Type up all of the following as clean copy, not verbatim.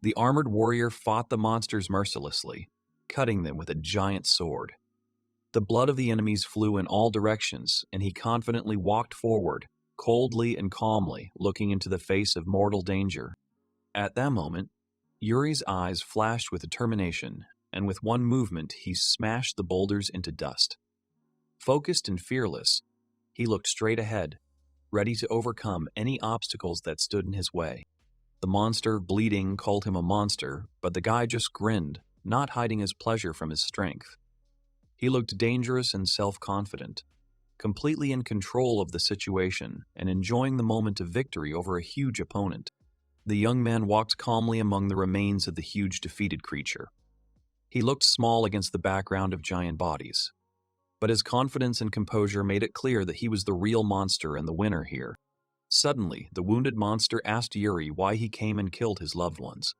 The armored warrior fought the monsters mercilessly, cutting them with a giant sword. The blood of the enemies flew in all directions, and he confidently walked forward, coldly and calmly, looking into the face of mortal danger. At that moment, Yuri's eyes flashed with determination, and with one movement he smashed the boulders into dust. Focused and fearless, he looked straight ahead, ready to overcome any obstacles that stood in his way. The monster, bleeding, called him a monster, but the guy just grinned, not hiding his pleasure from his strength. He looked dangerous and self-confident, completely in control of the situation and enjoying the moment of victory over a huge opponent. The young man walked calmly among the remains of the huge defeated creature. He looked small against the background of giant bodies, but his confidence and composure made it clear that he was the real monster and the winner here. Suddenly, the wounded monster asked Yuri why he came and killed his loved ones,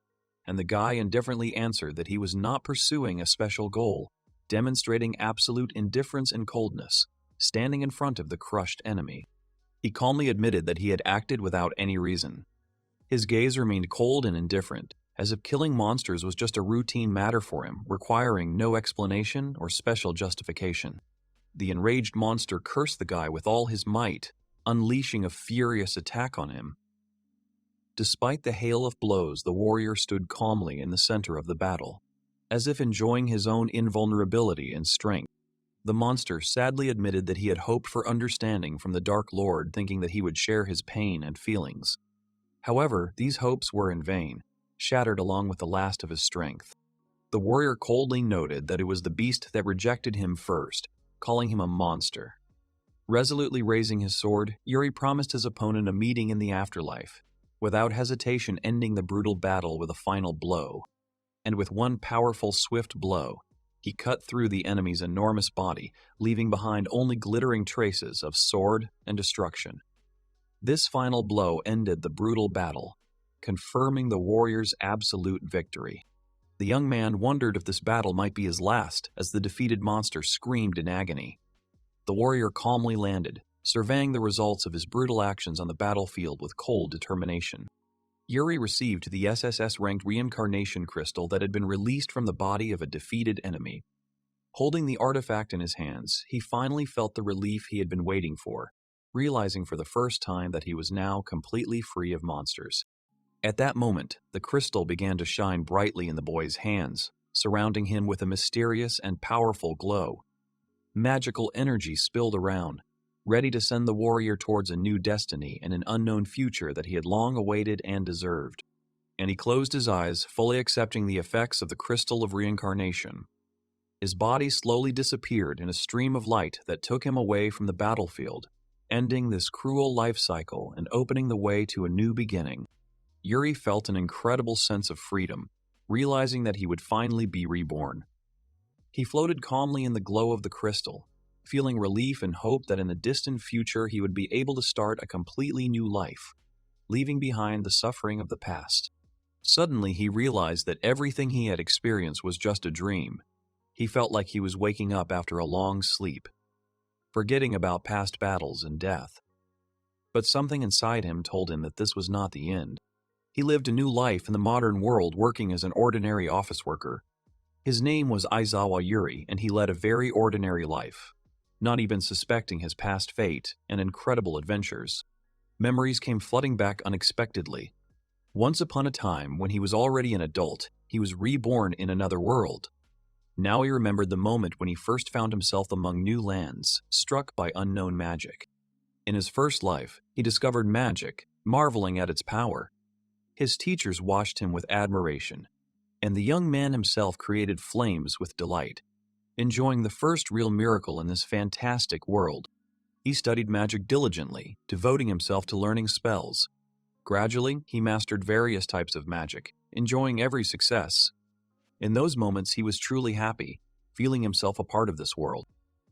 and the guy indifferently answered that he was not pursuing a special goal, demonstrating absolute indifference and coldness, standing in front of the crushed enemy. He calmly admitted that he had acted without any reason. His gaze remained cold and indifferent, as if killing monsters was just a routine matter for him, requiring no explanation or special justification. The enraged monster cursed the guy with all his might, unleashing a furious attack on him. Despite the hail of blows, the warrior stood calmly in the center of the battle, as if enjoying his own invulnerability and strength. The monster sadly admitted that he had hoped for understanding from the Dark Lord, thinking that he would share his pain and feelings. However, these hopes were in vain, shattered along with the last of his strength. The warrior coldly noted that it was the beast that rejected him first, calling him a monster. Resolutely raising his sword, Yuri promised his opponent a meeting in the afterlife, without hesitation ending the brutal battle with a final blow. And with one powerful, swift blow, he cut through the enemy's enormous body, leaving behind only glittering traces of sword and destruction. This final blow ended the brutal battle, confirming the warrior's absolute victory. The young man wondered if this battle might be his last, as the defeated monster screamed in agony. The warrior calmly landed, surveying the results of his brutal actions on the battlefield with cold determination. Yuri received the SSS-ranked Reincarnation crystal that had been released from the body of a defeated enemy. Holding the artifact in his hands, he finally felt the relief he had been waiting for, realizing for the first time that he was now completely free of monsters. At that moment, the crystal began to shine brightly in the boy's hands, surrounding him with a mysterious and powerful glow. Magical energy spilled around, ready to send the warrior towards a new destiny and an unknown future that he had long awaited and deserved. And he closed his eyes, fully accepting the effects of the crystal of reincarnation. His body slowly disappeared in a stream of light that took him away from the battlefield, ending this cruel life cycle and opening the way to a new beginning. Yuri felt an incredible sense of freedom, realizing that he would finally be reborn. He floated calmly in the glow of the crystal, feeling relief and hope that in the distant future he would be able to start a completely new life, leaving behind the suffering of the past. Suddenly he realized that everything he had experienced was just a dream. He felt like he was waking up after a long sleep, forgetting about past battles and death. But something inside him told him that this was not the end. He lived a new life in the modern world, working as an ordinary office worker. His name was Aizawa Yuri, and he led a very ordinary life, not even suspecting his past fate and incredible adventures. Memories came flooding back unexpectedly. Once upon a time, when he was already an adult, he was reborn in another world. Now he remembered the moment when he first found himself among new lands, struck by unknown magic. In his first life, he discovered magic, marveling at its power. His teachers watched him with admiration, and the young man himself created flames with delight. Enjoying the first real miracle in this fantastic world, he studied magic diligently, devoting himself to learning spells. Gradually, he mastered various types of magic, enjoying every success. In those moments, he was truly happy, feeling himself a part of this world.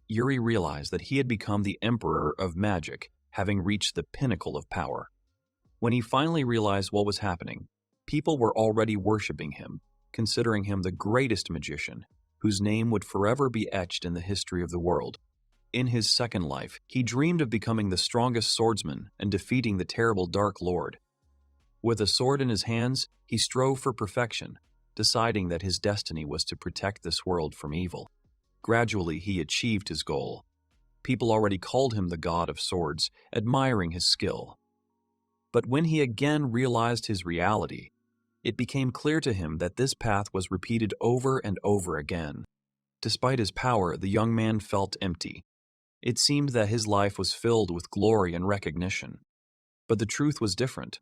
Yuri realized that he had become the emperor of magic, having reached the pinnacle of power. When he finally realized what was happening, people were already worshipping him, considering him the greatest magician, whose name would forever be etched in the history of the world. In his second life, he dreamed of becoming the strongest swordsman and defeating the terrible Dark Lord. With a sword in his hands, he strove for perfection, deciding that his destiny was to protect this world from evil. Gradually, he achieved his goal. People already called him the God of Swords, admiring his skill. But when he again realized his reality, it became clear to him that this path was repeated over and over again. Despite his power, the young man felt empty. It seemed that his life was filled with glory and recognition. But the truth was different.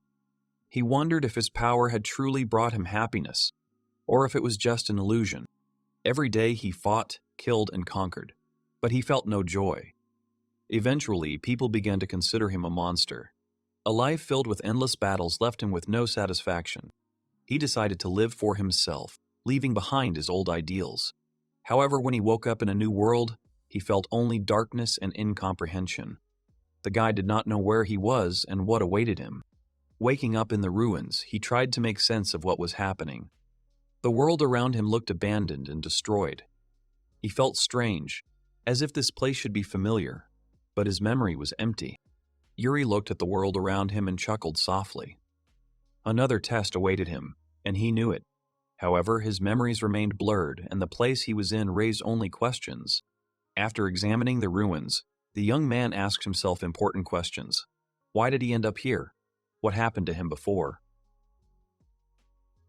He wondered if his power had truly brought him happiness, or if it was just an illusion. Every day he fought, killed, and conquered, but he felt no joy. Eventually, people began to consider him a monster. A life filled with endless battles left him with no satisfaction. He decided to live for himself, leaving behind his old ideals. However, when he woke up in a new world, he felt only darkness and incomprehension. The guy did not know where he was and what awaited him. Waking up in the ruins, he tried to make sense of what was happening. The world around him looked abandoned and destroyed. He felt strange, as if this place should be familiar, but his memory was empty. Yuri looked at the world around him and chuckled softly. Another test awaited him, and he knew it. However, his memories remained blurred, and the place he was in raised only questions. After examining the ruins, the young man asked himself important questions. Why did he end up here? What happened to him before?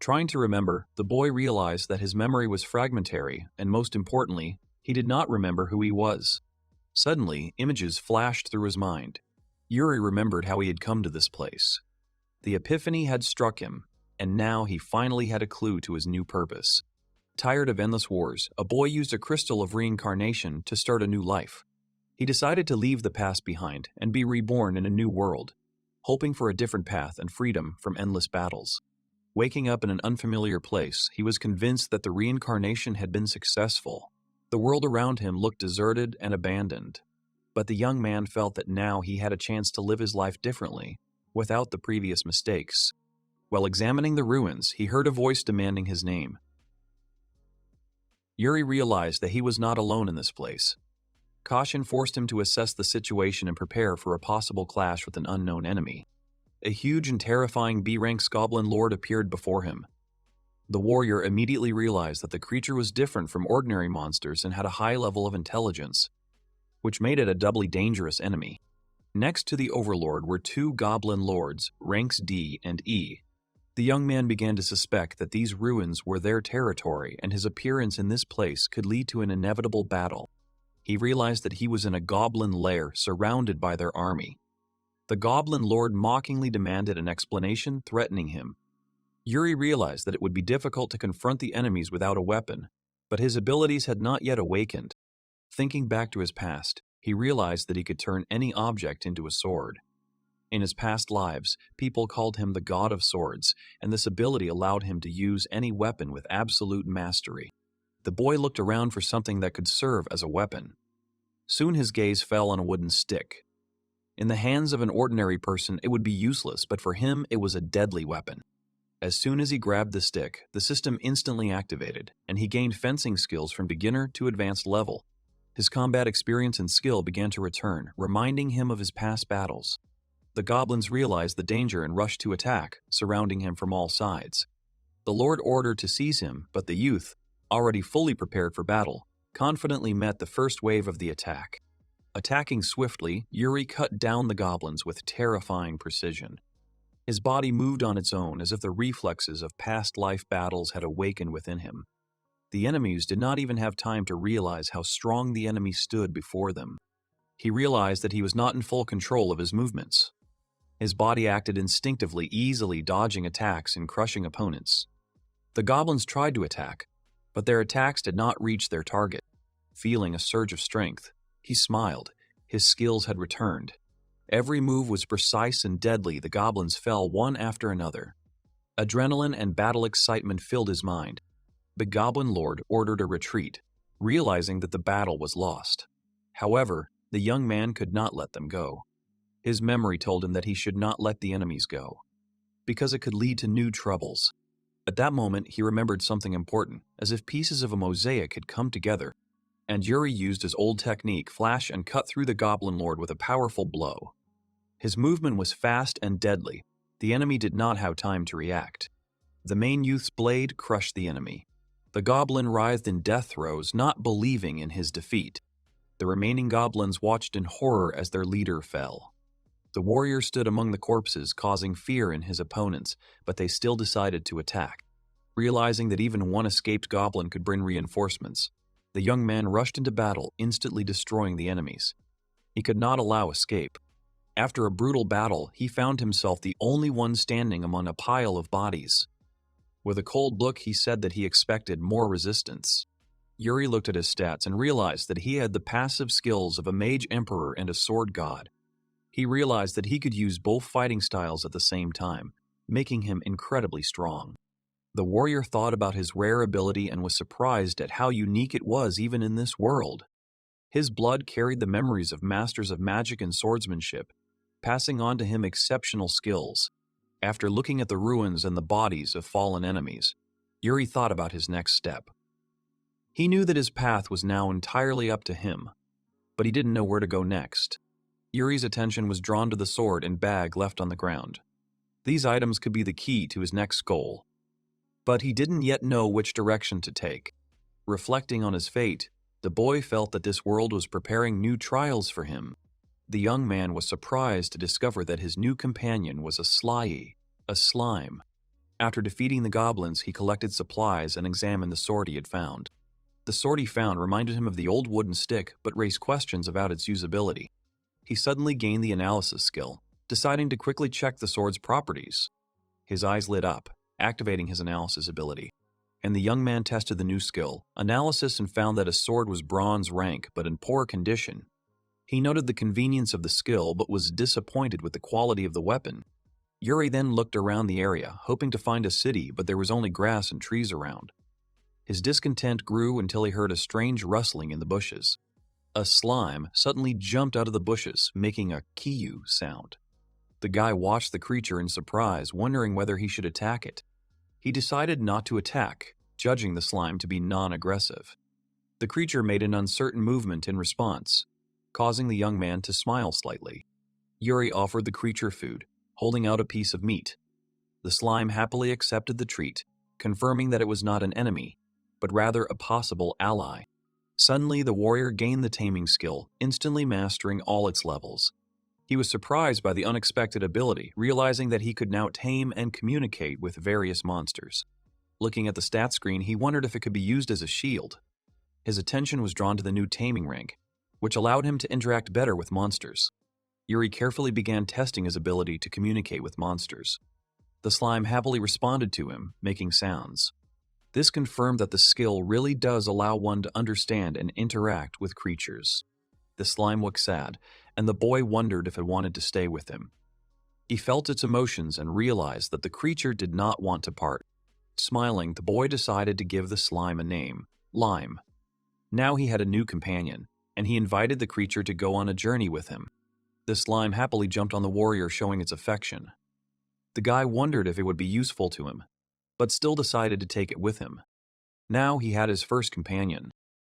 Trying to remember, the boy realized that his memory was fragmentary, and most importantly, he did not remember who he was. Suddenly, images flashed through his mind. Yuri remembered how he had come to this place. The epiphany had struck him, and now he finally had a clue to his new purpose. Tired of endless wars, a boy used a crystal of reincarnation to start a new life. He decided to leave the past behind and be reborn in a new world, hoping for a different path and freedom from endless battles. Waking up in an unfamiliar place, he was convinced that the reincarnation had been successful. The world around him looked deserted and abandoned. But the young man felt that now he had a chance to live his life differently, without the previous mistakes. While examining the ruins, he heard a voice demanding his name. Yuri realized that he was not alone in this place. Caution forced him to assess the situation and prepare for a possible clash with an unknown enemy. A huge and terrifying B-rank goblin lord appeared before him. The warrior immediately realized that the creature was different from ordinary monsters and had a high level of intelligence, which made it a doubly dangerous enemy. Next to the overlord were two goblin lords, ranks D and E. The young man began to suspect that these ruins were their territory, and his appearance in this place could lead to an inevitable battle. He realized that he was in a goblin lair surrounded by their army. The goblin lord mockingly demanded an explanation, threatening him. Yuri realized that it would be difficult to confront the enemies without a weapon, but his abilities had not yet awakened. Thinking back to his past, he realized that he could turn any object into a sword. In his past lives, people called him the God of Swords, and this ability allowed him to use any weapon with absolute mastery. The boy looked around for something that could serve as a weapon. Soon his gaze fell on a wooden stick. In the hands of an ordinary person, it would be useless, but for him, it was a deadly weapon. As soon as he grabbed the stick, the system instantly activated, and he gained fencing skills from beginner to advanced level. His combat experience and skill began to return, reminding him of his past battles. The goblins realized the danger and rushed to attack, surrounding him from all sides. The lord ordered to seize him, but the youth, already fully prepared for battle, confidently met the first wave of the attack. Attacking swiftly, Yuri cut down the goblins with terrifying precision. His body moved on its own as if the reflexes of past life battles had awakened within him. The enemies did not even have time to realize how strong the enemy stood before them. He realized that he was not in full control of his movements. His body acted instinctively, easily dodging attacks and crushing opponents. The goblins tried to attack, but their attacks did not reach their target. Feeling a surge of strength, he smiled. His skills had returned. Every move was precise and deadly. The goblins fell one after another. Adrenaline and battle excitement filled his mind. The goblin lord ordered a retreat, realizing that the battle was lost. However, the young man could not let them go. His memory told him that he should not let the enemies go, because it could lead to new troubles. At that moment, he remembered something important, as if pieces of a mosaic had come together, and Yuri used his old technique, flash, and cut through the goblin lord with a powerful blow. His movement was fast and deadly, The enemy did not have time to react. The main youth's blade crushed the enemy. The goblin writhed in death throes, not believing in his defeat. The remaining goblins watched in horror as their leader fell. The warrior stood among the corpses, causing fear in his opponents, but they still decided to attack. Realizing that even one escaped goblin could bring reinforcements, the young man rushed into battle, instantly destroying the enemies. He could not allow escape. After a brutal battle, he found himself the only one standing among a pile of bodies. With a cold look, he said that he expected more resistance. Yuri looked at his stats and realized that he had the passive skills of a mage emperor and a sword god. He realized that he could use both fighting styles at the same time, making him incredibly strong. The warrior thought about his rare ability and was surprised at how unique it was even in this world. His blood carried the memories of masters of magic and swordsmanship, passing on to him exceptional skills. After looking at the ruins and the bodies of fallen enemies, Yuri thought about his next step. He knew that his path was now entirely up to him, but he didn't know where to go next. Yuri's attention was drawn to the sword and bag left on the ground. These items could be the key to his next goal, but he didn't yet know which direction to take. Reflecting on his fate, the boy felt that this world was preparing new trials for him. The young man was surprised to discover that his new companion was a slime. After defeating the goblins, he collected supplies and examined the sword he had found. The sword he found reminded him of the old wooden stick, but raised questions about its usability. He suddenly gained the analysis skill, deciding to quickly check the sword's properties. His eyes lit up, activating his analysis ability, and the young man tested the new skill, analysis, and found that a sword was bronze rank but in poor condition. He noted the convenience of the skill but was disappointed with the quality of the weapon. Yuri then looked around the area, hoping to find a city, but there was only grass and trees around. His discontent grew until he heard a strange rustling in the bushes. A slime suddenly jumped out of the bushes, making a kiyu sound. The guy watched the creature in surprise, wondering whether he should attack it. He decided not to attack, judging the slime to be non-aggressive. The creature made an uncertain movement in response, causing the young man to smile slightly. Yuri offered the creature food, holding out a piece of meat. The slime happily accepted the treat, confirming that it was not an enemy, but rather a possible ally. Suddenly, the warrior gained the taming skill, instantly mastering all its levels. He was surprised by the unexpected ability, realizing that he could now tame and communicate with various monsters. Looking at the stat screen, he wondered if it could be used as a shield. His attention was drawn to the new taming rank, which allowed him to interact better with monsters. Yuri carefully began testing his ability to communicate with monsters. The slime happily responded to him, making sounds. This confirmed that the skill really does allow one to understand and interact with creatures. The slime looked sad, and the boy wondered if it wanted to stay with him. He felt its emotions and realized that the creature did not want to part. Smiling, the boy decided to give the slime a name, Lime. Now he had a new companion, and he invited the creature to go on a journey with him. The slime happily jumped on the warrior, showing its affection. The guy wondered if it would be useful to him, but still decided to take it with him. Now he had his first companion.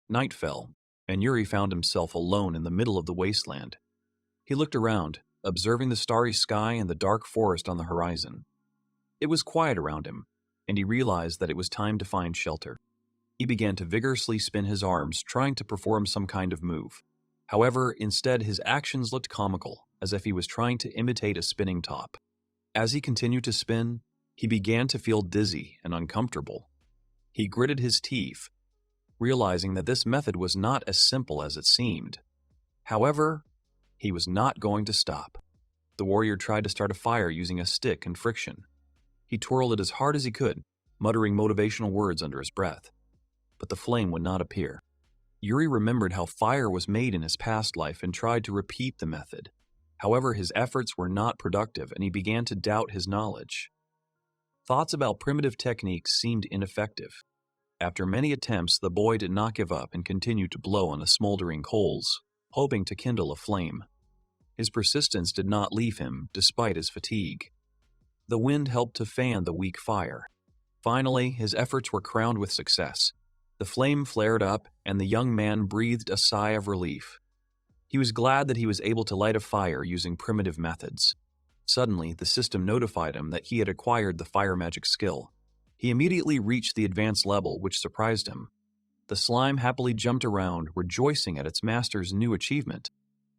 Night fell, and Yuri found himself alone in the middle of the wasteland. He looked around, observing the starry sky and the dark forest on the horizon. It was quiet around him, and he realized that it was time to find shelter. He began to vigorously spin his arms, trying to perform some kind of move. However, instead his actions looked comical, as if he was trying to imitate a spinning top. As he continued to spin, he began to feel dizzy and uncomfortable. He gritted his teeth, realizing that this method was not as simple as it seemed. However, he was not going to stop. The warrior tried to start a fire using a stick and friction. He twirled it as hard as he could, muttering motivational words under his breath. But the flame would not appear. Yuri remembered how fire was made in his past life and tried to repeat the method. However, his efforts were not productive, and he began to doubt his knowledge. Thoughts about primitive techniques seemed ineffective. After many attempts, the boy did not give up and continued to blow on the smoldering coals, hoping to kindle a flame. His persistence did not leave him, despite his fatigue. The wind helped to fan the weak fire. Finally, his efforts were crowned with success. The flame flared up, and the young man breathed a sigh of relief. He was glad that he was able to light a fire using primitive methods. Suddenly, the system notified him that he had acquired the fire magic skill. He immediately reached the advanced level, which surprised him. The slime happily jumped around, rejoicing at its master's new achievement,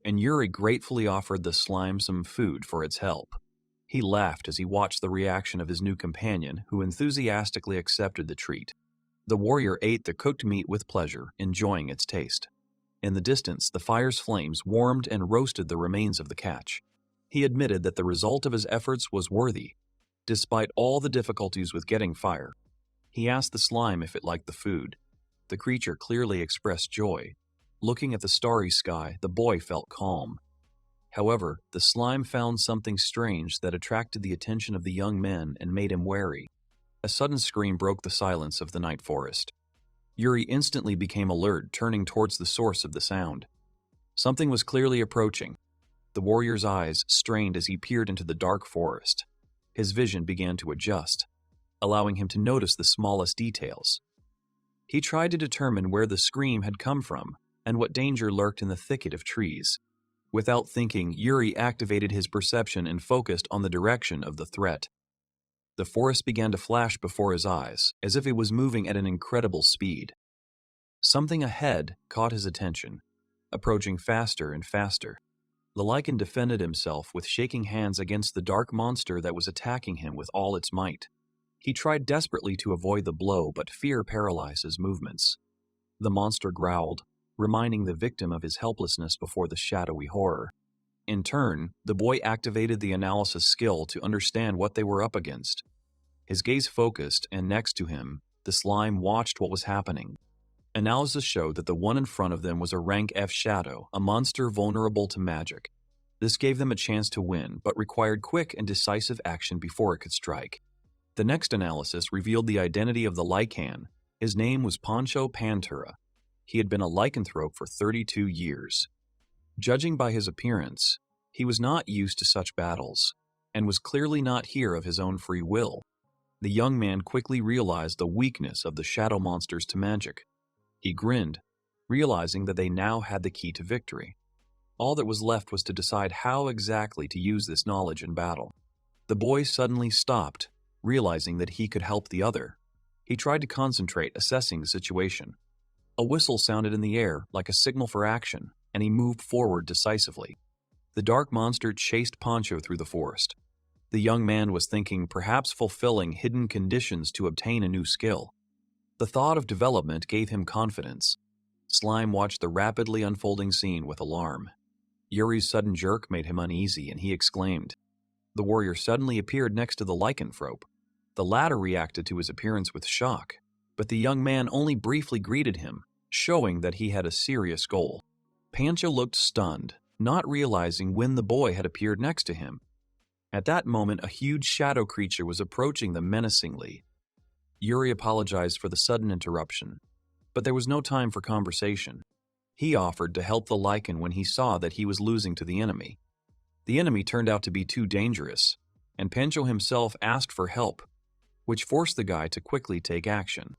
and Yuri gratefully offered the slime some food for its help. He laughed as he watched the reaction of his new companion, who enthusiastically accepted the treat. The warrior ate the cooked meat with pleasure, enjoying its taste. In the distance, the fire's flames warmed and roasted the remains of the catch. He admitted that the result of his efforts was worthy, despite all the difficulties with getting fire. He asked the slime if it liked the food. The creature clearly expressed joy. Looking at the starry sky, the boy felt calm. However, the slime found something strange that attracted the attention of the young men and made him wary. A sudden scream broke the silence of the night forest. Yuri instantly became alert, turning towards the source of the sound. Something was clearly approaching. The warrior's eyes strained as he peered into the dark forest. His vision began to adjust, allowing him to notice the smallest details. He tried to determine where the scream had come from and what danger lurked in the thicket of trees. Without thinking, Yuri activated his perception and focused on the direction of the threat. The forest began to flash before his eyes, as if it was moving at an incredible speed. Something ahead caught his attention, approaching faster and faster. The lichen defended himself with shaking hands against the dark monster that was attacking him with all its might. He tried desperately to avoid the blow, but fear paralyzed his movements. The monster growled, reminding the victim of his helplessness before the shadowy horror. In turn, the boy activated the analysis skill to understand what they were up against. His gaze focused, and next to him, the slime watched what was happening. Analysis showed that the one in front of them was a rank F shadow, a monster vulnerable to magic. This gave them a chance to win, but required quick and decisive action before it could strike. The next analysis revealed the identity of the lichen. His name was Poncho Pantura. He had been a lycanthrope for 32 years. Judging by his appearance, he was not used to such battles, and was clearly not here of his own free will. The young man quickly realized the weakness of the shadow monsters to magic. He grinned, realizing that they now had the key to victory. All that was left was to decide how exactly to use this knowledge in battle. The boy suddenly stopped, realizing that he could help the other. He tried to concentrate, assessing the situation. A whistle sounded in the air, like a signal for action, and he moved forward decisively. The dark monster chased Poncho through the forest. The young man was thinking, perhaps fulfilling hidden conditions to obtain a new skill. The thought of development gave him confidence. Slime watched the rapidly unfolding scene with alarm. Yuri's sudden jerk made him uneasy, and he exclaimed. The warrior suddenly appeared next to the lycanthrope. The latter reacted to his appearance with shock, but the young man only briefly greeted him, showing that he had a serious goal. Pancho looked stunned, not realizing when the boy had appeared next to him. At that moment, a huge shadow creature was approaching them menacingly. Yuri apologized for the sudden interruption, but there was no time for conversation. He offered to help the lichen when he saw that he was losing to the enemy. The enemy turned out to be too dangerous, and Pancho himself asked for help, which forced the guy to quickly take action.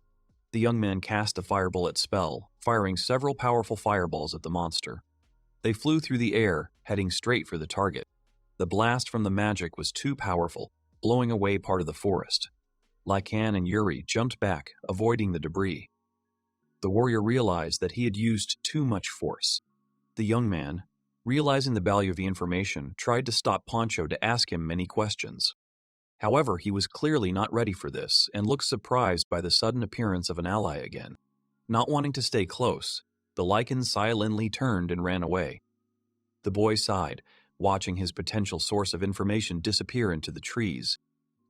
The young man cast a firebullet spell, firing several powerful fireballs at the monster. They flew through the air, heading straight for the target. The blast from the magic was too powerful, blowing away part of the forest. Lichen and Yuri jumped back, avoiding the debris. The warrior realized that he had used too much force. The young man, realizing the value of the information, tried to stop Poncho to ask him many questions. However, he was clearly not ready for this and looked surprised by the sudden appearance of an ally again. Not wanting to stay close, the lichen silently turned and ran away. The boy sighed, watching his potential source of information disappear into the trees.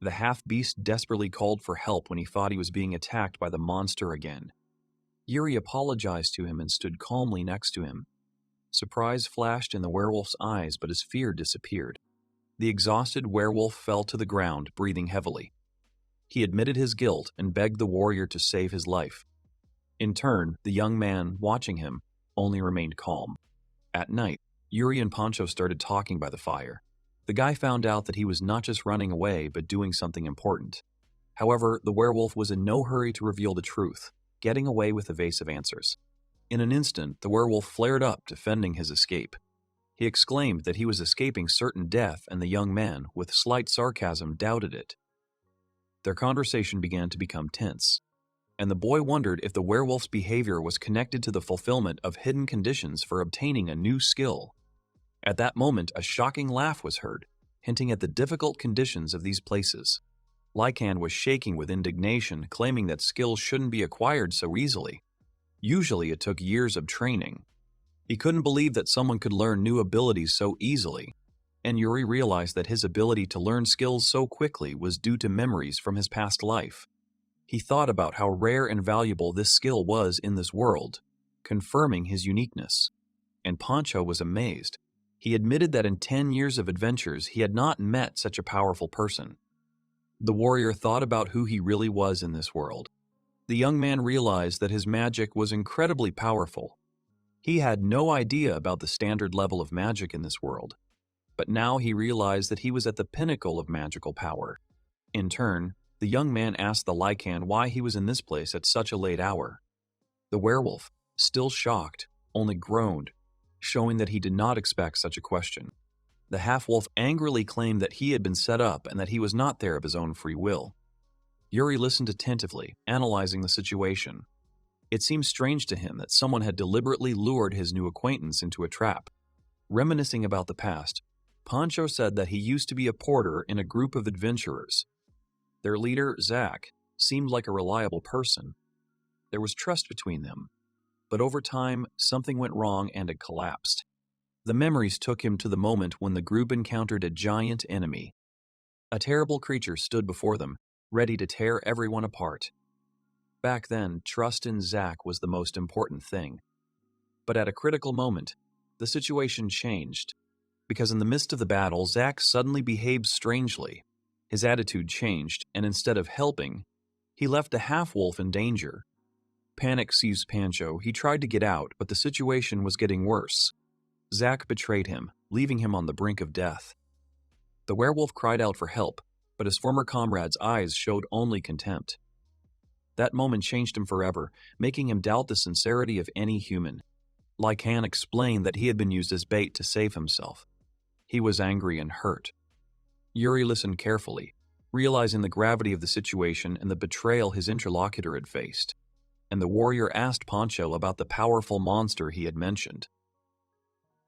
The half-beast desperately called for help when he thought he was being attacked by the monster again. Yuri apologized to him and stood calmly next to him. Surprise flashed in the werewolf's eyes, but his fear disappeared. The exhausted werewolf fell to the ground, breathing heavily. He admitted his guilt and begged the warrior to save his life. In turn, the young man, watching him, only remained calm. At night, Yuri and Poncho started talking by the fire. The guy found out that he was not just running away, but doing something important. However, the werewolf was in no hurry to reveal the truth, getting away with evasive answers. In an instant, the werewolf flared up, defending his escape. He exclaimed that he was escaping certain death, and the young man, with slight sarcasm, doubted it. Their conversation began to become tense, and the boy wondered if the werewolf's behavior was connected to the fulfillment of hidden conditions for obtaining a new skill. At that moment, a shocking laugh was heard, hinting at the difficult conditions of these places. Lycan was shaking with indignation, claiming that skills shouldn't be acquired so easily. Usually it took years of training. He couldn't believe that someone could learn new abilities so easily, and Yuri realized that his ability to learn skills so quickly was due to memories from his past life. He thought about how rare and valuable this skill was in this world, confirming his uniqueness. And Poncho was amazed. He admitted that in 10 years of adventures he had not met such a powerful person. The warrior thought about who he really was in this world. The young man realized that his magic was incredibly powerful. He had no idea about the standard level of magic in this world, but now he realized that he was at the pinnacle of magical power. In turn, the young man asked the Lycan why he was in this place at such a late hour. The werewolf, still shocked, only groaned, showing that he did not expect such a question. The half-wolf angrily claimed that he had been set up and that he was not there of his own free will. Yuri listened attentively, analyzing the situation. It seemed strange to him that someone had deliberately lured his new acquaintance into a trap. Reminiscing about the past, Poncho said that he used to be a porter in a group of adventurers. Their leader, Zach, seemed like a reliable person. There was trust between them, but over time, something went wrong and it collapsed. The memories took him to the moment when the group encountered a giant enemy. A terrible creature stood before them, ready to tear everyone apart. Back then, trust in Zach was the most important thing. But at a critical moment, the situation changed, because in the midst of the battle, Zach suddenly behaved strangely. His attitude changed, and instead of helping, he left the half-wolf in danger. Panic seized Poncho. He tried to get out, but the situation was getting worse. Zach betrayed him, leaving him on the brink of death. The werewolf cried out for help, but his former comrade's eyes showed only contempt. That moment changed him forever, making him doubt the sincerity of any human. Lycan explained that he had been used as bait to save himself. He was angry and hurt. Yuri listened carefully, realizing the gravity of the situation and the betrayal his interlocutor had faced. And the warrior asked Poncho about the powerful monster he had mentioned.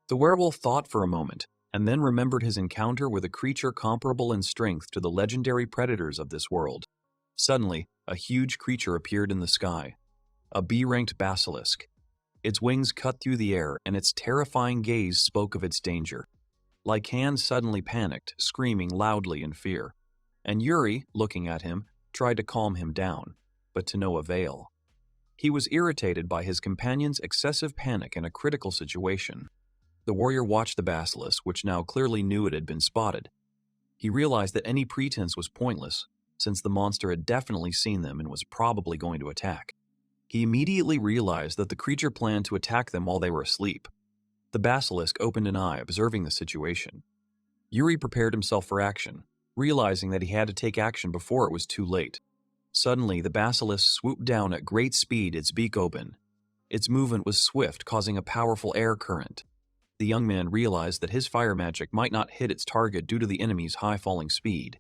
The werewolf thought for a moment, and then remembered his encounter with a creature comparable in strength to the legendary predators of this world. Suddenly, a huge creature appeared in the sky, a B-ranked basilisk. Its wings cut through the air, and its terrifying gaze spoke of its danger. Lycan suddenly panicked, screaming loudly in fear, and Yuri, looking at him, tried to calm him down, but to no avail. He was irritated by his companion's excessive panic in a critical situation. The warrior watched the basilisk, which now clearly knew it had been spotted. He realized that any pretense was pointless, since the monster had definitely seen them and was probably going to attack. He immediately realized that the creature planned to attack them while they were asleep. The basilisk opened an eye, observing the situation. Yuri prepared himself for action, realizing that he had to take action before it was too late. Suddenly, the basilisk swooped down at great speed, its beak open. Its movement was swift, causing a powerful air current. The young man realized that his fire magic might not hit its target due to the enemy's high-falling speed.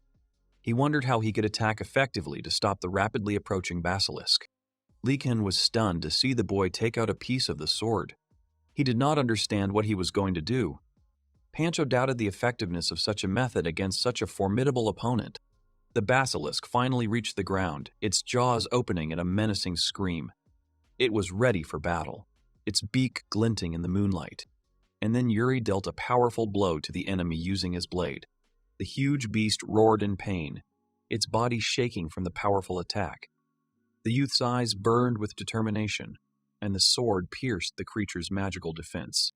He wondered how he could attack effectively to stop the rapidly approaching basilisk. Lycan was stunned to see the boy take out a piece of the sword. He did not understand what he was going to do. Poncho doubted the effectiveness of such a method against such a formidable opponent. The basilisk finally reached the ground, its jaws opening in a menacing scream. It was ready for battle, its beak glinting in the moonlight. And then Yuri dealt a powerful blow to the enemy using his blade. The huge beast roared in pain, its body shaking from the powerful attack. The youth's eyes burned with determination, and the sword pierced the creature's magical defense.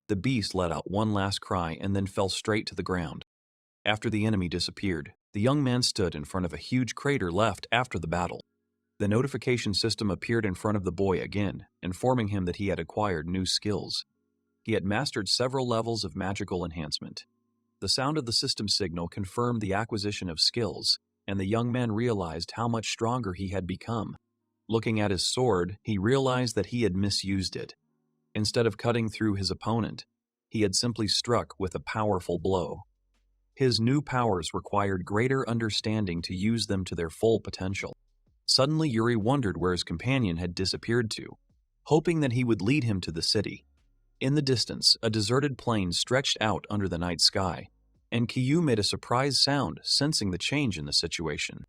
The beast let out one last cry and then fell straight to the ground. After the enemy disappeared, the young man stood in front of a huge crater left after the battle. The notification system appeared in front of the boy again, informing him that he had acquired new skills. He had mastered several levels of magical enhancement. The sound of the system signal confirmed the acquisition of skills, and the young man realized how much stronger he had become. Looking at his sword, he realized that he had misused it. Instead of cutting through his opponent, He had simply struck with a powerful blow. His new powers required greater understanding to use them to their full potential. Suddenly, Yuri wondered where his companion had disappeared to, hoping that he would lead him to the city. In the distance, a deserted plain stretched out under the night sky, and Kyu made a surprised sound, sensing the change in the situation.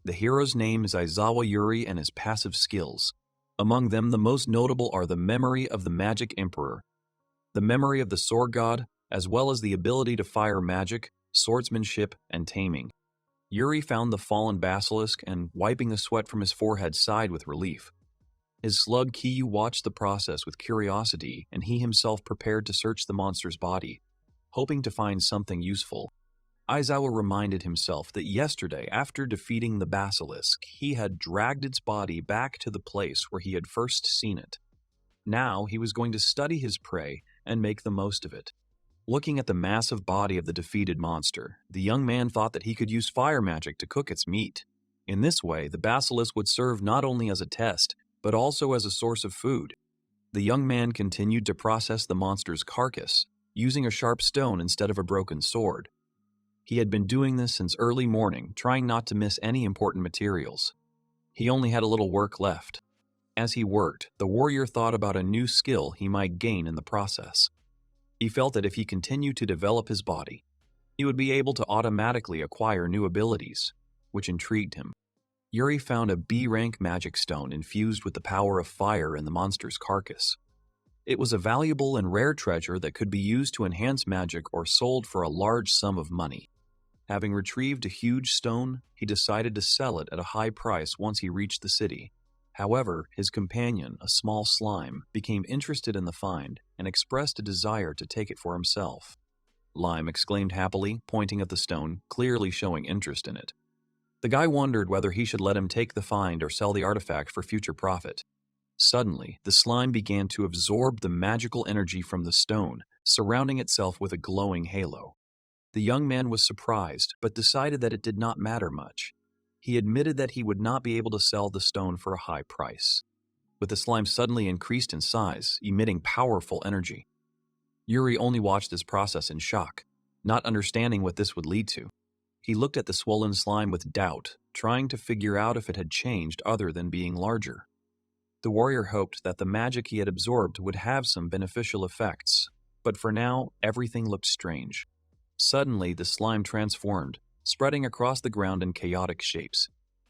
The hero's name is Aizawa Yuri and his passive skills. Among them, the most notable are the memory of the magic emperor, the memory of the sword god, as well as the ability to fire magic, swordsmanship, and taming. Yuri found the fallen basilisk and, wiping the sweat from his forehead, sighed with relief. His slug Kyu watched the process with curiosity, and he himself prepared to search the monster's body, hoping to find something useful. Aizawa reminded himself that yesterday, after defeating the basilisk, he had dragged its body back to the place where he had first seen it. Now he was going to study his prey and make the most of it. Looking at the massive body of the defeated monster, the young man thought that he could use fire magic to cook its meat. In this way, the basilisk would serve not only as a test, but also as a source of food. The young man continued to process the monster's carcass, using a sharp stone instead of a broken sword. He had been doing this since early morning, trying not to miss any important materials. He only had a little work left. As he worked, the warrior thought about a new skill he might gain in the process. He felt that if he continued to develop his body, he would be able to automatically acquire new abilities, which intrigued him. Yuri found a B-rank magic stone infused with the power of fire in the monster's carcass. It was a valuable and rare treasure that could be used to enhance magic or sold for a large sum of money. Having retrieved a huge stone, he decided to sell it at a high price once he reached the city. However, his companion, a small slime, became interested in the find and expressed a desire to take it for himself. Lime exclaimed happily, pointing at the stone, clearly showing interest in it. The guy wondered whether he should let him take the find or sell the artifact for future profit. Suddenly, the slime began to absorb the magical energy from the stone, surrounding itself with a glowing halo. The young man was surprised, but decided that it did not matter much. He admitted that he would not be able to sell the stone for a high price. With the slime suddenly increased in size, emitting powerful energy. Yuri only watched this process in shock, not understanding what this would lead to. He looked at the swollen slime with doubt, trying to figure out if it had changed other than being larger. The warrior hoped that the magic he had absorbed would have some beneficial effects, but for now, everything looked strange. Suddenly, the slime transformed, spreading across the ground in chaotic shapes.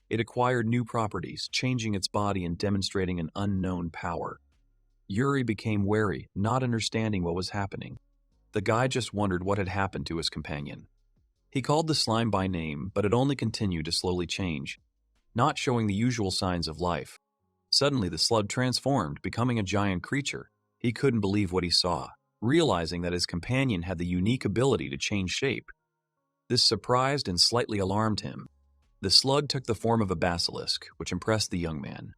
It acquired new properties, changing its body and demonstrating an unknown power. Yuri became wary, not understanding what was happening. The guy just wondered what had happened to his companion. He called the slime by name, but it only continued to slowly change, not showing the usual signs of life. Suddenly, the slug transformed, becoming a giant creature. He couldn't believe what he saw, realizing that his companion had the unique ability to change shape. This surprised and slightly alarmed him. The slug took the form of a basilisk, which impressed the young man.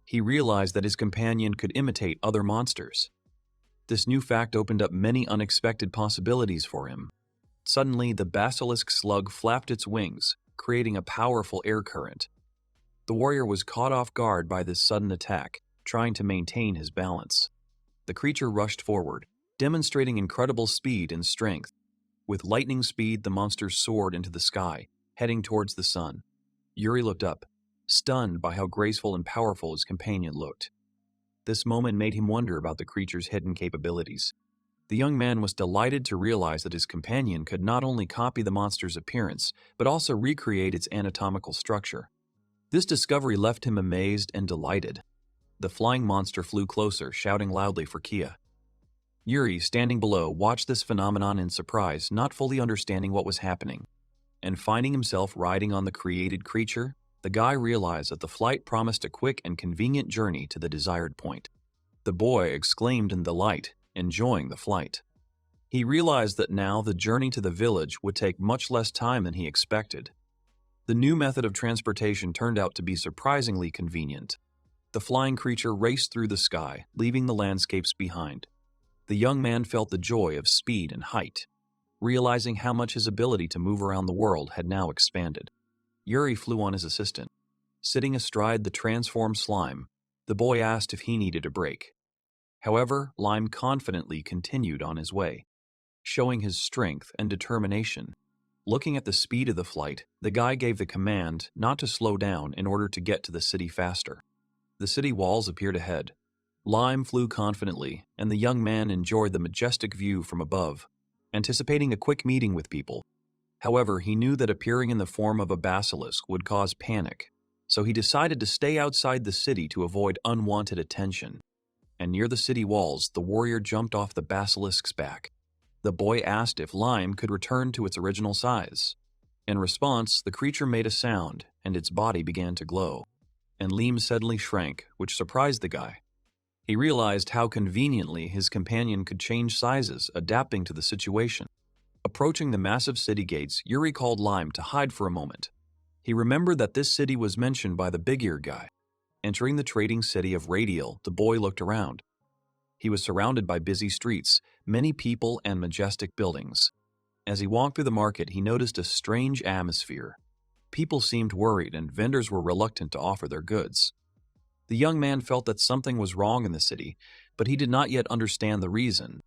He realized that his companion could imitate other monsters. This new fact opened up many unexpected possibilities for him. Suddenly, the basilisk slug flapped its wings, creating a powerful air current. The warrior was caught off guard by this sudden attack, trying to maintain his balance. The creature rushed forward, demonstrating incredible speed and strength. With lightning speed, the monster soared into the sky, heading towards the sun. Yuri looked up, stunned by how graceful and powerful his companion looked. This moment made him wonder about the creature's hidden capabilities. The young man was delighted to realize that his companion could not only copy the monster's appearance, but also recreate its anatomical structure. This discovery left him amazed and delighted. The flying monster flew closer, shouting loudly for Kia. Yuri, standing below, watched this phenomenon in surprise, not fully understanding what was happening. And finding himself riding on the created creature, the guy realized that the flight promised a quick and convenient journey to the desired point. The boy exclaimed in delight, enjoying the flight. He realized that now the journey to the village would take much less time than he expected. The new method of transportation turned out to be surprisingly convenient. The flying creature raced through the sky, leaving the landscapes behind. The young man felt the joy of speed and height, realizing how much his ability to move around the world had now expanded. Yuri flew on his assistant. Sitting astride the transformed slime, the boy asked if he needed a break. However, Lime confidently continued on his way, showing his strength and determination. Looking at the speed of the flight, the guy gave the command not to slow down in order to get to the city faster. The city walls appeared ahead. Lime flew confidently, and the young man enjoyed the majestic view from above, anticipating a quick meeting with people. However, he knew that appearing in the form of a basilisk would cause panic, so he decided to stay outside the city to avoid unwanted attention. And near the city walls, the warrior jumped off the basilisk's back. The boy asked if Lime could return to its original size. In response, the creature made a sound, and its body began to glow. And Lime suddenly shrank, which surprised the guy. He realized how conveniently his companion could change sizes, adapting to the situation. Approaching the massive city gates, Yuri called Lime to hide for a moment. He remembered that this city was mentioned by the big-ear guy. Entering the trading city of Radial, the boy looked around. He was surrounded by busy streets, many people, and majestic buildings. As he walked through the market, he noticed a strange atmosphere. People seemed worried, and vendors were reluctant to offer their goods. The young man felt that something was wrong in the city, but he did not yet understand the reason.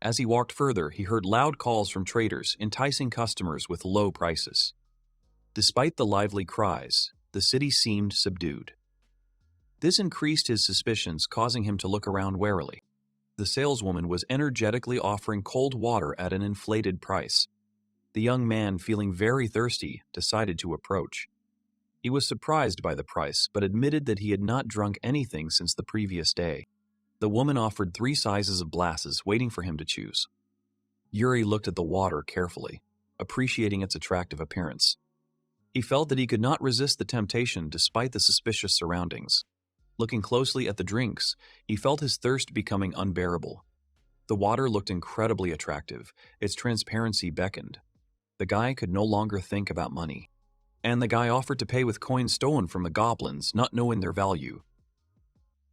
As he walked further, he heard loud calls from traders, enticing customers with low prices. Despite the lively cries, the city seemed subdued. This increased his suspicions, causing him to look around warily. The saleswoman was energetically offering cold water at an inflated price. The young man, feeling very thirsty, decided to approach. He was surprised by the price, but admitted that he had not drunk anything since the previous day. The woman offered 3 sizes of glasses, waiting for him to choose. Yuri looked at the water carefully, appreciating its attractive appearance. He felt that he could not resist the temptation despite the suspicious surroundings. Looking closely at the drinks, he felt his thirst becoming unbearable. The water looked incredibly attractive. Its transparency beckoned. The guy could no longer think about money. And the guy offered to pay with coins stolen from the goblins, not knowing their value.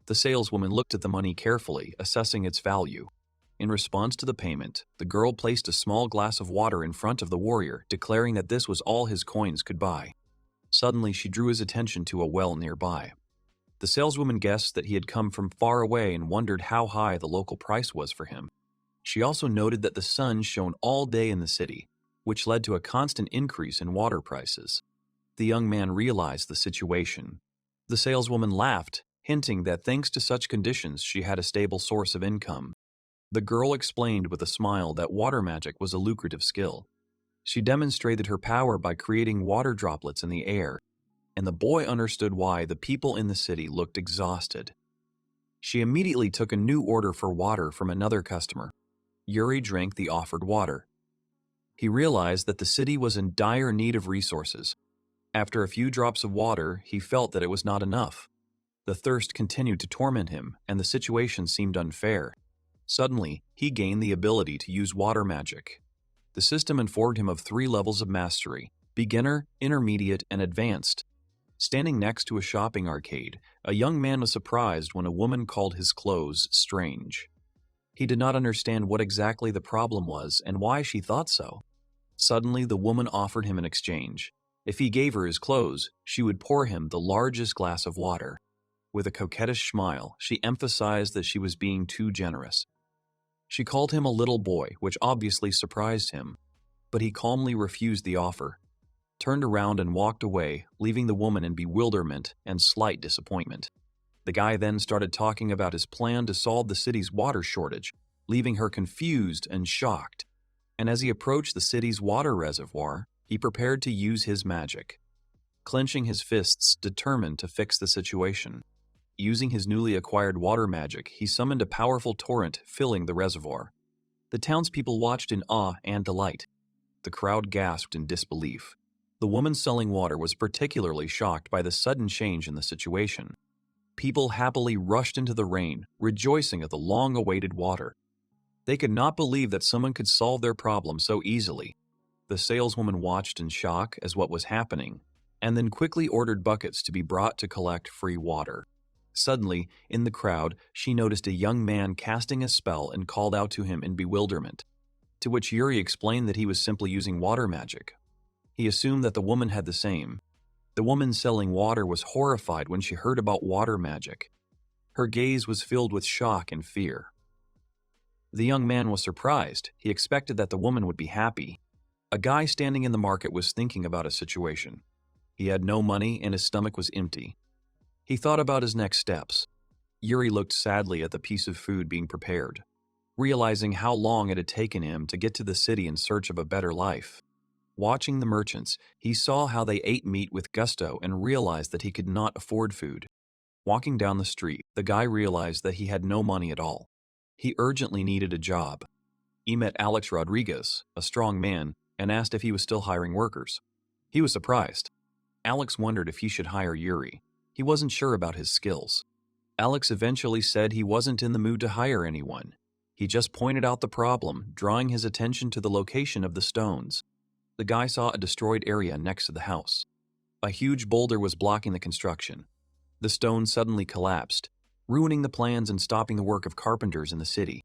The saleswoman looked at the money carefully, assessing its value. In response to the payment, the girl placed a small glass of water in front of the warrior, declaring that this was all his coins could buy. Suddenly, she drew his attention to a well nearby. The saleswoman guessed that he had come from far away and wondered how high the local price was for him. She also noted that the sun shone all day in the city, which led to a constant increase in water prices. The young man realized the situation. The saleswoman laughed, hinting that thanks to such conditions she had a stable source of income. The girl explained with a smile that water magic was a lucrative skill. She demonstrated her power by creating water droplets in the air, and the boy understood why the people in the city looked exhausted. She immediately took a new order for water from another customer. Yuri drank the offered water. He realized that the city was in dire need of resources. After a few drops of water, he felt that it was not enough. The thirst continued to torment him, and the situation seemed unfair. Suddenly, he gained the ability to use water magic. The system informed him of 3 levels of mastery: beginner, intermediate, and advanced. Standing next to a shopping arcade, a young man was surprised when a woman called his clothes strange. He did not understand what exactly the problem was and why she thought so. Suddenly, the woman offered him an exchange. If he gave her his clothes, she would pour him the largest glass of water. With a coquettish smile, she emphasized that she was being too generous. She called him a little boy, which obviously surprised him, but he calmly refused the offer, turned around and walked away, leaving the woman in bewilderment and slight disappointment. The guy then started talking about his plan to solve the city's water shortage, leaving her confused and shocked. And as he approached the city's water reservoir, he prepared to use his magic. Clenching his fists, determined to fix the situation. Using his newly acquired water magic, he summoned a powerful torrent, filling the reservoir. The townspeople watched in awe and delight. The crowd gasped in disbelief. The woman selling water was particularly shocked by the sudden change in the situation. People happily rushed into the rain, rejoicing at the long-awaited water. They could not believe that someone could solve their problem so easily. The saleswoman watched in shock as what was happening, and then quickly ordered buckets to be brought to collect free water. Suddenly, in the crowd, she noticed a young man casting a spell and called out to him in bewilderment, to which Yuri explained that he was simply using water magic. He assumed that the woman had the same. The woman selling water was horrified when she heard about water magic. Her gaze was filled with shock and fear. The young man was surprised. He expected that the woman would be happy. A guy standing in the market was thinking about his situation. He had no money and his stomach was empty. He thought about his next steps. Yuri looked sadly at the piece of food being prepared, realizing how long it had taken him to get to the city in search of a better life. Watching the merchants, he saw how they ate meat with gusto and realized that he could not afford food. Walking down the street, the guy realized that he had no money at all. He urgently needed a job. He met Alex Rodriguez, a strong man, and asked if he was still hiring workers. He was surprised. Alex wondered if he should hire Yuri. He wasn't sure about his skills. Alex eventually said he wasn't in the mood to hire anyone. He just pointed out the problem, drawing his attention to the location of the stones. The guy saw a destroyed area next to the house. A huge boulder was blocking the construction. The stone suddenly collapsed, ruining the plans and stopping the work of carpenters in the city.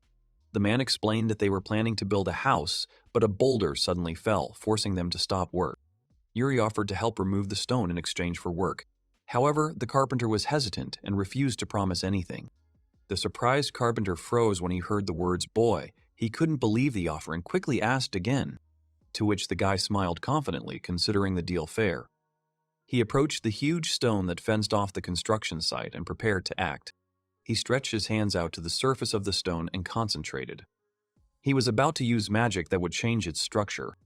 The man explained that they were planning to build a house, but a boulder suddenly fell, forcing them to stop work. Yuri offered to help remove the stone in exchange for work. However, the carpenter was hesitant and refused to promise anything. The surprised carpenter froze when he heard the words boy. He couldn't believe the offer and quickly asked again, to which the guy smiled confidently, considering the deal fair. He approached the huge stone that fenced off the construction site and prepared to act. He stretched his hands out to the surface of the stone and concentrated. He was about to use magic that would change its structure.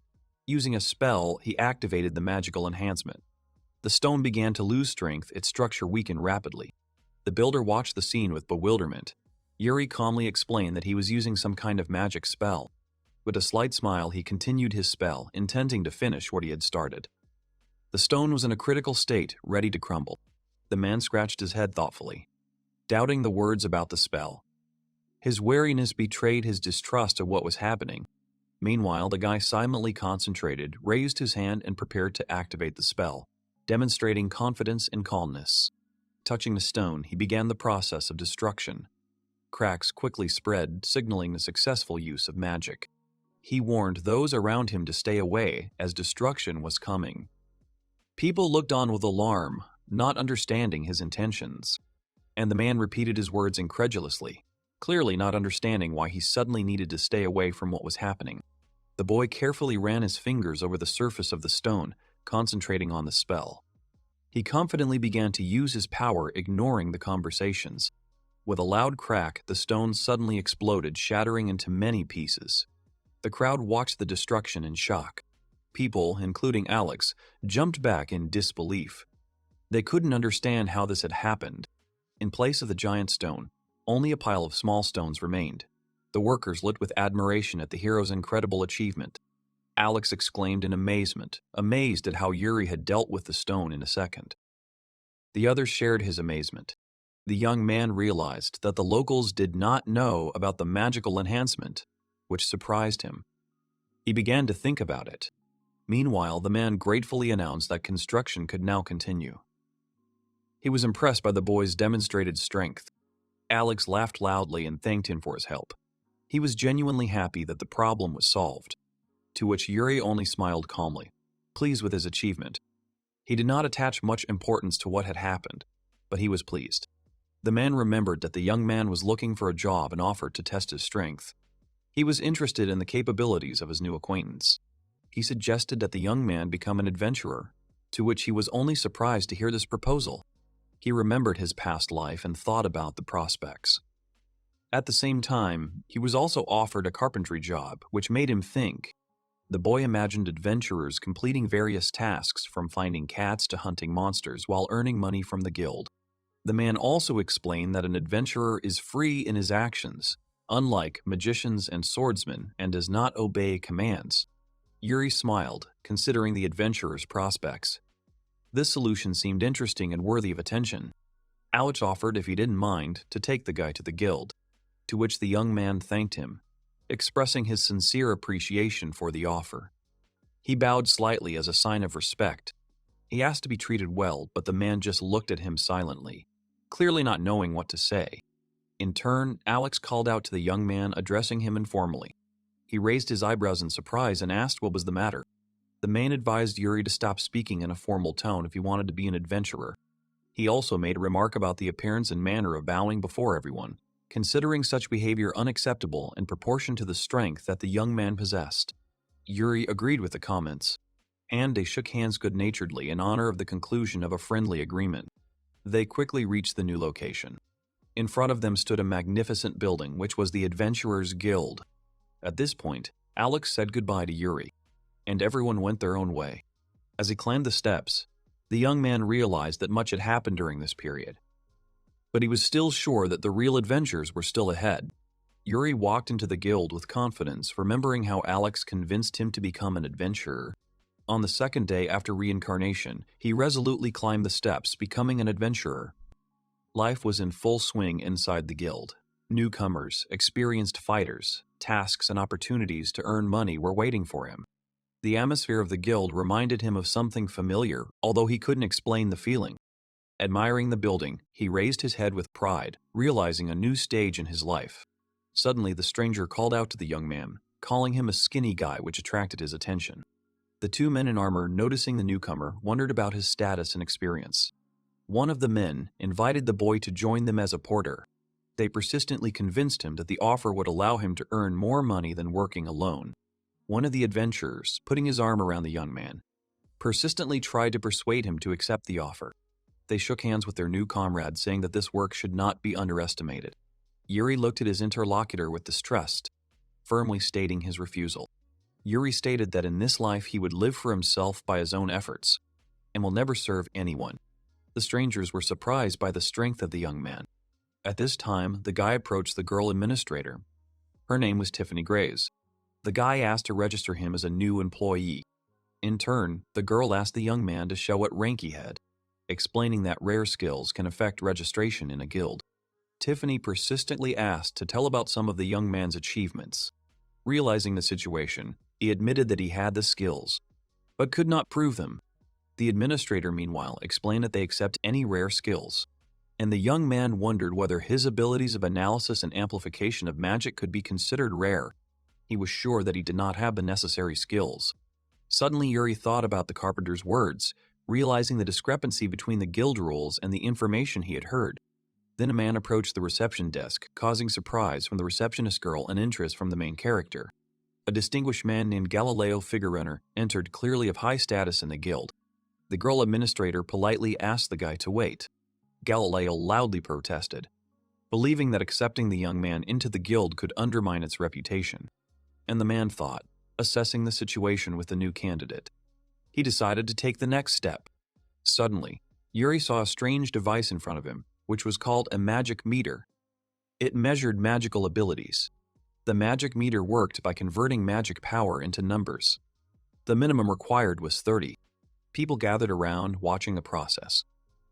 Using a spell, he activated the magical enhancement. The stone began to lose strength, its structure weakened rapidly. The builder watched the scene with bewilderment. Yuri calmly explained that he was using some kind of magic spell. With a slight smile, he continued his spell, intending to finish what he had started. The stone was in a critical state, ready to crumble. The man scratched his head thoughtfully, doubting the words about the spell. His wariness betrayed his distrust of what was happening. Meanwhile, the guy silently concentrated, raised his hand, and prepared to activate the spell, demonstrating confidence and calmness. Touching the stone, he began the process of destruction. Cracks quickly spread, signaling the successful use of magic. He warned those around him to stay away, as destruction was coming. People looked on with alarm, not understanding his intentions. And the man repeated his words incredulously, clearly not understanding why he suddenly needed to stay away from what was happening. The boy carefully ran his fingers over the surface of the stone, concentrating on the spell. He confidently began to use his power, ignoring the conversations. With a loud crack, the stone suddenly exploded, shattering into many pieces. The crowd watched the destruction in shock. People, including Alex, jumped back in disbelief. They couldn't understand how this had happened. In place of the giant stone, only a pile of small stones remained. The workers lit with admiration at the hero's incredible achievement. Alex exclaimed in amazement, amazed at how Yuri had dealt with the stone in a second. The others shared his amazement. The young man realized that the locals did not know about the magical enhancement, which surprised him. He began to think about it. Meanwhile, the man gratefully announced that construction could now continue. He was impressed by the boy's demonstrated strength. Alex laughed loudly and thanked him for his help. He was genuinely happy that the problem was solved, to which Yuri only smiled calmly, pleased with his achievement. He did not attach much importance to what had happened, but he was pleased. The man remembered that the young man was looking for a job and offered to test his strength. He was interested in the capabilities of his new acquaintance. He suggested that the young man become an adventurer, to which he was only surprised to hear this proposal. He remembered his past life and thought about the prospects. At the same time, he was also offered a carpentry job, which made him think. The boy imagined adventurers completing various tasks, from finding cats to hunting monsters, while earning money from the guild. The man also explained that an adventurer is free in his actions, unlike magicians and swordsmen, and does not obey commands. Yuri smiled, considering the adventurer's prospects. This solution seemed interesting and worthy of attention. Alex offered, if he didn't mind, to take the guy to the guild, to which the young man thanked him, expressing his sincere appreciation for the offer. He bowed slightly as a sign of respect. He asked to be treated well, but the man just looked at him silently, clearly not knowing what to say. In turn, Alex called out to the young man, addressing him informally. He raised his eyebrows in surprise and asked what was the matter. The man advised Yuri to stop speaking in a formal tone if he wanted to be an adventurer. He also made a remark about the appearance and manner of bowing before everyone, considering such behavior unacceptable in proportion to the strength that the young man possessed. Yuri agreed with the comments, and they shook hands good-naturedly in honor of the conclusion of a friendly agreement. They quickly reached the new location. In front of them stood a magnificent building, which was the Adventurers Guild. At this point, Alex said goodbye to Yuri, and everyone went their own way. As he climbed the steps, the young man realized that much had happened during this period. But he was still sure that the real adventures were still ahead. Yuri walked into the guild with confidence, remembering how Alex convinced him to become an adventurer. On the second day after reincarnation, he resolutely climbed the steps, becoming an adventurer. Life was in full swing inside the guild. Newcomers, experienced fighters, tasks and opportunities to earn money were waiting for him. The atmosphere of the guild reminded him of something familiar, although he couldn't explain the feeling. Admiring the building, he raised his head with pride, realizing a new stage in his life. Suddenly, the stranger called out to the young man, calling him a skinny guy, which attracted his attention. The two men in armor, noticing the newcomer, wondered about his status and experience. One of the men invited the boy to join them as a porter. They persistently convinced him that the offer would allow him to earn more money than working alone. One of the adventurers, putting his arm around the young man, persistently tried to persuade him to accept the offer. They shook hands with their new comrade, saying that this work should not be underestimated. Yuri looked at his interlocutor with distrust, firmly stating his refusal. Yuri stated that in this life he would live for himself by his own efforts, and will never serve anyone. The strangers were surprised by the strength of the young man. At this time, the guy approached the girl administrator. Her name was Tiffany Grays. The guy asked to register him as a new employee. In turn, the girl asked the young man to show what rank he had, explaining that rare skills can affect registration in a guild. Tiffany persistently asked to tell about some of the young man's achievements. Realizing the situation, he admitted that he had the skills, but could not prove them. The administrator, meanwhile, explained that they accept any rare skills, and the young man wondered whether his abilities of analysis and amplification of magic could be considered rare. He was sure that he did not have the necessary skills. Suddenly, Yuri thought about the carpenter's words, realizing the discrepancy between the guild rules and the information he had heard. Then a man approached the reception desk, causing surprise from the receptionist girl and interest from the main character. A distinguished man named Galileo Figurunner entered, clearly of high status in the guild. The girl administrator politely asked the guy to wait. Galileo loudly protested, believing that accepting the young man into the guild could undermine its reputation. And the man thought, assessing the situation with the new candidate. He decided to take the next step. Suddenly, Yuri saw a strange device in front of him, which was called a magic meter. It measured magical abilities. The magic meter worked by converting magic power into numbers. The minimum required was 30. People gathered around, watching the process.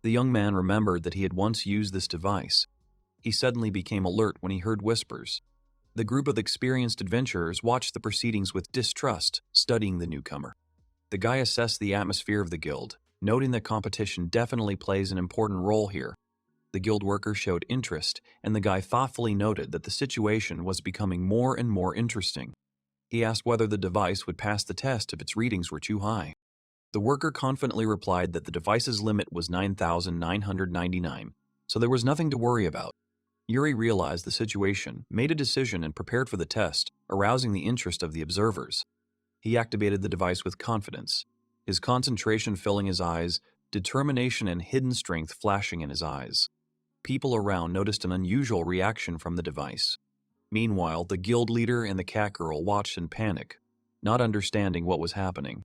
The young man remembered that he had once used this device. He suddenly became alert when he heard whispers. The group of experienced adventurers watched the proceedings with distrust, studying the newcomer. The guy assessed the atmosphere of the guild, noting that competition definitely plays an important role here. The guild worker showed interest, and the guy thoughtfully noted that the situation was becoming more and more interesting. He asked whether the device would pass the test if its readings were too high. The worker confidently replied that the device's limit was 9,999, so there was nothing to worry about. Yuri realized the situation, made a decision, and prepared for the test, arousing the interest of the observers. He activated the device with confidence, his concentration filling his eyes, determination and hidden strength flashing in his eyes. People around noticed an unusual reaction from the device. Meanwhile, the guild leader and the cat girl watched in panic, not understanding what was happening.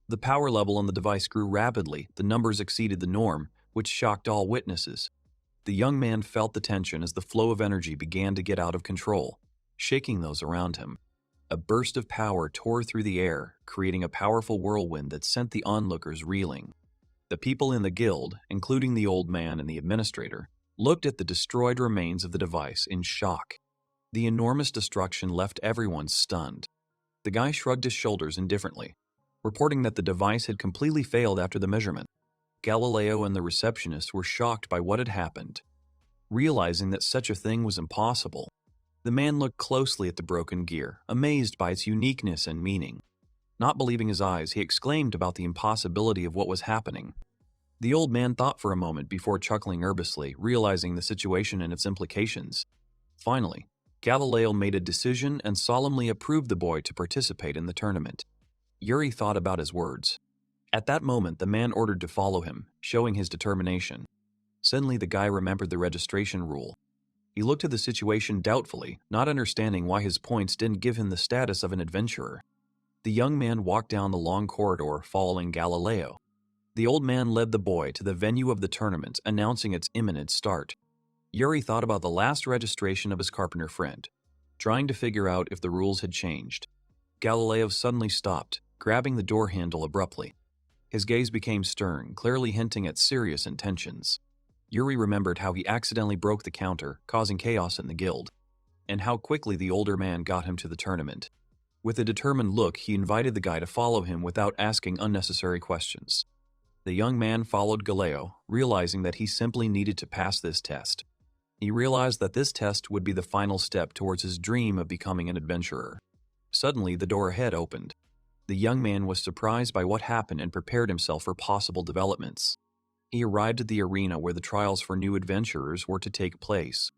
The power level on the device grew rapidly, the numbers exceeded the norm, which shocked all witnesses. The young man felt the tension as the flow of energy began to get out of control, shaking those around him. A burst of power tore through the air, creating a powerful whirlwind that sent the onlookers reeling. The people in the guild, including the old man and the administrator, looked at the destroyed remains of the device in shock. The enormous destruction left everyone stunned. The guy shrugged his shoulders indifferently, reporting that the device had completely failed after the measurement. Galileo and the receptionist were shocked by what had happened. Realizing that such a thing was impossible, the man looked closely at the broken gear, amazed by its uniqueness and meaning. Not believing his eyes, he exclaimed about the impossibility of what was happening. The old man thought for a moment before chuckling nervously, realizing the situation and its implications. Finally, Galileo made a decision and solemnly approved the boy to participate in the tournament. Yuri thought about his words. At that moment, the man ordered to follow him, showing his determination. Suddenly, the guy remembered the registration rule. He looked at the situation doubtfully, not understanding why his points didn't give him the status of an adventurer. The young man walked down the long corridor, following Galileo. The old man led the boy to the venue of the tournament, announcing its imminent start. Yuri thought about the last registration of his carpenter friend, trying to figure out if the rules had changed. Galileo suddenly stopped, grabbing the door handle abruptly. His gaze became stern, clearly hinting at serious intentions. Yuri remembered how he accidentally broke the counter, causing chaos in the guild, and how quickly the older man got him to the tournament. With a determined look, he invited the guy to follow him without asking unnecessary questions. The young man followed Galileo, realizing that he simply needed to pass this test. He realized that this test would be the final step towards his dream of becoming an adventurer. Suddenly, the door ahead opened. The young man was surprised by what happened and prepared himself for possible developments. He arrived at the arena where the trials for new adventurers were to take place.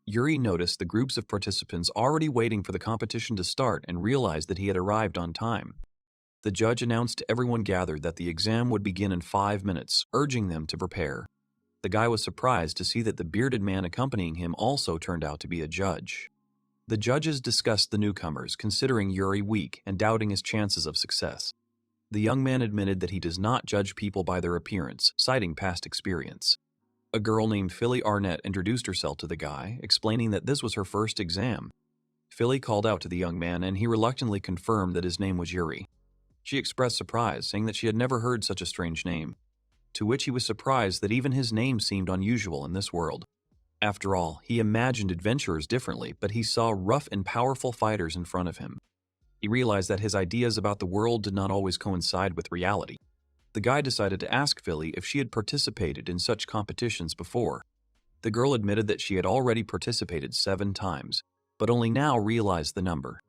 Yuri noticed the groups of participants already waiting for the competition to start and realized that he had arrived on time. The judge announced to everyone gathered that the exam would begin in 5 minutes, urging them to prepare. The guy was surprised to see that the bearded man accompanying him also turned out to be a judge. The judges discussed the newcomers, considering Yuri weak and doubting his chances of success. The young man admitted that he does not judge people by their appearance, citing past experience. A girl named Philly Arnett introduced herself to the guy, explaining that this was her first exam. Philly called out to the young man, and he reluctantly confirmed that his name was Yuri. She expressed surprise, saying that she had never heard such a strange name, to which he was surprised that even his name seemed unusual in this world. After all, he imagined adventurers differently, but he saw rough and powerful fighters in front of him. He realized that his ideas about the world did not always coincide with reality. The guy decided to ask Philly if she had participated in such competitions before. The girl admitted that she had already participated 7 times, but only now realized the number.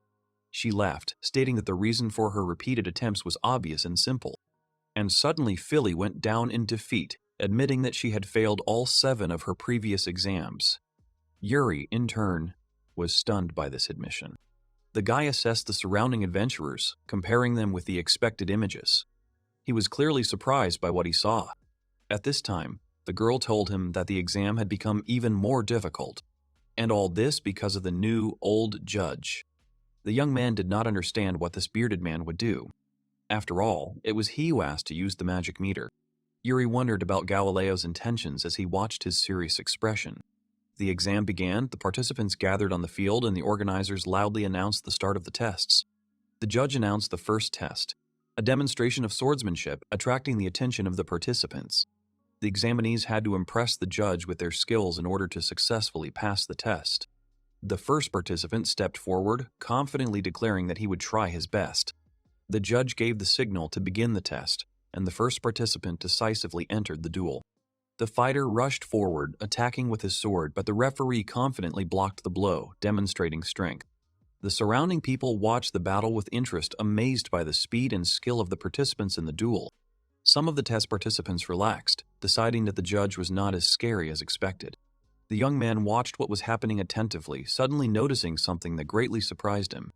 She laughed, stating that the reason for her repeated attempts was obvious and simple. And suddenly Philly went down in defeat, admitting that she had failed all 7 of her previous exams. Yuri, in turn, was stunned by this admission. The guy assessed the surrounding adventurers, comparing them with the expected images. He was clearly surprised by what he saw. At this time, the girl told him that the exam had become even more difficult, and all this because of the new, old judge. The young man did not understand what this bearded man would do. After all, it was he who asked to use the magic meter. Yuri wondered about Galileo's intentions as he watched his serious expression. The exam began, the participants gathered on the field, and the organizers loudly announced the start of the tests. The judge announced the first test, a demonstration of swordsmanship, attracting the attention of the participants. The examinees had to impress the judge with their skills in order to successfully pass the test. The first participant stepped forward, confidently declaring that he would try his best. The judge gave the signal to begin the test, and the first participant decisively entered the duel. The fighter rushed forward, attacking with his sword, but the referee confidently blocked the blow, demonstrating strength. The surrounding people watched the battle with interest, amazed by the speed and skill of the participants in the duel. Some of the test participants relaxed, deciding that the judge was not as scary as expected. The young man watched what was happening attentively, suddenly noticing something that greatly surprised him.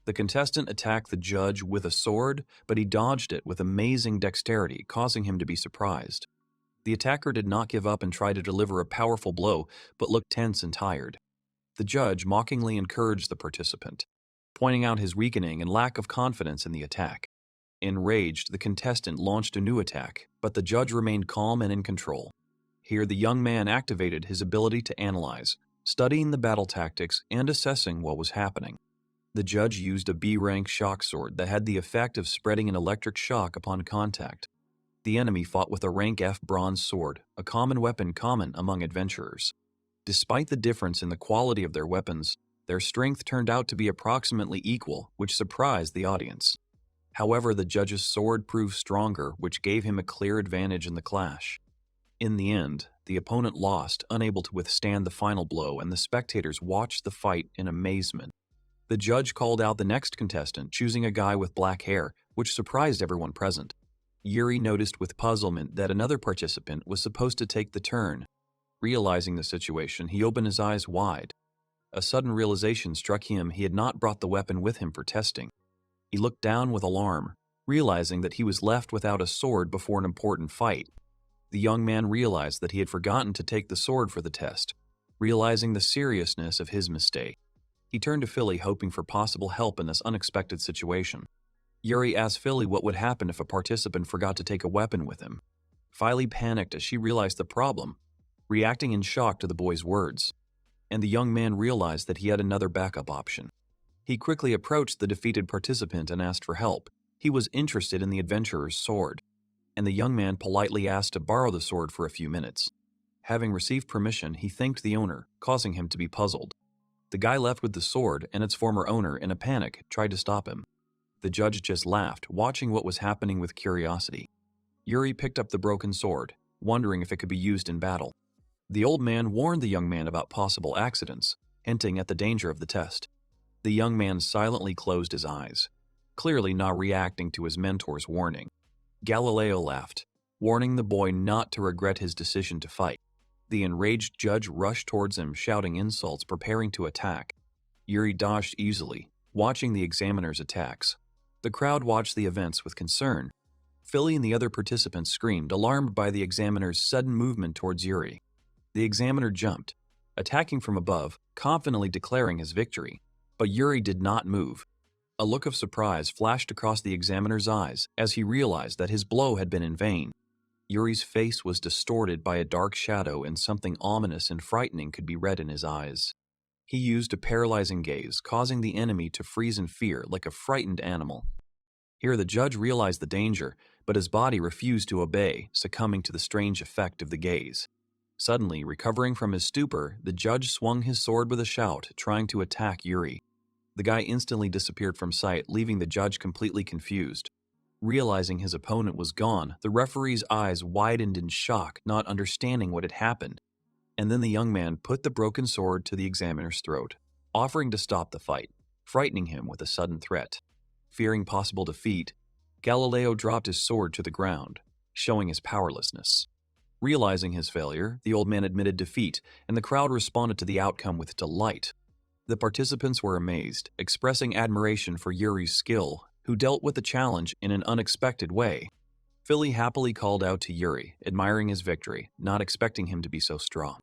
The contestant attacked the judge with a sword, but he dodged it with amazing dexterity, causing him to be surprised. The attacker did not give up and try to deliver a powerful blow, but looked tense and tired. The judge mockingly encouraged the participant, pointing out his weakening and lack of confidence in the attack. Enraged, the contestant launched a new attack, but the judge remained calm and in control. Here, the young man activated his ability to analyze, studying the battle tactics and assessing what was happening. The judge used a B-rank shock sword that had the effect of spreading an electric shock upon contact. The enemy fought with a rank F bronze sword, a common weapon common among adventurers. Despite the difference in the quality of their weapons, their strength turned out to be approximately equal, which surprised the audience. However, the judge's sword proved stronger, which gave him a clear advantage in the clash. In the end, the opponent lost, unable to withstand the final blow, and the spectators watched the fight in amazement. The judge called out the next contestant, choosing a guy with black hair, which surprised everyone present. Yuri noticed with puzzlement that another participant was supposed to take the turn. Realizing the situation, he opened his eyes wide. A sudden realization struck him he had not brought the weapon with him for testing. He looked down with alarm, realizing that he was left without a sword before an important fight. The young man realized that he had forgotten to take the sword for the test. Realizing the seriousness of his mistake, he turned to Philly hoping for possible help in this unexpected situation. Yuri asked Philly what would happen if a participant forgot to take a weapon with him. Philly panicked as she realized the problem, reacting in shock to the boy's words. And the young man realized that he had another backup option. He quickly approached the defeated participant and asked for help. He was interested in the adventurer's sword, and the young man politely asked to borrow the sword for a few minutes. Having received permission, he thanked the owner, causing him to be puzzled. The guy left with the sword, and its former owner, in a panic, tried to stop him. The judge just laughed, watching what was happening with curiosity. Yuri picked up the broken sword, wondering if it could be used in battle. The old man warned the young man about possible accidents, hinting at the danger of the test. The young man silently closed his eyes, clearly not reacting to his mentor's warning. Galileo laughed, warning the boy not to regret his decision to fight. The enraged judge rushed towards him, shouting insults, preparing to attack. Yuri dodged easily, watching the examiner's attacks. The crowd watched the events with concern. Philly and the other participants screamed, alarmed by the examiner's sudden movement towards Yuri. The examiner jumped, attacking from above, confidently declaring his victory. But Yuri did not move. A look of surprise flashed across the examiner's eyes as he realized that his blow had been in vain. Yuri's face was distorted by a dark shadow, and something ominous and frightening could be read in his eyes. He used a paralyzing gaze, causing the enemy to freeze in fear like a frightened animal. Here the judge realized the danger, but his body refused to obey, succumbing to the strange effect of the gaze. Suddenly, recovering from his stupor, the judge swung his sword with a shout, trying to attack Yuri. The guy instantly disappeared from sight, leaving the judge completely confused. Realizing his opponent was gone, the referee's eyes widened in shock, not understanding what had happened. And then the young man put the broken sword to the examiner's throat, offering to stop the fight, frightening him with a sudden threat. Fearing possible defeat, Galileo dropped his sword to the ground, showing his powerlessness. Realizing his failure, the old man admitted defeat, and the crowd responded to the outcome with delight. The participants were amazed, expressing admiration for Yuri's skill, who dealt with the challenge in an unexpected way. Philly happily called out to Yuri, admiring his victory, not expecting him to be so strong.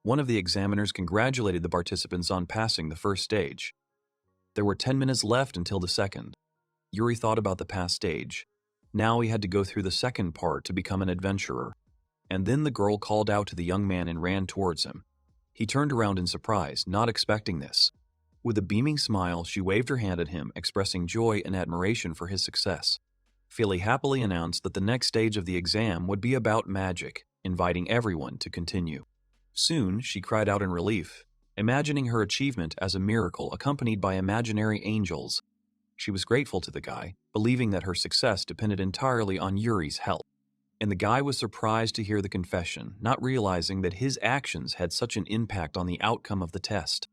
One of the examiners congratulated the participants on passing the first stage. There were 10 minutes left until the second. Yuri thought about the past stage. Now he had to go through the second part to become an adventurer. And then the girl called out to the young man and ran towards him. He turned around in surprise, not expecting this. With a beaming smile, she waved her hand at him, expressing joy and admiration for his success. Philly happily announced that the next stage of the exam would be about magic, inviting everyone to continue. Soon, she cried out in relief, imagining her achievement as a miracle accompanied by imaginary angels. She was grateful to the guy, believing that her success depended entirely on Yuri's help. And the guy was surprised to hear the confession, not realizing that his actions had such an impact on the outcome of the test.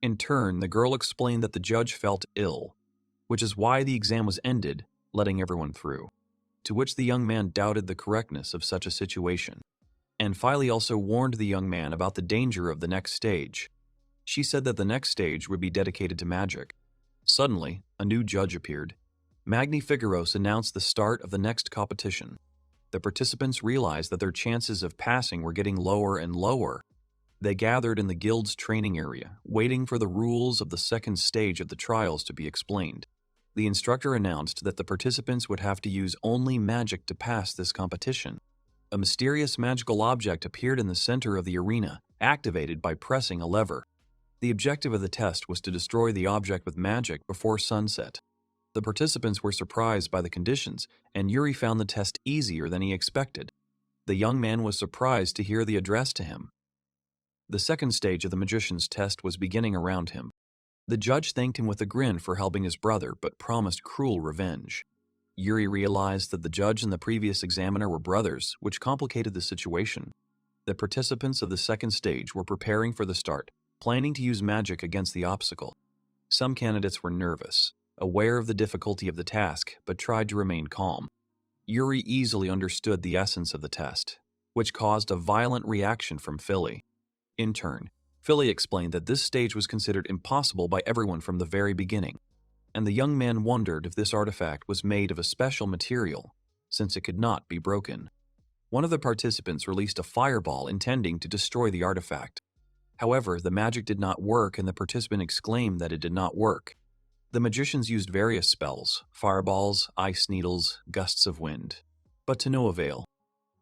In turn, the girl explained that the judge felt ill, which is why the exam was ended, letting everyone through. To which the young man doubted the correctness of such a situation. And Philly also warned the young man about the danger of the next stage. She said that the next stage would be dedicated to magic. Suddenly, a new judge appeared. Magnificaros announced the start of the next competition. The participants realized that their chances of passing were getting lower and lower. They gathered in the guild's training area, waiting for the rules of the second stage of the trials to be explained. The instructor announced that the participants would have to use only magic to pass this competition. A mysterious magical object appeared in the center of the arena, activated by pressing a lever. The objective of the test was to destroy the object with magic before sunset. The participants were surprised by the conditions, and Yuri found the test easier than he expected. The young man was surprised to hear the address to him. The second stage of the magician's test was beginning around him. The judge thanked him with a grin for helping his brother, but promised cruel revenge. Yuri realized that the judge and the previous examiner were brothers, which complicated the situation. The participants of the second stage were preparing for the start, planning to use magic against the obstacle. Some candidates were nervous, aware of the difficulty of the task, but tried to remain calm. Yuri easily understood the essence of the test, which caused a violent reaction from Philly. In turn, Philly explained that this stage was considered impossible by everyone from the very beginning, and the young man wondered if this artifact was made of a special material, since it could not be broken. One of the participants released a fireball intending to destroy the artifact. However, the magic did not work and the participant exclaimed that it did not work. The magicians used various spells, fireballs, ice needles, gusts of wind, but to no avail.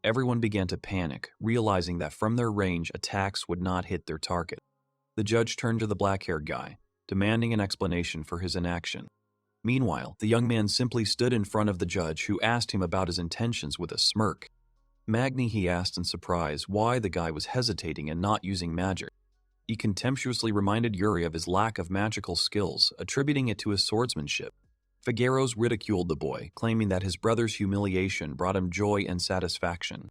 Everyone began to panic, realizing that from their range, attacks would not hit their target. The judge turned to the black-haired guy, demanding an explanation for his inaction. Meanwhile, the young man simply stood in front of the judge, who asked him about his intentions with a smirk. Magni, he asked in surprise why the guy was hesitating and not using magic. He contemptuously reminded Yuri of his lack of magical skills, attributing it to his swordsmanship. Figueros ridiculed the boy, claiming that his brother's humiliation brought him joy and satisfaction.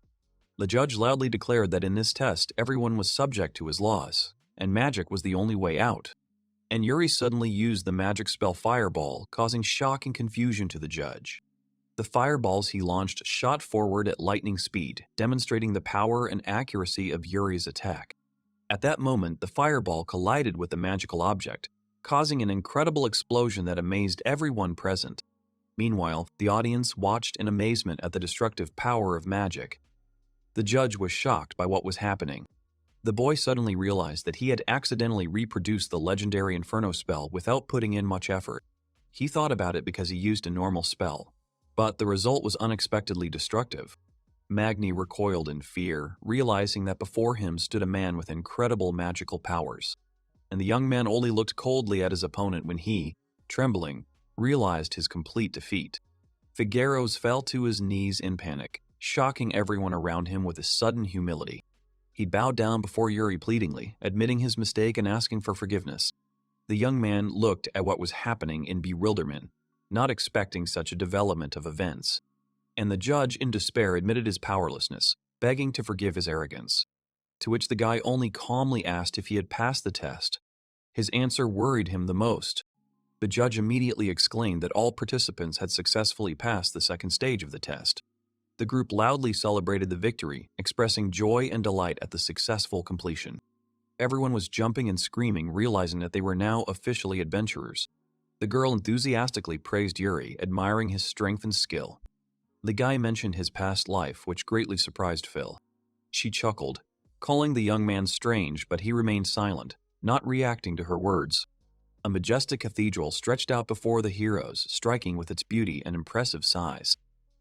The judge loudly declared that in this test everyone was subject to his laws, and magic was the only way out. And Yuri suddenly used the magic spell Fireball, causing shock and confusion to the judge. The fireballs he launched shot forward at lightning speed, demonstrating the power and accuracy of Yuri's attack. At that moment, the fireball collided with the magical object, causing an incredible explosion that amazed everyone present. Meanwhile, the audience watched in amazement at the destructive power of magic. The judge was shocked by what was happening. The boy suddenly realized that he had accidentally reproduced the legendary Inferno spell without putting in much effort. He thought about it because he used a normal spell, but the result was unexpectedly destructive. Magni recoiled in fear, realizing that before him stood a man with incredible magical powers. And the young man only looked coldly at his opponent when he, trembling, realized his complete defeat. Figueros fell to his knees in panic, shocking everyone around him with his sudden humility. He bowed down before Yuri pleadingly, admitting his mistake and asking for forgiveness. The young man looked at what was happening in bewilderment, not expecting such a development of events. And the judge, in despair, admitted his powerlessness, begging to forgive his arrogance. To which the guy only calmly asked if he had passed the test. His answer worried him the most. The judge immediately exclaimed that all participants had successfully passed the second stage of the test. The group loudly celebrated the victory, expressing joy and delight at the successful completion. Everyone was jumping and screaming, realizing that they were now officially adventurers. The girl enthusiastically praised Yuri, admiring his strength and skill. The guy mentioned his past life, which greatly surprised Phil. She chuckled, calling the young man strange, but he remained silent, not reacting to her words. A majestic cathedral stretched out before the heroes, striking with its beauty and impressive size.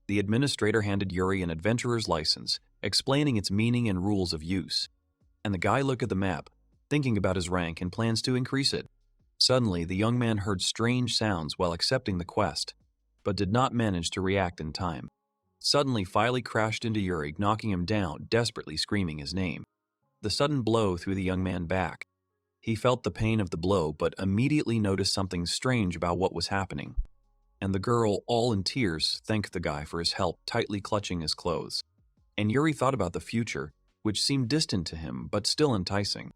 The administrator handed Yuri an adventurer's license, explaining its meaning and rules of use. And the guy looked at the map, thinking about his rank and plans to increase it. Suddenly, the young man heard strange sounds while accepting the quest, but did not manage to react in time. Suddenly, Filey crashed into Yuri, knocking him down, desperately screaming his name. The sudden blow threw the young man back. He felt the pain of the blow, but immediately noticed something strange about what was happening. And the girl, all in tears, thanked the guy for his help, tightly clutching his clothes. And Yuri thought about the future, which seemed distant to him, but still enticing.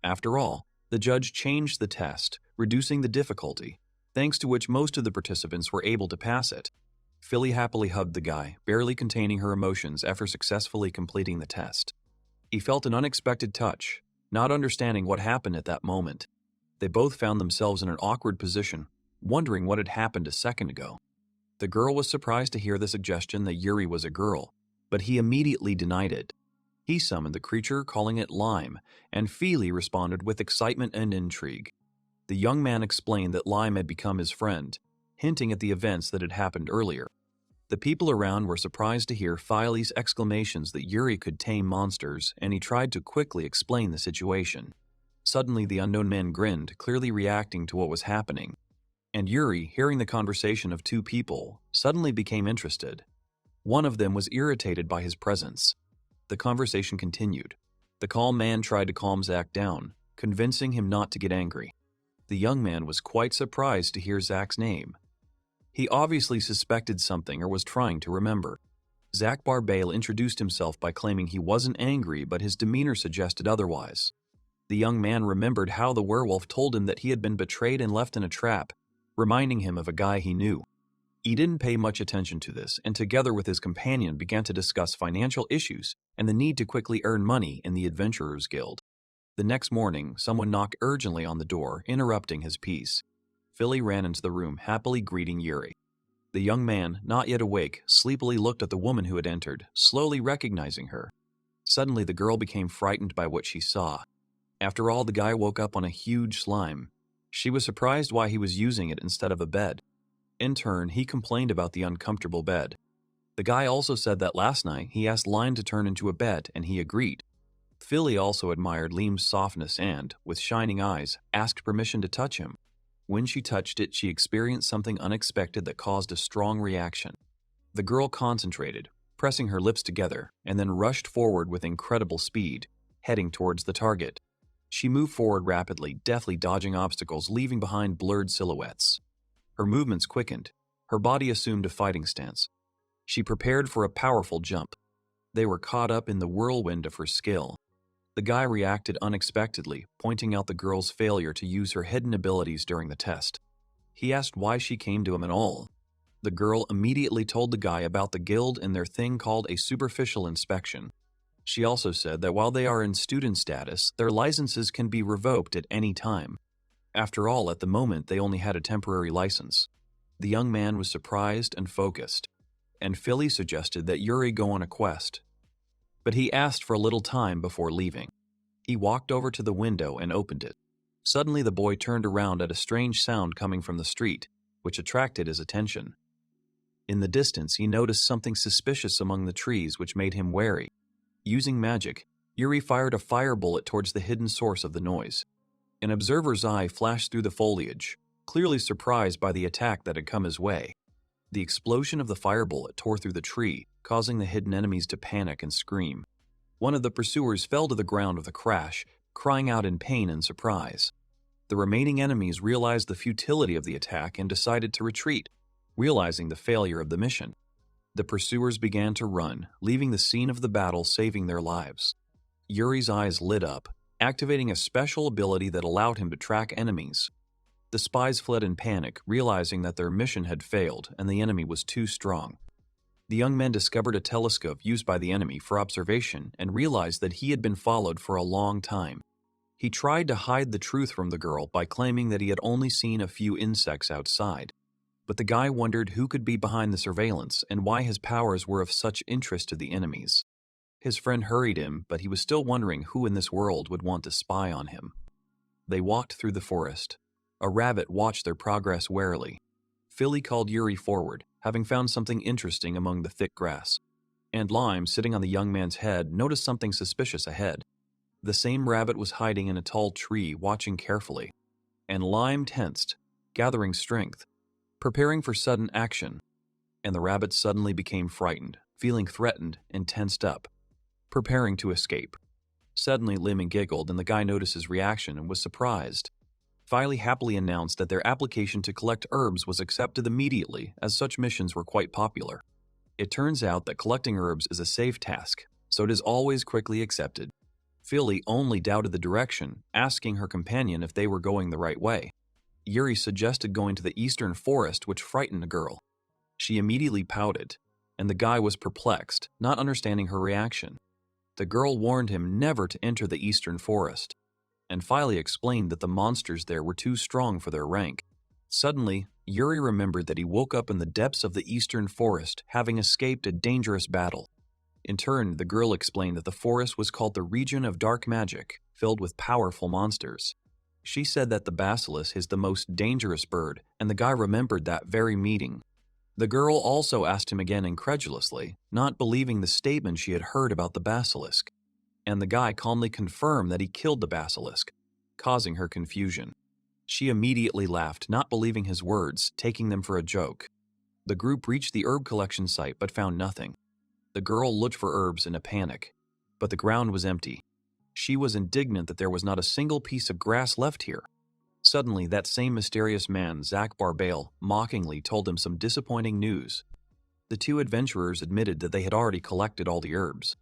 After all, the judge changed the test, reducing the difficulty, thanks to which most of the participants were able to pass it. Philly happily hugged the guy, barely containing her emotions after successfully completing the test. He felt an unexpected touch, not understanding what happened at that moment. They both found themselves in an awkward position, wondering what had happened a second ago. The girl was surprised to hear the suggestion that Yuri was a girl, but he immediately denied it. He summoned the creature, calling it Lime, and Feely responded with excitement and intrigue. The young man explained that Lime had become his friend, hinting at the events that had happened earlier. The people around were surprised to hear Filey's exclamations that Yuri could tame monsters, and he tried to quickly explain the situation. Suddenly, the unknown man grinned, clearly reacting to what was happening. And Yuri, hearing the conversation of two people, suddenly became interested. One of them was irritated by his presence. The conversation continued. The calm man tried to calm Zack down, convincing him not to get angry. The young man was quite surprised to hear Zack's name. He obviously suspected something or was trying to remember. Zack Barbale introduced himself by claiming he wasn't angry, but his demeanor suggested otherwise. The young man remembered how the werewolf told him that he had been betrayed and left in a trap, reminding him of a guy he knew. He didn't pay much attention to this, and together with his companion began to discuss financial issues and the need to quickly earn money in the Adventurers Guild. The next morning, someone knocked urgently on the door, interrupting his peace. Philly ran into the room, happily greeting Yuri. The young man, not yet awake, sleepily looked at the woman who had entered, slowly recognizing her. Suddenly, the girl became frightened by what she saw. After all, the guy woke up on a huge slime. She was surprised why he was using it instead of a bed. In turn, he complained about the uncomfortable bed. The guy also said that last night he asked Lime to turn into a bed, and he agreed. Philly also admired Lime's softness and, with shining eyes, asked permission to touch him. When she touched it, she experienced something unexpected that caused a strong reaction. The girl concentrated, pressing her lips together, and then rushed forward with incredible speed, heading towards the target. She moved forward rapidly, deftly dodging obstacles, leaving behind blurred silhouettes. Her movements quickened. Her body assumed a fighting stance. She prepared for a powerful jump. They were caught up in the whirlwind of her skill. The guy reacted unexpectedly, pointing out the girl's failure to use her hidden abilities during the test. He asked why she came to him at all. The girl immediately told the guy about the guild and their thing called a superficial inspection. She also said that while they are in student status, their licenses can be revoked at any time. After all, at the moment, they only had a temporary license. The young man was surprised and focused, and Philly suggested that Yuri go on a quest. But he asked for a little time before leaving. He walked over to the window and opened it. Suddenly, the boy turned around at a strange sound coming from the street, which attracted his attention. In the distance, he noticed something suspicious among the trees, which made him wary. Using magic, Yuri fired a fire bullet towards the hidden source of the noise. An observer's eye flashed through the foliage, clearly surprised by the attack that had come his way. The explosion of the fire bullet tore through the tree, causing the hidden enemies to panic and scream. One of the pursuers fell to the ground with a crash, crying out in pain and surprise. The remaining enemies realized the futility of the attack and decided to retreat, realizing the failure of the mission. The pursuers began to run, leaving the scene of the battle, saving their lives. Yuri's eyes lit up, activating a special ability that allowed him to track enemies. The spies fled in panic, realizing that their mission had failed and the enemy was too strong. The young men discovered a telescope used by the enemy for observation and realized that he had been followed for a long time. He tried to hide the truth from the girl by claiming that he had only seen a few insects outside. But the guy wondered who could be behind the surveillance and why his powers were of such interest to the enemies. His friend hurried him, but he was still wondering who in this world would want to spy on him. They walked through the forest. A rabbit watched their progress warily. Philly called Yuri forward, having found something interesting among the thick grass. And Lime, sitting on the young man's head, noticed something suspicious ahead. The same rabbit was hiding in a tall tree, watching carefully. And Lime tensed, gathering strength, preparing for sudden action. And the rabbit suddenly became frightened, feeling threatened and tensed up, preparing to escape. Suddenly, Lemon giggled, and the guy noticed his reaction and was surprised. Filey happily announced that their application to collect herbs was accepted immediately, as such missions were quite popular. It turns out that collecting herbs is a safe task, so it is always quickly accepted. Philly only doubted the direction, asking her companion if they were going the right way. Yuri suggested going to the eastern forest, which frightened the girl. She immediately pouted, and the guy was perplexed, not understanding her reaction. The girl warned him never to enter the eastern forest, and Filey explained that the monsters there were too strong for their rank. Suddenly, Yuri remembered that he woke up in the depths of the eastern forest, having escaped a dangerous battle. In turn, the girl explained that the forest was called the region of dark magic, filled with powerful monsters. She said that the basilisk is the most dangerous bird, and the guy remembered that very meeting. The girl also asked him again incredulously, not believing the statement she had heard about the basilisk. And the guy calmly confirmed that he killed the basilisk, causing her confusion. She immediately laughed, not believing his words, taking them for a joke. The group reached the herb collection site but found nothing. The girl looked for herbs in a panic, but the ground was empty. She was indignant that there was not a single piece of grass left here. Suddenly, that same mysterious man, Zach Barbale, mockingly told them some disappointing news. The two adventurers admitted that they had already collected all the herbs.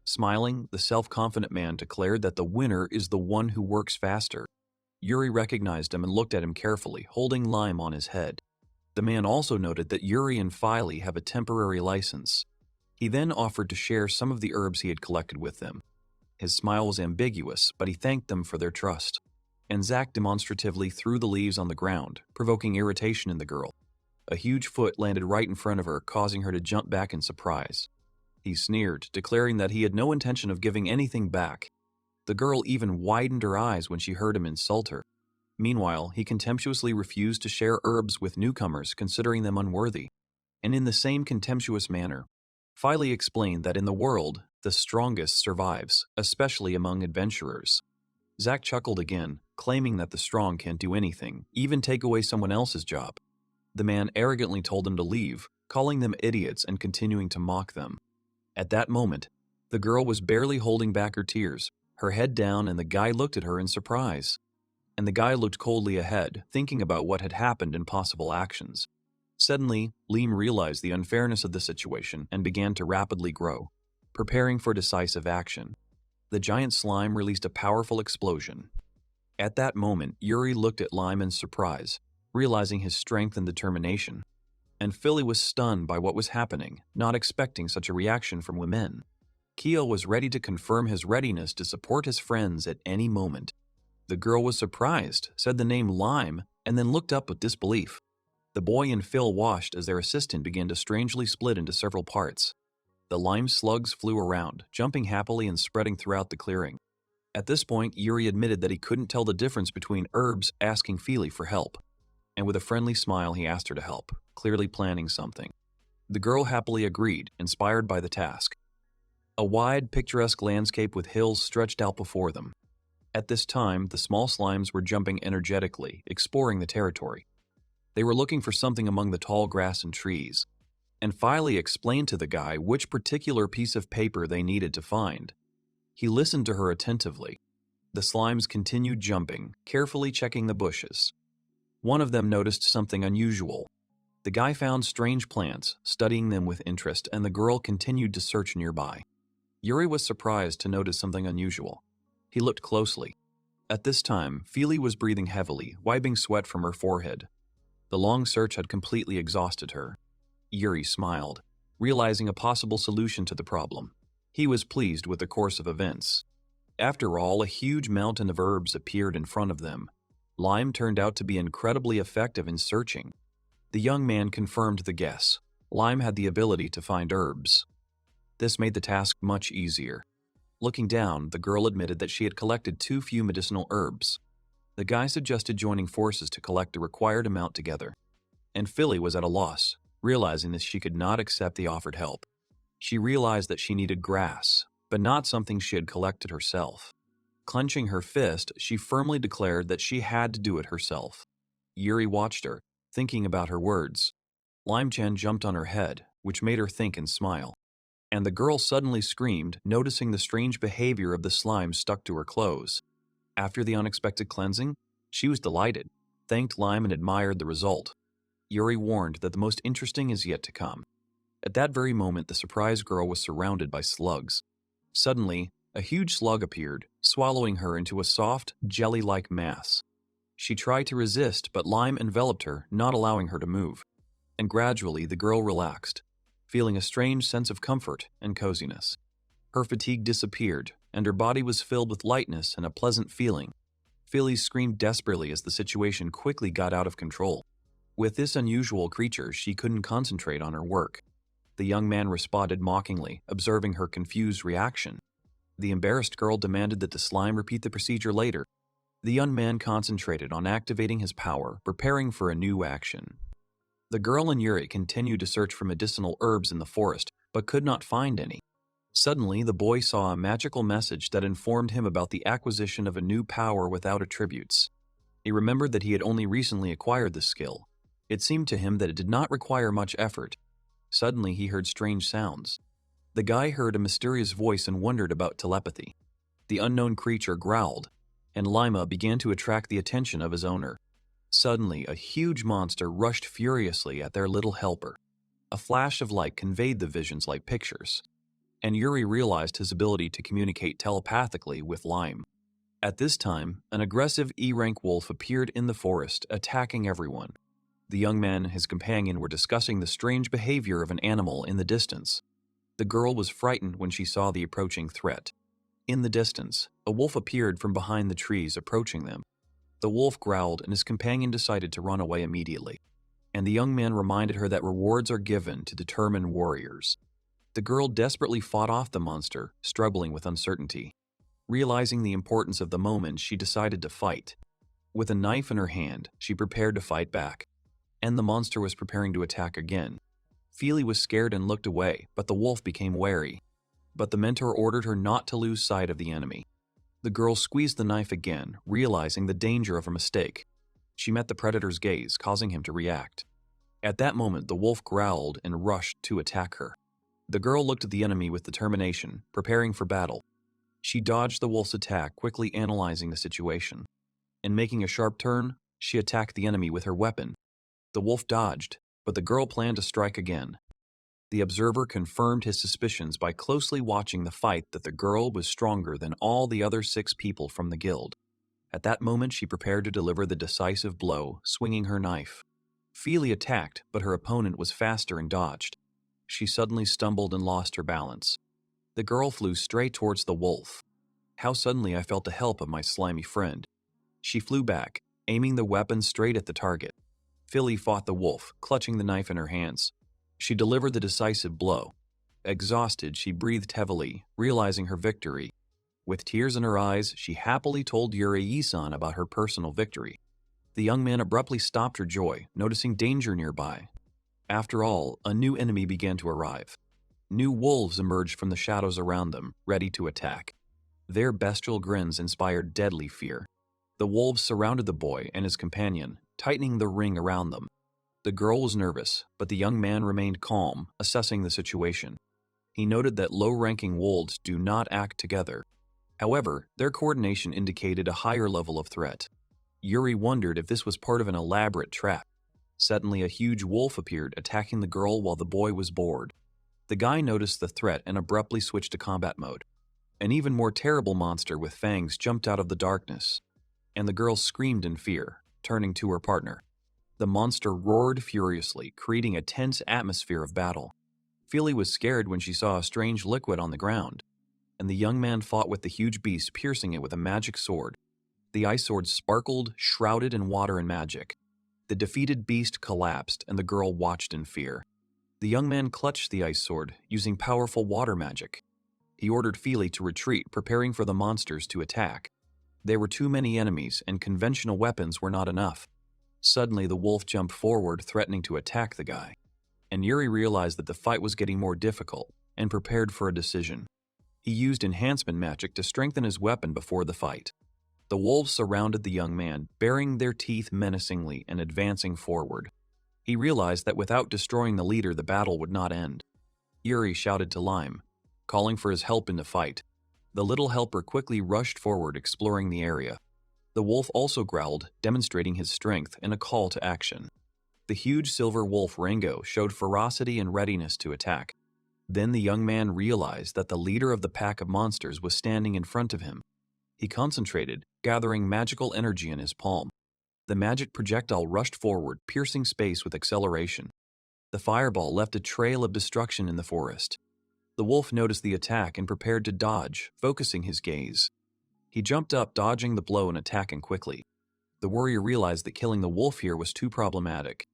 Smiling, the self-confident man declared that the winner is the one who works faster. Yuri recognized him and looked at him carefully, holding Lime on his head. The man also noted that Yuri and Filey have a temporary license. He then offered to share some of the herbs he had collected with them. His smile was ambiguous, but he thanked them for their trust. And Zack demonstratively threw the leaves on the ground, provoking irritation in the girl. A huge foot landed right in front of her, causing her to jump back in surprise. He sneered, declaring that he had no intention of giving anything back. The girl even widened her eyes when she heard him insult her. Meanwhile, he contemptuously refused to share herbs with newcomers, considering them unworthy. And in the same contemptuous manner, Filey explained that in the world, the strongest survives, especially among adventurers. Zack chuckled again, claiming that the strong can't do anything, even take away someone else's job. The man arrogantly told them to leave, calling them idiots and continuing to mock them. At that moment, the girl was barely holding back her tears, her head down, and the guy looked at her in surprise. And the guy looked coldly ahead, thinking about what had happened and possible actions. Suddenly, Liam realized the unfairness of the situation and began to rapidly grow, preparing for decisive action. The giant slime released a powerful explosion. At that moment, Yuri looked at Lime in surprise, realizing his strength and determination. And Philly was stunned by what was happening, not expecting such a reaction from women. Kyo was ready to confirm his readiness to support his friends at any moment. The girl was surprised, said the name Lime, and then looked up with disbelief. The boy and Phil watched as their assistant began to strangely split into several parts. The lime slugs flew around, jumping happily and spreading throughout the clearing. At this point, Yuri admitted that he couldn't tell the difference between herbs, asking Philly for help. And with a friendly smile, he asked her to help, clearly planning something. The girl happily agreed, inspired by the task. A wide, picturesque landscape with hills stretched out before them. At this time, the small slimes were jumping energetically, exploring the territory. They were looking for something among the tall grass and trees, and Filey explained to the guy which particular piece of paper they needed to find. He listened to her attentively. The slimes continued jumping, carefully checking the bushes. One of them noticed something unusual. The guy found strange plants, studying them with interest, and the girl continued to search nearby. Yuri was surprised to notice something unusual. He looked closely. At this time, Philly was breathing heavily, wiping sweat from her forehead. The long search had completely exhausted her. Yuri smiled, realizing a possible solution to the problem. He was pleased with the course of events. After all, a huge mountain of herbs appeared in front of them. Lime turned out to be incredibly effective in searching. The young man confirmed the guess. Lime had the ability to find herbs. This made the task much easier. Looking down, the girl admitted that she had collected too few medicinal herbs. The guy suggested joining forces to collect the required amount together. And Philly was at a loss, realizing that she could not accept the offered help. She realized that she needed grass, but not something she had collected herself. Clenching her fist, she firmly declared that she had to do it herself. Yuri watched her, thinking about her words. Lime-chan jumped on her head, which made her think and smile. And the girl suddenly screamed, noticing the strange behavior of the slime stuck to her clothes. After the unexpected cleansing, she was delighted, thanked Lime and admired the result. Yuri warned that the most interesting is yet to come. At that very moment, the surprised girl was surrounded by slugs. Suddenly, a huge slug appeared, swallowing her into a soft, jelly-like mass. She tried to resist, but Lime enveloped her, not allowing her to move. And gradually, the girl relaxed, feeling a strange sense of comfort and coziness. Her fatigue disappeared, and her body was filled with lightness and a pleasant feeling. Philly screamed desperately as the situation quickly got out of control. With this unusual creature, she couldn't concentrate on her work. The young man responded mockingly, observing her confused reaction. The embarrassed girl demanded that the slime repeat the procedure later. The young man concentrated on activating his power, preparing for a new action. The girl and Yuri continued to search for medicinal herbs in the forest, but could not find any. Suddenly, the boy saw a magical message that informed him about the acquisition of a new power without attributes. He remembered that he had only recently acquired this skill. It seemed to him that it did not require much effort. Suddenly, he heard strange sounds. The guy heard a mysterious voice and wondered about telepathy. The unknown creature growled, and Lima began to attract the attention of his owner. Suddenly, a huge monster rushed furiously at their little helper. A flash of light conveyed the visions like pictures, and Yuri realized his ability to communicate telepathically with Lime. At this time, an aggressive E-rank wolf appeared in the forest, attacking everyone. The young man and his companion were discussing the strange behavior of an animal in the distance. The girl was frightened when she saw the approaching threat. In the distance, a wolf appeared from behind the trees, approaching them. The wolf growled, and his companion decided to run away immediately. And the young man reminded her that rewards are given to determined warriors. The girl desperately fought off the monster, struggling with uncertainty. Realizing the importance of the moment, she decided to fight. With a knife in her hand, she prepared to fight back. And the monster was preparing to attack again. Feely was scared and looked away, but the wolf became wary. But the mentor ordered her not to lose sight of the enemy. The girl squeezed the knife again, realizing the danger of her mistake. She met the predator's gaze, causing him to react. At that moment, the wolf growled and rushed to attack her. The girl looked at the enemy with determination, preparing for battle. She dodged the wolf's attack, quickly analyzing the situation. And making a sharp turn, she attacked the enemy with her weapon. The wolf dodged, but the girl planned to strike again. The observer confirmed his suspicions by closely watching the fight that the girl was stronger than all the other 6 people from the guild. At that moment, she prepared to deliver the decisive blow, swinging her knife. Feely attacked, but her opponent was faster and dodged. She suddenly stumbled and lost her balance. The girl flew straight towards the wolf. How suddenly I felt the help of my slimy friend. She flew back, aiming the weapon straight at the target. Feely fought the wolf, clutching the knife in her hands. She delivered the decisive blow. Exhausted, she breathed heavily, realizing her victory. With tears in her eyes, she happily told Yuri Aizawa about her personal victory. The young man abruptly stopped her joy, noticing danger nearby. After all, a new enemy began to arrive. New wolves emerged from the shadows around them, ready to attack. Their bestial grins inspired deadly fear. The wolves surrounded the boy and his companion, tightening the ring around them. The girl was nervous, but the young man remained calm, assessing the situation. He noted that low-ranking wolves do not act together. However, their coordination indicated a higher level of threat. Yuri wondered if this was part of an elaborate trap. Suddenly, a huge wolf appeared, attacking the girl while the boy was bored. The guy noticed the threat and abruptly switched to combat mode. An even more terrible monster with fangs jumped out of the darkness, and the girl screamed in fear, turning to her partner. The monster roared furiously, creating a tense atmosphere of battle. Feely was scared when she saw a strange liquid on the ground, and the young man fought with the huge beast, piercing it with a magic sword. The ice sword sparkled, shrouded in water and magic. The defeated beast collapsed, and the girl watched in fear. The young man clutched the ice sword, using powerful water magic. He ordered Feely to retreat, preparing for the monsters to attack. There were too many enemies, and conventional weapons were not enough. Suddenly, the wolf jumped forward, threatening to attack the guy. And Yuri realized that the fight was getting more difficult, and prepared for a decision. He used enhancement magic to strengthen his weapon before the fight. The wolves surrounded the young man, baring their teeth menacingly and advancing forward. He realized that without destroying the leader, the battle would not end. Yuri shouted to Lime, calling for his help in the fight. The little helper quickly rushed forward, exploring the area. The wolf also growled, demonstrating his strength in a call to action. The huge silver wolf Rango showed ferocity and readiness to attack. Then the young man realized that the leader of the pack of monsters was standing in front of him. He concentrated, gathering magical energy in his palm. The magic projectile rushed forward, piercing space with acceleration. The fireball left a trail of destruction in the forest. The wolf noticed the attack and prepared to dodge, focusing his gaze. He jumped up, dodging the blow and attacking quickly. The warrior realized that killing the wolf here was too problematic.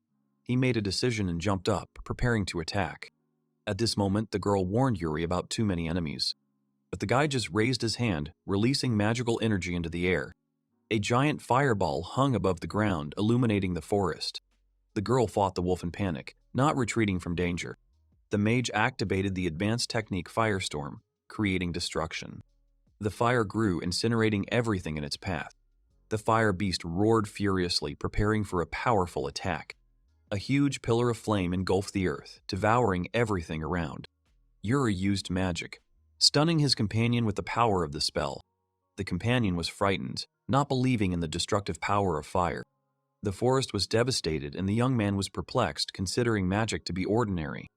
He made a decision and jumped up, preparing to attack. At this moment, the girl warned Yuri about too many enemies. But the guy just raised his hand, releasing magical energy into the air. A giant fireball hung above the ground, illuminating the forest. The girl fought the wolf in panic, not retreating from danger. The mage activated the advanced technique Firestorm, creating destruction. The fire grew, incinerating everything in its path. The fire beast roared furiously, preparing for a powerful attack. A huge pillar of flame engulfed the earth, devouring everything around. Yuri used magic, stunning his companion with the power of the spell. The companion was frightened, not believing in the destructive power of fire. The forest was devastated, and the young man was perplexed, considering magic to be ordinary.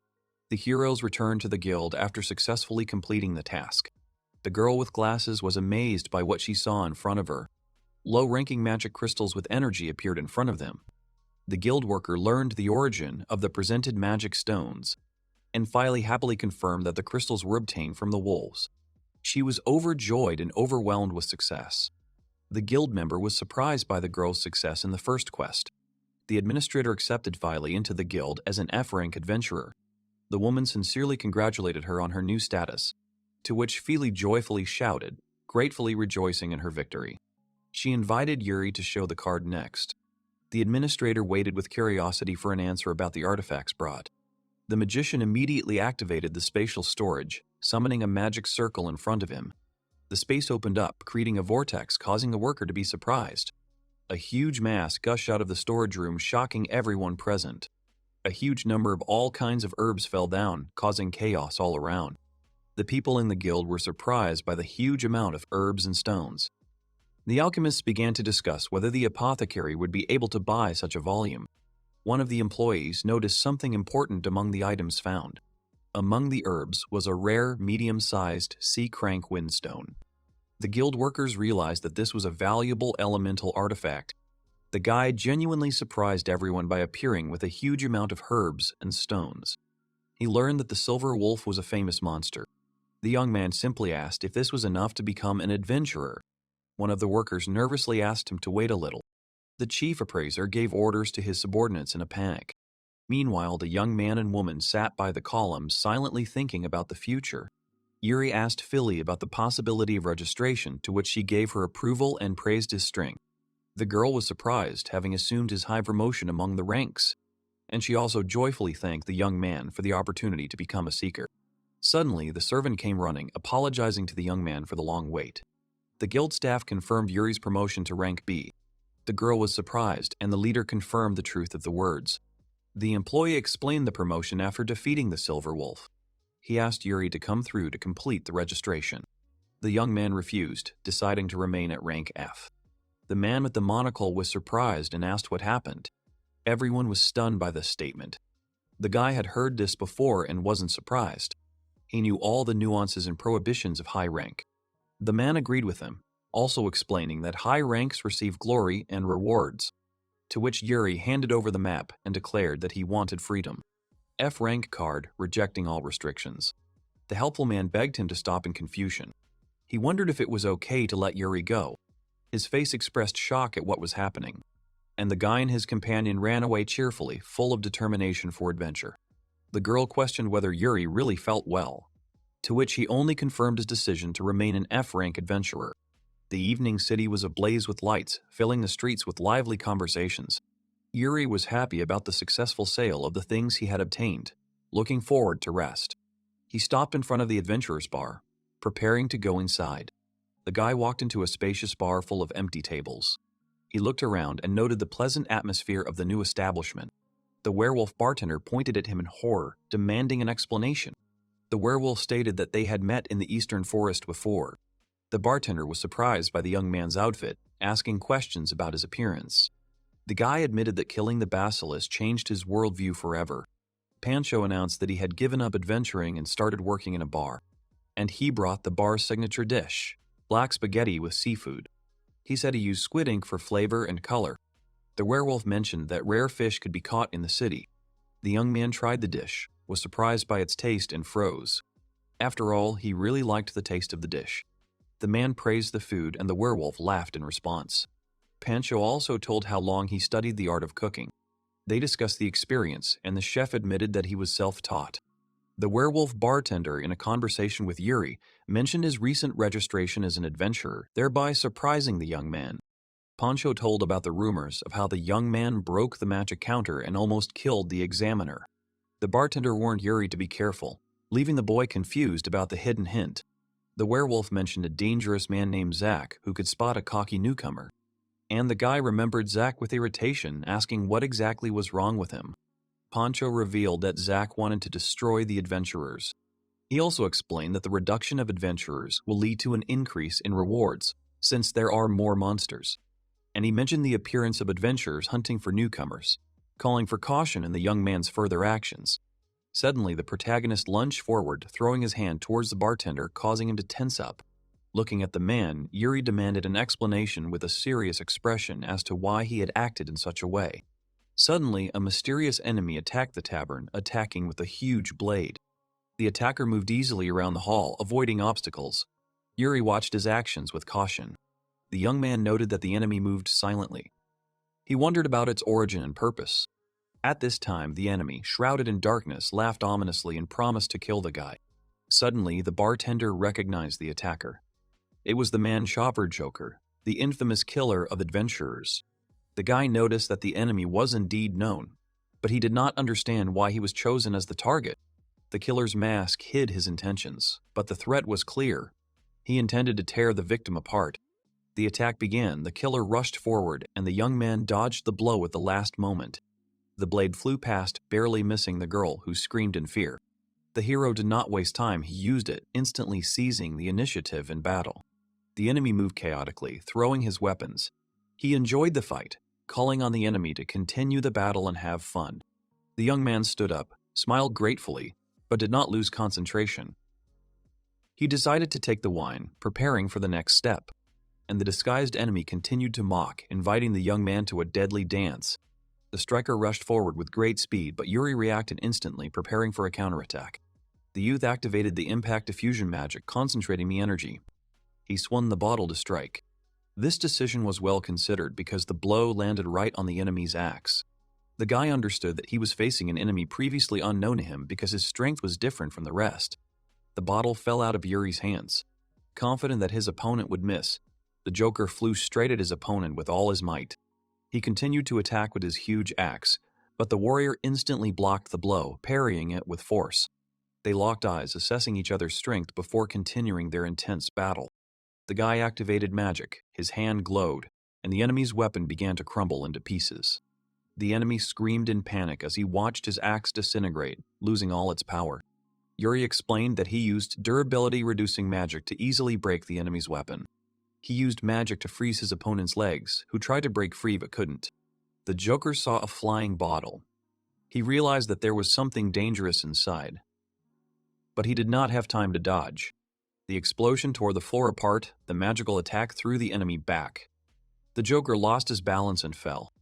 The heroes returned to the guild after successfully completing the task. The girl with glasses was amazed by what she saw in front of her. Low-ranking magic crystals with energy appeared in front of them. The guild worker learned the origin of the presented magic stones, and finally happily confirmed that the crystals were obtained from the wolves. She was overjoyed and overwhelmed with success. The guild member was surprised by the girl's success in the first quest. The administrator accepted Filey into the guild as an F-rank adventurer. The woman sincerely congratulated her on her new status, to which Filey joyfully shouted, gratefully rejoicing in her victory. She invited Yuri to show the card next. The administrator waited with curiosity for an answer about the artifacts brought. The magician immediately activated the spatial storage, summoning a magic circle in front of him. The space opened up, creating a vortex, causing the worker to be surprised. A huge mass gushed out of the storage room, shocking everyone present. A huge number of all kinds of herbs fell down, causing chaos all around. The people in the guild were surprised by the huge amount of herbs and stones. The alchemists began to discuss whether the apothecary would be able to buy such a volume. One of the employees noticed something important among the items found. Among the herbs was a rare, medium-sized sea crank windstone. The guild workers realized that this was a valuable elemental artifact. The guy genuinely surprised everyone by appearing with a huge amount of herbs and stones. He learned that the silver wolf was a famous monster. The young man simply asked if this was enough to become an adventurer. One of the workers nervously asked him to wait a little. The chief appraiser gave orders to his subordinates in a panic. Meanwhile, the young man and woman sat by the columns silently thinking about the future. Yuri asked Philly about the possibility of registration, to which she gave her approval and praised his strength. The girl was surprised, having assumed his high promotion among the ranks, and she also joyfully thanked the young man for the opportunity to become a seeker. Suddenly, the servant came running, apologizing to the young man for the long wait. The guild staff confirmed Yuri's promotion to rank B. The girl was surprised, and the leader confirmed the truth of the words. The employee explained the promotion after defeating the silver wolf. He asked Yuri to come through to complete the registration. The young man refused, deciding to remain at rank F. The man with the monocle was surprised and asked what happened. Everyone was stunned by this statement. The guy had heard this before and wasn't surprised. He knew all the nuances and prohibitions of high rank. The man agreed with him, also explaining that high ranks receive glory and rewards, to which Yuri handed over the map and declared that he wanted freedom. F rank card, rejecting all restrictions. The helpful man begged him to stop in confusion. He wondered if it was okay to let Yuri go. His face expressed shock at what was happening, and the guy and his companion ran away cheerfully, full of determination for adventure. The girl questioned whether Yuri really felt well, to which he only confirmed his decision to remain an F rank adventurer. The evening city was ablaze with lights, filling the streets with lively conversations. Yuri was happy about the successful sale of the things he had obtained, looking forward to rest. He stopped in front of the adventurer's bar, preparing to go inside. The guy walked into a spacious bar full of empty tables. He looked around and noted the pleasant atmosphere of the new establishment. The werewolf bartender pointed at him in horror, demanding an explanation. The werewolf stated that they had met in the eastern forest before. The bartender was surprised by the young man's outfit, asking questions about his appearance. The guy admitted that killing the basilisk changed his worldview forever. Pancho announced that he had given up adventuring and started working in a bar. And he brought the bar's signature dish, black spaghetti with seafood. He said he used squid ink for flavor and color. The werewolf mentioned that rare fish could be caught in the city. The young man tried the dish, was surprised by its taste, and froze. After all, he really liked the taste of the dish. The man praised the food, and the werewolf laughed in response. Pancho also told how long he studied the art of cooking. They discussed the experience, and the chef admitted that he was self-taught. The werewolf bartender, in a conversation with Yuri, mentioned his recent registration as an adventurer, thereby surprising the young man. Pancho told about the rumors of how the young man broke the magic counter and almost killed the examiner. The bartender warned Yuri to be careful, leaving the boy confused about the hidden hint. The werewolf mentioned a dangerous man named Zack who could spot a cocky newcomer. And the guy remembered Zack with irritation, asking what exactly was wrong with him. Pancho revealed that Zack wanted to destroy the adventurers. He also explained that the reduction of adventurers will lead to an increase in rewards, since there are more monsters. And he mentioned the appearance of adventurers hunting for newcomers, calling for caution in the young man's further actions. Suddenly, the protagonist lunged forward, throwing his hand towards the bartender, causing him to tense up. Looking at the man, Yuri demanded an explanation with a serious expression as to why he had acted in such a way. Suddenly, a mysterious enemy attacked the tavern, attacking with a huge blade. The attacker moved easily around the hall, avoiding obstacles. Yuri watched his actions with caution. The young man noted that the enemy moved silently. He wondered about its origin and purpose. At this time, the enemy, shrouded in darkness, laughed ominously and promised to kill the guy. Suddenly, the bartender recognized the attacker. It was the man Chopper Joker, the infamous killer of adventurers. The guy noticed that the enemy was indeed known, but he did not understand why he was chosen as the target. The killer's mask hid his intentions, but the threat was clear. He intended to tear the victim apart. The attack began, the killer rushed forward, and the young man dodged the blow at the last moment. The blade flew past, barely missing the girl, who screamed in fear. The hero did not waste time, he used it, instantly seizing the initiative in battle. The enemy moved chaotically, throwing his weapons. He enjoyed the fight, calling on the enemy to continue the battle and have fun. The young man stood up, smiled gratefully, but did not lose concentration. He decided to take the wine, preparing for the next step. And the disguised enemy continued to mock, inviting the young man to a deadly dance. The striker rushed forward with great speed, but Yuri reacted instantly, preparing for a counterattack. The youth activated the impact diffusion magic, concentrating the energy. He swung the bottle to strike. This decision was well considered because the blow landed right on the enemy's axe. The guy understood that he was facing an enemy previously unknown to him because his strength was different from the rest. The bottle fell out of Yuri's hands. Confident that his opponent would miss, the Joker flew straight at his opponent with all his might. He continued to attack with his huge axe, but the warrior instantly blocked the blow, parrying it with force. They locked eyes, assessing each other's strength before continuing their intense battle. The guy activated magic, his hand glowed, and the enemy's weapon began to crumble into pieces. The enemy screamed in panic as he watched his axe disintegrate, losing all its power. Yuri explained that he used durability-reducing magic to easily break the enemy's weapon. He used magic to freeze his opponent's legs, who tried to break free but couldn't. The Joker saw a flying bottle. He realized that there was something dangerous inside. But he did not have time to dodge. The explosion tore the floor apart, the magical attack threw the enemy back. The Joker lost his balance and fell.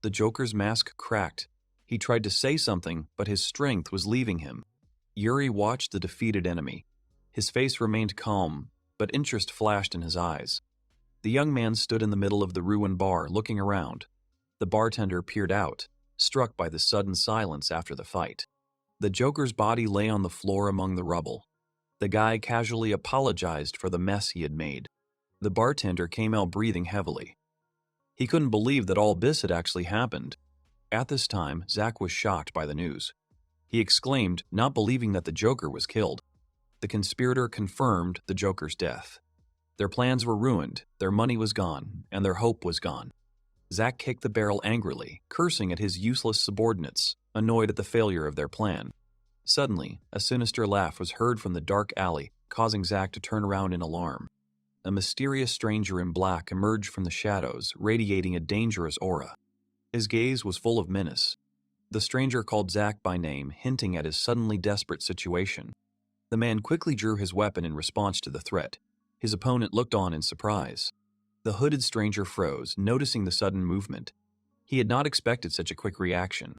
The Joker's mask cracked. He tried to say something, but his strength was leaving him. Yuri watched the defeated enemy. His face remained calm, but interest flashed in his eyes. The young man stood in the middle of the ruined bar, looking around. The bartender peered out, struck by the sudden silence after the fight. The Joker's body lay on the floor among the rubble. The guy casually apologized for the mess he had made. The bartender came out breathing heavily. He couldn't believe that all this had actually happened. At this time, Zack was shocked by the news. He exclaimed, not believing that the Joker was killed. The conspirator confirmed the Joker's death. Their plans were ruined, their money was gone, and their hope was gone. Zack kicked the barrel angrily, cursing at his useless subordinates, annoyed at the failure of their plan. Suddenly, a sinister laugh was heard from the dark alley, causing Zack to turn around in alarm. A mysterious stranger in black emerged from the shadows, radiating a dangerous aura. His gaze was full of menace. The stranger called Zack by name, hinting at his suddenly desperate situation. The man quickly drew his weapon in response to the threat. His opponent looked on in surprise. The hooded stranger froze, noticing the sudden movement. He had not expected such a quick reaction.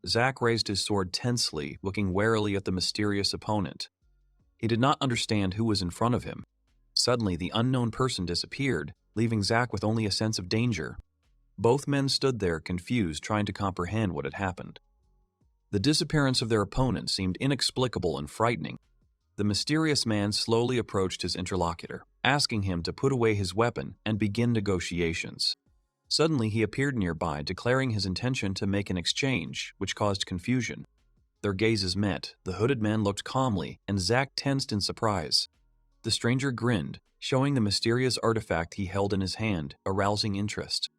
Zack raised his sword tensely, looking warily at the mysterious opponent. He did not understand who was in front of him. Suddenly, the unknown person disappeared, leaving Zack with only a sense of danger. Both men stood there, confused, trying to comprehend what had happened. The disappearance of their opponent seemed inexplicable and frightening. The mysterious man slowly approached his interlocutor, asking him to put away his weapon and begin negotiations. Suddenly, he appeared nearby, declaring his intention to make an exchange, which caused confusion. Their gazes met, the hooded man looked calmly, and Zack tensed in surprise. The stranger grinned, showing the mysterious artifact he held in his hand, arousing interest.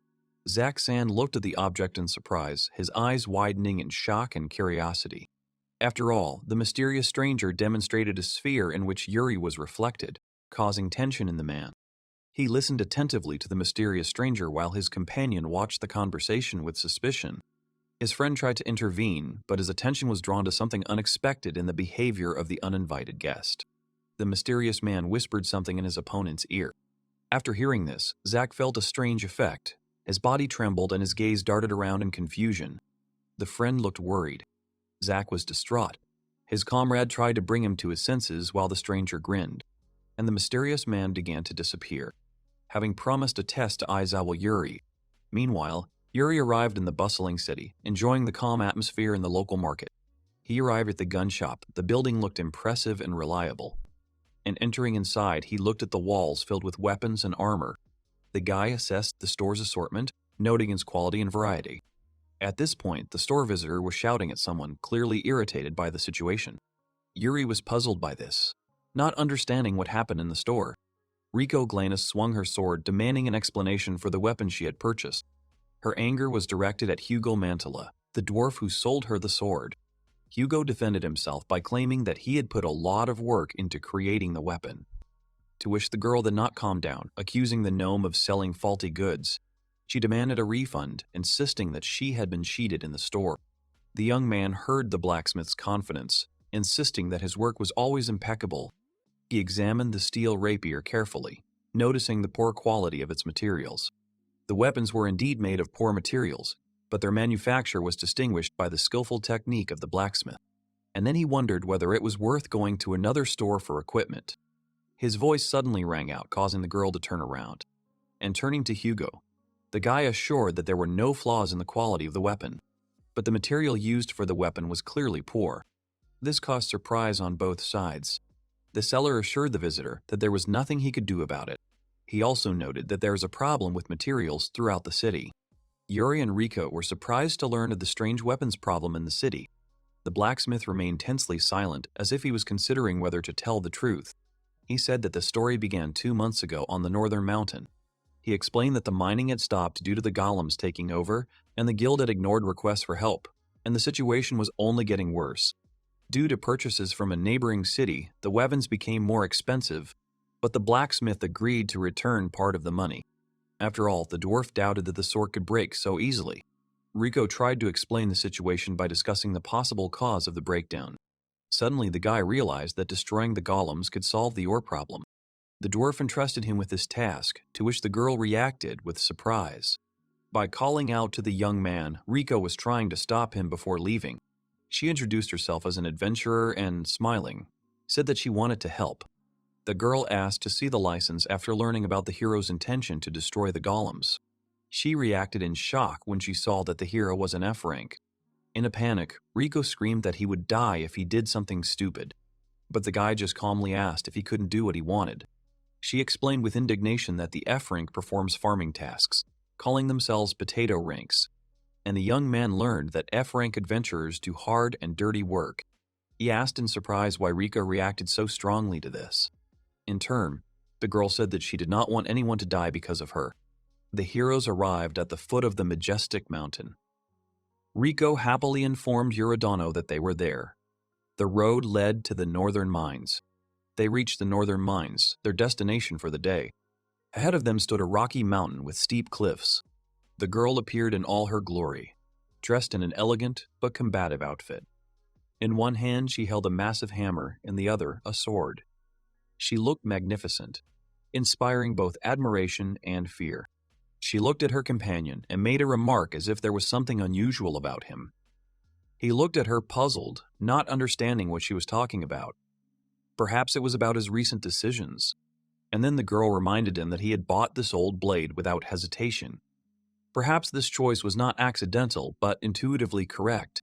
Zack-san looked at the object in surprise, his eyes widening in shock and curiosity. After all, the mysterious stranger demonstrated a sphere in which Yuri was reflected, causing tension in the man. He listened attentively to the mysterious stranger while his companion watched the conversation with suspicion. His friend tried to intervene, but his attention was drawn to something unexpected in the behavior of the uninvited guest. The mysterious man whispered something in his opponent's ear. After hearing this, Zack felt a strange effect. His body trembled and his gaze darted around in confusion. The friend looked worried. Zack was distraught. His comrade tried to bring him to his senses while the stranger grinned, and the mysterious man began to disappear, having promised a test to Aizawa Yuri. Meanwhile, Yuri arrived in the bustling city, enjoying the calm atmosphere in the local market. He arrived at the gun shop. The building looked impressive and reliable. And entering inside, he looked at the walls filled with weapons and armor. The guy assessed the store's assortment, noting its quality and variety. At this point, the store visitor was shouting at someone, clearly irritated by the situation. Yuri was puzzled by this, not understanding what happened in the store. Riko Glanus swung her sword, demanding an explanation for the weapon she had purchased. Her anger was directed at Hugo Mantilla, the dwarf who sold her the sword. Hugo defended himself by claiming that he had put a lot of work into creating the weapon. To which the girl did not calm down, accusing the gnome of selling faulty goods. She demanded a refund, insisting that she had been cheated in the store. The young man heard the blacksmith's confidence, insisting that his work was always impeccable. He examined the steel rapier carefully, noticing the poor quality of its materials. The weapons were indeed made of poor materials, but their manufacture was distinguished by the skillful technique of the blacksmith. And then he wondered whether it was worth going to another store for equipment. His voice suddenly rang out, causing the girl to turn around. And turning to Hugo, the guy assured that there were no flaws in the quality of the weapon, but the material used for the weapon was clearly poor. This caused surprise on both sides. The seller assured the visitor that there was nothing he could do about it. He also noted that there is a problem with materials throughout the city. Yuri and Riko were surprised to learn of the strange weapons problem in the city. The blacksmith remained tensely silent, as if he was considering whether to tell the truth. He said that the story began 2 months ago on the northern mountain. He explained that the mining had stopped due to the golems taking over, and the guild had ignored requests for help, and the situation was only getting worse. Due to purchases from a neighboring city, the weapons became more expensive, but the blacksmith agreed to return part of the money. After all, the dwarf doubted that the sword could break so easily. Riko tried to explain the situation by discussing the possible cause of the breakdown. Suddenly, the guy realized that destroying the golems could solve the ore problem. The dwarf entrusted him with this task, to which the girl reacted with surprise. By calling out to the young man, Riko was trying to stop him before leaving. She introduced herself as an adventurer and, smiling, said that she wanted to help. The girl asked to see the license after learning about the hero's intention to destroy the golems. She reacted in shock when she saw that the hero was an F rank. In a panic, Riko screamed that he would die if he did something stupid, but the guy just calmly asked if he couldn't do what he wanted. She explained with indignation that the F rank performs farming tasks, calling themselves potato ranks, and the young man learned that F rank adventurers do hard and dirty work. He asked in surprise why Riko reacted so strongly to this. In turn, the girl said that she did not want anyone to die because of her. The heroes arrived at the foot of the majestic mountain. Riko happily informed Yuridano that they were there. The road led to the northern mines. They reached the northern mines, their destination for the day. Ahead of them stood a rocky mountain with steep cliffs. The girl appeared in all her glory, dressed in an elegant but combative outfit. In one hand she held a massive hammer, in the other a sword. She looked magnificent, inspiring both admiration and fear. She looked at her companion and made a remark as if there was something unusual about him. He looked at her puzzled, not understanding what she was talking about. Perhaps it was about his recent decisions. And then the girl reminded him that he had bought this old blade without hesitation. Perhaps this choice was not accidental, but intuitively correct.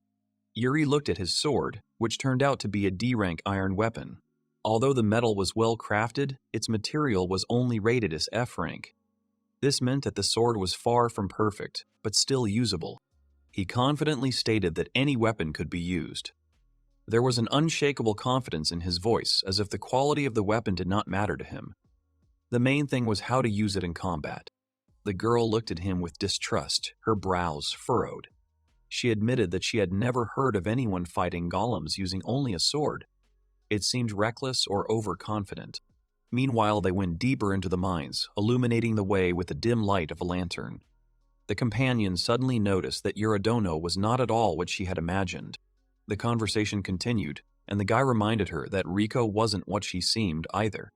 Yuri looked at his sword, which turned out to be a D-rank iron weapon. Although the metal was well crafted, its material was only rated as F rank. This meant that the sword was far from perfect, but still usable. He confidently stated that any weapon could be used. There was an unshakable confidence in his voice, as if the quality of the weapon did not matter to him. The main thing was how to use it in combat. The girl looked at him with distrust, her brows furrowed. She admitted that she had never heard of anyone fighting golems using only a sword. It seemed reckless or overconfident. Meanwhile, they went deeper into the mines, illuminating the way with the dim light of a lantern. The companion suddenly noticed that Yuridano was not at all what she had imagined. The conversation continued, and the guy reminded her that Riko wasn't what she seemed either.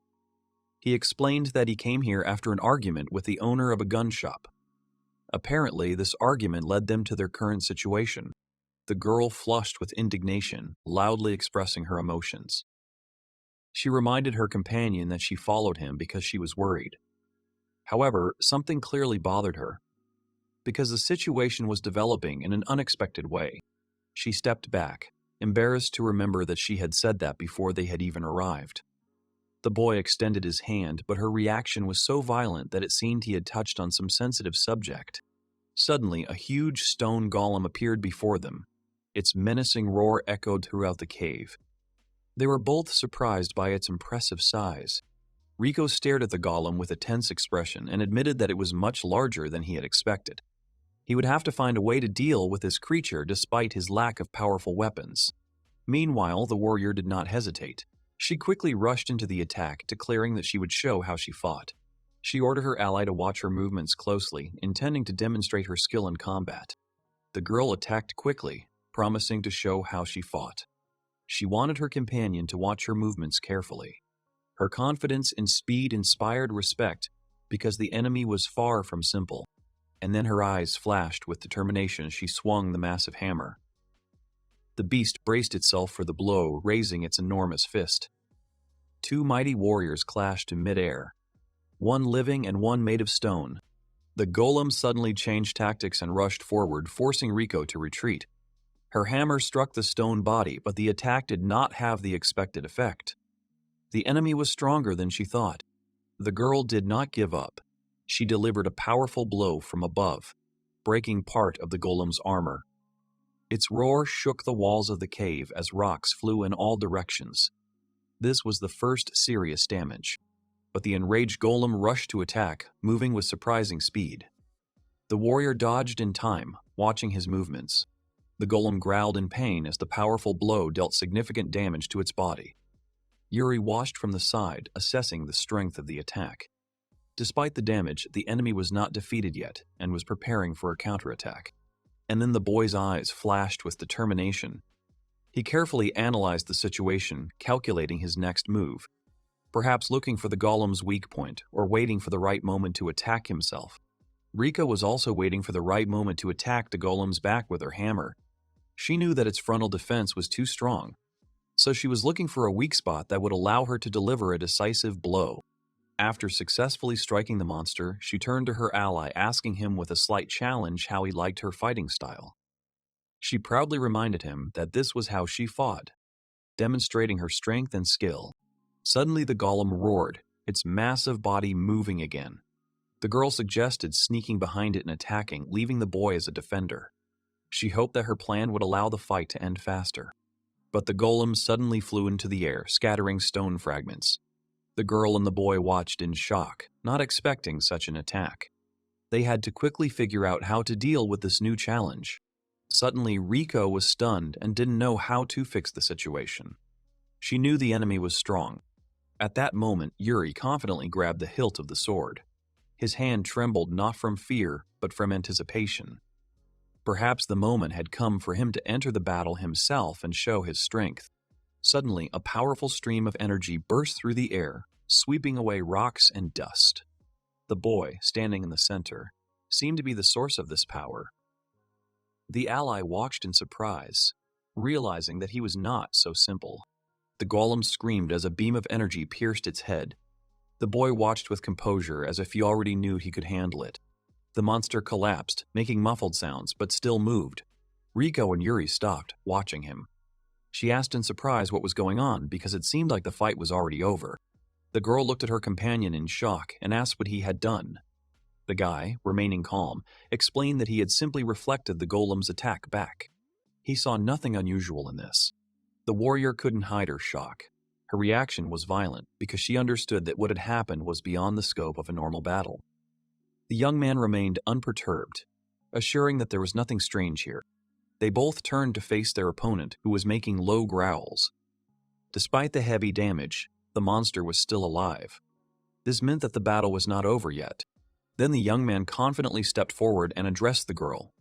He explained that he came here after an argument with the owner of a gun shop. Apparently, this argument led them to their current situation. the girl flushed with indignation, loudly expressing her emotions. She reminded her companion that she followed him because she was worried. However, something clearly bothered her. Because the situation was developing in an unexpected way, she stepped back, embarrassed to remember that she had said that before they had even arrived. The boy extended his hand, but her reaction was so violent that it seemed he had touched on some sensitive subject. Suddenly, a huge stone golem appeared before them. Its menacing roar echoed throughout the cave. They were both surprised by its impressive size. Rico stared at the golem with a tense expression and admitted that it was much larger than he had expected. He would have to find a way to deal with this creature despite his lack of powerful weapons. Meanwhile, the warrior did not hesitate. She quickly rushed into the attack, declaring that she would show how she fought. She ordered her ally to watch her movements closely, intending to demonstrate her skill in combat. The girl attacked quickly, promising to show how she fought. She wanted her companion to watch her movements carefully. Her confidence in speed inspired respect because the enemy was far from simple, and then her eyes flashed with determination as she swung the massive hammer. The beast braced itself for the blow, raising its enormous fist. Two mighty warriors clashed in midair, one living and one made of stone. The golem suddenly changed tactics and rushed forward, forcing Rico to retreat. Her hammer struck the stone body, but the attack did not have the expected effect. The enemy was stronger than she thought. The girl did not give up. She delivered a powerful blow from above, breaking part of the golem's armor. Its roar shook the walls of the cave as rocks flew in all directions. This was the first serious damage, but the enraged golem rushed to attack, moving with surprising speed. The warrior dodged in time, watching his movements. The golem growled in pain as the powerful blow dealt significant damage to its body. Yuri watched from the side, assessing the strength of the attack. Despite the damage, the enemy was not defeated yet and was preparing for a counterattack. And then the boy's eyes flashed with determination. He carefully analyzed the situation, calculating his next move, perhaps looking for the golem's weak point or waiting for the right moment to attack himself. Rika was also waiting for the right moment to attack the golem's back with her hammer. She knew that its frontal defense was too strong, so she was looking for a weak spot that would allow her to deliver a decisive blow. After successfully striking the monster, she turned to her ally, asking him with a slight challenge how he liked her fighting style. She proudly reminded him that this was how she fought, demonstrating her strength and skill. Suddenly the golem roared, its massive body moving again. The girl suggested sneaking behind it and attacking, leaving the boy as a defender. She hoped that her plan would allow the fight to end faster. But the golem suddenly flew into the air, scattering stone fragments. The girl and the boy watched in shock, not expecting such an attack. They had to quickly figure out how to deal with this new challenge. Suddenly, Rico was stunned and didn't know how to fix the situation. She knew the enemy was strong. At that moment, Yuri confidently grabbed the hilt of the sword. His hand trembled not from fear, but from anticipation. Perhaps the moment had come for him to enter the battle himself and show his strength. Suddenly, a powerful stream of energy burst through the air, sweeping away rocks and dust. The boy, standing in the center, seemed to be the source of this power. The ally watched in surprise, realizing that he was not so simple. The golem screamed as a beam of energy pierced its head. The boy watched with composure as if he already knew he could handle it. The monster collapsed, making muffled sounds, but still moved. Rico and Yuri stopped, watching him. She asked in surprise what was going on because it seemed like the fight was already over. The girl looked at her companion in shock and asked what he had done. The guy, remaining calm, explained that he had simply reflected the golem's attack back. He saw nothing unusual in this. The warrior couldn't hide her shock. Her reaction was violent because she understood that what had happened was beyond the scope of a normal battle. The young man remained unperturbed, assuring that there was nothing strange here. They both turned to face their opponent, who was making low growls. Despite the heavy damage, the monster was still alive. This meant that the battle was not over yet. Then the young man confidently stepped forward and addressed the girl.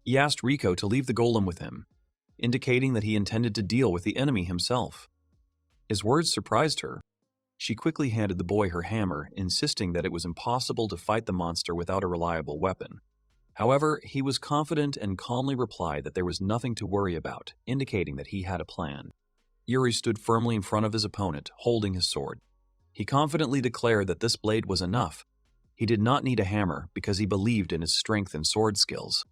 He asked Rico to leave the golem with him, indicating that he intended to deal with the enemy himself. His words surprised her. She quickly handed the boy her hammer, insisting that it was impossible to fight the monster without a reliable weapon. However, he was confident and calmly replied that there was nothing to worry about, indicating that he had a plan. Yuri stood firmly in front of his opponent, holding his sword. He confidently declared that this blade was enough. He did not need a hammer because he believed in his strength and sword skills.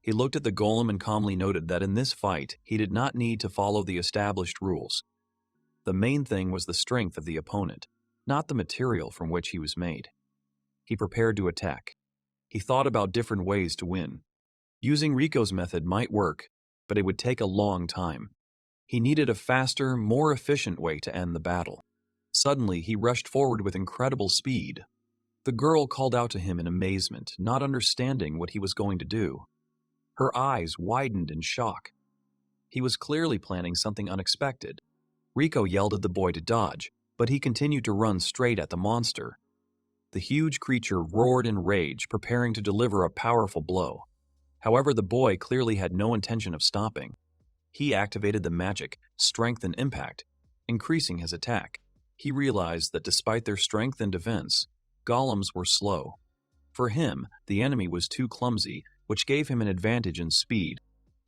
He looked at the golem and calmly noted that in this fight, he did not need to follow the established rules. The main thing was the strength of the opponent, not the material from which he was made. He prepared to attack. He thought about different ways to win. Using Rico's method might work, but it would take a long time. He needed a faster, more efficient way to end the battle. Suddenly, he rushed forward with incredible speed. The girl called out to him in amazement, not understanding what he was going to do. Her eyes widened in shock. He was clearly planning something unexpected. Rico yelled at the boy to dodge, but he continued to run straight at the monster. The huge creature roared in rage, preparing to deliver a powerful blow. However, the boy clearly had no intention of stopping. He activated the magic, strength and impact, increasing his attack. He realized that despite their strength and defense, golems were slow. For him, the enemy was too clumsy, which gave him an advantage in speed.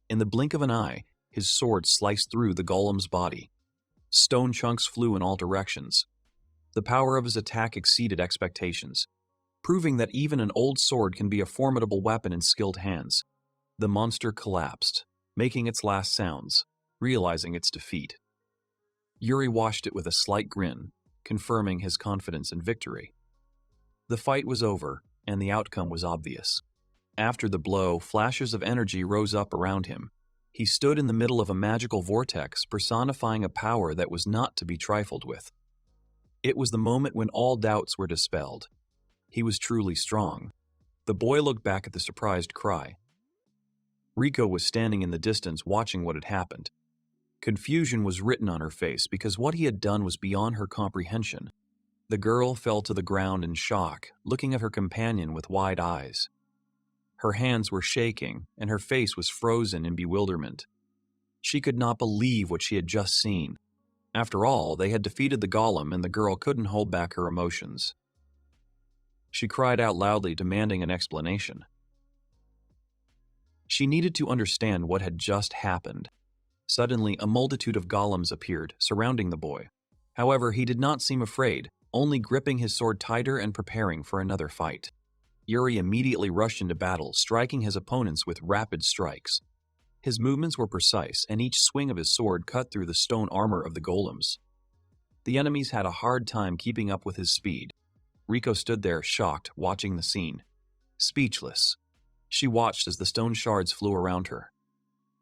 In the blink of an eye, his sword sliced through the golem's body. Stone chunks flew in all directions. The power of his attack exceeded expectations, proving that even an old sword can be a formidable weapon in skilled hands. The monster collapsed, making its last sounds, realizing its defeat. Yuri watched it with a slight grin, confirming his confidence in victory. The fight was over, and the outcome was obvious. After the blow, flashes of energy rose up around him. He stood in the middle of a magical vortex, personifying a power that was not to be trifled with. It was the moment when all doubts were dispelled. He was truly strong. The boy looked back at the surprised cry. Rico was standing in the distance watching what had happened. Confusion was written on her face because what he had done was beyond her comprehension. The girl fell to the ground in shock, looking at her companion with wide eyes. Her hands were shaking, and her face was frozen in bewilderment. She could not believe what she had just seen. After all, they had defeated the golem, and the girl couldn't hold back her emotions. She cried out loudly, demanding an explanation. She needed to understand what had just happened. Suddenly, a multitude of golems appeared, surrounding the boy. However, he did not seem afraid, only gripping his sword tighter and preparing for another fight. Yuri immediately rushed into battle, striking his opponents with rapid strikes. His movements were precise, and each swing of his sword cut through the stone armor of the golems. The enemies had a hard time keeping up with his speed. Rico stood there, shocked, watching the scene. Speechless. She watched as the stone shards flew around her.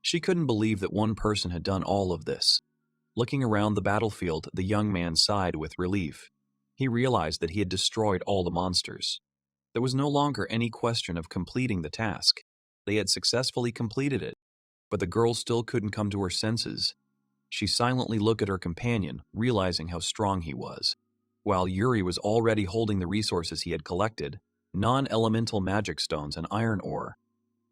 She couldn't believe that one person had done all of this. Looking around the battlefield, the young man sighed with relief. He realized that he had destroyed all the monsters. There was no longer any question of completing the task. They had successfully completed it, but the girl still couldn't come to her senses. She silently looked at her companion, realizing how strong he was. While Yuri was already holding the resources he had collected, non-elemental magic stones and iron ore.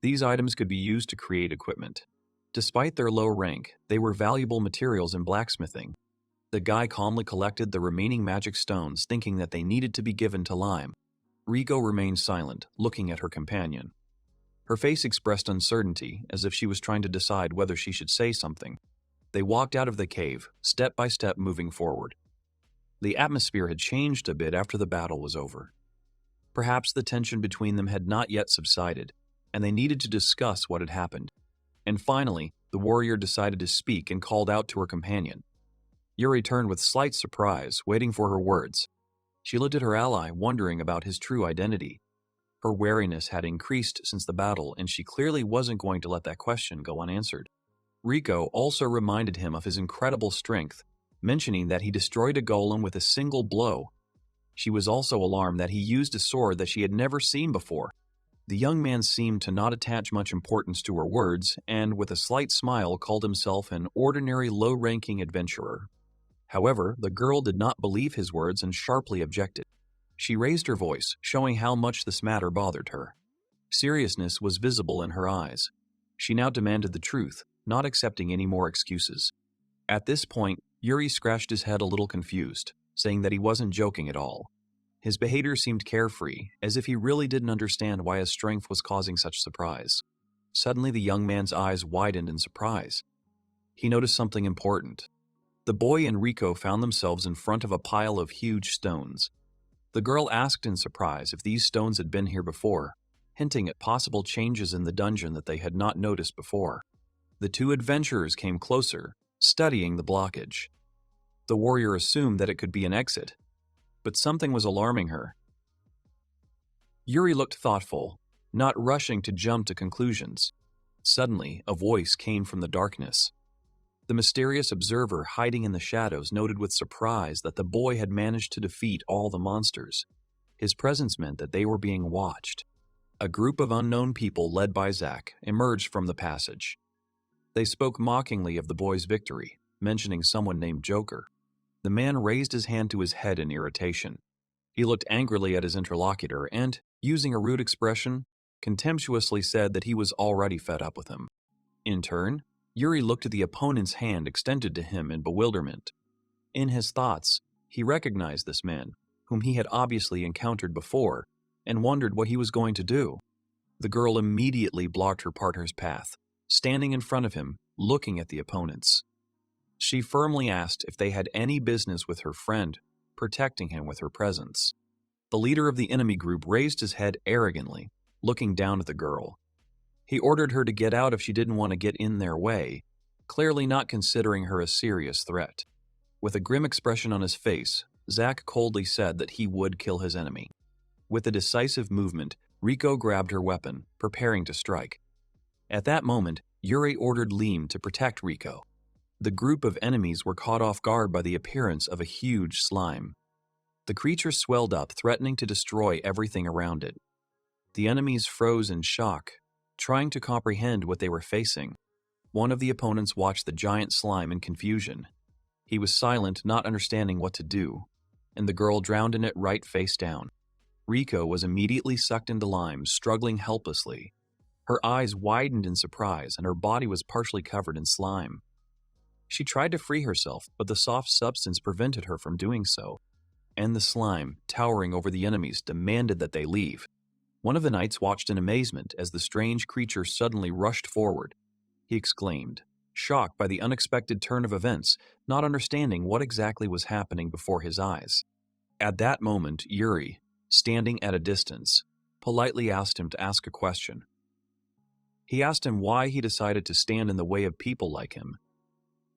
These items could be used to create equipment. Despite their low rank, they were valuable materials in blacksmithing. The guy calmly collected the remaining magic stones, thinking that they needed to be given to Lime. Rico remained silent, looking at her companion. Her face expressed uncertainty, as if she was trying to decide whether she should say something. They walked out of the cave, step by step moving forward. The atmosphere had changed a bit after the battle was over. Perhaps the tension between them had not yet subsided, and they needed to discuss what had happened. And finally, the warrior decided to speak and called out to her companion. Yuri turned with slight surprise, waiting for her words. She looked at her ally, wondering about his true identity. Her wariness had increased since the battle, and she clearly wasn't going to let that question go unanswered. Rico also reminded him of his incredible strength, mentioning that he destroyed a golem with a single blow. She was also alarmed that he used a sword that she had never seen before. The young man seemed to not attach much importance to her words, and with a slight smile called himself an ordinary low-ranking adventurer. However, the girl did not believe his words and sharply objected. She raised her voice, showing how much this matter bothered her. Seriousness was visible in her eyes. She now demanded the truth, not accepting any more excuses. At this point, Yuri scratched his head a little confused, saying that he wasn't joking at all. His behavior seemed carefree, as if he really didn't understand why his strength was causing such surprise. Suddenly, the young man's eyes widened in surprise. He noticed something important. The boy and Rico found themselves in front of a pile of huge stones. The girl asked in surprise if these stones had been here before, hinting at possible changes in the dungeon that they had not noticed before. The two adventurers came closer, studying the blockage. The warrior assumed that it could be an exit, but something was alarming her. Yuri looked thoughtful, not rushing to jump to conclusions. Suddenly, a voice came from the darkness. The mysterious observer hiding in the shadows noted with surprise that the boy had managed to defeat all the monsters. His presence meant that they were being watched. A group of unknown people led by Zack emerged from the passage. They spoke mockingly of the boy's victory, mentioning someone named Joker. The man raised his hand to his head in irritation. He looked angrily at his interlocutor and, using a rude expression, contemptuously said that he was already fed up with him. In turn, Yuri looked at the opponent's hand extended to him in bewilderment. In his thoughts, he recognized this man, whom he had obviously encountered before, and wondered what he was going to do. The girl immediately blocked her partner's path, standing in front of him, looking at the opponents. She firmly asked if they had any business with her friend, protecting him with her presence. The leader of the enemy group raised his head arrogantly, looking down at the girl. He ordered her to get out if she didn't want to get in their way, clearly not considering her a serious threat. With a grim expression on his face, Zack coldly said that he would kill his enemy. With a decisive movement, Rico grabbed her weapon, preparing to strike. At that moment, Yuri ordered Liam to protect Rico. The group of enemies were caught off guard by the appearance of a huge slime. The creature swelled up, threatening to destroy everything around it. The enemies froze in shock, trying to comprehend what they were facing. One of the opponents watched the giant slime in confusion. He was silent, not understanding what to do, and the girl drowned in it right face down. Rico was immediately sucked into lime, struggling helplessly. Her eyes widened in surprise, and her body was partially covered in slime. She tried to free herself, but the soft substance prevented her from doing so, and the slime, towering over the enemies, demanded that they leave. One of the knights watched in amazement as the strange creature suddenly rushed forward. He exclaimed, shocked by the unexpected turn of events, not understanding what exactly was happening before his eyes. At that moment, Yuri, standing at a distance, politely asked him to ask a question. He asked him why he decided to stand in the way of people like him.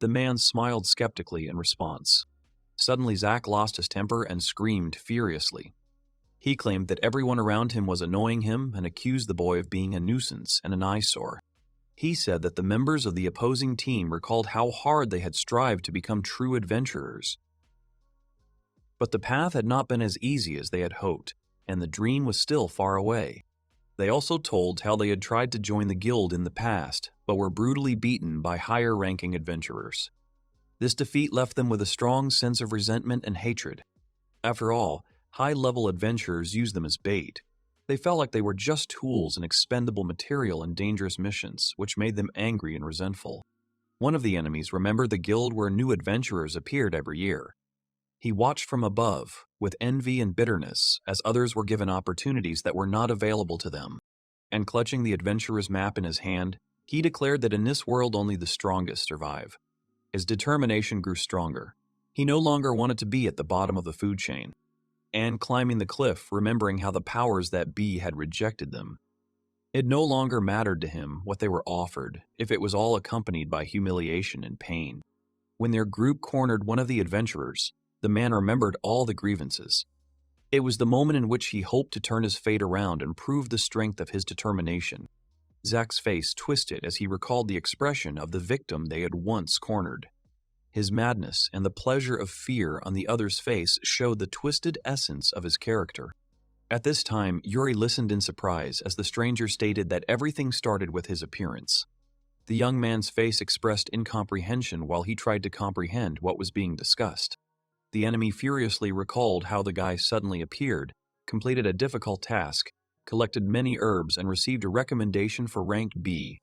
The man smiled skeptically in response. Suddenly, Zack lost his temper and screamed furiously. He claimed that everyone around him was annoying him and accused the boy of being a nuisance and an eyesore. He said that the members of the opposing team recalled how hard they had strived to become true adventurers. But the path had not been as easy as they had hoped, and the dream was still far away. They also told how they had tried to join the guild in the past, but were brutally beaten by higher-ranking adventurers. This defeat left them with a strong sense of resentment and hatred. After all, high-level adventurers used them as bait. They felt like they were just tools and expendable material in dangerous missions, which made them angry and resentful. One of the enemies remembered the guild where new adventurers appeared every year. He watched from above, with envy and bitterness, as others were given opportunities that were not available to them. And clutching the adventurer's map in his hand, he declared that in this world only the strongest survive. His determination grew stronger. He no longer wanted to be at the bottom of the food chain. And climbing the cliff, remembering how the powers that be had rejected them. It no longer mattered to him what they were offered, if it was all accompanied by humiliation and pain. When their group cornered one of the adventurers, the man remembered all the grievances. It was the moment in which he hoped to turn his fate around and prove the strength of his determination. Zack's face twisted as he recalled the expression of the victim they had once cornered. His madness and the pleasure of fear on the other's face showed the twisted essence of his character. At this time, Yuri listened in surprise as the stranger stated that everything started with his appearance. The young man's face expressed incomprehension while he tried to comprehend what was being discussed. The enemy furiously recalled how the guy suddenly appeared, completed a difficult task, collected many herbs, and received a recommendation for rank B.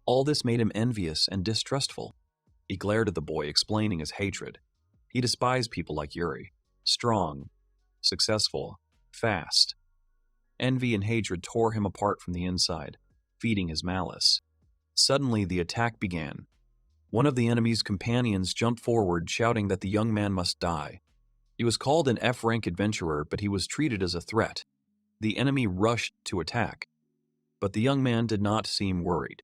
All this made him envious and distrustful. He glared at the boy, explaining his hatred. He despised people like Yuri, strong, successful, fast. Envy and hatred tore him apart from the inside, feeding his malice. Suddenly, the attack began. One of the enemy's companions jumped forward, shouting that the young man must die. He was called an F-rank adventurer, but he was treated as a threat. The enemy rushed to attack, but the young man did not seem worried.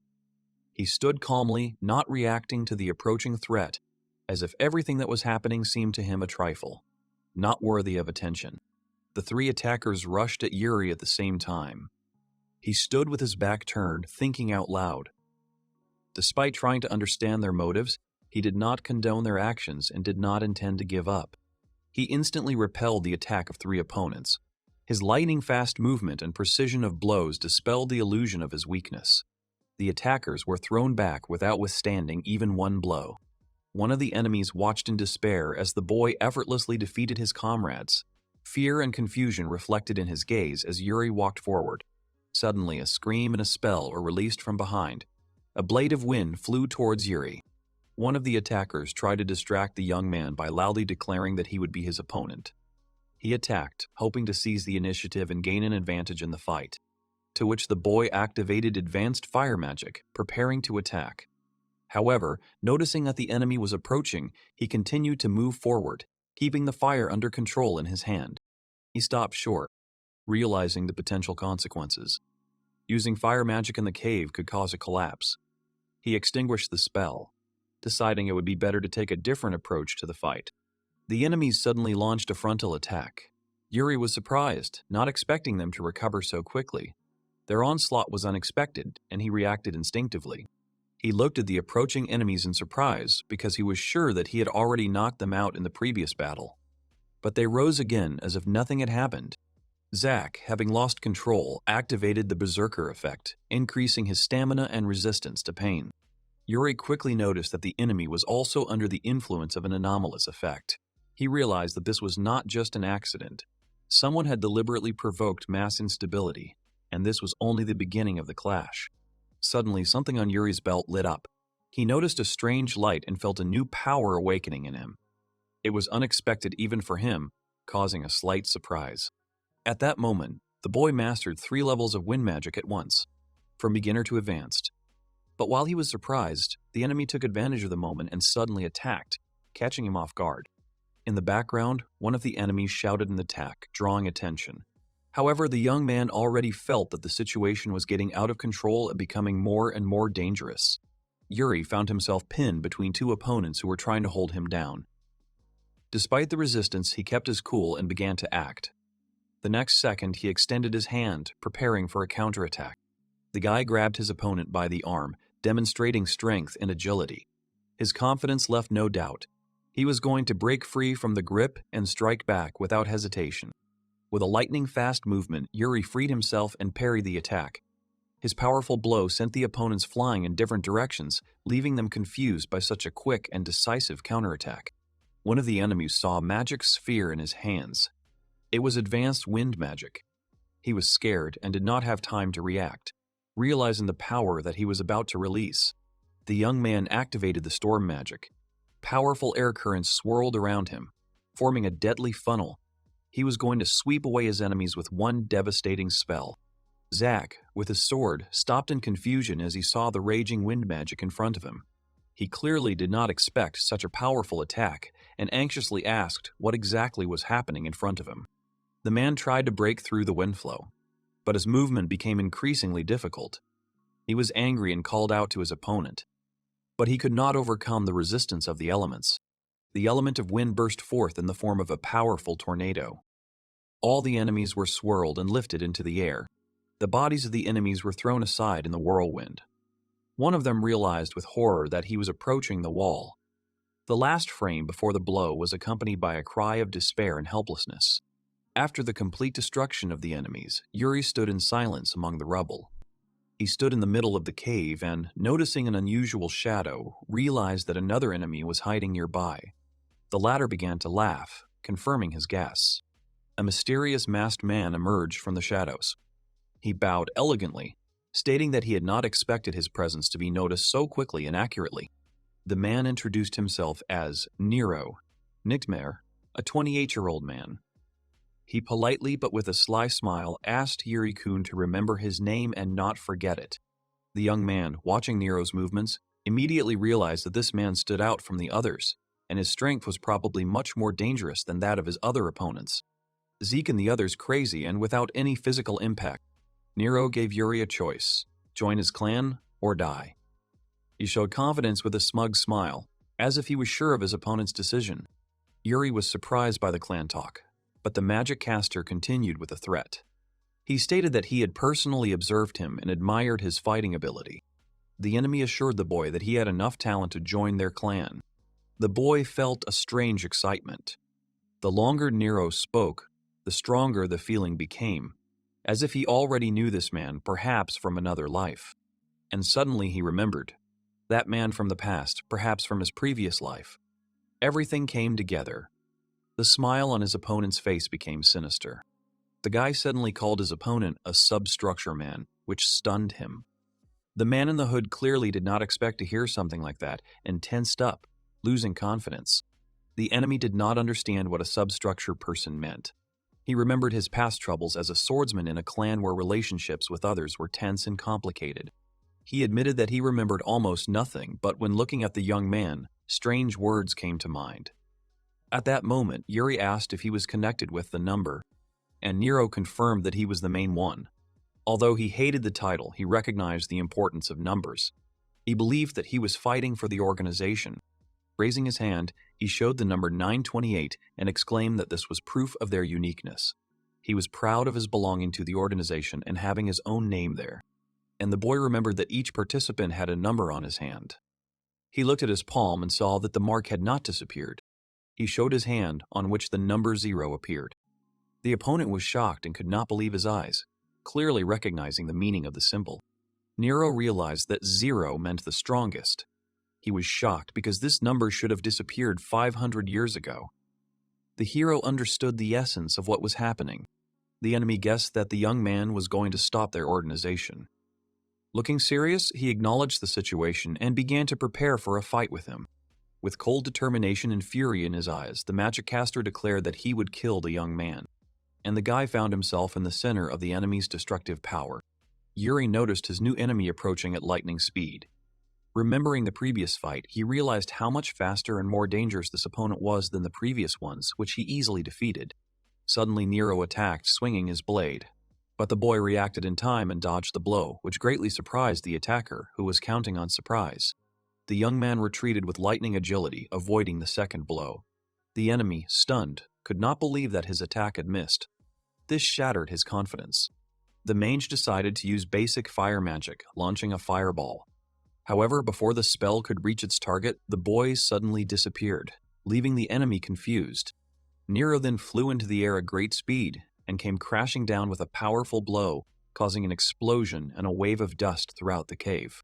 He stood calmly, not reacting to the approaching threat, as if everything that was happening seemed to him a trifle, not worthy of attention. The three attackers rushed at Yuri at the same time. He stood with his back turned, thinking out loud. Despite trying to understand their motives, he did not condone their actions and did not intend to give up. He instantly repelled the attack of three opponents. His lightning-fast movement and precision of blows dispelled the illusion of his weakness. The attackers were thrown back without withstanding even one blow. One of the enemies watched in despair as the boy effortlessly defeated his comrades. Fear and confusion reflected in his gaze as Yuri walked forward. Suddenly, a scream and a spell were released from behind. A blade of wind flew towards Yuri. One of the attackers tried to distract the young man by loudly declaring that he would be his opponent. He attacked, hoping to seize the initiative and gain an advantage in the fight, to which the boy activated advanced fire magic, preparing to attack. However, noticing that the enemy was approaching, he continued to move forward, keeping the fire under control in his hand. He stopped short, realizing the potential consequences. Using fire magic in the cave could cause a collapse. He extinguished the spell, deciding it would be better to take a different approach to the fight. The enemies suddenly launched a frontal attack. Yuri was surprised, not expecting them to recover so quickly. Their onslaught was unexpected, and he reacted instinctively. He looked at the approaching enemies in surprise because he was sure that he had already knocked them out in the previous battle. But they rose again as if nothing had happened. Zack, having lost control, activated the Berserker effect, increasing his stamina and resistance to pain. Yuri quickly noticed that the enemy was also under the influence of an anomalous effect. He realized that this was not just an accident. Someone had deliberately provoked mass instability, and this was only the beginning of the clash. Suddenly, something on Yuri's belt lit up. He noticed a strange light and felt a new power awakening in him. It was unexpected even for him, causing a slight surprise. At that moment, the boy mastered 3 levels of wind magic at once, from beginner to advanced. But while he was surprised, the enemy took advantage of the moment and suddenly attacked, catching him off guard. In the background, one of the enemies shouted an attack, drawing attention. However, the young man already felt that the situation was getting out of control and becoming more and more dangerous. Yuri found himself pinned between 2 opponents who were trying to hold him down. Despite the resistance, he kept his cool and began to act. The next second, he extended his hand, preparing for a counterattack. The guy grabbed his opponent by the arm, demonstrating strength and agility. His confidence left no doubt. He was going to break free from the grip and strike back without hesitation. With a lightning-fast movement, Yuri freed himself and parried the attack. His powerful blow sent the opponents flying in different directions, leaving them confused by such a quick and decisive counterattack. One of the enemies saw a magic sphere in his hands. It was advanced wind magic. He was scared and did not have time to react. Realizing the power that he was about to release, the young man activated the storm magic. Powerful air currents swirled around him, forming a deadly funnel. He was going to sweep away his enemies with one devastating spell. Zack, with his sword, stopped in confusion as he saw the raging wind magic in front of him. He clearly did not expect such a powerful attack and anxiously asked what exactly was happening in front of him. The man tried to break through the wind flow, but his movement became increasingly difficult. He was angry and called out to his opponent, but he could not overcome the resistance of the elements. The element of wind burst forth in the form of a powerful tornado. All the enemies were swirled and lifted into the air. The bodies of the enemies were thrown aside in the whirlwind. One of them realized with horror that he was approaching the wall. The last frame before the blow was accompanied by a cry of despair and helplessness. After the complete destruction of the enemies, Yuri stood in silence among the rubble. He stood in the middle of the cave and, noticing an unusual shadow, realized that another enemy was hiding nearby. The latter began to laugh, confirming his guess. A mysterious masked man emerged from the shadows. He bowed elegantly, stating that he had not expected his presence to be noticed so quickly and accurately. The man introduced himself as Nero, Nickmer, a 28-year-old man. He politely but with a sly smile asked Yuri-kun to remember his name and not forget it. The young man, watching Nero's movements, immediately realized that this man stood out from the others, and his strength was probably much more dangerous than that of his other opponents. Zeke and the others crazy and without any physical impact. Nero gave Yuri a choice: join his clan or die. He showed confidence with a smug smile, as if he was sure of his opponent's decision. Yuri was surprised by the clan talk, but the magic caster continued with a threat. He stated that he had personally observed him and admired his fighting ability. The enemy assured the boy that he had enough talent to join their clan. The boy felt a strange excitement. The longer Nero spoke, the stronger the feeling became, as if he already knew this man, perhaps from another life. And suddenly he remembered. That man from the past, perhaps from his previous life. Everything came together. The smile on his opponent's face became sinister. The guy suddenly called his opponent a substructure man, which stunned him. The man in the hood clearly did not expect to hear something like that and tensed up, losing confidence. The enemy did not understand what a substructure person meant. He remembered his past troubles as a swordsman in a clan where relationships with others were tense and complicated. He admitted that he remembered almost nothing, but when looking at the young man, strange words came to mind. At that moment, Yuri asked if he was connected with the number, and Nero confirmed that he was the main one. Although he hated the title, he recognized the importance of numbers. He believed that he was fighting for the organization. Raising his hand, he showed the number 928 and exclaimed that this was proof of their uniqueness. He was proud of his belonging to the organization and having his own name there. And the boy remembered that each participant had a number on his hand. He looked at his palm and saw that the mark had not disappeared. He showed his hand, on which the number 0 appeared. The opponent was shocked and could not believe his eyes, clearly recognizing the meaning of the symbol. Nero realized that 0 meant the strongest. He was shocked because this number should have disappeared 500 years ago. The hero understood the essence of what was happening. The enemy guessed that the young man was going to stop their organization. Looking serious, he acknowledged the situation and began to prepare for a fight with him. With cold determination and fury in his eyes, the magic caster declared that he would kill the young man. And the guy found himself in the center of the enemy's destructive power. Yuri noticed his new enemy approaching at lightning speed. Remembering the previous fight, he realized how much faster and more dangerous this opponent was than the previous ones, which he easily defeated. Suddenly Nero attacked, swinging his blade. But the boy reacted in time and dodged the blow, which greatly surprised the attacker, who was counting on surprise. The young man retreated with lightning agility, avoiding the second blow. The enemy, stunned, could not believe that his attack had missed. This shattered his confidence. The mage decided to use basic fire magic, launching a fireball. However, before the spell could reach its target, the boy suddenly disappeared, leaving the enemy confused. Nero then flew into the air at great speed and came crashing down with a powerful blow, causing an explosion and a wave of dust throughout the cave.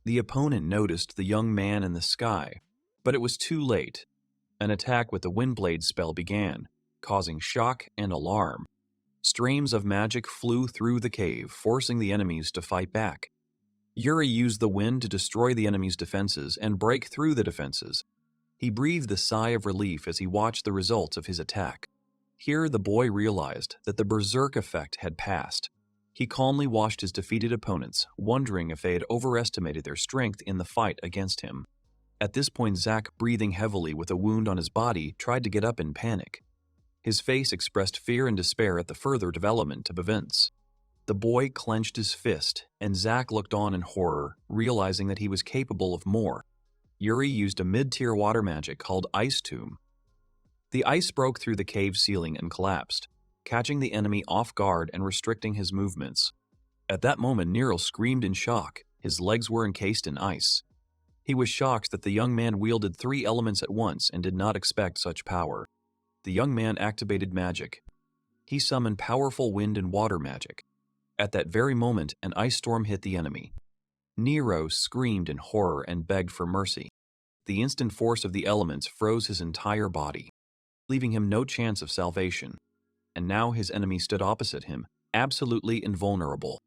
The opponent noticed the young man in the sky, but it was too late. An attack with the Windblade spell began, causing shock and alarm. Streams of magic flew through the cave, forcing the enemies to fight back. Yuri used the wind to destroy the enemy's defenses and break through the defenses. He breathed a sigh of relief as he watched the results of his attack. Here the boy realized that the berserk effect had passed. He calmly watched his defeated opponents, wondering if they had overestimated their strength in the fight against him. At this point, Zack, breathing heavily with a wound on his body, tried to get up in panic. His face expressed fear and despair at the further development of events. The boy clenched his fist, and Zack looked on in horror, realizing that he was capable of more. Yuri used a mid-tier water magic called Ice Tomb. The ice broke through the cave ceiling and collapsed, catching the enemy off guard and restricting his movements. At that moment, Nero screamed in shock. His legs were encased in ice. He was shocked that the young man wielded 3 elements at once and did not expect such power. The young man activated magic. He summoned powerful wind and water magic. At that very moment, an ice storm hit the enemy. Nero screamed in horror and begged for mercy. The instant force of the elements froze his entire body, leaving him no chance of salvation. And now his enemy stood opposite him, absolutely invulnerable.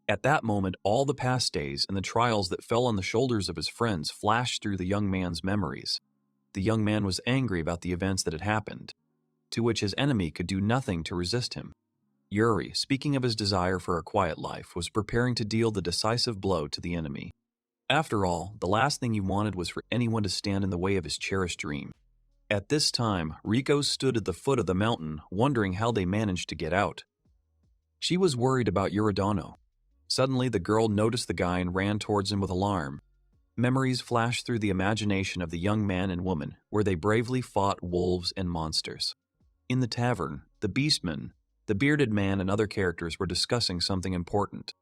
At that moment, all the past days and the trials that fell on the shoulders of his friends flashed through the young man's memories. The young man was angry about the events that had happened. to which his enemy could do nothing to resist him. Yuri, speaking of his desire for a quiet life, was preparing to deal the decisive blow to the enemy. After all, the last thing he wanted was for anyone to stand in the way of his cherished dream. At this time, Riko stood at the foot of the mountain, wondering how they managed to get out. She was worried about Yuridano. Suddenly, the girl noticed the guy and ran towards him with alarm. Memories flashed through the imagination of the young man and woman, where they bravely fought wolves and monsters. In the tavern, the beastman, the bearded man, and other characters were discussing something important.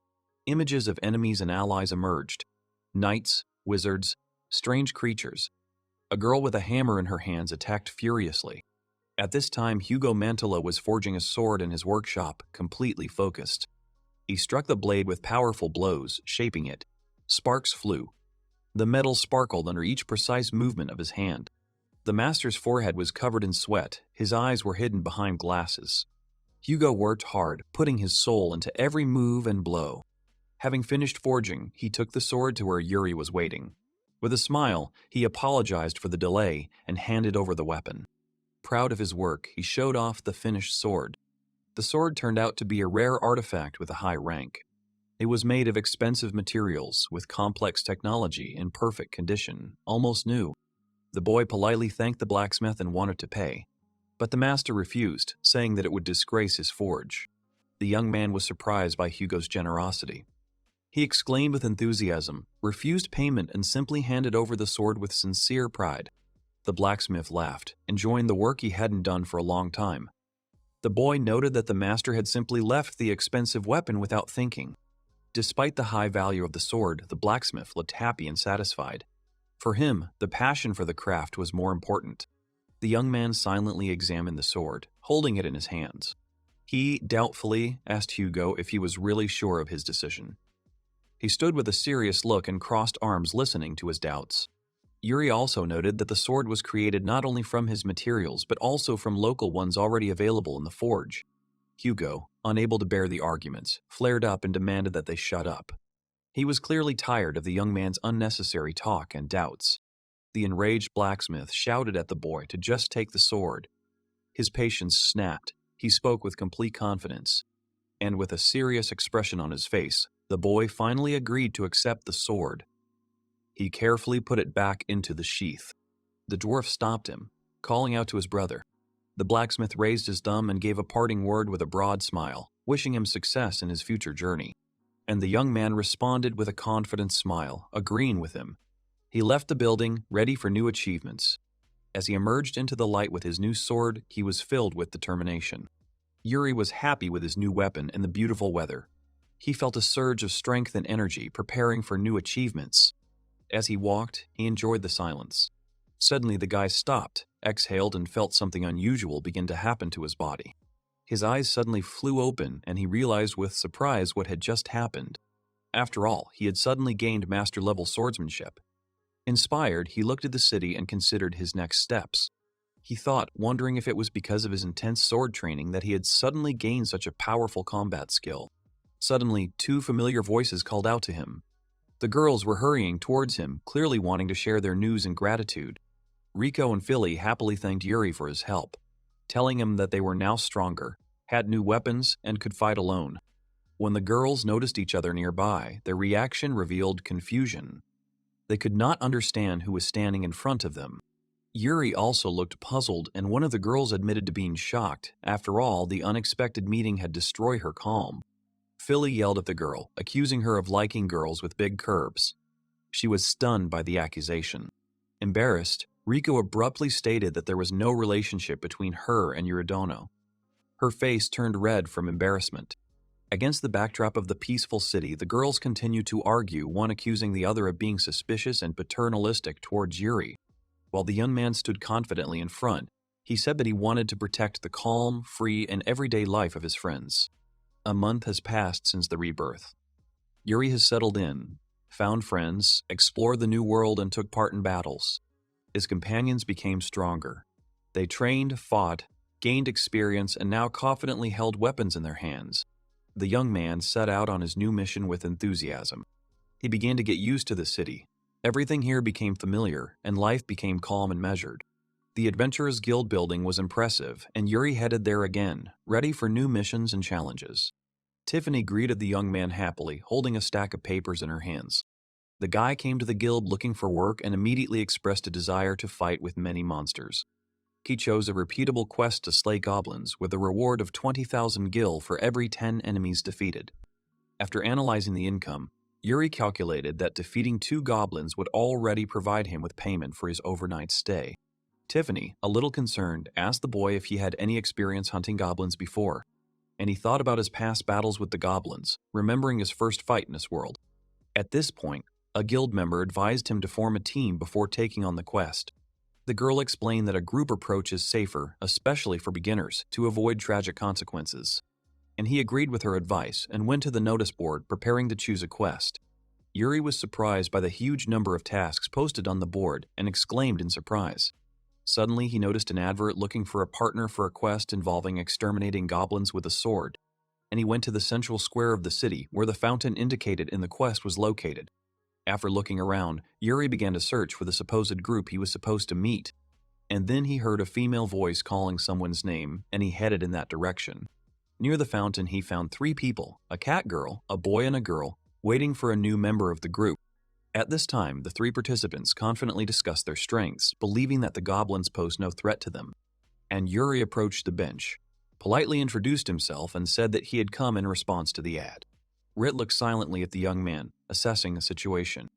Images of enemies and allies emerged. Knights, wizards, strange creatures. A girl with a hammer in her hands attacked furiously. At this time, Hugo Mantola was forging a sword in his workshop, completely focused. He struck the blade with powerful blows, shaping it. Sparks flew. The metal sparkled under each precise movement of his hand. The master's forehead was covered in sweat, his eyes were hidden behind glasses. Hugo worked hard, putting his soul into every move and blow. Having finished forging, he took the sword to where Yuri was waiting. With a smile, he apologized for the delay and handed over the weapon. Proud of his work, he showed off the finished sword. The sword turned out to be a rare artifact with a high rank. It was made of expensive materials, with complex technology in perfect condition, almost new. The boy politely thanked the blacksmith and wanted to pay. But the master refused, saying that it would disgrace his forge. The young man was surprised by Hugo's generosity. He exclaimed with enthusiasm, refused payment, and simply handed over the sword with sincere pride. The blacksmith laughed, enjoying the work he hadn't done for a long time. The boy noted that the master had simply left the expensive weapon without thinking. Despite the high value of the sword, the blacksmith looked happy and satisfied. For him, the passion for the craft was more important. The young man silently examined the sword, holding it in his hands. He doubtfully asked Hugo if he was really sure of his decision. He stood with a serious look and crossed arms, listening to his doubts. Yuri also noted that the sword was created not only from his materials, but also from local ones already available in the forge. Hugo, unable to bear the arguments, flared up and demanded that they shut up. He was clearly tired of the young man's unnecessary talk and doubts. The enraged blacksmith shouted at the boy to just take the sword. His patience snapped. He spoke with complete confidence. And with a serious expression on his face, the boy finally agreed to accept the sword. He carefully put it back into the sheath. The dwarf stopped him, calling out to his brother. The blacksmith raised his thumb and gave a parting word with a broad smile, wishing him success in his future journey. And the young man responded with a confident smile, agreeing with him. He left the building, ready for new achievements. As he emerged into the light with his new sword, he was filled with determination. Yuri was happy with his new weapon and the beautiful weather. He felt a surge of strength and energy, preparing for new achievements. As he walked, he enjoyed the silence. Suddenly, the guy stopped, exhaled, and felt something unusual begin to happen to his body. His eyes suddenly flew open, and he realized with surprise what had just happened. After all, he had suddenly gained master-level swordsmanship. Inspired, he looked at the city and considered his next steps. He thought, wondering if it was because of his intense sword training that he had suddenly gained such a powerful combat skill. Suddenly, two familiar voices called out to him. The girls were hurrying towards him, clearly wanting to share their news and gratitude. Riko and Philly happily thanked Yuri for his help, telling him that they were now stronger, had new weapons, and could fight alone. When the girls noticed each other nearby, their reaction revealed confusion. They could not understand who was standing in front of them. Yuri also looked puzzled, and one of the girls admitted to being shocked. After all, the unexpected meeting had destroyed her calm. Philly yelled at the girl, accusing her of liking girls with big curves. She was stunned by the accusation. Embarrassed, Riko abruptly stated that there was no relationship between her and Yuridano. Her face turned red from embarrassment. Against the backdrop of the peaceful city, the girls continued to argue, one accusing the other of being suspicious and paternalistic towards Yuri. While the young man stood confidently in front, he said that he wanted to protect the calm, free, and everyday life of his friends. A month has passed since the rebirth. Yuri has settled in, found friends, explored the new world, and took part in battles. His companions became stronger. They trained, fought, gained experience, and now confidently held weapons in their hands. The young man set out on his new mission with enthusiasm. He began to get used to the city. Everything here became familiar, and life became calm and measured. The Adventurers Guild building was impressive, and Yuri headed there again, ready for new missions and challenges. Tiffany greeted the young man happily, holding a stack of papers in her hands. The guy came to the guild looking for work and immediately expressed a desire to fight with many monsters. He chose a repeatable quest to slay goblins with a reward of 20,000 gil for every 10 enemies defeated. After analyzing the income, Yuri calculated that defeating 2 goblins would already provide him with payment for his overnight stay. Tiffany, a little concerned, asked the boy if he had any experience hunting goblins before, and he thought about his past battles with the goblins, remembering his first fight in this world. At this point, a guild member advised him to form a team before taking on the quest. The girl explained that a group approach is safer, especially for beginners, to avoid tragic consequences. And he agreed with her advice and went to the notice board preparing to choose a quest. Yuri was surprised by the huge number of tasks posted on the board and exclaimed in surprise. Suddenly, he noticed an advert looking for a partner for a quest involving exterminating goblins with a sword, and he went to the central square of the city where the fountain indicated in the quest was located. After looking around, Yuri began to search for the supposed group he was supposed to meet, and then he heard a female voice calling someone's name, and he headed in that direction. Near the fountain, he found 3 people, a cat girl, a boy, and a girl, waiting for a new member of the group. At this time, the 3 participants confidently discussed their strengths, believing that the goblins posed no threat to them. And Yuri approached the bench, politely introduced himself, and said that he had come in response to the ad. Rit looked silently at the young man, assessing the situation.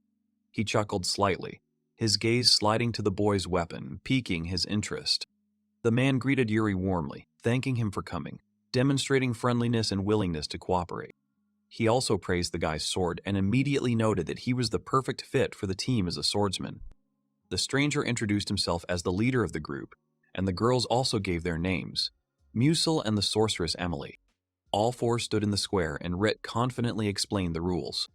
He chuckled slightly, his gaze sliding to the boy's weapon, piquing his interest. The man greeted Yuri warmly, thanking him for coming, demonstrating friendliness and willingness to cooperate. He also praised the guy's sword and immediately noted that he was the perfect fit for the team as a swordsman. The stranger introduced himself as the leader of the group, and the girls also gave their names, Musil and the sorceress Emily. All 4 stood in the square, and Rit confidently explained the rules.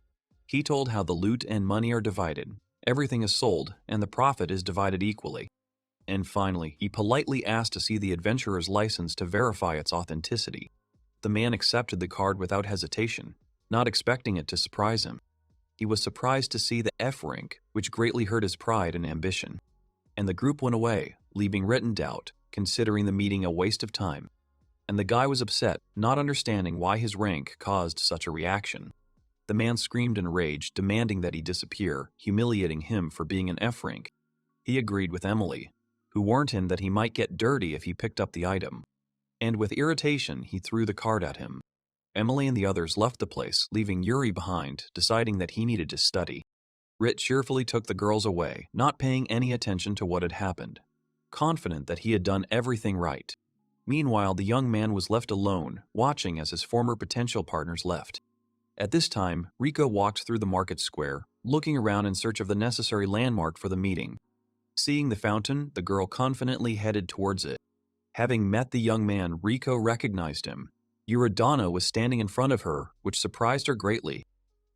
He told how the loot and money are divided, everything is sold, and the profit is divided equally. And finally, he politely asked to see the adventurer's license to verify its authenticity. The man accepted the card without hesitation, not expecting it to surprise him. He was surprised to see the F rank, which greatly hurt his pride and ambition. And the group went away, leaving Rit in doubt, considering the meeting a waste of time. And the guy was upset, not understanding why his rank caused such a reaction. The man screamed in rage, demanding that he disappear, humiliating him for being an F rank. He agreed with Emily, who warned him that he might get dirty if he picked up the item. And with irritation, he threw the card at him. Emily and the others left the place, leaving Yuri behind, deciding that he needed to study. Rit cheerfully took the girls away, not paying any attention to what had happened, confident that he had done everything right. Meanwhile, the young man was left alone, watching as his former potential partners left. At this time, Rico walked through the market square, looking around in search of the necessary landmark for the meeting. Seeing the fountain, the girl confidently headed towards it. Having met the young man, Rico recognized him. Yuridana was standing in front of her, which surprised her greatly.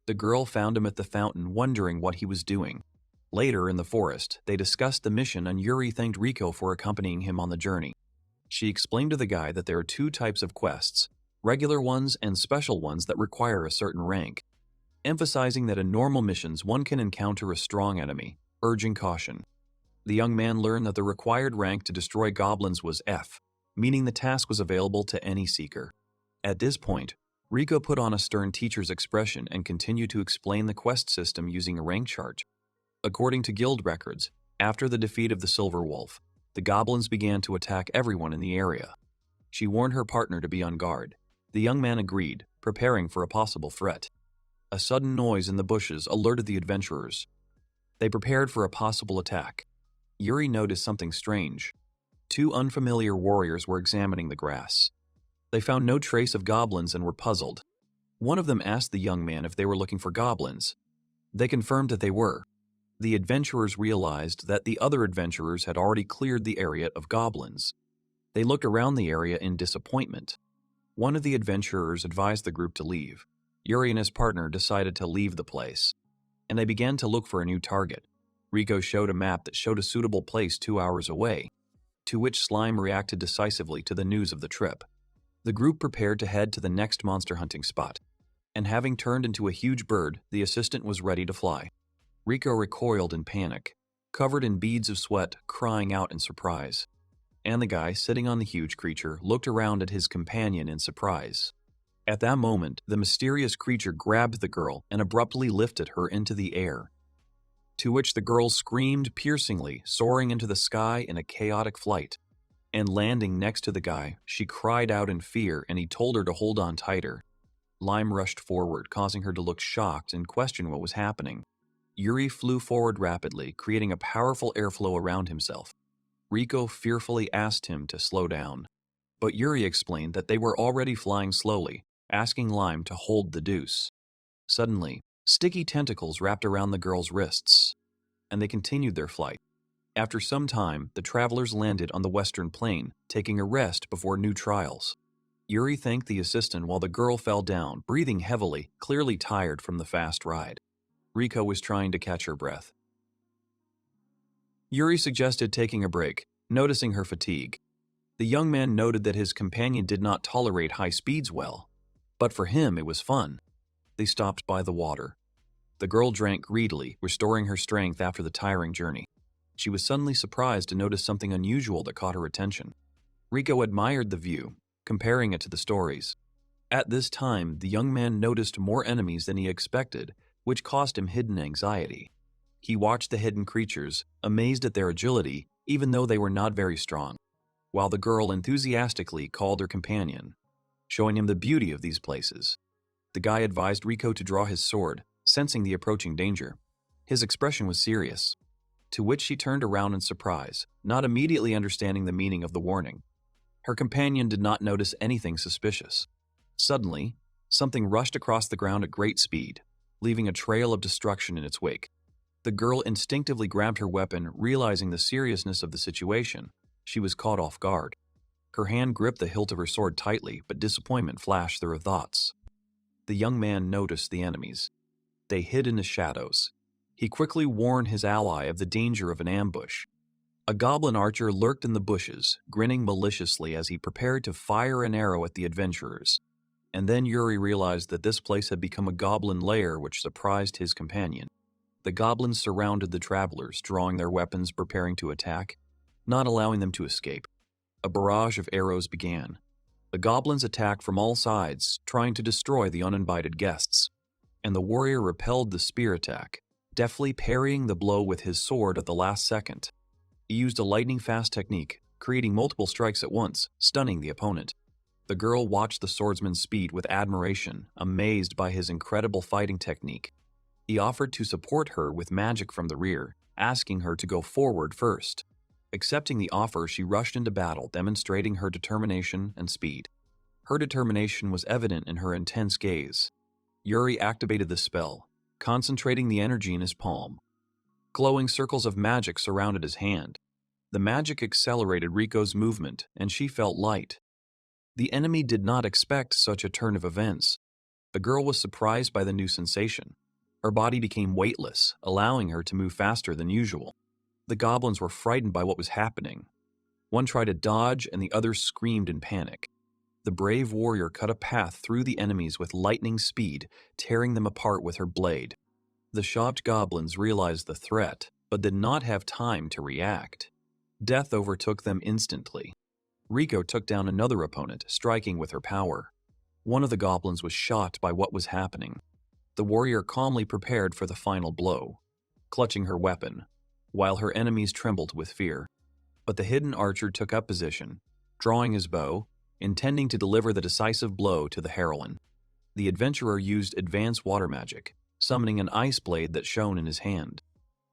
The girl found him at the fountain, wondering what he was doing. Later, in the forest, they discussed the mission, and Yuri thanked Rico for accompanying him on the journey. She explained to the guy that there are 2 types of quests, regular ones and special ones that require a certain rank, emphasizing that in normal missions one can encounter a strong enemy, urging caution. The young man learned that the required rank to destroy goblins was F, meaning the task was available to any seeker. At this point, Rico put on a stern teacher's expression and continued to explain the quest system using a rank chart. According to guild records, after the defeat of the Silver Wolf, the goblins began to attack everyone in the area. She warned her partner to be on guard. The young man agreed, preparing for a possible threat. A sudden noise in the bushes alerted the adventurers. They prepared for a possible attack. Yuri noticed something strange. 2 unfamiliar warriors were examining the grass. They found no trace of goblins and were puzzled. One of them asked the young man if they were looking for goblins. They confirmed that they were. The adventurers realized that the other adventurers had already cleared the area of goblins. They looked around the area in disappointment. One of the adventurers advised the group to leave. Yuri and his partner decided to leave the place, and they began to look for a new target. Rico showed a map that showed a suitable place 2 hours away, to which Slime reacted decisively to the news of the trip. The group prepared to head to the next monster hunting spot, and having turned into a huge bird, the assistant was ready to fly. Rico recoiled in panic. covered in beads of sweat, crying out in surprise. And the guy sitting on the huge creature looked around at his companion in surprise. At that moment, the mysterious creature grabbed the girl and abruptly lifted her into the air, to which the girl screamed piercingly, soaring into the sky in a chaotic flight. And landing next to the guy, she cried out in fear and he told her to hold on tighter. Lime rushed forward, causing her to look shocked and question what was happening. Yuri flew forward rapidly, creating a powerful airflow around himself. Riko fearfully asked him to slow down, but Yuri explained that they were already flying slowly, asking Lime to hold the deuce. Suddenly, sticky tentacles wrapped around the girl's wrists, and they continued their flight. After some time, the travelers landed on the western plain, taking a rest before new trials. Yuri thanked the assistant while the girl fell down, breathing heavily, clearly tired from the fast ride. Riko was trying to catch her breath. Yuri suggested taking a break, noticing her fatigue. The young man noted that his companion did not tolerate high speeds well, but for him it was fun. They stopped by the water. The girl drank greedily, restoring her strength after the tiring journey. She was suddenly surprised to notice something unusual that caught her attention. Riko admired the view, comparing it to the stories. At this time, the young man noticed more enemies than he expected, which caused him hidden anxiety. He watched the hidden creatures, amazed at their agility, even though they were not very strong, while the girl enthusiastically called her companion, showing him the beauty of these places. The guy advised Riko to draw his sword, sensing the approaching danger. His expression was serious, to which she turned around in surprise, not immediately understanding the meaning of the warning. Her companion did not notice anything suspicious. Suddenly, something rushed across the ground at great speed, leaving a trail of destruction in its wake. The girl instinctively grabbed her weapon, realizing the seriousness of the situation. She was caught off guard. Her hand gripped the hilt of her sword tightly, but disappointment flashed through her thoughts. The young man noticed the enemies. They hid in the shadows. He quickly warned his ally of the danger of an ambush. A goblin archer lurked in the bushes, grinning maliciously as he prepared to fire an arrow at the adventurers. And then Yuri realized that this place had become a goblin lair, which surprised his companion. The goblins surrounded the travelers, drawing their weapons, preparing to attack, not allowing them to escape. A barrage of arrows began. The goblins attacked from all sides, trying to destroy the uninvited guests. And the warrior repelled the spear attack, deftly parrying the blow with his sword at the last second. He used a lightning-fast technique, creating multiple strikes at once, stunning the opponent. The girl watched the swordsman's speed with admiration, amazed by his incredible fighting technique. He offered to support her with magic from the rear, asking her to go forward first. Accepting the offer, she rushed into battle, demonstrating her determination and speed. Her determination was evident in her intense gaze. Yuri activated the spell, concentrating the energy in his palm. Glowing circles of magic surrounded his hand. The magic accelerated Riko's movement, and she felt light. The enemy did not expect such a turn of events. The girl was surprised by the new sensation. Her body became weightless, allowing her to move faster than usual. The goblins were frightened by what was happening. One tried to dodge, and the others screamed in panic. The brave warrior cut a path through the enemies with lightning speed, tearing them apart with her blade. The shocked goblins realized the threat, but did not have time to react. Death overtook them instantly. Riko took down another opponent, striking with her power. One of the goblins was shocked by what was happening. The warrior calmly prepared for the final blow, clutching her weapon, while her enemies trembled with fear. But the hidden archer took up position, drawing his bow, intending to deliver the decisive blow to the heroine. The adventurer used advanced water magic, summoning an ice blade that shone in his hand,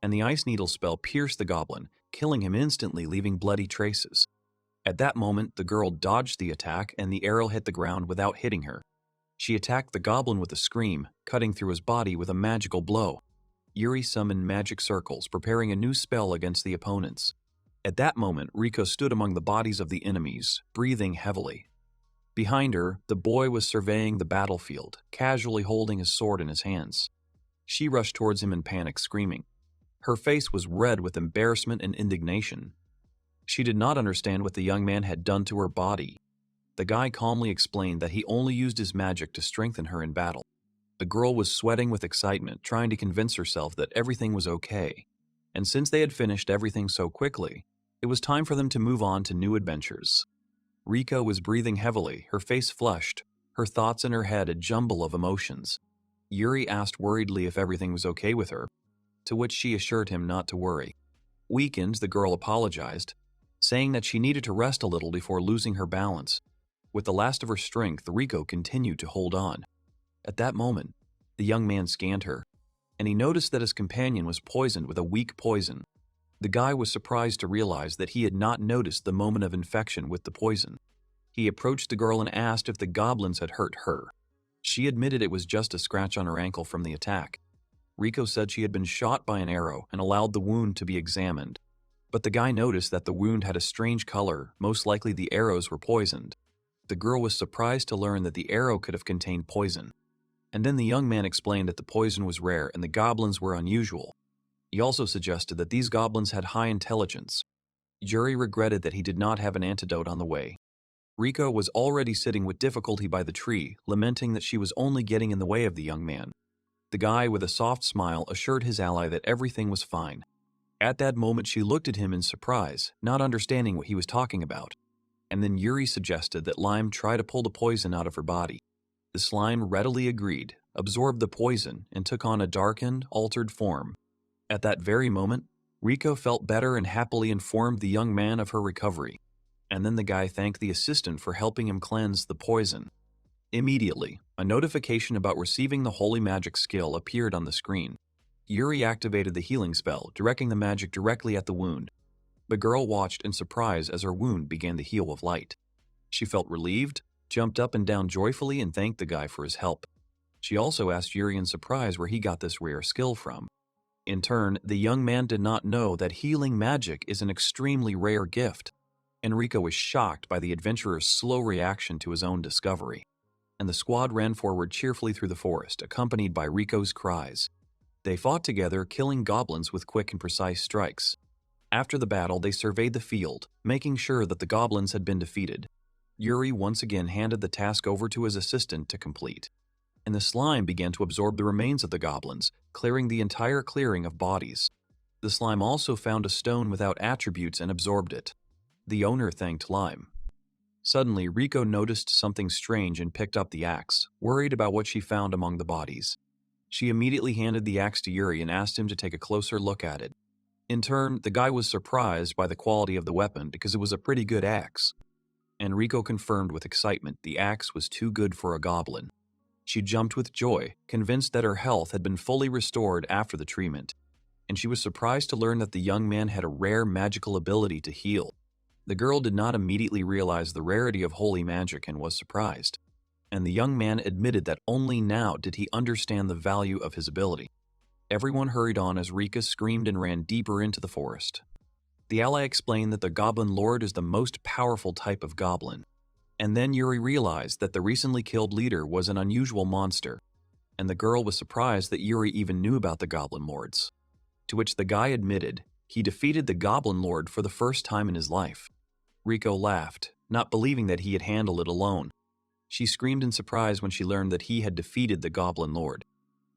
and the ice needle spell pierced the goblin, killing him instantly, leaving bloody traces. At that moment, the girl dodged the attack and the arrow hit the ground without hitting her. She attacked the goblin with a scream, cutting through his body with a magical blow. Yuri summoned magic circles, preparing a new spell against the opponents. At that moment, Riko stood among the bodies of the enemies, breathing heavily. Behind her, the boy was surveying the battlefield, casually holding his sword in his hands. She rushed towards him in panic, screaming. Her face was red with embarrassment and indignation. She did not understand what the young man had done to her body. The guy calmly explained that he only used his magic to strengthen her in battle. The girl was sweating with excitement, trying to convince herself that everything was okay. And since they had finished everything so quickly, it was time for them to move on to new adventures. Riko was breathing heavily, her face flushed, her thoughts in her head a jumble of emotions. Yuri asked worriedly if everything was okay with her, to which she assured him not to worry. Weakened, the girl apologized, saying that she needed to rest a little before losing her balance. With the last of her strength, Riko continued to hold on. At that moment, the young man scanned her, and he noticed that his companion was poisoned with a weak poison. The guy was surprised to realize that he had not noticed the moment of infection with the poison. He approached the girl and asked if the goblins had hurt her. She admitted it was just a scratch on her ankle from the attack. Riko said she had been shot by an arrow and allowed the wound to be examined. But the guy noticed that the wound had a strange color, most likely the arrows were poisoned. The girl was surprised to learn that the arrow could have contained poison. And then the young man explained that the poison was rare and the goblins were unusual. He also suggested that these goblins had high intelligence. Yuri regretted that he did not have an antidote on the way. Riko was already sitting with difficulty by the tree, lamenting that she was only getting in the way of the young man. The guy, with a soft smile, assured his ally that everything was fine. At that moment, she looked at him in surprise, not understanding what he was talking about. And then Yuri suggested that Lime try to pull the poison out of her body. The slime readily agreed, absorbed the poison, and took on a darkened, altered form. At that very moment, Riko felt better and happily informed the young man of her recovery. And then the guy thanked the assistant for helping him cleanse the poison. Immediately, a notification about receiving the holy magic skill appeared on the screen. Yuri activated the healing spell, directing the magic directly at the wound. The girl watched in surprise as her wound began to heal with light. She felt relieved, jumped up and down joyfully, and thanked the guy for his help. She also asked Yuri in surprise where he got this rare skill from. In turn, the young man did not know that healing magic is an extremely rare gift. Enrico was shocked by the adventurer's slow reaction to his own discovery, and the squad ran forward cheerfully through the forest, accompanied by Rico's cries. They fought together, killing goblins with quick and precise strikes. After the battle, they surveyed the field, making sure that the goblins had been defeated. Yuri once again handed the task over to his assistant to complete, and the slime began to absorb the remains of the goblins, clearing the entire clearing of bodies. The slime also found a stone without attributes and absorbed it. The owner thanked Lime. Suddenly, Riko noticed something strange and picked up the axe, worried about what she found among the bodies. She immediately handed the axe to Yuri and asked him to take a closer look at it. In turn, the guy was surprised by the quality of the weapon because it was a pretty good axe. And Riko confirmed with excitement the axe was too good for a goblin. She jumped with joy, convinced that her health had been fully restored after the treatment, and she was surprised to learn that the young man had a rare magical ability to heal. The girl did not immediately realize the rarity of holy magic and was surprised, and the young man admitted that only now did he understand the value of his ability. Everyone hurried on as Rika screamed and ran deeper into the forest. The ally explained that the Goblin Lord is the most powerful type of goblin, and then Yuri realized that the recently killed leader was an unusual monster, and the girl was surprised that Yuri even knew about the Goblin Lords. To which the guy admitted he defeated the Goblin Lord for the first time in his life. Riko laughed, not believing that he had handled it alone. She screamed in surprise when she learned that he had defeated the Goblin Lord.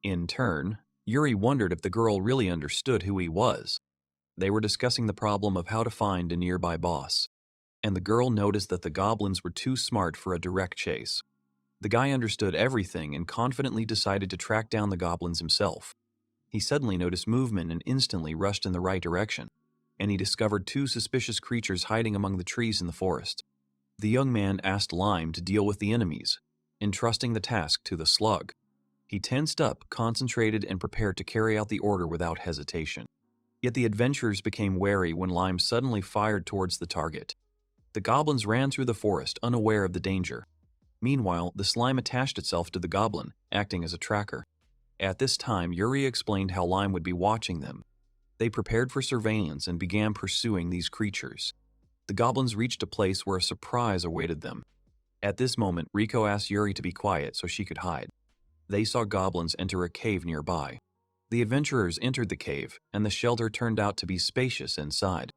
In turn, Yuri wondered if the girl really understood who he was. They were discussing the problem of how to find a nearby boss, and the girl noticed that the goblins were too smart for a direct chase. The guy understood everything and confidently decided to track down the goblins himself. He suddenly noticed movement and instantly rushed in the right direction, and he discovered two suspicious creatures hiding among the trees in the forest. The young man asked Lime to deal with the enemies, entrusting the task to the slug. He tensed up, concentrated, and prepared to carry out the order without hesitation. Yet the adventurers became wary when Lime suddenly fired towards the target. The goblins ran through the forest, unaware of the danger. Meanwhile, the slime attached itself to the goblin, acting as a tracker. At this time, Yuri explained how Lime would be watching them. They prepared for surveillance and began pursuing these creatures. The goblins reached a place where a surprise awaited them. At this moment, Riko asked Yuri to be quiet so she could hide. They saw goblins enter a cave nearby. The adventurers entered the cave, and the shelter turned out to be spacious inside.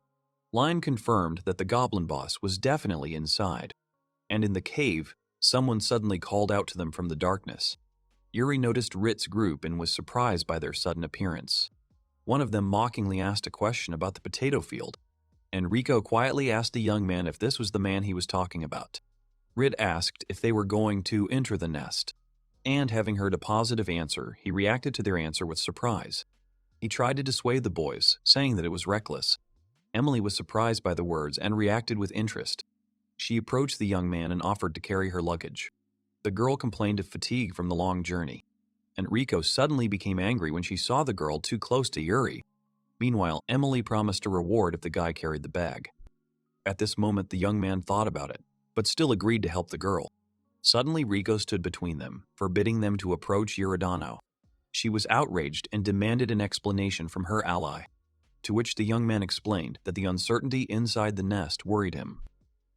Lime confirmed that the goblin boss was definitely inside, and in the cave, someone suddenly called out to them from the darkness. Yuri noticed Rit's group and was surprised by their sudden appearance. One of them mockingly asked a question about the potato field, and Rico quietly asked the young man if this was the man he was talking about. Rid asked if they were going to enter the nest, and having heard a positive answer, he reacted to their answer with surprise. He tried to dissuade the boys, saying that it was reckless. Emily was surprised by the words and reacted with interest. She approached the young man and offered to carry her luggage. The girl complained of fatigue from the long journey, and Rico suddenly became angry when she saw the girl too close to Yuri. Meanwhile, Emily promised a reward if the guy carried the bag. At this moment, the young man thought about it, but still agreed to help the girl. Suddenly, Rico stood between them, forbidding them to approach Yuridano. She was outraged and demanded an explanation from her ally, to which the young man explained that the uncertainty inside the nest worried him.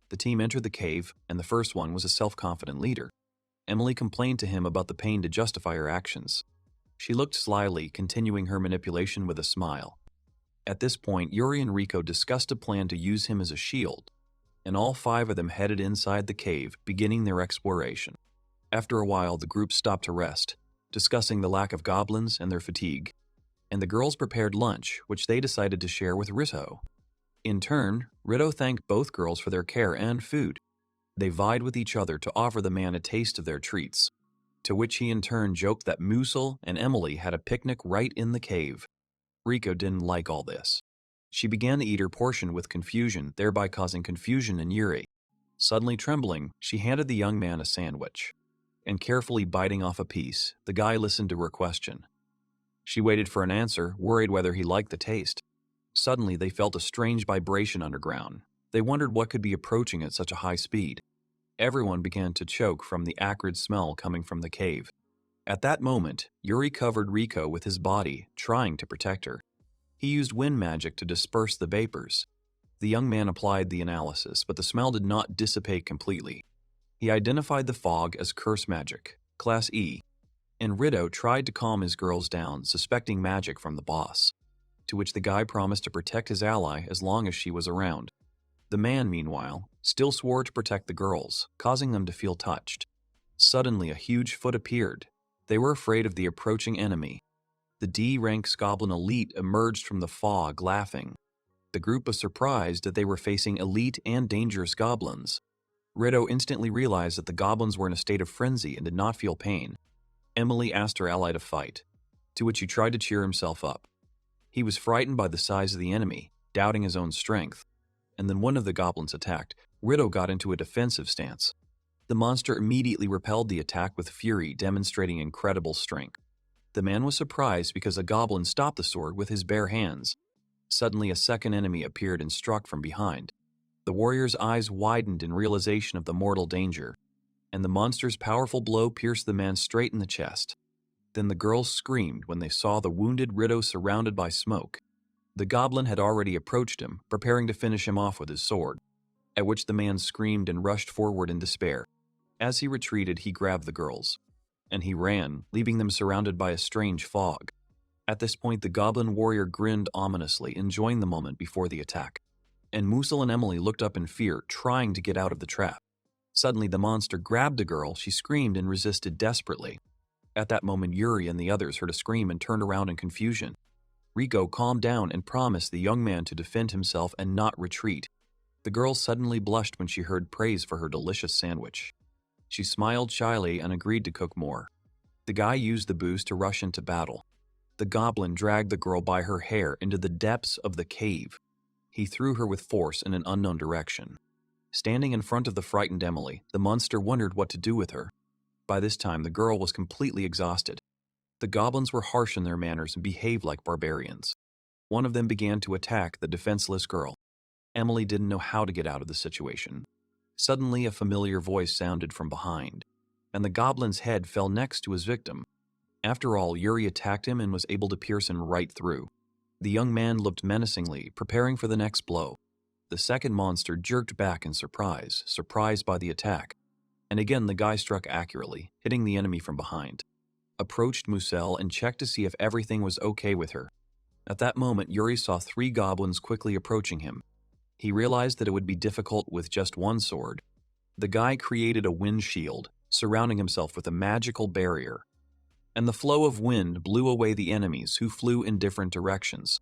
The team entered the cave, and the first one was a self-confident leader. Emily complained to him about the pain to justify her actions. She looked slyly, continuing her manipulation with a smile. At this point, Yuri and Rico discussed a plan to use him as a shield, and all 5 of them headed inside the cave, beginning their exploration. After a while, the group stopped to rest, discussing the lack of goblins and their fatigue, and the girls prepared lunch, which they decided to share with Rito. In turn, Rito thanked both girls for their care and food. They vied with each other to offer the man a taste of their treats, to which he in turn joked that Musil and Emily had a picnic right in the cave. Rico didn't like all this. She began to eat her portion with confusion, thereby causing confusion in Yuri. Suddenly trembling, she handed the young man a sandwich, and carefully biting off a piece, the guy listened to her question. She waited for an answer, worried whether he liked the taste. Suddenly, they felt a strange vibration underground. They wondered what could be approaching at such a high speed. Everyone began to choke from the acrid smell coming from the cave. At that moment, Yuri covered Rico with his body, trying to protect her. He used wind magic to disperse the vapors. The young man applied the analysis, but the smell did not dissipate completely. He identified the fog as curse magic, Class E, and Rito tried to calm his girls down, suspecting magic from the boss, to which the guy promised to protect his ally as long as she was around. The man, meanwhile, still swore to protect the girls, causing them to feel touched. Suddenly, a huge foot appeared. They were afraid of the approaching enemy. The D-rank goblin elite emerged from the fog, laughing. The group was surprised that they were facing elite and dangerous goblins. Rito instantly realized that the goblins were in a state of frenzy and did not feel pain. Emily asked her ally to fight, to which he tried to cheer himself up. He was frightened by the size of the enemy, doubting his own strength. And then one of the goblins attacked. Rito got into a defensive stance. The monster immediately repelled the attack with fury, demonstrating incredible strength. The man was surprised because a goblin stopped the sword with his bare hands. Suddenly, a second enemy appeared and struck from behind. The warrior's eyes widened in realization of the mortal danger, and the monster's powerful blow pierced the man straight in the chest. Then the girls screamed when they saw the wounded Rito surrounded by smoke. The goblin had already approached him, preparing to finish him off with his sword, at which the man screamed and rushed forward in despair. As he retreated, he grabbed the girls, and he ran, leaving them surrounded by a strange fog. At this point, the goblin warrior grinned ominously, enjoying the moment before the attack. And Musil and Emily looked up in fear, trying to get out of the trap. Suddenly, the monster grabbed the girl. She screamed and resisted desperately. At that moment, Yuri and the others heard a scream and turned around in confusion. Rico calmed down and promised the young man to defend himself and not retreat. The girl suddenly blushed when she heard praise for her delicious sandwich. She smiled shyly and agreed to cook more. The guy used the boost to rush into battle. The goblin dragged the girl by her hair into the depths of the cave. He threw her with force in an unknown direction. Standing in front of the frightened Emily, the monster wondered what to do with her. By this time, the girl was completely exhausted. The goblins were harsh in their manners and behaved like barbarians. One of them began to attack the defenseless girl. Emily didn't know how to get out of the situation. Suddenly, a familiar voice sounded from behind, and the goblin's head fell next to his victim. After all, Yuri attacked him and was able to pierce him right through. The young man looked menacingly, preparing for the next blow. The second monster jerked back in surprise, surprised by the attack. And again, the guy struck accurately, hitting the enemy from behind. Approached Musil and checked to see if everything was okay with her. At that moment, Yuri saw 3 goblins quickly approaching him. He realized that it would be difficult with just one sword. The guy created a wind shield, surrounding himself with a magical barrier. and the flow of wind blew away the enemies who flew in different directions.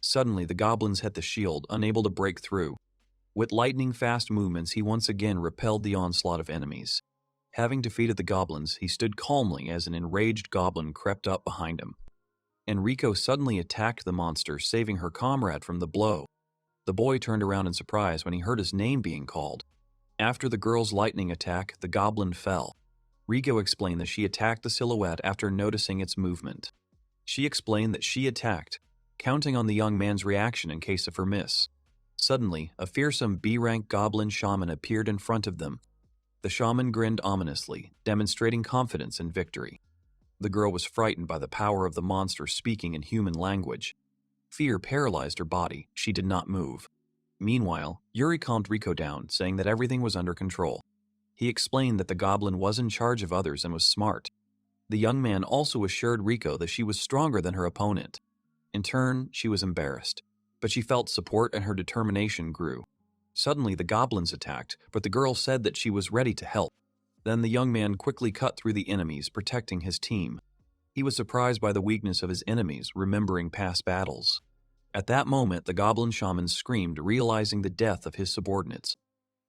Suddenly, the goblins hit the shield, unable to break through. With lightning-fast movements, he once again repelled the onslaught of enemies. Having defeated the goblins, he stood calmly as an enraged goblin crept up behind him. Enrico suddenly attacked the monster, saving her comrade from the blow. The boy turned around in surprise when he heard his name being called. After the girl's lightning attack, the goblin fell. Riko explained that she attacked the silhouette after noticing its movement. She explained that she attacked, counting on the young man's reaction in case of her miss. Suddenly, a fearsome B-rank goblin shaman appeared in front of them. The shaman grinned ominously, demonstrating confidence in victory. The girl was frightened by the power of the monster speaking in human language. Fear paralyzed her body. She did not move. Meanwhile, Yuri calmed Riko down, saying that everything was under control. He explained that the goblin was in charge of others and was smart. The young man also assured Riko that she was stronger than her opponent. In turn, she was embarrassed, but she felt support and her determination grew. Suddenly, the goblins attacked, but the girl said that she was ready to help. Then the young man quickly cut through the enemies, protecting his team. He was surprised by the weakness of his enemies, remembering past battles. At that moment, the goblin shaman screamed, realizing the death of his subordinates.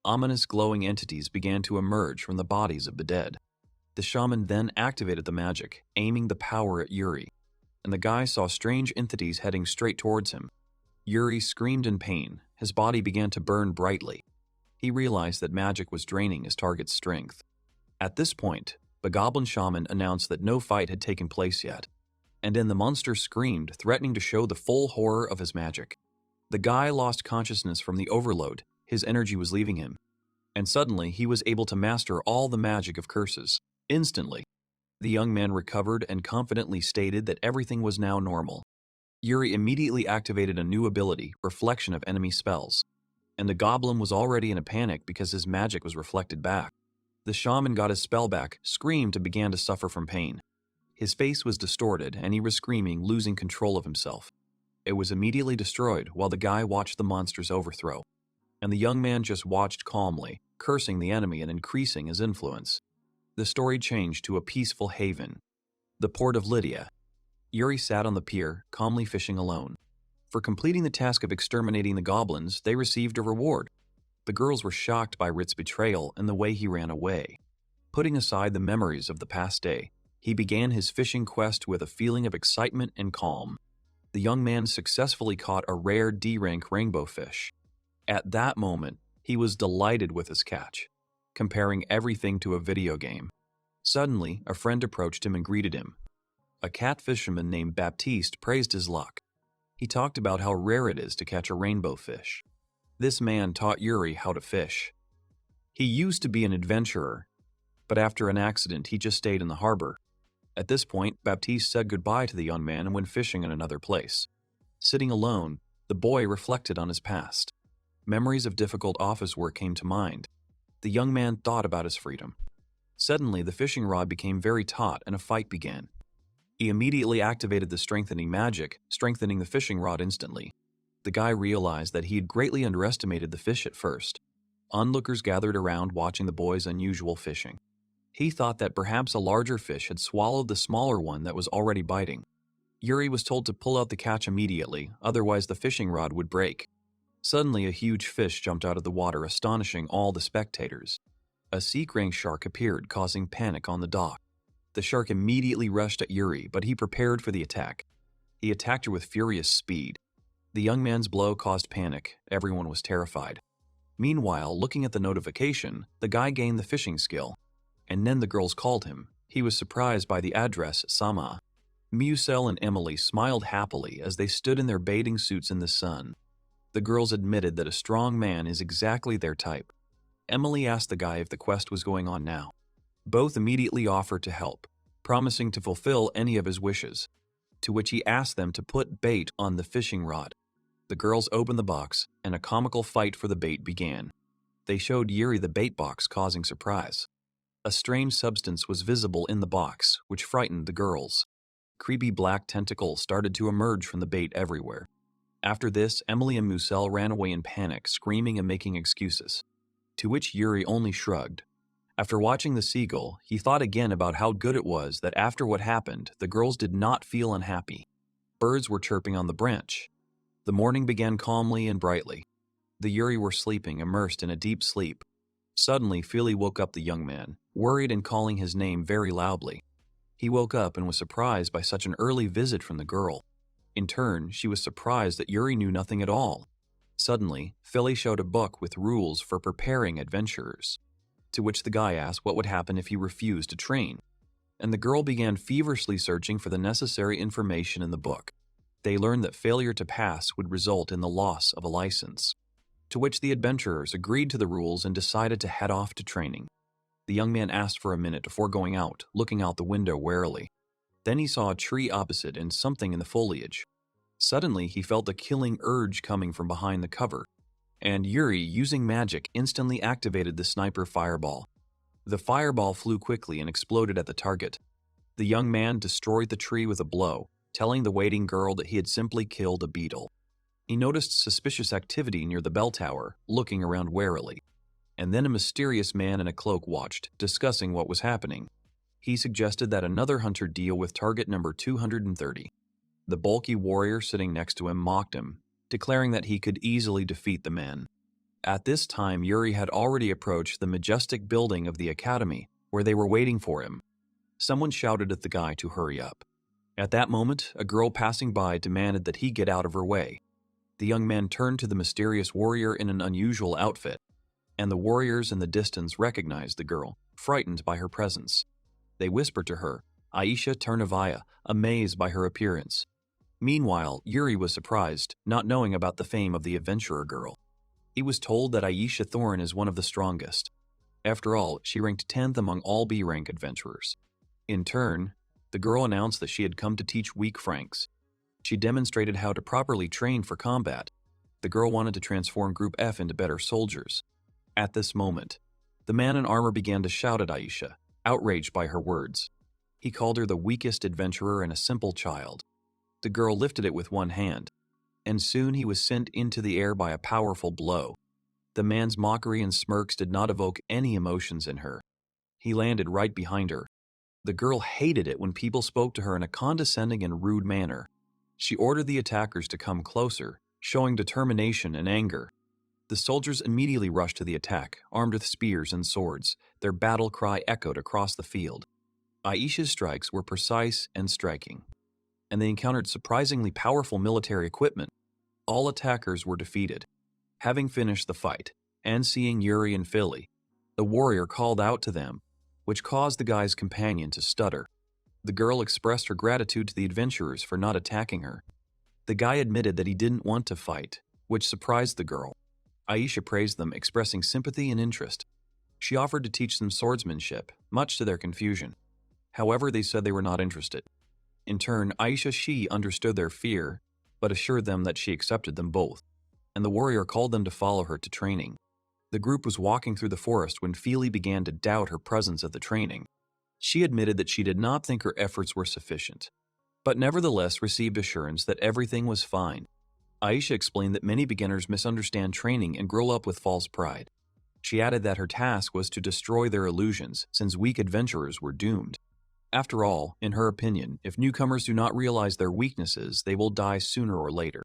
Ominous glowing entities began to emerge from the bodies of the dead. The shaman then activated the magic, aiming the power at Yuri, and the guy saw strange entities heading straight towards him. Yuri screamed in pain. His body began to burn brightly. He realized that magic was draining his target's strength. At this point, the goblin shaman announced that no fight had taken place yet, and then the monster screamed, threatening to show the full horror of his magic. The guy lost consciousness from the overload. His energy was leaving him, and suddenly he was able to master all the magic of curses. Instantly, the young man recovered and confidently stated that everything was now normal. Yuri immediately activated a new ability, Reflection of Enemy Spells, and the goblin was already in a panic because his magic was reflected back. The shaman got his spell back, screamed, and began to suffer from pain. His face was distorted, and he was screaming, losing control of himself. It was immediately destroyed while the guy watched the monster's overthrow, and the young man just watched calmly, cursing the enemy and increasing his influence. The story changed to a peaceful haven, the port of Lydia. Yuri sat on the pier, calmly fishing alone. For completing the task of exterminating the goblins, they received a reward. The girls were shocked by Rit's betrayal and the way he ran away. Putting aside the memories of the past day, he began his fishing quest with a feeling of excitement and calm. The young man successfully caught a rare D-rank rainbow fish. At that moment, he was delighted with his catch, comparing everything to a video game. Suddenly, a friend approached him and greeted him. A cat fisherman named Baptiste praised his luck. He talked about how rare it is to catch a rainbow fish. This man taught Yuri how to fish. He used to be an adventurer, but after an accident, he just stayed in the harbor. At this point, Baptiste said goodbye to the young man and went fishing in another place. Sitting alone, the boy reflected on his past. Memories of difficult office work came to mind. The young man thought about his freedom. Suddenly, the fishing rod became very taut and a fight began. He immediately activated the strengthening magic, strengthening the fishing rod instantly. The guy realized that he had greatly underestimated the fish at first. Onlookers gathered around watching the boy's unusual fishing. He thought that perhaps a larger fish had swallowed the smaller one that was already biting. Yuri was told to pull out the catch immediately, otherwise the fishing rod would break. Suddenly, a huge fish jumped out of the water, astonishing all the spectators. A sea-crane shark appeared, causing panic on the dock. The shark immediately rushed at Yuri, but he prepared for the attack. He attacked her with furious speed. The young man's blow caused panic. Everyone was terrified. Meanwhile, looking at the notification, the guy gained the fishing skill. And then the girls called him. He was surprised by the address, Sama. Musel and Emily smiled happily as they stood in their bathing suits in the sun. The girls admitted that a strong man is exactly their type. Emily asked the guy if the quest was going on now. Both immediately offered to help, promising to fulfill any of his wishes, to which he asked them to put bait on the fishing rod. The girls opened the box, and a comical fight for the bait began. They showed Yuri the bait box, causing surprise. A strange substance was visible in the box, which frightened the girls. Creepy black tentacles started to emerge from the bait everywhere. After this, Emily and Musel ran away in panic, screaming and making excuses, to which Yuri only shrugged. After watching the seagull, he thought again about how good it was that after what happened, the girls did not feel unhappy. Birds were chirping on the branch. The morning began calmly and brightly. The Yuri were sleeping, immersed in a deep sleep. Suddenly, Philly woke up the young man, worried and calling his name very loudly. He woke up and was surprised by such an early visit from the girl. In turn, she was surprised that Yuri knew nothing at all. Suddenly, Philly showed a book with rules for preparing adventurers, to which the guy asked what would happen if he refused to train. And the girl began feverishly searching for the necessary information in the book. They learned that failure to pass would result in the loss of a license, to which the adventurers agreed to the rules and decided to head off to training. The young man asked for a minute before going out, looking out the window warily. Then he saw a tree opposite and something in the foliage. Suddenly, he felt a killing urge coming from behind the cover, and Yuri, using magic, instantly activated the sniper fireball. The fireball flew quickly and exploded at the target. The young man destroyed the tree with a blow, telling the waiting girl that he had simply killed a beetle. He noticed suspicious activity near the bell tower, looking around warily. And then a mysterious man in a cloak watched, discussing what was happening. He suggested that another hunter deal with target number 230. The bulky warrior sitting next to him mocked him, declaring that he could easily defeat the man. At this time, Yuri had already approached the majestic building of the academy, where they were waiting for him. Someone shouted at the guy to hurry up. At that moment, a girl passing by demanded that he get out of her way. The young man turned to the mysterious warrior in an unusual outfit, and the warriors in the distance recognized the girl, frightened by her presence. They whispered to her, Aisha Ternavaya, amazed by her appearance. Meanwhile, Yuri was surprised, not knowing about the fame of the adventurer girl. He was told that Aisha Thorn is one of the strongest. After all, she ranked 10th among all B-rank adventurers. In turn, the girl announced that she had come to teach weak Franks. She demonstrated how to properly train for combat. The girl wanted to transform Group F into better soldiers. At this moment, the man in armor began to shout at Aisha, outraged by her words. He called her the weakest adventurer and a simple child. The girl lifted it with one hand, and soon he was sent into the air by a powerful blow. The man's mockery and smirks did not evoke any emotions in her. He landed right behind her. The girl hated it when people spoke to her in a condescending and rude manner. She ordered the attackers to come closer, showing determination and anger. The soldiers immediately rushed to the attack, armed with spears and swords. Their battle cry echoed across the field. Aisha's strikes were precise and striking, and they encountered surprisingly powerful military equipment. All attackers were defeated. Having finished the fight, and seeing Yuri and Philly, the warrior called out to them, which caused the guy's companion to stutter. The girl expressed her gratitude to the adventurers for not attacking her. The guy admitted that he didn't want to fight, which surprised the girl. Aisha praised them, expressing sympathy and interest. She offered to teach them swordsmanship, much to their confusion. However, they said they were not interested. In turn, Aisha understood their fear, but assured them that she accepted them both, and the warrior called them to follow her to training. The group was walking through the forest when Feely began to doubt her presence at the training. She admitted that she did not think her efforts were sufficient, but nevertheless received assurance that everything was fine. Aisha explained that many beginners misunderstand training and grow up with false pride. She added that her task was to destroy their illusions, since weak adventurers were doomed. After all, in her opinion, if newcomers do not realize their weaknesses, they will die sooner or later.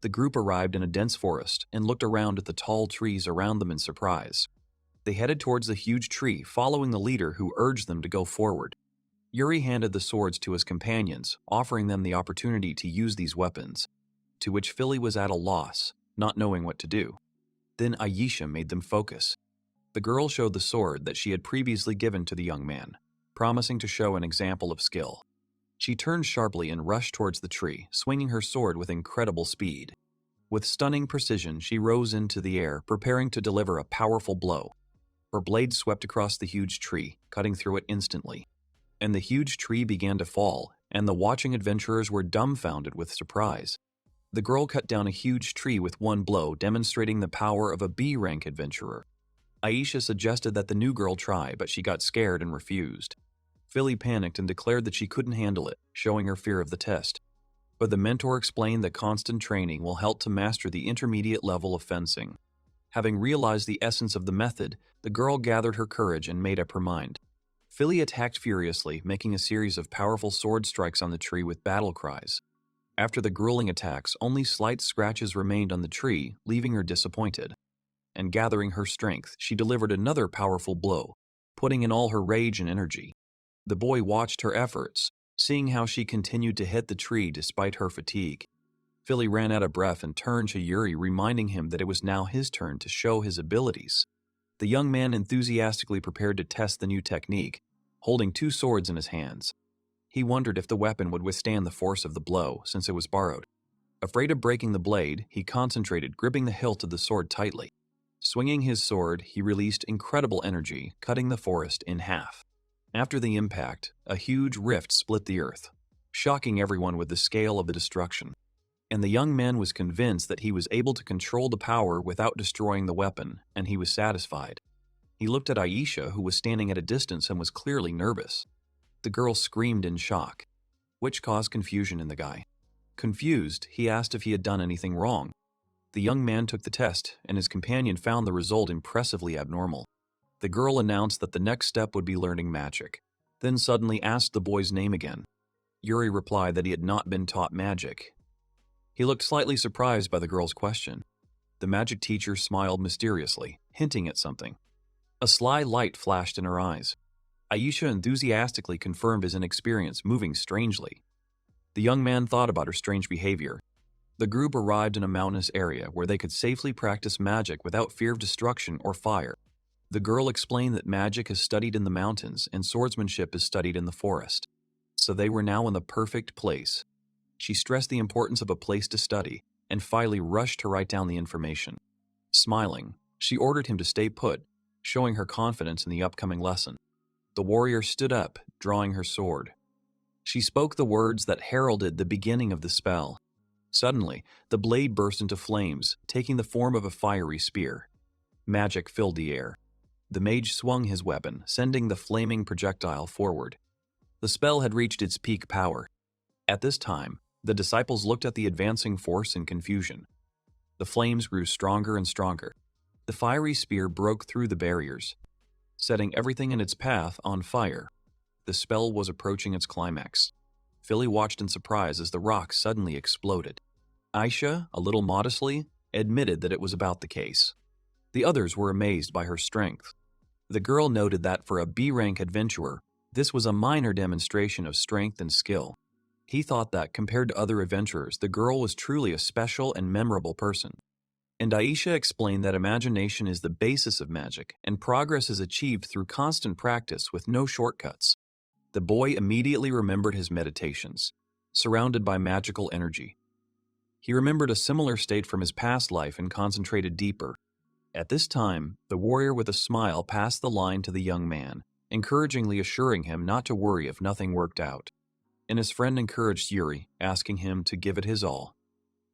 The group arrived in a dense forest and looked around at the tall trees around them in surprise. They headed towards the huge tree, following the leader who urged them to go forward. Yuri handed the swords to his companions, offering them the opportunity to use these weapons, to which Philly was at a loss, not knowing what to do. Then Aisha made them focus. The girl showed the sword that she had previously given to the young man, promising to show an example of skill. She turned sharply and rushed towards the tree, swinging her sword with incredible speed. With stunning precision, she rose into the air, preparing to deliver a powerful blow. Her blade swept across the huge tree, cutting through it instantly. And the huge tree began to fall, and the watching adventurers were dumbfounded with surprise. The girl cut down a huge tree with one blow, demonstrating the power of a B-rank adventurer. Aisha suggested that the new girl try, but she got scared and refused. Philly panicked and declared that she couldn't handle it, showing her fear of the test. But the mentor explained that constant training will help to master the intermediate level of fencing. Having realized the essence of the method, the girl gathered her courage and made up her mind. Philly attacked furiously, making a series of powerful sword strikes on the tree with battle cries. After the grueling attacks, only slight scratches remained on the tree, leaving her disappointed. And gathering her strength, she delivered another powerful blow, putting in all her rage and energy. The boy watched her efforts, seeing how she continued to hit the tree despite her fatigue. Philly ran out of breath and turned to Yuri, reminding him that it was now his turn to show his abilities. The young man enthusiastically prepared to test the new technique, holding two swords in his hands. He wondered if the weapon would withstand the force of the blow, since it was borrowed. Afraid of breaking the blade, he concentrated, gripping the hilt of the sword tightly. Swinging his sword, he released incredible energy, cutting the forest in half. After the impact, a huge rift split the earth, shocking everyone with the scale of the destruction. And the young man was convinced that he was able to control the power without destroying the weapon, and he was satisfied. He looked at Aisha, who was standing at a distance and was clearly nervous. The girl screamed in shock, which caused confusion in the guy. Confused, he asked if he had done anything wrong. The young man took the test, and his companion found the result impressively abnormal. The girl announced that the next step would be learning magic, then suddenly asked the boy's name again. Yuri replied that he had not been taught magic. He looked slightly surprised by the girl's question. The magic teacher smiled mysteriously, hinting at something. A sly light flashed in her eyes. Aisha enthusiastically confirmed his inexperience, moving strangely. The young man thought about her strange behavior. The group arrived in a mountainous area where they could safely practice magic without fear of destruction or fire. The girl explained that magic is studied in the mountains and swordsmanship is studied in the forest. So they were now in the perfect place. She stressed the importance of a place to study and finally rushed to write down the information. Smiling, she ordered him to stay put, showing her confidence in the upcoming lesson. The warrior stood up, drawing her sword. She spoke the words that heralded the beginning of the spell. Suddenly, the blade burst into flames, taking the form of a fiery spear. Magic filled the air. The mage swung his weapon, sending the flaming projectile forward. The spell had reached its peak power. At this time, the disciples looked at the advancing force in confusion. The flames grew stronger and stronger. The fiery spear broke through the barriers, setting everything in its path on fire. The spell was approaching its climax. Philly watched in surprise as the rock suddenly exploded. Aisha, a little modestly, admitted that it was about the case. The others were amazed by her strength. The girl noted that for a B-rank adventurer, this was a minor demonstration of strength and skill. He thought that, compared to other adventurers, the girl was truly a special and memorable person. And Aisha explained that imagination is the basis of magic, and progress is achieved through constant practice with no shortcuts. The boy immediately remembered his meditations, surrounded by magical energy. He remembered a similar state from his past life and concentrated deeper. At this time, the warrior with a smile passed the line to the young man, encouragingly assuring him not to worry if nothing worked out. And his friend encouraged Yuri, asking him to give it his all.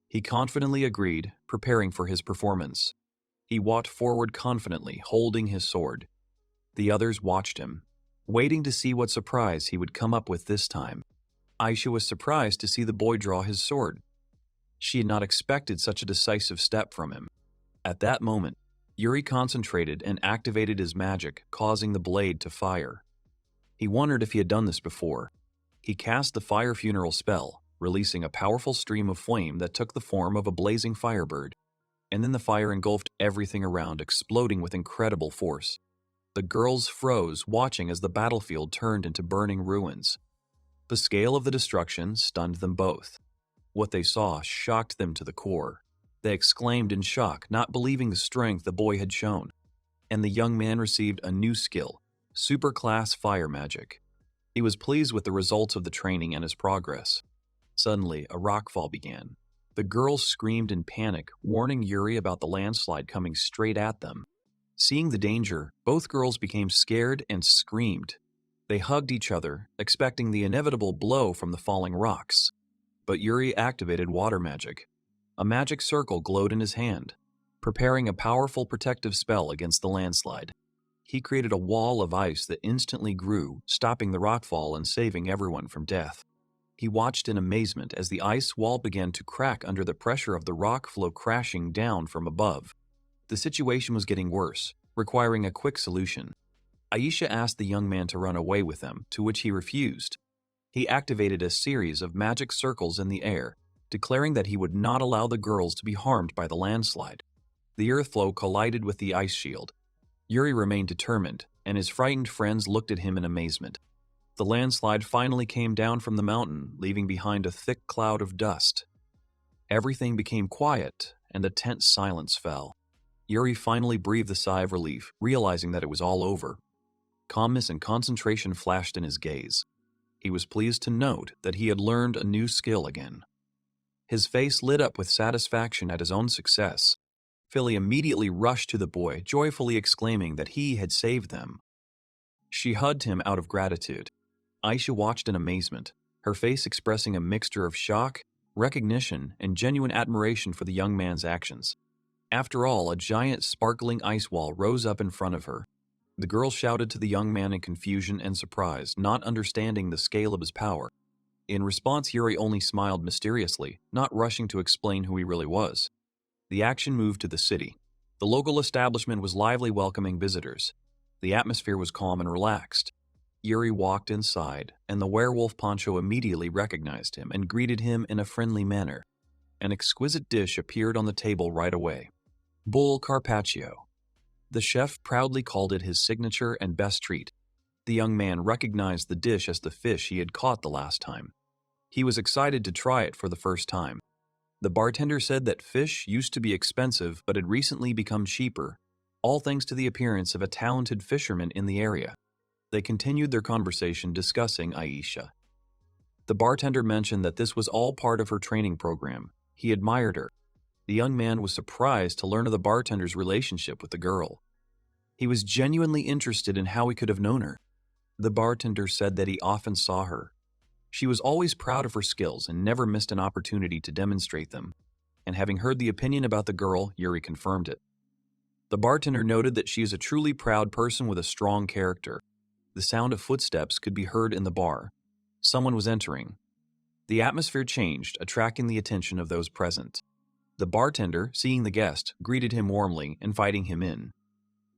He confidently agreed, preparing for his performance. He walked forward confidently, holding his sword. The others watched him, waiting to see what surprise he would come up with this time. Aisha was surprised to see the boy draw his sword. She had not expected such a decisive step from him. At that moment, Yuri concentrated and activated his magic, causing the blade to fire. He wondered if he had done this before. He cast the fire funeral spell, releasing a powerful stream of flame that took the form of a blazing firebird. And then the fire engulfed everything around, exploding with incredible force. The girls froze, watching as the battlefield turned into burning ruins. The scale of the destruction stunned them both. What they saw shocked them to the core. They exclaimed in shock, not believing the strength the boy had shown. And the young man received a new skill, super-class fire magic. He was pleased with the results of the training and his progress. Suddenly, a rockfall began. The girls screamed in panic, warning Yuri about the landslide coming straight at them. Seeing the danger, both girls became scared and screamed. They hugged each other, expecting the inevitable blow from the falling rocks. But Yuri activated water magic. A magic circle glowed in his hand, preparing a powerful protective spell against the landslide. He created a wall of ice that instantly grew, stopping the rockfall and saving everyone from death. He watched in amazement as the ice wall began to crack under the pressure of the rock flow crashing down from above. The situation was getting worse, requiring a quick solution. Aisha asked the young man to run away with them, to which he refused. He activated a series of magic circles in the air, declaring that he would not allow the girls to be harmed by the landslide. The earth flow collided with the ice shield. Yuri remained determined, and his frightened friends looked at him in amazement. The landslide finally came down from the mountain, leaving behind a thick cloud of dust. Everything became quiet, and a tense silence fell. Yuri finally breathed a sigh of relief, realizing that it was all over. Calmness and concentration flashed in his gaze. He was pleased to note that he had learned a new skill again. His face lit up with satisfaction at his own success. Philly immediately rushed to the boy, joyfully exclaiming that he had saved them. She hugged him out of gratitude. Aisha watched in amazement, her face expressing a mixture of shock, recognition, and genuine admiration for the young man's actions. After all, a giant sparkling ice wall rose up in front of her. The girl shouted to the young man in confusion and surprise, not understanding the scale of his power. In response, Yuri only smiled mysteriously, not rushing to explain who he really was. The action moved to the city. The local establishment was lively, welcoming visitors. The atmosphere was calm and relaxed. Yuri walked inside, and the werewolf Poncho immediately recognized him and greeted him in a friendly manner. An exquisite dish appeared on the table right away. Bull carpaccio. The chef proudly called it his signature and best treat. The young man recognized the dish as the fish he had caught the last time. He was excited to try it for the first time. The bartender said that fish used to be expensive but had recently become cheaper, all thanks to the appearance of a talented fisherman in the area. They continued their conversation discussing Aisha. The bartender mentioned that this was all part of her training program. He admired her. The young man was surprised to learn of the bartender's relationship with the girl. He was genuinely interested in how he could have known her. The bartender said that he often saw her. She was always proud of her skills and never missed an opportunity to demonstrate them. And having heard the opinion about the girl, Yuri confirmed it. The bartender noted that she is a truly proud person with a strong character. The sound of footsteps could be heard in the bar. Someone was entering. The atmosphere changed, attracting the attention of those present. The bartender, seeing the guest, greeted him warmly, inviting him in.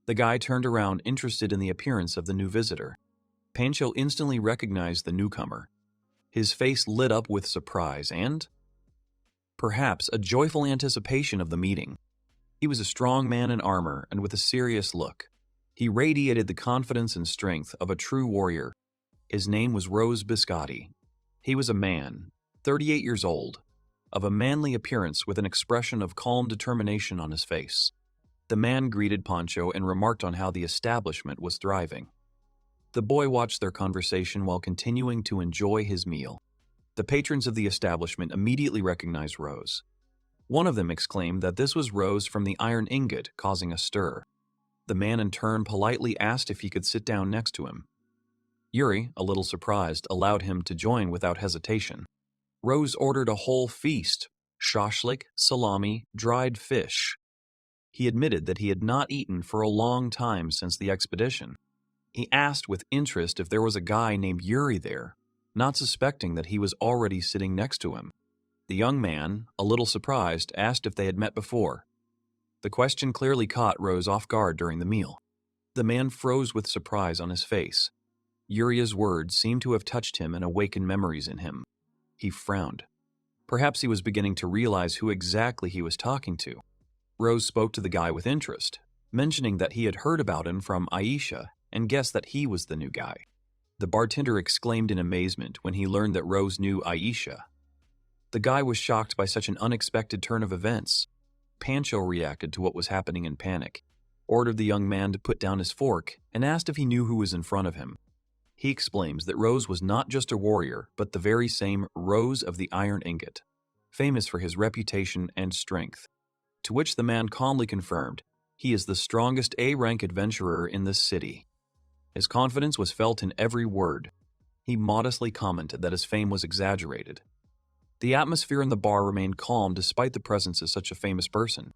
The guy turned around, interested in the appearance of the new visitor. Pancho instantly recognized the newcomer. His face lit up with surprise and, perhaps, a joyful anticipation of the meeting. He was a strong man in armor and with a serious look. He radiated the confidence and strength of a true warrior. His name was Rose Biscotti. He was a man, 38 years old, of a manly appearance with an expression of calm determination on his face. The man greeted Pancho and remarked on how the establishment was thriving. The boy watched their conversation while continuing to enjoy his meal. The patrons of the establishment immediately recognized Rose. One of them exclaimed that this was Rose from the iron ingot, causing a stir. The man in turn politely asked if he could sit down next to him. Yuri, a little surprised, allowed him to join without hesitation. Rose ordered a whole feast: shashlik, salami, dried fish. He admitted that he had not eaten for a long time since the expedition. He asked with interest if there was a guy named Yuri there, not suspecting that he was already sitting next to him. The young man, a little surprised, asked if they had met before. The question clearly caught Rose off guard during the meal. The man froze with surprise on his face. Yuri's words seemed to have touched him and awakened memories in him. He frowned. Perhaps he was beginning to realize who exactly he was talking to. Rose spoke to the guy with interest, mentioning that he had heard about him from Aisha and guessed that he was the new guy. The bartender exclaimed in amazement when he learned that Rose knew Aisha. The guy was shocked by such an unexpected turn of events. Pancho reacted to what was happening in panic, ordered the young man to put down his fork, and asked if he knew who was in front of him. He explains that Rose was not just a warrior, but the very same Rose of the Iron Ingot, famous for his reputation and strength. To which the man calmly confirmed, he is the strongest A-rank adventurer in this city. His confidence was felt in every word. He modestly commented that his fame was exaggerated. The atmosphere in the bar remained calm despite the presence of such a famous person.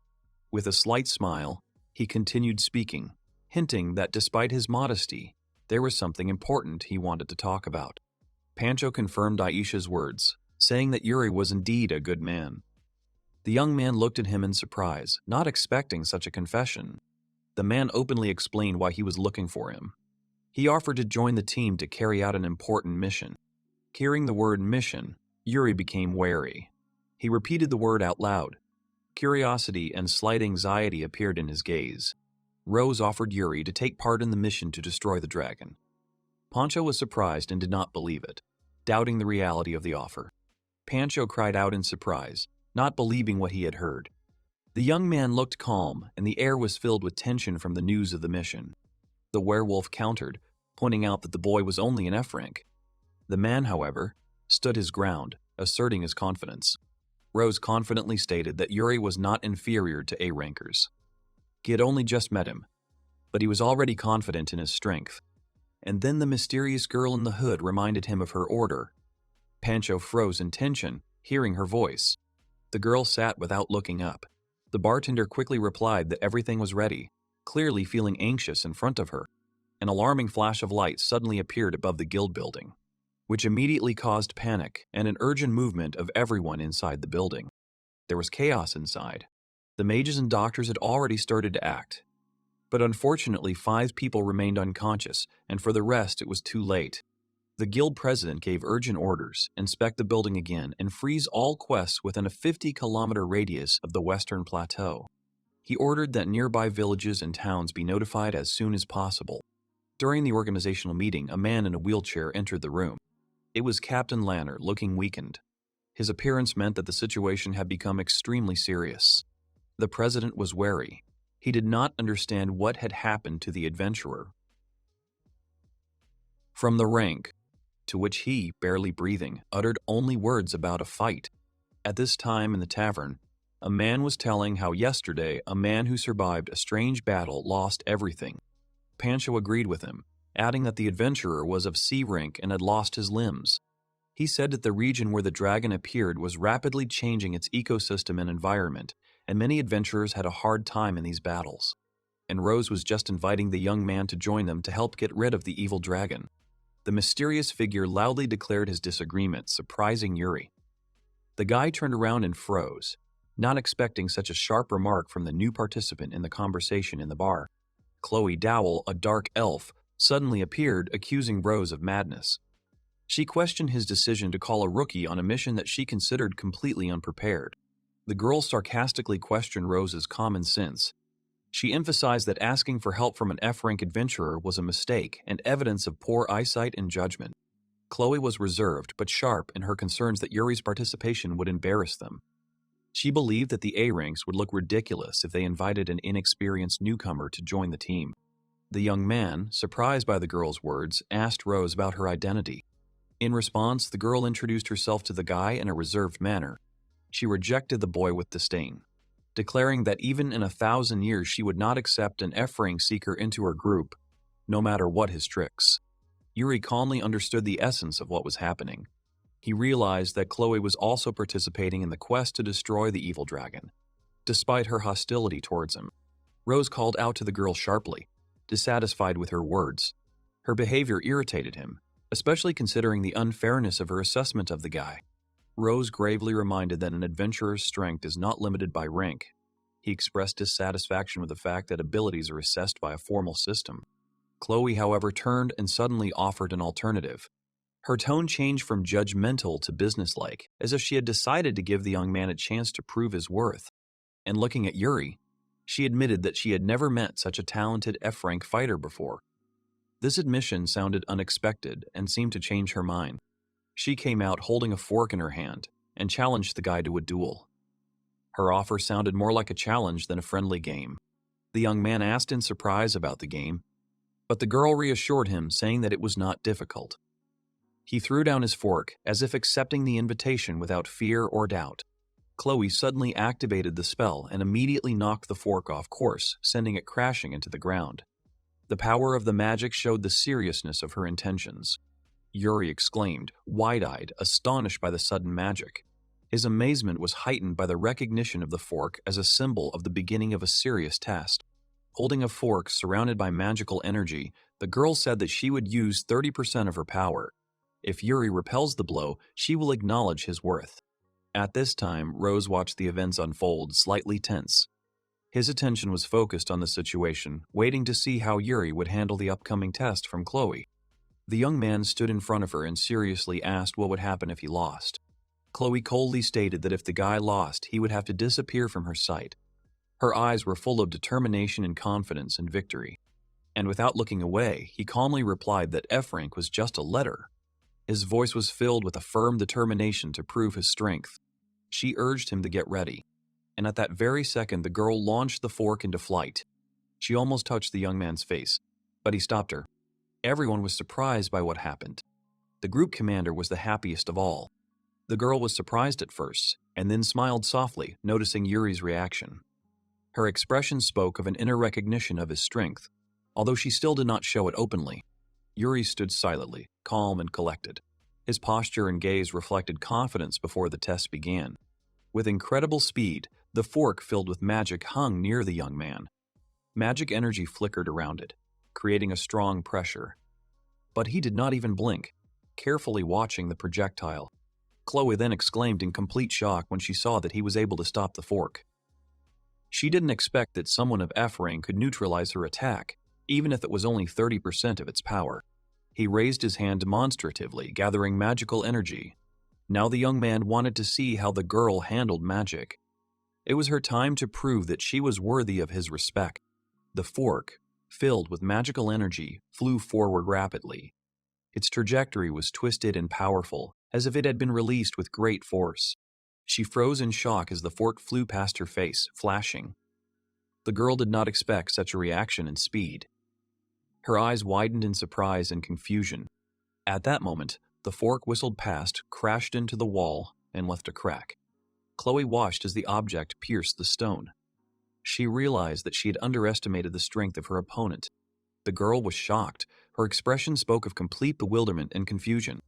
With a slight smile, he continued speaking, hinting that despite his modesty, there was something important he wanted to talk about. Pancho confirmed Aisha's words, saying that Yuri was indeed a good man. The young man looked at him in surprise, not expecting such a confession. The man openly explained why he was looking for him. He offered to join the team to carry out an important mission. Hearing the word mission, Yuri became wary. He repeated the word out loud. Curiosity and slight anxiety appeared in his gaze. Rose offered Yuri to take part in the mission to destroy the dragon. Pancho was surprised and did not believe it, doubting the reality of the offer. Pancho cried out in surprise, not believing what he had heard. The young man looked calm, and the air was filled with tension from the news of the mission. The werewolf countered, pointing out that the boy was only an F rank. The man, however, stood his ground, asserting his confidence. Rose confidently stated that Yuri was not inferior to A rankers. He had only just met him, but he was already confident in his strength. And then the mysterious girl in the hood reminded him of her order. Pancho froze in tension, hearing her voice. The girl sat without looking up. The bartender quickly replied that everything was ready, clearly feeling anxious in front of her. An alarming flash of light suddenly appeared above the guild building, which immediately caused panic and an urgent movement of everyone inside the building. There was chaos inside. The mages and doctors had already started to act. But unfortunately, 5 people remained unconscious, and for the rest it was too late. The guild president gave urgent orders, inspect the building again, and freeze all quests within a 50-kilometer radius of the western plateau. He ordered that nearby villages and towns be notified as soon as possible. During the organizational meeting, a man in a wheelchair entered the room. It was Captain Lanner, looking weakened. His appearance meant that the situation had become extremely serious. The president was wary. He did not understand what had happened to the adventurer. From the rank, to which he, barely breathing, uttered only words about a fight. At this time in the tavern, a man was telling how yesterday a man who survived a strange battle lost everything. Pancho agreed with him, adding that the adventurer was of C rank and had lost his limbs. He said that the region where the dragon appeared was rapidly changing its ecosystem and environment, and many adventurers had a hard time in these battles. And Rose was just inviting the young man to join them to help get rid of the evil dragon. The mysterious figure loudly declared his disagreement, surprising Yuri. The guy turned around and froze, not expecting such a sharp remark from the new participant in the conversation in the bar. Chloe Dowell, a dark elf, suddenly appeared, accusing Rose of madness. She questioned his decision to call a rookie on a mission that she considered completely unprepared. The girl sarcastically questioned Rose's common sense. She emphasized that asking for help from an F-rank adventurer was a mistake and evidence of poor eyesight and judgment. Chloe was reserved but sharp in her concerns that Yuri's participation would embarrass them. She believed that the A-ranks would look ridiculous if they invited an inexperienced newcomer to join the team. The young man, surprised by the girl's words, asked Rose about her identity. In response, the girl introduced herself to the guy in a reserved manner. She rejected the boy with disdain, declaring that even in 1,000 years she would not accept an F-rank seeker into her group, no matter what his tricks. Yuri calmly understood the essence of what was happening. He realized that Chloe was also participating in the quest to destroy the evil dragon, despite her hostility towards him. Rose called out to the girl sharply, dissatisfied with her words. Her behavior irritated him, especially considering the unfairness of her assessment of the guy. Rose gravely reminded that an adventurer's strength is not limited by rank. He expressed dissatisfaction with the fact that abilities are assessed by a formal system. Chloe, however, turned and suddenly offered an alternative. Her tone changed from judgmental to businesslike, as if she had decided to give the young man a chance to prove his worth. And looking at Yuri, she admitted that she had never met such a talented F-rank fighter before. This admission sounded unexpected and seemed to change her mind. She came out holding a fork in her hand and challenged the guy to a duel. Her offer sounded more like a challenge than a friendly game. The young man asked in surprise about the game, but the girl reassured him, saying that it was not difficult. He threw down his fork, as if accepting the invitation without fear or doubt. Chloe suddenly activated the spell and immediately knocked the fork off course, sending it crashing into the ground. The power of the magic showed the seriousness of her intentions. Yuri exclaimed, wide-eyed, astonished by the sudden magic. His amazement was heightened by the recognition of the fork as a symbol of the beginning of a serious test. Holding a fork surrounded by magical energy, the girl said that she would use 30% of her power. If Yuri repels the blow, she will acknowledge his worth. At this time, Rose watched the events unfold, slightly tense. His attention was focused on the situation, waiting to see how Yuri would handle the upcoming test from Chloe. The young man stood in front of her and seriously asked what would happen if he lost. Chloe coldly stated that if the guy lost, he would have to disappear from her sight. Her eyes were full of determination and confidence in victory. And without looking away, he calmly replied that F rank was just a letter. His voice was filled with a firm determination to prove his strength. She urged him to get ready, and at that very second the girl launched the fork into flight. She almost touched the young man's face, but he stopped her. Everyone was surprised by what happened. The group commander was the happiest of all. The girl was surprised at first, and then smiled softly, noticing Yuri's reaction. Her expression spoke of an inner recognition of his strength, although she still did not show it openly. Yuri stood silently, calm and collected. His posture and gaze reflected confidence before the test began. With incredible speed, the fork filled with magic hung near the young man. Magic energy flickered around it, creating a strong pressure. But he did not even blink, carefully watching the projectile. Chloe then exclaimed in complete shock when she saw that he was able to stop the fork. She didn't expect that someone of F rank could neutralize her attack, even if it was only 30% of its power. He raised his hand demonstratively, gathering magical energy. Now the young man wanted to see how the girl handled magic. It was her time to prove that she was worthy of his respect. The fork, filled with magical energy, flew forward rapidly. Its trajectory was twisted and powerful, as if it had been released with great force. She froze in shock as the fork flew past her face, flashing. The girl did not expect such a reaction and speed. Her eyes widened in surprise and confusion. At that moment, the fork whistled past, crashed into the wall, and left a crack. Chloe watched as the object pierced the stone. She realized that she had underestimated the strength of her opponent. The girl was shocked. Her expression spoke of complete bewilderment and confusion.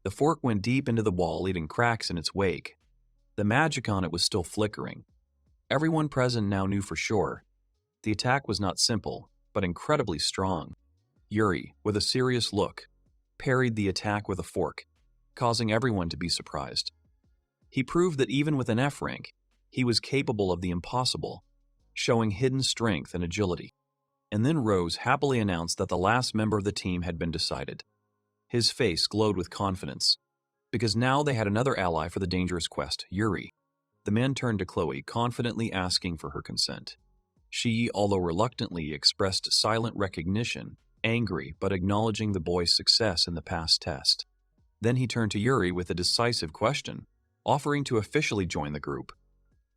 The fork went deep into the wall, leaving cracks in its wake. The magic on it was still flickering. Everyone present now knew for sure. The attack was not simple, but incredibly strong. Yuri, with a serious look, parried the attack with a fork, causing everyone to be surprised. He proved that even with an F rank, he was capable of the impossible, showing hidden strength and agility. And then Rose happily announced that the last member of the team had been decided. His face glowed with confidence, because now they had another ally for the dangerous quest, Yuri. The man turned to Chloe, confidently asking for her consent. She, although reluctantly, expressed silent recognition, angry but acknowledging the boy's success in the past test. Then he turned to Yuri with a decisive question, offering to officially join the group.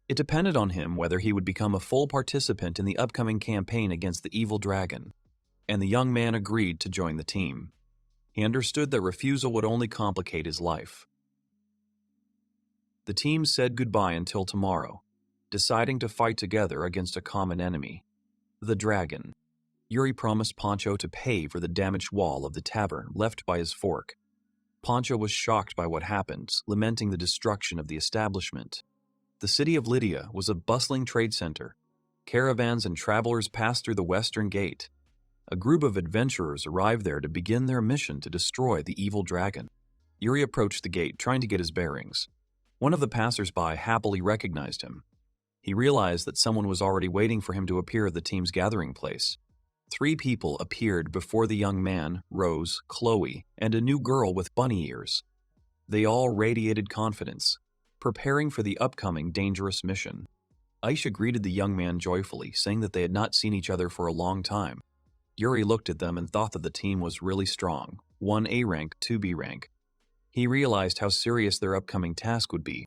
It depended on him whether he would become a full participant in the upcoming campaign against the evil dragon, and the young man agreed to join the team. He understood that refusal would only complicate his life. The team said goodbye until tomorrow, deciding to fight together against a common enemy, the dragon. Yuri promised Poncho to pay for the damaged wall of the tavern left by his fork. Poncho was shocked by what happened, lamenting the destruction of the establishment. The city of Lydia was a bustling trade center. Caravans and travelers passed through the western gate. A group of adventurers arrived there to begin their mission to destroy the evil dragon. Yuri approached the gate, trying to get his bearings. One of the passers-by happily recognized him. He realized that someone was already waiting for him to appear at the team's gathering place. 3 people appeared before the young man, Rose, Chloe, and a new girl with bunny ears. They all radiated confidence, preparing for the upcoming dangerous mission. Aisha greeted the young man joyfully, saying that they had not seen each other for a long time. Yuri looked at them and thought that the team was really strong, 1 A rank, 2 B rank. He realized how serious their upcoming task would be.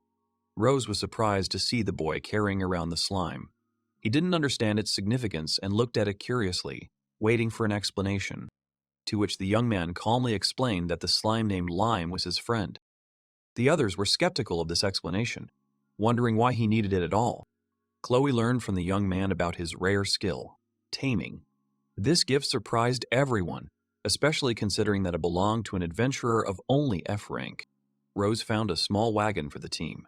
Rose was surprised to see the boy carrying around the slime. He didn't understand its significance and looked at it curiously, waiting for an explanation, to which the young man calmly explained that the slime named Lime was his friend. The others were skeptical of this explanation, wondering why he needed it at all. Chloe learned from the young man about his rare skill, taming. This gift surprised everyone, especially considering that it belonged to an adventurer of only F rank. Rose found a small wagon for the team.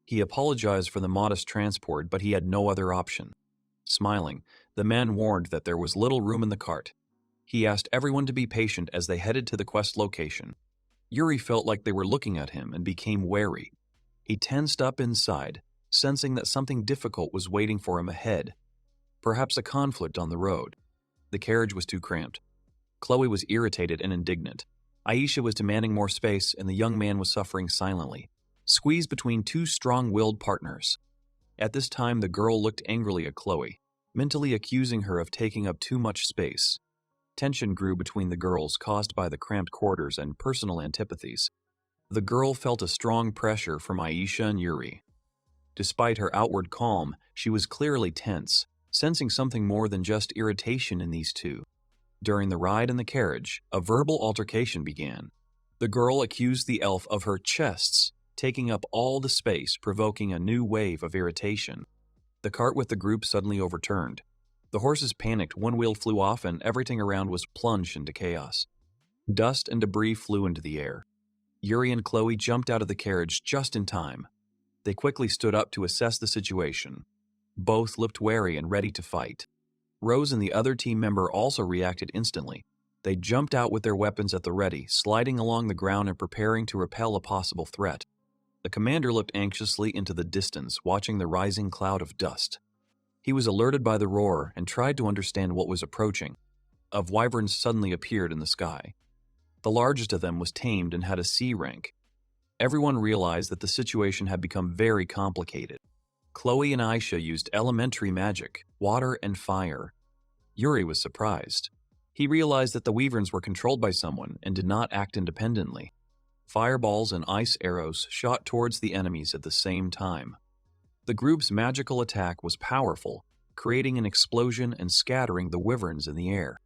He apologized for the modest transport, but he had no other option. Smiling, the man warned that there was little room in the cart. He asked everyone to be patient as they headed to the quest location. Yuri felt like they were looking at him and became wary. He tensed up inside, sensing that something difficult was waiting for him ahead, perhaps a conflict on the road. The carriage was too cramped. Chloe was irritated and indignant. Aisha was demanding more space, and the young man was suffering silently, squeezed between two strong-willed partners. At this time, the girl looked angrily at Chloe, mentally accusing her of taking up too much space. Tension grew between the girls, caused by the cramped quarters and personal antipathies. The girl felt a strong pressure from Aisha and Yuri. Despite her outward calm, she was clearly tense, sensing something more than just irritation in these two. During the ride in the carriage, a verbal altercation began. The girl accused the elf of her chests taking up all the space, provoking a new wave of irritation. The cart with the group suddenly overturned. The horses panicked, one wheel flew off, and everything around was plunged into chaos. Dust and debris flew into the air. Yuri and Chloe jumped out of the carriage just in time. They quickly stood up to assess the situation. Both looked wary and ready to fight. Rose and the other team member also reacted instantly. They jumped out with their weapons at the ready, sliding along the ground and preparing to repel a possible threat. The commander looked anxiously into the distance, watching the rising cloud of dust. He was alerted by the roar and tried to understand what was approaching. Wyverns suddenly appeared in the sky. The largest of them was tamed and had a C rank. Everyone realized that the situation had become very complicated. Chloe and Aisha used elementary magic, water and fire. Yuri was surprised. He realized that the Wyverns were controlled by someone and did not act independently. Fireballs and ice arrows shot towards the enemies at the same time. The group's magical attack was powerful, creating an explosion and scattering the Wyverns in the air.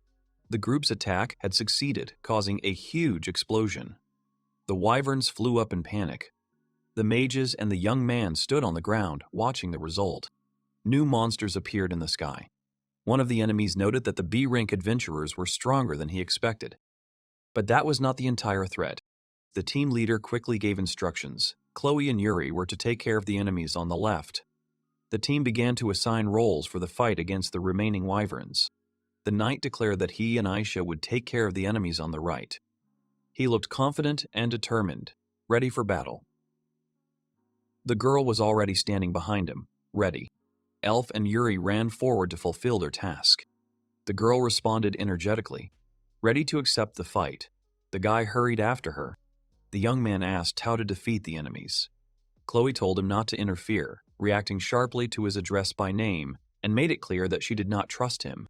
The group's attack had succeeded, causing a huge explosion. The Wyverns flew up in panic. The mages and the young man stood on the ground, watching the result. New monsters appeared in the sky. One of the enemies noted that the B-rank adventurers were stronger than he expected. But that was not the entire threat. The team leader quickly gave instructions. Chloe and Yuri were to take care of the enemies on the left. The team began to assign roles for the fight against the remaining Wyverns. The knight declared that he and Aisha would take care of the enemies on the right. He looked confident and determined, ready for battle. The girl was already standing behind him, ready. Elf and Yuri ran forward to fulfill their task. The girl responded energetically, ready to accept the fight. The guy hurried after her. The young man asked how to defeat the enemies. Chloe told him not to interfere, reacting sharply to his address by name, and made it clear that she did not trust him.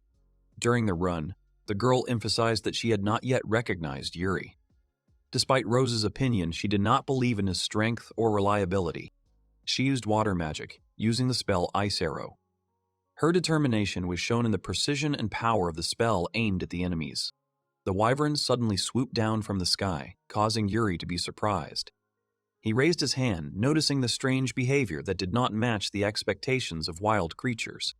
During the run, the girl emphasized that she had not yet recognized Yuri. Despite Rose's opinion, she did not believe in his strength or reliability. She used water magic, using the spell Ice Arrow. Her determination was shown in the precision and power of the spell aimed at the enemies. The Wyverns suddenly swooped down from the sky, causing Yuri to be surprised. He raised his hand, noticing the strange behavior that did not match the expectations of wild creatures.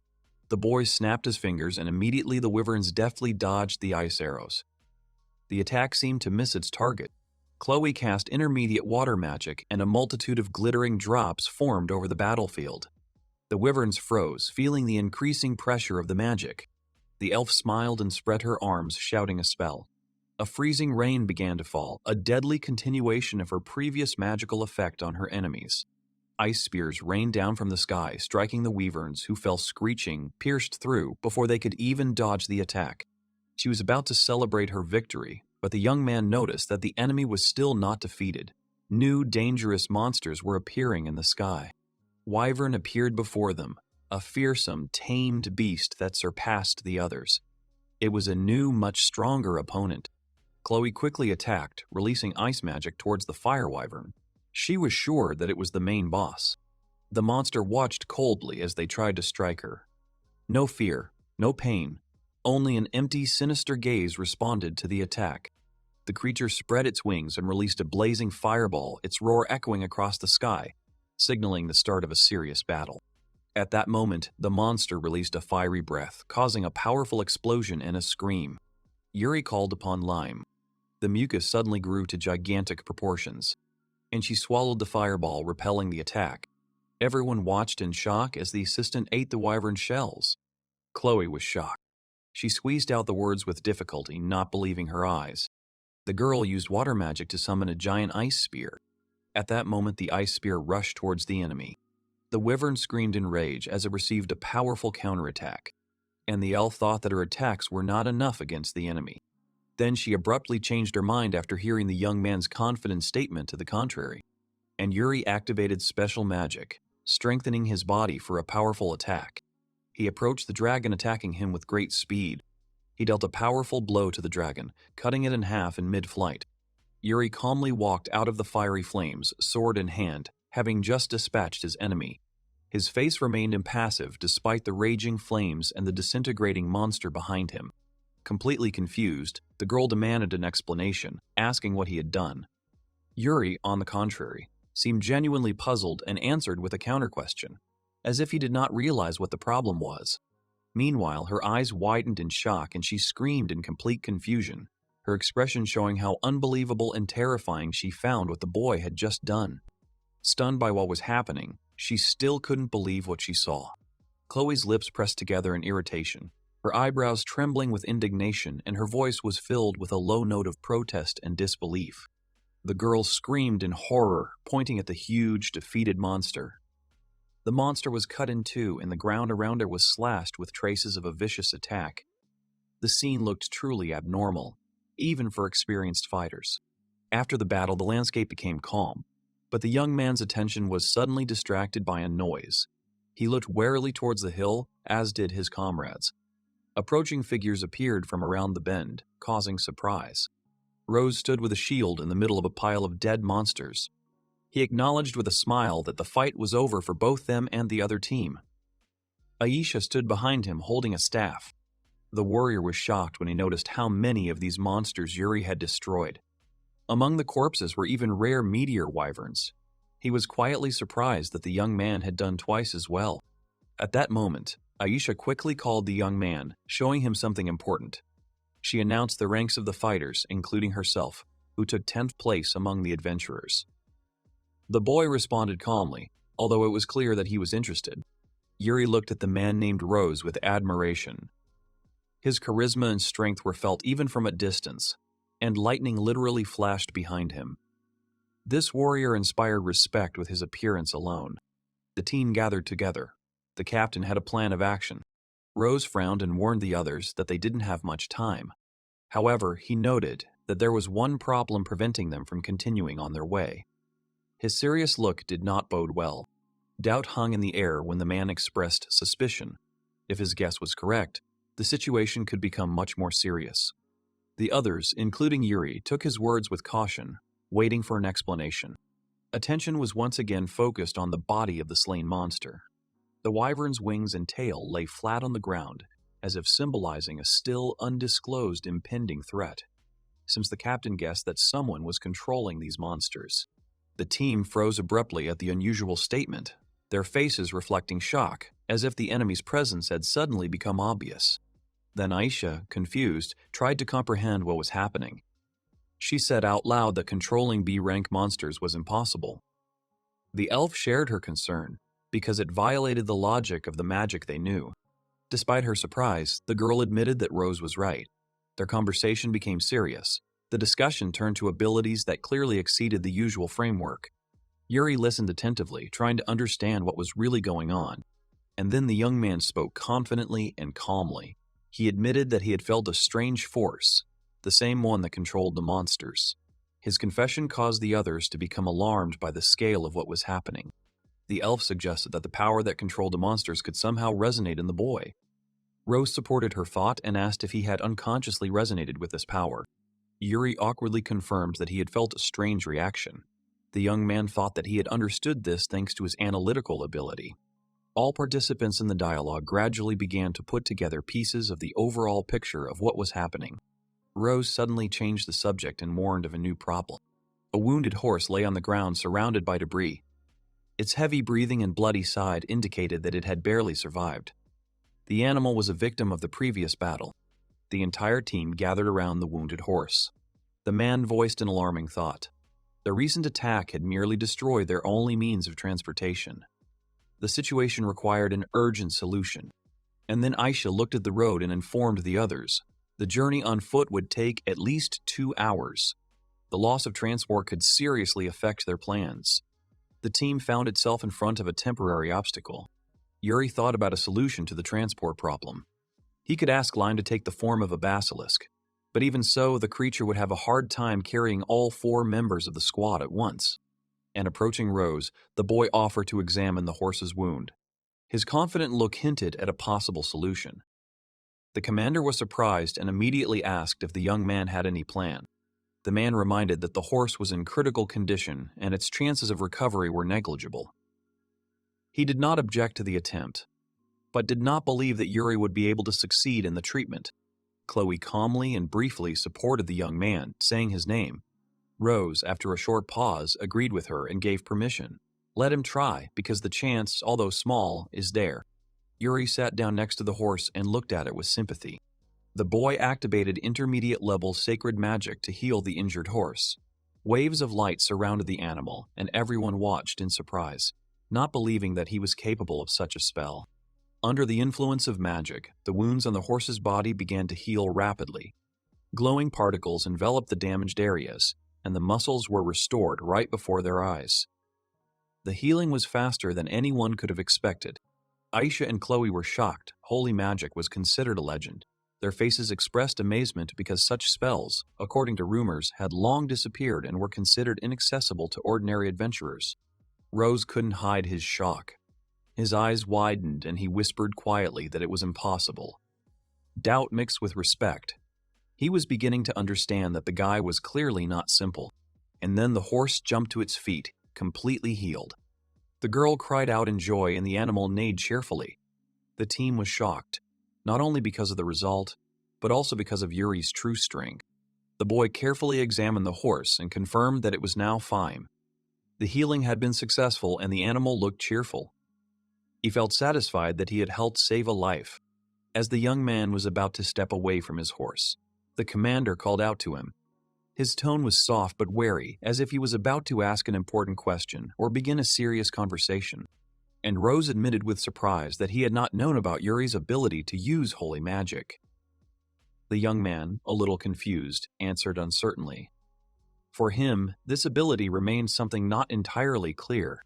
The boy snapped his fingers, and immediately the Wyverns deftly dodged the ice arrows. The attack seemed to miss its target. Chloe cast intermediate water magic, and a multitude of glittering drops formed over the battlefield. The Wyverns froze, feeling the increasing pressure of the magic. The elf smiled and spread her arms, shouting a spell. A freezing rain began to fall, a deadly continuation of her previous magical effect on her enemies. Ice spears rained down from the sky, striking the Wyverns, who fell screeching, pierced through, before they could even dodge the attack. She was about to celebrate her victory, but the young man noticed that the enemy was still not defeated. New, dangerous monsters were appearing in the sky. Wyvern appeared before them, a fearsome, tamed beast that surpassed the others. It was a new, much stronger opponent. Chloe quickly attacked, releasing ice magic towards the fire wyvern. She was sure that it was the main boss. The monster watched coldly as they tried to strike her. No fear, no pain, only an empty, sinister gaze responded to the attack. The creature spread its wings and released a blazing fireball, its roar echoing across the sky, signaling the start of a serious battle. At that moment, the monster released a fiery breath, causing a powerful explosion and a scream. Yuri called upon Lime. The mucus suddenly grew to gigantic proportions, and she swallowed the fireball, repelling the attack. Everyone watched in shock as the assistant ate the wyvern shells. Chloe was shocked. She squeezed out the words with difficulty, not believing her eyes. The girl used water magic to summon a giant ice spear. At that moment, the ice spear rushed towards the enemy. The wyvern screamed in rage as it received a powerful counterattack, and the elf thought that her attacks were not enough against the enemy. Then she abruptly changed her mind after hearing the young man's confident statement to the contrary, and Yuri activated special magic, strengthening his body for a powerful attack. He approached the dragon, attacking him with great speed. He dealt a powerful blow to the dragon, cutting it in half in mid-flight. Yuri calmly walked out of the fiery flames, sword in hand, having just dispatched his enemy. His face remained impassive despite the raging flames and the disintegrating monster behind him. Completely confused, the girl demanded an explanation, asking what he had done. Yuri, on the contrary, seemed genuinely puzzled and answered with a counter-question, as if he did not realize what the problem was. Meanwhile, her eyes widened in shock and she screamed in complete confusion, her expression showing how unbelievable and terrifying she found what the boy had just done. Stunned by what was happening, she still couldn't believe what she saw. Chloe's lips pressed together in irritation, her eyebrows trembling with indignation, and her voice was filled with a low note of protest and disbelief. The girl screamed in horror, pointing at the huge, defeated monster. The monster was cut in two, and the ground around her was slashed with traces of a vicious attack. The scene looked truly abnormal, even for experienced fighters. After the battle, the landscape became calm, but the young man's attention was suddenly distracted by a noise. He looked warily towards the hill, as did his comrades. Approaching figures appeared from around the bend, causing surprise. Rose stood with a shield in the middle of a pile of dead monsters. He acknowledged with a smile that the fight was over for both them and the other team. Aisha stood behind him holding a staff. The warrior was shocked when he noticed how many of these monsters Yuri had destroyed. Among the corpses were even rare meteor wyverns. He was quietly surprised that the young man had done twice as well. At that moment, Aisha quickly called the young man, showing him something important. She announced the ranks of the fighters, including herself, who took 10th place among the adventurers. The boy responded calmly, although it was clear that he was interested. Yuri looked at the man named Rose with admiration. His charisma and strength were felt even from a distance, and lightning literally flashed behind him. This warrior inspired respect with his appearance alone. The team gathered together. The captain had a plan of action. Rose frowned and warned the others that they didn't have much time. However, he noted that there was one problem preventing them from continuing on their way. His serious look did not bode well. Doubt hung in the air when the man expressed suspicion. If his guess was correct, the situation could become much more serious. The others, including Yuri, took his words with caution, waiting for an explanation. Attention was once again focused on the body of the slain monster. The wyvern's wings and tail lay flat on the ground, as if symbolizing a still undisclosed impending threat, since the captain guessed that someone was controlling these monsters. The team froze abruptly at the unusual statement, their faces reflecting shock, as if the enemy's presence had suddenly become obvious. Then Aisha, confused, tried to comprehend what was happening. She said out loud that controlling B-rank monsters was impossible. The elf shared her concern, because it violated the logic of the magic they knew. Despite her surprise, the girl admitted that Rose was right. Their conversation became serious. The discussion turned to abilities that clearly exceeded the usual framework. Yuri listened attentively, trying to understand what was really going on. And then the young man spoke confidently and calmly. He admitted that he had felt a strange force, the same one that controlled the monsters. His confession caused the others to become alarmed by the scale of what was happening. The elf suggested that the power that controlled the monsters could somehow resonate in the boy. Rose supported her thought and asked if he had unconsciously resonated with this power. Yuri awkwardly confirmed that he had felt a strange reaction. The young man thought that he had understood this thanks to his analytical ability. All participants in the dialogue gradually began to put together pieces of the overall picture of what was happening. Rose suddenly changed the subject and warned of a new problem. A wounded horse lay on the ground surrounded by debris. Its heavy breathing and bloody side indicated that it had barely survived. The animal was a victim of the previous battle. The entire team gathered around the wounded horse. The man voiced an alarming thought. The recent attack had merely destroyed their only means of transportation. The situation required an urgent solution. And then Aisha looked at the road and informed the others. The journey on foot would take at least 2 hours. the loss of transport could seriously affect their plans. The team found itself in front of a temporary obstacle. Yuri thought about a solution to the transport problem. He could ask Line to take the form of a basilisk, but even so, the creature would have a hard time carrying all 4 members of the squad at once. And approaching Rose, the boy offered to examine the horse's wound. His confident look hinted at a possible solution. The commander was surprised and immediately asked if the young man had any plan. The man reminded that the horse was in critical condition and its chances of recovery were negligible. He did not object to the attempt, but did not believe that Yuri would be able to succeed in the treatment. Chloe calmly and briefly supported the young man, saying his name. Rose, after a short pause, agreed with her and gave permission. Let him try, because the chance, although small, is there. Yuri sat down next to the horse and looked at it with sympathy. The boy activated intermediate-level sacred magic to heal the injured horse. Waves of light surrounded the animal, and everyone watched in surprise, not believing that he was capable of such a spell. Under the influence of magic, the wounds on the horse's body began to heal rapidly. Glowing particles enveloped the damaged areas, and the muscles were restored right before their eyes. The healing was faster than anyone could have expected. Aisha and Chloe were shocked. Holy magic was considered a legend. Their faces expressed amazement because such spells, according to rumors, had long disappeared and were considered inaccessible to ordinary adventurers. Rose couldn't hide his shock. His eyes widened and he whispered quietly that it was impossible. Doubt mixed with respect. He was beginning to understand that the guy was clearly not simple. And then the horse jumped to its feet, completely healed. The girl cried out in joy and the animal neighed cheerfully. The team was shocked, not only because of the result, but also because of Yuri's true strength. The boy carefully examined the horse and confirmed that it was now fine. The healing had been successful and the animal looked cheerful. He felt satisfied that he had helped save a life. As the young man was about to step away from his horse, the commander called out to him. His tone was soft but wary, as if he was about to ask an important question or begin a serious conversation. And Rose admitted with surprise that he had not known about Yuri's ability to use holy magic. The young man, a little confused, answered uncertainly. For him, this ability remained something not entirely clear.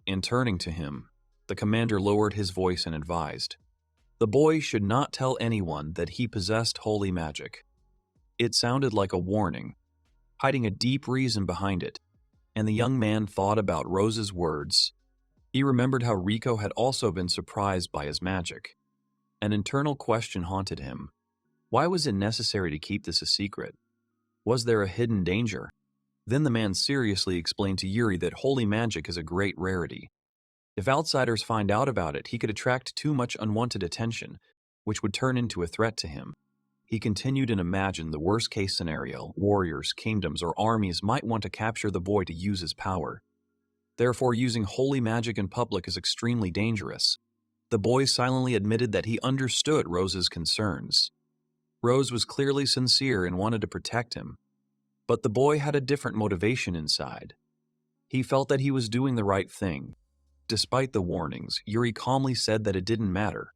In turning to him, the commander lowered his voice and advised. The boy should not tell anyone that he possessed holy magic. It sounded like a warning, hiding a deep reason behind it, and the young man thought about Rose's words. He remembered how Rico had also been surprised by his magic. An internal question haunted him. Why was it necessary to keep this a secret? Was there a hidden danger? Then the man seriously explained to Yuri that holy magic is a great rarity. If outsiders find out about it, he could attract too much unwanted attention, which would turn into a threat to him. He continued and imagined the worst-case scenario. Warriors, kingdoms, or armies might want to capture the boy to use his power. Therefore, using holy magic in public is extremely dangerous. The boy silently admitted that he understood Rose's concerns. Rose was clearly sincere and wanted to protect him. But the boy had a different motivation inside. He felt that he was doing the right thing. Despite the warnings, Yuri calmly said that it didn't matter.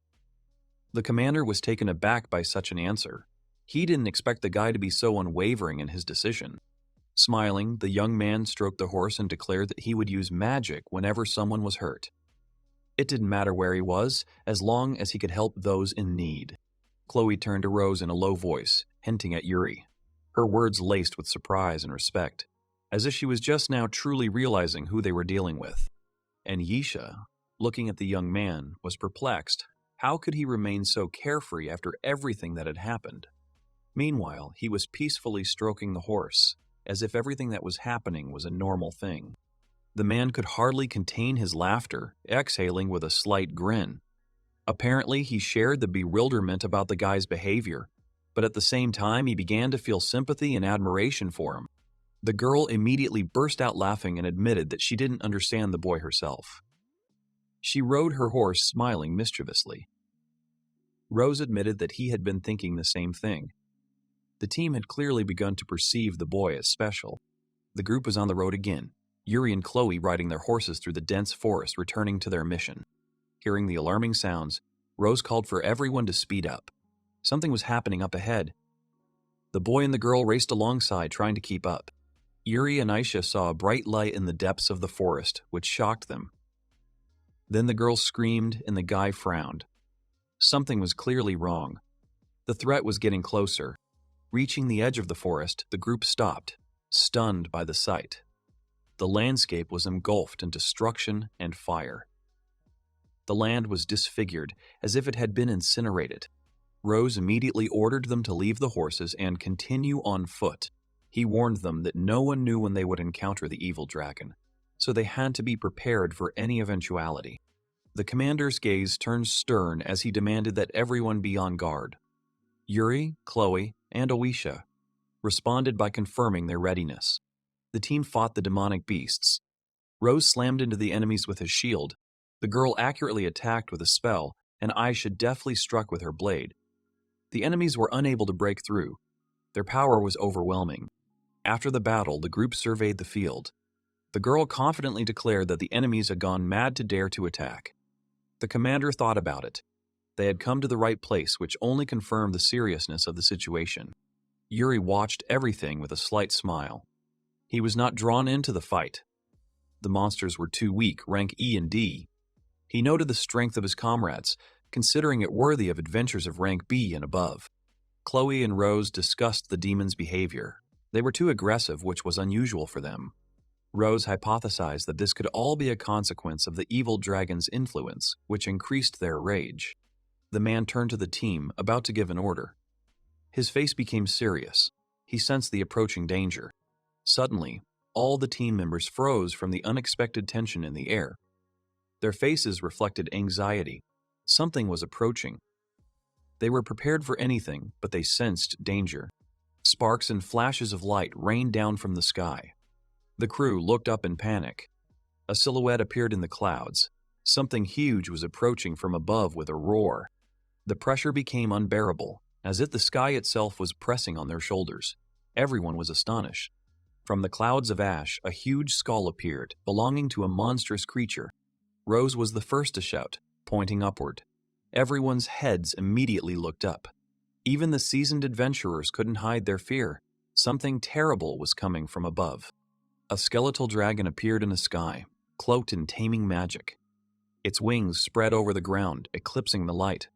The commander was taken aback by such an answer. He didn't expect the guy to be so unwavering in his decision. Smiling, the young man stroked the horse and declared that he would use magic whenever someone was hurt. It didn't matter where he was, as long as he could help those in need. Chloe turned to Rose in a low voice, hinting at Yuri. Her words laced with surprise and respect, as if she was just now truly realizing who they were dealing with. And Yisha, looking at the young man, was perplexed. How could he remain so carefree after everything that had happened? Meanwhile, he was peacefully stroking the horse, as if everything that was happening was a normal thing. The man could hardly contain his laughter, exhaling with a slight grin. Apparently, he shared the bewilderment about the guy's behavior, but at the same time, he began to feel sympathy and admiration for him. The girl immediately burst out laughing and admitted that she didn't understand the boy herself. She rode her horse, smiling mischievously. Rose admitted that he had been thinking the same thing. The team had clearly begun to perceive the boy as special. The group was on the road again, Yuri and Chloe riding their horses through the dense forest, returning to their mission. Hearing the alarming sounds, Rose called for everyone to speed up. Something was happening up ahead. The boy and the girl raced alongside, trying to keep up. Yuri and Aisha saw a bright light in the depths of the forest, which shocked them. Then the girl screamed and the guy frowned. Something was clearly wrong. The threat was getting closer. Reaching the edge of the forest, the group stopped, stunned by the sight. The landscape was engulfed in destruction and fire. The land was disfigured, as if it had been incinerated. Rose immediately ordered them to leave the horses and continue on foot. He warned them that no one knew when they would encounter the evil dragon, so they had to be prepared for any eventuality. The commander's gaze turned stern as he demanded that everyone be on guard. Yuri, Chloe, and Oisha responded by confirming their readiness. The team fought the demonic beasts. Rose slammed into the enemies with his shield. The girl accurately attacked with a spell, and Aisha deftly struck with her blade. The enemies were unable to break through. Their power was overwhelming. After the battle, the group surveyed the field. The girl confidently declared that the enemies had gone mad to dare to attack. The commander thought about it. They had come to the right place, which only confirmed the seriousness of the situation. Yuri watched everything with a slight smile. He was not drawn into the fight. The monsters were too weak, rank E and D. He noted the strength of his comrades, considering it worthy of adventures of rank B and above. Chloe and Rose discussed the demons' behavior. They were too aggressive, which was unusual for them. Rose hypothesized that this could all be a consequence of the evil dragon's influence, which increased their rage. The man turned to the team, about to give an order. His face became serious. He sensed the approaching danger. Suddenly, all the team members froze from the unexpected tension in the air. Their faces reflected anxiety. Something was approaching. They were prepared for anything, but they sensed danger. Sparks and flashes of light rained down from the sky. The crew looked up in panic. A silhouette appeared in the clouds. Something huge was approaching from above with a roar. The pressure became unbearable, as if the sky itself was pressing on their shoulders. Everyone was astonished. From the clouds of ash, a huge skull appeared, belonging to a monstrous creature. Rose was the first to shout, pointing upward. Everyone's heads immediately looked up. Even the seasoned adventurers couldn't hide their fear. Something terrible was coming from above. A skeletal dragon appeared in the sky, cloaked in taming magic. Its wings spread over the ground, eclipsing the light.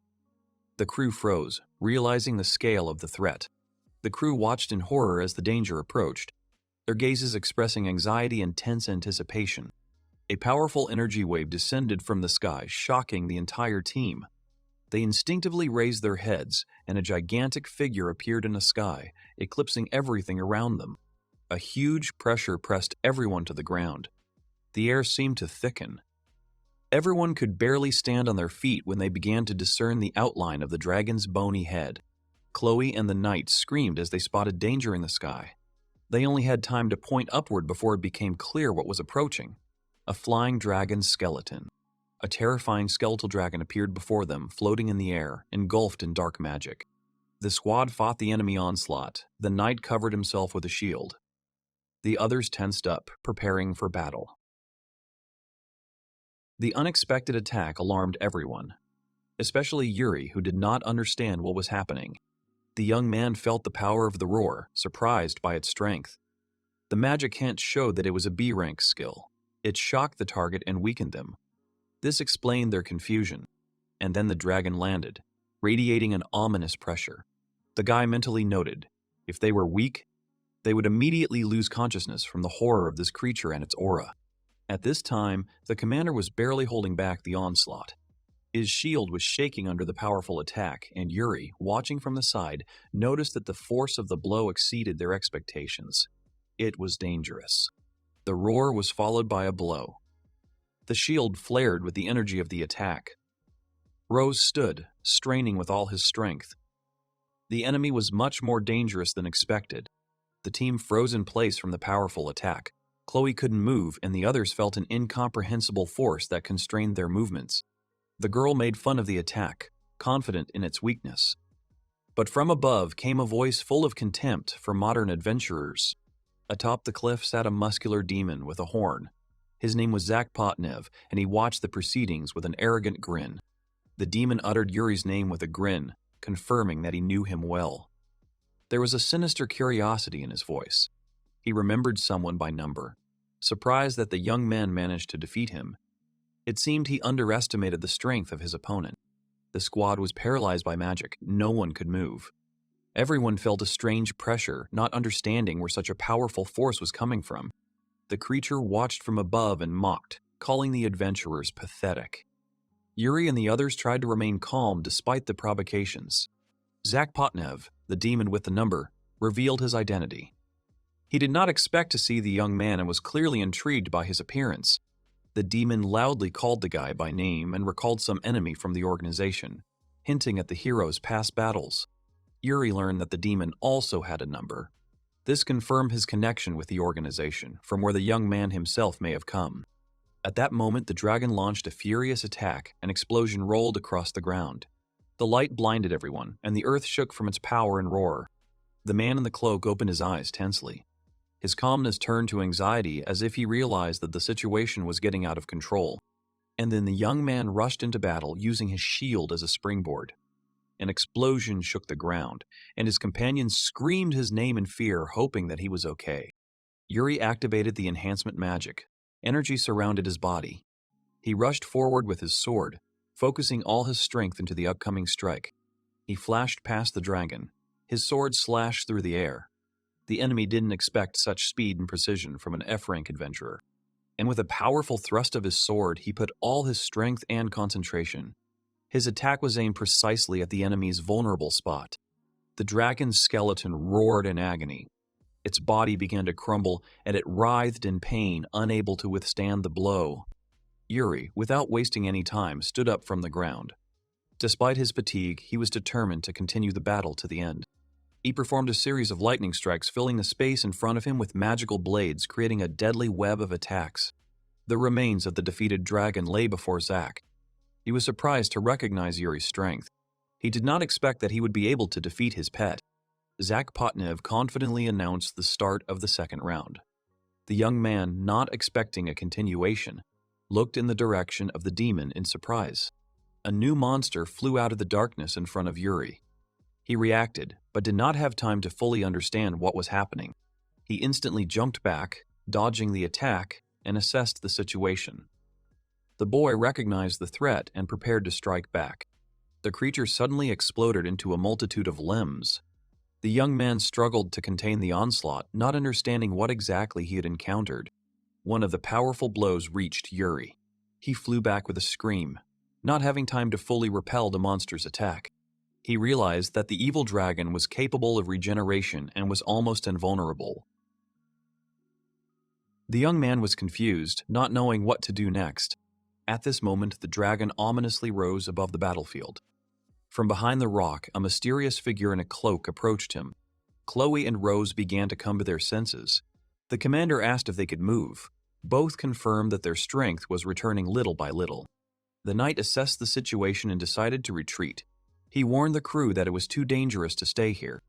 The crew froze, realizing the scale of the threat. The crew watched in horror as the danger approached, their gazes expressing anxiety and tense anticipation. A powerful energy wave descended from the sky, shocking the entire team. They instinctively raised their heads, and a gigantic figure appeared in the sky, eclipsing everything around them. A huge pressure pressed everyone to the ground. The air seemed to thicken. Everyone could barely stand on their feet when they began to discern the outline of the dragon's bony head. Chloe and the knight screamed as they spotted danger in the sky. They only had time to point upward before it became clear what was approaching. A flying dragon skeleton. A terrifying skeletal dragon appeared before them, floating in the air, engulfed in dark magic. The squad fought the enemy onslaught. The knight covered himself with a shield. The others tensed up, preparing for battle. The unexpected attack alarmed everyone, especially Yuri, who did not understand what was happening. The young man felt the power of the roar, surprised by its strength. The magic hint showed that it was a B-rank skill. It shocked the target and weakened them. This explained their confusion. And then the dragon landed, radiating an ominous pressure. The guy mentally noted, if they were weak, they would immediately lose consciousness from the horror of this creature and its aura. At this time, the commander was barely holding back the onslaught. His shield was shaking under the powerful attack, and Yuri, watching from the side, noticed that the force of the blow exceeded their expectations. It was dangerous. The roar was followed by a blow. The shield flared with the energy of the attack. Rose stood, straining with all his strength. The enemy was much more dangerous than expected. The team froze in place from the powerful attack. Chloe couldn't move, and the others felt an incomprehensible force that constrained their movements. The girl made fun of the attack, confident in its weakness. But from above came a voice full of contempt for modern adventurers. Atop the cliff sat a muscular demon with a horn. His name was Zakpotnev, and he watched the proceedings with an arrogant grin. The demon uttered Yuri's name with a grin, confirming that he knew him well. There was a sinister curiosity in his voice. He remembered someone by number, surprised that the young man managed to defeat him. It seemed he underestimated the strength of his opponent. The squad was paralyzed by magic. No one could move. Everyone felt a strange pressure, not understanding where such a powerful force was coming from. The creature watched from above and mocked, calling the adventurers pathetic. Yuri and the others tried to remain calm despite the provocations. Zakpotnev, the demon with the number, revealed his identity. He did not expect to see the young man and was clearly intrigued by his appearance. The demon loudly called the guy by name and recalled some enemy from the organization, hinting at the hero's past battles. Yuri learned that the demon also had a number. This confirmed his connection with the organization, from where the young man himself may have come. At that moment, the dragon launched a furious attack. An explosion rolled across the ground. The light blinded everyone, and the earth shook from its power and roar. The man in the cloak opened his eyes tensely. His calmness turned to anxiety as if he realized that the situation was getting out of control. And then the young man rushed into battle using his shield as a springboard. An explosion shook the ground, and his companions screamed his name in fear, hoping that he was okay. Yuri activated the enhancement magic. Energy surrounded his body. He rushed forward with his sword, focusing all his strength into the upcoming strike. He flashed past the dragon. His sword slashed through the air. The enemy didn't expect such speed and precision from an F-rank adventurer. And with a powerful thrust of his sword, he put all his strength and concentration. His attack was aimed precisely at the enemy's vulnerable spot. The dragon's skeleton roared in agony. Its body began to crumble, and it writhed in pain, unable to withstand the blow. Yuri, without wasting any time, stood up from the ground. Despite his fatigue, he was determined to continue the battle to the end. He performed a series of lightning strikes, filling the space in front of him with magical blades, creating a deadly web of attacks. The remains of the defeated dragon lay before Zak. He was surprised to recognize Yuri's strength. He did not expect that he would be able to defeat his pet. Zakpotnev confidently announced the start of the second round. The young man, not expecting a continuation, looked in the direction of the demon in surprise. A new monster flew out of the darkness in front of Yuri. He reacted, but did not have time to fully understand what was happening. He instantly jumped back, dodging the attack, and assessed the situation. The boy recognized the threat and prepared to strike back. The creature suddenly exploded into a multitude of limbs. The young man struggled to contain the onslaught, not understanding what exactly he had encountered. One of the powerful blows reached Yuri. He flew back with a scream, not having time to fully repel the monster's attack. He realized that the evil dragon was capable of regeneration and was almost invulnerable. The young man was confused, not knowing what to do next. At this moment, the dragon ominously rose above the battlefield. From behind the rock, a mysterious figure in a cloak approached him. Chloe and Rose began to come to their senses. The commander asked if they could move. Both confirmed that their strength was returning little by little. The knight assessed the situation and decided to retreat. He warned the crew that it was too dangerous to stay here.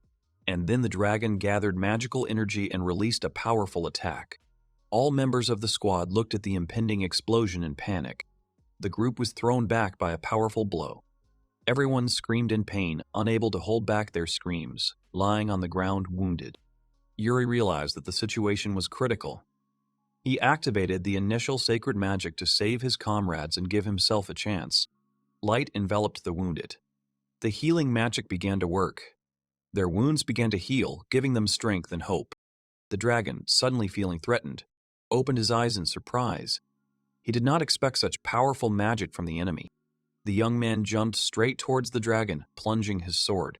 And then the dragon gathered magical energy and released a powerful attack. All members of the squad looked at the impending explosion in panic. The group was thrown back by a powerful blow. Everyone screamed in pain, unable to hold back their screams, lying on the ground wounded. Yuri realized that the situation was critical. He activated the initial sacred magic to save his comrades and give himself a chance. Light enveloped the wounded. The healing magic began to work. Their wounds began to heal, giving them strength and hope. The dragon, suddenly feeling threatened, opened his eyes in surprise. He did not expect such powerful magic from the enemy. The young man jumped straight towards the dragon, plunging his sword.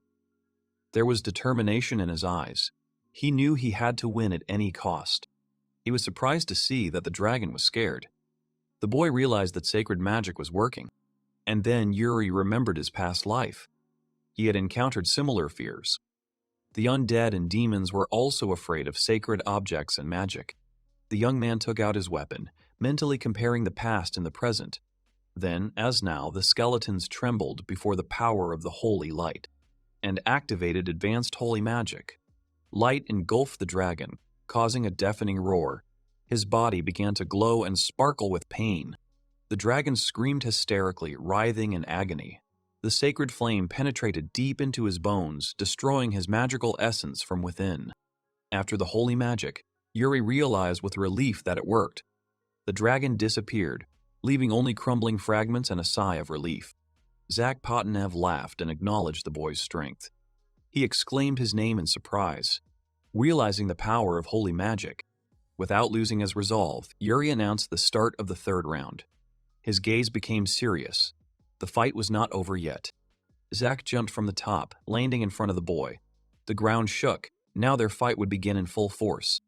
There was determination in his eyes. He knew he had to win at any cost. He was surprised to see that the dragon was scared. The boy realized that sacred magic was working. And then Yuri remembered his past life. He had encountered similar fears. The undead and demons were also afraid of sacred objects and magic. The young man took out his weapon, mentally comparing the past and the present. Then, as now, the skeletons trembled before the power of the holy light, and activated advanced holy magic. Light engulfed the dragon, causing a deafening roar. His body began to glow and sparkle with pain. The dragon screamed hysterically, writhing in agony. The sacred flame penetrated deep into his bones, destroying his magical essence from within. After the holy magic, Yuri realized with relief that it worked. The dragon disappeared, leaving only crumbling fragments and a sigh of relief. Zach Potnev laughed and acknowledged the boy's strength. He exclaimed his name in surprise, realizing the power of holy magic. Without losing his resolve, Yuri announced the start of the third round. His gaze became serious. The fight was not over yet. Zach jumped from the top, landing in front of the boy. The ground shook. Now their fight would begin in full force.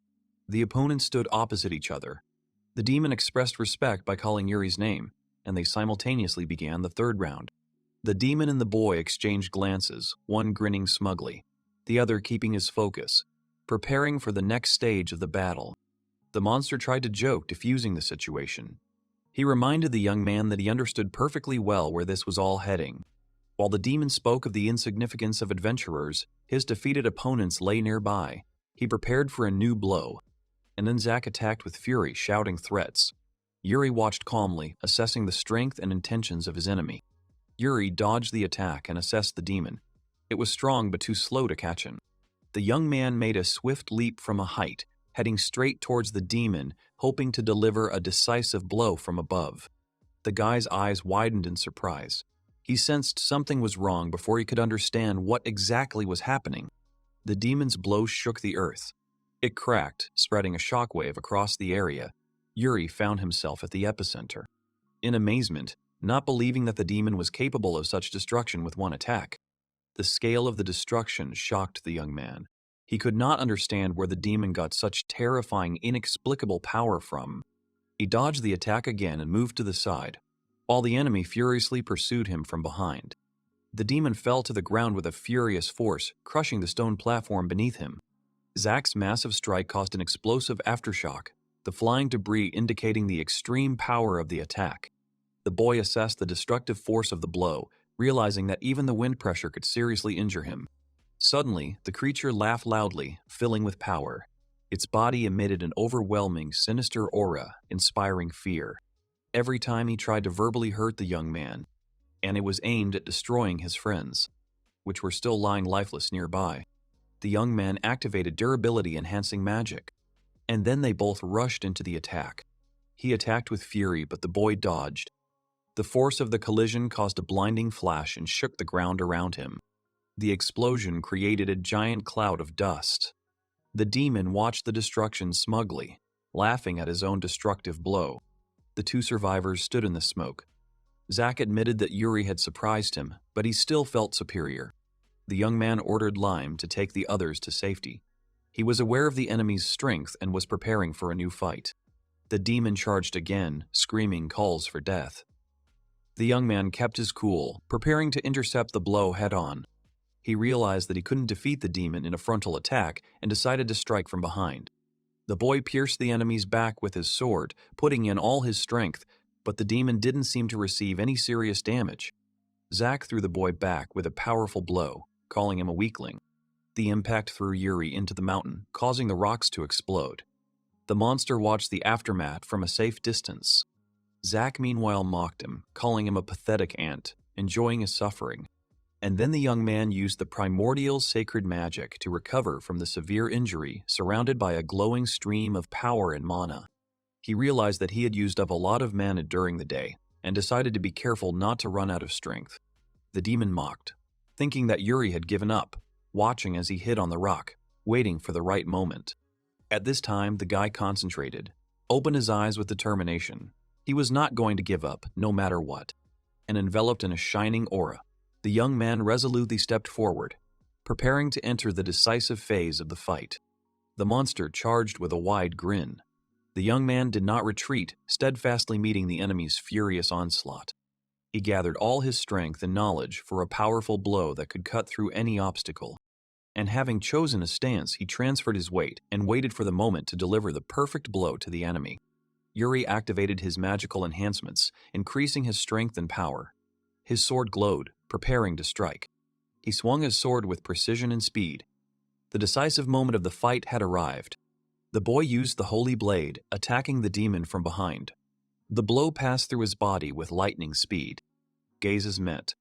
The opponents stood opposite each other. The demon expressed respect by calling Yuri's name, and they simultaneously began the third round. The demon and the boy exchanged glances, one grinning smugly, the other keeping his focus, preparing for the next stage of the battle. The monster tried to joke, diffusing the situation. He reminded the young man that he understood perfectly well where this was all heading. While the demon spoke of the insignificance of adventurers, his defeated opponents lay nearby. He prepared for a new blow, and then Zack attacked with fury, shouting threats. Yuri watched calmly, assessing the strength and intentions of his enemy. Yuri dodged the attack and assessed the demon. It was strong but too slow to catch him. The young man made a swift leap from a height, heading straight towards the demon, hoping to deliver a decisive blow from above. The guy's eyes widened in surprise. He sensed something was wrong before he could understand what exactly was happening. The demon's blow shook the earth. It cracked, spreading a shockwave across the area. Yuri found himself at the epicenter. In amazement, not believing that the demon was capable of such destruction with one attack. The scale of the destruction shocked the young man. He could not understand where the demon got such terrifying, inexplicable power from. He dodged the attack again and moved to the side, while the enemy furiously pursued him from behind. The demon fell to the ground with a furious force, crushing the stone platform beneath him. Zack's massive strike caused an explosive aftershock, the flying debris indicating the extreme power of the attack. The boy assessed the destructive force of the blow, realizing that even the wind pressure could seriously injure him. Suddenly, the creature laughed loudly, filling with power. Its body emitted an overwhelming, sinister aura, inspiring fear. Every time he tried to verbally hurt the young man, and it was aimed at destroying his friends, which were still lying lifeless nearby. The young man activated durability-enhancing magic, and then they both rushed into the attack. He attacked with fury, but the boy dodged. The force of the collision caused a blinding flash and shook the ground around him. The explosion created a giant cloud of dust. The demon watched the destruction smugly, laughing at his own destructive blow. The two survivors stood in the smoke. Zack admitted that Yuri had surprised him, but he still felt superior. The young man ordered Lime to take the others to safety. He was aware of the enemy's strength and was preparing for a new fight. The demon charged again, screaming calls for death. The young man kept his cool, preparing to intercept the blow head-on. He realized that he couldn't defeat the demon in a frontal attack and decided to strike from behind. The boy pierced the enemy's back with his sword, putting in all his strength, but the demon didn't seem to receive any serious damage. Zack threw the boy back with a powerful blow, calling him a weakling. The impact threw Yuri into the mountain, causing the rocks to explode. The monster watched the aftermath from a safe distance. Zack meanwhile mocked him, calling him a pathetic ant, enjoying his suffering. And then the young man used the primordial sacred magic to recover from the severe injury, surrounded by a glowing stream of power and mana. He realized that he had used up a lot of mana during the day, and decided to be careful not to run out of strength. The demon mocked, thinking that Yuri had given up, watching as he hit on the rock, waiting for the right moment. At this time, the guy concentrated, opened his eyes with determination. He was not going to give up, no matter what. And enveloped in a shining aura, the young man resolutely stepped forward, preparing to enter the decisive phase of the fight. The monster charged with a wide grin. The young man did not retreat, steadfastly meeting the enemy's furious onslaught. He gathered all his strength and knowledge for a powerful blow that could cut through any obstacle. And having chosen a stance, he transferred his weight and waited for the moment to deliver the perfect blow to the enemy. Yuri activated his magical enhancements, increasing his strength and power. His sword glowed, preparing to strike. He swung his sword with precision and speed. The decisive moment of the fight had arrived. The boy used the holy blade, attacking the demon from behind. The blow passed through his body with lightning speed. Gazes met.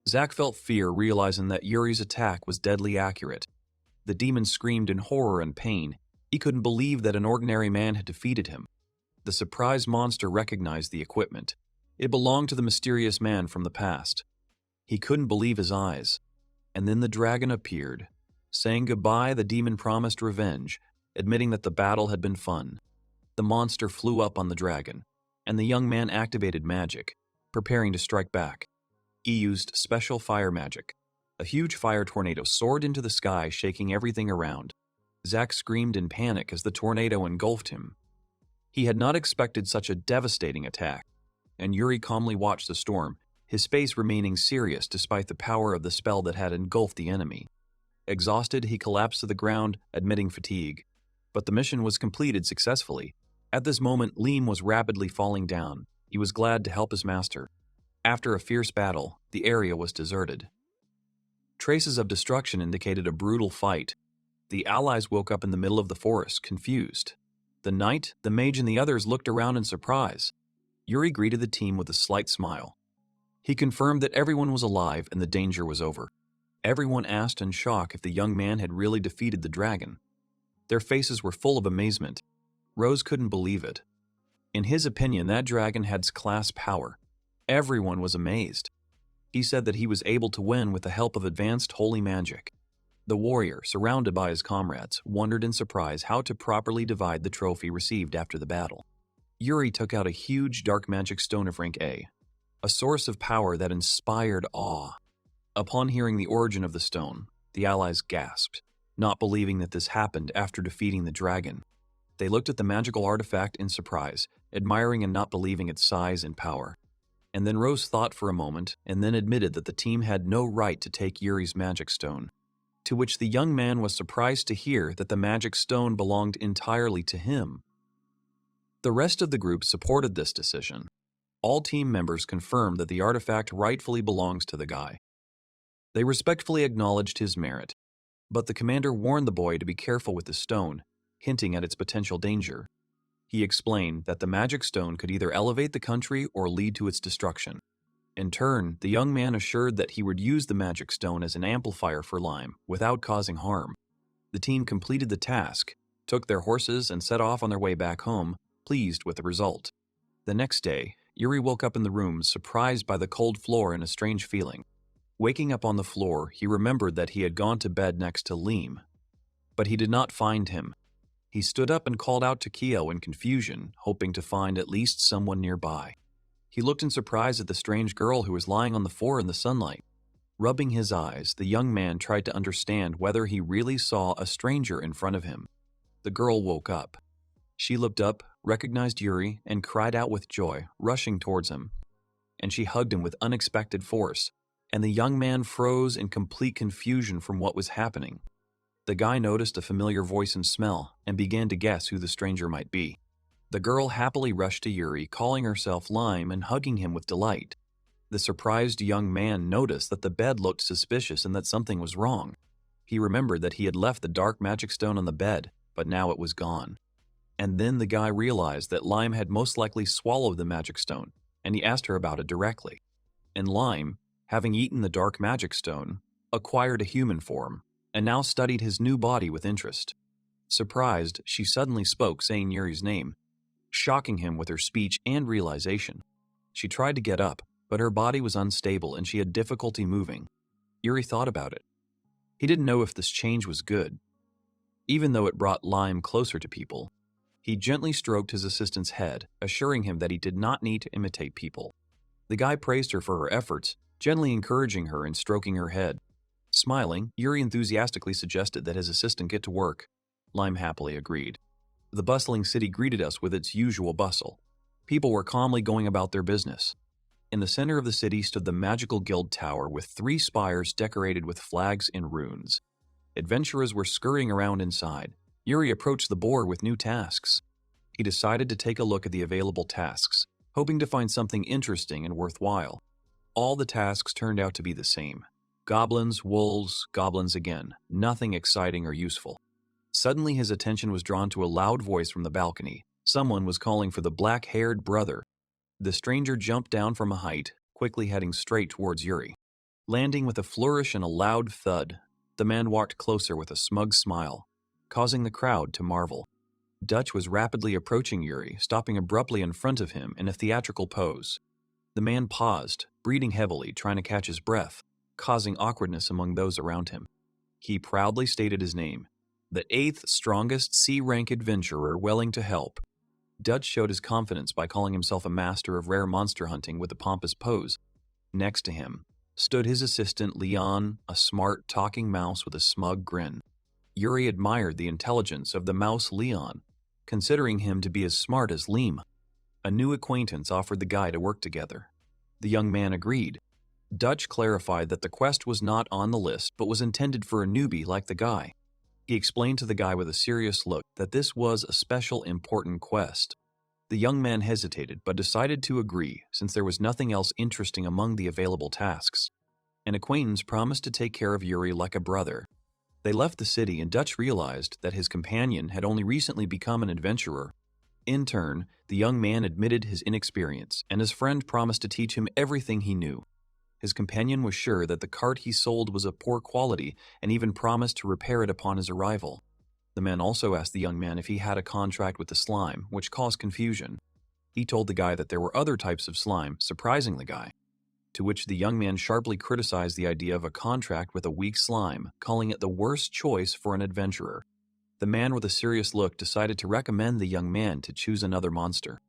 Zack felt fear, realizing that Yuri's attack was deadly accurate. The demon screamed in horror and pain, He couldn't believe that an ordinary man had defeated him. The surprised monster recognized the equipment. It belonged to the mysterious man from the past. He couldn't believe his eyes. And then the dragon appeared. Saying goodbye, the demon promised revenge, admitting that the battle had been fun. The monster flew up on the dragon, and the young man activated magic, preparing to strike back. He used special fire magic. A huge fire tornado soared into the sky, shaking everything around. Zack screamed in panic as the tornado engulfed him. He had not expected such a devastating attack, and Yuri calmly watched the storm, his face remaining serious despite the power of the spell that had engulfed the enemy. Exhausted, he collapsed to the ground, admitting fatigue. But the mission was completed successfully. At this moment, Liam was rapidly falling down. He was glad to help his master. After a fierce battle, the area was deserted. Traces of destruction indicated a brutal fight. The allies woke up in the middle of the forest, confused. The knight, the mage, and the others looked around in surprise. Yuri greeted the team with a slight smile. He confirmed that everyone was alive and the danger was over. Everyone asked in shock if the young man had really defeated the dragon. Their faces were full of amazement. Rose couldn't believe it. In his opinion, that dragon had class power. Everyone was amazed. He said that he was able to win with the help of advanced holy magic. The warrior, surrounded by his comrades, wondered in surprise how to properly divide the trophy received after the battle. Yuri took out a huge dark magic stone of rank A, a source of power that inspired awe. Upon hearing the origin of the stone, the allies gasped, not believing that this happened after defeating the dragon. They looked at the magical artifact in surprise, admiring and not believing its size and power. And then Rose thought for a moment and then admitted that the team had no right to take Yuri's magic stone, to which the young man was surprised to hear that the magic stone belonged entirely to him. The rest of the group supported this decision. All team members confirmed that the artifact rightfully belongs to the guy. They respectfully acknowledged his merit, but the commander warned the boy to be careful with the stone, hinting at its potential danger. He explained that the magic stone could either elevate the country or lead to its destruction. In turn, the young man assured that he would use the magic stone as an amplifier for Lime without causing harm. The team completed the task, took their horses, and set off on their way back home, pleased with the result. The next day, Yuri woke up in the room, surprised by the cold floor and a strange feeling. Waking up on the floor, he remembered that he had gone to bed next to Liam. But he did not find him. He stood up and called out to Kyo in confusion, hoping to find at least someone nearby. He looked in surprise at the strange girl who was lying on the floor in the sunlight. Rubbing his eyes, the young man tried to understand whether he really saw a stranger in front of him. The girl woke up. She looked up, recognized Yuri, and cried out with joy, rushing towards him. And she hugged him with unexpected force, and the young man froze in complete confusion from what was happening. The guy noticed a familiar voice and smell, and began to guess who the stranger might be. The girl happily rushed to Yuri, calling herself Lime and hugging him with delight. The surprised young man noticed that the bed looked suspicious and that something was wrong. He remembered that he had left the dark magic stone on the bed, but now it was gone. And then the guy realized that Lime had most likely swallowed the magic stone, and he asked her about it directly. And Lime, having eaten the dark magic stone, acquired a human form, and now studied his new body with interest. Surprised, she suddenly spoke, saying Yuri's name, shocking him with her speech and realization. She tried to get up, but her body was unstable and she had difficulty moving. Yuri thought about it. He didn't know if this change was good. Even though it brought Lime closer to people, he gently stroked his assistant's head, assuring him that he did not need to imitate people. The guy praised her for her efforts, gently encouraging her and stroking her head. Smiling, Yuri enthusiastically suggested that his assistant get to work. Lime happily agreed. The bustling city greeted us with its usual bustle. People were calmly going about their business. In the center of the city stood the magical guild tower with 3 spires decorated with flags and runes. Adventurers were scurrying around inside. Yuri approached the board with new tasks. He decided to take a look at the available tasks, hoping to find something interesting and worthwhile. All the tasks turned out to be the same. Goblins, wolves, goblins again. Nothing exciting or useful. Suddenly his attention was drawn to a loud voice from the balcony. Someone was calling for the black-haired brother. The stranger jumped down from a height, quickly heading straight towards Yuri. Landing with a flourish and a loud thud, the man walked closer with a smug smile. causing the crowd to marvel. Dutch was rapidly approaching Yuri, stopping abruptly in front of him in a theatrical pose. The man paused, breathing heavily, trying to catch his breath, causing awkwardness among those around him. He proudly stated his name, the 8th strongest C-rank adventurer willing to help. Dutch showed his confidence by calling himself a master of rare monster hunting with a pompous pose. Next to him stood his assistant Leon, a smart, talking mouse with a smug grin. Yuri admired the intelligence of the mouse Leon, considering him to be as smart as Leem. A new acquaintance offered the guy to work together. The young man agreed. Dutch clarified that the quest was not on the list but was intended for a newbie like the guy. He explained to the guy with a serious look that this was a special important quest. The young man hesitated but decided to agree since there was nothing else interesting among the available tasks. An acquaintance promised to take care of Yuri like a brother. They left the city and Dutch realized that his companion had only recently become an adventurer. In turn, the young man admitted his inexperience and his friend promised to teach him everything he knew. His companion was sure that the cart he sold was of poor quality and even promised to repair it upon his arrival. The man also asked the young man if he had a contract with the slime, which caused confusion. He told the guy that there were other types of slime, surprising the guy. To which the young man sharply criticized the idea of a contract with a weak slime, calling it the worst choice for an adventurer. The man with a serious look decided to recommend the young man to choose another monster.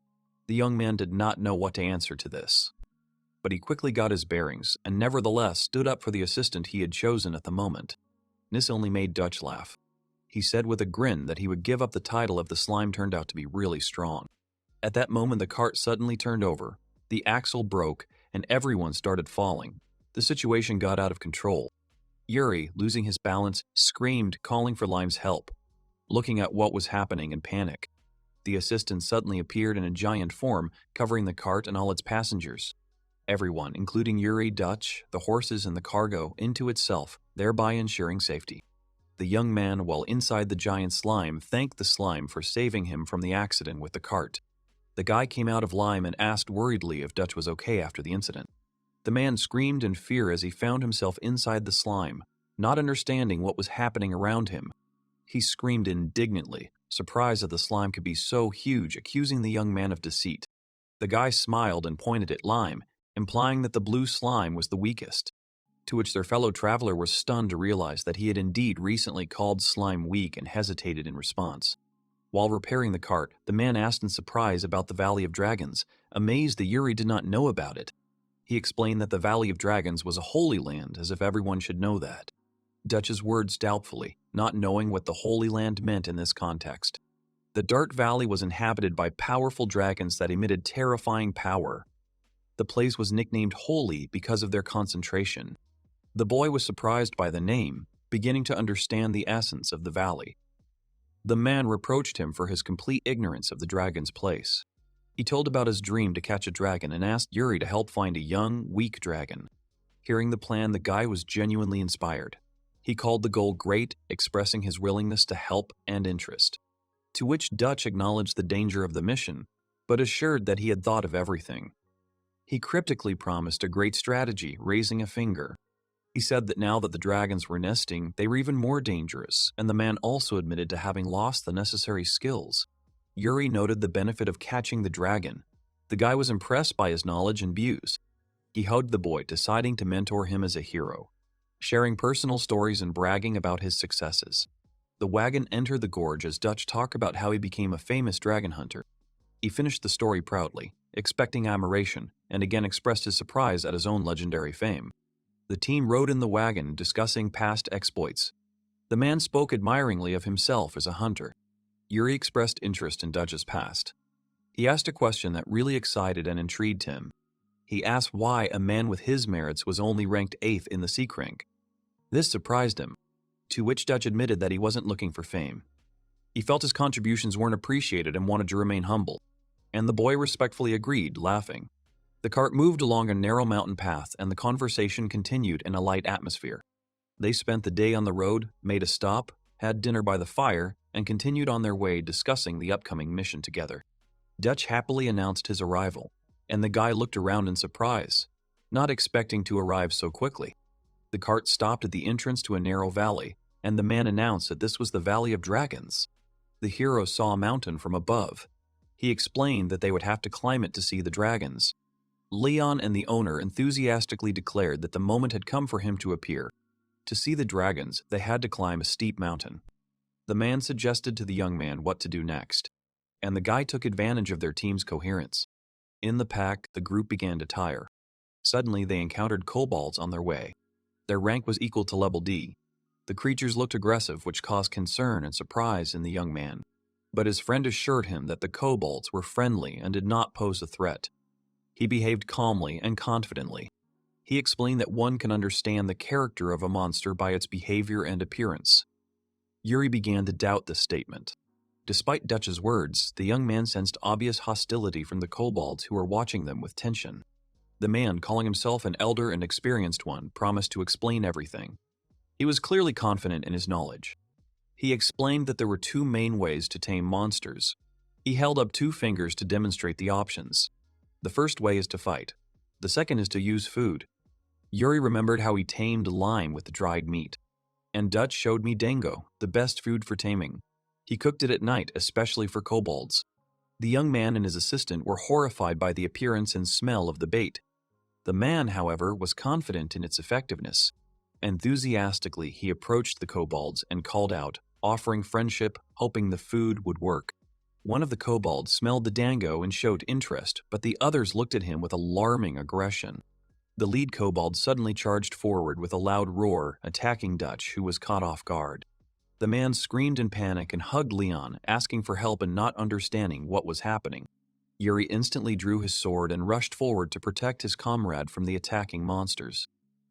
The young man did not know what to answer to this, but he quickly got his bearings and nevertheless stood up for the assistant he had chosen at the moment. This only made Dutch laugh. He said with a grin that he would give up the title if the slime turned out to be really strong. At that moment, the cart suddenly turned over, the axle broke, and everyone started falling. The situation got out of control. Yuri, losing his balance, screamed, calling for Lime's help. Looking at what was happening in panic, the assistant suddenly appeared in a giant form, covering the cart and all its passengers. Everyone, including Yuri, Dutch, the horses, and the cargo, into itself, thereby ensuring safety. The young man, while inside the giant slime, thanked the slime for saving him from the accident with the cart. The guy came out of Lime and asked worriedly if Dutch was okay after the incident. The man screamed in fear as he found himself inside the slime, not understanding what was happening around him. He screamed indignantly, surprised that the slime could be so huge, accusing the young man of deceit. The guy smiled and pointed at Lime, implying that the blue slime was the weakest, to which their fellow traveler was stunned to realize that he had indeed recently called slime weak and hesitated in response. While repairing the cart, the man asked in surprise about the Valley of Dragons, amazed that Yuri did not know about it. He explained that the Valley of Dragons was a holy land, as if everyone should know that. Dutch's words doubtfully, not knowing what the Holy Land meant in this context. The Dark Valley was inhabited by powerful dragons that emitted terrifying power. The place was nicknamed Holy because of their concentration. The boy was surprised by the name, beginning to understand the essence of the valley. The man reproached him for his complete ignorance of the dragon's place. He told about his dream to catch a dragon and asked Yuri to help find a young, weak dragon. Hearing the plan, the guy was genuinely inspired. He called the goal great, expressing his willingness to help and interest. To which Dutch acknowledged the danger of the mission, but assured that he had thought of everything. He cryptically promised a great strategy, raising a finger. He said that now that the dragons were nesting, they were even more dangerous, and the man also admitted to having lost the necessary skills. Yuri noted the benefit of catching the dragon. The guy was impressed by his knowledge and views. He hugged the boy, deciding to mentor him as a hero, sharing personal stories and bragging about his successes. The wagon entered the gorge as Dutch talked about how he became a famous dragon hunter. He finished the story proudly, expecting admiration, and again expressed his surprise at his own legendary fame. The team rode in the wagon, discussing past exploits. The man spoke admiringly of himself as a hunter. Yuri expressed interest in Dutch's past. He asked a question that really excited and intrigued him. He asked why a man with his merits was only ranked 8th in the Seek rank. This surprised him, to which Dutch admitted that he wasn't looking for fame. He felt his contributions weren't appreciated and wanted to remain humble, and the boy respectfully agreed, laughing. The cart moved along a narrow mountain path, and the conversation continued in a light atmosphere. They spent the day on the road, made a stop, had dinner by the fire, and continued on their way discussing the upcoming mission together. Dutch happily announced his arrival, and the guy looked around in surprise, not expecting to arrive so quickly. The cart stopped at the entrance to a narrow valley, and the man announced that this was the Valley of Dragons. The hero saw a mountain from above. He explained that they would have to climb it to see the dragons. Leon and the owner enthusiastically declared that the moment had come for him to appear. To see the dragons, they had to climb a steep mountain. The man suggested to the young man what to do next, and the guy took advantage of their team's coherence. In the pack, the group began to tire. Suddenly, they encountered kobolds on their way. Their rank was equal to level D. The creatures looked aggressive, which caused concern and surprise in the young man. But his friend assured him that the kobolds were friendly and did not pose a threat. He behaved calmly and confidently. He explained that one can understand the character of a monster by its behavior and appearance. Yuri began to doubt this statement. Despite Dutch's words, the young man sensed obvious hostility from the kobolds who were watching them with tension. The man, calling himself an elder and experienced one, promised to explain everything. He was clearly confident in his knowledge. He explained that there were two main ways to tame monsters. He held up 2 fingers to demonstrate the options. The first way is to fight. The second is to use food. Yuri remembered how he tamed lime with dried meat. And Dutch showed me dango, the best food for taming. He cooked it at night, especially for kobolds. The young man and his assistant were horrified by the appearance and smell of the bait. The man, however, was confident in its effectiveness. Enthusiastically, he approached the kobolds and called out, offering friendship, hoping the food would work. One of the kobolds smelled the dango and showed interest, but the others looked at him with alarming aggression. The lead kobold suddenly charged forward with a loud roar, attacking Dutch, who was caught off guard. The man screamed in panic and hugged Leon, asking for help and not understanding what was happening. Yuri instantly drew his sword and rushed forward to protect his comrade from the attacking monsters.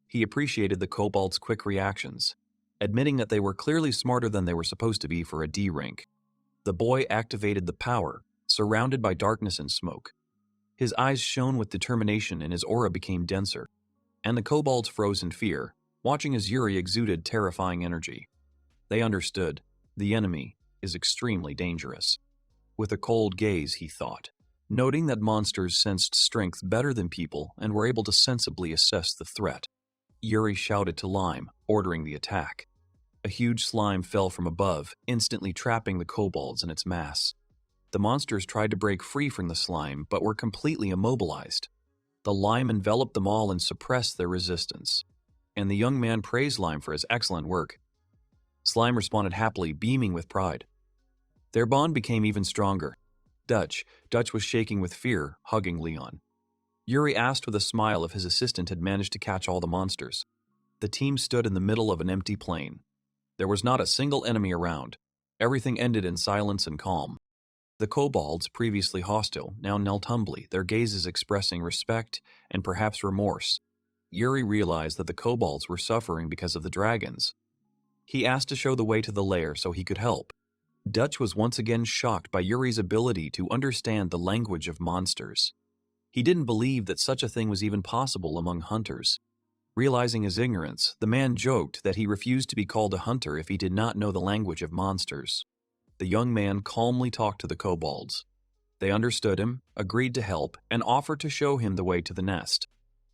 He appreciated the kobolds' quick reactions, admitting that they were clearly smarter than they were supposed to be for a D rank. The boy activated the power, surrounded by darkness and smoke. His eyes shone with determination and his aura became denser, and the kobolds froze in fear, watching as Yuri exuded terrifying energy. They understood. The enemy is extremely dangerous. With a cold gaze, he thought, noting that monsters sensed strength better than people and were able to sensibly assess the threat. Yuri shouted to Lime, ordering the attack. A huge slime fell from above, instantly trapping the kobolds in its mass. The monsters tried to break free from the slime, but were completely immobilized. The lime enveloped them all and suppressed their resistance. And the young man praised Lime for his excellent work. Slime responded happily, beaming with pride. Their bond became even stronger. Dutch was shaking with fear, hugging Leon. Yuri asked with a smile if his assistant had managed to catch all the monsters. The team stood in the middle of an empty plain. There was not a single enemy around. Everything ended in silence and calm. The kobolds, previously hostile, now knelt humbly, their gazes expressing respect and perhaps remorse. Yuri realized that the kobolds were suffering because of the dragons. He asked to show the way to the lair so he could help. Dutch was once again shocked by Yuri's ability to understand the language of monsters. He didn't believe that such a thing was even possible among hunters. Realizing his ignorance, the man joked that he refused to be called a hunter if he did not know the language of monsters. The young man calmly talked to the kobolds. They understood him, agreed to help, and offered to show him the way to the nest.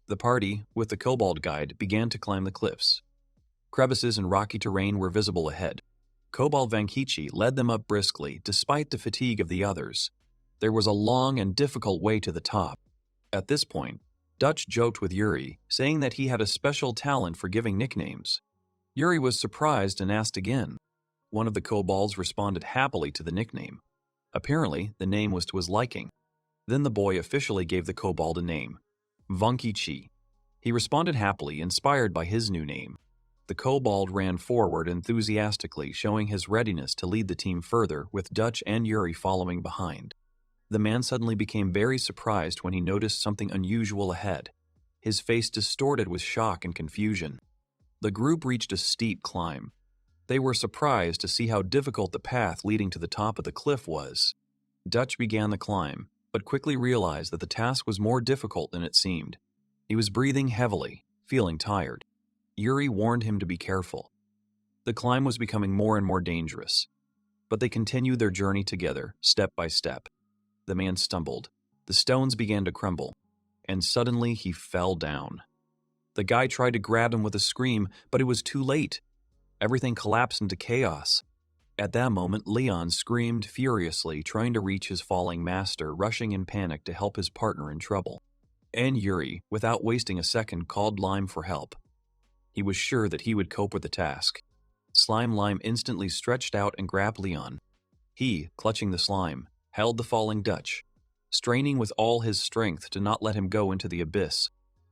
The party, with the kobold guide, began to climb the cliffs. Crevices and rocky terrain were visible ahead. Kobold Vankichi led them up briskly, despite the fatigue of the others. There was a long and difficult way to the top. At this point, Dutch joked with Yuri, saying that he had a special talent for giving nicknames. Yuri was surprised and asked again. One of the kobolds responded happily to the nickname. Apparently, the name was to his liking. Then the boy officially gave the kobold a name, Vankichi. He responded happily, inspired by his new name. The kobold ran forward enthusiastically, showing his readiness to lead the team further, with Dutch and Yuri following behind. The man suddenly became very surprised when he noticed something unusual ahead. His face distorted with shock and confusion. The group reached a steep climb. They were surprised to see how difficult the path leading to the top of the cliff was. Dutch began the climb, but quickly realized that the task was more difficult than it seemed. He was breathing heavily, feeling tired. Yuri warned him to be careful. The climb was becoming more and more dangerous, but they continued their journey together, step by step. The man stumbled. The stones began to crumble, and suddenly he fell down. The guy tried to grab him with a scream, but it was too late. Everything collapsed into chaos. At that moment, Leon screamed furiously, trying to reach his falling master, rushing in panic to help his partner in trouble. And Yuri, without wasting a second, called Lime for help. He was sure that he would cope with the task. Slime Lime instantly stretched out and grabbed Leon. He, clutching the slime, held the falling Dutch, straining with all his strength to not let him go into the abyss.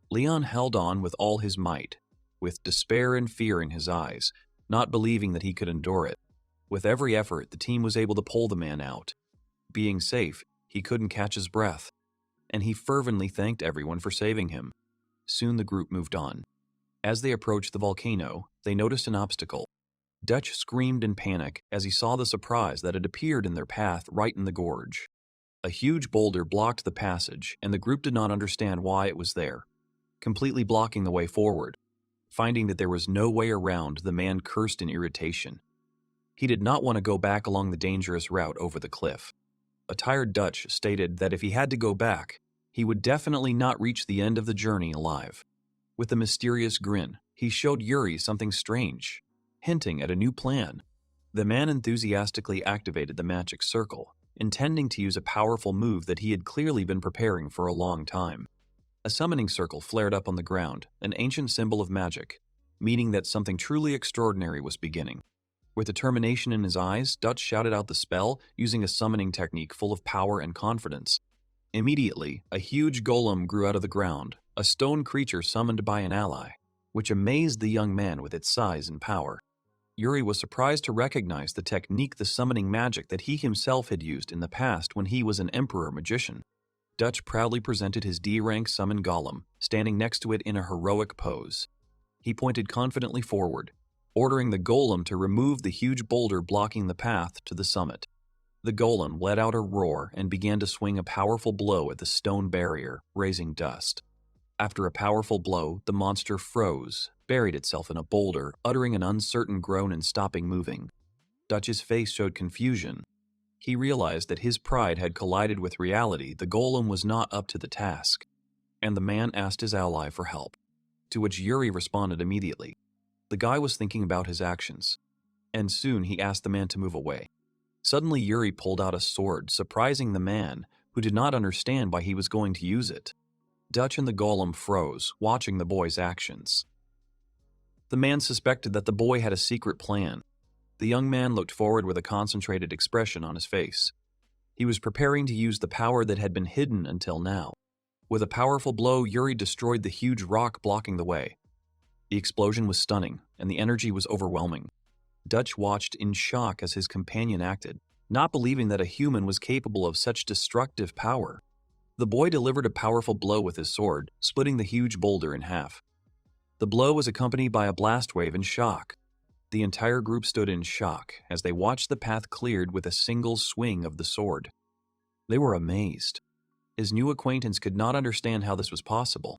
Leon held on with all his might, with despair and fear in his eyes, not believing that he could endure it. With every effort, the team was able to pull the man out. Being safe, he couldn't catch his breath, and he fervently thanked everyone for saving him. Soon the group moved on. As they approached the volcano, they noticed an obstacle. Dutch screamed in panic as he saw the surprise that had appeared in their path right in the gorge. A huge boulder blocked the passage, and the group did not understand why it was there, completely blocking the way forward. Finding that there was no way around, the man cursed in irritation. He did not want to go back along the dangerous route over the cliff. A tired Dutch stated that if he had to go back, he would definitely not reach the end of the journey alive. With a mysterious grin, he showed Yuri something strange, hinting at a new plan. The man enthusiastically activated the magic circle, intending to use a powerful move that he had clearly been preparing for a long time. A summoning circle flared up on the ground, an ancient symbol of magic, meaning that something truly extraordinary was beginning. With determination in his eyes, Dutch shouted out the spell, using a summoning technique full of power and confidence. Immediately, a huge golem grew out of the ground, a stone creature summoned by an ally, which amazed the young man with its size and power. Yuri was surprised to recognize the technique, the summoning magic that he himself had used in the past when he was an emperor magician. Dutch proudly presented his D-rank summoned golem, standing next to it in a heroic pose. He pointed confidently forward, ordering the golem to remove the huge boulder blocking the path to the summit. The golem let out a roar and began to swing a powerful blow at the stone barrier, raising dust. After a powerful blow, the monster froze, buried itself in a boulder, uttering an uncertain groan and stopping moving. Dutch's face showed confusion. He realized that his pride had collided with reality. The golem was not up to the task, and the man asked his ally for help, to which Yuri responded immediately. The guy was thinking about his actions, and soon he asked the man to move away. Suddenly Yuri pulled out a sword, surprising the man, who did not understand why he was going to use it. Dutch and the golem froze, watching the boy's actions. The man suspected that the boy had a secret plan. The young man looked forward with a concentrated expression on his face. He was preparing to use the power that had been hidden until now. With a powerful blow, Yuri destroyed the huge rock blocking the way. The explosion was stunning, and the energy was overwhelming. Dutch watched in shock as his companion acted, not believing that a human was capable of such destructive power. The boy delivered a powerful blow with his sword, splitting the huge boulder in half. The blow was accompanied by a blast wave in shock. The entire group stood in shock as they watched the path cleared with a single swing of the sword. They were amazed. His new acquaintance could not understand how this was possible,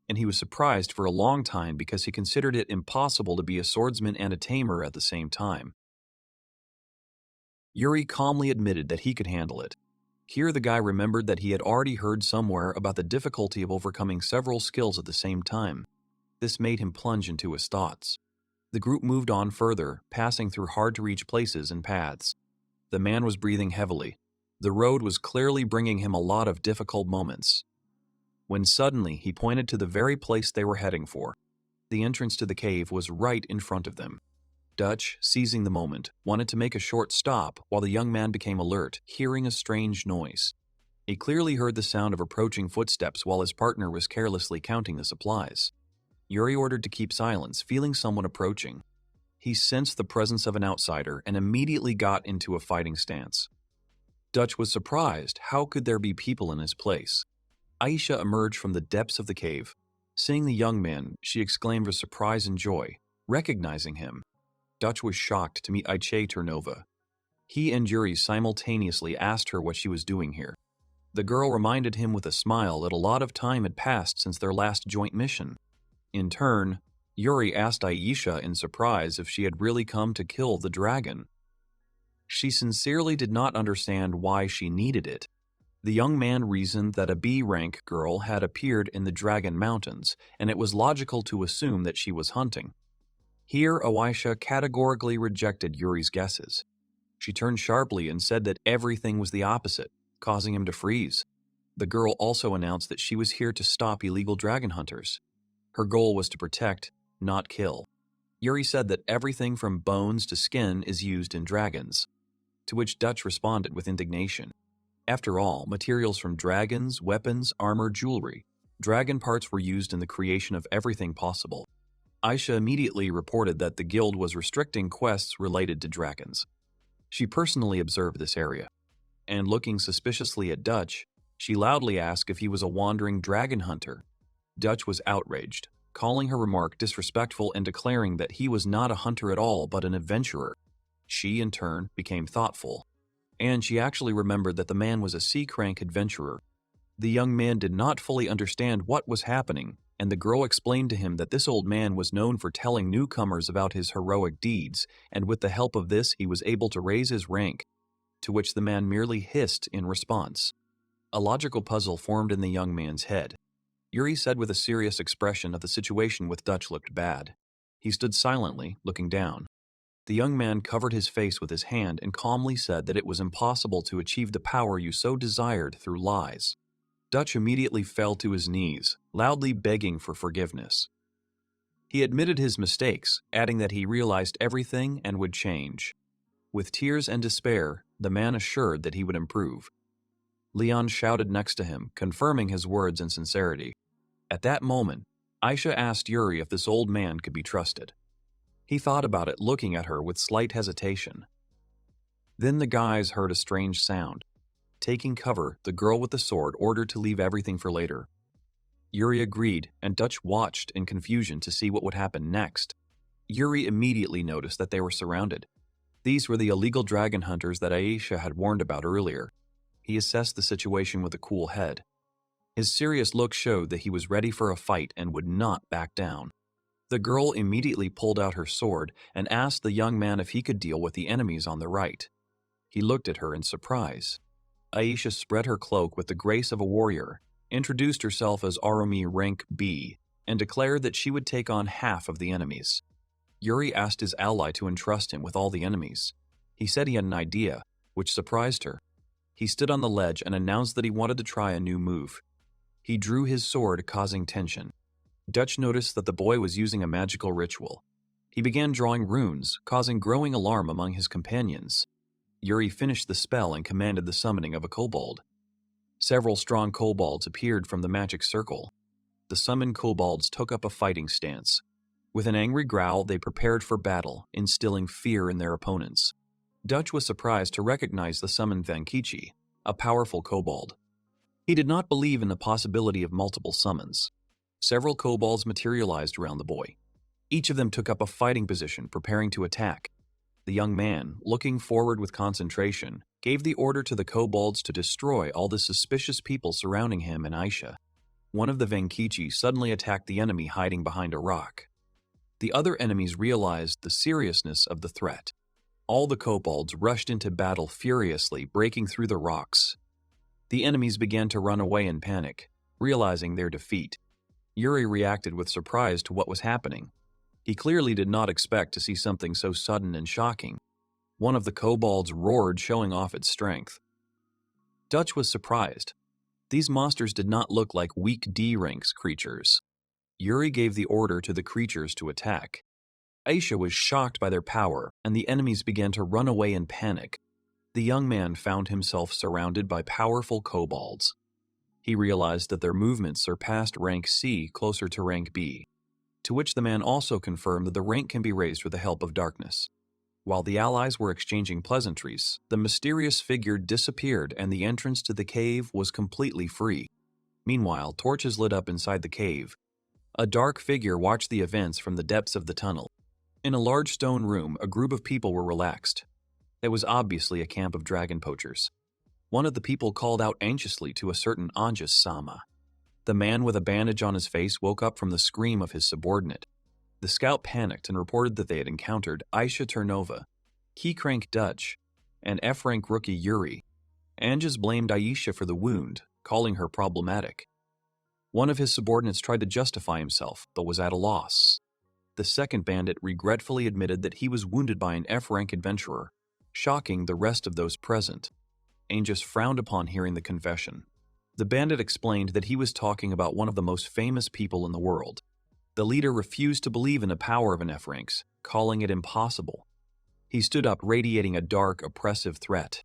and he was surprised for a long time because he considered it impossible to be a swordsman and a tamer at the same time. Yuri calmly admitted that he could handle it. Here the guy remembered that he had already heard somewhere about the difficulty of overcoming several skills at the same time. This made him plunge into his thoughts. The group moved on further, passing through hard-to-reach places and paths. The man was breathing heavily. The road was clearly bringing him a lot of difficult moments. When suddenly he pointed to the very place they were heading for. The entrance to the cave was right in front of them. Dutch, seizing the moment, wanted to make a short stop while the young man became alert, hearing a strange noise. He clearly heard the sound of approaching footsteps while his partner was carelessly counting the supplies. Yuri ordered to keep silence, feeling someone approaching. He sensed the presence of an outsider and immediately got into a fighting stance. Dutch was surprised. How could there be people in his place? Aisha emerged from the depths of the cave. Seeing the young man, she exclaimed with surprise and joy, recognizing him. Dutch was shocked to meet Aiche Turnova. He and Yuri simultaneously asked her what she was doing here. The girl reminded him with a smile that a lot of time had passed since their last joint mission. In turn, Yuri asked Aisha in surprise if she had really come to kill the dragon. She sincerely did not understand why she needed it. The young man reasoned that a B-rank girl had appeared in the Dragon Mountains, and it was logical to assume that she was hunting. Here, Aisha categorically rejected Yuri's guesses. She turned sharply and said that everything was the opposite, causing him to freeze. The girl also announced that she was here to stop illegal dragon hunters. Her goal was to protect, not kill. Yuri said that everything from bones to skin is used in dragons, to which Dutch responded with indignation. After all, materials from dragons, weapons, armor, jewelry, dragon parts were used in the creation of everything possible. Aisha immediately reported that the guild was restricting quests related to dragons. She personally observed this area, and looking suspiciously at Dutch, she loudly asked if he was a wandering dragon hunter. Dutch was outraged, calling her remark disrespectful and declaring that he was not a hunter at all but an adventurer. She, in turn, became thoughtful, and she actually remembered that the man was a sea-crank adventurer. The young man did not fully understand what was happening, and the girl explained to him that this old man was known for telling newcomers about his heroic deeds, and with the help of this he was able to raise his rank, to which the man merely hissed in response. A logical puzzle formed in the young man's head. Yuri said with a serious expression that the situation with Dutch looked bad. He stood silently, looking down. The young man covered his face with his hand and calmly said that it was impossible to achieve the power you so desired through lies. Dutch immediately fell to his knees, loudly begging for forgiveness. He admitted his mistakes, adding that he realized everything and would change. With tears and despair, the man assured that he would improve. Leon shouted next to him, confirming his words and sincerity. At that moment, Aisha asked Yuri if this old man could be trusted. He thought about it, looking at her with slight hesitation. Then the guys heard a strange sound. Taking cover, the girl with the sword ordered to leave everything for later. Yuri agreed, and Dutch watched in confusion to see what would happen next. Yuri immediately noticed that they were surrounded. These were the illegal dragon hunters that Aisha had warned about earlier. He assessed the situation with a cool head. His serious look showed that he was ready for a fight and would not back down. The girl immediately pulled out her sword and asked the young man if he could deal with the enemies on the right. He looked at her in surprise. Aisha spread her cloak with the grace of a warrior, introduced herself as Arumi rank B, and declared that she would take on half of the enemies. Yuri asked his ally to entrust him with all the enemies. He said he had an idea, which surprised her. He stood on the ledge and announced that he wanted to try a new move. He drew his sword, causing tension. Dutch noticed that the boy was using a magical ritual. He began drawing runes, causing growing alarm among his companions. Yuri finished the spell and commanded the summoning of a kobold. Several strong kobolds appeared from the magic circle. The summoned kobolds took up a fighting stance. With an angry growl, they prepared for battle, instilling fear in their opponents. Dutch was surprised to recognize the summoned Vankichi, a powerful kobold. He did not believe in the possibility of multiple summons. Several kobolds materialized around the boy. Each of them took up a fighting position, preparing to attack. The young man, looking forward with concentration, gave the order to the kobolds to destroy all the suspicious people surrounding him and Aisha. One of the Vankichi suddenly attacked the enemy hiding behind a rock. The other enemies realized the seriousness of the threat. All the kobolds rushed into battle furiously, breaking through the rocks. The enemies began to run away in panic, realizing their defeat. Yuri reacted with surprise to what was happening. He clearly did not expect to see something so sudden and shocking. One of the kobolds roared, showing off its strength. Dutch was surprised. These monsters did not look like weak D-ranks creatures. Yuri gave the order to the creatures to attack. Aisha was shocked by their power, and the enemies began to run away in panic. The young man found himself surrounded by powerful kobolds. He realized that their movements surpassed rank C closer to rank B, to which the man also confirmed that the rank can be raised with the help of darkness. While the allies were exchanging pleasantries, the mysterious figure disappeared and the entrance to the cave was completely free. Meanwhile, torches lit up inside the cave. A dark figure watched the events from the depths of the tunnel. In a large stone room, a group of people were relaxed. It was obviously a camp of dragon poachers. One of the people called out anxiously to a certain Anjas-sama. The man with a bandage on his face woke up from the scream of his subordinate. The scout panicked and reported that they had encountered Aisha Turnova, Key-Crank Dutch, and F-rank rookie Yuri. Anjas blamed Aisha for the wound, calling her problematic. One of his subordinates tried to justify himself, but was at a loss. The second bandit regretfully admitted that he was wounded by an F-rank adventurer, shocking the rest of those present. Angus frowned upon hearing the confession. The bandit explained that he was talking about one of the most famous people in the world. The leader refused to believe in the power of an F-ranks, calling it impossible. He stood up, radiating a dark, oppressive threat.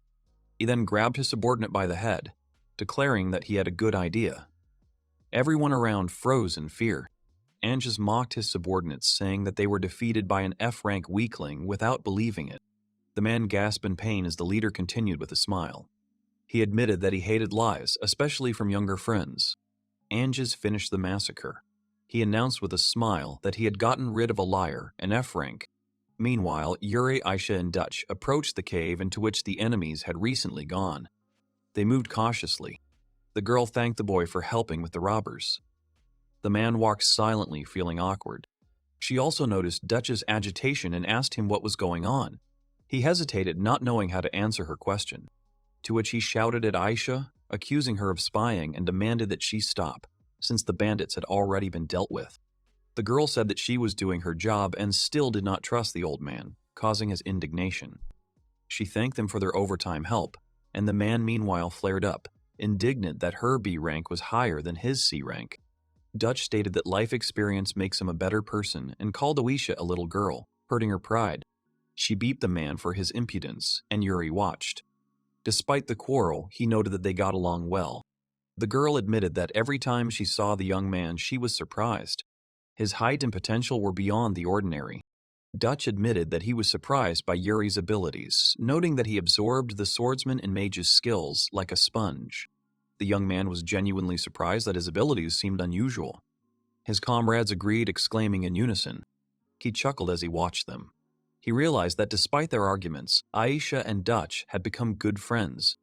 He then grabbed his subordinate by the head, declaring that he had a good idea. Everyone around froze in fear. Angus mocked his subordinates, saying that they were defeated by an F-rank weakling without believing it. The man gasped in pain as the leader continued with a smile. He admitted that he hated lies, especially from younger friends. Angus finished the massacre. He announced with a smile that he had gotten rid of a liar, an F-rank. Meanwhile, Yuri, Aizawa, and Dutch approached the cave into which the enemies had recently gone. They moved cautiously. The girl thanked the boy for helping with the robbers. The man walked silently, feeling awkward. She also noticed Dutch's agitation and asked him what was going on. He hesitated, not knowing how to answer her question, to which he shouted at Aizawa, accusing her of spying, and demanded that she stop, since the bandits had already been dealt with. The girl said that she was doing her job and still did not trust the old man, causing his indignation. She thanked them for their overtime help, and the man meanwhile flared up, indignant that her B rank was higher than his C rank. Dutch stated that life experience makes him a better person and called Aizawa a little girl, hurting her pride. She beat the man for his impudence, and Yuri watched. Despite the quarrel, he noted that they got along well. The girl admitted that every time she saw the young man, she was surprised. His height and potential were beyond the ordinary. Dutch admitted that he was surprised by Yuri's abilities, noting that he absorbed the swordsman and mage's skills like a sponge. The young man was genuinely surprised that his abilities seemed unusual. His comrades agreed, exclaiming in unison. He chuckled as he watched them. He realized that despite their arguments, Aizawa and Dutch had become good friends.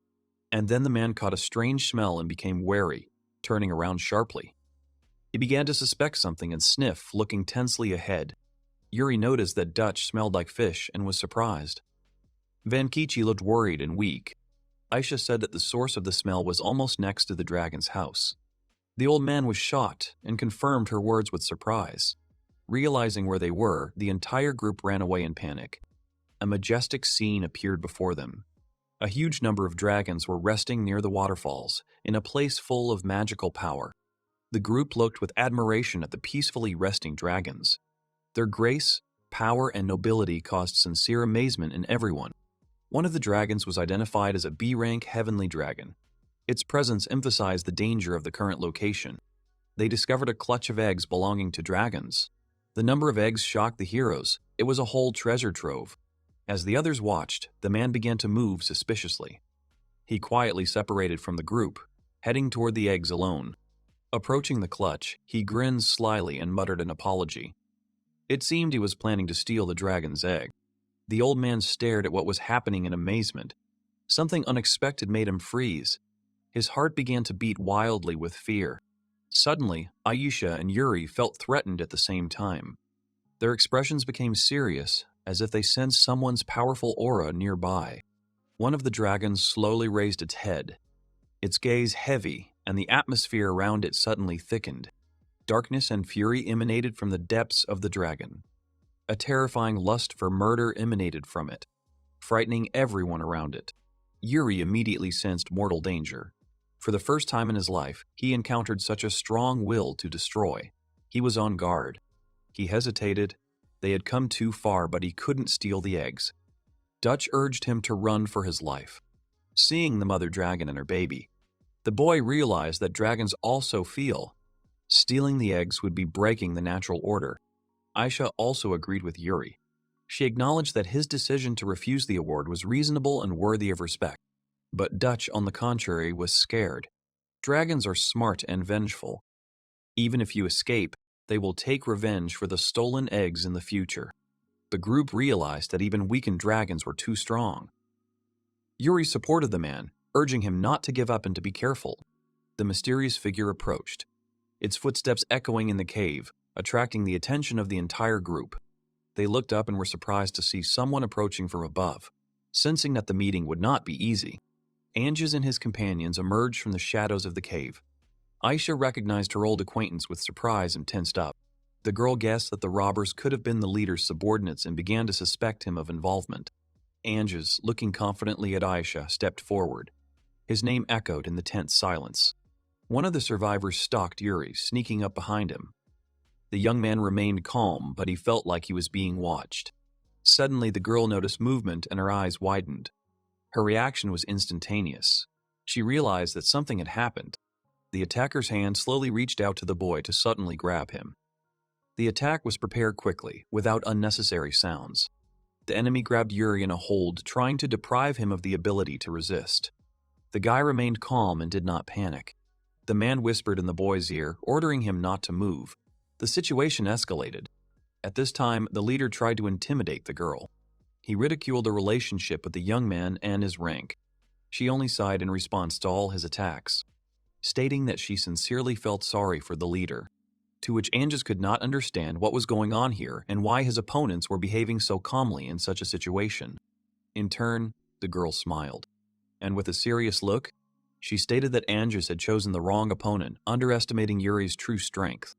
And then the man caught a strange smell and became wary, turning around sharply. He began to suspect something and sniff, looking tensely ahead. Yuri noticed that Dutch smelled like fish and was surprised. Vankichi looked worried and weak. Aizawa said that the source of the smell was almost next to the dragon's house. The old man was shocked and confirmed her words with surprise. Realizing where they were, the entire group ran away in panic. A majestic scene appeared before them. A huge number of dragons were resting near the waterfalls, in a place full of magical power. The group looked with admiration at the peacefully resting dragons. Their grace, power, and nobility caused sincere amazement in everyone. One of the dragons was identified as a B-rank heavenly dragon. Its presence emphasized the danger of the current location. They discovered a clutch of eggs belonging to dragons. The number of eggs shocked the heroes. It was a whole treasure trove. As the others watched, the man began to move suspiciously. He quietly separated from the group, heading toward the eggs alone. Approaching the clutch, he grinned slyly and muttered an apology. It seemed he was planning to steal the dragon's egg. The old man stared at what was happening in amazement. Something unexpected made him freeze. His heart began to beat wildly with fear. Suddenly, Aizawa and Yuri felt threatened at the same time. Their expressions became serious, as if they sensed someone's powerful aura nearby. One of the dragons slowly raised its head, its gaze heavy, and the atmosphere around it suddenly thickened. Darkness and fury emanated from the depths of the dragon. A terrifying lust for murder emanated from it, frightening everyone around it. Yuri immediately sensed mortal danger. For the first time in his life, he encountered such a strong will to destroy. He was on guard. He hesitated. They had come too far, but he couldn't steal the eggs. Dutch urged him to run for his life. Seeing the mother dragon and her baby, the boy realized that dragons also feel. Stealing the eggs would be breaking the natural order. Aizawa also agreed with Yuri. She acknowledged that his decision to refuse the award was reasonable and worthy of respect. But Dutch, on the contrary, was scared. Dragons are smart and vengeful. Even if you escape, they will take revenge for the stolen eggs in the future. The group realized that even weakened dragons were too strong. Yuri supported the man, urging him not to give up and to be careful. The mysterious figure approached, its footsteps echoing in the cave, attracting the attention of the entire group. They looked up and were surprised to see someone approaching from above. Sensing that the meeting would not be easy, Angus and his companions emerged from the shadows of the cave. Aizawa recognized her old acquaintance with surprise and tensed up. The girl guessed that the robbers could have been the leader's subordinates and began to suspect him of involvement. Anges, looking confidently at Aisha, stepped forward. His name echoed in the tense silence. One of the survivors stalked Yuri, sneaking up behind him. The young man remained calm, but he felt like he was being watched. Suddenly, the girl noticed movement and her eyes widened. Her reaction was instantaneous. She realized that something had happened. The attacker's hand slowly reached out to the boy to suddenly grab him. The attack was prepared quickly, without unnecessary sounds. The enemy grabbed Yuri in a hold, trying to deprive him of the ability to resist. The guy remained calm and did not panic. The man whispered in the boy's ear, ordering him not to move. The situation escalated. At this time, the leader tried to intimidate the girl. He ridiculed the relationship with the young man and his rank. She only sighed in response to all his attacks, stating that she sincerely felt sorry for the leader. To which Anges could not understand what was going on here and why his opponents were behaving so calmly in such a situation. In turn, the girl smiled. And with a serious look, she stated that Anges had chosen the wrong opponent, underestimating Yuri's true strength.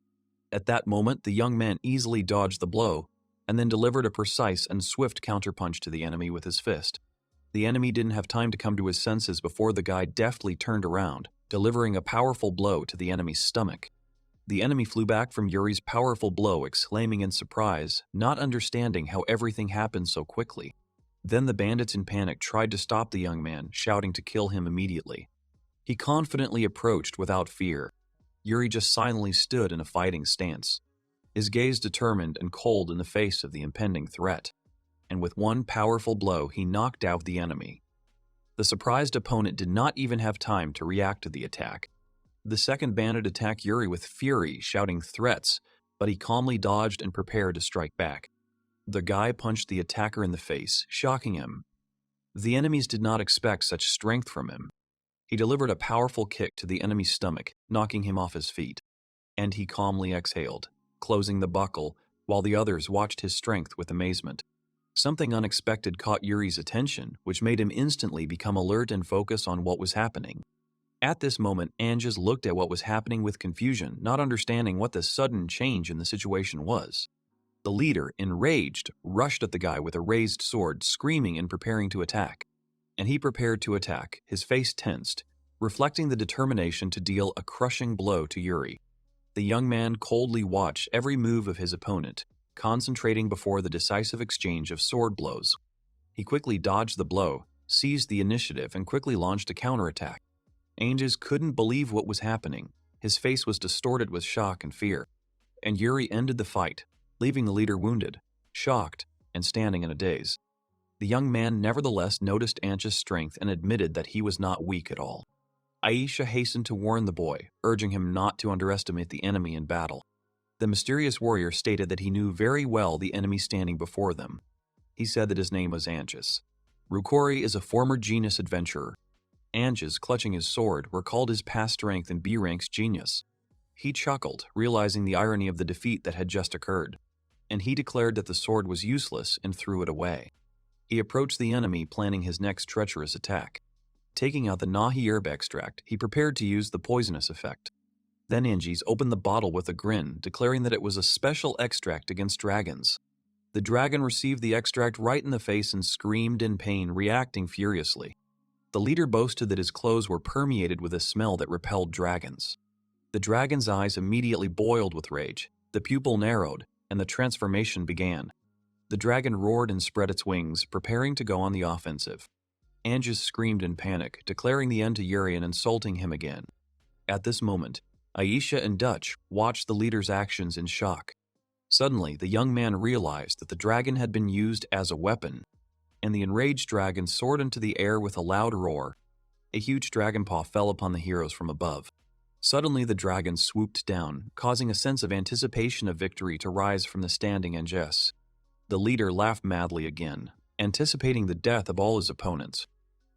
At that moment, the young man easily dodged the blow and then delivered a precise and swift counterpunch to the enemy with his fist. The enemy didn't have time to come to his senses before the guy deftly turned around, delivering a powerful blow to the enemy's stomach. The enemy flew back from Yuri's powerful blow, exclaiming in surprise, not understanding how everything happened so quickly. Then the bandits in panic tried to stop the young man, shouting to kill him immediately. He confidently approached without fear. Yuri just silently stood in a fighting stance, his gaze determined and cold in the face of the impending threat. And with one powerful blow, he knocked out the enemy. The surprised opponent did not even have time to react to the attack. The second bandit attacked Yuri with fury, shouting threats, but he calmly dodged and prepared to strike back. The guy punched the attacker in the face, shocking him. The enemies did not expect such strength from him. He delivered a powerful kick to the enemy's stomach, knocking him off his feet. And he calmly exhaled, closing the buckle, while the others watched his strength with amazement. Something unexpected caught Yuri's attention, which made him instantly become alert and focus on what was happening. At this moment, Anges looked at what was happening with confusion, not understanding what the sudden change in the situation was. The leader, enraged, rushed at the guy with a raised sword, screaming and preparing to attack. And he prepared to attack, his face tensed, reflecting the determination to deal a crushing blow to Yuri. The young man coldly watched every move of his opponent, concentrating before the decisive exchange of sword blows. He quickly dodged the blow, seized the initiative, and quickly launched a counterattack. Anges couldn't believe what was happening. His face was distorted with shock and fear. And Yuri ended the fight, leaving the leader wounded, shocked, and standing in a daze. The young man nevertheless noticed Anges' strength and admitted that he was not weak at all. Aisha hastened to warn the boy, urging him not to underestimate the enemy in battle. The mysterious warrior stated that he knew very well the enemy standing before them. He said that his name was Anges. Rukori is a former genius adventurer. Anges, clutching his sword, recalled his past strength and B-Rank's genius. He chuckled, realizing the irony of the defeat that had just occurred, and he declared that the sword was useless and threw it away. He approached the enemy, planning his next treacherous attack. Taking out the Nahi herb extract, he prepared to use the poisonous effect. Then Anges opened the bottle with a grin, declaring that it was a special extract against dragons. The dragon received the extract right in the face and screamed in pain, reacting furiously. The leader boasted that his clothes were permeated with a smell that repelled dragons. The dragon's eyes immediately boiled with rage, the pupil narrowed, and the transformation began. The dragon roared and spread its wings, preparing to go on the offensive. Anges screamed in panic, declaring the end to Yuri and insulting him again. At this moment, Aisha and Dutch watched the leader's actions in shock. Suddenly, the young man realized that the dragon had been used as a weapon, and the enraged dragon soared into the air with a loud roar. A huge dragon paw fell upon the heroes from above. Suddenly, the dragon swooped down, causing a sense of anticipation of victory to rise from the standing Anges. The leader laughed madly again, anticipating the death of all his opponents,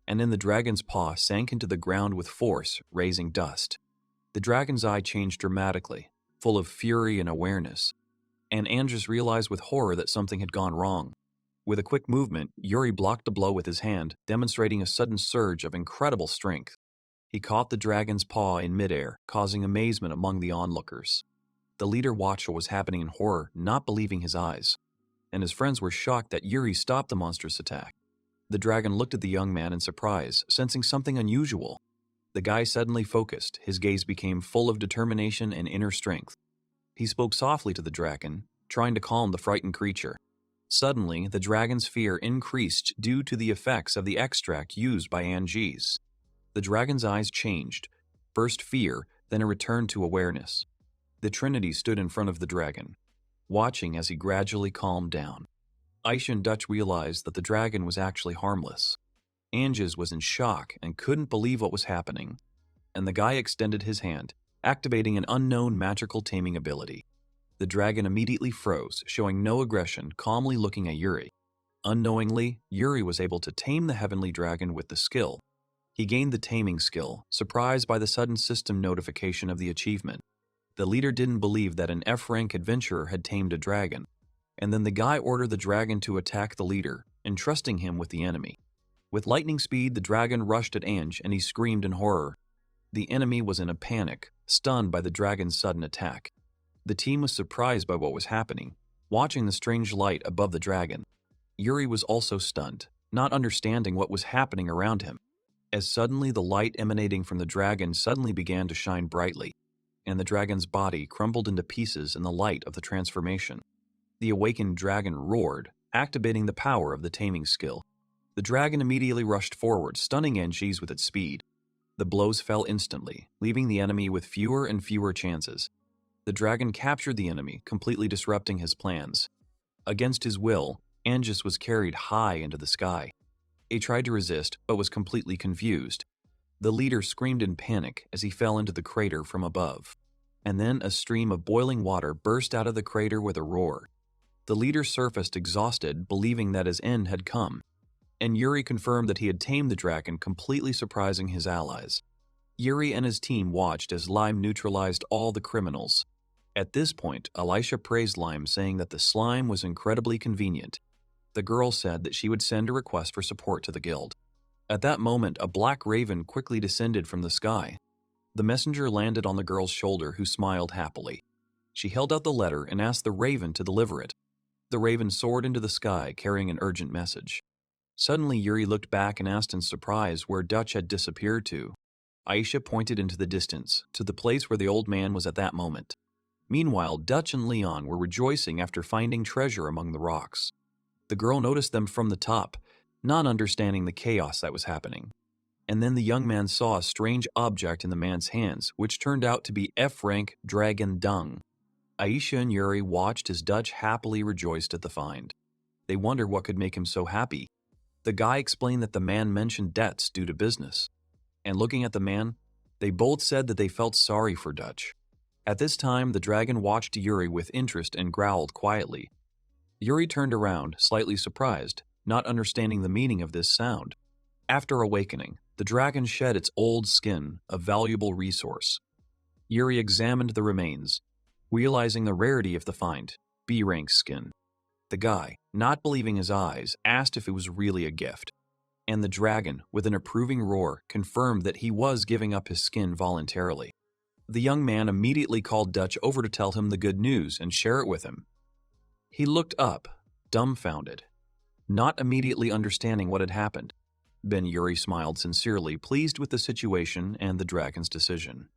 and then the dragon's paw sank into the ground with force, raising dust. The dragon's eye changed dramatically, full of fury and awareness, and Anges realized with horror that something had gone wrong. With a quick movement, Yuri blocked the blow with his hand, demonstrating a sudden surge of incredible strength. He caught the dragon's paw in midair, causing amazement among the onlookers. The leader watched what was happening in horror, not believing his eyes, and his friends were shocked that Yuri stopped the monstrous attack. The dragon looked at the young man in surprise, sensing something unusual. The guy suddenly focused, his gaze became full of determination and inner strength. He spoke softly to the dragon, trying to calm the frightened creature. Suddenly, the dragon's fear increased due to the effects of the extract used by Anges. The dragon's eyes changed, first fear, then a return to awareness. The Trinity stood in front of the dragon, watching as he gradually calmed down. Aisha and Dutch realized that the dragon was actually harmless. Anges was in shock and couldn't believe what was happening, and the guy extended his hand, activating an unknown magical taming ability. The dragon immediately froze, showing no aggression, calmly looking at Yuri. Unknowingly, Yuri was able to tame the heavenly dragon with the skill. He gained the taming skill, surprised by the sudden system notification of the achievement. The leader didn't believe that an F-rank adventurer had tamed a dragon, and then the guy ordered the dragon to attack the leader, entrusting him with the enemy. With lightning speed, the dragon rushed at Ange and he screamed in horror. The enemy was in a panic, stunned by the dragon's sudden attack. The team was surprised by what was happening, watching the strange light above the dragon. Yuri was also stunned, not understanding what was happening around him, as suddenly the light emanating from the dragon suddenly began to shine brightly, and the dragon's body crumbled into pieces in the light of the transformation. The awakened dragon roared, activating the power of the taming skill. The dragon immediately rushed forward, stunning Anges with its speed. The blows fell instantly, leaving the enemy with fewer and fewer chances. The dragon captured the enemy, completely disrupting his plans. Against his will, Anges was carried high into the sky. He tried to resist, but was completely confused. The leader screamed in panic as he fell into the crater from above. And then a stream of boiling water burst out of the crater with a roar. The leader surfaced exhausted, believing that his end had come. And Yuri confirmed that he had tamed the dragon, completely surprising his allies. Yuri and his team watched as Lime neutralized all the criminals. At this point, Elisha praised Lime, saying that the slime was incredibly convenient. The girl said that she would send a request for support to the guild. At that moment, a black raven quickly descended from the sky. The messenger landed on the girl's shoulder, who smiled happily. She held out the letter and asked the raven to deliver it. The raven soared into the sky, carrying an urgent message. Suddenly, Yuri looked back and asked in surprise where Dutch had disappeared to. Aisha pointed into the distance, to the place where the old man was at that moment. Meanwhile, Dutch and Leon were rejoicing after finding treasure among the rocks. The girl noticed them from the top, not understanding the chaos that was happening. And then the young man saw a strange object in the man's hands, which turned out to be F-rank dragon dung. Aisha and Yuri watched as Dutch happily rejoiced at the find. They wondered what could make him so happy. The guy explained that the man mentioned debts due to business. And looking at the man, they both said that they felt sorry for Dutch. At this time, the dragon watched Yuri with interest and growled quietly. Yuri turned around, slightly surprised, not understanding the meaning of this sound. After awakening, the dragon shed its old skin, a valuable resource. Yuri examined the remains, realizing the rarity of the find, B-rank skin. The guy, not believing his eyes, asked if it was really a gift. And the dragon, with an approving roar, confirmed that he was giving up his skin voluntarily. The young man immediately called Dutch over to tell him the good news and share it with him. He looked up, dumbfounded, not immediately understanding what had happened. Then Yuri smiled sincerely, pleased with the situation and the dragon's decision.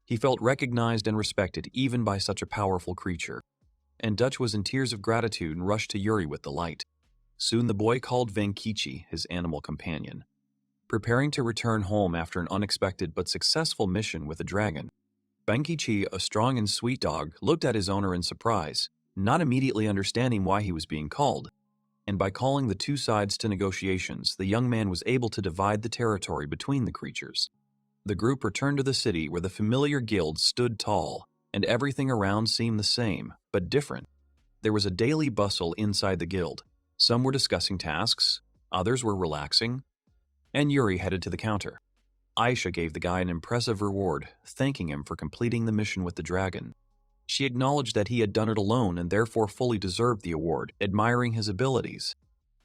He felt recognized and respected even by such a powerful creature. And Dutch was in tears of gratitude and rushed to Yuri with the light. Soon the boy called Venkichi his animal companion. Preparing to return home after an unexpected but successful mission with a dragon, Venkichi, a strong and sweet dog, looked at his owner in surprise, not immediately understanding why he was being called. And by calling the two sides to negotiations, the young man was able to divide the territory between the creatures. The group returned to the city where the familiar guild stood tall, and everything around seemed the same, but different. There was a daily bustle inside the guild. Some were discussing tasks, others were relaxing, and Yuri headed to the counter. Aisha gave the guy an impressive reward, thanking him for completing the mission with the dragon. She acknowledged that he had done it alone and therefore fully deserved the award, admiring his abilities.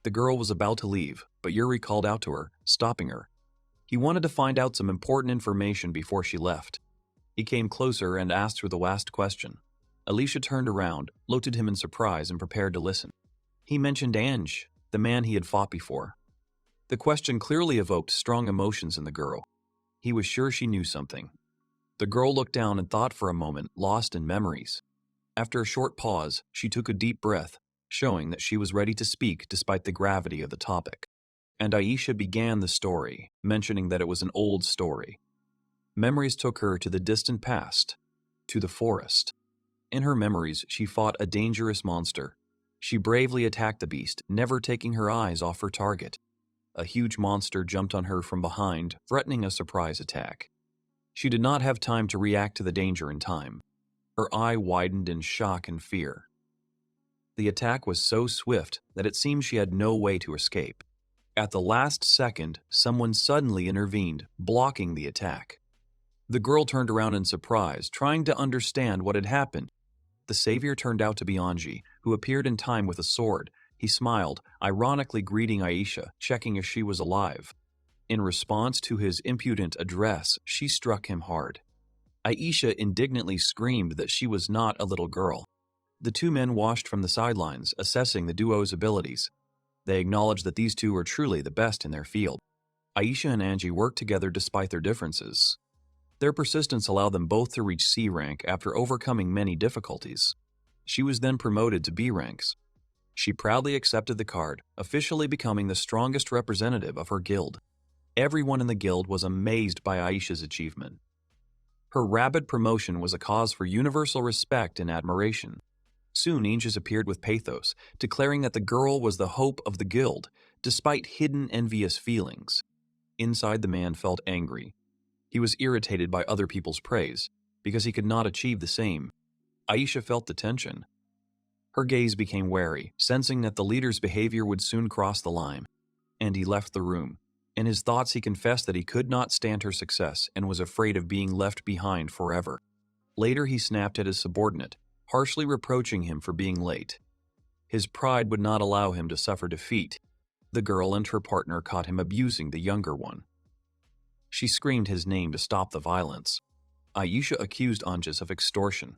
The girl was about to leave, but Yuri called out to her, stopping her. He wanted to find out some important information before she left. He came closer and asked her the last question. Alicia turned around, looked at him in surprise, and prepared to listen. He mentioned Ange, the man he had fought before. The question clearly evoked strong emotions in the girl. He was sure she knew something. The girl looked down and thought for a moment, lost in memories. After a short pause, she took a deep breath, showing that she was ready to speak despite the gravity of the topic. And Aisha began the story, mentioning that it was an old story. Memories took her to the distant past, to the forest. In her memories, she fought a dangerous monster. She bravely attacked the beast, never taking her eyes off her target. A huge monster jumped on her from behind, threatening a surprise attack. She did not have time to react to the danger in time. Her eye widened in shock and fear. The attack was so swift that it seemed she had no way to escape. At the last second, someone suddenly intervened, blocking the attack. The girl turned around in surprise, trying to understand what had happened. The savior turned out to be Anji, who appeared in time with a sword. He smiled, ironically greeting Aisha, checking if she was alive. In response to his impudent address, she struck him hard. Aisha indignantly screamed that she was not a little girl. The two men watched from the sidelines, assessing the duo's abilities. They acknowledged that these two were truly the best in their field. Aisha and Angie worked together despite their differences. Their persistence allowed them both to reach C rank after overcoming many difficulties. She was then promoted to B ranks. She proudly accepted the card, officially becoming the strongest representative of her guild. Everyone in the guild was amazed by Aisha's achievement. Her rapid promotion was a cause for universal respect and admiration. Soon Anges appeared with pathos, declaring that the girl was the hope of the guild, despite hidden envious feelings. Inside, the man felt angry. He was irritated by other people's praise, because he could not achieve the same. Aisha felt the tension. Her gaze became wary, sensing that the leader's behavior would soon cross the line. And he left the room. In his thoughts, he confessed that he could not stand her success and was afraid of being left behind forever. Later, he snapped at his subordinate, harshly reproaching him for being late. His pride would not allow him to suffer defeat. The girl and her partner caught him abusing the younger one. She screamed his name to stop the violence. Aisha accused Anges of extortion.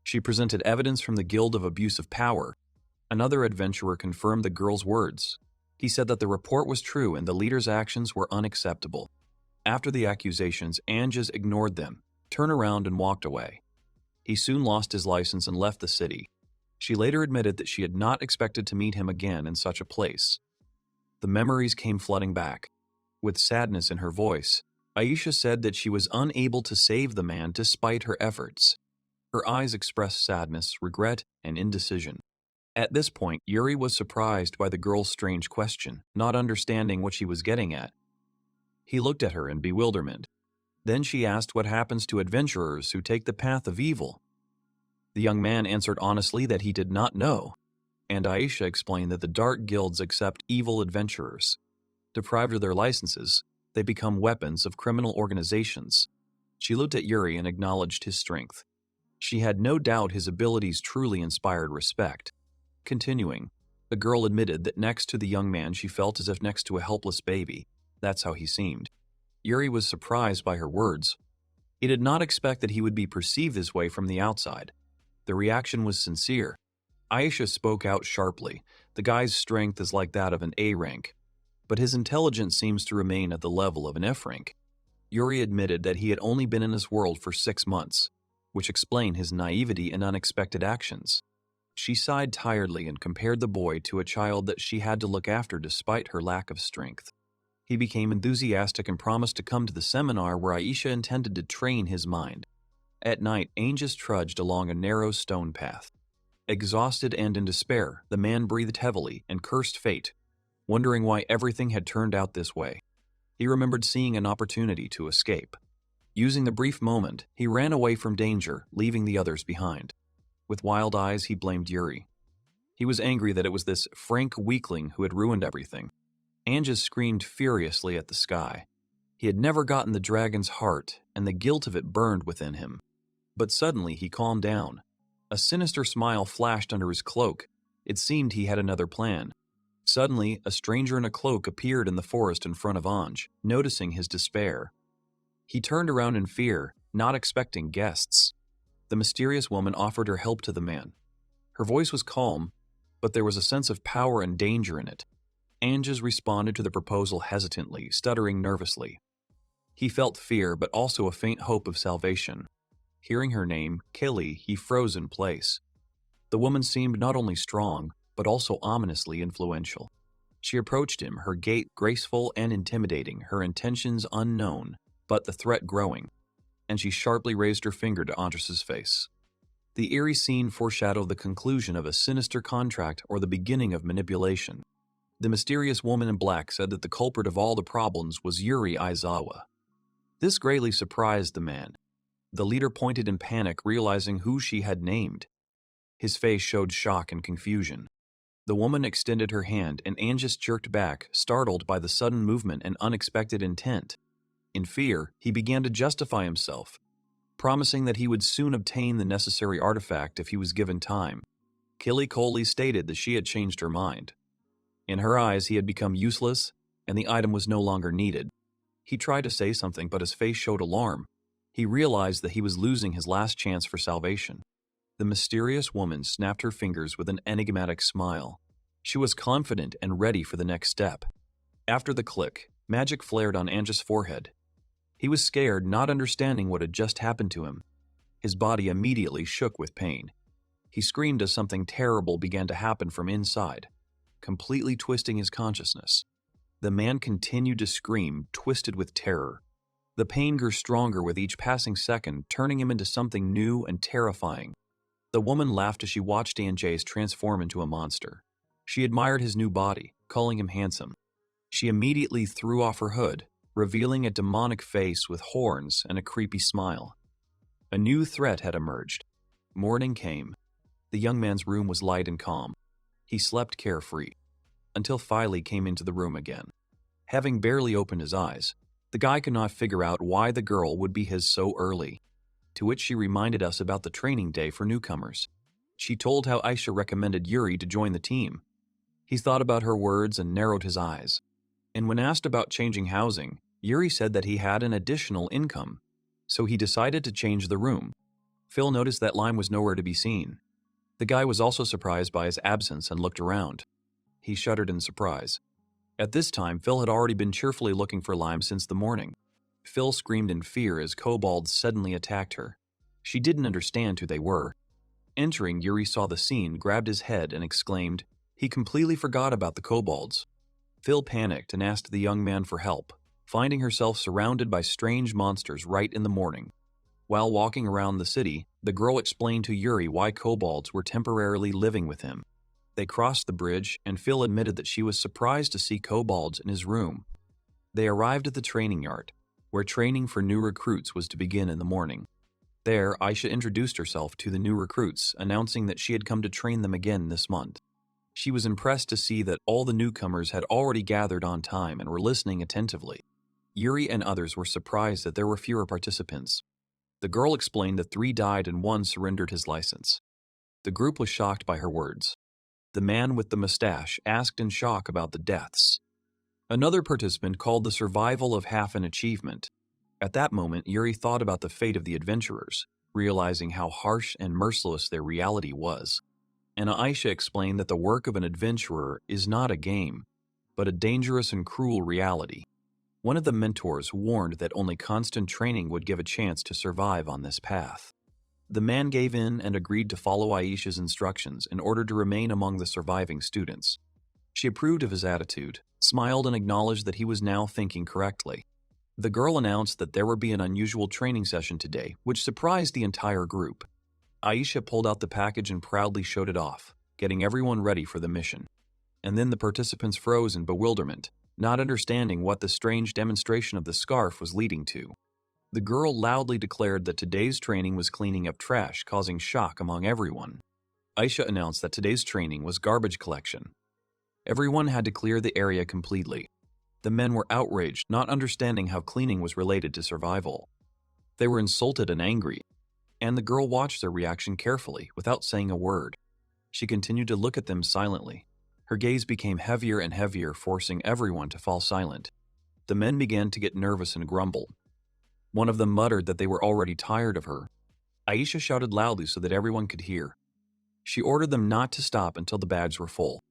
She presented evidence from the Guild of Abuse of Power. Another adventurer confirmed the girl's words. He said that the report was true and the leader's actions were unacceptable. After the accusations, Anges ignored them, turned around and walked away. He soon lost his license and left the city. She later admitted that she had not expected to meet him again in such a place. The memories came flooding back. With sadness in her voice, Aisha said that she was unable to save the man despite her efforts. Her eyes expressed sadness, regret, and indecision. At this point, Yuri was surprised by the girl's strange question, not understanding what she was getting at. He looked at her in bewilderment. Then she asked what happens to adventurers who take the path of evil. The young man answered honestly that he did not know, and Aisha explained that the dark guilds accept evil adventurers. Deprived of their licenses, they become weapons of criminal organizations. She looked at Yuri and acknowledged his strength. She had no doubt his abilities truly inspired respect. Continuing, the girl admitted that next to the young man she felt as if next to a helpless baby. That's how he seemed. Yuri was surprised by her words. He did not expect that he would be perceived this way from the outside. The reaction was sincere. Aisha spoke out sharply. The guy's strength is like that of an A rank, but his intelligence seems to remain at the level of an F rank. Yuri admitted that he had only been in this world for 6 months, which explained his naivety and unexpected actions. She sighed tiredly and compared the boy to a child that she had to look after despite her lack of strength. He became enthusiastic and promised to come to the seminar where Aisha intended to train his mind. At night, Anges trudged along a narrow stone path. Exhausted and in despair, the man breathed heavily and cursed fate, wondering why everything had turned out this way. He remembered seeing an opportunity to escape. Using the brief moment, he ran away from danger, leaving the others behind. With wild eyes, he blamed Yuri. He was angry that it was this frank weakling who had ruined everything. Anges screamed furiously at the sky. He had never gotten the dragon's heart, and the guilt of it burned within him. But suddenly he calmed down. A sinister smile flashed under his cloak. It seemed he had another plan. Suddenly, a stranger in a cloak appeared in the forest in front of Ange, noticing his despair. He turned around in fear, not expecting guests. The mysterious woman offered her help to the man. Her voice was calm, but there was a sense of power and danger in it. Anges responded to the proposal hesitantly, stuttering nervously. He felt fear, but also a faint hope of salvation. Hearing her name, Kelly, he froze in place. The woman seemed not only strong, but also ominously influential. She approached him, her gait graceful and intimidating, her intentions unknown, but the threat growing, and she sharply raised her finger to Andres's face. The eerie scene foreshadowed the conclusion of a sinister contract or the beginning of manipulation. The mysterious woman in black said that the culprit of all the problems was Yuri Aizawa. This greatly surprised the man. The leader pointed in panic, realizing who she had named. His face showed shock and confusion. The woman extended her hand, and Angus jerked back, startled by the sudden movement and unexpected intent. In fear, he began to justify himself, promising that he would soon obtain the necessary artifact if he was given time. Killy coldly stated that she had changed her mind. In her eyes, he had become useless, and the item was no longer needed. He tried to say something, but his face showed alarm. He realized that he was losing his last chance for salvation. The mysterious woman snapped her fingers with an enigmatic smile. She was confident and ready for the next step. After the click, magic flared on Angus' forehead. He was scared, not understanding what had just happened to him. His body immediately shook with pain. He screamed as something terrible began to happen from inside, completely twisting his consciousness. The man continued to scream, twisted with terror. The pain grew stronger with each passing second, turning him into something new and terrifying. The woman laughed as she watched Anjace transform into a monster. She admired his new body, calling him handsome. She immediately threw off her hood, revealing a demonic face with horns and a creepy smile. A new threat had emerged. Morning came. The young man's room was light and calm. He slept carefree, until Filey came into the room again. Having barely opened his eyes, the guy could not figure out why the girl would be his so early, to which she reminded us about the training day for newcomers. She told how Aisha recommended Yuri to join the team. He thought about her words and narrowed his eyes. And when asked about changing housing, Yuri said that he had an additional income, so he decided to change the room. Phil noticed that Lime was nowhere to be seen. The guy was also surprised by his absence and looked around. He shuddered in surprise. At this time, Phil had already been cheerfully looking for Lime since the morning. Phil screamed in fear as kobolds suddenly attacked her. She didn't understand who they were. Entering, Yuri saw the scene, grabbed his head, and exclaimed, he completely forgot about the kobolds. Phil panicked and asked the young man for help, finding herself surrounded by strange monsters right in the morning. While walking around the city, the girl explained to Yuri why kobolds were temporarily living with him. They crossed the bridge, and Phil admitted that she was surprised to see kobolds in his room. They arrived at the training yard, where training for new recruits was to begin in the morning. There, Aisha introduced herself to the new recruits, announcing that she had come to train them again this month. She was impressed to see that all the newcomers had already gathered on time and were listening attentively. Yuri and others were surprised that there were fewer participants. The girl explained that 3 died and 1 surrendered his license. The group was shocked by her words. The man with the mustache asked in shock about the deaths. Another participant called the survival of half an achievement. At that moment, Yuri thought about the fate of the adventurers, realizing how harsh and merciless their reality was. And Aisha explained that the work of an adventurer is not a game, but a dangerous and cruel reality. One of the mentors warned that only constant training would give a chance to survive on this path. The man gave in and agreed to follow Aisha's instructions in order to remain among the surviving students. She approved of his attitude, smiled, and acknowledged that he was now thinking correctly. The girl announced that there would be an unusual training session today, which surprised the entire group. Aisha pulled out the package and proudly showed it off, getting everyone ready for the mission. And then the participants froze in bewilderment, not understanding what the strange demonstration of the scarf was leading to. The girl loudly declared that today's training was cleaning up trash, causing shock among everyone. Aisha announced that today's training was garbage collection. Everyone had to clear the area completely. The men were outraged, not understanding how cleaning was related to survival. They were insulted and angry, and the girl watched their reaction carefully, without saying a word. She continued to look at them silently. Her gaze became heavier and heavier, forcing everyone to fall silent. The men began to get nervous and grumble. One of them muttered that they were already tired of her. Aisha shouted loudly so that everyone could hear. She ordered them not to stop until the bags were full.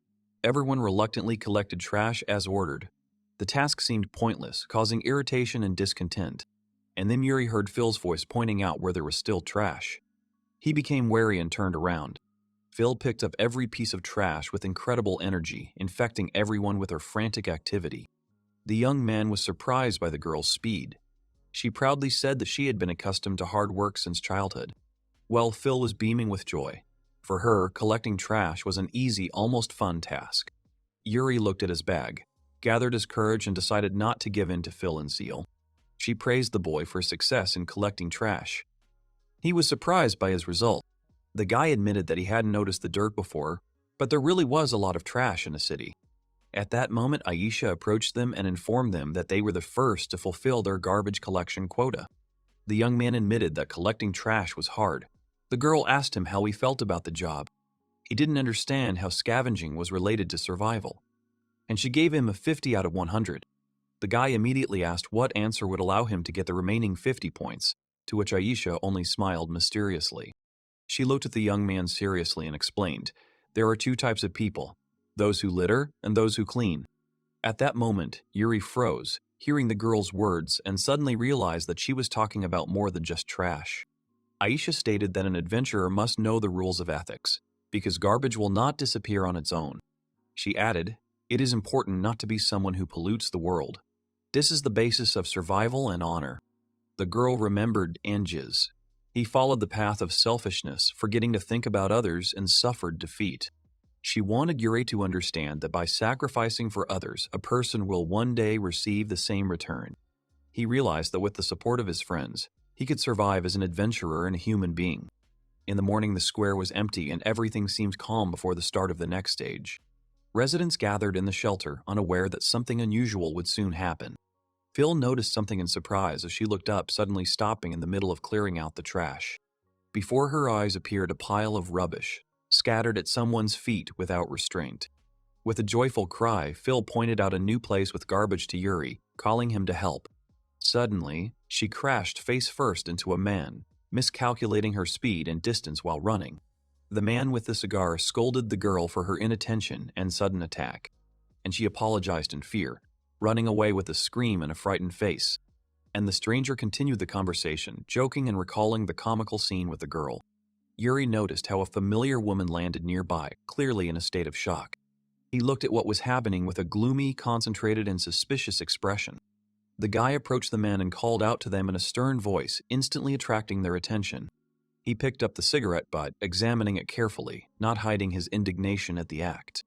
Everyone reluctantly collected trash as ordered. The task seemed pointless, causing irritation and discontent. And then Yuri heard Phil's voice pointing out where there was still trash. He became wary and turned around. Phil picked up every piece of trash with incredible energy, infecting everyone with her frantic activity. The young man was surprised by the girl's speed. She proudly said that she had been accustomed to hard work since childhood. While Phil was beaming with joy. For her, collecting trash was an easy, almost fun task. Yuri looked at his bag, gathered his courage, and decided not to give in to Phil and Seal. She praised the boy for his success in collecting trash. He was surprised by his result. The guy admitted that he hadn't noticed the dirt before, but there really was a lot of trash in the city. At that moment, Aisha approached them and informed them that they were the first to fulfill their garbage collection quota. The young man admitted that collecting trash was hard. The girl asked him how he felt about the job. He didn't understand how scavenging was related to survival. And she gave him a 50 out of 100. The guy immediately asked what answer would allow him to get the remaining 50 points, to which Aisha only smiled mysteriously. She looked at the young man seriously and explained, "There are two types of people, those who litter and those who clean." At that moment, Yuri froze, hearing the girl's words, and suddenly realized that she was talking about more than just trash. Aisha stated that an adventurer must know the rules of ethics, because garbage will not disappear on its own. She added, "It is important not to be someone who pollutes the world. This is the basis of survival and honor." The girl remembered Anges. He followed the path of selfishness, forgetting to think about others, and suffered defeat. She wanted Yuri to understand that by sacrificing for others, a person will one day receive the same return. He realized that with the support of his friends, he could survive as an adventurer and a human being. In the morning, the square was empty and everything seemed calm before the start of the next stage. Residents gathered in the shelter, unaware that something unusual would soon happen. Phil noticed something in surprise as she looked up, suddenly stopping in the middle of clearing out the trash. Before her eyes appeared a pile of rubbish, scattered at someone's feet without restraint. With a joyful cry, Phil pointed out a new place with garbage to Yuri, calling him to help. Suddenly, she crashed face first into a man, miscalculating her speed and distance while running. The man with the cigar scolded the girl for her inattention and sudden attack, and she apologized in fear, running away with a scream and a frightened face. And the stranger continued the conversation, joking and recalling the comical scene with the girl. Yuri noticed how a familiar woman landed nearby, clearly in a state of shock. He looked at what was happening with a gloomy, concentrated, and suspicious expression. The guy approached the men and called out to them in a stern voice, instantly attracting their attention. He picked up the cigarette butt, examining it carefully, not hiding his indignation at the act.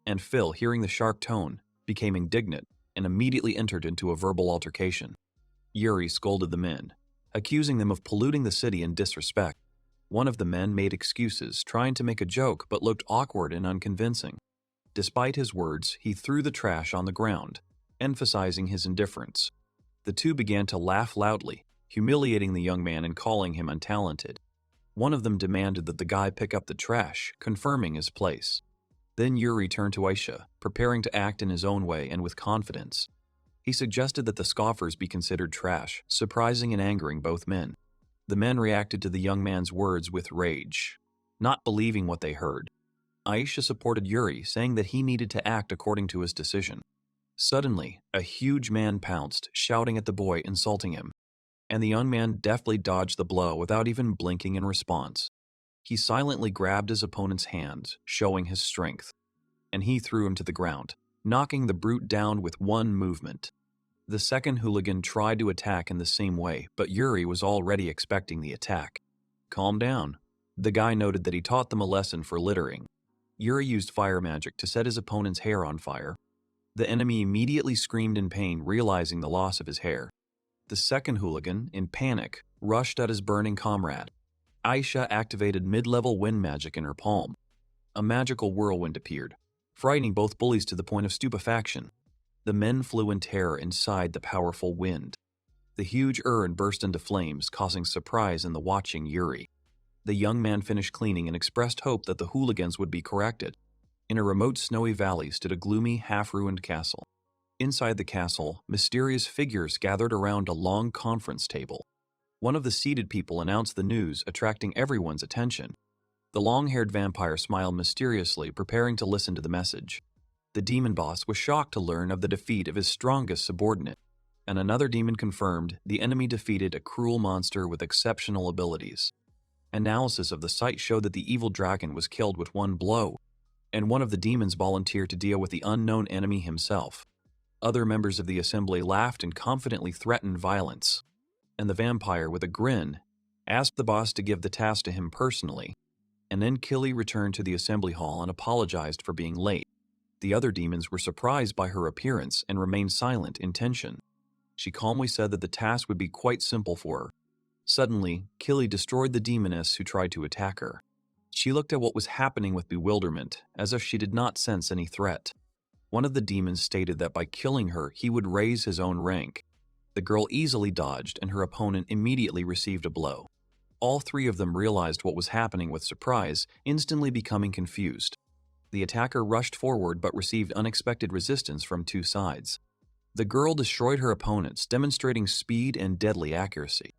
And Phil, hearing the sharp tone, became indignant and immediately entered into a verbal altercation. Yuri scolded the men, accusing them of polluting the city and disrespect. One of the men made excuses, trying to make a joke, but looked awkward and unconvincing. Despite his words, he threw the trash on the ground, emphasizing his indifference. The two began to laugh loudly, humiliating the young man and calling him untalented. One of them demanded that the guy pick up the trash, confirming his place. Then Yuri turned to Aisha, preparing to act in his own way and with confidence. He suggested that the scoffers be considered trash, surprising and angering both men. The men reacted to the young man's words with rage, not believing what they heard. Aisha supported Yuri, saying that he needed to act according to his decision. Suddenly, a huge man pounced, shouting at the boy, insulting him, and the young man deftly dodged the blow without even blinking in response. He silently grabbed his opponent's hands, showing his strength, and he threw him to the ground, knocking the brute down with one movement. The second hooligan tried to attack in the same way, but Yuri was already expecting the attack. "Calm down." The guy noted that he taught them a lesson for littering. Yuri used fire magic to set his opponent's hair on fire. The enemy immediately screamed in pain, realizing the loss of his hair. The second hooligan, in panic, rushed at his burning comrade. Aisha activated mid-level wind magic in her palm. A magical whirlwind appeared, frightening both bullies to the point of stupefaction. The men flew in terror inside the powerful wind. The huge urn burst into flames, causing surprise in the watching Yuri. The young man finished cleaning and expressed hope that the hooligans would be corrected. In a remote snowy valley stood a gloomy, half-ruined castle. Inside the castle, mysterious figures gathered around a long conference table. One of the seated people announced the news, attracting everyone's attention. The long-haired vampire smiled mysteriously, preparing to listen to the message. The demon boss was shocked to learn of the defeat of his strongest subordinate, and another demon confirmed the enemy defeated a cruel monster with exceptional abilities. Analysis of the site showed that the evil dragon was killed with one blow, and one of the demons volunteered to deal with the unknown enemy himself. Other members of the assembly laughed and confidently threatened violence, and the vampire, with a grin, asked the boss to give the task to him personally, and then Killy returned to the assembly hall and apologized for being late. The other demons were surprised by her appearance and remained silent in tension. She calmly said that the task would be quite simple for her. Suddenly, Killy destroyed the demoness who tried to attack her. She looked at what was happening with bewilderment, as if she did not sense any threat. One of the demons stated that by killing her, he would raise his own rank. The girl easily dodged, and her opponent immediately received a blow. All three of them realized what was happening with surprise, instantly becoming confused. The attacker rushed forward but received unexpected resistance from two sides. The girl destroyed her opponents, demonstrating speed and deadly accuracy.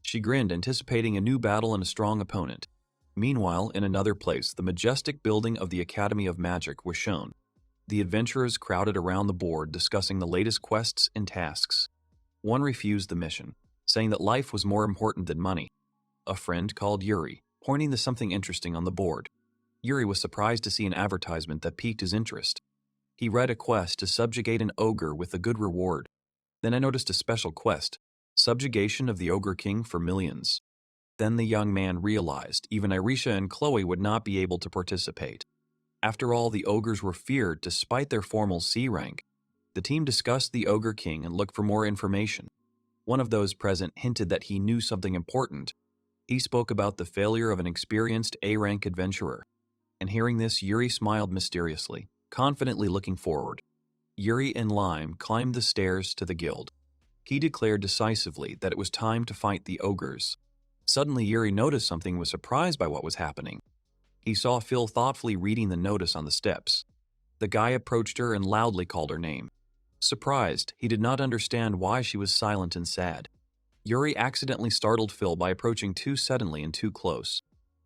She grinned, anticipating a new battle and a strong opponent. Meanwhile, in another place, the majestic building of the Academy of Magic was shown. The adventurers crowded around the board, discussing the latest quests and tasks. One refused the mission, saying that life was more important than money. A friend called Yuri, pointing to something interesting on the board. Yuri was surprised to see an advertisement that piqued his interest. He read a quest to subjugate an ogre with a good reward. Then I noticed a special quest, subjugation of the Ogre King for millions. Then the young man realized even Irisha and Chloe would not be able to participate. After all, the ogres were feared despite their formal C rank. The team discussed the Ogre King and looked for more information. One of those present hinted that he knew something important. He spoke about the failure of an experienced A-rank adventurer. And hearing this, Yuri smiled mysteriously, confidently looking forward. Yuri and Lime climbed the stairs to the guild. He declared decisively that it was time to fight the ogres. Suddenly, Yuri noticed something and was surprised by what was happening. He saw Phil thoughtfully reading the notice on the steps. The guy approached her and loudly called her name. Surprised, he did not understand why she was silent and sad. Yuri accidentally startled Phil by approaching too suddenly and too close.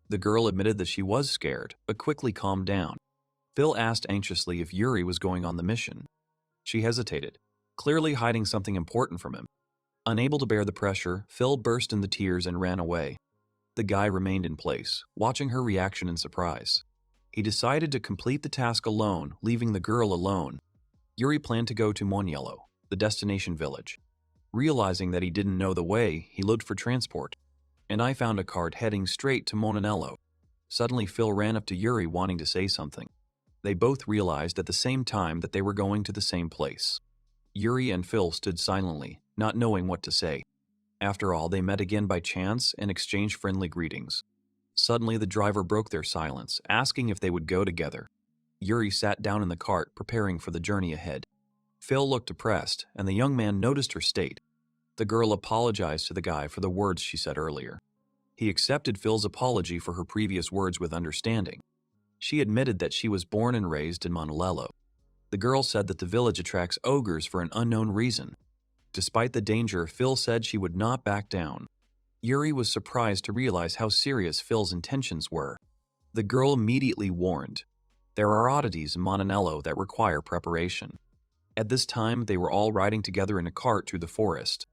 The girl admitted that she was scared, but quickly calmed down. Phil asked anxiously if Yuri was going on the mission. She hesitated, clearly hiding something important from him. Unable to bear the pressure, Phil burst into tears and ran away. The guy remained in place, watching her reaction in surprise. He decided to complete the task alone, leaving the girl alone. Yuri planned to go to Monyello, the destination village. Realizing that he didn't know the way, he looked for transport, and I found a cart heading straight to Mononello. Suddenly, Phil ran up to Yuri wanting to say something. They both realized at the same time that they were going to the same place. Yuri and Phil stood silently, not knowing what to say. After all, they met again by chance and exchanged friendly greetings. Suddenly, the driver broke their silence, asking if they would go together. Yuri sat down in the cart, preparing for the journey ahead. Phil looked depressed, and the young man noticed her state. The girl apologized to the guy for the words she said earlier. He accepted Phil's apology for her previous words with understanding. She admitted that she was born and raised in Monolello. The girl said that the village attracts ogres for an unknown reason. Despite the danger, Phil said she would not back down. Yuri was surprised to realize how serious Phil's intentions were. The girl immediately warned, "There are oddities in Mononello that require preparation." At this time, they were all riding together in a cart through the forest.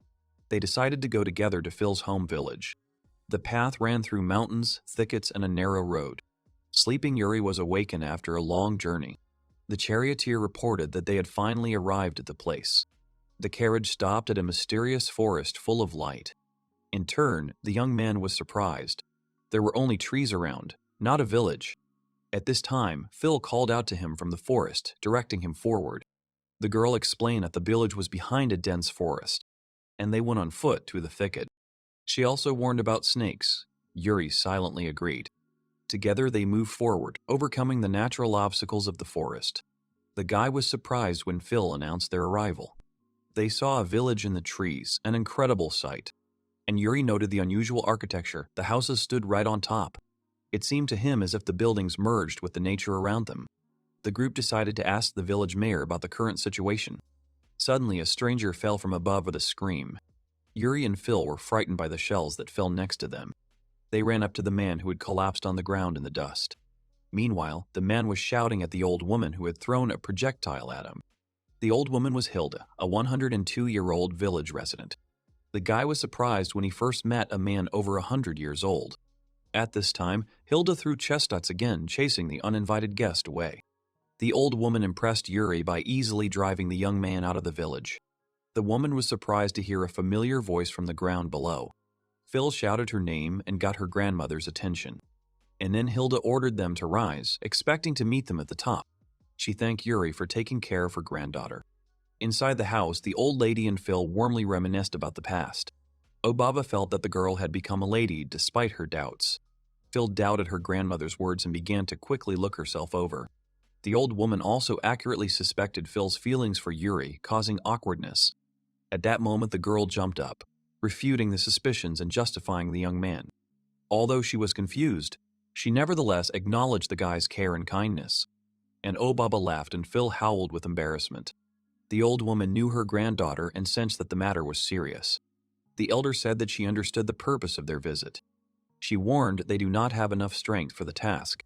They decided to go together to Phil's home village. The path ran through mountains, thickets, and a narrow road. Sleeping Yuri was awakened after a long journey. The charioteer reported that they had finally arrived at the place. The carriage stopped at a mysterious forest full of light. In turn, the young man was surprised. There were only trees around, not a village. At this time, Phil called out to him from the forest, directing him forward. The girl explained that the village was behind a dense forest, and they went on foot through the thicket. She also warned about snakes. Yuri silently agreed. Together they moved forward, overcoming the natural obstacles of the forest. The guy was surprised when Phil announced their arrival. They saw a village in the trees, an incredible sight. And Yuri noted the unusual architecture. The houses stood right on top. It seemed to him as if the buildings merged with the nature around them. The group decided to ask the village mayor about the current situation. Suddenly, a stranger fell from above with a scream. Yuri and Phil were frightened by the shells that fell next to them. They ran up to the man who had collapsed on the ground in the dust. Meanwhile, the man was shouting at the old woman who had thrown a projectile at him. The old woman was Hilda, a 102-year-old village resident. The guy was surprised when he first met a man over 100 years old. At this time, Hilda threw chestnuts again, chasing the uninvited guest away. The old woman impressed Yuri by easily driving the young man out of the village. The woman was surprised to hear a familiar voice from the ground below. Phil shouted her name and got her grandmother's attention. And then Hilda ordered them to rise, expecting to meet them at the top. She thanked Yuri for taking care of her granddaughter. Inside the house, the old lady and Phil warmly reminisced about the past. Obaba felt that the girl had become a lady despite her doubts. Phil doubted her grandmother's words and began to quickly look herself over. The old woman also accurately suspected Phil's feelings for Yuri, causing awkwardness. At that moment, the girl jumped up, refuting the suspicions and justifying the young man. Although she was confused, she nevertheless acknowledged the guy's care and kindness. And Obaba laughed and Phil howled with embarrassment. The old woman knew her granddaughter and sensed that the matter was serious. The elder said that she understood the purpose of their visit. She warned they do not have enough strength for the task.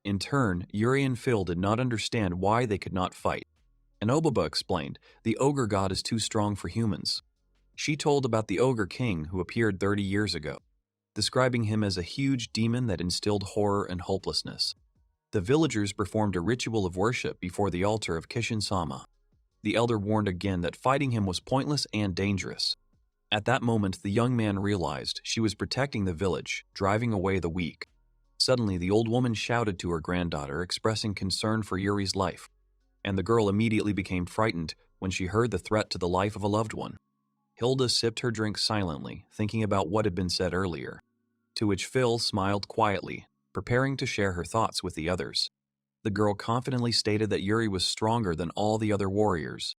In turn, Yuri and Phil did not understand why they could not fight. And Obaba explained, the ogre god is too strong for humans. She told about the ogre king who appeared 30 years ago, describing him as a huge demon that instilled horror and hopelessness. The villagers performed a ritual of worship before the altar of Kishin-sama. The elder warned again that fighting him was pointless and dangerous. At that moment, the young man realized she was protecting the village, driving away the weak. Suddenly, the old woman shouted to her granddaughter, expressing concern for Yuri's life, and the girl immediately became frightened when she heard the threat to the life of a loved one. Hilda sipped her drink silently, thinking about what had been said earlier, to which Phil smiled quietly, preparing to share her thoughts with the others. The girl confidently stated that Yuri was stronger than all the other warriors,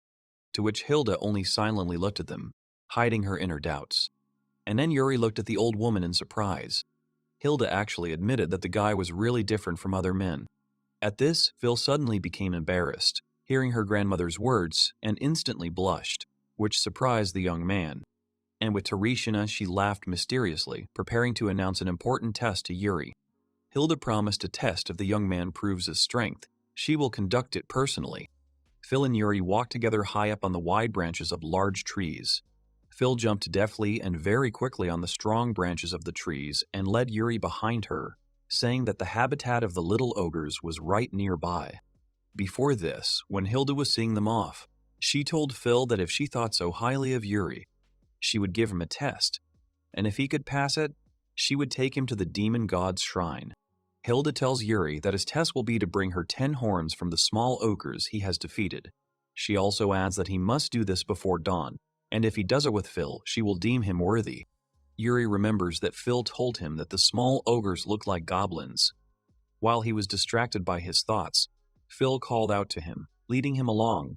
to which Hilda only silently looked at them, hiding her inner doubts. And then Yuri looked at the old woman in surprise. Hilda actually admitted that the guy was really different from other men. At this, Phil suddenly became embarrassed, hearing her grandmother's words, and instantly blushed, which surprised the young man. And with Tereshina, she laughed mysteriously, preparing to announce an important test to Yuri. Hilda promised to test if the young man proves his strength. She will conduct it personally. Phil and Yuri walked together high up on the wide branches of large trees. Phil jumped deftly and very quickly on the strong branches of the trees and led Yuri behind her, saying that the habitat of the little ogres was right nearby. Before this, when Hilda was seeing them off, she told Phil that if she thought so highly of Yuri, she would give him a test, and if he could pass it, she would take him to the demon god's shrine. Hilda tells Yuri that his test will be to bring her 10 horns from the small ogres he has defeated. She also adds that he must do this before dawn, and if he does it with Phil, she will deem him worthy. Yuri remembers that Phil told him that the small ogres looked like goblins. While he was distracted by his thoughts, Phil called out to him, leading him along.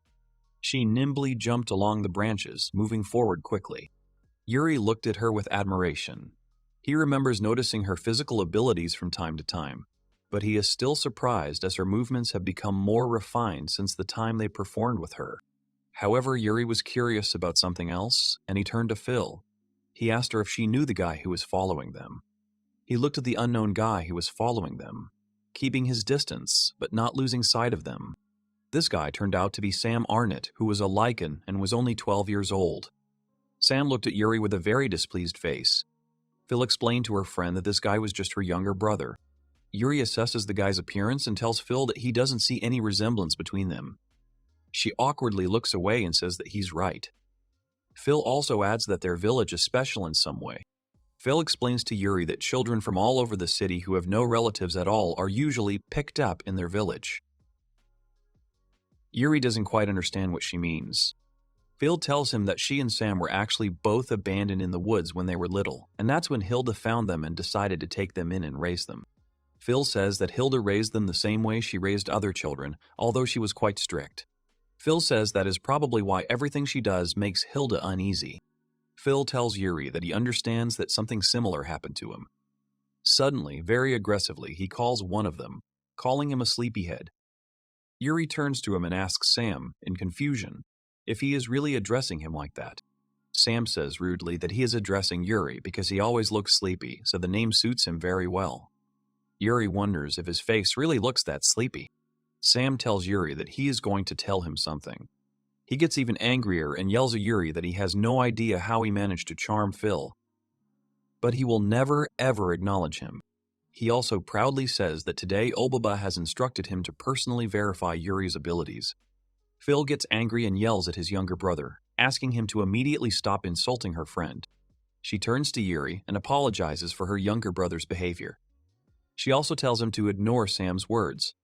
She nimbly jumped along the branches, moving forward quickly. Yuri looked at her with admiration. He remembers noticing her physical abilities from time to time, but he is still surprised as her movements have become more refined since the time they performed with her. However, Yuri was curious about something else, and he turned to Phil. He asked her if she knew the guy who was following them. He looked at the unknown guy who was following them, keeping his distance, but not losing sight of them. This guy turned out to be Sam Arnott, who was a Lycan and was only 12 years old. Sam looked at Yuri with a very displeased face. Phil explained to her friend that this guy was just her younger brother. Yuri assesses the guy's appearance and tells Phil that he doesn't see any resemblance between them. She awkwardly looks away and says that he's right. Phil also adds that their village is special in some way. Phil explains to Yuri that children from all over the city who have no relatives at all are usually picked up in their village. Yuri doesn't quite understand what she means. Phil tells him that she and Sam were actually both abandoned in the woods when they were little, and that's when Hilda found them and decided to take them in and raise them. Phil says that Hilda raised them the same way she raised other children, although she was quite strict. Phil says that is probably why everything she does makes Hilda uneasy. Phil tells Yuri that he understands that something similar happened to him. Suddenly, very aggressively, he calls one of them, calling him a sleepyhead. Yuri turns to him and asks Sam, in confusion, if he is really addressing him like that. Sam says rudely that he is addressing Yuri because he always looks sleepy, so the name suits him very well. Yuri wonders if his face really looks that sleepy. Sam tells Yuri that he is going to tell him something. He gets even angrier and yells at Yuri that he has no idea how he managed to charm Phil. But he will never ever acknowledge him. He also proudly says that today Obaba has instructed him to personally verify Yuri's abilities. Phil gets angry and yells at his younger brother, asking him to immediately stop insulting her friend. She turns to Yuri and apologizes for her younger brother's behavior. She also tells him to ignore Sam's words.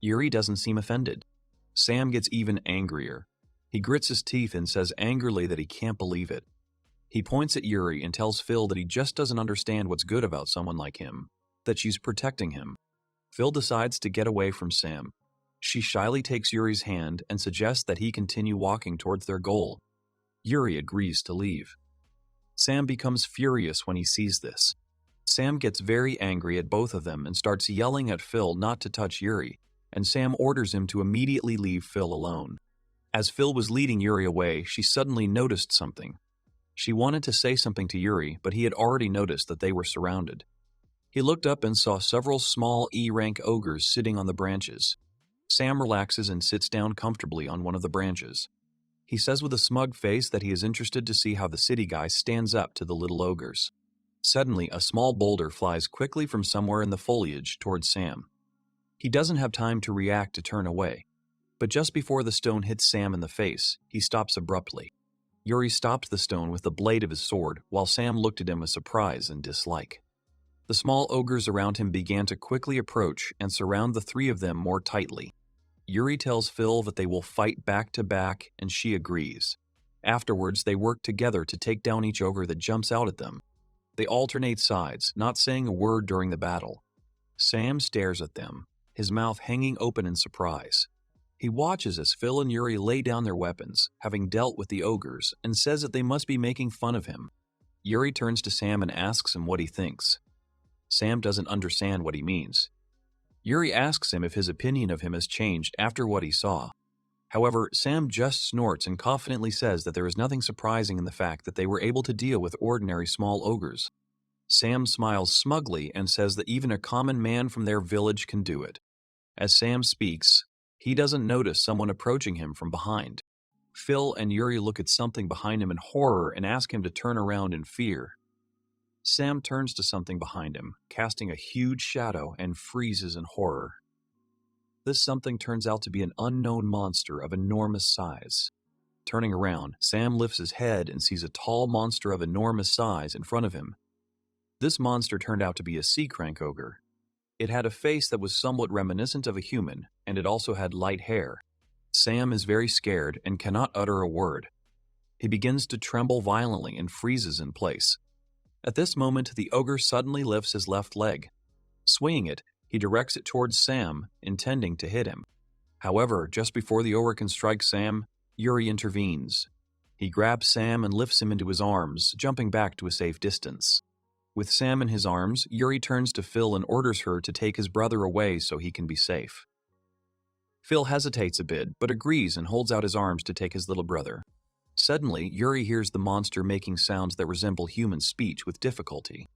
Yuri doesn't seem offended. Sam gets even angrier. He grits his teeth and says angrily that he can't believe it. He points at Yuri and tells Phil that he just doesn't understand what's good about someone like him, that she's protecting him. Phil decides to get away from Sam. She shyly takes Yuri's hand and suggests that he continue walking towards their goal. Yuri agrees to leave. Sam becomes furious when he sees this. Sam gets very angry at both of them and starts yelling at Phil not to touch Yuri, and Sam orders him to immediately leave Phil alone. As Phil was leading Yuri away, she suddenly noticed something. She wanted to say something to Yuri, but he had already noticed that they were surrounded. He looked up and saw several small E-rank ogres sitting on the branches. Sam relaxes and sits down comfortably on one of the branches. He says with a smug face that he is interested to see how the city guy stands up to the little ogres. Suddenly, a small boulder flies quickly from somewhere in the foliage towards Sam. He doesn't have time to react to turn away, but just before the stone hits Sam in the face, he stops abruptly. Yuri stopped the stone with the blade of his sword, while Sam looked at him with surprise and dislike. The small ogres around him began to quickly approach and surround the three of them more tightly. Yuri tells Phil that they will fight back to back, and she agrees. Afterwards, they work together to take down each ogre that jumps out at them. They alternate sides, not saying a word during the battle. Sam stares at them, his mouth hanging open in surprise. He watches as Phil and Yuri lay down their weapons, having dealt with the ogres, and says that they must be making fun of him. Yuri turns to Sam and asks him what he thinks. Sam doesn't understand what he means. Yuri asks him if his opinion of him has changed after what he saw. However, Sam just snorts and confidently says that there is nothing surprising in the fact that they were able to deal with ordinary small ogres. Sam smiles smugly and says that even a common man from their village can do it. As Sam speaks, he doesn't notice someone approaching him from behind. Phil and Yuri look at something behind him in horror and ask him to turn around in fear. Sam turns to something behind him, casting a huge shadow, and freezes in horror. This something turns out to be an unknown monster of enormous size. Turning around, Sam lifts his head and sees a tall monster of enormous size in front of him. This monster turned out to be a sea crank ogre. It had a face that was somewhat reminiscent of a human, and it also had light hair. Sam is very scared and cannot utter a word. He begins to tremble violently and freezes in place. At this moment, the ogre suddenly lifts his left leg. Swinging it, he directs it towards Sam, intending to hit him. However, just before the ogre can strike Sam, Yuri intervenes. He grabs Sam and lifts him into his arms, jumping back to a safe distance. With Sam in his arms, Yuri turns to Phil and orders her to take his brother away so he can be safe. Phil hesitates a bit, but agrees and holds out his arms to take his little brother. Suddenly, Yuri hears the monster making sounds that resemble human speech with difficulty.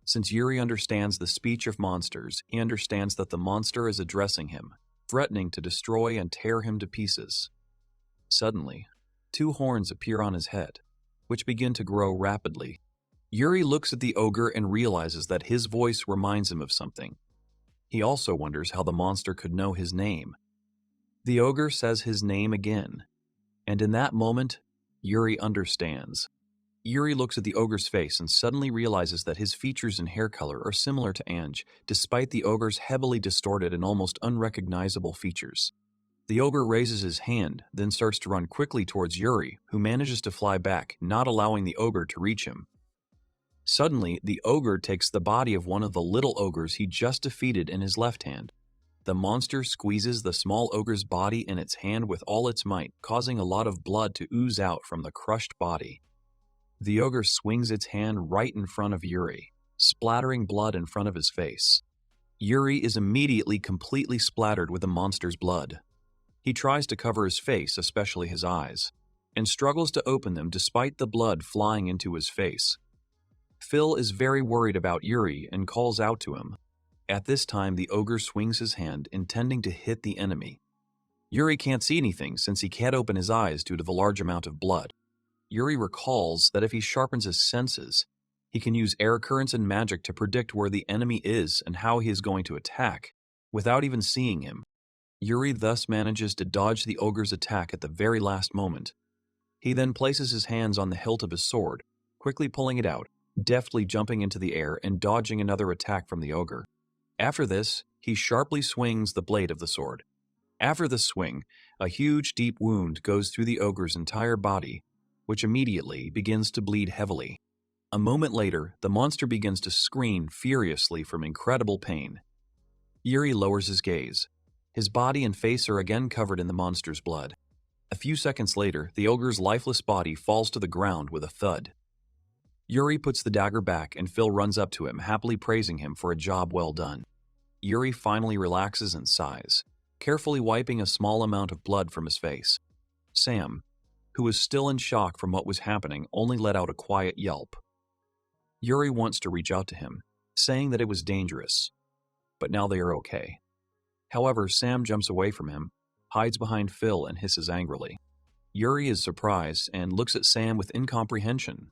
Since Yuri understands the speech of monsters, he understands that the monster is addressing him, threatening to destroy and tear him to pieces. Suddenly, 2 horns appear on his head, which begin to grow rapidly. Yuri looks at the ogre and realizes that his voice reminds him of something. He also wonders how the monster could know his name. The ogre says his name again, and in that moment, Yuri understands. Yuri looks at the ogre's face and suddenly realizes that his features and hair color are similar to Ange, despite the ogre's heavily distorted and almost unrecognizable features. The ogre raises his hand, then starts to run quickly towards Yuri, who manages to fly back, not allowing the ogre to reach him. Suddenly, the ogre takes the body of one of the little ogres he just defeated in his left hand. The monster squeezes the small ogre's body in its hand with all its might, causing a lot of blood to ooze out from the crushed body. The ogre swings its hand right in front of Yuri, splattering blood in front of his face. Yuri is immediately completely splattered with the monster's blood. He tries to cover his face, especially his eyes. and struggles to open them despite the blood flying into his face. Phil is very worried about Yuri and calls out to him. At this time, the ogre swings his hand, intending to hit the enemy. Yuri can't see anything since he can't open his eyes due to the large amount of blood. Yuri recalls that if he sharpens his senses, he can use air currents and magic to predict where the enemy is and how he is going to attack, without even seeing him. Yuri thus manages to dodge the ogre's attack at the very last moment. He then places his hands on the hilt of his sword, quickly pulling it out, deftly jumping into the air and dodging another attack from the ogre. After this, he sharply swings the blade of the sword. After the swing, a huge deep wound goes through the ogre's entire body, which immediately begins to bleed heavily. A moment later, the monster begins to scream furiously from incredible pain. Yuri lowers his gaze. His body and face are again covered in the monster's blood. A few seconds later, the ogre's lifeless body falls to the ground with a thud. Yuri puts the dagger back and Phil runs up to him, happily praising him for a job well done. Yuri finally relaxes and sighs, carefully wiping a small amount of blood from his face. Sam, who was still in shock from what was happening, only let out a quiet yelp. Yuri wants to reach out to him, saying that it was dangerous, but now they are okay. However, Sam jumps away from him, hides behind Phil and hisses angrily. Yuri is surprised and looks at Sam with incomprehension.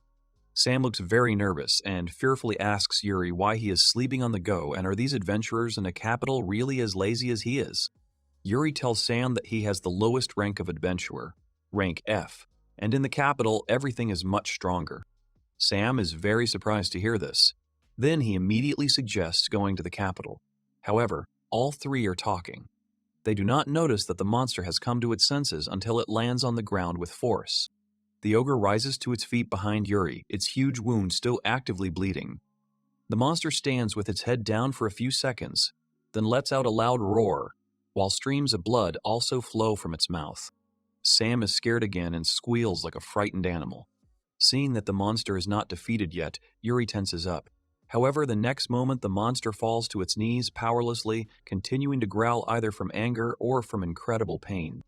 Sam looks very nervous and fearfully asks Yuri why he is sleeping on the go and are these adventurers in a capital really as lazy as he is. Yuri tells Sam that he has the lowest rank of adventurer, rank F, and in the capital everything is much stronger. Sam is very surprised to hear this. Then he immediately suggests going to the capital. However, all three are talking. They do not notice that the monster has come to its senses until it lands on the ground with force. The ogre rises to its feet behind Yuri, its huge wound still actively bleeding. The monster stands with its head down for a few seconds, then lets out a loud roar, while streams of blood also flow from its mouth. Sam is scared again and squeals like a frightened animal. Seeing that the monster is not defeated yet, Yuri tenses up. However, the next moment the monster falls to its knees powerlessly, continuing to growl either from anger or from incredible pain.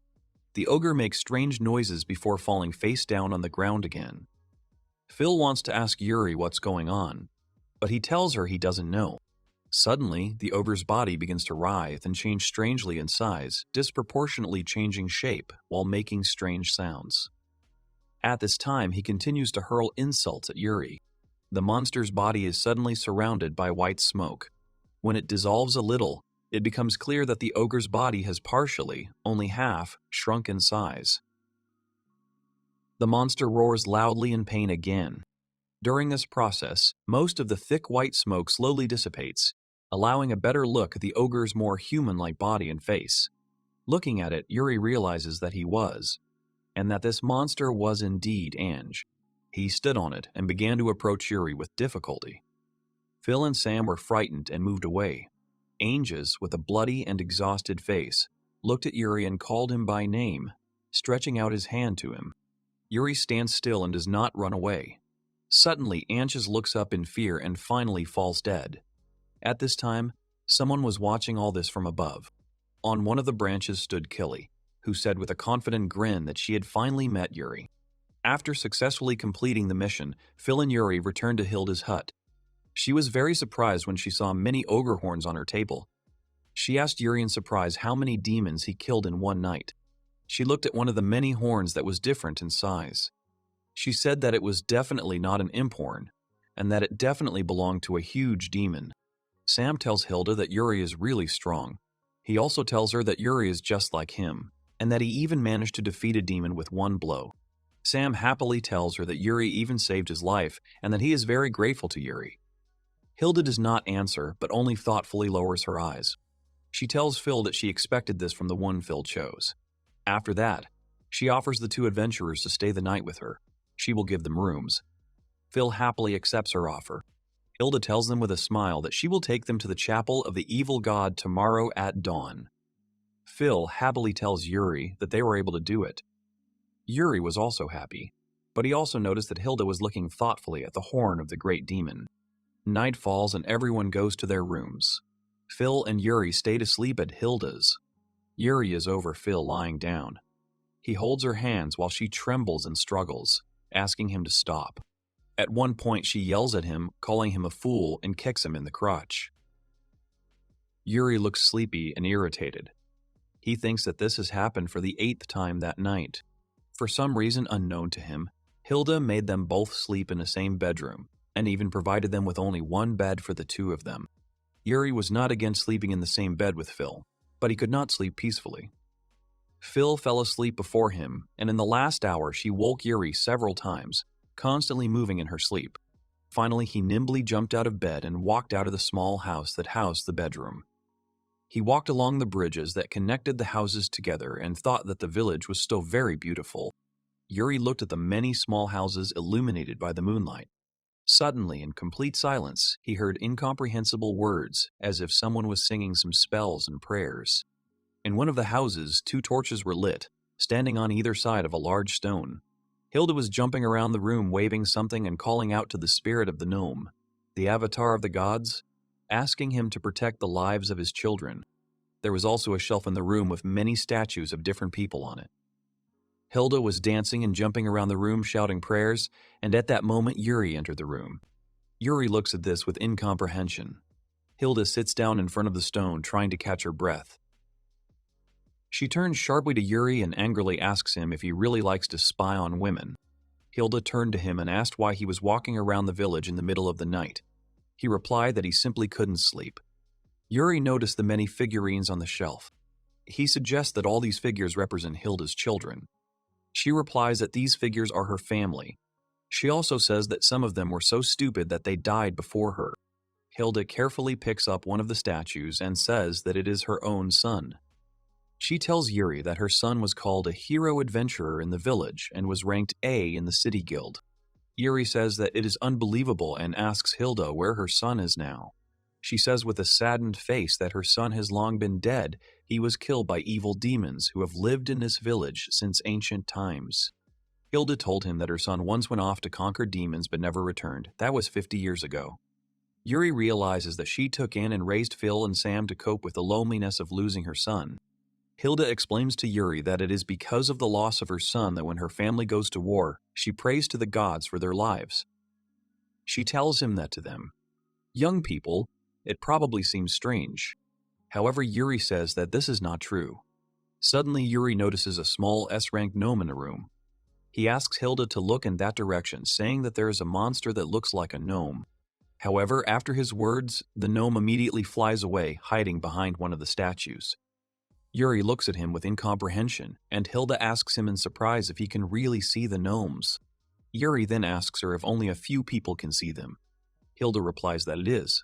The ogre makes strange noises before falling face down on the ground again. Phil wants to ask Yuri what's going on, but he tells her he doesn't know. Suddenly, the ogre's body begins to writhe and change strangely in size, disproportionately changing shape while making strange sounds. At this time, he continues to hurl insults at Yuri. The monster's body is suddenly surrounded by white smoke. When it dissolves a little, it becomes clear that the ogre's body has partially, only half, shrunk in size. The monster roars loudly in pain again. During this process, most of the thick white smoke slowly dissipates, allowing a better look at the ogre's more human-like body and face. Looking at it, Yuri realizes that he was, and that this monster was indeed Ange. He stood on it and began to approach Yuri with difficulty. Phil and Sam were frightened and moved away. Anges, with a bloody and exhausted face, looked at Yuri and called him by name, stretching out his hand to him. Yuri stands still and does not run away. Suddenly, Anges looks up in fear and finally falls dead. At this time, someone was watching all this from above. On one of the branches stood Killy, who said with a confident grin that she had finally met Yuri. After successfully completing the mission, Phil and Yuri returned to Hilda's hut. She was very surprised when she saw many ogre horns on her table. She asked Yuri in surprise how many demons he killed in one night. She looked at one of the many horns that was different in size. She said that it was definitely not an imp horn, and that it definitely belonged to a huge demon. Sam tells Hilda that Yuri is really strong. He also tells her that Yuri is just like him, and that he even managed to defeat a demon with one blow. Sam happily tells her that Yuri even saved his life, and that he is very grateful to Yuri. Hilda does not answer, but only thoughtfully lowers her eyes. She tells Phil that she expected this from the one Phil chose. After that, she offers the two adventurers to stay the night with her. She will give them rooms. Phil happily accepts her offer. Hilda tells them with a smile that she will take them to the chapel of the evil god tomorrow at dawn. Phil happily tells Yuri that they were able to do it. Yuri was also happy, but he also noticed that Hilda was looking thoughtfully at the horn of the great demon. Night falls and everyone goes to their rooms. Phil and Yuri stay to sleep at Hilda's. Yuri is over Phil lying down. He holds her hands while she trembles and struggles, asking him to stop. At one point, she yells at him, calling him a fool, and kicks him in the crotch. Yuri looks sleepy and irritated. He thinks that this has happened for the 8th time that night. For some reason unknown to him, Hilda made them both sleep in the same bedroom, and even provided them with only one bed for the two of them. Yuri was not against sleeping in the same bed with Phil, but he could not sleep peacefully. Phil fell asleep before him, and in the last hour she woke Yuri several times, constantly moving in her sleep. Finally, he nimbly jumped out of bed and walked out of the small house that housed the bedroom. He walked along the bridges that connected the houses together and thought that the village was still very beautiful. Yuri looked at the many small houses illuminated by the moonlight. Suddenly, in complete silence, he heard incomprehensible words, as if someone was singing some spells and prayers. In one of the houses, 2 torches were lit, standing on either side of a large stone. Hilda was jumping around the room waving something and calling out to the spirit of the gnome, the avatar of the gods, asking him to protect the lives of his children. There was also a shelf in the room with many statues of different people on it. Hilda was dancing and jumping around the room shouting prayers, and at that moment Yuri entered the room. Yuri looks at this with incomprehension. Hilda sits down in front of the stone, trying to catch her breath. She turns sharply to Yuri and angrily asks him if he really likes to spy on women. Hilda turned to him and asked why he was walking around the village in the middle of the night. He replied that he simply couldn't sleep. Yuri noticed the many figurines on the shelf. He suggests that all these figures represent Hilda's children. She replies that these figures are her family. She also says that some of them were so stupid that they died before her. Hilda carefully picks up one of the statues and says that it is her own son. She tells Yuri that her son was called a hero adventurer in the village and was ranked A in the city guild. Yuri says that it is unbelievable and asks Hilda where her son is now. She says with a saddened face that her son has long been dead. He was killed by evil demons who have lived in this village since ancient times. Hilda told him that her son once went off to conquer demons but never returned. That was 50 years ago. Yuri realizes that she took in and raised Phil and Sam to cope with the loneliness of losing her son. Hilda explains to Yuri that it is because of the loss of her son that when her family goes to war, she prays to the gods for their lives. She tells him that to them, young people, it probably seems strange. However, Yuri says that this is not true. Suddenly, Yuri notices a small S-rank gnome in the room. He asks Hilda to look in that direction, saying that there is a monster that looks like a gnome. However, after his words, the gnome immediately flies away, hiding behind one of the statues. Yuri looks at him with incomprehension, and Hilda asks him in surprise if he can really see the gnomes. Yuri then asks her if only a few people can see them. Hilda replies that it is.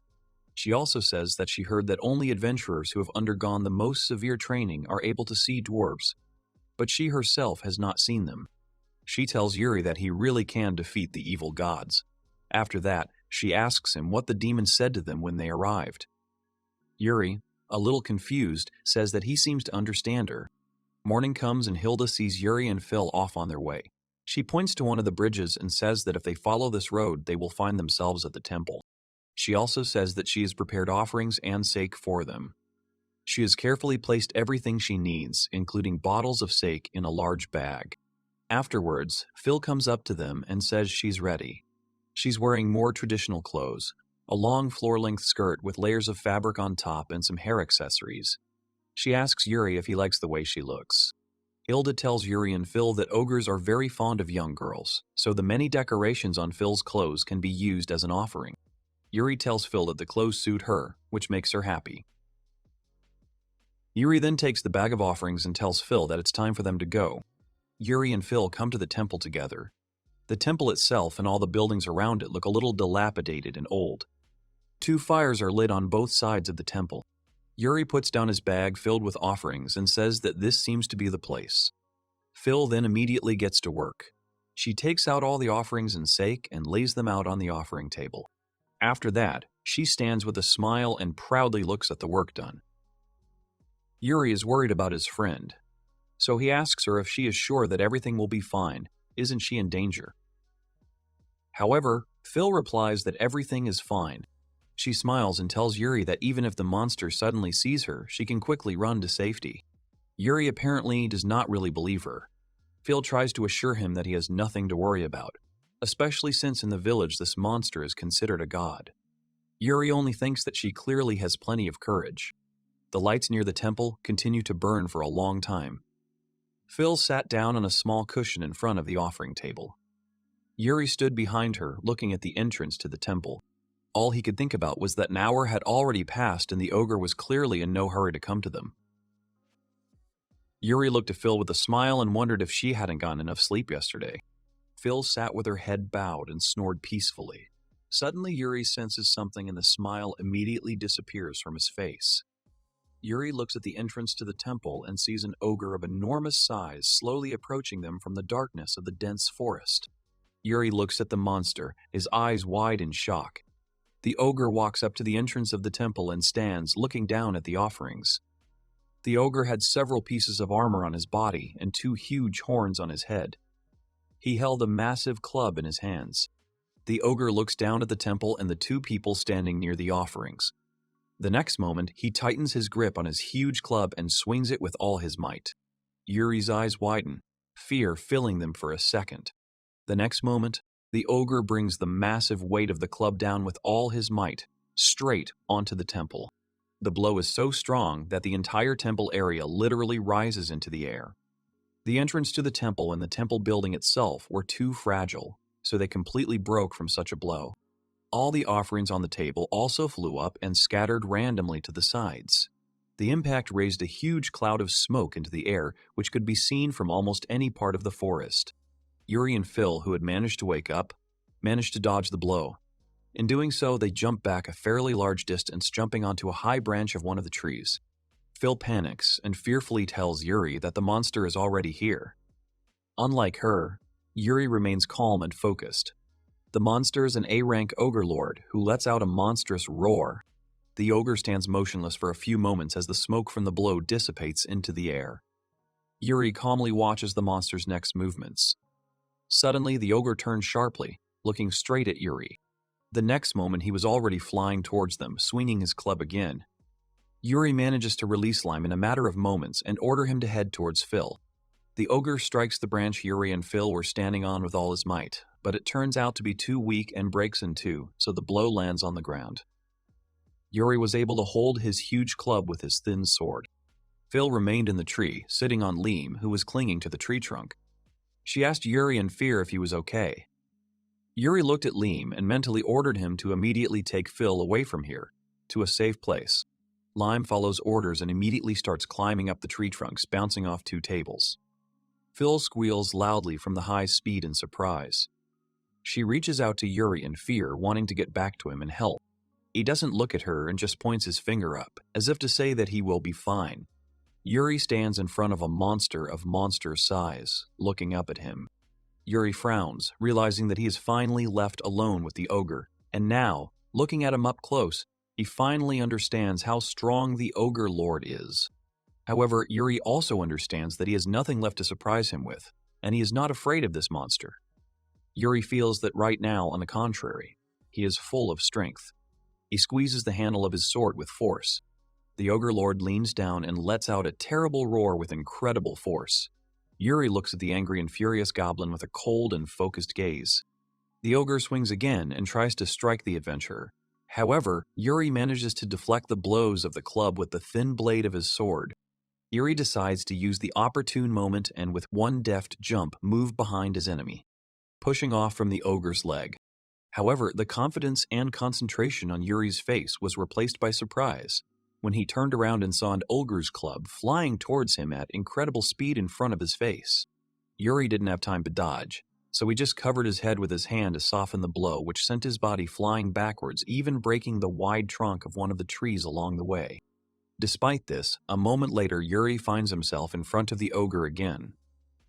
She also says that she heard that only adventurers who have undergone the most severe training are able to see dwarves, but she herself has not seen them. She tells Yuri that he really can defeat the evil gods. After that, she asks him what the demons said to them when they arrived. Yuri, a little confused, says that he seems to understand her. Morning comes and Hilda sees Yuri and Phil off on their way. She points to one of the bridges and says that if they follow this road, they will find themselves at the temple. She also says that she has prepared offerings and sake for them. She has carefully placed everything she needs, including bottles of sake, in a large bag. Afterwards, Phil comes up to them and says she's ready. She's wearing more traditional clothes, a long floor-length skirt with layers of fabric on top and some hair accessories. She asks Yuri if he likes the way she looks. Hilda tells Yuri and Phil that ogres are very fond of young girls, so the many decorations on Phil's clothes can be used as an offering. Yuri tells Phil that the clothes suit her, which makes her happy. Yuri then takes the bag of offerings and tells Phil that it's time for them to go. Yuri and Phil come to the temple together. The temple itself and all the buildings around it look a little dilapidated and old. 2 fires are lit on both sides of the temple. Yuri puts down his bag filled with offerings and says that this seems to be the place. Phil then immediately gets to work. She takes out all the offerings and sake and lays them out on the offering table. After that, she stands with a smile and proudly looks at the work done. Yuri is worried about his friend, so he asks her if she is sure that everything will be fine. Isn't she in danger? However, Phil replies that everything is fine. She smiles and tells Yuri that even if the monster suddenly sees her, she can quickly run to safety. Yuri apparently does not really believe her. Phil tries to assure him that he has nothing to worry about, especially since in the village this monster is considered a god. Yuri only thinks that she clearly has plenty of courage. The lights near the temple continue to burn for a long time. Phil sat down on a small cushion in front of the offering table. Yuri stood behind her, looking at the entrance to the temple. All he could think about was that an hour had already passed and the ogre was clearly in no hurry to come to them. Yuri looked at Phil with a smile and wondered if she hadn't gotten enough sleep yesterday. Phil sat with her head bowed and snored peacefully. Suddenly, Yuri senses something and the smile immediately disappears from his face. Yuri looks at the entrance to the temple and sees an ogre of enormous size slowly approaching them from the darkness of the dense forest. Yuri looks at the monster, his eyes wide in shock. The ogre walks up to the entrance of the temple and stands, looking down at the offerings. The ogre had several pieces of armor on his body and 2 huge horns on his head. He held a massive club in his hands. The ogre looks down at the temple and the 2 people standing near the offerings. The next moment, he tightens his grip on his huge club and swings it with all his might. Yuri's eyes widen, fear filling them for a second. The next moment, the ogre brings the massive weight of the club down with all his might, straight onto the temple. The blow is so strong that the entire temple area literally rises into the air. The entrance to the temple and the temple building itself were too fragile, so they completely broke from such a blow. All the offerings on the table also flew up and scattered randomly to the sides. The impact raised a huge cloud of smoke into the air, which could be seen from almost any part of the forest. Yuri and Phil, who had managed to wake up, managed to dodge the blow. In doing so, they jumped back a fairly large distance, jumping onto a high branch of one of the trees. Phil panics and fearfully tells Yuri that the monster is already here. Unlike her, Yuri remains calm and focused. The monster is an A-rank ogre lord who lets out a monstrous roar. The ogre stands motionless for a few moments as the smoke from the blow dissipates into the air. Yuri calmly watches the monster's next movements. Suddenly, the ogre turns sharply, looking straight at Yuri. The next moment, he was already flying towards them, swinging his club again. Yuri manages to release Lime in a matter of moments and order him to head towards Phil. The ogre strikes the branch Yuri and Phil were standing on with all his might, but it turns out to be too weak and breaks in 2, so the blow lands on the ground. Yuri was able to hold his huge club with his thin sword. Phil remained in the tree, sitting on Lime, who was clinging to the tree trunk. She asked Yuri in fear if he was okay. Yuri looked at Lime and mentally ordered him to immediately take Phil away from here, to a safe place. Lime follows orders and immediately starts climbing up the tree trunks, bouncing off 2 tables. Phil squeals loudly from the high speed in surprise. She reaches out to Yuri in fear, wanting to get back to him and help. He doesn't look at her and just points his finger up, as if to say that he will be fine. Yuri stands in front of a monster of monster size, looking up at him. Yuri frowns, realizing that he is finally left alone with the ogre, and now, looking at him up close, he finally understands how strong the ogre lord is. However, Yuri also understands that he has nothing left to surprise him with, and he is not afraid of this monster. Yuri feels that right now, on the contrary, he is full of strength. He squeezes the handle of his sword with force. The ogre lord leans down and lets out a terrible roar with incredible force. Yuri looks at the angry and furious goblin with a cold and focused gaze. The ogre swings again and tries to strike the adventurer. However, Yuri manages to deflect the blows of the club with the thin blade of his sword. Yuri decides to use the opportune moment and with one deft jump move behind his enemy, pushing off from the ogre's leg. However, the confidence and concentration on Yuri's face was replaced by surprise when he turned around and saw an ogre's club flying towards him at incredible speed in front of his face. Yuri didn't have time to dodge, so he just covered his head with his hand to soften the blow, which sent his body flying backwards, even breaking the wide trunk of one of the trees along the way. Despite this, a moment later Yuri finds himself in front of the ogre again.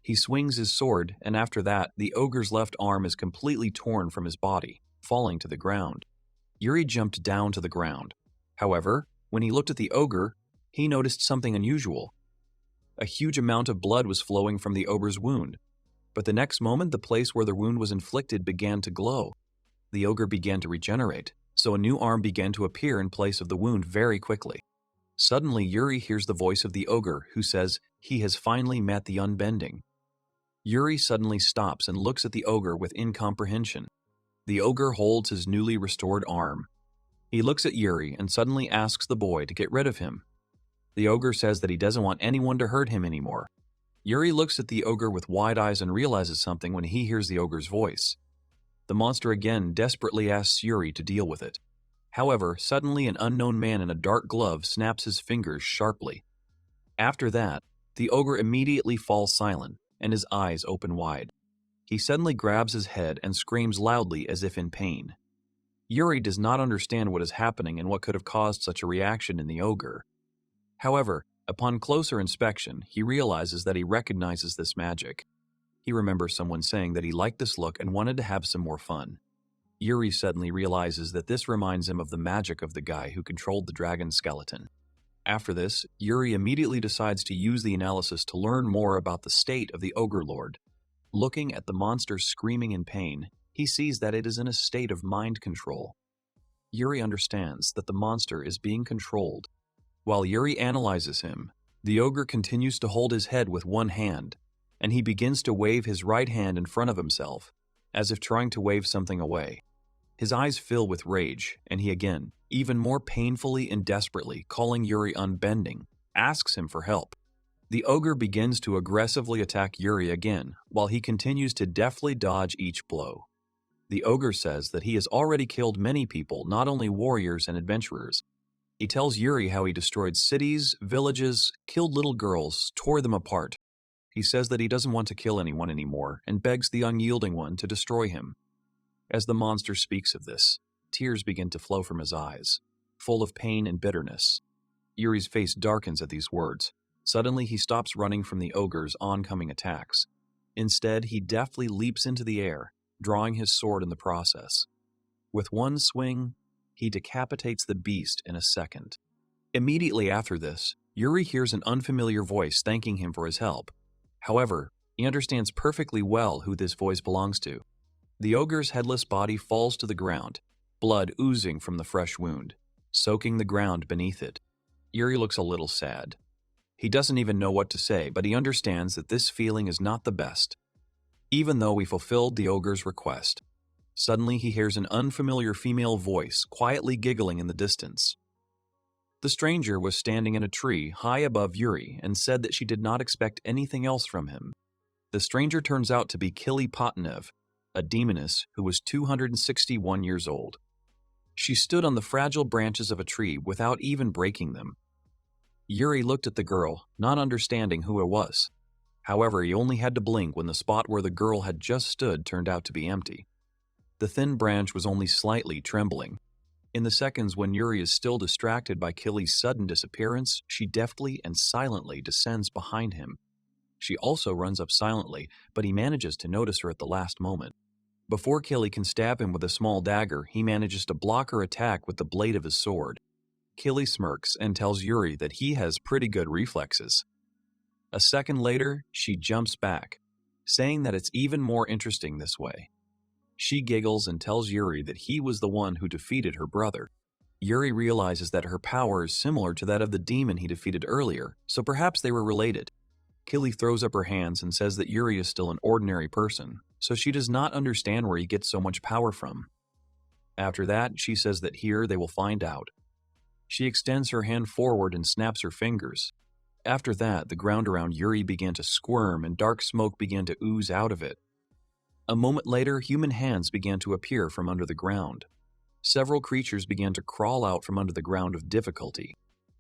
He swings his sword, and after that, the ogre's left arm is completely torn from his body, falling to the ground. Yuri jumped down to the ground. However, when he looked at the ogre, he noticed something unusual. A huge amount of blood was flowing from the ogre's wound, but the next moment the place where the wound was inflicted began to glow. The ogre began to regenerate, so a new arm began to appear in place of the wound very quickly. Suddenly, Yuri hears the voice of the ogre, who says he has finally met the unbending. Yuri suddenly stops and looks at the ogre with incomprehension. The ogre holds his newly restored arm. He looks at Yuri and suddenly asks the boy to get rid of him. The ogre says that he doesn't want anyone to hurt him anymore. Yuri looks at the ogre with wide eyes and realizes something when he hears the ogre's voice. The monster again desperately asks Yuri to deal with it. However, suddenly an unknown man in a dark glove snaps his fingers sharply. After that, the ogre immediately falls silent and his eyes open wide. He suddenly grabs his head and screams loudly as if in pain. Yuri does not understand what is happening and what could have caused such a reaction in the ogre. However, upon closer inspection, he realizes that he recognizes this magic. He remembers someone saying that he liked this look and wanted to have some more fun. Yuri suddenly realizes that this reminds him of the magic of the guy who controlled the dragon skeleton. After this, Yuri immediately decides to use the analysis to learn more about the state of the Ogre Lord. Looking at the monster screaming in pain, he sees that it is in a state of mind control. Yuri understands that the monster is being controlled. While Yuri analyzes him, the ogre continues to hold his head with one hand, and he begins to wave his right hand in front of himself, as if trying to wave something away. His eyes fill with rage, and he again, even more painfully and desperately, calling Yuri unbending, asks him for help. The ogre begins to aggressively attack Yuri again, while he continues to deftly dodge each blow. The ogre says that he has already killed many people, not only warriors and adventurers. He tells Yuri how he destroyed cities, villages, killed little girls, tore them apart. He says that he doesn't want to kill anyone anymore and begs the unyielding one to destroy him. As the monster speaks of this, tears begin to flow from his eyes, full of pain and bitterness. Yuri's face darkens at these words. Suddenly, he stops running from the ogre's oncoming attacks. Instead, he deftly leaps into the air, drawing his sword in the process. With one swing, he decapitates the beast in a second. Immediately after this, Yuri hears an unfamiliar voice thanking him for his help. However, he understands perfectly well who this voice belongs to. The ogre's headless body falls to the ground, blood oozing from the fresh wound, soaking the ground beneath it. Yuri looks a little sad. He doesn't even know what to say, but he understands that this feeling is not the best. Even though we fulfilled the ogre's request, suddenly he hears an unfamiliar female voice quietly giggling in the distance. The stranger was standing in a tree high above Yuri and said that she did not expect anything else from him. The stranger turns out to be Kili Potnev, a demoness who was 261 years old. She stood on the fragile branches of a tree without even breaking them. Yuri looked at the girl, not understanding who it was. However, he only had to blink when the spot where the girl had just stood turned out to be empty. The thin branch was only slightly trembling. In the seconds when Yuri is still distracted by Kili's sudden disappearance, she deftly and silently descends behind him. She also runs up silently, but he manages to notice her at the last moment. Before Kili can stab him with a small dagger, he manages to block her attack with the blade of his sword. Kili smirks and tells Yuri that he has pretty good reflexes. A second later, she jumps back, saying that it's even more interesting this way. She giggles and tells Yuri that he was the one who defeated her brother. Yuri realizes that her power is similar to that of the demon he defeated earlier, so perhaps they were related. Kili throws up her hands and says that Yuri is still an ordinary person, so she does not understand where he gets so much power from. After that, she says that here they will find out. She extends her hand forward and snaps her fingers. After that, the ground around Yuri began to squirm and dark smoke began to ooze out of it. A moment later, human hands began to appear from under the ground. Several creatures began to crawl out from under the ground with difficulty.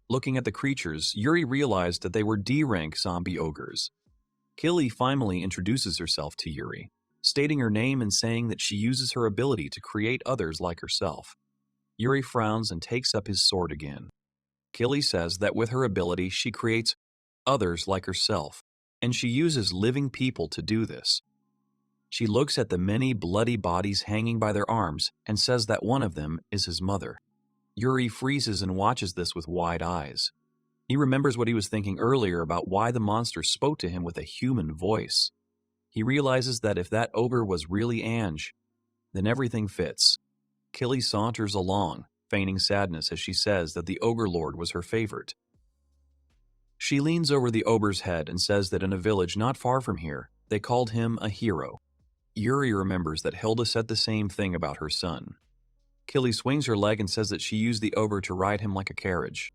Looking at the creatures, Yuri realized that they were D-rank zombie ogres. Kili finally introduces herself to Yuri, stating her name and saying that she uses her ability to create others like herself. Yuri frowns and takes up his sword again. Kili says that with her ability, she creates others like herself, and she uses living people to do this. She looks at the many bloody bodies hanging by their arms and says that one of them is his mother. Yuri freezes and watches this with wide eyes. He remembers what he was thinking earlier about why the monster spoke to him with a human voice. He realizes that if that ogre was really Ange, then everything fits. Kili saunters along, feigning sadness as she says that the Ogre Lord was her favorite. She leans over the ogre's head and says that in a village not far from here, They called him a hero. Yuri remembers that Hilda said the same thing about her son. Killy swings her leg and says that she used the ogre to ride him like a carriage.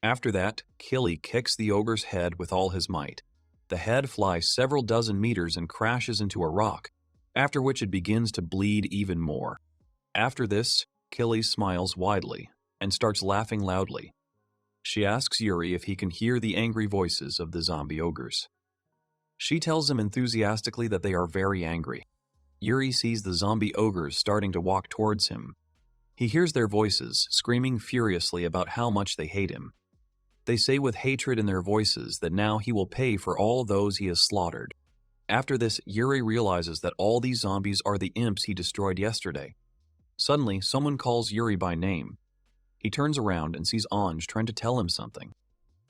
After that, Killy kicks the ogre's head with all his might. The head flies several dozen meters and crashes into a rock, after which it begins to bleed even more. After this, Killy smiles widely and starts laughing loudly. She asks Yuri if he can hear the angry voices of the zombie ogres. She tells him enthusiastically that they are very angry. Yuri sees the zombie ogres starting to walk towards him. He hears their voices, screaming furiously about how much they hate him. They say with hatred in their voices that now he will pay for all those he has slaughtered. After this, Yuri realizes that all these zombies are the imps he destroyed yesterday. Suddenly, someone calls Yuri by name. He turns around and sees Ange trying to tell him something.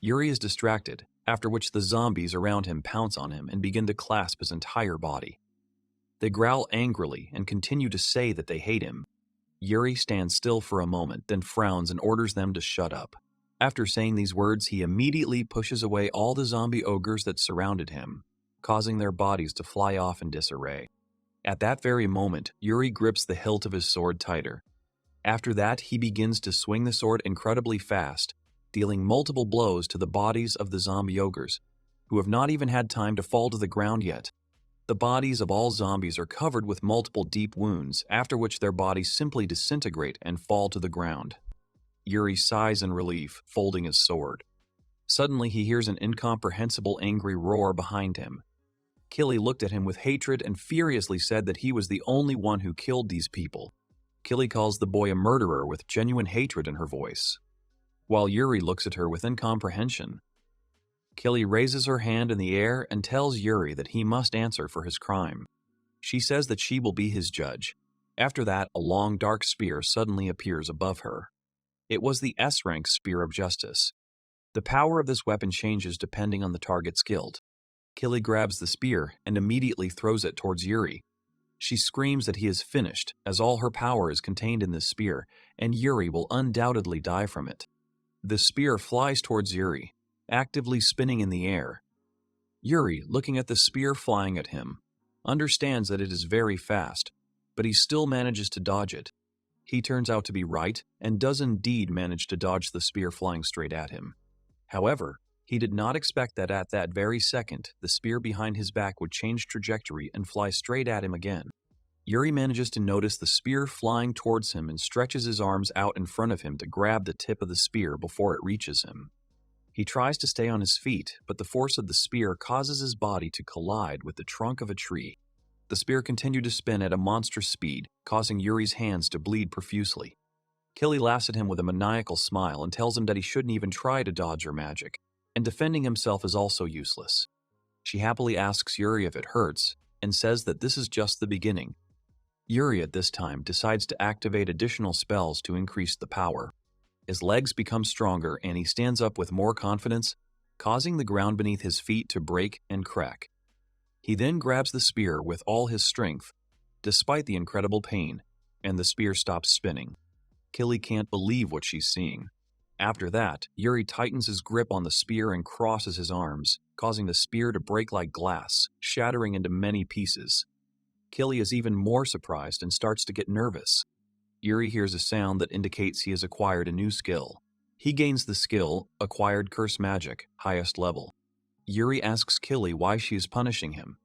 Yuri is distracted, after which the zombies around him pounce on him and begin to clasp his entire body. They growl angrily and continue to say that they hate him. Yuri stands still for a moment, then frowns and orders them to shut up. After saying these words, he immediately pushes away all the zombie ogres that surrounded him, causing their bodies to fly off in disarray. At that very moment, Yuri grips the hilt of his sword tighter. After that, he begins to swing the sword incredibly fast, dealing multiple blows to the bodies of the zombie ogres, who have not even had time to fall to the ground yet. The bodies of all zombies are covered with multiple deep wounds, after which their bodies simply disintegrate and fall to the ground. Yuri sighs in relief, folding his sword. Suddenly, he hears an incomprehensible angry roar behind him. Killy looked at him with hatred and furiously said that he was the only one who killed these people. Killy calls the boy a murderer with genuine hatred in her voice, while Yuri looks at her with incomprehension. Killy raises her hand in the air and tells Yuri that he must answer for his crime. She says that she will be his judge. After that, a long dark spear suddenly appears above her. It was the S-rank Spear of Justice. The power of this weapon changes depending on the target's guild. Killy grabs the spear and immediately throws it towards Yuri. She screams that he is finished, as all her power is contained in this spear, and Yuri will undoubtedly die from it. The spear flies towards Yuri, actively spinning in the air. Yuri, looking at the spear flying at him, understands that it is very fast, but he still manages to dodge it. He turns out to be right, and does indeed manage to dodge the spear flying straight at him. However, he did not expect that at that very second, the spear behind his back would change trajectory and fly straight at him again. Yuri manages to notice the spear flying towards him and stretches his arms out in front of him to grab the tip of the spear before it reaches him. He tries to stay on his feet, but the force of the spear causes his body to collide with the trunk of a tree. The spear continued to spin at a monstrous speed, causing Yuri's hands to bleed profusely. Killy laughs at him with a maniacal smile and tells him that he shouldn't even try to dodge her magic, and defending himself is also useless. She happily asks Yuri if it hurts, and says that this is just the beginning. Yuri at this time decides to activate additional spells to increase the power. His legs become stronger and he stands up with more confidence, causing the ground beneath his feet to break and crack. He then grabs the spear with all his strength, despite the incredible pain, and the spear stops spinning. Killy can't believe what she's seeing. After that, Yuri tightens his grip on the spear and crosses his arms, causing the spear to break like glass, shattering into many pieces. Killy is even more surprised and starts to get nervous. Yuri hears a sound that indicates he has acquired a new skill. He gains the skill, Acquired Curse Magic, highest level. Yuri asks Killy why she is punishing him.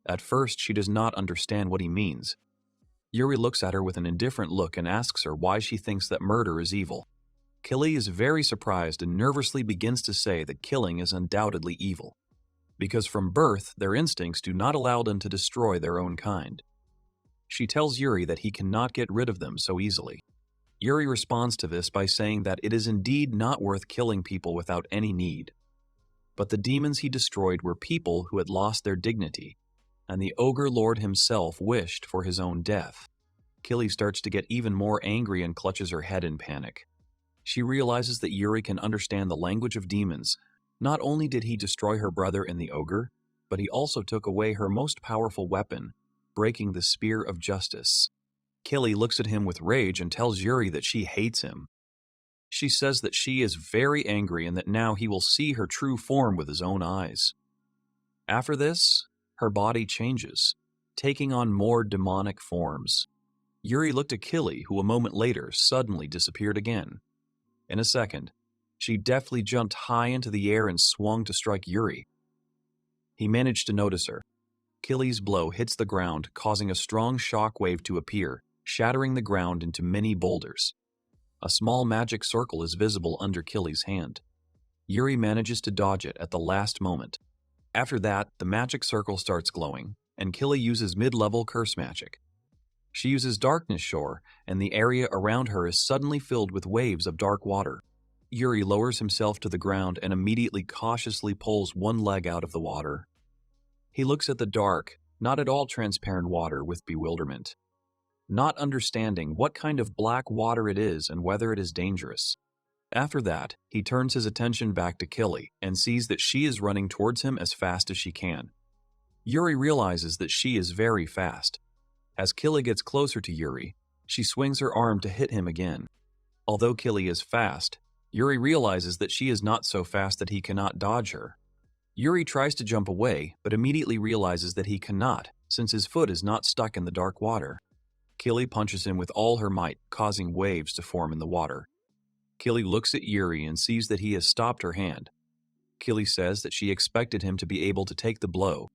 At first, she does not understand what he means. Yuri looks at her with an indifferent look and asks her why she thinks that murder is evil. Killy is very surprised and nervously begins to say that killing is undoubtedly evil, because from birth, their instincts do not allow them to destroy their own kind. She tells Yuri that he cannot get rid of them so easily. Yuri responds to this by saying that it is indeed not worth killing people without any need. But the demons he destroyed were people who had lost their dignity, and the Ogre Lord himself wished for his own death. Killy starts to get even more angry and clutches her head in panic. She realizes that Yuri can understand the language of demons. Not only did he destroy her brother in the ogre, but he also took away her most powerful weapon, breaking the Spear of Justice. Killy looks at him with rage and tells Yuri that she hates him. She says that she is very angry and that now he will see her true form with his own eyes. After this, her body changes, taking on more demonic forms. Yuri looked at Killy, who a moment later suddenly disappeared again. In a second, she deftly jumped high into the air and swung to strike Yuri. He managed to notice her. Killy's blow hits the ground, causing a strong shock wave to appear, shattering the ground into many boulders. A small magic circle is visible under Killy's hand. Yuri manages to dodge it at the last moment. After that, the magic circle starts glowing, and Killy uses mid-level curse magic. She uses Darkness Shore, and the area around her is suddenly filled with waves of dark water. Yuri lowers himself to the ground and immediately cautiously pulls one leg out of the water. He looks at the dark, not at all transparent water with bewilderment, not understanding what kind of black water it is and whether it is dangerous. After that, he turns his attention back to Killy and sees that she is running towards him as fast as she can. Yuri realizes that she is very fast. As Killy gets closer to Yuri, she swings her arm to hit him again. Although Killy is fast, Yuri realizes that she is not so fast that he cannot dodge her. Yuri tries to jump away, but immediately realizes that he cannot, since his foot is not stuck in the dark water. Killy punches him with all her might, causing waves to form in the water. Killy looks at Yuri and sees that he has stopped her hand. Killy says that she expected him to be able to take the blow.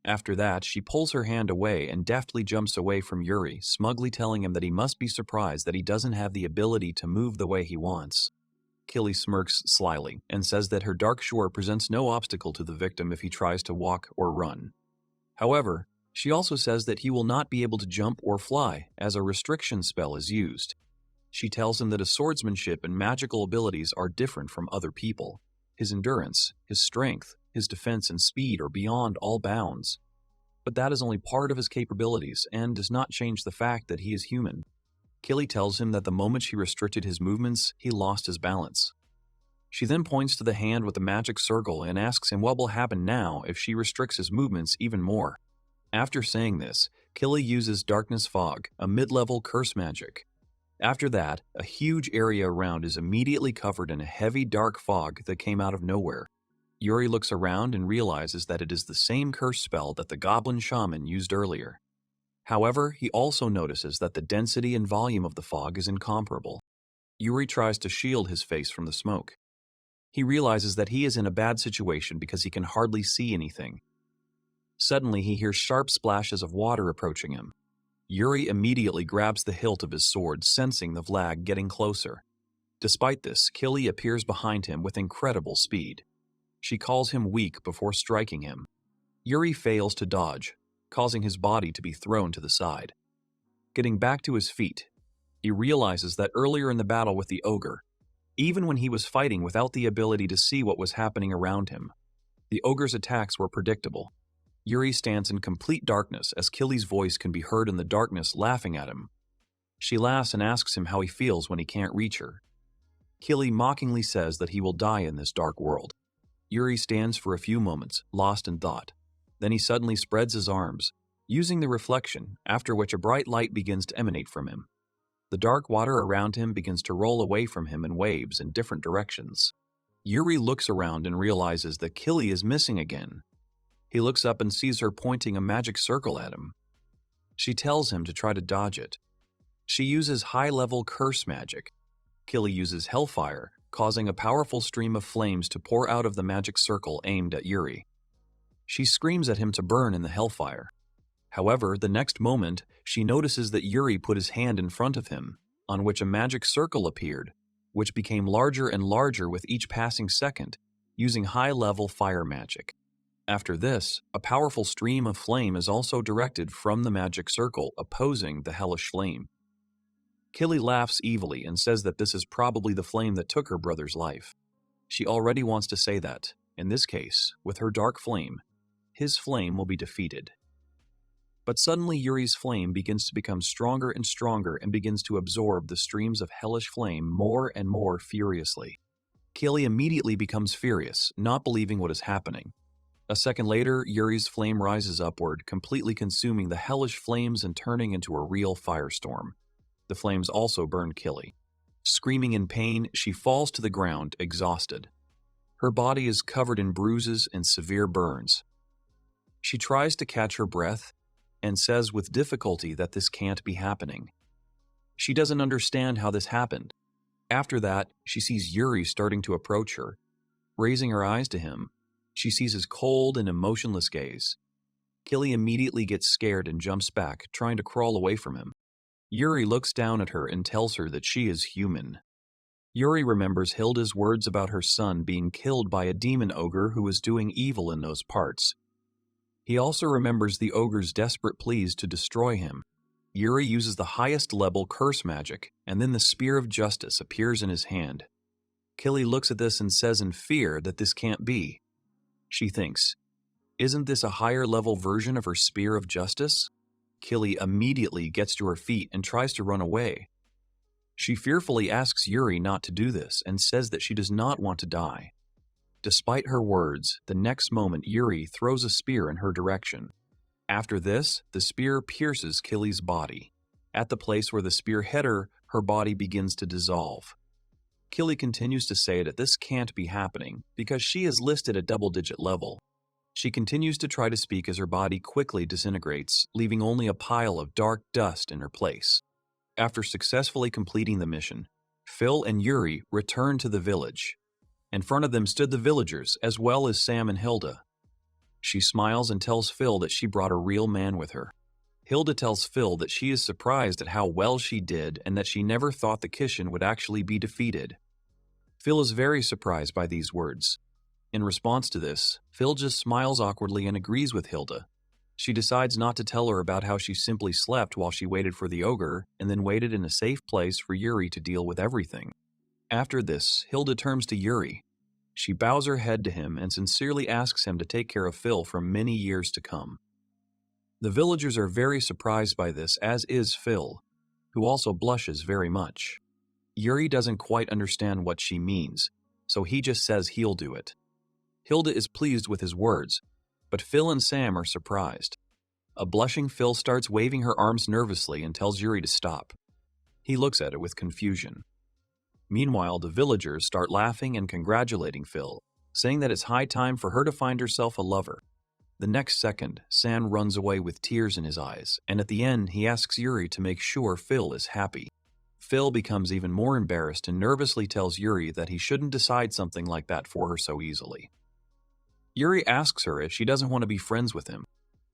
After that, she pulls her hand away and deftly jumps away from Yuri, smugly telling him that he must be surprised that he doesn't have the ability to move the way he wants. Killy smirks slyly and says that her dark shore presents no obstacle to the victim if he tries to walk or run. However, she also says that he will not be able to jump or fly, as a restriction spell is used. She tells him that his swordsmanship and magical abilities are different from other people. His endurance, his strength, his defense and speed are beyond all bounds. But that is only part of his capabilities and does not change the fact that he is human. Killy tells him that the moment she restricted his movements, he lost his balance. She then points to the hand with the magic circle and asks him what will happen now if she restricts his movements even more. After saying this, Killy uses Darkness Fog, a mid-level curse magic. After that, a huge area around is immediately covered in a heavy dark fog that came out of nowhere. Yuri looks around and realizes that it is the same curse spell that the goblin shaman used earlier. However, he also notices that the density and volume of the fog is incomparable. Yuri tries to shield his face from the smoke. He realizes that he is in a bad situation because he can hardly see anything. Suddenly, he hears sharp splashes of water approaching him. Yuri immediately grabs the hilt of his sword, sensing the Vlag getting closer. Despite this, Killy appears behind him with incredible speed. She calls him weak before striking him. Yuri fails to dodge, causing his body to be thrown to the side. Getting back to his feet, he realizes that earlier in the battle with the ogre, even when he was fighting without the ability to see what was happening around him, the ogre's attacks were predictable. Yuri stands in complete darkness as Killy's voice can be heard in the darkness laughing at him. She laughs and asks him how he feels when he can't reach her. Killy mockingly says that he will die in this dark world. Yuri stands for a few moments, lost in thought. Then he suddenly spreads his arms, using the reflection, after which a bright light begins to emanate from him. The dark water around him begins to roll away from him in waves in different directions. Yuri looks around and realizes that Killy is missing again. He looks up and sees her pointing a magic circle at him. She tells him to try to dodge it. She uses high-level curse magic. Killy uses hellfire, causing a powerful stream of flames to pour out of the magic circle aimed at Yuri. She screams at him to burn in the hellfire. However, the next moment, she notices that Yuri put his hand in front of him, on which a magic circle appeared, which became larger and larger with each passing second, using high-level fire magic. After this, a powerful stream of flame is also directed from the magic circle, opposing the hellish flame. Killy laughs evilly and says that this is probably the flame that took her brother's life. She already wants to say that, in this case, with her dark flame, his flame will be defeated. But suddenly Yuri's flame begins to become stronger and stronger and begins to absorb the streams of hellish flame more and more furiously. Killy immediately becomes furious, not believing what is happening. A second later, Yuri's flame rises upward, completely consuming the hellish flames and turning into a real firestorm. The flames also burn Killy. Screaming in pain, she falls to the ground, exhausted. Her body is covered in bruises and severe burns. She tries to catch her breath and says with difficulty that this can't be happening. She doesn't understand how this happened. After that, she sees Yuri starting to approach her. Raising her eyes to him, she sees his cold and emotionless gaze. Killy immediately gets scared and jumps back, trying to crawl away from him. Yuri looks down at her and tells her that she is human. Yuri remembers Hilda's words about her son being killed by a demon ogre who was doing evil in those parts. He also remembers the ogre's desperate pleas to destroy him. Yuri uses the highest level curse magic, and then the Spear of Justice appears in his hand. Killy looks at this and says in fear that this can't be. She thinks, isn't this a higher level version of her Spear of Justice? Killy immediately gets to her feet and tries to run away. She fearfully asks Yuri not to do this and says that she does not want to die. Despite her words, the next moment Yuri throws a spear in her direction. After this, the spear pierces Killy's body. At the place where the spear hit her, her body begins to dissolve. Killy continues to say that this can't be happening because she is listed at double-digit level. She continues to try to speak as her body quickly disintegrates, leaving only a pile of dark dust in her place. After successfully completing the mission, Phil and Yuri returned to the village. In front of them stood the villagers, as well as Sam and Hilda. She smiles and tells Phil that she brought a real man with her. Hilda tells Phil that she is surprised at how well she did and that she never thought the Kishin would actually be defeated. Phil is very surprised by these words. In response to this, Phil just smiles awkwardly and agrees with Hilda. She decides not to tell her about how she simply slept while she waited for the ogre and then waited in a safe place for Yuri to deal with everything. After this, Hilda turns to Yuri. She bows her head to him and sincerely asks him to take care of Phil for many years to come. The villagers are very surprised by this, as is Phil, who also blushes very much. Yuri doesn't quite understand what she means, so he just says he'll do it. Hilda is pleased with his words, but Phil and Sam are surprised. A blushing Phil starts waving her arms nervously and tells Yuri to stop. He looks at it with confusion. Meanwhile, the villagers start laughing and congratulating Phil, saying that it's high time for her to find herself a lover. The next second, Sam runs away with tears in his eyes, and at the end, he asks Yuri to make sure Phil is happy. Phil becomes even more embarrassed and nervously tells Yuri that he shouldn't decide something like that for her so easily. Yuri asks her if she doesn't want to be friends with him.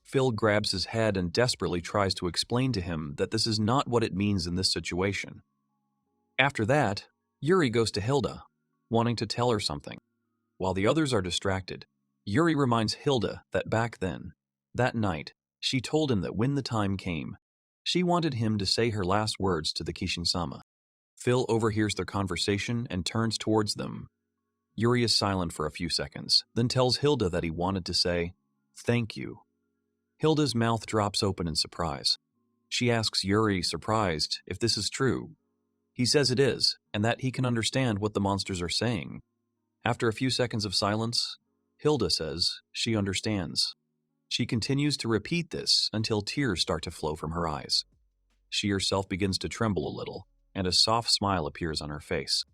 Phil grabs his head and desperately tries to explain to him that this is not what it means in this situation. After that, Yuri goes to Hilda, wanting to tell her something. While the others are distracted, Yuri reminds Hilda that back then, that night, she told him that when the time came, she wanted him to say her last words to the Kishin-sama. Phil overhears their conversation and turns towards them. Yuri is silent for a few seconds, then tells Hilda that he wanted to say, "Thank you." Hilda's mouth drops open in surprise. She asks Yuri, surprised, if this is true. He says it is, and that he can understand what the monsters are saying. After a few seconds of silence, Hilda says she understands. She continues to repeat this until tears start to flow from her eyes. She herself begins to tremble a little, and a soft smile appears on her face.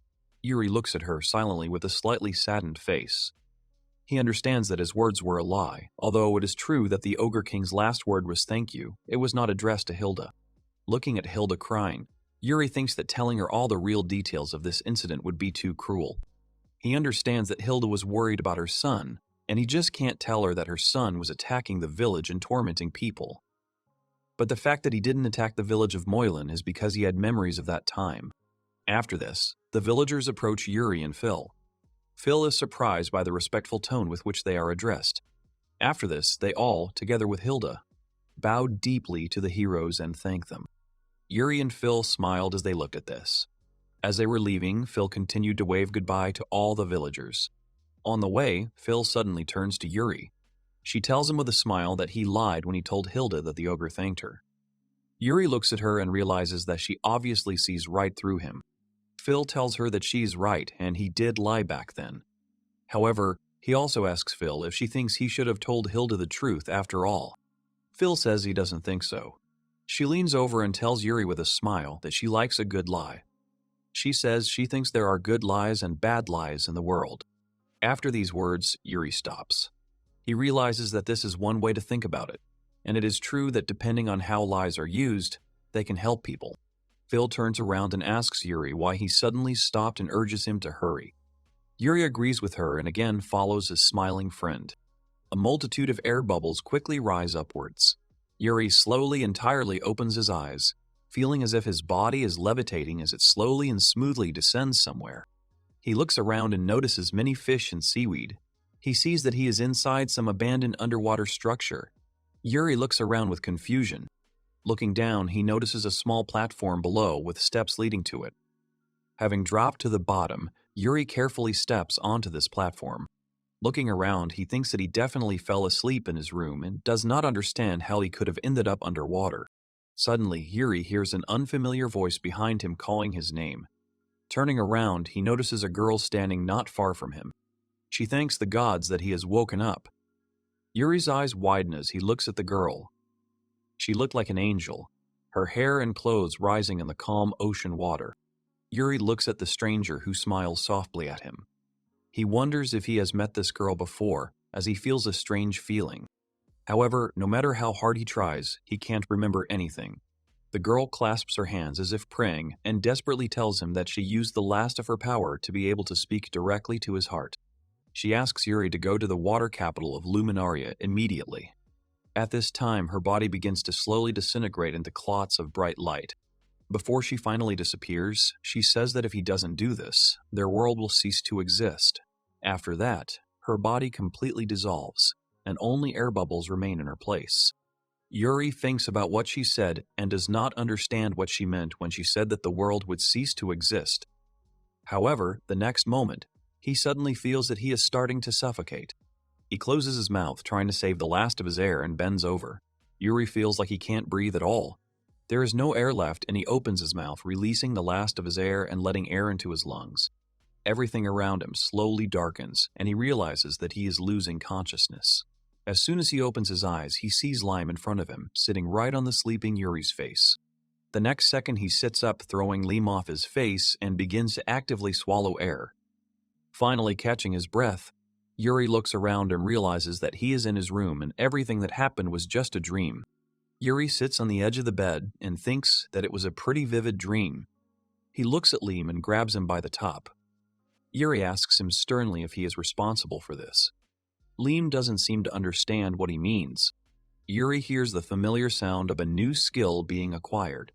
Yuri looks at her silently with a slightly saddened face. He understands that his words were a lie. Although it is true that the Ogre King's last word was thank you, it was not addressed to Hilda. Looking at Hilda crying, Yuri thinks that telling her all the real details of this incident would be too cruel. He understands that Hilda was worried about her son, and he just can't tell her that her son was attacking the village and tormenting people. But the fact that he didn't attack the village of Moylan is because he had memories of that time. After this, the villagers approach Yuri and Phil. Phil is surprised by the respectful tone with which they are addressed. After this, they all, together with Hilda, bow deeply to the heroes and thank them. Yuri and Phil smiled as they looked at this. As they were leaving, Phil continued to wave goodbye to all the villagers. On the way, Phil suddenly turns to Yuri. She tells him with a smile that he lied when he told Hilda that the ogre thanked her. Yuri looks at her and realizes that she obviously sees right through him. Phil tells her that she's right and he did lie back then. However, he also asks Phil if she thinks he should have told Hilda the truth after all. Phil says he doesn't think so. She leans over and tells Yuri with a smile that she likes a good lie. She says she thinks there are good lies and bad lies in the world. After these words, Yuri stops. He realizes that this is one way to think about it, and it is true that depending on how lies are used, they can help people. Phil turns around and asks Yuri why he suddenly stopped and urges him to hurry. Yuri agrees with her and again follows his smiling friend. A multitude of air bubbles quickly rise upwards. Yuri slowly and entirely opens his eyes, feeling as if his body is levitating as it slowly and smoothly descends somewhere. He looks around and notices many fish and seaweed. He sees that he is inside some abandoned underwater structure. Yuri looks around with confusion. Looking down, he notices a small platform below with steps leading to it. Having dropped to the bottom, Yuri carefully steps onto this platform. Looking around, he thinks that he definitely fell asleep in his room and does not understand how he could have ended up underwater. Suddenly, Yuri hears an unfamiliar voice behind him calling his name. Turning around, he notices a girl standing not far from him. She thanks the gods that he has woken up. Yuri's eyes widen as he looks at the girl. She looked like an angel, her hair and clothes rising in the calm ocean water. Yuri looks at the stranger who smiles softly at him. He wonders if he has met this girl before, as he feels a strange feeling. However, no matter how hard he tries, he can't remember anything. The girl clasps her hands as if praying and desperately tells him that she used the last of her power to be able to speak directly to his heart. She asks Yuri to go to the water capital of Luminaria immediately. At this time, her body begins to slowly disintegrate into clots of bright light. Before she finally disappears, she says that if he doesn't do this, their world will cease to exist. After that, her body completely dissolves, and only air bubbles remain in her place. Yuri thinks about what she said and does not understand what she meant when she said that the world would cease to exist. However, the next moment, he suddenly feels that he is starting to suffocate. He closes his mouth, trying to save the last of his air, and bends over. Yuri feels like he can't breathe at all. There is no air left, and he opens his mouth, releasing the last of his air and letting air into his lungs. Everything around him slowly darkens, and he realizes that he is losing consciousness. As soon as he opens his eyes, he sees Lime in front of him, sitting right on the sleeping Yuri's face. The next second, he sits up, throwing Lime off his face, and begins to actively swallow air. Finally catching his breath, Yuri looks around and realizes that he is in his room and everything that happened was just a dream. Yuri sits on the edge of the bed and thinks that it was a pretty vivid dream. He looks at Lime and grabs him by the top. Yuri asks him sternly if he is responsible for this. Lime doesn't seem to understand what he means. Yuri hears the familiar sound of a new skill being acquired.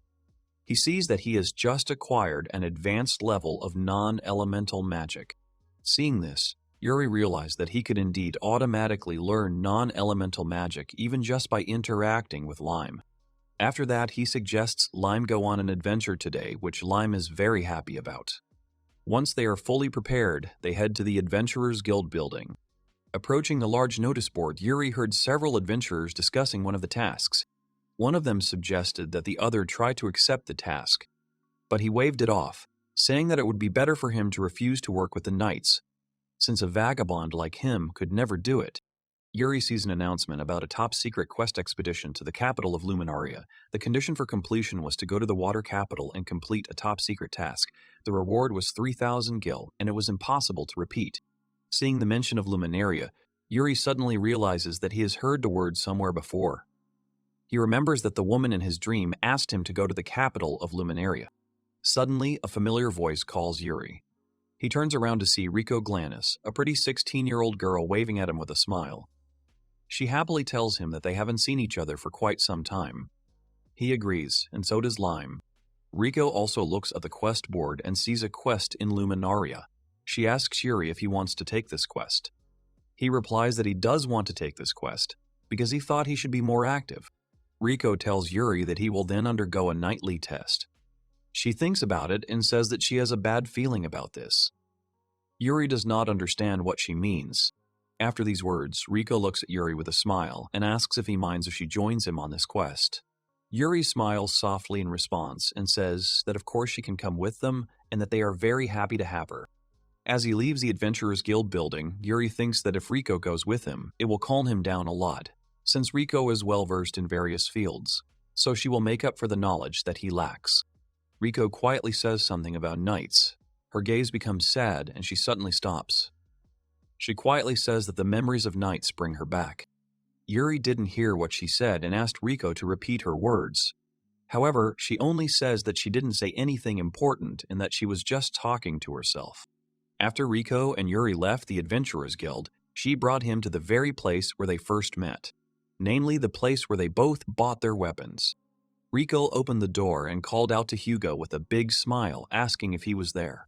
He sees that he has just acquired an advanced level of non-elemental magic. Seeing this, Yuri realized that he could indeed automatically learn non-elemental magic even just by interacting with Lime. After that, he suggests Lime go on an adventure today, which Lime is very happy about. Once they are fully prepared, they head to the Adventurers Guild building. Approaching the large notice board, Yuri heard several adventurers discussing one of the tasks. One of them suggested that the other try to accept the task, but he waved it off, saying that it would be better for him to refuse to work with the knights, since a vagabond like him could never do it. Yuri sees an announcement about a top-secret quest expedition to the capital of Luminaria. The condition for completion was to go to the water capital and complete a top-secret task. The reward was 3,000 gil, and it was impossible to repeat. Seeing the mention of Luminaria, Yuri suddenly realizes that he has heard the word somewhere before. He remembers that the woman in his dream asked him to go to the capital of Luminaria. Suddenly, a familiar voice calls Yuri. He turns around to see Riko Glanis, a pretty 16-year-old girl waving at him with a smile. She happily tells him that they haven't seen each other for quite some time. He agrees, and so does Lime. Riko also looks at the quest board and sees a quest in Luminaria. She asks Yuri if he wants to take this quest. He replies that he does want to take this quest, because he thought he should be more active. Riko tells Yuri that he will then undergo a nightly test. She thinks about it and says that she has a bad feeling about this. Yuri does not understand what she means. After these words, Riko looks at Yuri with a smile and asks if he minds if she joins him on this quest. Yuri smiles softly in response and says that of course she can come with them and that they are very happy to have her. As he leaves the Adventurers Guild building, Yuri thinks that if Riko goes with him, it will calm him down a lot, since Riko is well versed in various fields, so she will make up for the knowledge that he lacks. Riko quietly says something about knights. Her gaze becomes sad and she suddenly stops. She quietly says that the memories of nights bring her back. Yuri didn't hear what she said and asked Riko to repeat her words. However, she only says that she didn't say anything important and that she was just talking to herself. After Riko and Yuri left the Adventurers Guild, she brought him to the very place where they first met, namely the place where they both bought their weapons. Riko opened the door and called out to Hugo with a big smile, asking if he was there.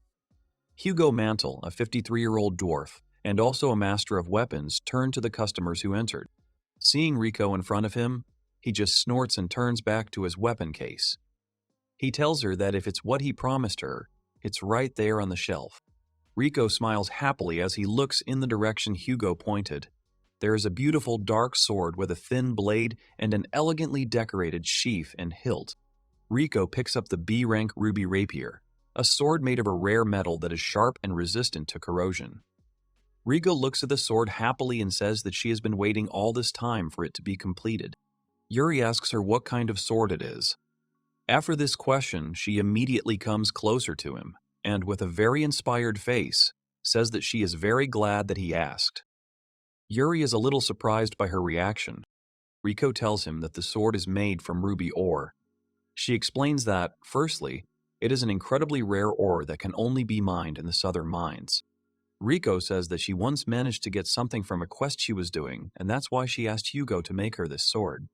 Hugo Mantle, a 53-year-old dwarf, and also a master of weapons, turned to the customers who entered. Seeing Riko in front of him, he just snorts and turns back to his weapon case. He tells her that if it's what he promised her, it's right there on the shelf. Riko smiles happily as he looks in the direction Hugo pointed. There is a beautiful dark sword with a thin blade and an elegantly decorated sheath and hilt. Riko picks up the B-rank ruby rapier, a sword made of a rare metal that is sharp and resistant to corrosion. Riko looks at the sword happily and says that she has been waiting all this time for it to be completed. Yuri asks her what kind of sword it is. After this question, she immediately comes closer to him, and with a very inspired face, says that she is very glad that he asked. Yuri is a little surprised by her reaction. Riko tells him that the sword is made from ruby ore. She explains that, firstly, it is an incredibly rare ore that can only be mined in the southern mines. Riko says that she once managed to get something from a quest she was doing, and that's why she asked Hugo to make her this sword.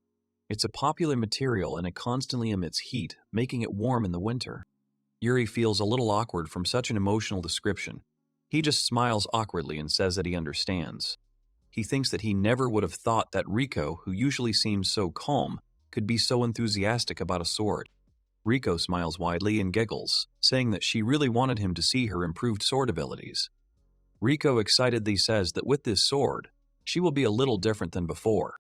It's a popular material and it constantly emits heat, making it warm in the winter. Yuri feels a little awkward from such an emotional description. He just smiles awkwardly and says that he understands. He thinks that he never would have thought that Riko, who usually seems so calm, could be so enthusiastic about a sword. Riko smiles widely and giggles, saying that she really wanted him to see her improved sword abilities. Riko excitedly says that with this sword, she will be a little different than before.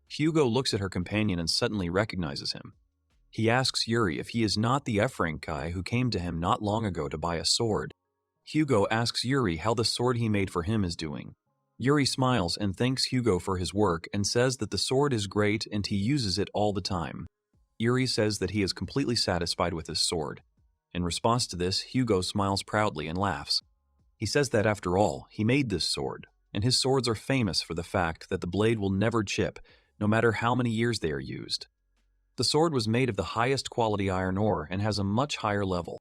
Hugo looks at her companion and suddenly recognizes him. He asks Yuri if he is not the F-rank guy who came to him not long ago to buy a sword. Hugo asks Yuri how the sword he made for him is doing. Yuri smiles and thanks Hugo for his work and says that the sword is great and he uses it all the time. Yuri says that he is completely satisfied with his sword. In response to this, Hugo smiles proudly and laughs. He says that after all, he made this sword, and his swords are famous for the fact that the blade will never chip, no matter how many years they are used. The sword was made of the highest quality iron ore and has a much higher level.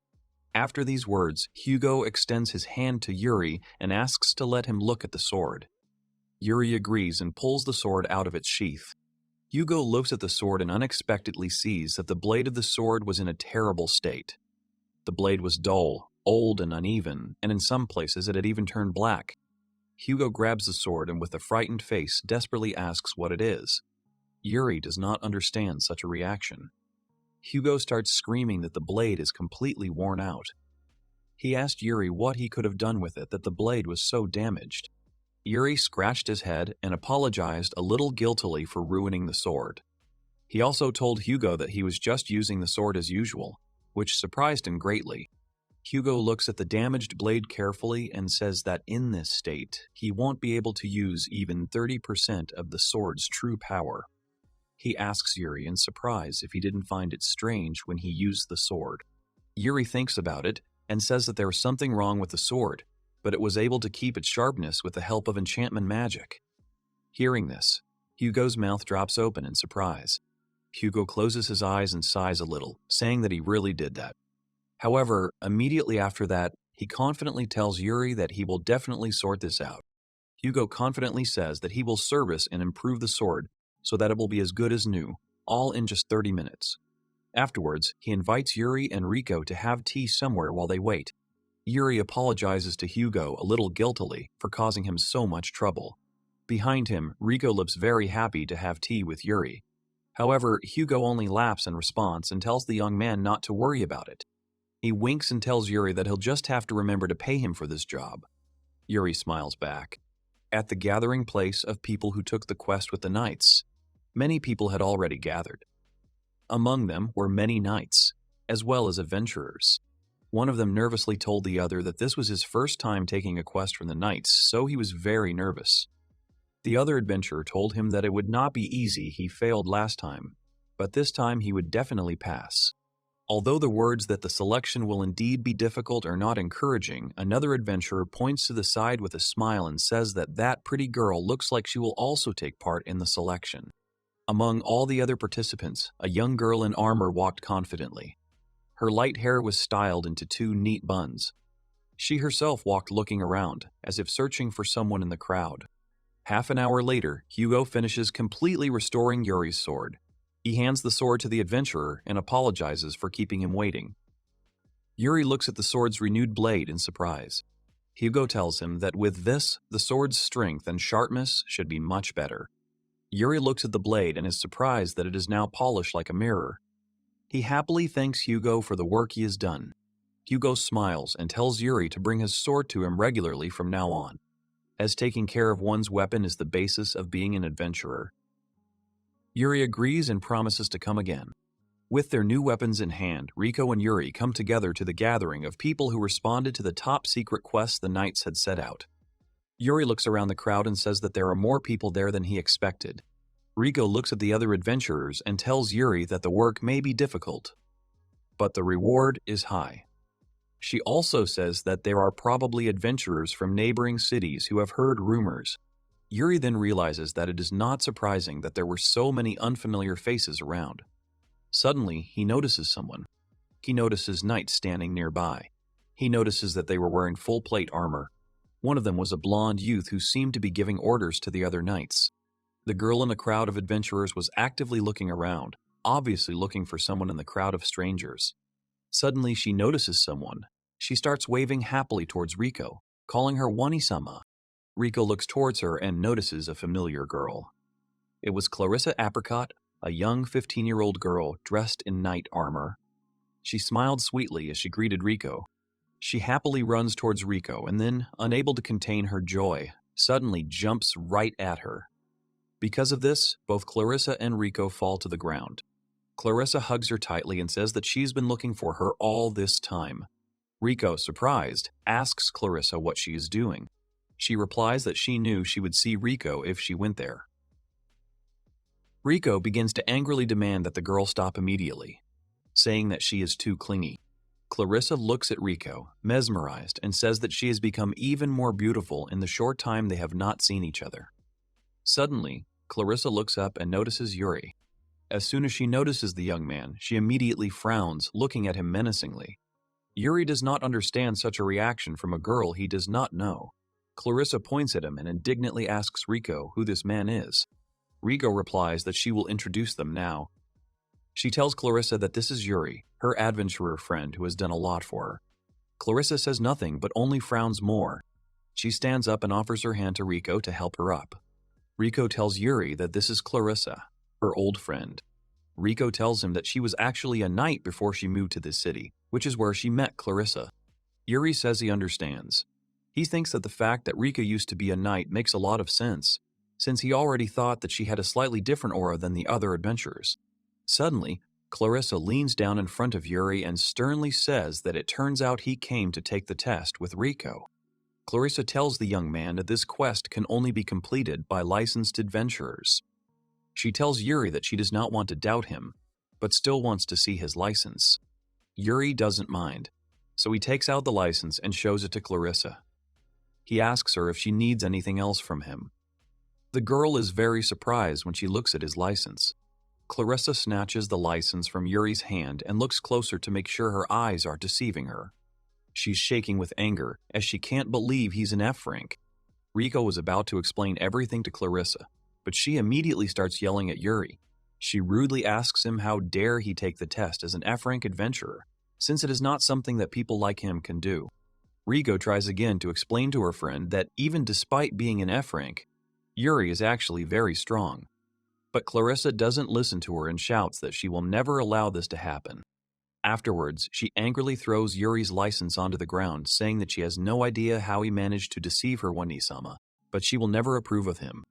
After these words, Hugo extends his hand to Yuri and asks to let him look at the sword. Yuri agrees and pulls the sword out of its sheath. Hugo looks at the sword and unexpectedly sees that the blade of the sword was in a terrible state. The blade was dull, old and uneven, and in some places it had even turned black. Hugo grabs the sword and with a frightened face desperately asks what it is. Yuri does not understand such a reaction. Hugo starts screaming that the blade is completely worn out. He asked Yuri what he could have done with it that the blade was so damaged. Yuri scratched his head and apologized a little guiltily for ruining the sword. He also told Hugo that he was just using the sword as usual, which surprised him greatly. Hugo looks at the damaged blade carefully and says that in this state, he won't be able to use even 30% of the sword's true power. He asks Yuri in surprise if he didn't find it strange when he used the sword. Yuri thinks about it and says that there was something wrong with the sword, but it was able to keep its sharpness with the help of enchantment magic. Hearing this, Hugo's mouth drops open in surprise. Hugo closes his eyes and sighs a little, saying that he really did that. However, immediately after that, he confidently tells Yuri that he will definitely sort this out. Hugo confidently says that he will service and improve the sword so that it will be as good as new, all in just 30 minutes. Afterwards, he invites Yuri and Riko to have tea somewhere while they wait. Yuri apologizes to Hugo a little guiltily for causing him so much trouble. Behind him, Riko looks very happy to have tea with Yuri. However, Hugo only laughs in response and tells the young man not to worry about it. He winks and tells Yuri that he'll just have to remember to pay him for this job. Yuri smiles back. At the gathering place of people who took the quest with the knights, many people had already gathered. Among them were many knights, as well as adventurers. One of them nervously told the other that this was his first time taking a quest from the knights, so he was very nervous. The other adventurer told him that it would not be easy, he failed last time, but this time he would definitely pass. Although the words that the selection will indeed be difficult are not encouraging, another adventurer points to the side with a smile and says that that pretty girl looks like she will also take part in the selection. Among all the other participants, a young girl in armor walked confidently. Her light hair was styled into 2 neat buns. She herself walked looking around, as if searching for someone in the crowd. Half an hour later, Hugo finishes completely restoring Yuri's sword. He hands the sword to the adventurer and apologizes for keeping him waiting. Yuri looks at the sword's renewed blade in surprise. Hugo tells him that with this, the sword's strength and sharpness should be much better. Yuri looks at the blade and is surprised that it is now polished like a mirror. He happily thanks Hugo for the work he has done. Hugo smiles and tells Yuri to bring his sword to him regularly from now on, as taking care of one's weapon is the basis of being an adventurer. Yuri agrees and promises to come again. With their new weapons in hand, Riko and Yuri come together to the gathering of people who responded to the top-secret quest the knights had set out. Yuri looks around the crowd and says that there are more people there than he expected. Riko looks at the other adventurers and tells Yuri that the work may be difficult, but the reward is high. She also says that there are probably adventurers from neighboring cities who have heard rumors. Yuri then realizes that it is not surprising that there were so many unfamiliar faces around. Suddenly, he notices someone. He notices knights standing nearby. He notices that they were wearing full plate armor. One of them was a blonde youth who seemed to be giving orders to the other knights. The girl in the crowd of adventurers was actively looking around, obviously looking for someone in the crowd of strangers. Suddenly, she notices someone. She starts waving happily towards Riko, calling her Wani-sama. Riko looks towards her and notices a familiar girl. It was Clarissa Apricot, a young 15-year-old girl dressed in knight armor. She smiled sweetly as she greeted Riko. She happily runs towards Riko and then, unable to contain her joy, suddenly jumps right at her. Because of this, both Clarissa and Riko fall to the ground. Clarissa hugs her tightly and says that she's been looking for her all this time. Riko, surprised, asks Clarissa what she is doing. She replies that she knew she would see Riko if she went there. Riko begins to angrily demand that the girl stop immediately, saying that she is too clingy. Clarissa looks at Riko, mesmerized, and says that she has become even more beautiful in the short time they have not seen each other. Suddenly, Clarissa looks up and notices Yuri. As soon as she notices the young man, she immediately frowns, looking at him menacingly. Yuri does not understand such a reaction from a girl he does not know. Clarissa points at him and indignantly asks Riko who this man is. Riko replies that she will introduce them now. She tells Clarissa that this is Yuri, her adventurer friend who has done a lot for her. Clarissa says nothing but only frowns more. She stands up and offers her hand to Riko to help her up. Riko tells Yuri that this is Clarissa, her old friend. Riko tells him that she was actually a knight before she moved to this city, which is where she met Clarissa. Yuri says he understands. He thinks that the fact that Riko used to be a knight makes a lot of sense, since he already thought that she had a slightly different aura than the other adventurers. Suddenly, Clarissa leans down in front of Yuri and sternly says that it turns out he came to take the test with Riko. Clarissa tells the young man that this quest can only be completed by licensed adventurers. She tells Yuri that she does not want to doubt him, but still wants to see his license. Yuri doesn't mind, so he takes out the license and shows it to Clarissa. He asks her if she needs anything else from him. The girl is very surprised when she looks at his license. Clarissa snatches the license from Yuri's hand and looks closer to make sure her eyes aren't deceiving her. She's shaking with anger, as she can't believe he's an F rank. Riko was about to explain everything to Clarissa, but she immediately starts yelling at Yuri. She rudely asks him how dare he take the test as an F rank adventurer, since it is not something that people like him can do. Riko tries again to explain to her friend that even despite being an F rank, Yuri is actually very strong. But Clarissa doesn't listen to her and shouts that she will never allow this to happen. Afterwards, she angrily throws Yuri's license onto the ground, saying that she has no idea how he managed to deceive her Wani-sama, but she will never approve of him.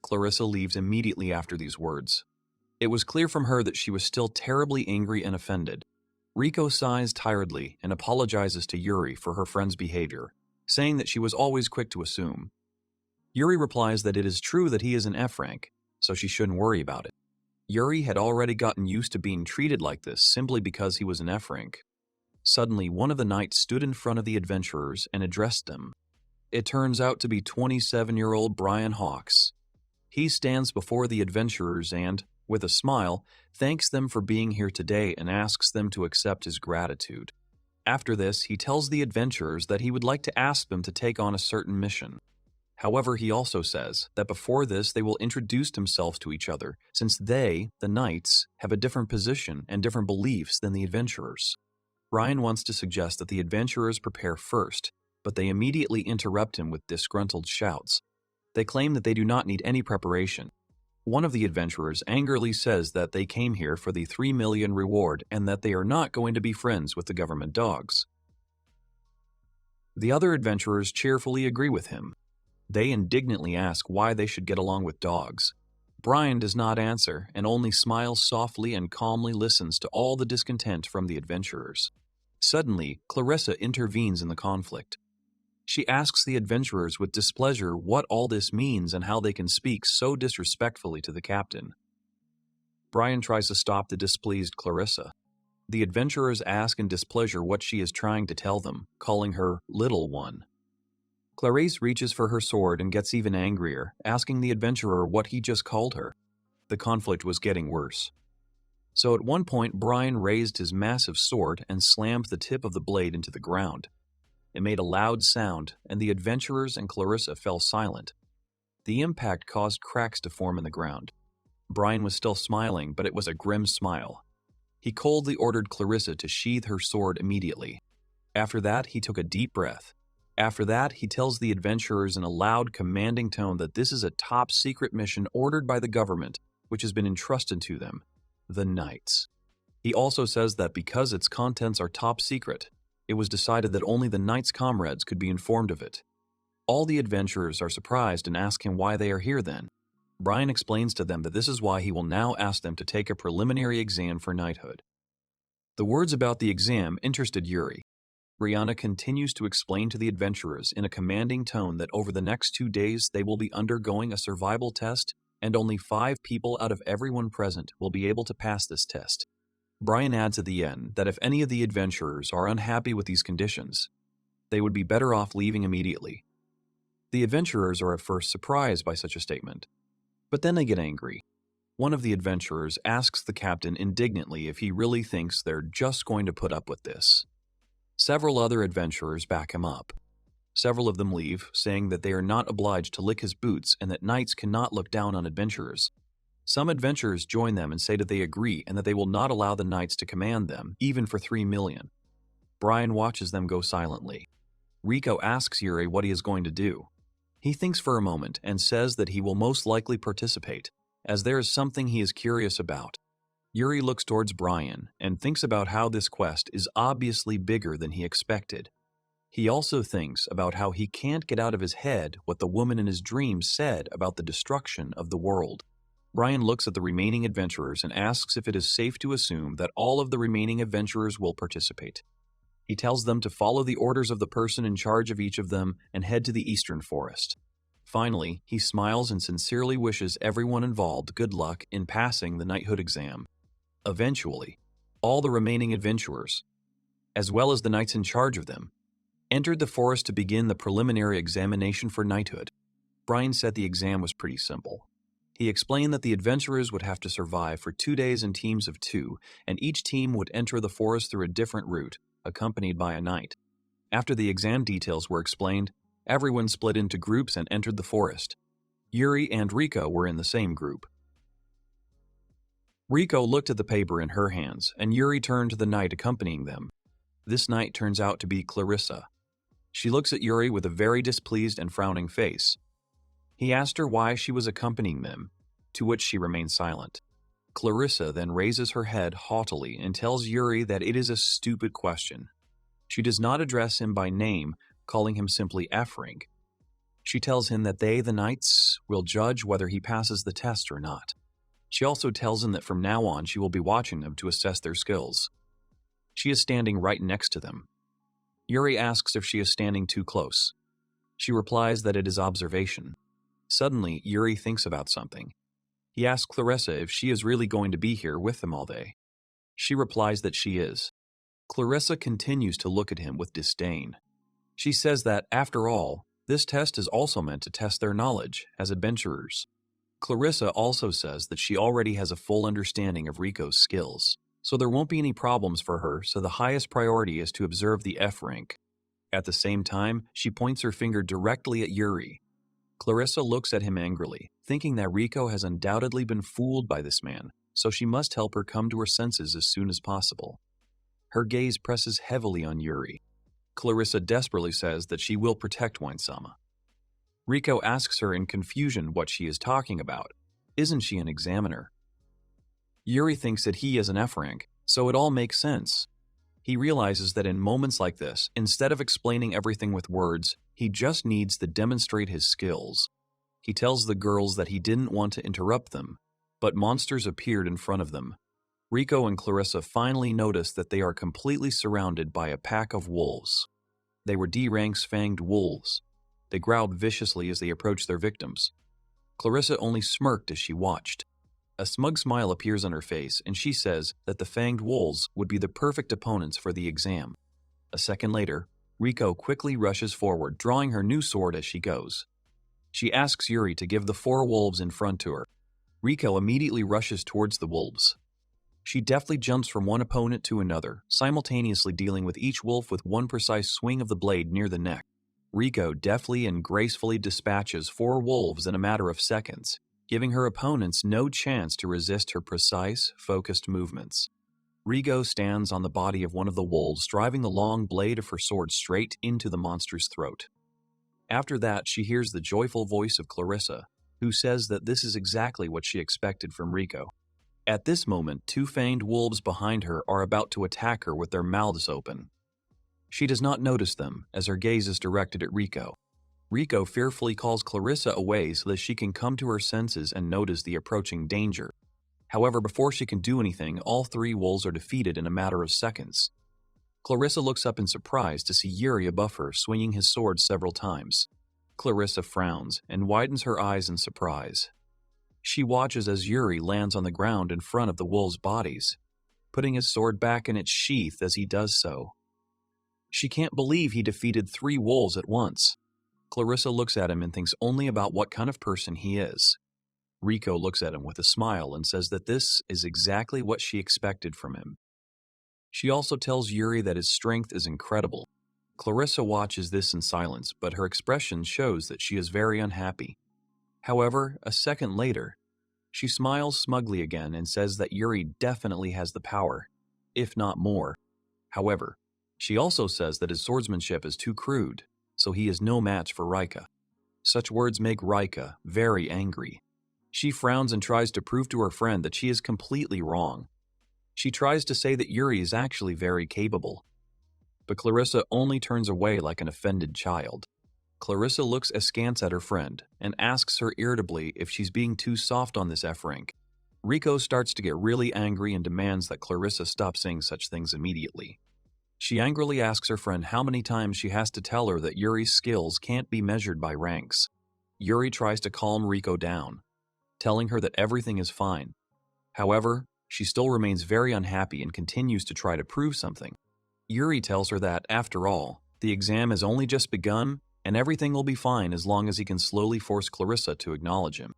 Clarissa leaves immediately after these words. It was clear from her that she was still terribly angry and offended. Riko sighs tiredly and apologizes to Yuri for her friend's behavior, saying that she was always quick to assume. Yuri replies that it is true that he is an F rank, so she shouldn't worry about it. Yuri had already gotten used to being treated like this simply because he was an F rank. Suddenly, one of the knights stood in front of the adventurers and addressed them. It turns out to be 27-year-old Brian Hawks. He stands before the adventurers and, with a smile, thanks them for being here today and asks them to accept his gratitude. After this, he tells the adventurers that he would like to ask them to take on a certain mission. However, he also says that before this they will introduce themselves to each other, since they, the knights, have a different position and different beliefs than the adventurers. Brian wants to suggest that the adventurers prepare first, but they immediately interrupt him with disgruntled shouts. They claim that they do not need any preparation. One of the adventurers angrily says that they came here for the 3 million reward and that they are not going to be friends with the government dogs. The other adventurers cheerfully agree with him. They indignantly ask why they should get along with dogs. Brian does not answer and only smiles softly and calmly listens to all the discontent from the adventurers. Suddenly, Clarissa intervenes in the conflict. She asks the adventurers with displeasure what all this means and how they can speak so disrespectfully to the captain. Brian tries to stop the displeased Clarissa. The adventurers ask in displeasure what she is trying to tell them, calling her Little One. Clarice reaches for her sword and gets even angrier, asking the adventurer what he just called her. The conflict was getting worse. So at one point, Brian raised his massive sword and slammed the tip of the blade into the ground. It made a loud sound, and the adventurers and Clarissa fell silent. The impact caused cracks to form in the ground. Brian was still smiling, but it was a grim smile. He coldly ordered Clarissa to sheathe her sword immediately. After that, he took a deep breath. After that, he tells the adventurers in a loud, commanding tone that this is a top-secret mission ordered by the government, which has been entrusted to them, the Knights. He also says that because its contents are top secret, it was decided that only the Knights' comrades could be informed of it. All the adventurers are surprised and ask him why they are here then. Brian explains to them that this is why he will now ask them to take a preliminary exam for knighthood. The words about the exam interested Yuri. Brianna continues to explain to the adventurers in a commanding tone that over the next 2 days they will be undergoing a survival test and only 5 people out of everyone present will be able to pass this test. Brian adds at the end that if any of the adventurers are unhappy with these conditions, they would be better off leaving immediately. The adventurers are at first surprised by such a statement, but then they get angry. One of the adventurers asks the captain indignantly if he really thinks they're just going to put up with this. Several other adventurers back him up. Several of them leave, saying that they are not obliged to lick his boots and that knights cannot look down on adventurers. Some adventurers join them and say that they agree and that they will not allow the knights to command them, even for 3 million. Brian watches them go silently. Rico asks Yuri what he is going to do. He thinks for a moment and says that he will most likely participate, as there is something he is curious about. Yuri looks towards Brian and thinks about how this quest is obviously bigger than he expected. He also thinks about how he can't get out of his head what the woman in his dreams said about the destruction of the world. Brian looks at the remaining adventurers and asks if it is safe to assume that all of the remaining adventurers will participate. He tells them to follow the orders of the person in charge of each of them and head to the eastern forest. Finally, he smiles and sincerely wishes everyone involved good luck in passing the knighthood exam. Eventually, all the remaining adventurers, as well as the knights in charge of them, entered the forest to begin the preliminary examination for knighthood. Brian said the exam was pretty simple. He explained that the adventurers would have to survive for 2 days in teams of 2, and each team would enter the forest through a different route, accompanied by a knight. After the exam details were explained, everyone split into groups and entered the forest. Yuri and Rico were in the same group. Rico looked at the paper in her hands, and Yuri turned to the knight accompanying them. This knight turns out to be Clarissa. She looks at Yuri with a very displeased and frowning face. He asked her why she was accompanying them, to which she remained silent. Clarissa then raises her head haughtily and tells Yuri that it is a stupid question. She does not address him by name, calling him simply F-rank. She tells him that they, the knights, will judge whether he passes the test or not. She also tells him that from now on she will be watching them to assess their skills. She is standing right next to them. Yuri asks if she is standing too close. She replies that it is observation. Suddenly, Yuri thinks about something. He asks Clarissa if she is really going to be here with them all day. She replies that she is. Clarissa continues to look at him with disdain. She says that, after all, this test is also meant to test their knowledge as adventurers. Clarissa also says that she already has a full understanding of Rico's skills, so there won't be any problems for her, so the highest priority is to observe the F rank. At the same time, she points her finger directly at Yuri. Clarissa looks at him angrily, thinking that Rico has undoubtedly been fooled by this man, so she must help her come to her senses as soon as possible. Her gaze presses heavily on Yuri. Clarissa desperately says that she will protect Wine-sama. Rico asks her in confusion what she is talking about. Isn't she an examiner? Yuri thinks that he is an F rank, so it all makes sense. He realizes that in moments like this, instead of explaining everything with words, he just needs to demonstrate his skills. He tells the girls that he didn't want to interrupt them, but monsters appeared in front of them. Rico and Clarissa finally notice that they are completely surrounded by a pack of wolves. They were D-Rank's fanged wolves. They growled viciously as they approached their victims. Clarissa only smirked as she watched. A smug smile appears on her face, and she says that the fanged wolves would be the perfect opponents for the exam. A second later, Rico quickly rushes forward, drawing her new sword as she goes. She asks Yuri to give the 4 wolves in front to her. Rico immediately rushes towards the wolves. She deftly jumps from one opponent to another, simultaneously dealing with each wolf with one precise swing of the blade near the neck. Rico deftly and gracefully dispatches 4 wolves in a matter of seconds, giving her opponents no chance to resist her precise, focused movements. Rico stands on the body of one of the wolves, driving the long blade of her sword straight into the monster's throat. After that, she hears the joyful voice of Clarissa, who says that this is exactly what she expected from Rico. At this moment, 2 fanged wolves behind her are about to attack her with their mouths open. She does not notice them, as her gaze is directed at Rico. Rico fearfully calls Clarissa away so that she can come to her senses and notice the approaching danger. However, before she can do anything, all 3 wolves are defeated in a matter of seconds. Clarissa looks up in surprise to see Yuri above her, swinging his sword several times. Clarissa frowns and widens her eyes in surprise. She watches as Yuri lands on the ground in front of the wolves' bodies, putting his sword back in its sheath as he does so. She can't believe he defeated 3 wolves at once. Clarissa looks at him and thinks only about what kind of person he is. Rico looks at him with a smile and says that this is exactly what she expected from him. She also tells Yuri that his strength is incredible. Clarissa watches this in silence, but her expression shows that she is very unhappy. However, a second later, she smiles smugly again and says that Yuri definitely has the power, if not more. However, she also says that his swordsmanship is too crude, so he is no match for Rika. Such words make Rika very angry. She frowns and tries to prove to her friend that she is completely wrong. She tries to say that Yuri is actually very capable, but Clarissa only turns away like an offended child. Clarissa looks askance at her friend and asks her irritably if she's being too soft on this F rank. Rico starts to get really angry and demands that Clarissa stop saying such things immediately. She angrily asks her friend how many times she has to tell her that Yuri's skills can't be measured by ranks. Yuri tries to calm Rico down, telling her that everything is fine. However, she still remains very unhappy and continues to try to prove something. Yuri tells her that, after all, the exam has only just begun and everything will be fine as long as he can slowly force Clarissa to acknowledge him.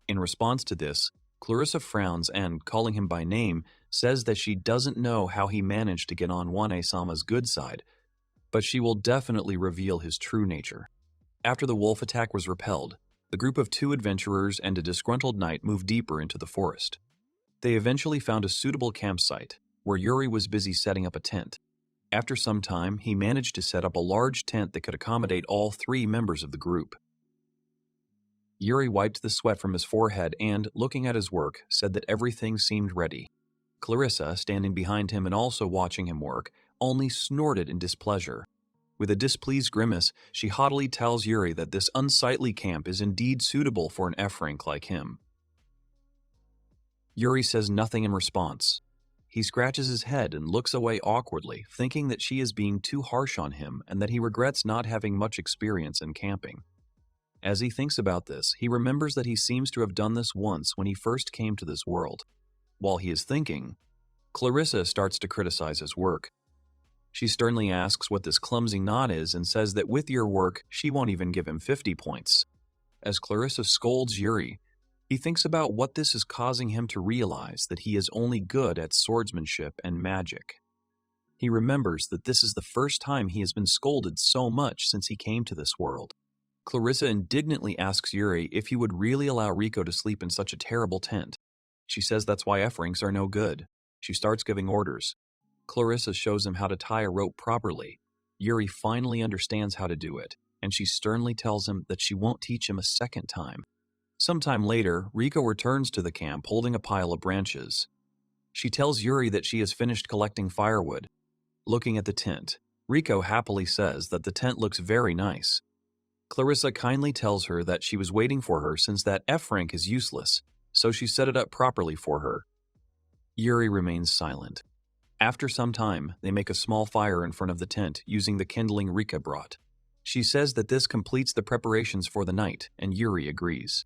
In response to this, Clarissa frowns and, calling him by name, says that she doesn't know how he managed to get on Wane-sama's good side, but she will definitely reveal his true nature. After the wolf attack was repelled, the group of 2 adventurers and a disgruntled knight moved deeper into the forest. They eventually found a suitable campsite, where Yuri was busy setting up a tent. After some time, he managed to set up a large tent that could accommodate all 3 members of the group. Yuri wiped the sweat from his forehead and, looking at his work, said that everything seemed ready. Clarissa, standing behind him and also watching him work, only snorted in displeasure. With a displeased grimace, she haughtily tells Yuri that this unsightly camp is indeed suitable for an F rank like him. Yuri says nothing in response. He scratches his head and looks away awkwardly, thinking that she is being too harsh on him and that he regrets not having much experience in camping. As he thinks about this, he remembers that he seems to have done this once when he first came to this world. While he is thinking, Clarissa starts to criticize his work. She sternly asks what this clumsy knot is and says that with your work, she won't even give him 50 points. As Clarissa scolds Yuri, he thinks about what this is causing him to realize that he is only good at swordsmanship and magic. He remembers that this is the first time he has been scolded so much since he came to this world. Clarissa indignantly asks Yuri if he would really allow Riko to sleep in such a terrible tent. She says that's why F-ranks are no good. She starts giving orders. Clarissa shows him how to tie a rope properly. Yuri finally understands how to do it, and she sternly tells him that she won't teach him a second time. Sometime later, Riko returns to the camp holding a pile of branches. She tells Yuri that she has finished collecting firewood. Looking at the tent, Riko happily says that the tent looks very nice. Clarissa kindly tells her that she was waiting for her since that F-rank is useless, so she set it up properly for her. Yuri remains silent. After some time, they make a small fire in front of the tent using the kindling Rika brought. She says that this completes the preparations for the night, and Yuri agrees.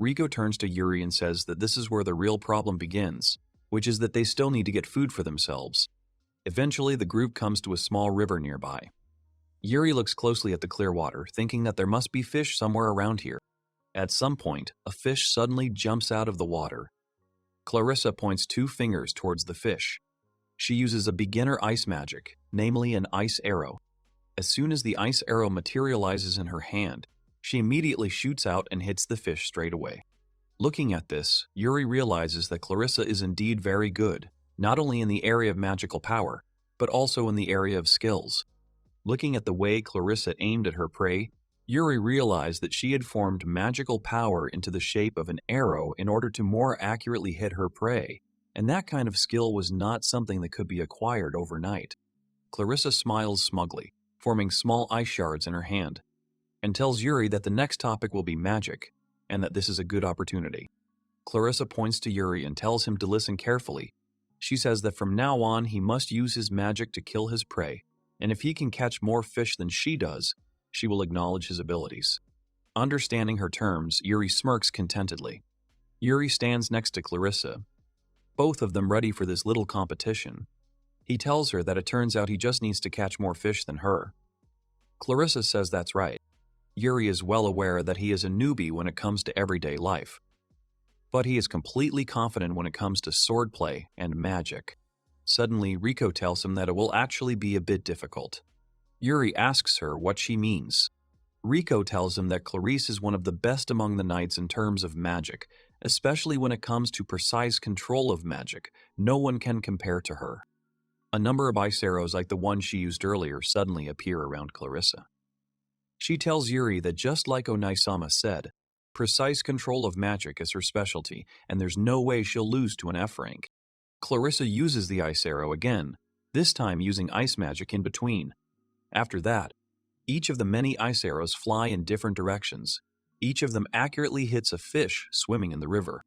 Riko turns to Yuri and says that this is where the real problem begins, which is that they still need to get food for themselves. Eventually, the group comes to a small river nearby. Yuri looks closely at the clear water, thinking that there must be fish somewhere around here. At some point, a fish suddenly jumps out of the water. Clarissa points 2 fingers towards the fish. She uses a beginner ice magic, namely an ice arrow. As soon as the ice arrow materializes in her hand, she immediately shoots out and hits the fish straight away. Looking at this, Yuri realizes that Clarissa is indeed very good, not only in the area of magical power, but also in the area of skills. Looking at the way Clarissa aimed at her prey, Yuri realized that she had formed magical power into the shape of an arrow in order to more accurately hit her prey, and that kind of skill was not something that could be acquired overnight. Clarissa smiles smugly, forming small ice shards in her hand, and tells Yuri that the next topic will be magic, and that this is a good opportunity. Clarissa points to Yuri and tells him to listen carefully. She says that from now on he must use his magic to kill his prey, and if he can catch more fish than she does, she will acknowledge his abilities. Understanding her terms, Yuri smirks contentedly. Yuri stands next to Clarissa, both of them ready for this little competition. He tells her that it turns out he just needs to catch more fish than her. Clarissa says that's right. Yuri is well aware that he is a newbie when it comes to everyday life, but he is completely confident when it comes to swordplay and magic. Suddenly, Riko tells him that it will actually be a bit difficult. Yuri asks her what she means. Riko tells him that Clarice is one of the best among the knights in terms of magic, especially when it comes to precise control of magic. No one can compare to her. A number of ice arrows like the one she used earlier suddenly appear around Clarissa. She tells Yuri that just like Onai-sama said, precise control of magic is her specialty, and there's no way she'll lose to an F-rank. Clarissa uses the ice arrow again, this time using ice magic in between. After that, each of the many ice arrows fly in different directions. Each of them accurately hits a fish swimming in the river.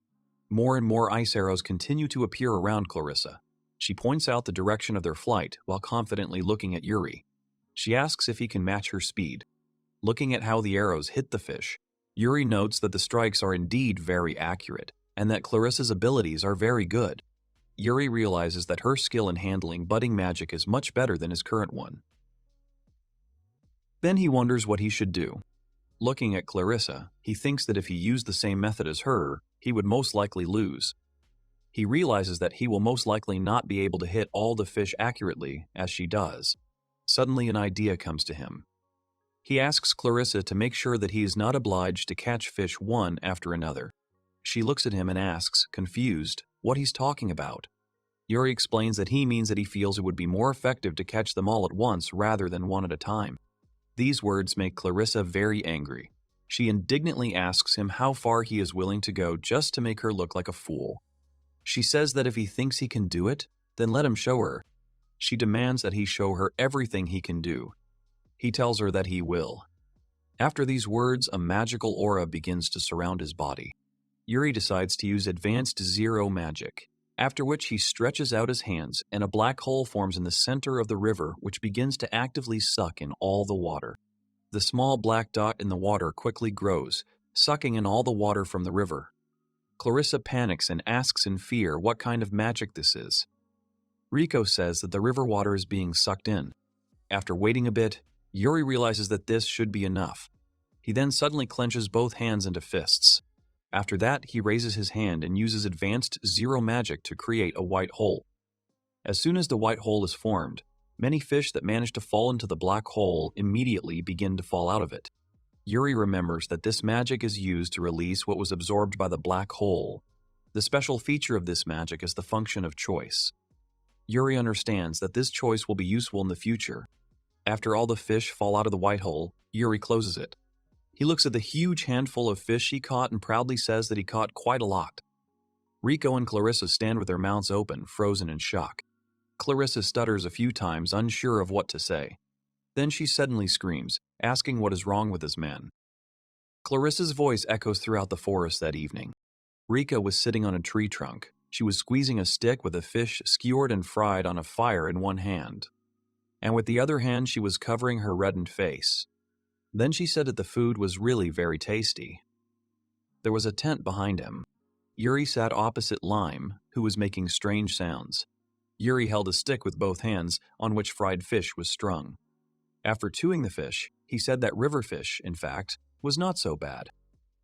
More and more ice arrows continue to appear around Clarissa. She points out the direction of their flight while confidently looking at Yuri. She asks if he can match her speed. Looking at how the arrows hit the fish, Yuri notes that the strikes are indeed very accurate, and that Clarissa's abilities are very good. Yuri realizes that her skill in handling budding magic is much better than his current one. Then he wonders what he should do. Looking at Clarissa, he thinks that if he used the same method as her, he would most likely lose. He realizes that he will most likely not be able to hit all the fish accurately as she does. Suddenly an idea comes to him. He asks Clarissa to make sure that he is not obliged to catch fish one after another. She looks at him and asks, confused, what he's talking about. Yuri explains that he means that he feels it would be more effective to catch them all at once rather than one at a time. These words make Clarissa very angry. She indignantly asks him how far he is willing to go just to make her look like a fool. She says that if he thinks he can do it, then let him show her. She demands that he show her everything he can do. He tells her that he will. After these words, a magical aura begins to surround his body. Yuri decides to use advanced zero magic, after which he stretches out his hands and a black hole forms in the center of the river which begins to actively suck in all the water. The small black dot in the water quickly grows, sucking in all the water from the river. Clarissa panics and asks in fear what kind of magic this is. Riko says that the river water is being sucked in. After waiting a bit, Yuri realizes that this should be enough. He then suddenly clenches both hands into fists. After that, he raises his hand and uses advanced zero magic to create a white hole. As soon as the white hole is formed, many fish that manage to fall into the black hole immediately begin to fall out of it. Yuri remembers that this magic is used to release what was absorbed by the black hole. The special feature of this magic is the function of choice. Yuri understands that this choice will be useful in the future. After all the fish fall out of the white hole, Yuri closes it. He looks at the huge handful of fish he caught and proudly says that he caught quite a lot. Riko and Clarissa stand with their mouths open, frozen in shock. Clarissa stutters a few times, unsure of what to say. Then she suddenly screams, asking what is wrong with this man. Clarissa's voice echoes throughout the forest that evening. Riko was sitting on a tree trunk. She was squeezing a stick with a fish skewered and fried on a fire in one hand, and with the other hand she was covering her reddened face. Then she said that the food was really very tasty. There was a tent behind him. Yuri sat opposite Lime, who was making strange sounds. Yuri held a stick with both hands on which fried fish was strung. After chewing the fish, he said that river fish, in fact, was not so bad.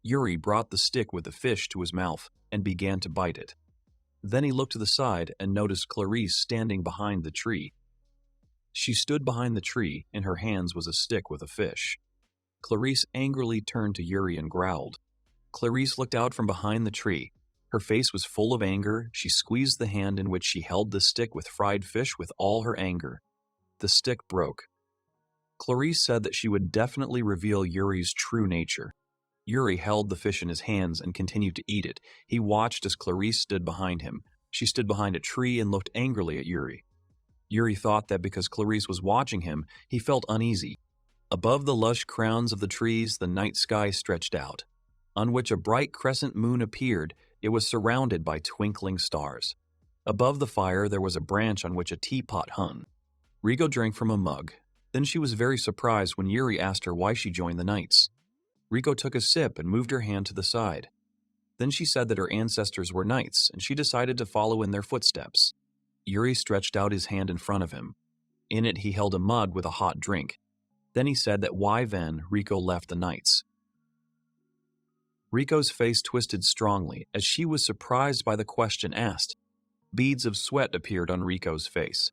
Yuri brought the stick with the fish to his mouth and began to bite it. Then he looked to the side and noticed Clarice standing behind the tree. She stood behind the tree, in her hands was a stick with a fish. Clarice angrily turned to Yuri and growled. Clarice looked out from behind the tree. Her face was full of anger. She squeezed the hand in which she held the stick with fried fish with all her anger. The stick broke. Clarice said that she would definitely reveal Yuri's true nature. Yuri held the fish in his hands and continued to eat it. He watched as Clarice stood behind him. She stood behind a tree and looked angrily at Yuri. Yuri thought that because Clarice was watching him, he felt uneasy. Above the lush crowns of the trees, the night sky stretched out, on which a bright crescent moon appeared. It was surrounded by twinkling stars. Above the fire, there was a branch on which a teapot hung. Riko drank from a mug. Then she was very surprised when Yuri asked her why she joined the Knights. Riko took a sip and moved her hand to the side. Then she said that her ancestors were knights, and she decided to follow in their footsteps. Yuri stretched out his hand in front of him. In it, he held a mug with a hot drink. Then he said that why then Riko left the Knights. Riko's face twisted strongly as she was surprised by the question asked. Beads of sweat appeared on Riko's face.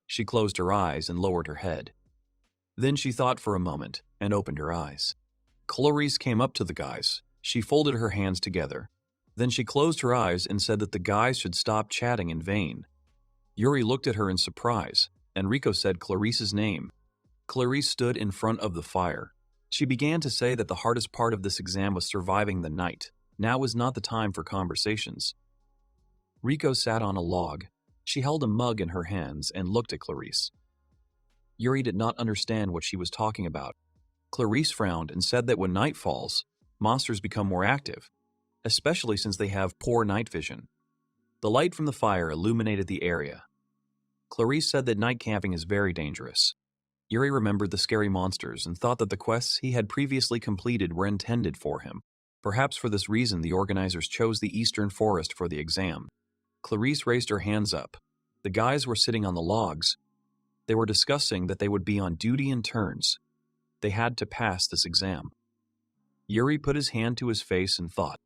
She closed her eyes and lowered her head. Then she thought for a moment and opened her eyes. Clarice came up to the guys. She folded her hands together. Then she closed her eyes and said that the guys should stop chatting in vain. Yuri looked at her in surprise, and Riko said Clarice's name. Clarice stood in front of the fire. She began to say that the hardest part of this exam was surviving the night. Now was not the time for conversations. Riko sat on a log. She held a mug in her hands and looked at Clarice. Yuri did not understand what she was talking about. Clarice frowned and said that when night falls, monsters become more active, especially since they have poor night vision. The light from the fire illuminated the area. Clarice said that night camping is very dangerous. Yuri remembered the scary monsters and thought that the quests he had previously completed were intended for him. Perhaps for this reason the organizers chose the eastern forest for the exam. Clarice raised her hands up. The guys were sitting on the logs. They were discussing that they would be on duty in turns. They had to pass this exam. Yuri put his hand to his face and thought.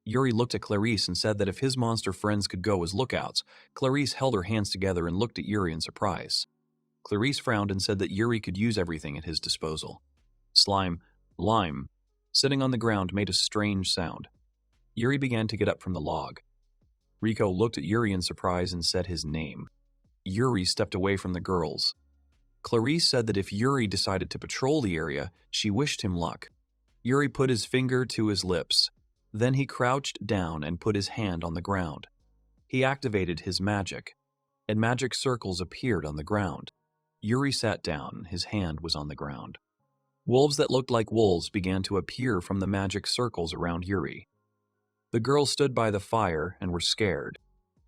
Yuri looked at Clarice and said that if his monster friends could go as lookouts. Clarice held her hands together and looked at Yuri in surprise. Clarice frowned and said that Yuri could use everything at his disposal. Lime, sitting on the ground made a strange sound. Yuri began to get up from the log. Riko looked at Yuri in surprise and said his name. Yuri stepped away from the girls. Clarice said that if Yuri decided to patrol the area, she wished him luck. Yuri put his finger to his lips. Then he crouched down and put his hand on the ground. He activated his magic, and magic circles appeared on the ground. Yuri sat down, his hand was on the ground. Wolves that looked like wolves began to appear from the magic circles around Yuri. The girls stood by the fire and were scared.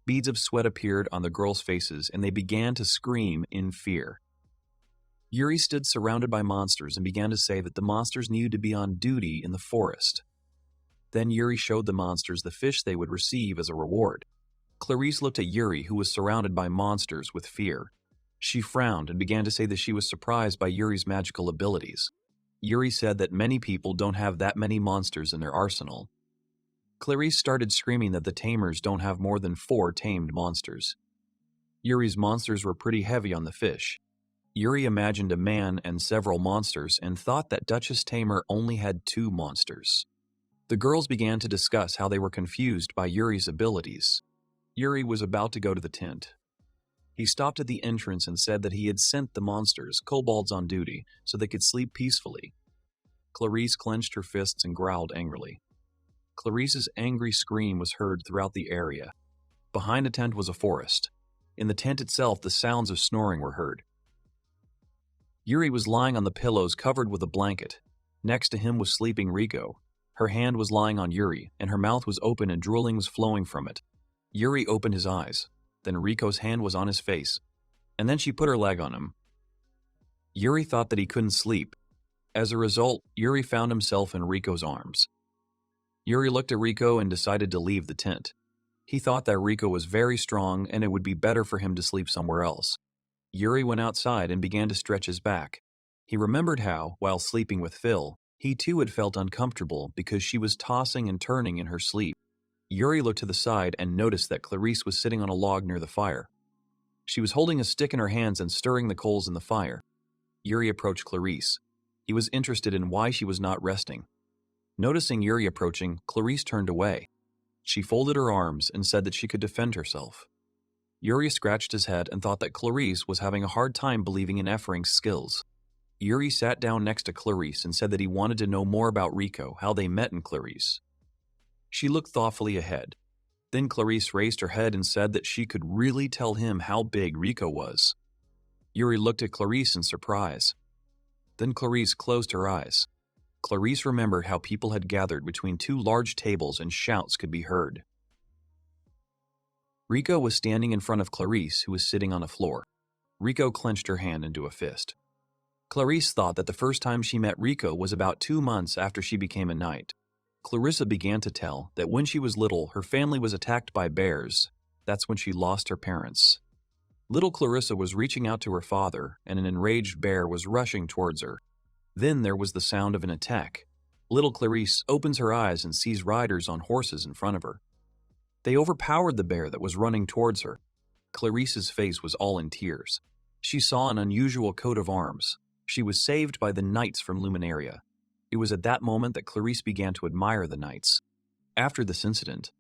Beads of sweat appeared on the girls' faces and they began to scream in fear. Yuri stood surrounded by monsters and began to say that the monsters needed to be on duty in the forest. Then Yuri showed the monsters the fish they would receive as a reward. Clarice looked at Yuri, who was surrounded by monsters, with fear. She frowned and began to say that she was surprised by Yuri's magical abilities. Yuri said that many people don't have that many monsters in their arsenal. Clarice started screaming that the tamers don't have more than 4 tamed monsters. Yuri's monsters were pretty heavy on the fish. Yuri imagined a man and several monsters and thought that Duchess Tamer only had 2 monsters. The girls began to discuss how they were confused by Yuri's abilities. Yuri was about to go to the tent. He stopped at the entrance and said that he had sent the monsters, kobolds on duty, so they could sleep peacefully. Clarice clenched her fists and growled angrily. Clarice's angry scream was heard throughout the area. Behind the tent was a forest. In the tent itself, the sounds of snoring were heard. Yuri was lying on the pillows covered with a blanket. Next to him was sleeping Riko. Her hand was lying on Yuri, and her mouth was open and drooling was flowing from it. Yuri opened his eyes. Then Riko's hand was on his face, and then she put her leg on him. Yuri thought that he couldn't sleep. As a result, Yuri found himself in Riko's arms. Yuri looked at Riko and decided to leave the tent. He thought that Riko was very strong and it would be better for him to sleep somewhere else. Yuri went outside and began to stretch his back. He remembered how, while sleeping with Phil, he too had felt uncomfortable because she was tossing and turning in her sleep. Yuri looked to the side and noticed that Clarice was sitting on a log near the fire. She was holding a stick in her hands and stirring the coals in the fire. Yuri approached Clarice. He was interested in why she was not resting. Noticing Yuri approaching, Clarice turned away. She folded her arms and said that she could defend herself. Yuri scratched his head and thought that Clarice was having a hard time believing in Efraing's skills. Yuri sat down next to Clarice and said that he wanted to know more about Riko, how they met in Clarice. She looked thoughtfully ahead. Then Clarice raised her head and said that she could really tell him how big Riko was. Yuri looked at Clarice in surprise. Then Clarice closed her eyes. Clarice remembered how people had gathered between 2 large tables and shouts could be heard. Riko was standing in front of Clarice, who was sitting on a floor. Riko clenched her hand into a fist. Clarice thought that the first time she met Riko was about 2 months after she became a knight. Clarissa began to tell that when she was little, her family was attacked by bears. That's when she lost her parents. Little Clarissa was reaching out to her father, and an enraged bear was rushing towards her. Then there was the sound of an attack. Little Clarice opens her eyes and sees riders on horses in front of her. They overpowered the bear that was running towards her. Clarice's face was all in tears. She saw an unusual coat of arms. She was saved by the knights from Luminaria. It was at that moment that Clarice began to admire the knights. After this incident,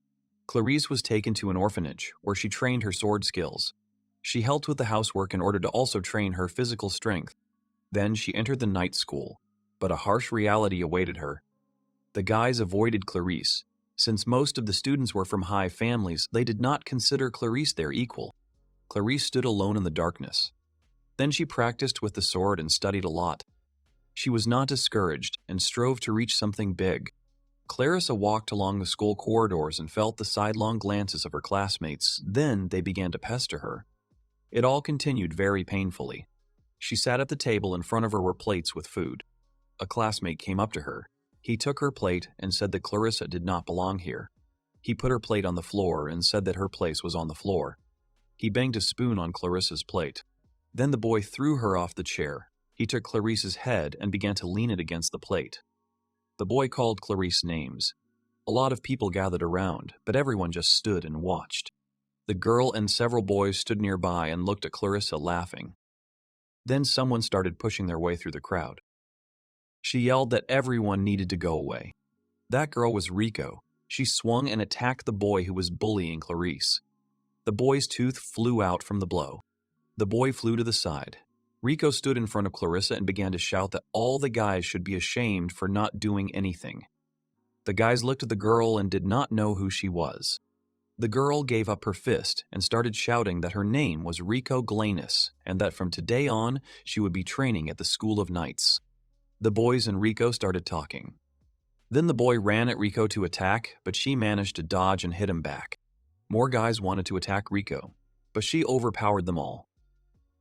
Clarice was taken to an orphanage where she trained her sword skills. She helped with the housework in order to also train her physical strength. Then she entered the knight school, but a harsh reality awaited her. The guys avoided Clarice. Since most of the students were from high families, they did not consider Clarice their equal. Clarice stood alone in the darkness. Then she practiced with the sword and studied a lot. She was not discouraged and strove to reach something big. Clarissa walked along the school corridors and felt the sidelong glances of her classmates. Then they began to pester her. It all continued very painfully. She sat at the table. In front of her were plates with food. A classmate came up to her. He took her plate and said that Clarissa did not belong here. He put her plate on the floor and said that her place was on the floor. He banged a spoon on Clarissa's plate. Then the boy threw her off the chair. He took Clarice's head and began to lean it against the plate. The boy called Clarice names. A lot of people gathered around, but everyone just stood and watched. The girl and several boys stood nearby and looked at Clarissa laughing. Then someone started pushing their way through the crowd. She yelled that everyone needed to go away. That girl was Riko. She swung and attacked the boy who was bullying Clarice. The boy's tooth flew out from the blow. The boy flew to the side. Riko stood in front of Clarissa and began to shout that all the guys should be ashamed for not doing anything. The guys looked at the girl and did not know who she was. The girl gave up her fist and started shouting that her name was Riko Glanis and that from today on she would be training at the School of Knights. The boys and Riko started talking. Then the boy ran at Riko to attack, but she managed to dodge and hit him back. More guys wanted to attack Riko, but she overpowered them all.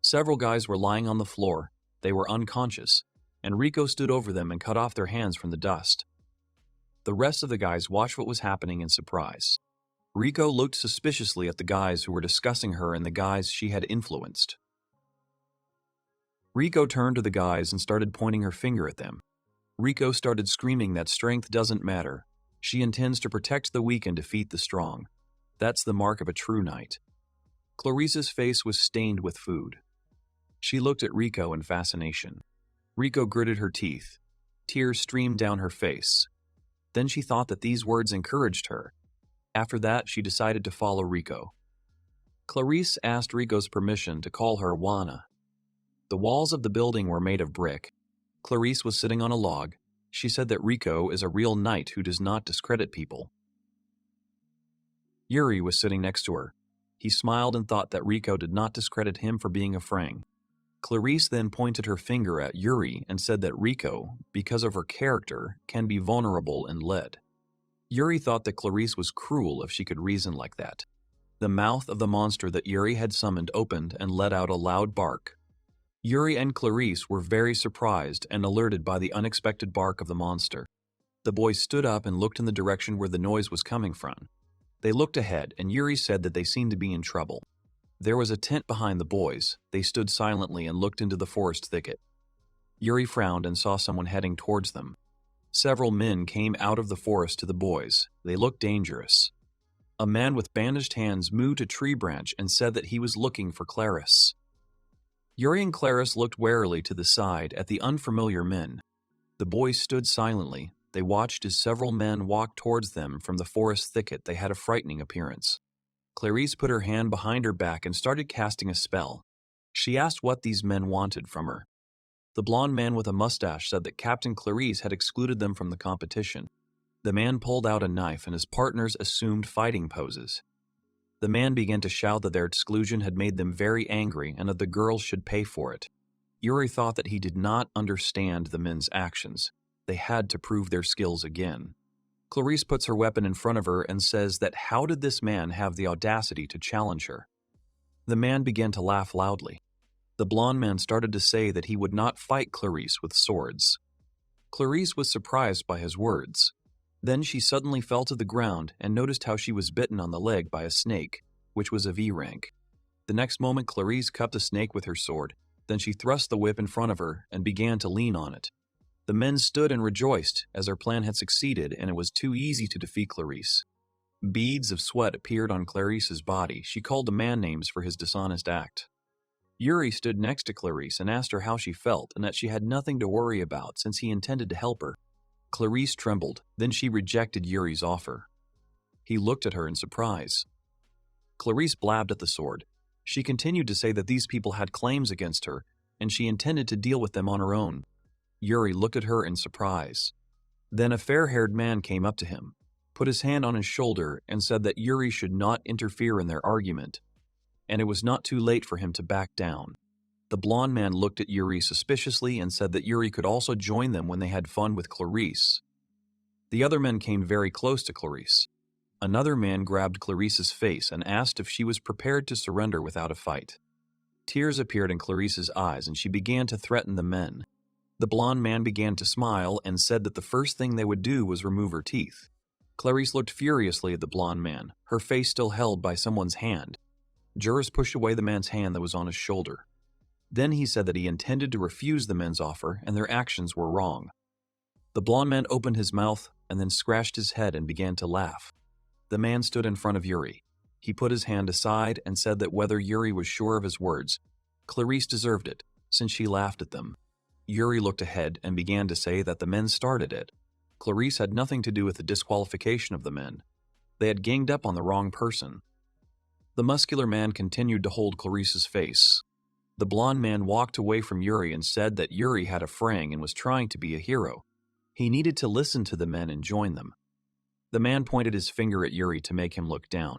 Several guys were lying on the floor. They were unconscious, and Riko stood over them and cut off their hands from the dust. The rest of the guys watched what was happening in surprise. Riko looked suspiciously at the guys who were discussing her and the guys she had influenced. Riko turned to the guys and started pointing her finger at them. Riko started screaming that strength doesn't matter. She intends to protect the weak and defeat the strong. That's the mark of a true knight. Clarice's face was stained with food. She looked at Riko in fascination. Riko gritted her teeth. Tears streamed down her face. Then she thought that these words encouraged her. After that, she decided to follow Riko. Clarice asked Riko's permission to call her Wana. The walls of the building were made of brick. Clarice was sitting on a log. She said that Riko is a real knight who does not discredit people. Yuri was sitting next to her. He smiled and thought that Riko did not discredit him for being a Frang. Clarice then pointed her finger at Yuri and said that Riko, because of her character, can be vulnerable and led. Yuri thought that Clarice was cruel if she could reason like that. The mouth of the monster that Yuri had summoned opened and let out a loud bark. Yuri and Clarice were very surprised and alerted by the unexpected bark of the monster. The boys stood up and looked in the direction where the noise was coming from. They looked ahead, and Yuri said that they seemed to be in trouble. There was a tent behind the boys. They stood silently and looked into the forest thicket. Yuri frowned and saw someone heading towards them. Several men came out of the forest to the boys. They looked dangerous. A man with bandaged hands moved a tree branch and said that he was looking for Clarice. Yuri and Clarice looked warily to the side at the unfamiliar men. The boys stood silently. They watched as several men walked towards them from the forest thicket. They had a frightening appearance. Clarice put her hand behind her back and started casting a spell. She asked what these men wanted from her. The blond man with a mustache said that Captain Clarice had excluded them from the competition. The man pulled out a knife and his partners assumed fighting poses. The man began to shout that their exclusion had made them very angry and that the girls should pay for it. Yuri thought that he did not understand the men's actions. They had to prove their skills again. Clarice puts her weapon in front of her and says that how did this man have the audacity to challenge her? The man began to laugh loudly. The blond man started to say that he would not fight Clarice with swords. Clarice was surprised by his words. Then she suddenly fell to the ground and noticed how she was bitten on the leg by a snake, which was a V rank. The next moment Clarice cut the snake with her sword. Then she thrust the whip in front of her and began to lean on it. The men stood and rejoiced as their plan had succeeded and it was too easy to defeat Clarice. Beads of sweat appeared on Clarice's body. She called the man names for his dishonest act. Yuri stood next to Clarice and asked her how she felt and that she had nothing to worry about since he intended to help her. Clarice trembled, then she rejected Yuri's offer. He looked at her in surprise. Clarice blabbed at the sword. She continued to say that these people had claims against her and she intended to deal with them on her own. Yuri looked at her in surprise. Then a fair-haired man came up to him, put his hand on his shoulder, and said that Yuri should not interfere in their argument, and it was not too late for him to back down. The blond man looked at Yuri suspiciously and said that Yuri could also join them when they had fun with Clarice. The other men came very close to Clarice. Another man grabbed Clarice's face and asked if she was prepared to surrender without a fight. Tears appeared in Clarice's eyes and she began to threaten the men. The blond man began to smile and said that the first thing they would do was remove her teeth. Clarice looked furiously at the blond man, her face still held by someone's hand. Juris pushed away the man's hand that was on his shoulder. Then he said that he intended to refuse the men's offer and their actions were wrong. The blond man opened his mouth and then scratched his head and began to laugh. The man stood in front of Yuri. He put his hand aside and said that whether Yuri was sure of his words, Clarice deserved it, since she laughed at them. Yuri looked ahead and began to say that the men started it. Clarice had nothing to do with the disqualification of the men. They had ganged up on the wrong person. The muscular man continued to hold Clarice's face. The blond man walked away from Yuri and said that Yuri had a frang and was trying to be a hero. He needed to listen to the men and join them. The man pointed his finger at Yuri to make him look down.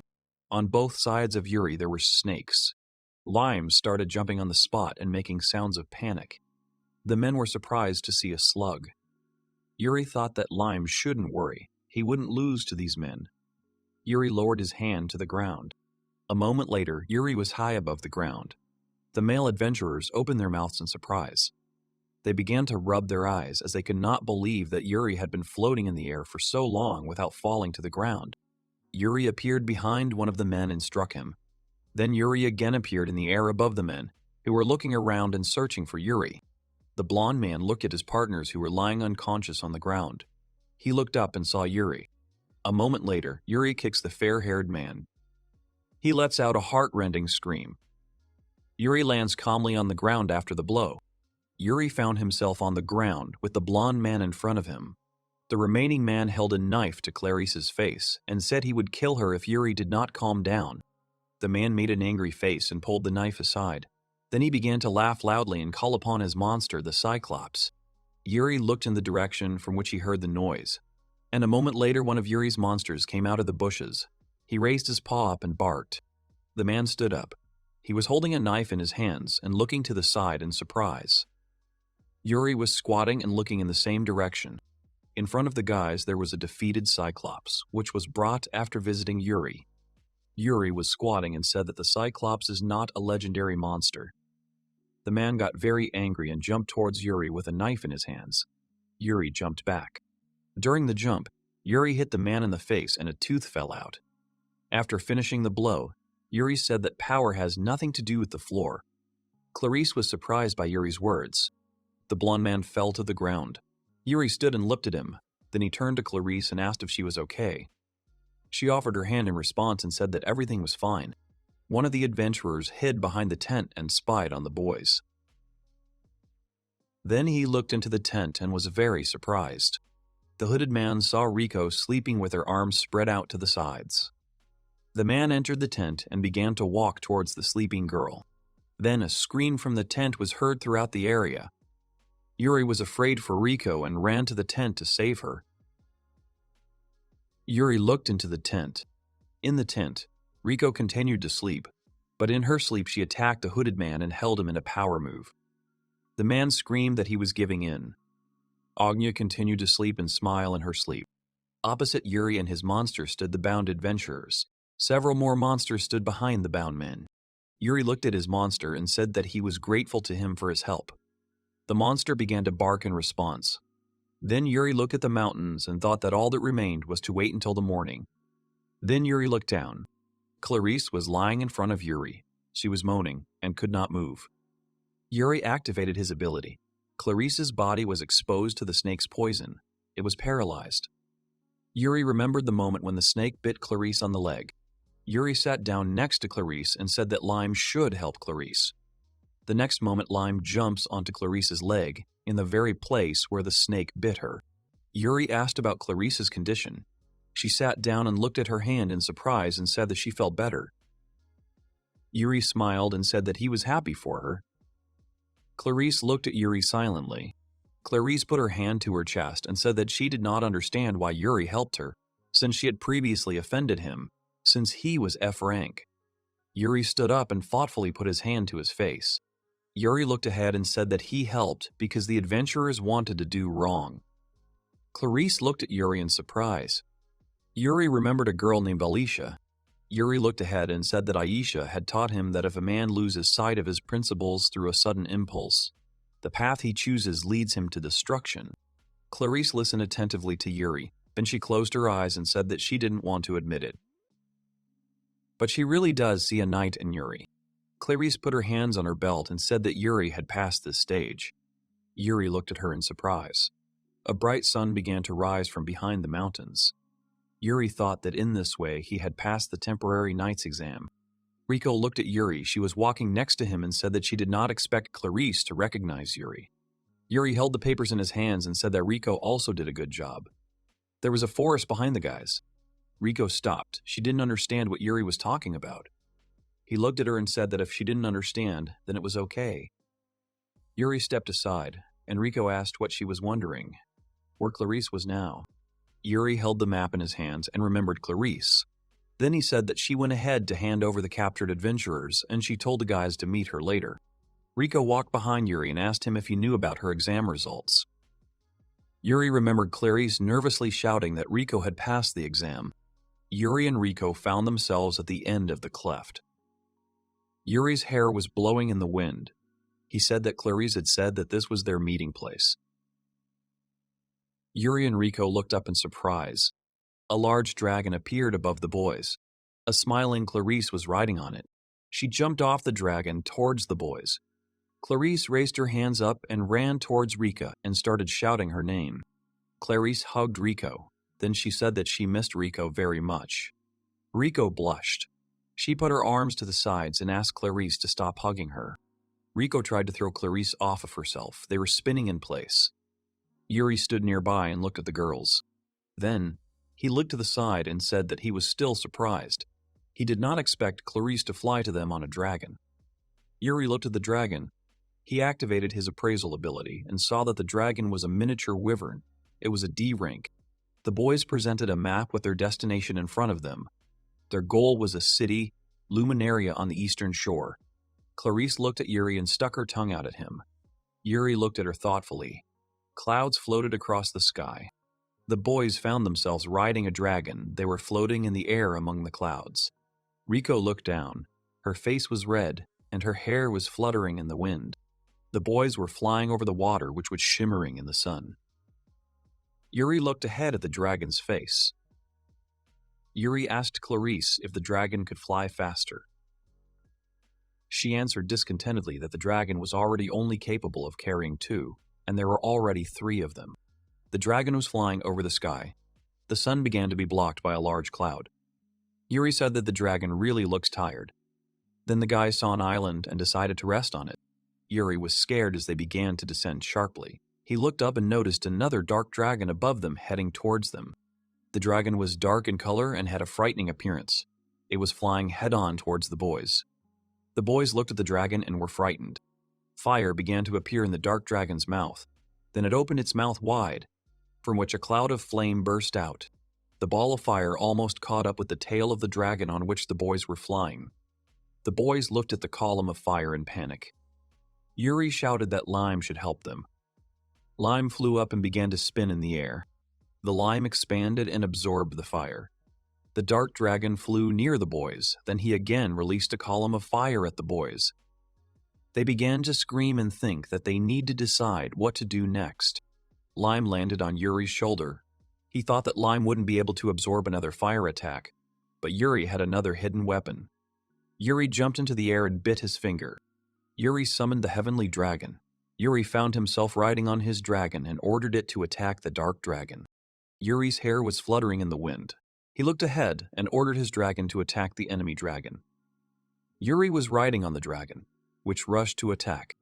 On both sides of Yuri there were snakes. Limes started jumping on the spot and making sounds of panic. The men were surprised to see a slug. Yuri thought that Lime shouldn't worry. He wouldn't lose to these men. Yuri lowered his hand to the ground. A moment later, Yuri was high above the ground. The male adventurers opened their mouths in surprise. They began to rub their eyes as they could not believe that Yuri had been floating in the air for so long without falling to the ground. Yuri appeared behind one of the men and struck him. Then Yuri again appeared in the air above the men, who were looking around and searching for Yuri. The blond man looked at his partners who were lying unconscious on the ground. He looked up and saw Yuri. A moment later, Yuri kicks the fair-haired man. He lets out a heart-rending scream. Yuri lands calmly on the ground after the blow. Yuri found himself on the ground with the blond man in front of him. The remaining man held a knife to Clarice's face and said he would kill her if Yuri did not calm down. The man made an angry face and pulled the knife aside. Then he began to laugh loudly and call upon his monster, the Cyclops. Yuri looked in the direction from which he heard the noise, and a moment later one of Yuri's monsters came out of the bushes. He raised his paw up and barked. The man stood up. He was holding a knife in his hands and looking to the side in surprise. Yuri was squatting and looking in the same direction. In front of the guys there was a defeated Cyclops, which was brought after visiting Yuri. Yuri was squatting and said that the Cyclops is not a legendary monster. The man got very angry and jumped towards Yuri with a knife in his hands. Yuri jumped back. During the jump, Yuri hit the man in the face and a tooth fell out. After finishing the blow, Yuri said that power has nothing to do with the floor. Clarice was surprised by Yuri's words. The blond man fell to the ground. Yuri stood and looked at him. Then he turned to Clarice and asked if she was okay. She offered her hand in response and said that everything was fine. One of the adventurers hid behind the tent and spied on the boys. Then he looked into the tent and was very surprised. The hooded man saw Riko sleeping with her arms spread out to the sides. The man entered the tent and began to walk towards the sleeping girl. Then a scream from the tent was heard throughout the area. Yuri was afraid for Riko and ran to the tent to save her. Yuri looked into the tent. In the tent, Riko continued to sleep, but in her sleep she attacked the hooded man and held him in a power move. The man screamed that he was giving in. Agnya continued to sleep and smile in her sleep. Opposite Yuri and his monster stood the bound adventurers. Several more monsters stood behind the bound men. Yuri looked at his monster and said that he was grateful to him for his help. The monster began to bark in response. Then Yuri looked at the mountains and thought that all that remained was to wait until the morning. Then Yuri looked down. Clarice was lying in front of Yuri. She was moaning and could not move. Yuri activated his ability. Clarice's body was exposed to the snake's poison. It was paralyzed. Yuri remembered the moment when the snake bit Clarice on the leg. Yuri sat down next to Clarice and said that Lime should help Clarice. The next moment, Lime jumps onto Clarice's leg in the very place where the snake bit her. Yuri asked about Clarice's condition. She sat down and looked at her hand in surprise and said that she felt better. Yuri smiled and said that he was happy for her. Clarice looked at Yuri silently. Clarice put her hand to her chest and said that she did not understand why Yuri helped her, since she had previously offended him, since he was F rank. Yuri stood up and thoughtfully put his hand to his face. Yuri looked ahead and said that he helped because the adventurers wanted to do wrong. Clarice looked at Yuri in surprise. Yuri remembered a girl named Alicia. Yuri looked ahead and said that Aisha had taught him that if a man loses sight of his principles through a sudden impulse, the path he chooses leads him to destruction. Clarice listened attentively to Yuri, then she closed her eyes and said that she didn't want to admit it. But she really does see a knight in Yuri. Clarice put her hands on her belt and said that Yuri had passed this stage. Yuri looked at her in surprise. A bright sun began to rise from behind the mountains. Yuri thought that in this way he had passed the temporary knight's exam. Riko looked at Yuri. She was walking next to him and said that she did not expect Clarice to recognize Yuri. Yuri held the papers in his hands and said that Riko also did a good job. There was a forest behind the guys. Riko stopped. She didn't understand what Yuri was talking about. He looked at her and said that if she didn't understand, then it was okay. Yuri stepped aside, and Riko asked what she was wondering, where Clarice was now. Yuri held the map in his hands and remembered Clarice. Then he said that she went ahead to hand over the captured adventurers, and she told the guys to meet her later. Riko walked behind Yuri and asked him if he knew about her exam results. Yuri remembered Clarice nervously shouting that Riko had passed the exam. Yuri and Riko found themselves at the end of the cleft. Yuri's hair was blowing in the wind. He said that Clarice had said that this was their meeting place. Yuri and Riko looked up in surprise. A large dragon appeared above the boys. A smiling Clarice was riding on it. She jumped off the dragon towards the boys. Clarice raised her hands up and ran towards Rika and started shouting her name. Clarice hugged Riko. Then she said that she missed Riko very much. Riko blushed. She put her arms to the sides and asked Clarice to stop hugging her. Riko tried to throw Clarice off of herself. They were spinning in place. Yuri stood nearby and looked at the girls. Then, he looked to the side and said that he was still surprised. He did not expect Clarice to fly to them on a dragon. Yuri looked at the dragon. He activated his appraisal ability and saw that the dragon was a miniature wyvern. It was a D rank. The boys presented a map with their destination in front of them. Their goal was a city, Luminaria on the eastern shore. Clarice looked at Yuri and stuck her tongue out at him. Yuri looked at her thoughtfully. Clouds floated across the sky. The boys found themselves riding a dragon. They were floating in the air among the clouds. Riko looked down. Her face was red, and her hair was fluttering in the wind. The boys were flying over the water, which was shimmering in the sun. Yuri looked ahead at the dragon's face. Yuri asked Clarice if the dragon could fly faster. She answered discontentedly that the dragon was already only capable of carrying 2, and there were already 3 of them. The dragon was flying over the sky. The sun began to be blocked by a large cloud. Yuri said that the dragon really looks tired. Then the guy saw an island and decided to rest on it. Yuri was scared as they began to descend sharply. He looked up and noticed another dark dragon above them heading towards them. The dragon was dark in color and had a frightening appearance. It was flying head-on towards the boys. The boys looked at the dragon and were frightened. Fire began to appear in the dark dragon's mouth. Then it opened its mouth wide, from which a cloud of flame burst out. The ball of fire almost caught up with the tail of the dragon on which the boys were flying. The boys looked at the column of fire in panic. Yuri shouted that Lime should help them. Lime flew up and began to spin in the air. The lime expanded and absorbed the fire. The dark dragon flew near the boys, then he again released a column of fire at the boys. They began to scream and think that they need to decide what to do next. Lime landed on Yuri's shoulder. He thought that Lime wouldn't be able to absorb another fire attack, but Yuri had another hidden weapon. Yuri jumped into the air and bit his finger. Yuri summoned the heavenly dragon. Yuri found himself riding on his dragon and ordered it to attack the dark dragon. Yuri's hair was fluttering in the wind. He looked ahead and ordered his dragon to attack the enemy dragon. Yuri was riding on the dragon, which rushed to attack.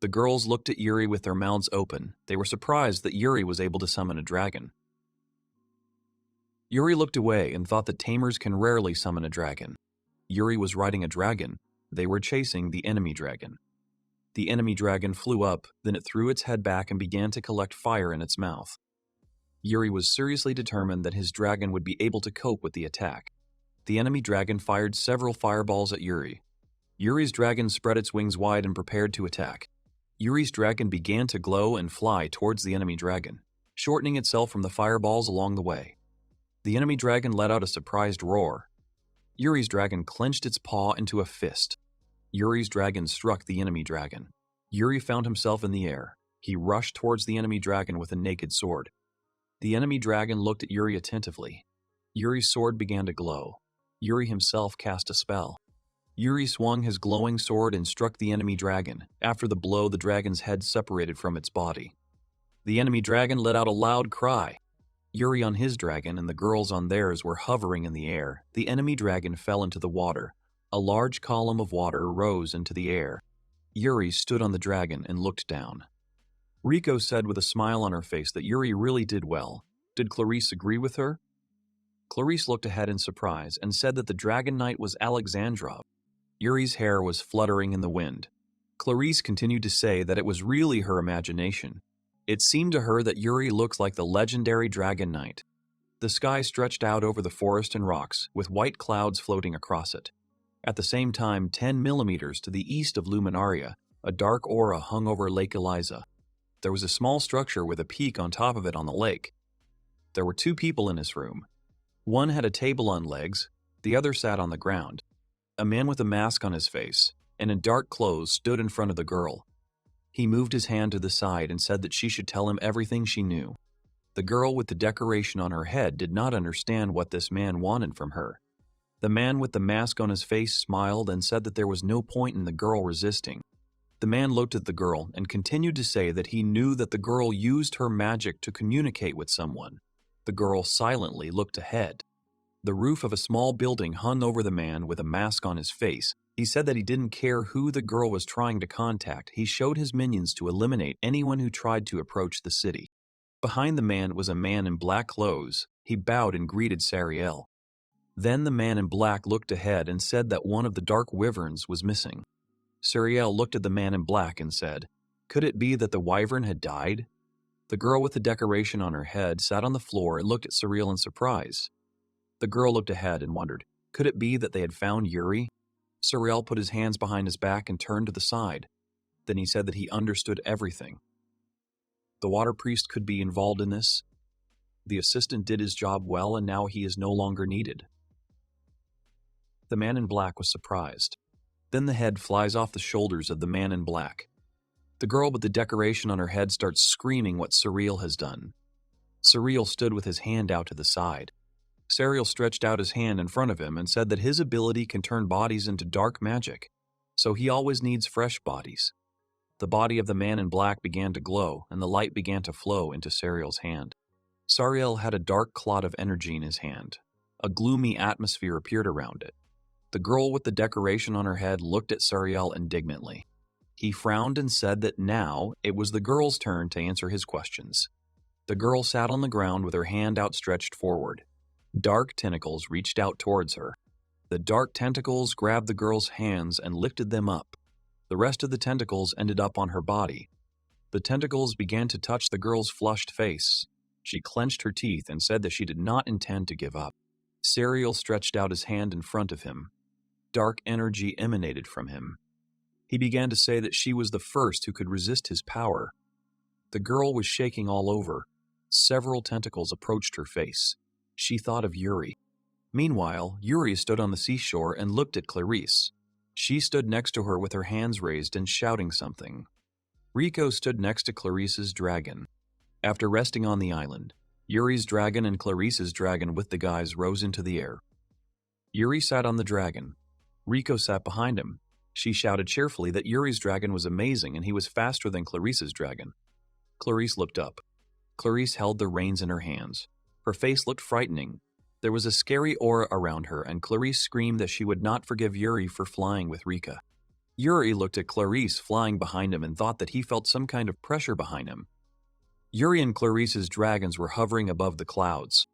The girls looked at Yuri with their mouths open. They were surprised that Yuri was able to summon a dragon. Yuri looked away and thought that tamers can rarely summon a dragon. Yuri was riding a dragon. They were chasing the enemy dragon. The enemy dragon flew up, then it threw its head back and began to collect fire in its mouth. Yuri was seriously determined that his dragon would be able to cope with the attack. The enemy dragon fired several fireballs at Yuri. Yuri's dragon spread its wings wide and prepared to attack. Yuri's dragon began to glow and fly towards the enemy dragon, shortening itself from the fireballs along the way. The enemy dragon let out a surprised roar. Yuri's dragon clenched its paw into a fist. Yuri's dragon struck the enemy dragon. Yuri found himself in the air. He rushed towards the enemy dragon with a naked sword. The enemy dragon looked at Yuri attentively. Yuri's sword began to glow. Yuri himself cast a spell. Yuri swung his glowing sword and struck the enemy dragon. After the blow, the dragon's head separated from its body. The enemy dragon let out a loud cry. Yuri on his dragon and the girls on theirs were hovering in the air. The enemy dragon fell into the water. A large column of water rose into the air. Yuri stood on the dragon and looked down. Riko said with a smile on her face that Yuri really did well. Did Clarice agree with her? Clarice looked ahead in surprise and said that the Dragon Knight was Alexandrov. Yuri's hair was fluttering in the wind. Clarice continued to say that it was really her imagination. It seemed to her that Yuri looked like the legendary Dragon Knight. The sky stretched out over the forest and rocks, with white clouds floating across it. At the same time, 10 millimeters to the east of Luminaria, a dark aura hung over Lake Eliza. There was a small structure with a peak on top of it on the lake. There were 2 people in this room. One had a table on legs, the other sat on the ground. A man with a mask on his face and in dark clothes stood in front of the girl. He moved his hand to the side and said that she should tell him everything she knew. The girl with the decoration on her head did not understand what this man wanted from her. The man with the mask on his face smiled and said that there was no point in the girl resisting. The man looked at the girl and continued to say that he knew that the girl used her magic to communicate with someone. The girl silently looked ahead. The roof of a small building hung over the man with a mask on his face. He said that he didn't care who the girl was trying to contact. He showed his minions to eliminate anyone who tried to approach the city. Behind the man was a man in black clothes. He bowed and greeted Sariel. Then the man in black looked ahead and said that one of the dark wyverns was missing. Sariel looked at the man in black and said, "Could it be that the wyvern had died?" The girl with the decoration on her head sat on the floor and looked at Sariel in surprise. The girl looked ahead and wondered, could it be that they had found Yuri? Sariel put his hands behind his back and turned to the side. Then he said that he understood everything. The water priest could be involved in this. The assistant did his job well and now he is no longer needed. The man in black was surprised. Then the head flies off the shoulders of the man in black. The girl with the decoration on her head starts screaming what Sariel has done. Sariel stood with his hand out to the side. Sariel stretched out his hand in front of him and said that his ability can turn bodies into dark magic, so he always needs fresh bodies. The body of the man in black began to glow, and the light began to flow into Sariel's hand. Sariel had a dark clot of energy in his hand. A gloomy atmosphere appeared around it. The girl with the decoration on her head looked at Sariel indignantly. He frowned and said that now it was the girl's turn to answer his questions. The girl sat on the ground with her hand outstretched forward. Dark tentacles reached out towards her. The dark tentacles grabbed the girl's hands and lifted them up. The rest of the tentacles ended up on her body. The tentacles began to touch the girl's flushed face. She clenched her teeth and said that she did not intend to give up. Sariel stretched out his hand in front of him. Dark energy emanated from him. He began to say that she was the first who could resist his power. The girl was shaking all over. Several tentacles approached her face. She thought of Yuri. Meanwhile, Yuri stood on the seashore and looked at Clarice. She stood next to her with her hands raised and shouting something. Rico stood next to Clarice's dragon. After resting on the island, Yuri's dragon and Clarice's dragon with the guys rose into the air. Yuri sat on the dragon. Rico sat behind him. She shouted cheerfully that Yuri's dragon was amazing and he was faster than Clarice's dragon. Clarice looked up. Clarice held the reins in her hands. Her face looked frightening. There was a scary aura around her, and Clarice screamed that she would not forgive Yuri for flying with Rika. Yuri looked at Clarice flying behind him and thought that he felt some kind of pressure behind him. Yuri and Clarice's dragons were hovering above the clouds.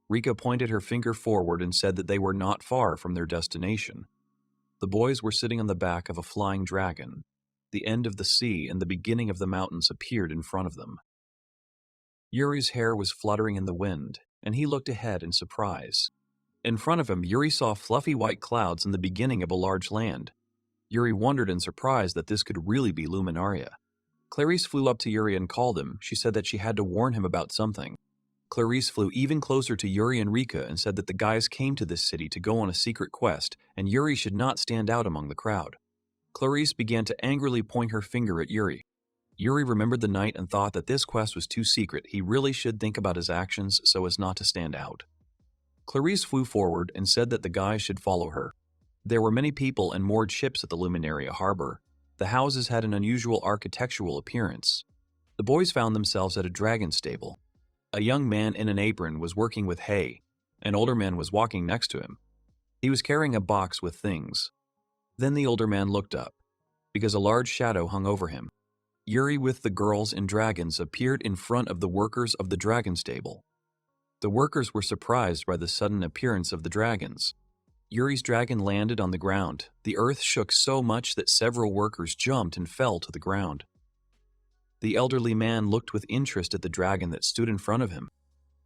Rika pointed her finger forward and said that they were not far from their destination. The boys were sitting on the back of a flying dragon. The end of the sea and the beginning of the mountains appeared in front of them. Yuri's hair was fluttering in the wind, and he looked ahead in surprise. In front of him, Yuri saw fluffy white clouds in the beginning of a large land. Yuri wondered in surprise that this could really be Luminaria. Clarice flew up to Yuri and called him. She said that she had to warn him about something. Clarice flew even closer to Yuri and Rika and said that the guys came to this city to go on a secret quest, and Yuri should not stand out among the crowd. Clarice began to angrily point her finger at Yuri. Yuri remembered the night and thought that this quest was too secret. He really should think about his actions so as not to stand out. Clarice flew forward and said that the guys should follow her. There were many people and moored ships at the Luminaria harbor. The houses had an unusual architectural appearance. The boys found themselves at a dragon stable. A young man in an apron was working with hay. An older man was walking next to him. He was carrying a box with things. Then the older man looked up, because a large shadow hung over him. Yuri with the girls and dragons appeared in front of the workers of the dragon stable. The workers were surprised by the sudden appearance of the dragons. Yuri's dragon landed on the ground. The earth shook so much that several workers jumped and fell to the ground. The elderly man looked with interest at the dragon that stood in front of him.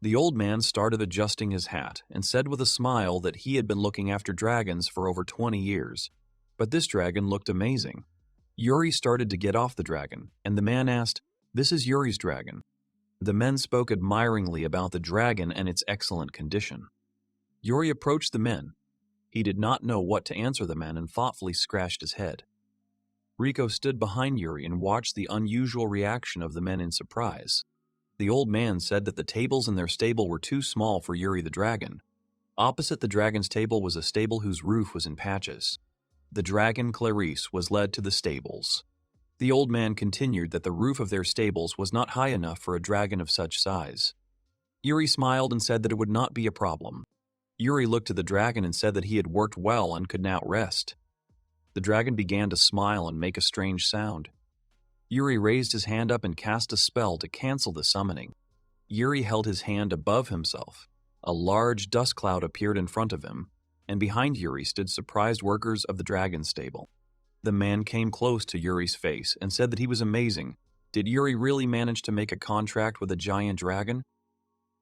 The old man started adjusting his hat and said with a smile that he had been looking after dragons for over 20 years. But this dragon looked amazing. Yuri started to get off the dragon, and the man asked, "This is Yuri's dragon." The men spoke admiringly about the dragon and its excellent condition. Yuri approached the men. He did not know what to answer the man and thoughtfully scratched his head. Riko stood behind Yuri and watched the unusual reaction of the men in surprise. The old man said that the tables in their stable were too small for Yuri the dragon. Opposite the dragon's table was a stable whose roof was in patches. The dragon Clarice was led to the stables. The old man continued that the roof of their stables was not high enough for a dragon of such size. Yuri smiled and said that it would not be a problem. Yuri looked at the dragon and said that he had worked well and could now rest. The dragon began to smile and make a strange sound. Yuri raised his hand up and cast a spell to cancel the summoning. Yuri held his hand above himself. A large dust cloud appeared in front of him, and behind Yuri stood surprised workers of the dragon stable. The man came close to Yuri's face and said that he was amazing. Did Yuri really manage to make a contract with a giant dragon?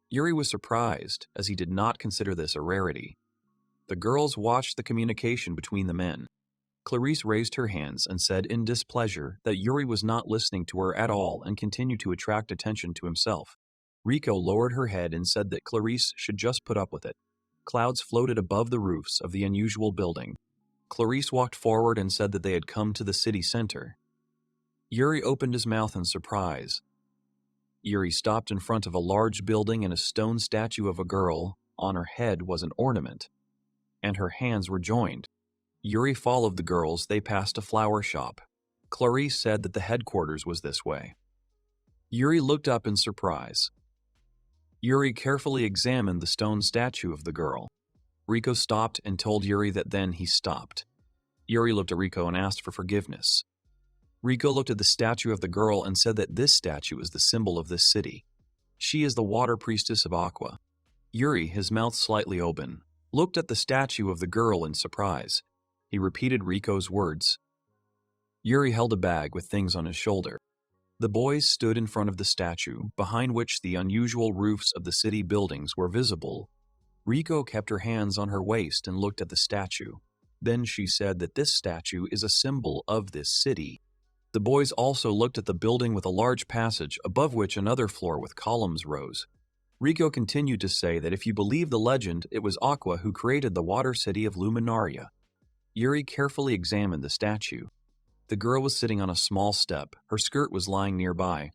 Yuri was surprised, as he did not consider this a rarity. The girls watched the communication between the men. Clarice raised her hands and said in displeasure that Yuri was not listening to her at all and continued to attract attention to himself. Riko lowered her head and said that Clarice should just put up with it. Clouds floated above the roofs of the unusual building. Clarice walked forward and said that they had come to the city center. Yuri opened his mouth in surprise. Yuri stopped in front of a large building and a stone statue of a girl. On her head was an ornament, and her hands were joined. Yuri followed the girls. They passed a flower shop. Clarice said that the headquarters was this way. Yuri looked up in surprise. Yuri carefully examined the stone statue of the girl. Riko stopped and told Yuri that then he stopped. Yuri looked at Riko and asked for forgiveness. Riko looked at the statue of the girl and said that this statue is the symbol of this city. She is the water priestess of Aqua. Yuri, his mouth slightly open, looked at the statue of the girl in surprise. He repeated Riko's words. Yuri held a bag with things on his shoulder. The boys stood in front of the statue, behind which the unusual roofs of the city buildings were visible. Riko kept her hands on her waist and looked at the statue. Then she said that this statue is a symbol of this city. The boys also looked at the building with a large passage, above which another floor with columns rose. Riko continued to say that if you believe the legend, it was Aqua who created the water city of Luminaria. Yuri carefully examined the statue. The girl was sitting on a small step. Her skirt was lying nearby.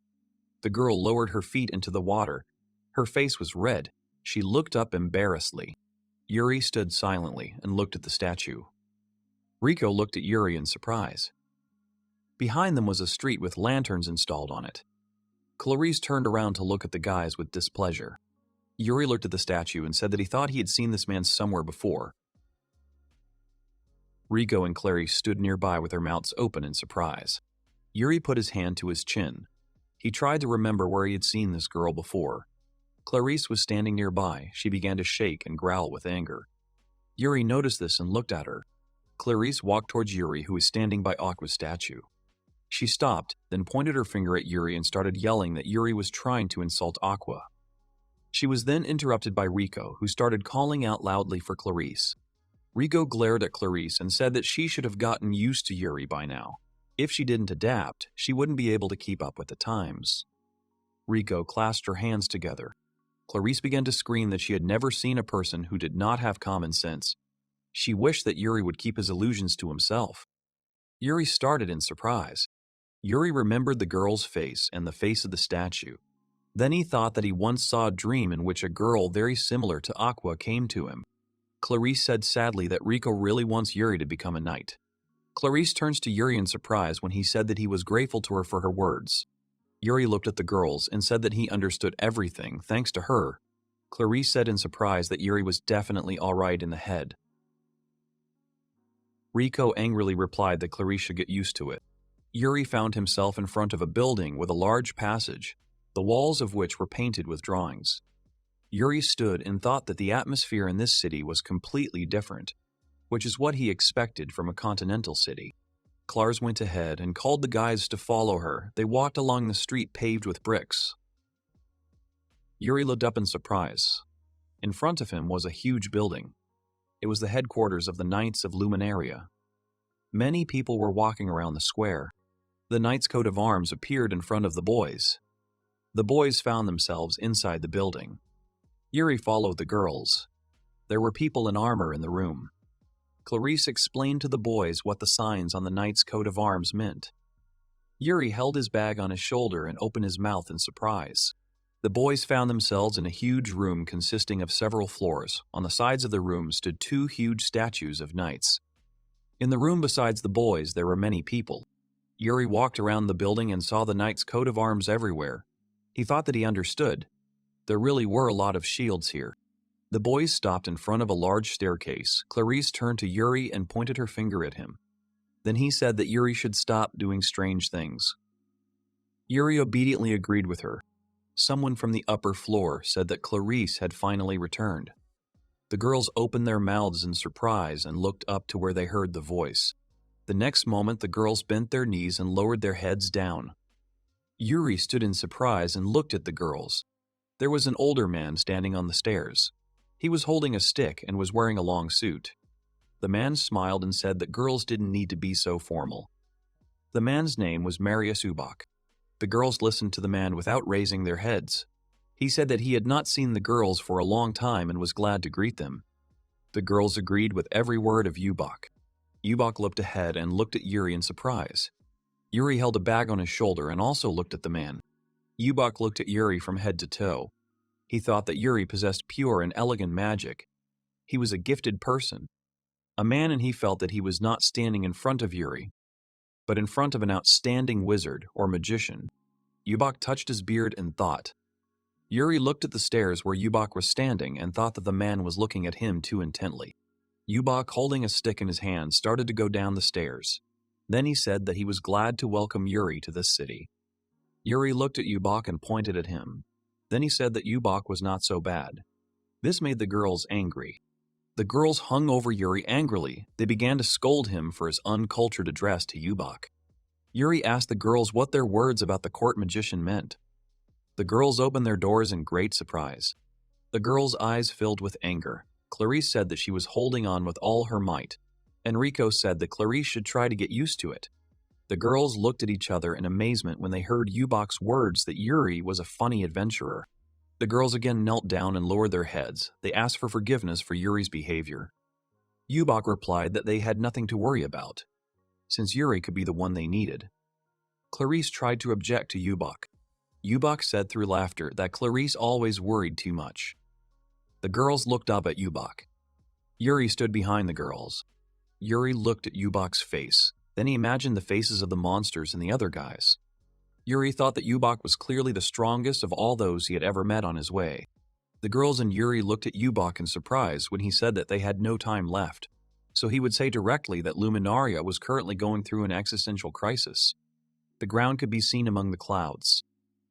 The girl lowered her feet into the water. Her face was red. She looked up embarrassedly. Yuri stood silently and looked at the statue. Riko looked at Yuri in surprise. Behind them was a street with lanterns installed on it. Clarice turned around to look at the guys with displeasure. Yuri looked at the statue and said that he thought he had seen this man somewhere before. Riko and Clarice stood nearby with their mouths open in surprise. Yuri put his hand to his chin. He tried to remember where he had seen this girl before. Clarice was standing nearby. She began to shake and growl with anger. Yuri noticed this and looked at her. Clarice walked towards Yuri, who was standing by Aqua's statue. She stopped, then pointed her finger at Yuri and started yelling that Yuri was trying to insult Aqua. She was then interrupted by Riko, who started calling out loudly for Clarice. Riko glared at Clarice and said that she should have gotten used to Yuri by now. If she didn't adapt, she wouldn't be able to keep up with the times. Riko clasped her hands together. Clarice began to scream that she had never seen a person who did not have common sense. She wished that Yuri would keep his illusions to himself. Yuri started in surprise. Yuri remembered the girl's face and the face of the statue. Then he thought that he once saw a dream in which a girl very similar to Aqua came to him. Clarice said sadly that Riko really wants Yuri to become a knight. Clarice turns to Yuri in surprise when he said that he was grateful to her for her words. Yuri looked at the girls and said that he understood everything thanks to her. Clarice said in surprise that Yuri was definitely all right in the head. Riko angrily replied that Clarice should get used to it. Yuri found himself in front of a building with a large passage, the walls of which were painted with drawings. Yuri stood and thought that the atmosphere in this city was completely different, which is what he expected from a continental city. Clars went ahead and called the guys to follow her. They walked along the street paved with bricks. Yuri looked up in surprise. In front of him was a huge building. It was the headquarters of the Knights of Luminaria. Many people were walking around the square. The Knight's coat of arms appeared in front of the boys. The boys found themselves inside the building. Yuri followed the girls. There were people in armor in the room. Clarice explained to the boys what the signs on the knight's coat of arms meant. Yuri held his bag on his shoulder and opened his mouth in surprise. The boys found themselves in a huge room consisting of several floors. On the sides of the room stood 2 huge statues of knights. In the room besides the boys, there were many people. Yuri walked around the building and saw the knight's coat of arms everywhere. He thought that he understood. There really were a lot of shields here. The boys stopped in front of a large staircase. Clarice turned to Yuri and pointed her finger at him. Then he said that Yuri should stop doing strange things. Yuri obediently agreed with her. Someone from the upper floor said that Clarice had finally returned. The girls opened their mouths in surprise and looked up to where they heard the voice. The next moment, the girls bent their knees and lowered their heads down. Yuri stood in surprise and looked at the girls. There was an older man standing on the stairs. He was holding a stick and was wearing a long suit. The man smiled and said that girls didn't need to be so formal. The man's name was Marius Ubach. The girls listened to the man without raising their heads. He said that he had not seen the girls for a long time and was glad to greet them. The girls agreed with every word of Ubach. Ubach looked ahead and looked at Yuri in surprise. Yuri held a bag on his shoulder and also looked at the man. Ubach looked at Yuri from head to toe. He thought that Yuri possessed pure and elegant magic. He was a gifted person. A man, and he felt that he was not standing in front of Yuri, but in front of an outstanding wizard or magician. Ubach touched his beard and thought. Yuri looked at the stairs where Ubach was standing and thought that the man was looking at him too intently. Ubach, holding a stick in his hand, started to go down the stairs. Then he said that he was glad to welcome Yuri to this city. Yuri looked at Ubach and pointed at him. Then he said that Ubach was not so bad. This made the girls angry. The girls hung over Yuri angrily. They began to scold him for his uncultured address to Ubach. Yuri asked the girls what their words about the court magician meant. The girls opened their doors in great surprise. The girls' eyes filled with anger. Clarice said that she was holding on with all her might. Enrico said that Clarice should try to get used to it. The girls looked at each other in amazement when they heard Ubach's words that Yuri was a funny adventurer. The girls again knelt down and lowered their heads. They asked for forgiveness for Yuri's behavior. Ubach replied that they had nothing to worry about, since Yuri could be the one they needed. Clarice tried to object to Ubach. Ubach said through laughter that Clarice always worried too much. The girls looked up at Ubach. Yuri stood behind the girls. Yuri looked at Ubach's face. Then he imagined the faces of the monsters and the other guys. Yuri thought that Ubach was clearly the strongest of all those he had ever met on his way. The girls and Yuri looked at Ubach in surprise when he said that they had no time left, so he would say directly that Luminaria was currently going through an existential crisis. The ground could be seen among the clouds.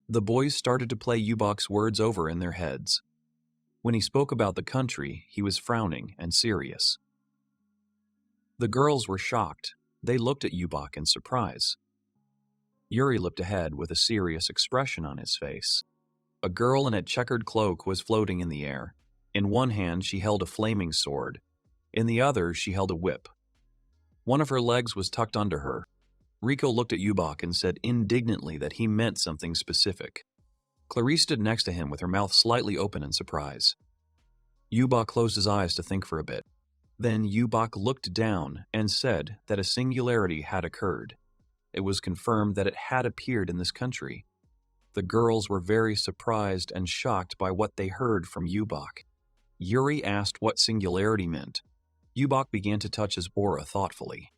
The boys started to play Ubach's words over in their heads. When he spoke about the country, he was frowning and serious. The girls were shocked. They looked at Ubach in surprise. Yuri looked ahead with a serious expression on his face. A girl in a checkered cloak was floating in the air. In one hand, she held a flaming sword. In the other, she held a whip. One of her legs was tucked under her. Rico looked at Ubach and said indignantly that he meant something specific. Clarice stood next to him with her mouth slightly open in surprise. Ubach closed his eyes to think for a bit. Then Ubach looked down and said that a singularity had occurred. It was confirmed that it had appeared in this country. The girls were very surprised and shocked by what they heard from Ubach. Yuri asked what singularity meant. Ubach began to touch his aura thoughtfully.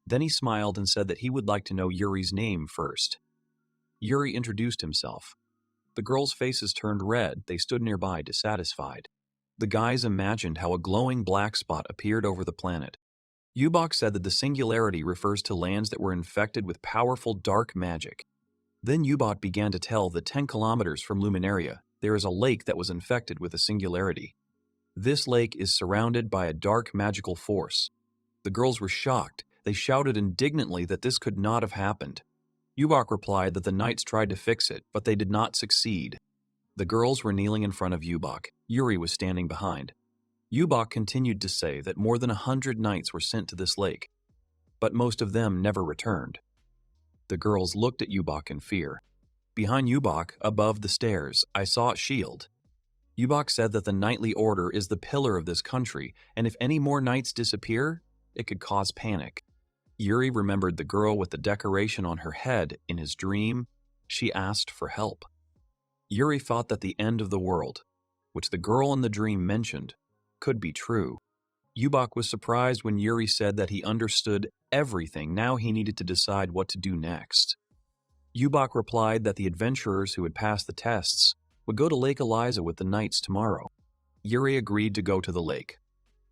Then he smiled and said that he would like to know Yuri's name first. Yuri introduced himself. The girls' faces turned red. They stood nearby, dissatisfied. The guys imagined how a glowing black spot appeared over the planet. Ubach said that the singularity refers to lands that were infected with powerful dark magic. Then Ubach began to tell that 10 kilometers from Luminaria, there is a lake that was infected with a singularity. This lake is surrounded by a dark magical force. The girls were shocked. They shouted indignantly that this could not have happened. Ubach replied that the knights tried to fix it, but they did not succeed. The girls were kneeling in front of Ubach. Yuri was standing behind. Ubach continued to say that more than 100 knights were sent to this lake, but most of them never returned. The girls looked at Ubach in fear. Behind Ubach, above the stairs, I saw a shield. Ubach said that the knightly order is the pillar of this country, and if any more knights disappear, it could cause panic. Yuri remembered the girl with the decoration on her head in his dream. She asked for help. Yuri thought that the end of the world, which the girl in the dream mentioned, could be true. Yubak was surprised when Yuri said that he understood everything. Now he needed to decide what to do next. Yubak replied that the adventurers who had passed the tests would go to Lake Eliza with the knights tomorrow. Yuri agreed to go to the lake.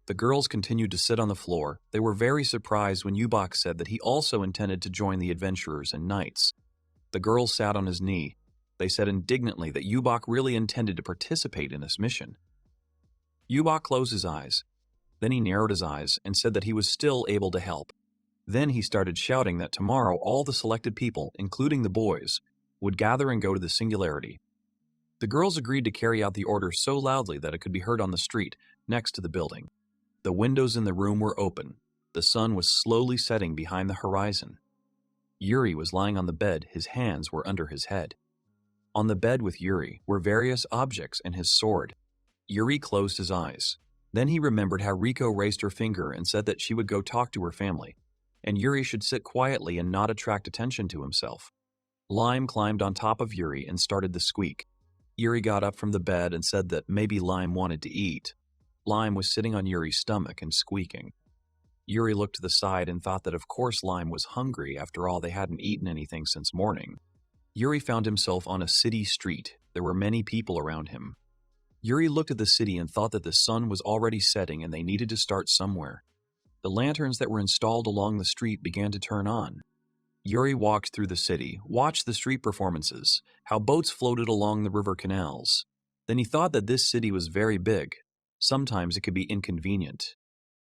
The girls continued to sit on the floor. They were very surprised when Yubak said that he also intended to join the adventurers and knights. The girls sat on his knee. They said indignantly that Yubak really intended to participate in this mission. Yubak closed his eyes. Then he narrowed his eyes and said that he was still able to help. Then he started shouting that tomorrow all the selected people, including the boys, would gather and go to the Singularity. The girls agreed to carry out the order so loudly that it could be heard on the street next to the building. The windows in the room were open. The sun was slowly setting behind the horizon. Yuri was lying on the bed. His hands were under his head. On the bed with Yuri were various objects and his sword. Yuri closed his eyes. Then he remembered how Riko raised her finger and said that she would go talk to her family, and Yuri should sit quietly and not attract attention to himself. Lime climbed on top of Yuri and started to squeak. Yuri got up from the bed and said that maybe Lime wanted to eat. Lime was sitting on Yuri's stomach and squeaking. Yuri looked to the side and thought that of course Lime was hungry. After all, they hadn't eaten anything since morning. Yuri found himself on a city street. There were many people around him. Yuri looked at the city and thought that the sun was already setting and they needed to start somewhere. The lanterns that were installed along the street began to turn on. Yuri walked through the city, watched the street performances, how boats floated along the river canals. Then he thought that this city was very big. Sometimes it could be inconvenient.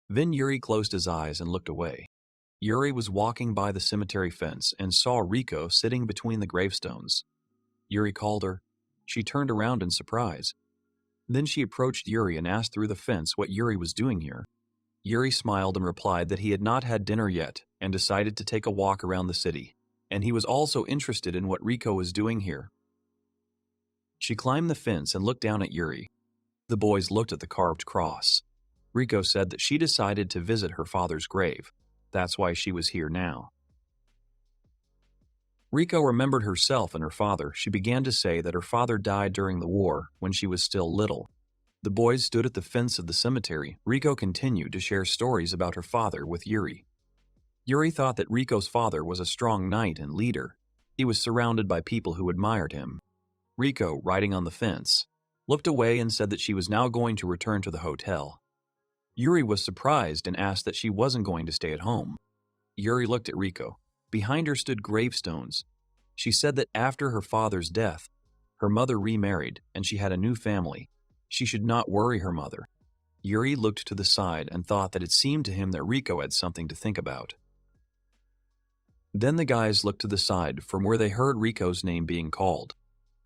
Then Yuri closed his eyes and looked away. Yuri was walking by the cemetery fence and saw Riko sitting between the gravestones. Yuri called her. She turned around in surprise. Then she approached Yuri and asked through the fence what Yuri was doing here. Yuri smiled and replied that he had not had dinner yet and decided to take a walk around the city, and he was also interested in what Riko was doing here. She climbed the fence and looked down at Yuri. The boys looked at the carved cross. Riko said that she decided to visit her father's grave. That's why she was here now. Riko remembered herself and her father. She began to say that her father died during the war when she was still little. The boys stood at the fence of the cemetery. Riko continued to share stories about her father with Yuri. Yuri thought that Riko's father was a strong knight and leader. He was surrounded by people who admired him. Riko, riding on the fence, looked away and said that she was now going to return to the hotel. Yuri was surprised and asked that she wasn't going to stay at home. Yuri looked at Riko. Behind her stood gravestones. She said that after her father's death, her mother remarried and she had a new family. She should not worry her mother. Yuri looked to the side and thought that it seemed to him that Riko had something to think about. Then the guys looked to the side from where they heard Riko's name being called.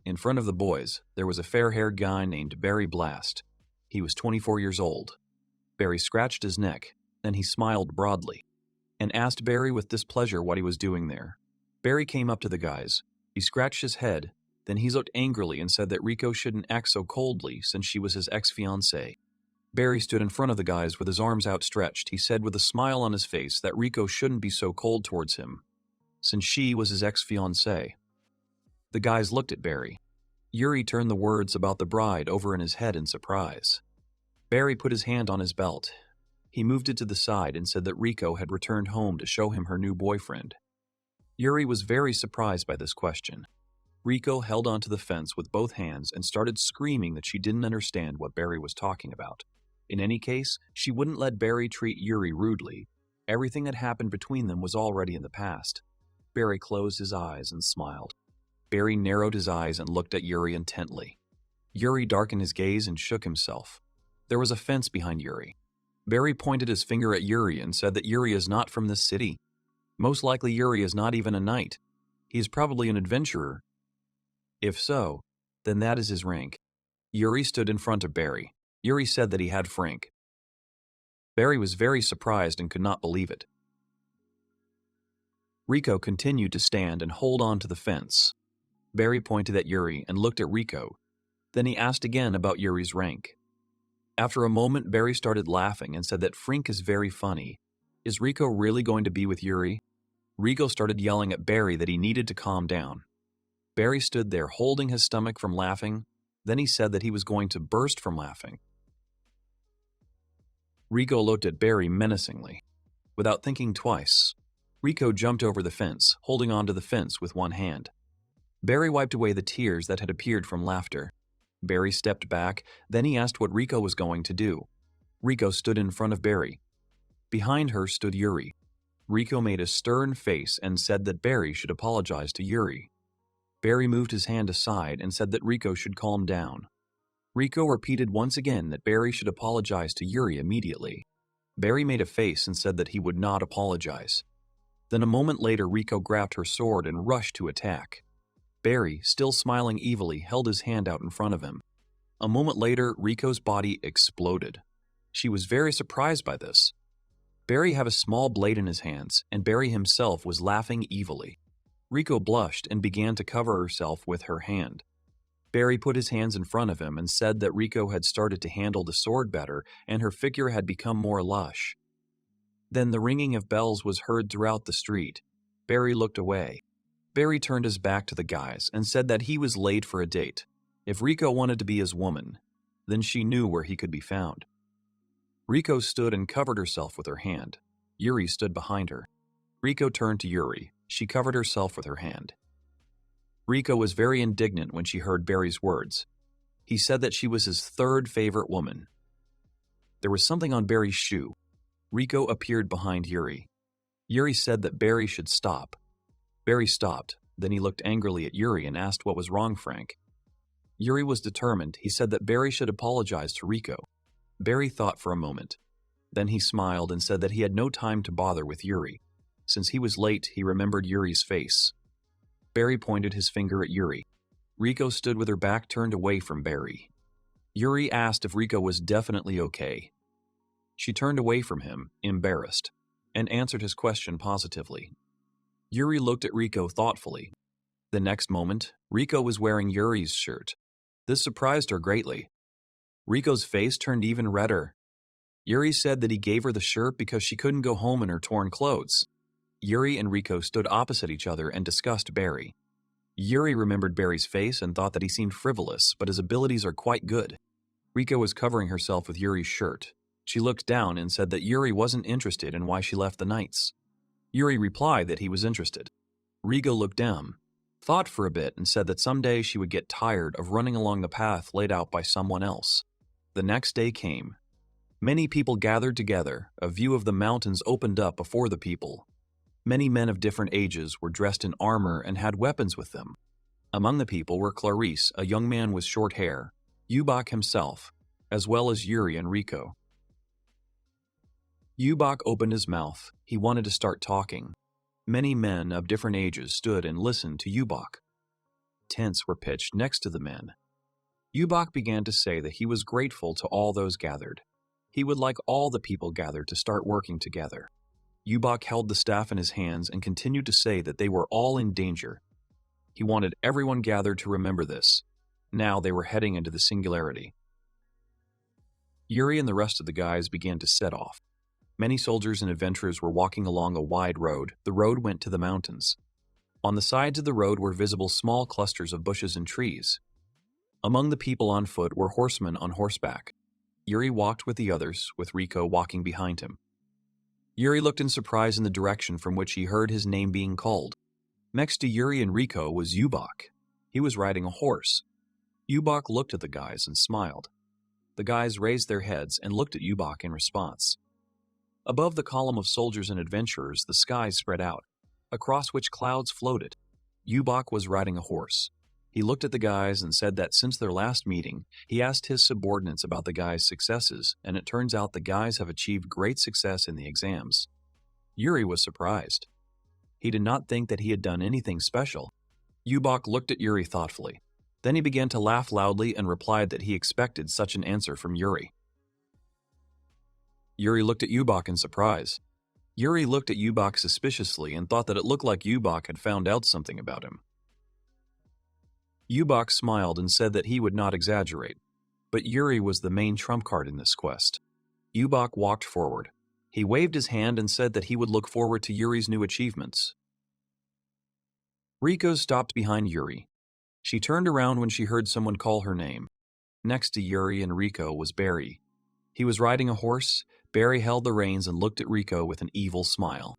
In front of the boys, there was a fair-haired guy named Barry Blast. He was 24 years old. Barry scratched his neck, then he smiled broadly, and asked Barry with displeasure what he was doing there. Barry came up to the guys. He scratched his head, then he looked angrily and said that Riko shouldn't act so coldly since she was his ex-fiancée. Barry stood in front of the guys with his arms outstretched. He said with a smile on his face that Riko shouldn't be so cold towards him, since she was his ex-fiancée. The guys looked at Barry. Yuri turned the words about the bride over in his head in surprise. Barry put his hand on his belt. He moved it to the side and said that Riko had returned home to show him her new boyfriend. Yuri was very surprised by this question. Riko held onto the fence with both hands and started screaming that she didn't understand what Barry was talking about. In any case, she wouldn't let Barry treat Yuri rudely. Everything that happened between them was already in the past. Barry closed his eyes and smiled. Barry narrowed his eyes and looked at Yuri intently. Yuri darkened his gaze and shook himself. There was a fence behind Yuri. Barry pointed his finger at Yuri and said that Yuri is not from this city. Most likely Yuri is not even a knight. He is probably an adventurer. If so, then that is his rank. Yuri stood in front of Barry. Yuri said that he had Frank. Barry was very surprised and could not believe it. Riko continued to stand and hold on to the fence. Barry pointed at Yuri and looked at Riko. Then he asked again about Yuri's rank. After a moment, Barry started laughing and said that Frink is very funny. Is Riko really going to be with Yuri? Riko started yelling at Barry that he needed to calm down. Barry stood there holding his stomach from laughing. Then he said that he was going to burst from laughing. Riko looked at Barry menacingly. Without thinking twice, Riko jumped over the fence, holding onto the fence with one hand. Barry wiped away the tears that had appeared from laughter. Barry stepped back, then he asked what Riko was going to do. Riko stood in front of Barry. Behind her stood Yuri. Riko made a stern face and said that Barry should apologize to Yuri. Barry moved his hand aside and said that Riko should calm down. Riko repeated once again that Barry should apologize to Yuri immediately. Barry made a face and said that he would not apologize. Then a moment later, Riko grabbed her sword and rushed to attack. Barry, still smiling evilly, held his hand out in front of him. A moment later, Riko's body exploded. She was very surprised by this. Barry had a small blade in his hands, and Barry himself was laughing evilly. Riko blushed and began to cover herself with her hand. Barry put his hands in front of him and said that Riko had started to handle the sword better and her figure had become more lush. Then the ringing of bells was heard throughout the street. Barry looked away. Barry turned his back to the guys and said that he was late for a date. If Riko wanted to be his woman, then she knew where he could be found. Riko stood and covered herself with her hand. Yuri stood behind her. Riko turned to Yuri. She covered herself with her hand. Riko was very indignant when she heard Barry's words. He said that she was his third favorite woman. There was something on Barry's shoe. Riko appeared behind Yuri. Yuri said that Barry should stop. Barry stopped. Then he looked angrily at Yuri and asked what was wrong, Frank. Yuri was determined. He said that Barry should apologize to Riko. Barry thought for a moment. Then he smiled and said that he had no time to bother with Yuri. Since he was late, he remembered Yuri's face. Barry pointed his finger at Yuri. Riko stood with her back turned away from Barry. Yuri asked if Riko was definitely okay. She turned away from him, embarrassed, and answered his question positively. Yuri looked at Riko thoughtfully. The next moment, Riko was wearing Yuri's shirt. This surprised her greatly. Riko's face turned even redder. Yuri said that he gave her the shirt because she couldn't go home in her torn clothes. Yuri and Riko stood opposite each other and discussed Barry. Yuri remembered Barry's face and thought that he seemed frivolous, but his abilities are quite good. Riko was covering herself with Yuri's shirt. She looked down and said that Yuri wasn't interested in why she left the Knights. Yuri replied that he was interested. Riko looked down, thought for a bit, and said that someday she would get tired of running along the path laid out by someone else. The next day came. Many people gathered together. A view of the mountains opened up before the people. Many men of different ages were dressed in armor and had weapons with them. Among the people were Clarice, a young man with short hair, Yubak himself, as well as Yuri and Riko. Yubak opened his mouth. He wanted to start talking. Many men of different ages stood and listened to Yubak. Tents were pitched next to the men. Yubak began to say that he was grateful to all those gathered. He would like all the people gathered to start working together. Yubak held the staff in his hands and continued to say that they were all in danger. He wanted everyone gathered to remember this. Now they were heading into the singularity. Yuri and the rest of the guys began to set off. Many soldiers and adventurers were walking along a wide road. The road went to the mountains. On the sides of the road were visible small clusters of bushes and trees. Among the people on foot were horsemen on horseback. Yuri walked with the others, with Riko walking behind him. Yuri looked in surprise in the direction from which he heard his name being called. Next to Yuri and Riko was Yubak. He was riding a horse. Yubak looked at the guys and smiled. The guys raised their heads and looked at Yubak in response. Above the column of soldiers and adventurers, the sky spread out, across which clouds floated. Yubak was riding a horse. He looked at the guys and said that since their last meeting, he asked his subordinates about the guys' successes, and it turns out the guys have achieved great success in the exams. Yuri was surprised. He did not think that he had done anything special. Yubak looked at Yuri thoughtfully. Then he began to laugh loudly and replied that he expected such an answer from Yuri. Yuri looked at Yubak in surprise. Yuri looked at Yubak suspiciously and thought that it looked like Yubak had found out something about him. Yubak smiled and said that he would not exaggerate, but Yuri was the main trump card in this quest. Yubak walked forward. He waved his hand and said that he would look forward to Yuri's new achievements. Riko stopped behind Yuri. She turned around when she heard someone call her name. Next to Yuri and Riko was Barry. He was riding a horse. Barry held the reins and looked at Riko with an evil smile.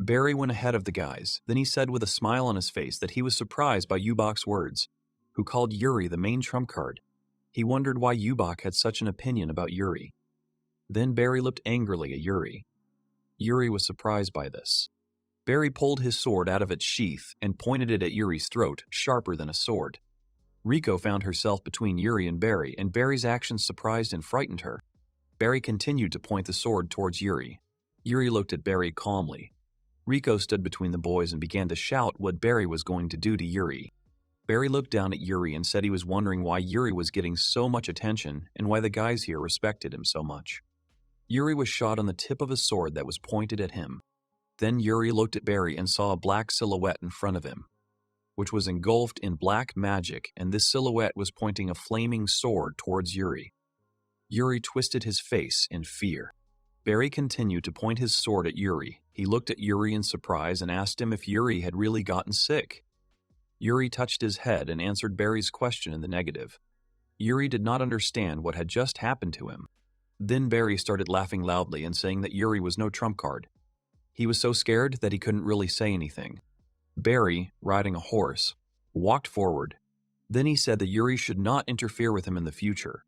Barry went ahead of the guys. Then he said with a smile on his face that he was surprised by Yubak's words, who called Yuri the main trump card. He wondered why Yubak had such an opinion about Yuri. Then Barry looked angrily at Yuri. Yuri was surprised by this. Barry pulled his sword out of its sheath and pointed it at Yuri's throat, sharper than a sword. Riko found herself between Yuri and Barry's actions surprised and frightened her. Barry continued to point the sword towards Yuri. Yuri looked at Barry calmly. Riko stood between the boys and began to shout what Barry was going to do to Yuri. Barry looked down at Yuri and said he was wondering why Yuri was getting so much attention and why the guys here respected him so much. Yuri was shot on the tip of a sword that was pointed at him. Then Yuri looked at Barry and saw a black silhouette in front of him, which was engulfed in black magic, and this silhouette was pointing a flaming sword towards Yuri. Yuri twisted his face in fear. Barry continued to point his sword at Yuri. He looked at Yuri in surprise and asked him if Yuri had really gotten sick. Yuri touched his head and answered Barry's question in the negative. Yuri did not understand what had just happened to him. Then Barry started laughing loudly and saying that Yuri was no trump card. He was so scared that he couldn't really say anything. Barry, riding a horse, walked forward. Then he said that Yuri should not interfere with him in the future.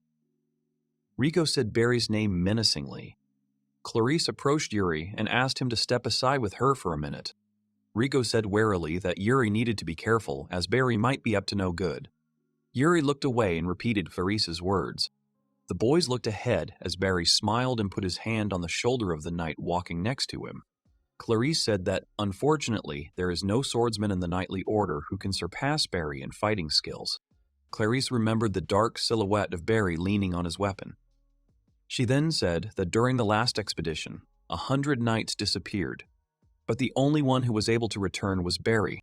Riko said Barry's name menacingly. Clarice approached Yuri and asked him to step aside with her for a minute. Riko said warily that Yuri needed to be careful, as Barry might be up to no good. Yuri looked away and repeated Clarice's words. The boys looked ahead as Barry smiled and put his hand on the shoulder of the knight walking next to him. Clarice said that, unfortunately, there is no swordsman in the knightly order who can surpass Barry in fighting skills. Clarice remembered the dark silhouette of Barry leaning on his weapon. She then said that during the last expedition, 100 knights disappeared, but the only one who was able to return was Barry.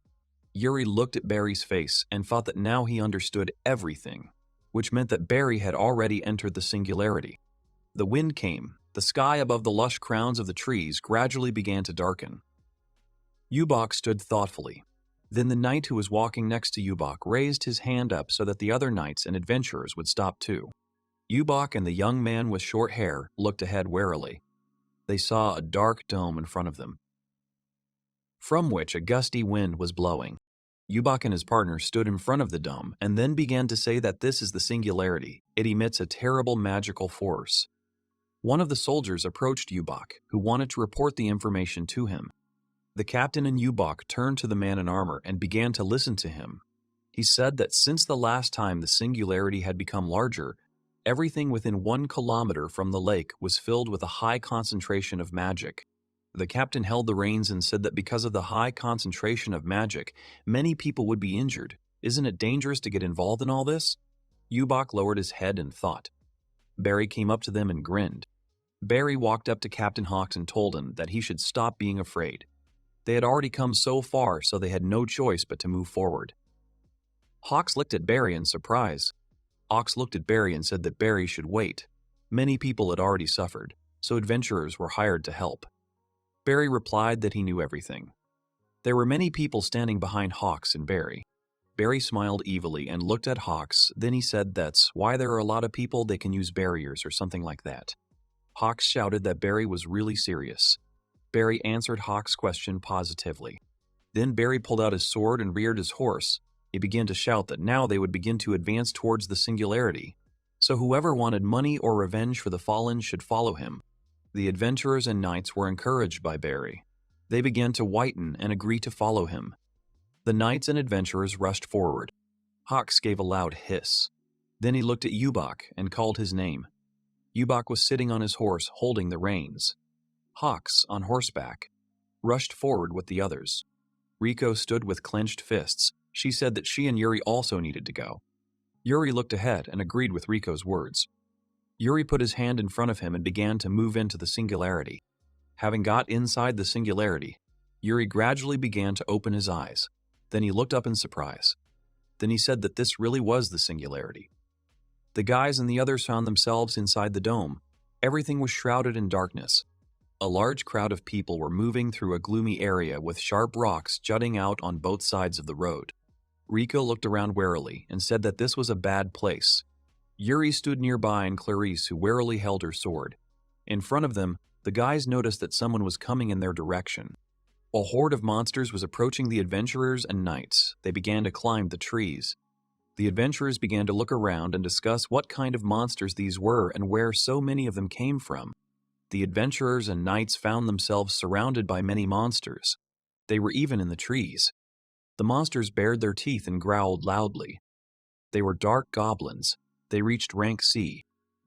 Yuri looked at Barry's face and thought that now he understood everything, which meant that Barry had already entered the singularity. The wind came. The sky above the lush crowns of the trees gradually began to darken. Yubak stood thoughtfully. Then the knight who was walking next to Yubak raised his hand up so that the other knights and adventurers would stop too. Yubak and the young man with short hair looked ahead warily. They saw a dark dome in front of them, from which a gusty wind was blowing. Yubak and his partner stood in front of the dome and then began to say that this is the singularity. It emits a terrible magical force. One of the soldiers approached Yubak, who wanted to report the information to him. The captain and Yubak turned to the man in armor and began to listen to him. He said that since the last time the singularity had become larger, everything within 1 kilometer from the lake was filled with a high concentration of magic. The captain held the reins and said that because of the high concentration of magic, many people would be injured. Isn't it dangerous to get involved in all this? Yubak lowered his head and thought. Barry came up to them and grinned. Barry walked up to Captain Hawks and told him that he should stop being afraid. They had already come so far, so they had no choice but to move forward. Hawks looked at Barry in surprise. Hawks looked at Barry and said that Barry should wait. Many people had already suffered, so adventurers were hired to help. Barry replied that he knew everything. There were many people standing behind Hawks and Barry. Barry smiled evilly and looked at Hawks, then he said that's why there are a lot of people they can use barriers or something like that. Hawks shouted that Barry was really serious. Barry answered Hawks' question positively. Then Barry pulled out his sword and reared his horse. He began to shout that now they would begin to advance towards the singularity. So whoever wanted money or revenge for the fallen should follow him. The adventurers and knights were encouraged by Barry. They began to whiten and agree to follow him. The knights and adventurers rushed forward. Hawks gave a loud hiss. Then he looked at Yubak and called his name. Yubak was sitting on his horse holding the reins. Hawks, on horseback, rushed forward with the others. Riko stood with clenched fists. She said that she and Yuri also needed to go. Yuri looked ahead and agreed with Riko's words. Yuri put his hand in front of him and began to move into the singularity. Having got inside the singularity, Yuri gradually began to open his eyes. Then he looked up in surprise. Then he said that this really was the singularity. The guys and the others found themselves inside the dome. Everything was shrouded in darkness. A large crowd of people were moving through a gloomy area with sharp rocks jutting out on both sides of the road. Rico looked around warily and said that this was a bad place. Yuri stood nearby and Clarice, who warily held her sword. In front of them, the guys noticed that someone was coming in their direction. A horde of monsters was approaching the adventurers and knights. They began to climb the trees. The adventurers began to look around and discuss what kind of monsters these were and where so many of them came from. The adventurers and knights found themselves surrounded by many monsters. They were even in the trees. The monsters bared their teeth and growled loudly. They were dark goblins. They reached rank C.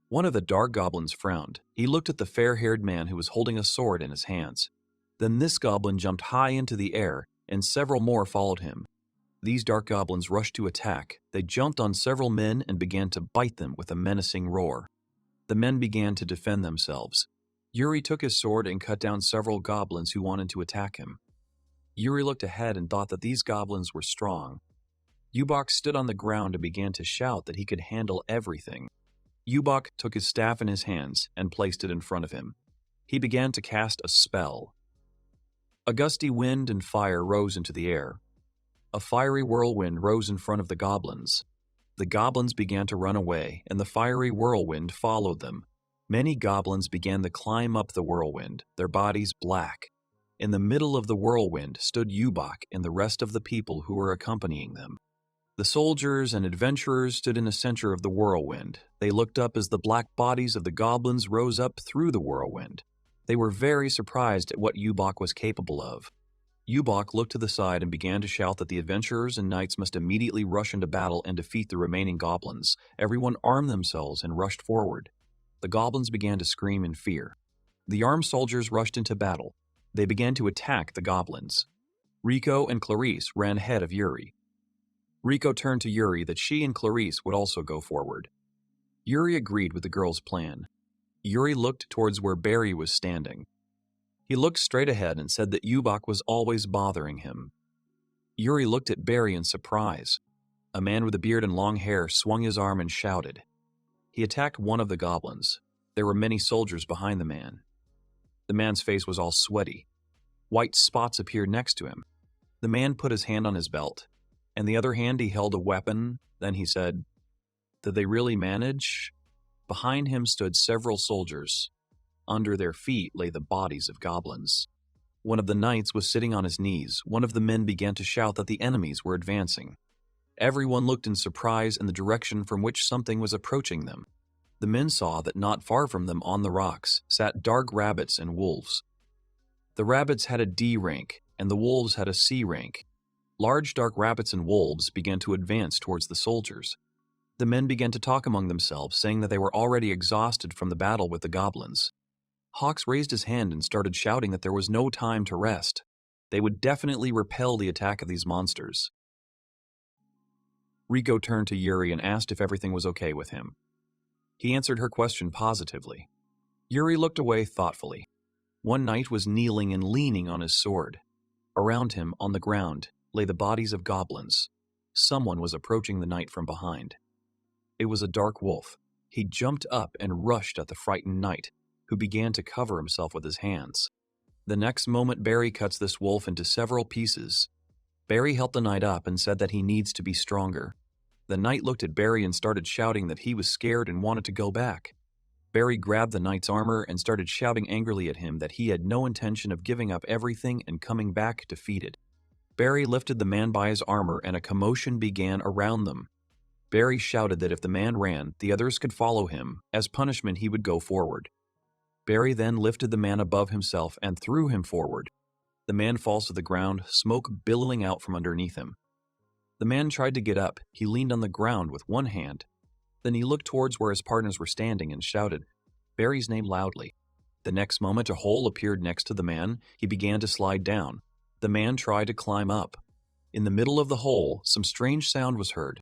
One of the dark goblins frowned. He looked at the fair-haired man who was holding a sword in his hands. Then this goblin jumped high into the air, and several more followed him. These dark goblins rushed to attack. They jumped on several men and began to bite them with a menacing roar. The men began to defend themselves. Yuri took his sword and cut down several goblins who wanted to attack him. Yuri looked ahead and thought that these goblins were strong. Yubok stood on the ground and began to shout that he could handle everything. Yubok took his staff in his hands and placed it in front of him. He began to cast a spell. A gusty wind and fire rose into the air. A fiery whirlwind rose in front of the goblins. The goblins began to run away, and the fiery whirlwind followed them. Many goblins began to climb up the whirlwind, their bodies black. In the middle of the whirlwind stood Yubok and the rest of the people who were accompanying them. The soldiers and adventurers stood in the center of the whirlwind. They looked up as the black bodies of the goblins rose up through the whirlwind. They were very surprised at what Yubok was capable of. Yubok looked to the side and began to shout that the adventurers and knights must immediately rush into battle and defeat the remaining goblins. Everyone armed themselves and rushed forward. The goblins began to scream in fear. The armed soldiers rushed into battle. They began to attack the goblins. Rico and Clarice ran ahead of Yuri. Rico turned to Yuri that she and Clarice would also go forward. Yuri agreed with the girl's plan. Yuri looked towards where Barry was standing. He looked straight ahead and said that Yubok was always bothering him. Yuri looked at Barry in surprise. A man with a beard and long hair swung his arm and shouted. He attacked one of the goblins. There were many soldiers behind the man. The man's face was all sweaty. White spots appeared next to him. The man put his hand on his belt. In the other hand he held a weapon. Then he said, "Did they really manage?" Behind him stood several soldiers. Under their feet lay the bodies of goblins. One of the knights was sitting on his knees. One of the men began to shout that the enemies were advancing. Everyone looked in surprise in the direction from which something was approaching them. The men saw that not far from them on the rocks sat dark rabbits and wolves. The rabbits had a D rank, and the wolves had a C rank. Large dark rabbits and wolves began to advance towards the soldiers. The men began to talk among themselves, saying that they were already exhausted from the battle with the goblins. Hawks raised his hand and started shouting that there was no time to rest. They would definitely repel the attack of these monsters. Rico turned to Yuri and asked if everything was okay with him. He answered her question positively. Yuri looked away thoughtfully. One knight was kneeling and leaning on his sword. Around him, on the ground, lay the bodies of goblins. Someone was approaching the knight from behind. It was a dark wolf. He jumped up and rushed at the frightened knight, who began to cover himself with his hands. The next moment, Barry cuts this wolf into several pieces. Barry helped the knight up and said that he needs to be stronger. The knight looked at Barry and started shouting that he was scared and wanted to go back. Barry grabbed the knight's armor and started shouting angrily at him that he had no intention of giving up everything and coming back defeated. Barry lifted the man by his armor and a commotion began around them. Barry shouted that if the man ran, the others could follow him. As punishment, he would go forward. Barry then lifted the man above himself and threw him forward. The man falls to the ground, smoke billowing out from underneath him. The man tried to get up. He leaned on the ground with one hand. Then he looked towards where his partners were standing and shouted Barry's name loudly. The next moment, a hole appeared next to the man. He began to slide down. The man tried to climb up. In the middle of the hole, some strange sound was heard.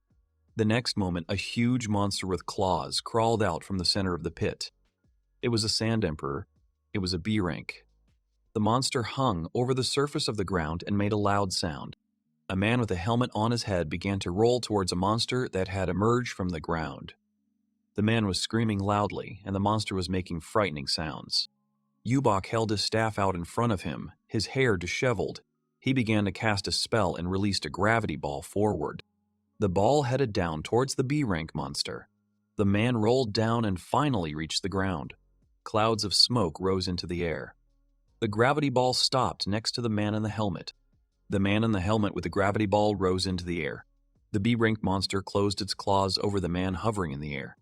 The next moment, a huge monster with claws crawled out from the center of the pit. It was a sand emperor. It was a B rank. The monster hung over the surface of the ground and made a loud sound. A man with a helmet on his head began to roll towards a monster that had emerged from the ground. The man was screaming loudly, and the monster was making frightening sounds. Yubak held his staff out in front of him, his hair disheveled. He began to cast a spell and released a gravity ball forward. The ball headed down towards the B-rank monster. The man rolled down and finally reached the ground. Clouds of smoke rose into the air. The gravity ball stopped next to the man in the helmet. The man in the helmet with the gravity ball rose into the air. The B-rank monster closed its claws over the man hovering in the air.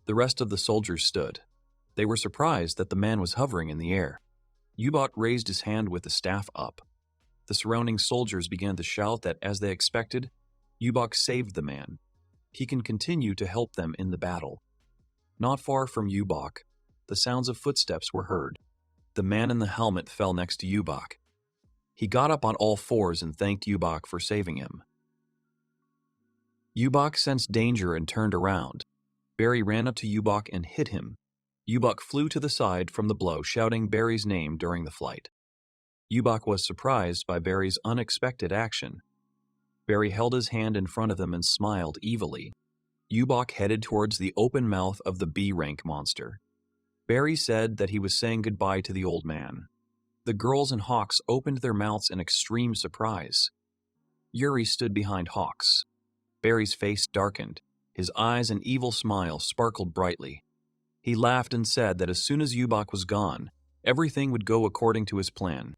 The rest of the soldiers stood. They were surprised that the man was hovering in the air. Yubak raised his hand with the staff up. The surrounding soldiers began to shout that, as they expected, Yubak saved the man. He can continue to help them in the battle. Not far from Yubak, the sounds of footsteps were heard. The man in the helmet fell next to Yubak. He got up on all fours and thanked Yubak for saving him. Yubak sensed danger and turned around. Barry ran up to Yubak and hit him. Yubak flew to the side from the blow, shouting Barry's name during the flight. Yubak was surprised by Barry's unexpected action. Barry held his hand in front of him and smiled evilly. Yubak headed towards the open mouth of the B-rank monster. Barry said that he was saying goodbye to the old man. The girls and Hawks opened their mouths in extreme surprise. Yuri stood behind Hawks. Barry's face darkened. His eyes and evil smile sparkled brightly. He laughed and said that as soon as Yubak was gone, everything would go according to his plan.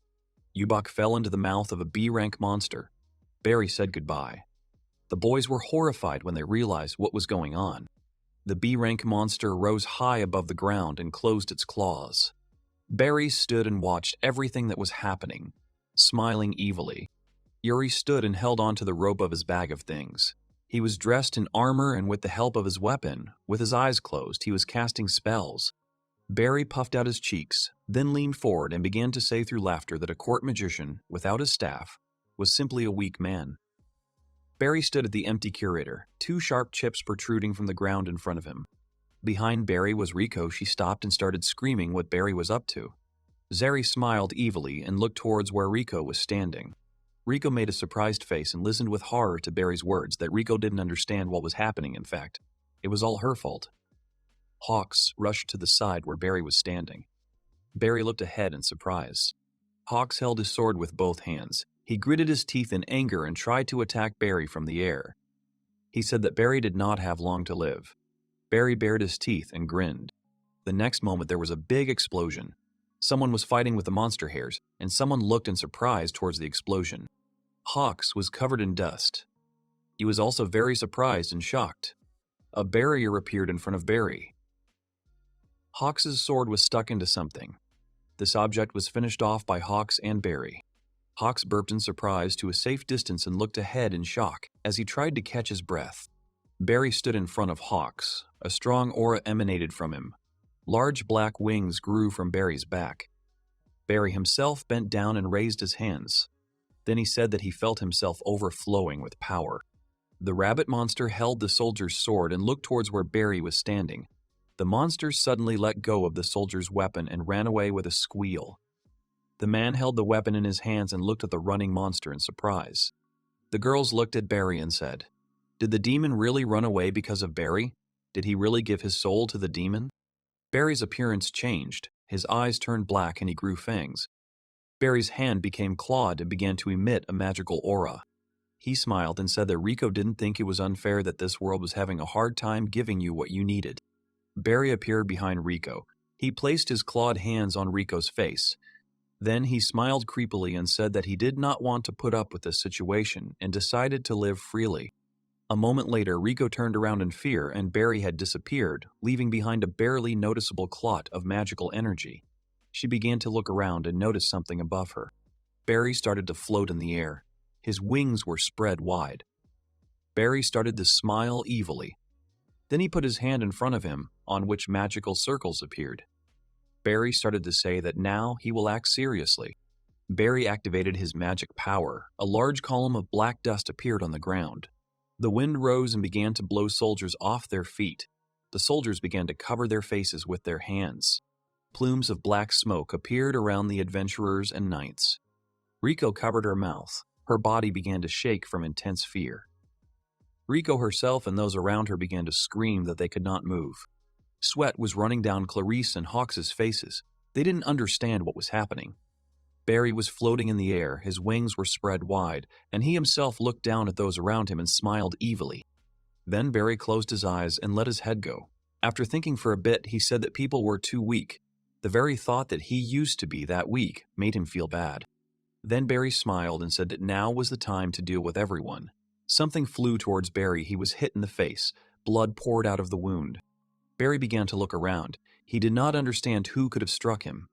Yubak fell into the mouth of a B-rank monster. Barry said goodbye. The boys were horrified when they realized what was going on. The B-rank monster rose high above the ground and closed its claws. Barry stood and watched everything that was happening, smiling evilly. Yuri stood and held onto the rope of his bag of things. He was dressed in armor, and with the help of his weapon, with his eyes closed, he was casting spells. Barry puffed out his cheeks, then leaned forward and began to say through laughter that a court magician, without his staff, was simply a weak man. Barry stood at the empty curator, two sharp chips protruding from the ground in front of him. Behind Barry was Riko. She stopped and started screaming what Barry was up to. Zeri smiled evilly and looked towards where Riko was standing. Riko made a surprised face and listened with horror to Barry's words that Riko didn't understand what was happening. In fact, it was all her fault. Hawks rushed to the side where Barry was standing. Barry looked ahead in surprise. Hawks held his sword with both hands. He gritted his teeth in anger and tried to attack Barry from the air. He said that Barry did not have long to live. Barry bared his teeth and grinned. The next moment there was a big explosion. Someone was fighting with the monster hairs, and someone looked in surprise towards the explosion. Hawks was covered in dust. He was also very surprised and shocked. A barrier appeared in front of Barry. Hawks' sword was stuck into something. This object was finished off by Hawks and Barry. Hawks burped in surprise to a safe distance and looked ahead in shock as he tried to catch his breath. Barry stood in front of Hawks. A strong aura emanated from him. Large black wings grew from Barry's back. Barry himself bent down and raised his hands. Then he said that he felt himself overflowing with power. The rabbit monster held the soldier's sword and looked towards where Barry was standing. The monster suddenly let go of the soldier's weapon and ran away with a squeal. The man held the weapon in his hands and looked at the running monster in surprise. The girls looked at Barry and said, "Did the demon really run away because of Barry? Did he really give his soul to the demon?" Barry's appearance changed. His eyes turned black and he grew fangs. Barry's hand became clawed and began to emit a magical aura. He smiled and said that Riko didn't think it was unfair that this world was having a hard time giving you what you needed. Barry appeared behind Riko. He placed his clawed hands on Riko's face. Then he smiled creepily and said that he did not want to put up with this situation and decided to live freely. A moment later, Riko turned around in fear and Barry had disappeared, leaving behind a barely noticeable clot of magical energy. She began to look around and noticed something above her. Barry started to float in the air. His wings were spread wide. Barry started to smile evilly. Then he put his hand in front of him, on which magical circles appeared. Barry started to say that now he will act seriously. Barry activated his magic power. A large column of black dust appeared on the ground. The wind rose and began to blow soldiers off their feet. The soldiers began to cover their faces with their hands. Plumes of black smoke appeared around the adventurers and knights. Riko covered her mouth. Her body began to shake from intense fear. Riko herself and those around her began to scream that they could not move. Sweat was running down Clarice and Hawks' faces. They didn't understand what was happening. Barry was floating in the air, his wings were spread wide, and he himself looked down at those around him and smiled evilly. Then Barry closed his eyes and let his head go. After thinking for a bit, he said that people were too weak. The very thought that he used to be that weak made him feel bad. Then Barry smiled and said that now was the time to deal with everyone. Something flew towards Barry. He was hit in the face. Blood poured out of the wound. Barry began to look around. He did not understand who could have struck him.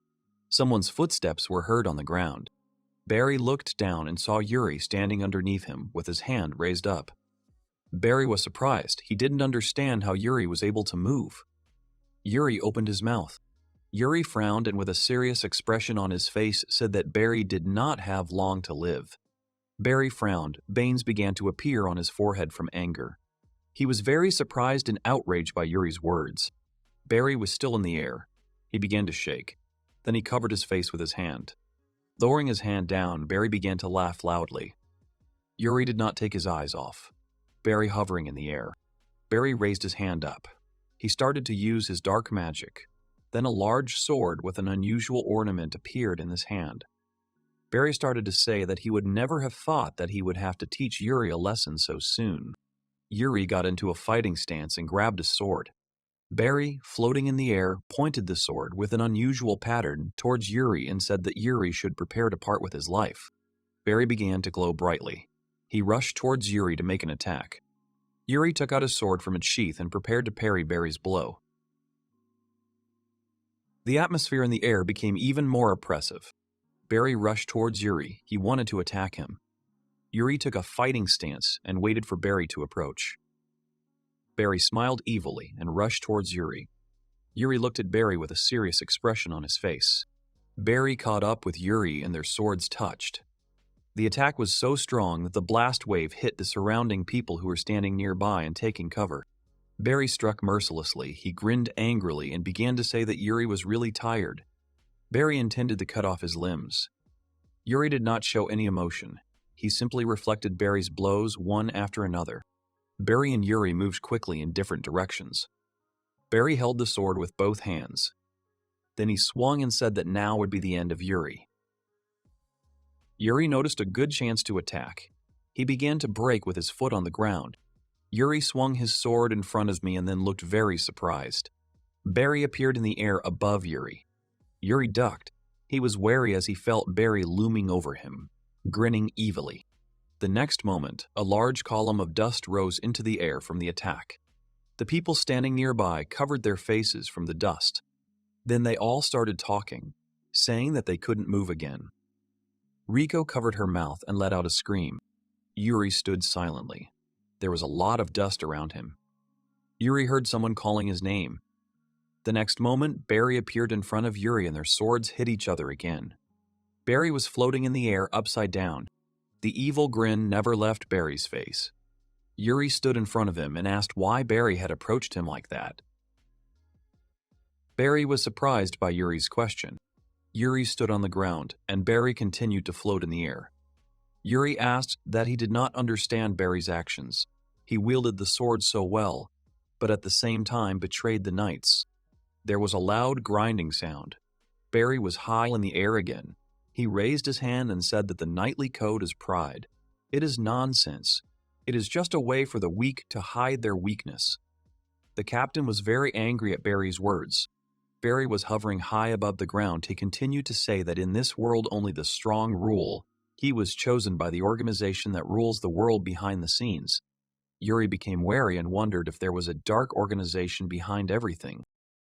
Someone's footsteps were heard on the ground. Barry looked down and saw Yuri standing underneath him with his hand raised up. Barry was surprised. He didn't understand how Yuri was able to move. Yuri opened his mouth. Yuri frowned and with a serious expression on his face said that Barry did not have long to live. Barry frowned. Veins began to appear on his forehead from anger. He was very surprised and outraged by Yuri's words. Barry was still in the air. He began to shake. Then he covered his face with his hand. Lowering his hand down, Barry began to laugh loudly. Yuri did not take his eyes off. Barry hovering in the air. Barry raised his hand up. He started to use his dark magic. Then a large sword with an unusual ornament appeared in his hand. Barry started to say that he would never have thought that he would have to teach Yuri a lesson so soon. Yuri got into a fighting stance and grabbed his sword. Barry, floating in the air, pointed the sword with an unusual pattern towards Yuri and said that Yuri should prepare to part with his life. Barry began to glow brightly. He rushed towards Yuri to make an attack. Yuri took out his sword from its sheath and prepared to parry Barry's blow. The atmosphere in the air became even more oppressive. Barry rushed towards Yuri. He wanted to attack him. Yuri took a fighting stance and waited for Barry to approach. Barry smiled evilly and rushed towards Yuri. Yuri looked at Barry with a serious expression on his face. Barry caught up with Yuri and their swords touched. The attack was so strong that the blast wave hit the surrounding people who were standing nearby and taking cover. Barry struck mercilessly. He grinned angrily and began to say that Yuri was really tired. Barry intended to cut off his limbs. Yuri did not show any emotion. He simply reflected Barry's blows one after another. Barry and Yuri moved quickly in different directions. Barry held the sword with both hands. Then he swung and said that now would be the end of Yuri. Yuri noticed a good chance to attack. He began to break with his foot on the ground. Yuri swung his sword in front of me and then looked very surprised. Barry appeared in the air above Yuri. Yuri ducked. He was wary as he felt Barry looming over him, grinning evilly. The next moment, a large column of dust rose into the air from the attack. The people standing nearby covered their faces from the dust. Then they all started talking, saying that they couldn't move again. Riko covered her mouth and let out a scream. Yuri stood silently. There was a lot of dust around him. Yuri heard someone calling his name. The next moment, Barry appeared in front of Yuri and their swords hit each other again. Barry was floating in the air upside down. The evil grin never left Barry's face. Yuri stood in front of him and asked why Barry had approached him like that. Barry was surprised by Yuri's question. Yuri stood on the ground, and Barry continued to float in the air. Yuri asked that he did not understand Barry's actions. He wielded the sword so well, but at the same time betrayed the knights. There was a loud grinding sound. Barry was high in the air again. He raised his hand and said that the knightly code is pride. It is nonsense. It is just a way for the weak to hide their weakness. The captain was very angry at Barry's words. Barry was hovering high above the ground. He continued to say that in this world only the strong rule. He was chosen by the organization that rules the world behind the scenes. Yuri became wary and wondered if there was a dark organization behind everything.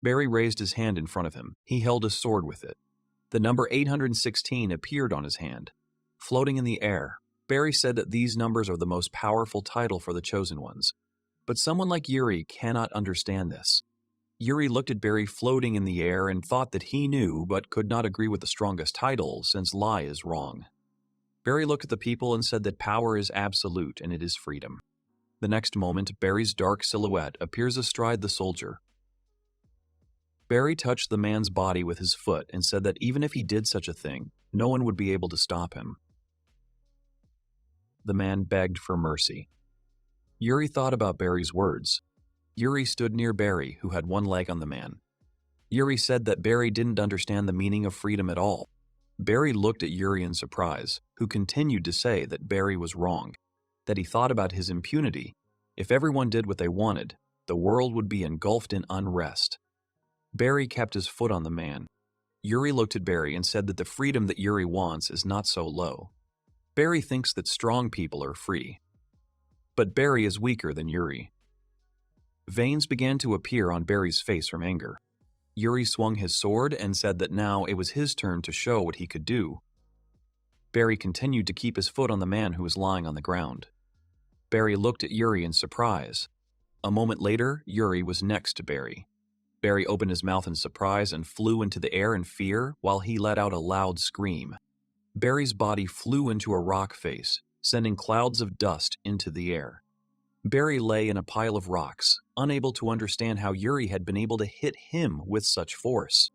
Barry raised his hand in front of him. He held his sword with it. The number 816 appeared on his hand. Floating in the air, Barry said that these numbers are the most powerful title for the chosen ones. But someone like Yuri cannot understand this. Yuri looked at Barry floating in the air and thought that he knew but could not agree with the strongest title since lie is wrong. Barry looked at the people and said that power is absolute and it is freedom. The next moment, Barry's dark silhouette appears astride the soldier. Barry touched the man's body with his foot and said that even if he did such a thing, no one would be able to stop him. The man begged for mercy. Yuri thought about Barry's words. Yuri stood near Barry, who had one leg on the man. Yuri said that Barry didn't understand the meaning of freedom at all. Barry looked at Yuri in surprise, who continued to say that Barry was wrong, that he thought about his impunity. If everyone did what they wanted, the world would be engulfed in unrest. Barry kept his foot on the man. Yuri looked at Barry and said that the freedom that Yuri wants is not so low. Barry thinks that strong people are free. But Barry is weaker than Yuri. Veins began to appear on Barry's face from anger. Yuri swung his sword and said that now it was his turn to show what he could do. Barry continued to keep his foot on the man who was lying on the ground. Barry looked at Yuri in surprise. A moment later, Yuri was next to Barry. Barry opened his mouth in surprise and flew into the air in fear while he let out a loud scream. Barry's body flew into a rock face, sending clouds of dust into the air. Barry lay in a pile of rocks, unable to understand how Yuri had been able to hit him with such force.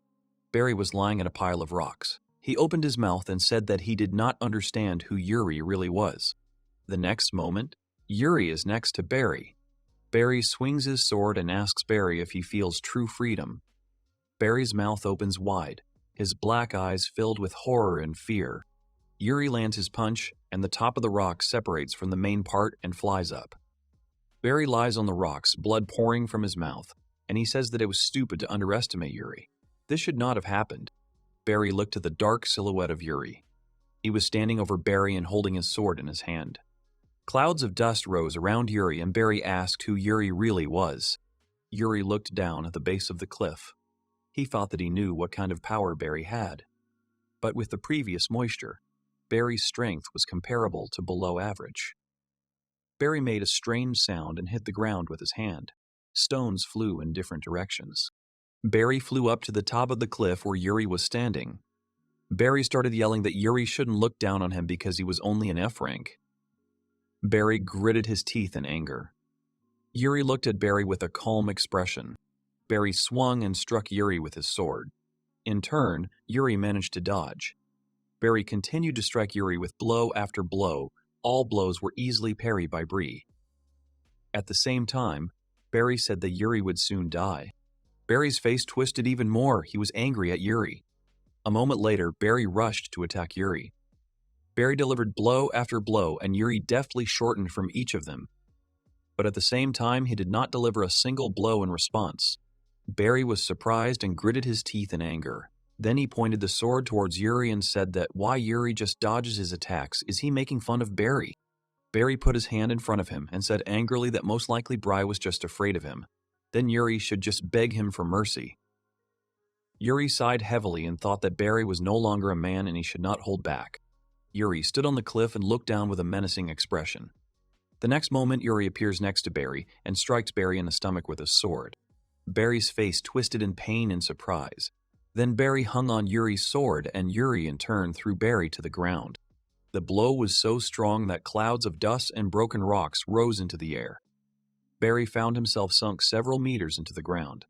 Barry was lying in a pile of rocks. He opened his mouth and said that he did not understand who Yuri really was. The next moment, Yuri is next to Barry. Barry swings his sword and asks Barry if he feels true freedom. Barry's mouth opens wide, his black eyes filled with horror and fear. Yuri lands his punch, and the top of the rock separates from the main part and flies up. Barry lies on the rocks, blood pouring from his mouth, and he says that it was stupid to underestimate Yuri. This should not have happened. Barry looked to the dark silhouette of Yuri. He was standing over Barry and holding his sword in his hand. Clouds of dust rose around Yuri, and Barry asked who Yuri really was. Yuri looked down at the base of the cliff. He thought that he knew what kind of power Barry had. But with the previous moisture, Barry's strength was comparable to below average. Barry made a strange sound and hit the ground with his hand. Stones flew in different directions. Barry flew up to the top of the cliff where Yuri was standing. Barry started yelling that Yuri shouldn't look down on him because he was only an F rank. Barry gritted his teeth in anger. Yuri looked at Barry with a calm expression. Barry swung and struck Yuri with his sword. In turn, Yuri managed to dodge. Barry continued to strike Yuri with blow after blow. All blows were easily parried by Bree. At the same time, Barry said that Yuri would soon die. Barry's face twisted even more. He was angry at Yuri. A moment later, Barry rushed to attack Yuri. Barry delivered blow after blow, and Yuri deftly shortened from each of them. But at the same time, he did not deliver a single blow in response. Barry was surprised and gritted his teeth in anger. Then he pointed the sword towards Yuri and said that why Yuri just dodges his attacks. Is he making fun of Barry? Barry put his hand in front of him and said angrily that most likely Bry was just afraid of him. Then Yuri should just beg him for mercy. Yuri sighed heavily and thought that Barry was no longer a man and he should not hold back. Yuri stood on the cliff and looked down with a menacing expression. The next moment, Yuri appears next to Barry and strikes Barry in the stomach with his sword. Barry's face twisted in pain and surprise. Then Barry hung on Yuri's sword, and Yuri in turn threw Barry to the ground. The blow was so strong that clouds of dust and broken rocks rose into the air. Barry found himself sunk several meters into the ground.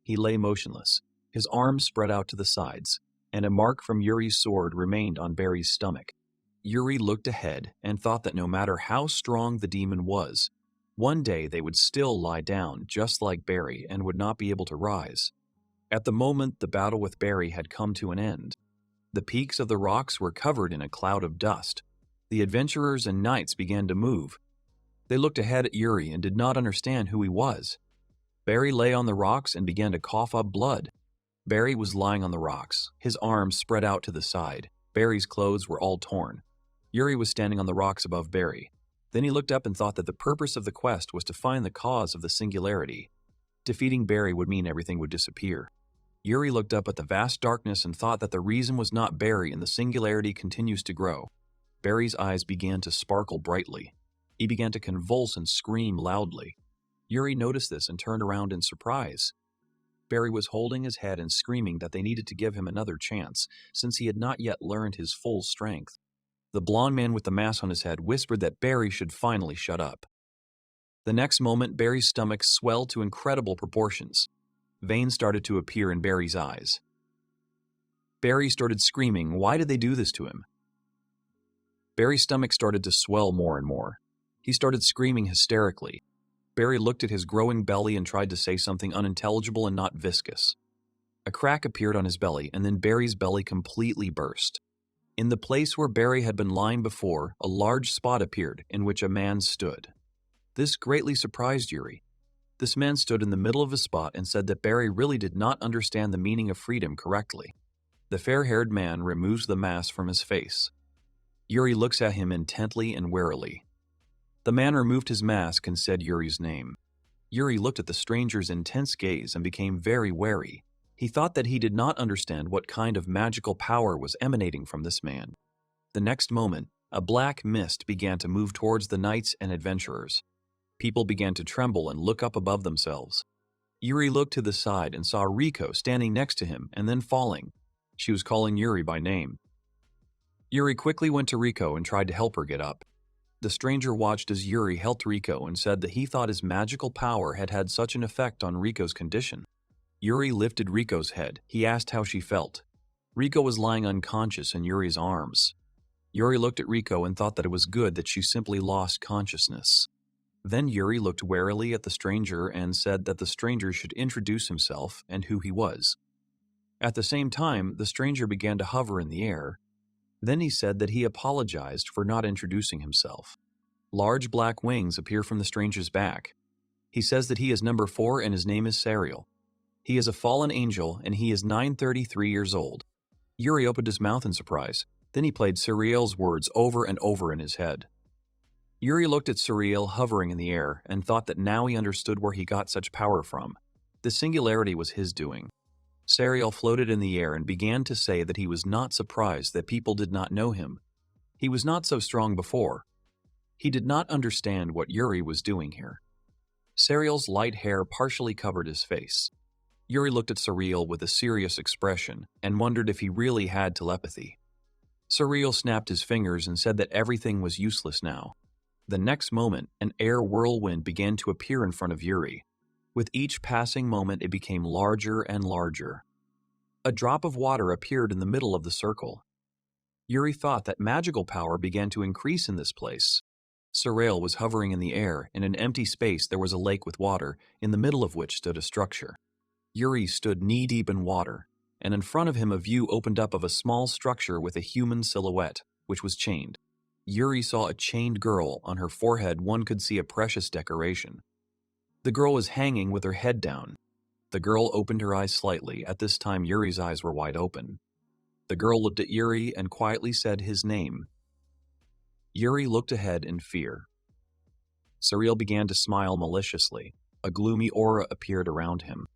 He lay motionless, his arms spread out to the sides, and a mark from Yuri's sword remained on Barry's stomach. Yuri looked ahead and thought that no matter how strong the demon was, one day they would still lie down just like Barry and would not be able to rise. At the moment, the battle with Barry had come to an end. The peaks of the rocks were covered in a cloud of dust. The adventurers and knights began to move. They looked ahead at Yuri and did not understand who he was. Barry lay on the rocks and began to cough up blood. Barry was lying on the rocks, his arms spread out to the side. Barry's clothes were all torn. Yuri was standing on the rocks above Barry. Then he looked up and thought that the purpose of the quest was to find the cause of the singularity. Defeating Barry would mean everything would disappear. Yuri looked up at the vast darkness and thought that the reason was not Barry and the singularity continues to grow. Barry's eyes began to sparkle brightly. He began to convulse and scream loudly. Yuri noticed this and turned around in surprise. Barry was holding his head and screaming that they needed to give him another chance, since he had not yet learned his full strength. The blond man with the mask on his head whispered that Barry should finally shut up. The next moment, Barry's stomach swelled to incredible proportions. Veins started to appear in Barry's eyes. Barry started screaming, why did they do this to him? Barry's stomach started to swell more and more. He started screaming hysterically. Barry looked at his growing belly and tried to say something unintelligible and not viscous. A crack appeared on his belly, and then Barry's belly completely burst. In the place where Barry had been lying before, a large spot appeared in which a man stood. This greatly surprised Yuri. This man stood in the middle of a spot and said that Barry really did not understand the meaning of freedom correctly. The fair-haired man removes the mask from his face. Yuri looks at him intently and warily. The man removed his mask and said Yuri's name. Yuri looked at the stranger's intense gaze and became very wary. He thought that he did not understand what kind of magical power was emanating from this man. The next moment, a black mist began to move towards the knights and adventurers. People began to tremble and look up above themselves. Yuri looked to the side and saw Riko standing next to him and then falling. She was calling Yuri by name. Yuri quickly went to Riko and tried to help her get up. The stranger watched as Yuri helped Riko and said that he thought his magical power had had such an effect on Riko's condition. Yuri lifted Riko's head. He asked how she felt. Riko was lying unconscious in Yuri's arms. Yuri looked at Riko and thought that it was good that she simply lost consciousness. Then Yuri looked warily at the stranger and said that the stranger should introduce himself and who he was. At the same time, the stranger began to hover in the air. Then he said that he apologized for not introducing himself. Large black wings appear from the stranger's back. He says that he is number 4 and his name is Sariel. He is a fallen angel and he is 933 years old. Yuri opened his mouth in surprise. Then he played Sariel's words over and over in his head. Yuri looked at Sariel hovering in the air and thought that now he understood where he got such power from. The singularity was his doing. Sariel floated in the air and began to say that he was not surprised that people did not know him. He was not so strong before. He did not understand what Yuri was doing here. Sariel's light hair partially covered his face. Yuri looked at Sariel with a serious expression and wondered if he really had telepathy. Sariel snapped his fingers and said that everything was useless now. The next moment, an air whirlwind began to appear in front of Yuri. With each passing moment, it became larger and larger. A drop of water appeared in the middle of the circle. Yuri thought that magical power began to increase in this place. Sariel was hovering in the air. In an empty space, there was a lake with water, in the middle of which stood a structure. Yuri stood knee-deep in water, and in front of him a view opened up of a small structure with a human silhouette, which was chained. Yuri saw a chained girl. On her forehead, one could see a precious decoration. The girl was hanging with her head down. The girl opened her eyes slightly. At this time, Yuri's eyes were wide open. The girl looked at Yuri and quietly said his name. Yuri looked ahead in fear. Sariel began to smile maliciously. A gloomy aura appeared around him.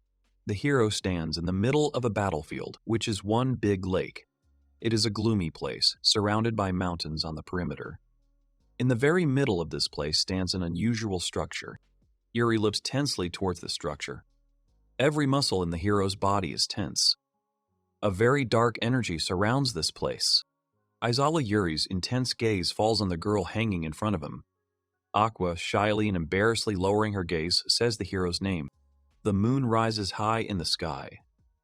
The hero stands in the middle of a battlefield, which is one big lake. It is a gloomy place, surrounded by mountains on the perimeter. In the very middle of this place stands an unusual structure. Yuri looks tensely towards the structure. Every muscle in the hero's body is tense. A very dark energy surrounds this place. Aizawa Yuri's intense gaze falls on the girl hanging in front of him. Aqua, shyly and embarrassedly lowering her gaze, says the hero's name. The moon rises high in the sky.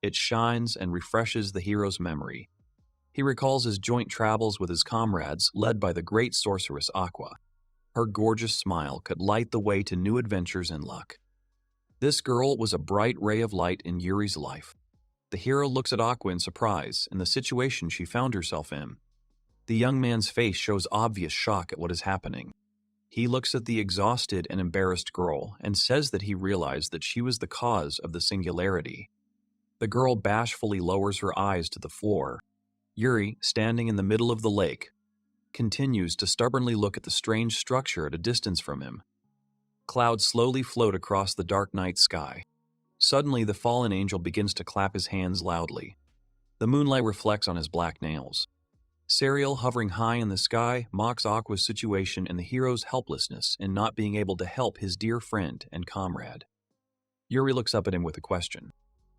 It shines and refreshes the hero's memory. He recalls his joint travels with his comrades, led by the great sorceress Aqua. Her gorgeous smile could light the way to new adventures and luck. This girl was a bright ray of light in Yuri's life. The hero looks at Aqua in surprise in the situation she found herself in. The young man's face shows obvious shock at what is happening. He looks at the exhausted and embarrassed girl and says that he realized that she was the cause of the singularity. The girl bashfully lowers her eyes to the floor. Yuri, standing in the middle of the lake, continues to stubbornly look at the strange structure at a distance from him. Clouds slowly float across the dark night sky. Suddenly, the fallen angel begins to clap his hands loudly. The moonlight reflects on his black nails. Sariel, hovering high in the sky, mocks Aqua's situation and the hero's helplessness in not being able to help his dear friend and comrade. Yuri looks up at him with a question.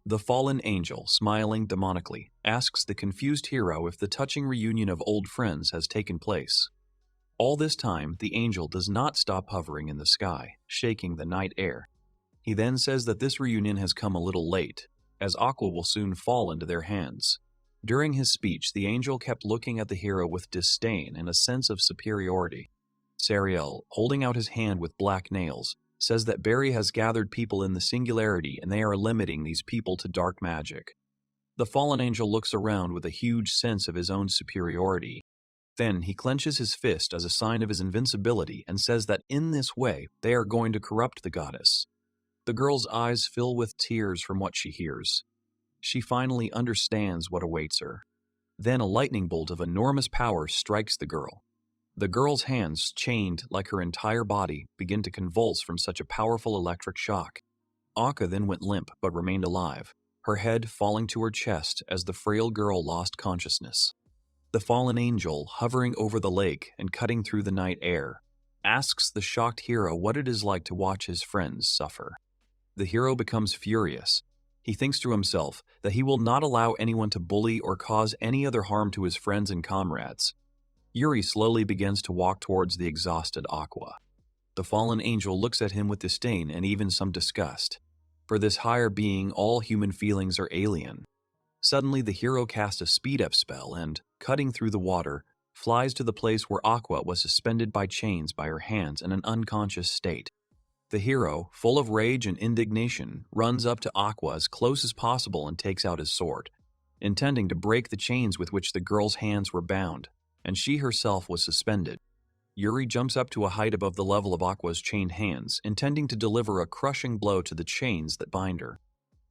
The fallen angel, smiling demonically, asks the confused hero if the touching reunion of old friends has taken place. All this time, the angel does not stop hovering in the sky, shaking the night air. He then says that this reunion has come a little late, as Aqua will soon fall into their hands. During his speech, the angel kept looking at the hero with disdain and a sense of superiority. Sariel, holding out his hand with black nails, says that Barry has gathered people in the singularity and they are limiting these people to dark magic. The fallen angel looks around with a huge sense of his own superiority. Then he clenches his fist as a sign of his invincibility and says that in this way they are going to corrupt the goddess. The girl's eyes fill with tears from what she hears. She finally understands what awaits her. Then a lightning bolt of enormous power strikes the girl. The girl's hands, chained like her entire body, begin to convulse from such a powerful electric shock. Akka then went limp but remained alive, her head falling to her chest as the frail girl lost consciousness. The fallen angel, hovering over the lake and cutting through the night air, asks the shocked hero what it is like to watch his friends suffer. The hero becomes furious. He thinks to himself that he will not allow anyone to bully or cause any other harm to his friends and comrades. Yuri slowly begins to walk towards the exhausted Aqua. The fallen angel looks at him with disdain and even some disgust. For this higher being, all human feelings are alien. Suddenly, the hero casts a speed-up spell and, cutting through the water, flies to the place where Aqua was suspended by chains by her hands in an unconscious state. The hero, full of rage and indignation, runs up to Aqua as close as possible and takes out his sword, intending to break the chains with which the girl's hands were bound, and she herself was suspended. Yuri jumps up to a height above the level of Aqua's chained hands, intending to deliver a crushing blow to the chains that bind her.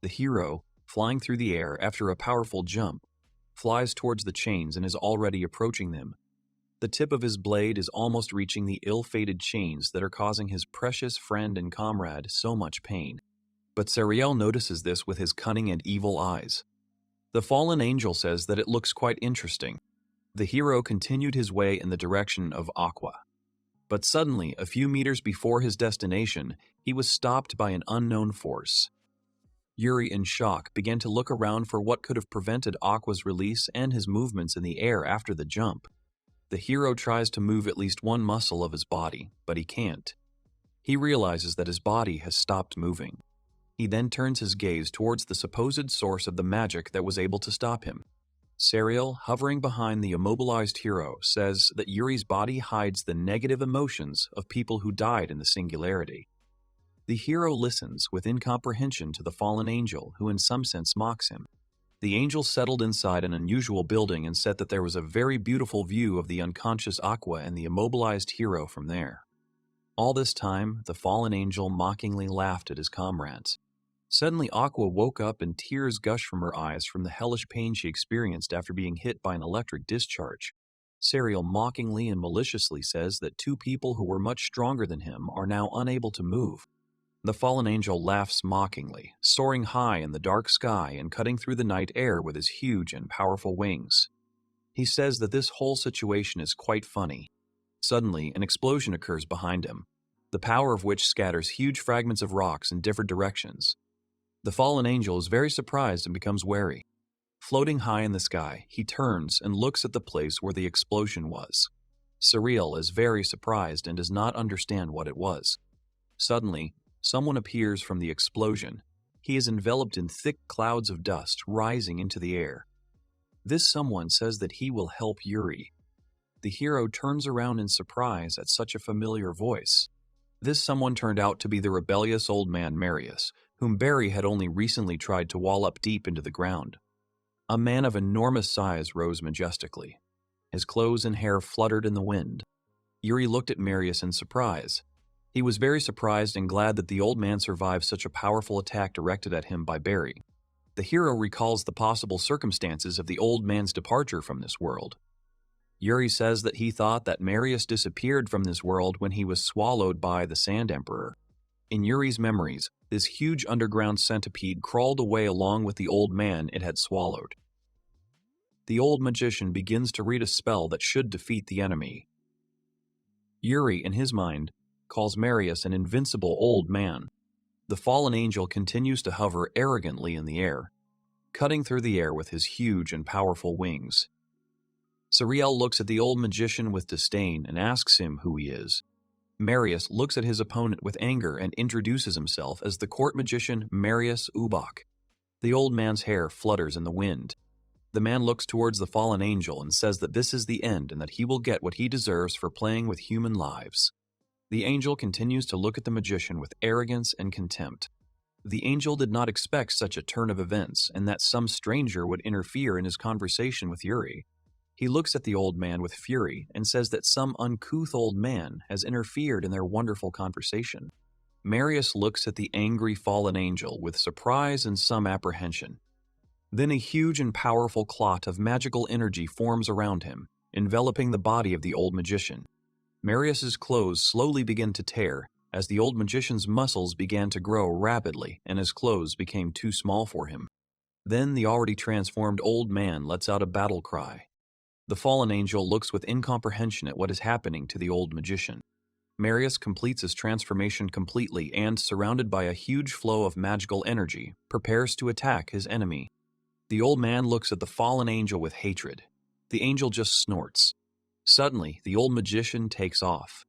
The hero, flying through the air after a powerful jump, flies towards the chains and is already approaching them. The tip of his blade is almost reaching the ill-fated chains that are causing his precious friend and comrade so much pain. But Sariel notices this with his cunning and evil eyes. The fallen angel says that it looks quite interesting. The hero continued his way in the direction of Aqua. But suddenly, a few meters before his destination, he was stopped by an unknown force. Yuri, in shock, began to look around for what could have prevented Aqua's release and his movements in the air after the jump. The hero tries to move at least one muscle of his body, but he can't. He realizes that his body has stopped moving. He then turns his gaze towards the supposed source of the magic that was able to stop him. Sariel, hovering behind the immobilized hero, says that Yuri's body hides the negative emotions of people who died in the singularity. The hero listens with incomprehension to the fallen angel, who in some sense mocks him. The angel settled inside an unusual building and said that there was a very beautiful view of the unconscious Aqua and the immobilized hero from there. All this time, the fallen angel mockingly laughed at his comrades. Suddenly, Aqua woke up and tears gushed from her eyes from the hellish pain she experienced after being hit by an electric discharge. Sariel mockingly and maliciously says that two people who were much stronger than him are now unable to move. The fallen angel laughs mockingly, soaring high in the dark sky and cutting through the night air with his huge and powerful wings. He says that this whole situation is quite funny. Suddenly, an explosion occurs behind him, the power of which scatters huge fragments of rocks in different directions. The fallen angel is very surprised and becomes wary. Floating high in the sky, he turns and looks at the place where the explosion was. Sariel is very surprised and does not understand what it was. Suddenly, someone appears from the explosion. He is enveloped in thick clouds of dust rising into the air. This someone says that he will help Yuri. The hero turns around in surprise at such a familiar voice. This someone turned out to be the rebellious old man Marius, whom Barry had only recently tried to wall up deep into the ground. A man of enormous size rose majestically. His clothes and hair fluttered in the wind. Yuri looked at Marius in surprise. He was very surprised and glad that the old man survived such a powerful attack directed at him by Barry. The hero recalls the possible circumstances of the old man's departure from this world. Yuri says that he thought that Marius disappeared from this world when he was swallowed by the Sand Emperor. In Yuri's memories, this huge underground centipede crawled away along with the old man it had swallowed. The old magician begins to read a spell that should defeat the enemy. Yuri, in his mind, calls Marius an invincible old man. The fallen angel continues to hover arrogantly in the air, cutting through the air with his huge and powerful wings. Sariel looks at the old magician with disdain and asks him who he is. Marius looks at his opponent with anger and introduces himself as the court magician Marius Ubach. The old man's hair flutters in the wind. The man looks towards the fallen angel and says that this is the end and that he will get what he deserves for playing with human lives. The angel continues to look at the magician with arrogance and contempt. The angel did not expect such a turn of events and that some stranger would interfere in his conversation with Yuri. He looks at the old man with fury and says that some uncouth old man has interfered in their wonderful conversation. Marius looks at the angry fallen angel with surprise and some apprehension. Then a huge and powerful clot of magical energy forms around him, enveloping the body of the old magician. Marius's clothes slowly begin to tear as the old magician's muscles began to grow rapidly and his clothes became too small for him. Then the already transformed old man lets out a battle cry. The fallen angel looks with incomprehension at what is happening to the old magician. Marius completes his transformation completely and, surrounded by a huge flow of magical energy, prepares to attack his enemy. The old man looks at the fallen angel with hatred. The angel just snorts. Suddenly, the old magician takes off.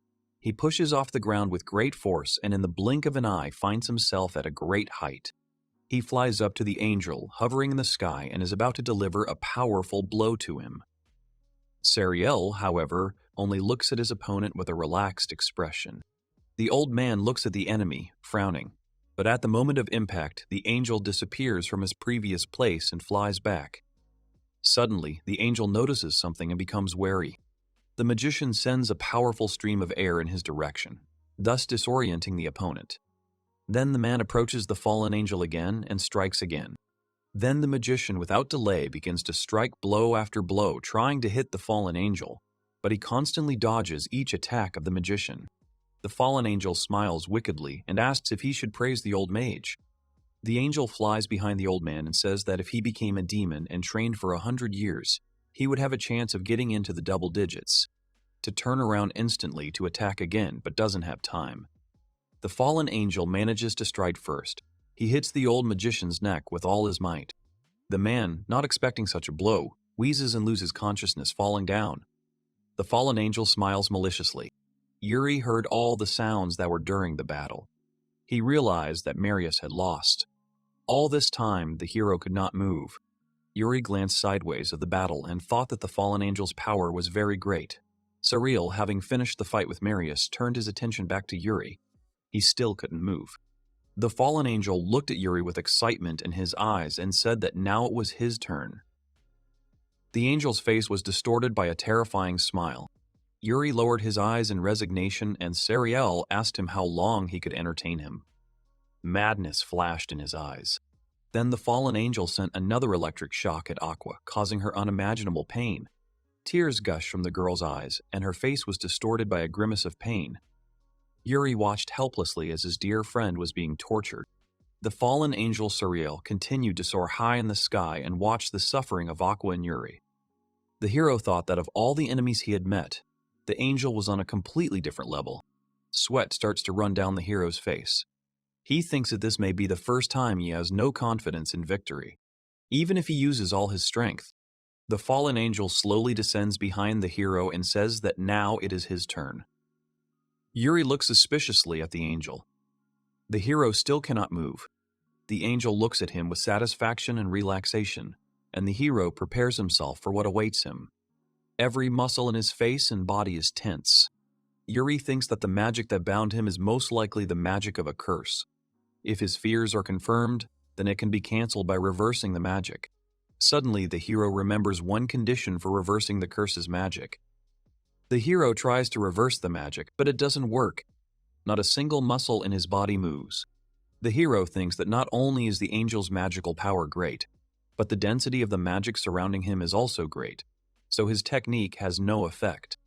He pushes off the ground with great force and in the blink of an eye finds himself at a great height. He flies up to the angel, hovering in the sky, and is about to deliver a powerful blow to him. Sariel, however, only looks at his opponent with a relaxed expression. The old man looks at the enemy, frowning. But at the moment of impact, the angel disappears from his previous place and flies back. Suddenly, the angel notices something and becomes wary. The magician sends a powerful stream of air in his direction, thus disorienting the opponent. Then the man approaches the fallen angel again and strikes again. Then the magician, without delay, begins to strike blow after blow, trying to hit the fallen angel, but he constantly dodges each attack of the magician. The fallen angel smiles wickedly and asks if he should praise the old mage. The angel flies behind the old man and says that if he became a demon and trained for 100 years, he would have a chance of getting into the double digits, to turn around instantly to attack again, but doesn't have time. The fallen angel manages to strike first. He hits the old magician's neck with all his might. The man, not expecting such a blow, wheezes and loses consciousness, falling down. The fallen angel smiles maliciously. Yuri heard all the sounds that were during the battle. He realized that Marius had lost. All this time, the hero could not move. Yuri glanced sideways at the battle and thought that the fallen angel's power was very great. Sariel, having finished the fight with Marius, turned his attention back to Yuri. He still couldn't move. The fallen angel looked at Yuri with excitement in his eyes and said that now it was his turn. The angel's face was distorted by a terrifying smile. Yuri lowered his eyes in resignation and Sariel asked him how long he could entertain him. Madness flashed in his eyes. Then the fallen angel sent another electric shock at Aqua, causing her unimaginable pain. Tears gushed from the girl's eyes, and her face was distorted by a grimace of pain. Yuri watched helplessly as his dear friend was being tortured. The fallen angel Sariel continued to soar high in the sky and watched the suffering of Aqua and Yuri. The hero thought that of all the enemies he had met, the angel was on a completely different level. Sweat starts to run down the hero's face. He thinks that this may be the first time he has no confidence in victory, even if he uses all his strength. The fallen angel slowly descends behind the hero and says that now it is his turn. Yuri looks suspiciously at the angel. The hero still cannot move. The angel looks at him with satisfaction and relaxation, and the hero prepares himself for what awaits him. Every muscle in his face and body is tense. Yuri thinks that the magic that bound him is most likely the magic of a curse. If his fears are confirmed, then it can be cancelled by reversing the magic. Suddenly, the hero remembers one condition for reversing the curse's magic. The hero tries to reverse the magic, but it doesn't work. Not a single muscle in his body moves. The hero thinks that not only is the angel's magical power great, but the density of the magic surrounding him is also great, so his technique has no effect.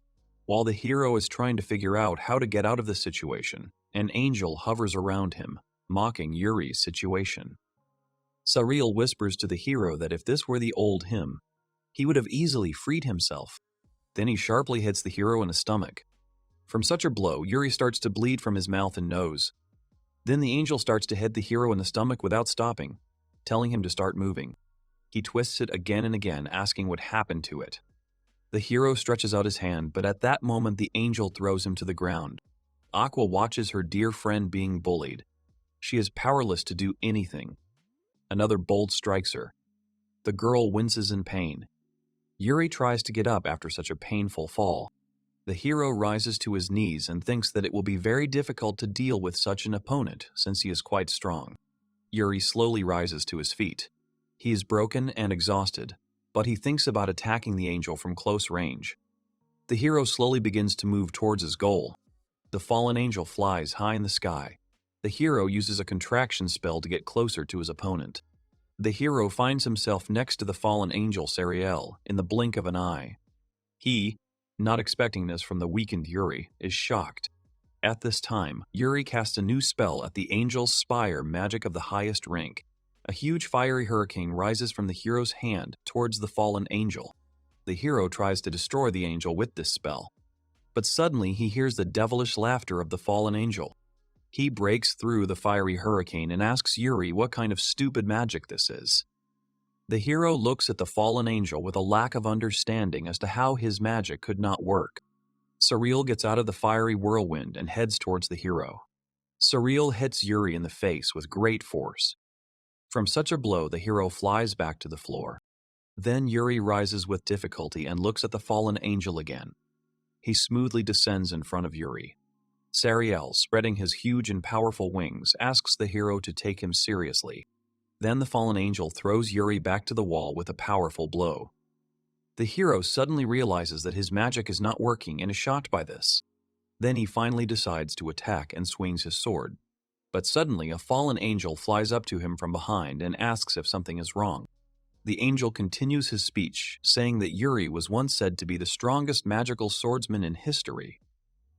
While the hero is trying to figure out how to get out of the situation, an angel hovers around him, mocking Yuri's situation. Sariel whispers to the hero that if this were the old him, he would have easily freed himself. Then he sharply hits the hero in the stomach. From such a blow, Yuri starts to bleed from his mouth and nose. Then the angel starts to hit the hero in the stomach without stopping, telling him to start moving. He twists it again and again, asking what happened to it. The hero stretches out his hand, but at that moment the angel throws him to the ground. Aqua watches her dear friend being bullied. She is powerless to do anything. Another bolt strikes her. The girl winces in pain. Yuri tries to get up after such a painful fall. The hero rises to his knees and thinks that it will be very difficult to deal with such an opponent since he is quite strong. Yuri slowly rises to his feet. He is broken and exhausted, but he thinks about attacking the angel from close range. The hero slowly begins to move towards his goal. The fallen angel flies high in the sky. The hero uses a contraction spell to get closer to his opponent. The hero finds himself next to the fallen angel Sariel in the blink of an eye. He, not expecting this from the weakened Yuri, is shocked. At this time, Yuri casts a new spell at the angel's spire magic of the highest rank. A huge fiery hurricane rises from the hero's hand towards the fallen angel. The hero tries to destroy the angel with this spell. But suddenly he hears the devilish laughter of the fallen angel. He breaks through the fiery hurricane and asks Yuri what kind of stupid magic this is. The hero looks at the fallen angel with a lack of understanding as to how his magic could not work. Sariel gets out of the fiery whirlwind and heads towards the hero. Sariel hits Yuri in the face with great force. From such a blow, the hero flies back to the floor. Then Yuri rises with difficulty and looks at the fallen angel again. He smoothly descends in front of Yuri. Sariel, spreading his huge and powerful wings, asks the hero to take him seriously. Then the fallen angel throws Yuri back to the wall with a powerful blow. The hero suddenly realizes that his magic is not working and is shocked by this. Then he finally decides to attack and swings his sword. But suddenly a fallen angel flies up to him from behind and asks if something is wrong. The angel continues his speech, saying that Yuri was once said to be the strongest magical swordsman in history.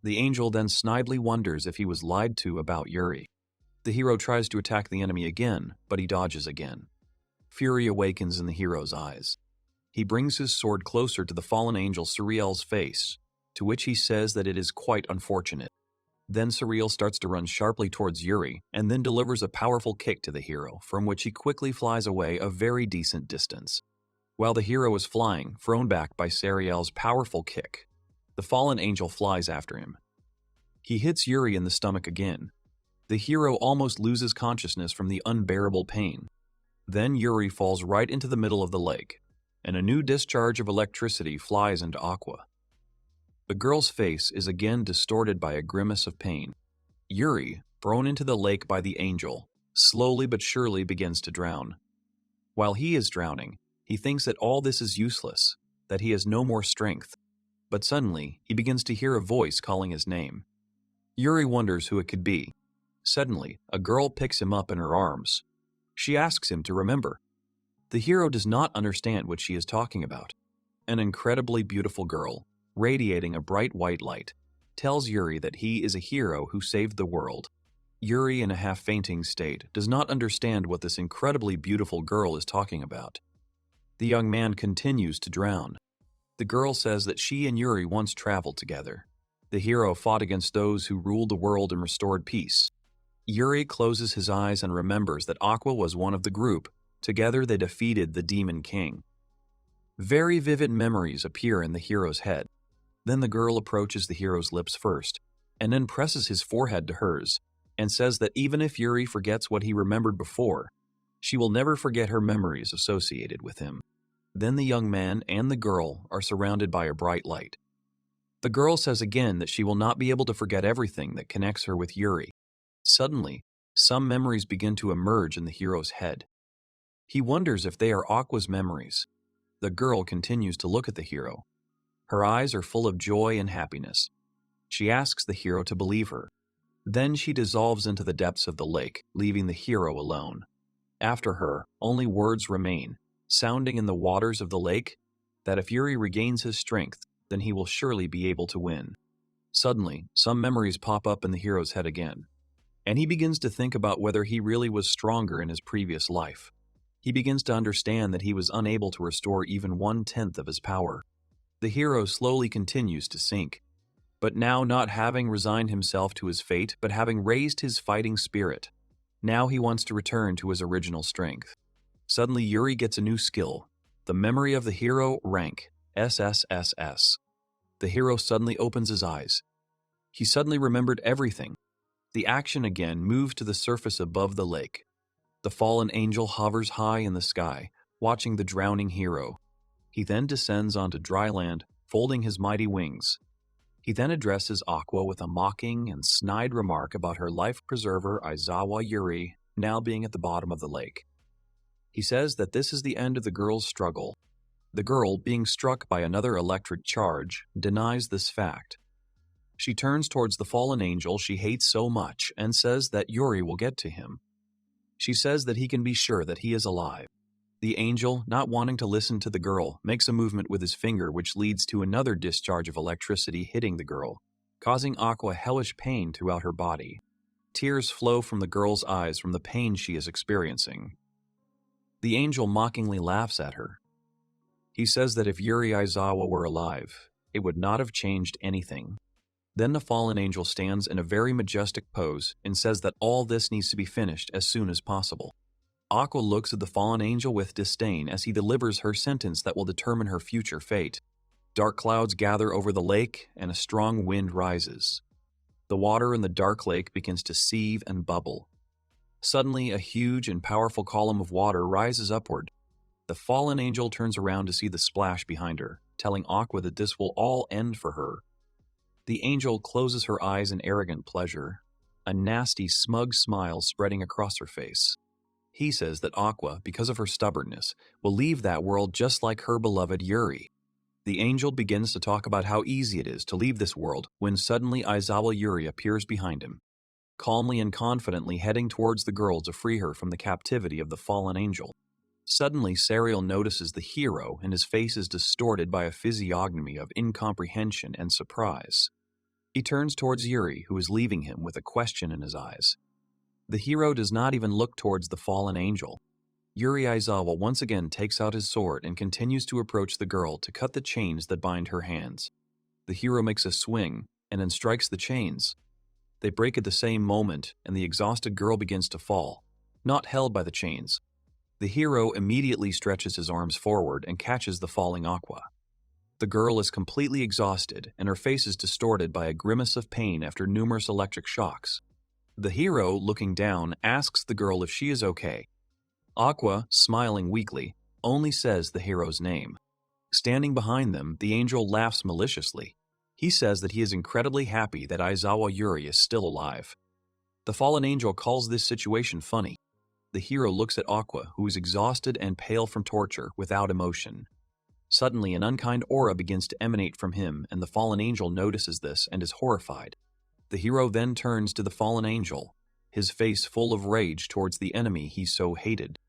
The angel then snidely wonders if he was lied to about Yuri. The hero tries to attack the enemy again, but he dodges again. Fury awakens in the hero's eyes. He brings his sword closer to the fallen angel Suriel's face, to which he says that it is quite unfortunate. Then Suriel starts to run sharply towards Yuri, and then delivers a powerful kick to the hero, from which he quickly flies away a very decent distance. While the hero is flying, thrown back by Sariel's powerful kick, the fallen angel flies after him. He hits Yuri in the stomach again. The hero almost loses consciousness from the unbearable pain. Then Yuri falls right into the middle of the lake, and a new discharge of electricity flies into Aqua. The girl's face is again distorted by a grimace of pain. Yuri, thrown into the lake by the angel, slowly but surely begins to drown. While he is drowning, he thinks that all this is useless, that he has no more strength. But suddenly, he begins to hear a voice calling his name. Yuri wonders who it could be. Suddenly, a girl picks him up in her arms. She asks him to remember. The hero does not understand what she is talking about. An incredibly beautiful girl, radiating a bright white light, tells Yuri that he is a hero who saved the world. Yuri, in a half-fainting state, does not understand what this incredibly beautiful girl is talking about. The young man continues to drown. The girl says that she and Yuri once traveled together. The hero fought against those who ruled the world and restored peace. Yuri closes his eyes and remembers that Aqua was one of the group. Together they defeated the Demon King. Very vivid memories appear in the hero's head. Then the girl approaches the hero's lips first, and then presses his forehead to hers, and says that even if Yuri forgets what he remembered before, she will never forget her memories associated with him. Then the young man and the girl are surrounded by a bright light. The girl says again that she will not be able to forget everything that connects her with Yuri. Suddenly, some memories begin to emerge in the hero's head. He wonders if they are Aqua's memories. The girl continues to look at the hero. Her eyes are full of joy and happiness. She asks the hero to believe her. Then she dissolves into the depths of the lake, leaving the hero alone. After her, only words remain, sounding in the waters of the lake, that if Yuri regains his strength, then he will surely be able to win. Suddenly, some memories pop up in the hero's head again, and he begins to think about whether he really was stronger in his previous life. He begins to understand that he was unable to restore even 1/10 of his power. The hero slowly continues to sink, but now not having resigned himself to his fate, but having raised his fighting spirit. Now he wants to return to his original strength. Suddenly Yuri gets a new skill, the memory of the hero rank, SSSS. The hero suddenly opens his eyes. He suddenly remembered everything. The action again moved to the surface above the lake. The fallen angel hovers high in the sky, watching the drowning hero. He then descends onto dry land, folding his mighty wings. He then addresses Aqua with a mocking and snide remark about her life preserver Aizawa Yuri, now being at the bottom of the lake. He says that this is the end of the girl's struggle. The girl, being struck by another electric charge, denies this fact. She turns towards the fallen angel she hates so much and says that Yuri will get to him. She says that he can be sure that he is alive. The angel, not wanting to listen to the girl, makes a movement with his finger which leads to another discharge of electricity hitting the girl, causing Aqua hellish pain throughout her body. Tears flow from the girl's eyes from the pain she is experiencing. The angel mockingly laughs at her. He says that if Yuri Aizawa were alive, it would not have changed anything. Then the fallen angel stands in a very majestic pose and says that all this needs to be finished as soon as possible. Aqua looks at the fallen angel with disdain as he delivers her sentence that will determine her future fate. Dark clouds gather over the lake and a strong wind rises. The water in the dark lake begins to seethe and bubble. Suddenly, a huge and powerful column of water rises upward. The fallen angel turns around to see the splash behind her, telling Aqua that this will all end for her. The angel closes her eyes in arrogant pleasure, a nasty, smug smile spreading across her face. He says that Aqua, because of her stubbornness, will leave that world just like her beloved Yuri. The angel begins to talk about how easy it is to leave this world when suddenly Aizawa Yuri appears behind him, calmly and confidently heading towards the girl to free her from the captivity of the fallen angel. Suddenly, Sariel notices the hero and his face is distorted by a physiognomy of incomprehension and surprise. He turns towards Yuri, who is leaving him with a question in his eyes. The hero does not even look towards the fallen angel. Yuri Aizawa once again takes out his sword and continues to approach the girl to cut the chains that bind her hands. The hero makes a swing and then strikes the chains. They break at the same moment and the exhausted girl begins to fall, not held by the chains. The hero immediately stretches his arms forward and catches the falling Aqua. The girl is completely exhausted and her face is distorted by a grimace of pain after numerous electric shocks. The hero, looking down, asks the girl if she is okay. Aqua, smiling weakly, only says the hero's name. Standing behind them, the angel laughs maliciously. He says that he is incredibly happy that Aizawa Yuri is still alive. The fallen angel calls this situation funny. The hero looks at Aqua, who is exhausted and pale from torture, without emotion. Suddenly, an unkind aura begins to emanate from him, and the fallen angel notices this and is horrified. The hero then turns to the fallen angel, his face full of rage towards the enemy he so hated.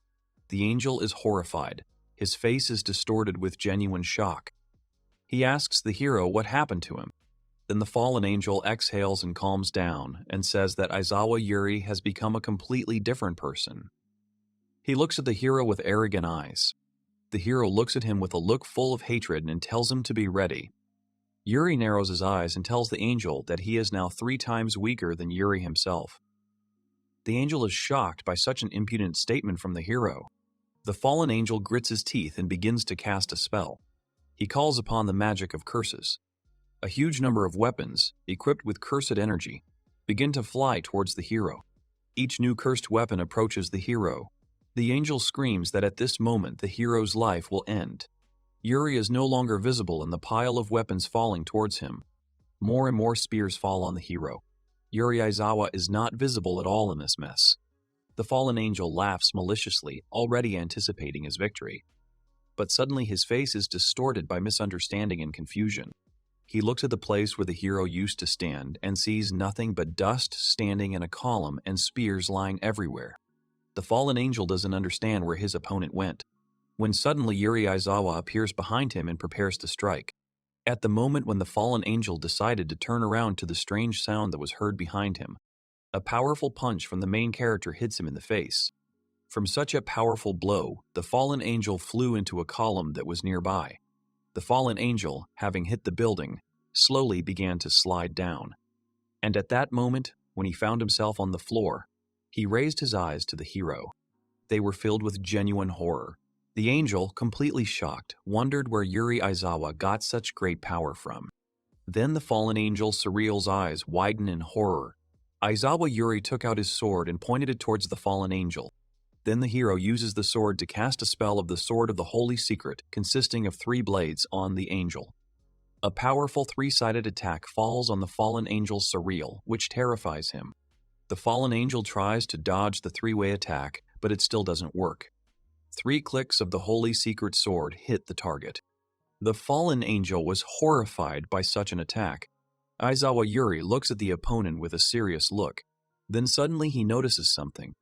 The angel is horrified. His face is distorted with genuine shock. He asks the hero what happened to him. Then the fallen angel exhales and calms down and says that Aizawa Yuri has become a completely different person. He looks at the hero with arrogant eyes. The hero looks at him with a look full of hatred and tells him to be ready. Yuri narrows his eyes and tells the angel that he is now 3 times weaker than Yuri himself. The angel is shocked by such an impudent statement from the hero. The fallen angel grits his teeth and begins to cast a spell. He calls upon the magic of curses. A huge number of weapons, equipped with cursed energy, begin to fly towards the hero. Each new cursed weapon approaches the hero. The angel screams that at this moment the hero's life will end. Yuri is no longer visible in the pile of weapons falling towards him. More and more spears fall on the hero. Yuri Aizawa is not visible at all in this mess. The fallen angel laughs maliciously, already anticipating his victory. But suddenly his face is distorted by misunderstanding and confusion. He looks at the place where the hero used to stand and sees nothing but dust standing in a column and spears lying everywhere. The fallen angel doesn't understand where his opponent went, when suddenly Yuri Aizawa appears behind him and prepares to strike. At the moment when the fallen angel decided to turn around to the strange sound that was heard behind him, a powerful punch from the main character hits him in the face. From such a powerful blow, the fallen angel flew into a column that was nearby. The fallen angel, having hit the building, slowly began to slide down. And at that moment, when he found himself on the floor, he raised his eyes to the hero. They were filled with genuine horror. The angel, completely shocked, wondered where Yuri Aizawa got such great power from. Then the fallen angel Suriel's eyes widened in horror. Aizawa Yuri took out his sword and pointed it towards the fallen angel. Then the hero uses the sword to cast a spell of the Sword of the Holy Secret, consisting of 3 blades, on the angel. A powerful 3-sided attack falls on the fallen angel Suriel, which terrifies him. The fallen angel tries to dodge the three-way attack, but it still doesn't work. 3 clicks of the holy secret sword hit the target. The fallen angel was horrified by such an attack. Aizawa Yuri looks at the opponent with a serious look. Then suddenly he notices something.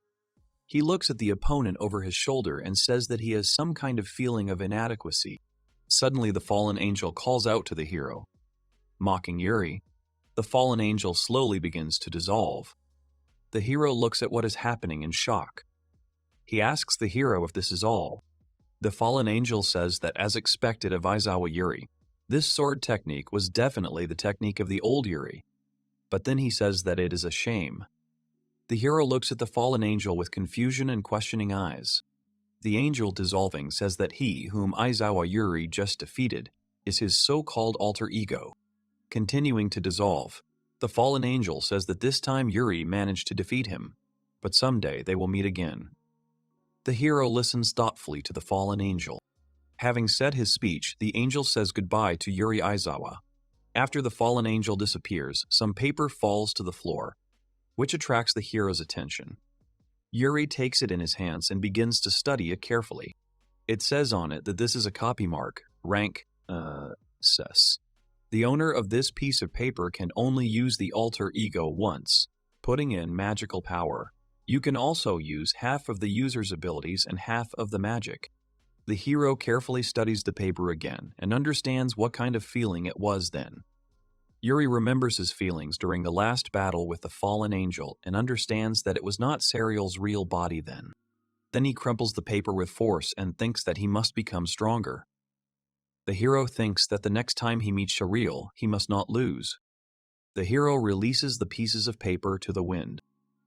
He looks at the opponent over his shoulder and says that he has some kind of feeling of inadequacy. Suddenly the fallen angel calls out to the hero. Mocking Yuri, the fallen angel slowly begins to dissolve. The hero looks at what is happening in shock. He asks the hero if this is all. The fallen angel says that, as expected of Aizawa Yuri, this sword technique was definitely the technique of the old Yuri. But then he says that it is a shame. The hero looks at the fallen angel with confusion and questioning eyes. The angel dissolving says that he, whom Aizawa Yuri just defeated, is his so-called alter ego. Continuing to dissolve, the fallen angel says that this time Yuri managed to defeat him, but someday they will meet again. The hero listens thoughtfully to the fallen angel. Having said his speech, the angel says goodbye to Yuri Aizawa. After the fallen angel disappears, some paper falls to the floor, which attracts the hero's attention. Yuri takes it in his hands and begins to study it carefully. It says on it that this is a copy mark, rank, sus. The owner of this piece of paper can only use the alter ego once, putting in magical power. You can also use half of the user's abilities and half of the magic. The hero carefully studies the paper again and understands what kind of feeling it was then. Yuri remembers his feelings during the last battle with the fallen angel and understands that it was not Serial's real body then. Then he crumples the paper with force and thinks that he must become stronger. The hero thinks that the next time he meets Serial, he must not lose. The hero releases the pieces of paper to the wind.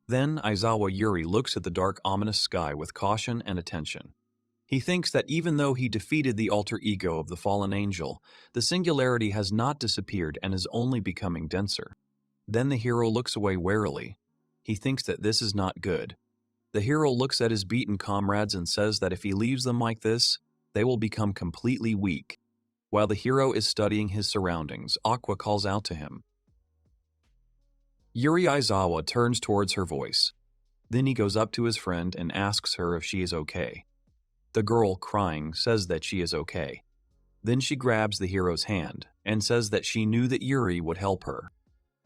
Then Aizawa Yuri looks at the dark, ominous sky with caution and attention. He thinks that even though he defeated the alter ego of the fallen angel, the singularity has not disappeared and is only becoming denser. Then the hero looks away warily. He thinks that this is not good. The hero looks at his beaten comrades and says that if he leaves them like this, they will become completely weak. While the hero is studying his surroundings, Aqua calls out to him. Yuri Aizawa turns towards her voice. Then he goes up to his friend and asks her if she is okay. The girl, crying, says that she is okay. Then she grabs the hero's hand and says that she knew that Yuri would help her.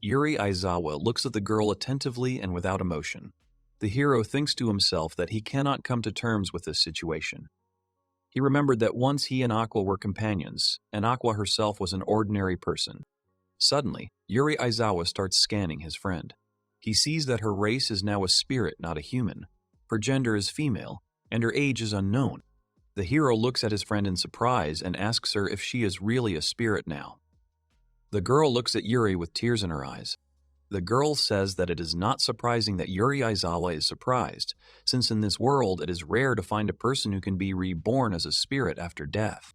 Yuri Aizawa looks at the girl attentively and without emotion. The hero thinks to himself that he cannot come to terms with this situation. He remembered that once he and Aqua were companions, and Aqua herself was an ordinary person. Suddenly, Yuri Aizawa starts scanning his friend. He sees that her race is now a spirit, not a human. Her gender is female, and her age is unknown. The hero looks at his friend in surprise and asks her if she is really a spirit now. The girl looks at Yuri with tears in her eyes. The girl says that it is not surprising that Yuri Aizawa is surprised, since in this world it is rare to find a person who can be reborn as a spirit after death.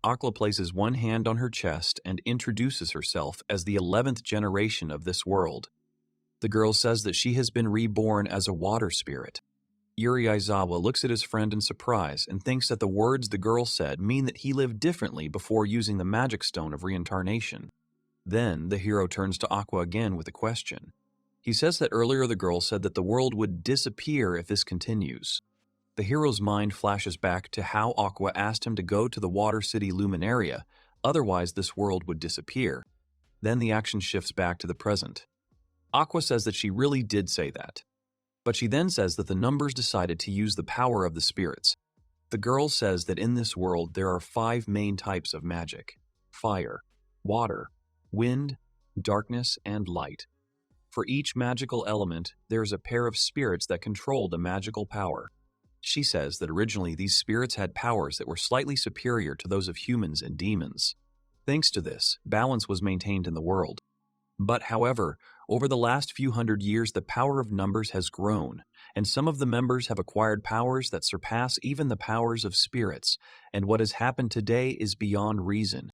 Aqua places one hand on her chest and introduces herself as the 11th generation of this world. The girl says that she has been reborn as a water spirit. Yuri Aizawa looks at his friend in surprise and thinks that the words the girl said mean that he lived differently before using the magic stone of reincarnation. Then the hero turns to Aqua again with a question. He says that earlier the girl said that the world would disappear if this continues. The hero's mind flashes back to how Aqua asked him to go to the Water City Luminaria, otherwise this world would disappear. Then the action shifts back to the present. Aqua says that she really did say that. But she then says that the numbers decided to use the power of the spirits. The girl says that in this world there are 5 main types of magic: fire, water, wind, darkness, and light. For each magical element, there is a pair of spirits that control the magical power. She says that originally these spirits had powers that were slightly superior to those of humans and demons. Thanks to this, balance was maintained in the world. But however, over the last few hundred years, the power of numbers has grown, and some of the members have acquired powers that surpass even the powers of spirits, and what has happened today is beyond reason.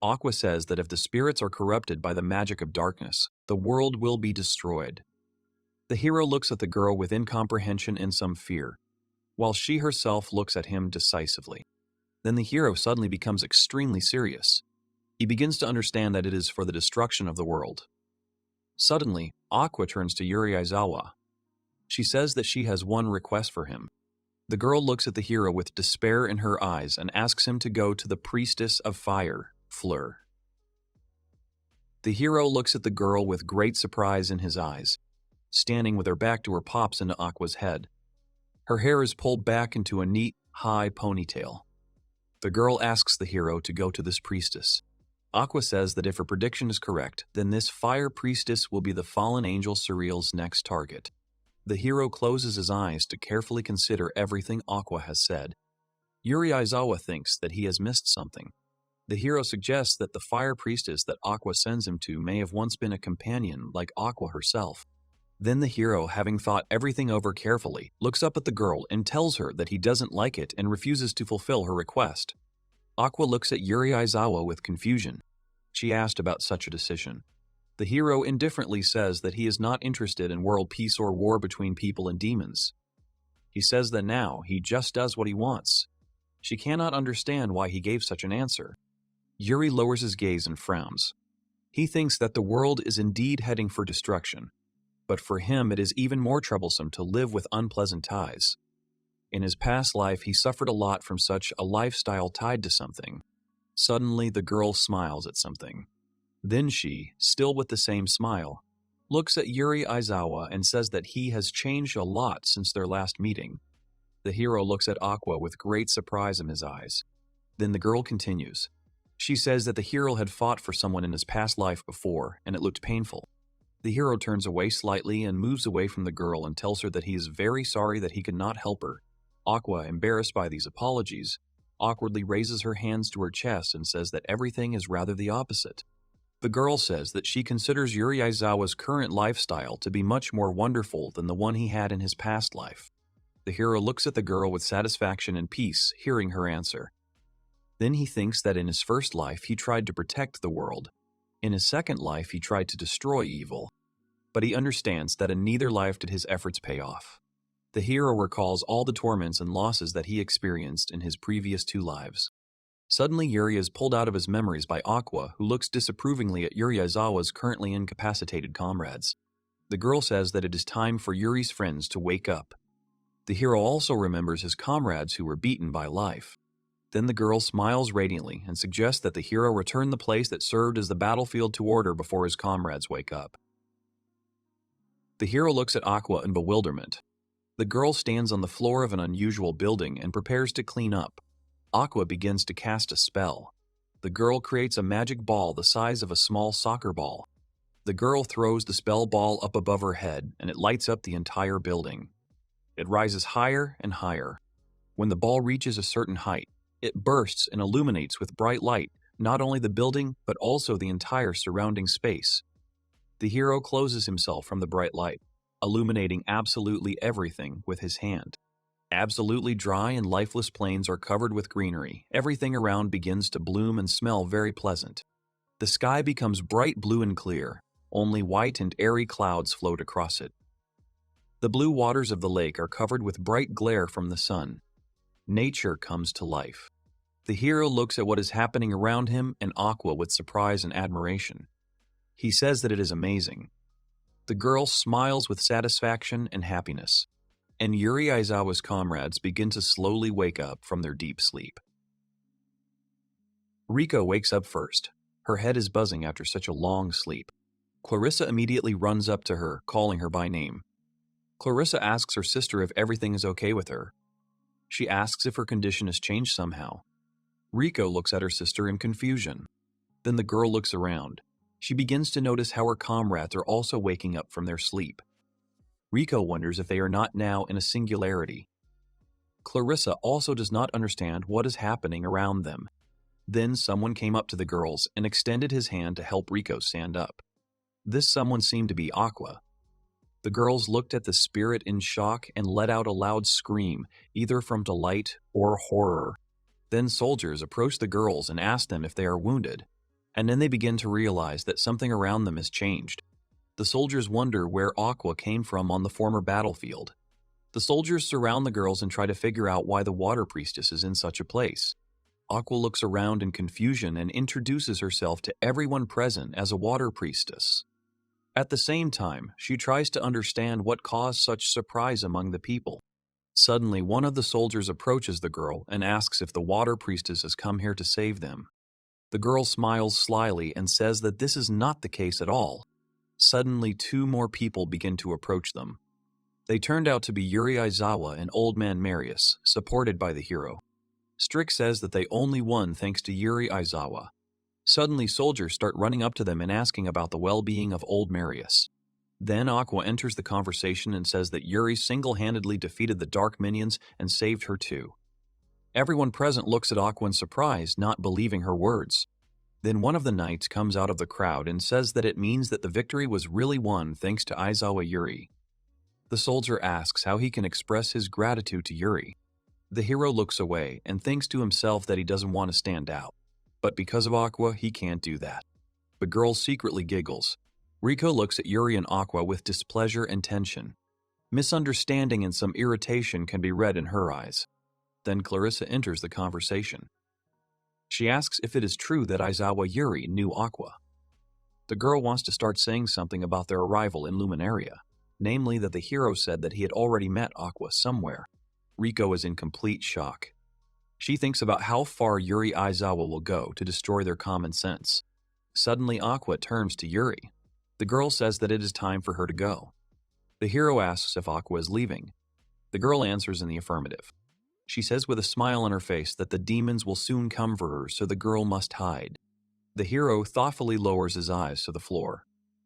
Aqua says that if the spirits are corrupted by the magic of darkness, the world will be destroyed. The hero looks at the girl with incomprehension and some fear, while she herself looks at him decisively. Then the hero suddenly becomes extremely serious. He begins to understand that it is for the destruction of the world. Suddenly, Aqua turns to Yuri Aizawa She says that she has one request for him. The girl looks at the hero with despair in her eyes and asks him to go to the priestess of fire, Fleur. The hero looks at the girl with great surprise in his eyes. Standing with her back to her pops into Aqua's head. Her hair is pulled back into a neat, high ponytail. The girl asks the hero to go to this priestess. Aqua says that if her prediction is correct, then this fire priestess will be the fallen angel Surreal's next target. The hero closes his eyes to carefully consider everything Aqua has said. Yuri Aizawa thinks that he has missed something. The hero suggests that the fire priestess that Aqua sends him to may have once been a companion like Aqua herself. Then the hero, having thought everything over carefully, looks up at the girl and tells her that he doesn't like it and refuses to fulfill her request. Aqua looks at Yuri Aizawa with confusion. She asked about such a decision. The hero indifferently says that he is not interested in world peace or war between people and demons. He says that now he just does what he wants. She cannot understand why he gave such an answer. Yuri lowers his gaze and frowns. He thinks that the world is indeed heading for destruction, but for him it is even more troublesome to live with unpleasant ties. In his past life, he suffered a lot from such a lifestyle tied to something. Suddenly, the girl smiles at something. Then she, still with the same smile, looks at Yuri Aizawa and says that he has changed a lot since their last meeting. The hero looks at Aqua with great surprise in his eyes. Then the girl continues. She says that the hero had fought for someone in his past life before, and it looked painful. The hero turns away slightly and moves away from the girl and tells her that he is very sorry that he could not help her. Aqua, embarrassed by these apologies, awkwardly raises her hands to her chest and says that everything is rather the opposite. The girl says that she considers Yuri Aizawa's current lifestyle to be much more wonderful than the one he had in his past life. The hero looks at the girl with satisfaction and peace, hearing her answer. Then he thinks that in his first life he tried to protect the world. In his second life he tried to destroy evil. But he understands that in neither life did his efforts pay off. The hero recalls all the torments and losses that he experienced in his previous 2 lives. Suddenly Yuri is pulled out of his memories by Aqua, who looks disapprovingly at Yuri Aizawa's currently incapacitated comrades. The girl says that it is time for Yuri's friends to wake up. The hero also remembers his comrades who were beaten by life. Then the girl smiles radiantly and suggests that the hero return the place that served as the battlefield to order before his comrades wake up. The hero looks at Aqua in bewilderment. The girl stands on the floor of an unusual building and prepares to clean up. Aqua begins to cast a spell. The girl creates a magic ball the size of a small soccer ball. The girl throws the spell ball up above her head and it lights up the entire building. It rises higher and higher. When the ball reaches a certain height, it bursts and illuminates with bright light not only the building but also the entire surrounding space. The hero closes himself from the bright light, illuminating absolutely everything with his hand. Absolutely dry and lifeless plains are covered with greenery. Everything around begins to bloom and smell very pleasant. The sky becomes bright blue and clear. Only white and airy clouds float across it. The blue waters of the lake are covered with bright glare from the sun. Nature comes to life. The hero looks at what is happening around him and Aqua with surprise and admiration. He says that it is amazing. The girl smiles with satisfaction and happiness, and Yuri Aizawa's comrades begin to slowly wake up from their deep sleep. Riko wakes up first. Her head is buzzing after such a long sleep. Clarissa immediately runs up to her, calling her by name. Clarissa asks her sister if everything is okay with her. She asks if her condition has changed somehow. Riko looks at her sister in confusion. Then the girl looks around. She begins to notice how her comrades are also waking up from their sleep. Riko wonders if they are not now in a singularity. Clarissa also does not understand what is happening around them. Then someone came up to the girls and extended his hand to help Riko stand up. This someone seemed to be Aqua. The girls looked at the spirit in shock and let out a loud scream, either from delight or horror. Then soldiers approach the girls and ask them if they are wounded, and then they begin to realize that something around them has changed. The soldiers wonder where Aqua came from on the former battlefield. The soldiers surround the girls and try to figure out why the water priestess is in such a place. Aqua looks around in confusion and introduces herself to everyone present as a water priestess. At the same time, she tries to understand what caused such surprise among the people. Suddenly, one of the soldiers approaches the girl and asks if the water priestess has come here to save them. The girl smiles slyly and says that this is not the case at all. Suddenly, two more people begin to approach them. They turned out to be Yuri Aizawa and Old Man Marius, supported by the hero. Strick says that they only won thanks to Yuri Aizawa. Suddenly, soldiers start running up to them and asking about the well-being of Old Marius. Then Aqua enters the conversation and says that Yuri single-handedly defeated the dark minions and saved her too. Everyone present looks at Aqua in surprise, not believing her words. Then one of the knights comes out of the crowd and says that it means that the victory was really won thanks to Aizawa Yuri. The soldier asks how he can express his gratitude to Yuri. The hero looks away and thinks to himself that he doesn't want to stand out. But because of Aqua, he can't do that. The girl secretly giggles. Riko looks at Yuri and Aqua with displeasure and tension. Misunderstanding and some irritation can be read in her eyes. Then Clarissa enters the conversation. She asks if it is true that Aizawa Yuri knew Aqua. The girl wants to start saying something about their arrival in Luminaria, namely that the hero said that he had already met Aqua somewhere. Riko is in complete shock. She thinks about how far Yuri Aizawa will go to destroy their common sense. Suddenly, Aqua turns to Yuri. The girl says that it is time for her to go. The hero asks if Aqua is leaving. The girl answers in the affirmative. She says with a smile on her face that the demons will soon come for her, so the girl must hide. The hero thoughtfully lowers his eyes to the floor.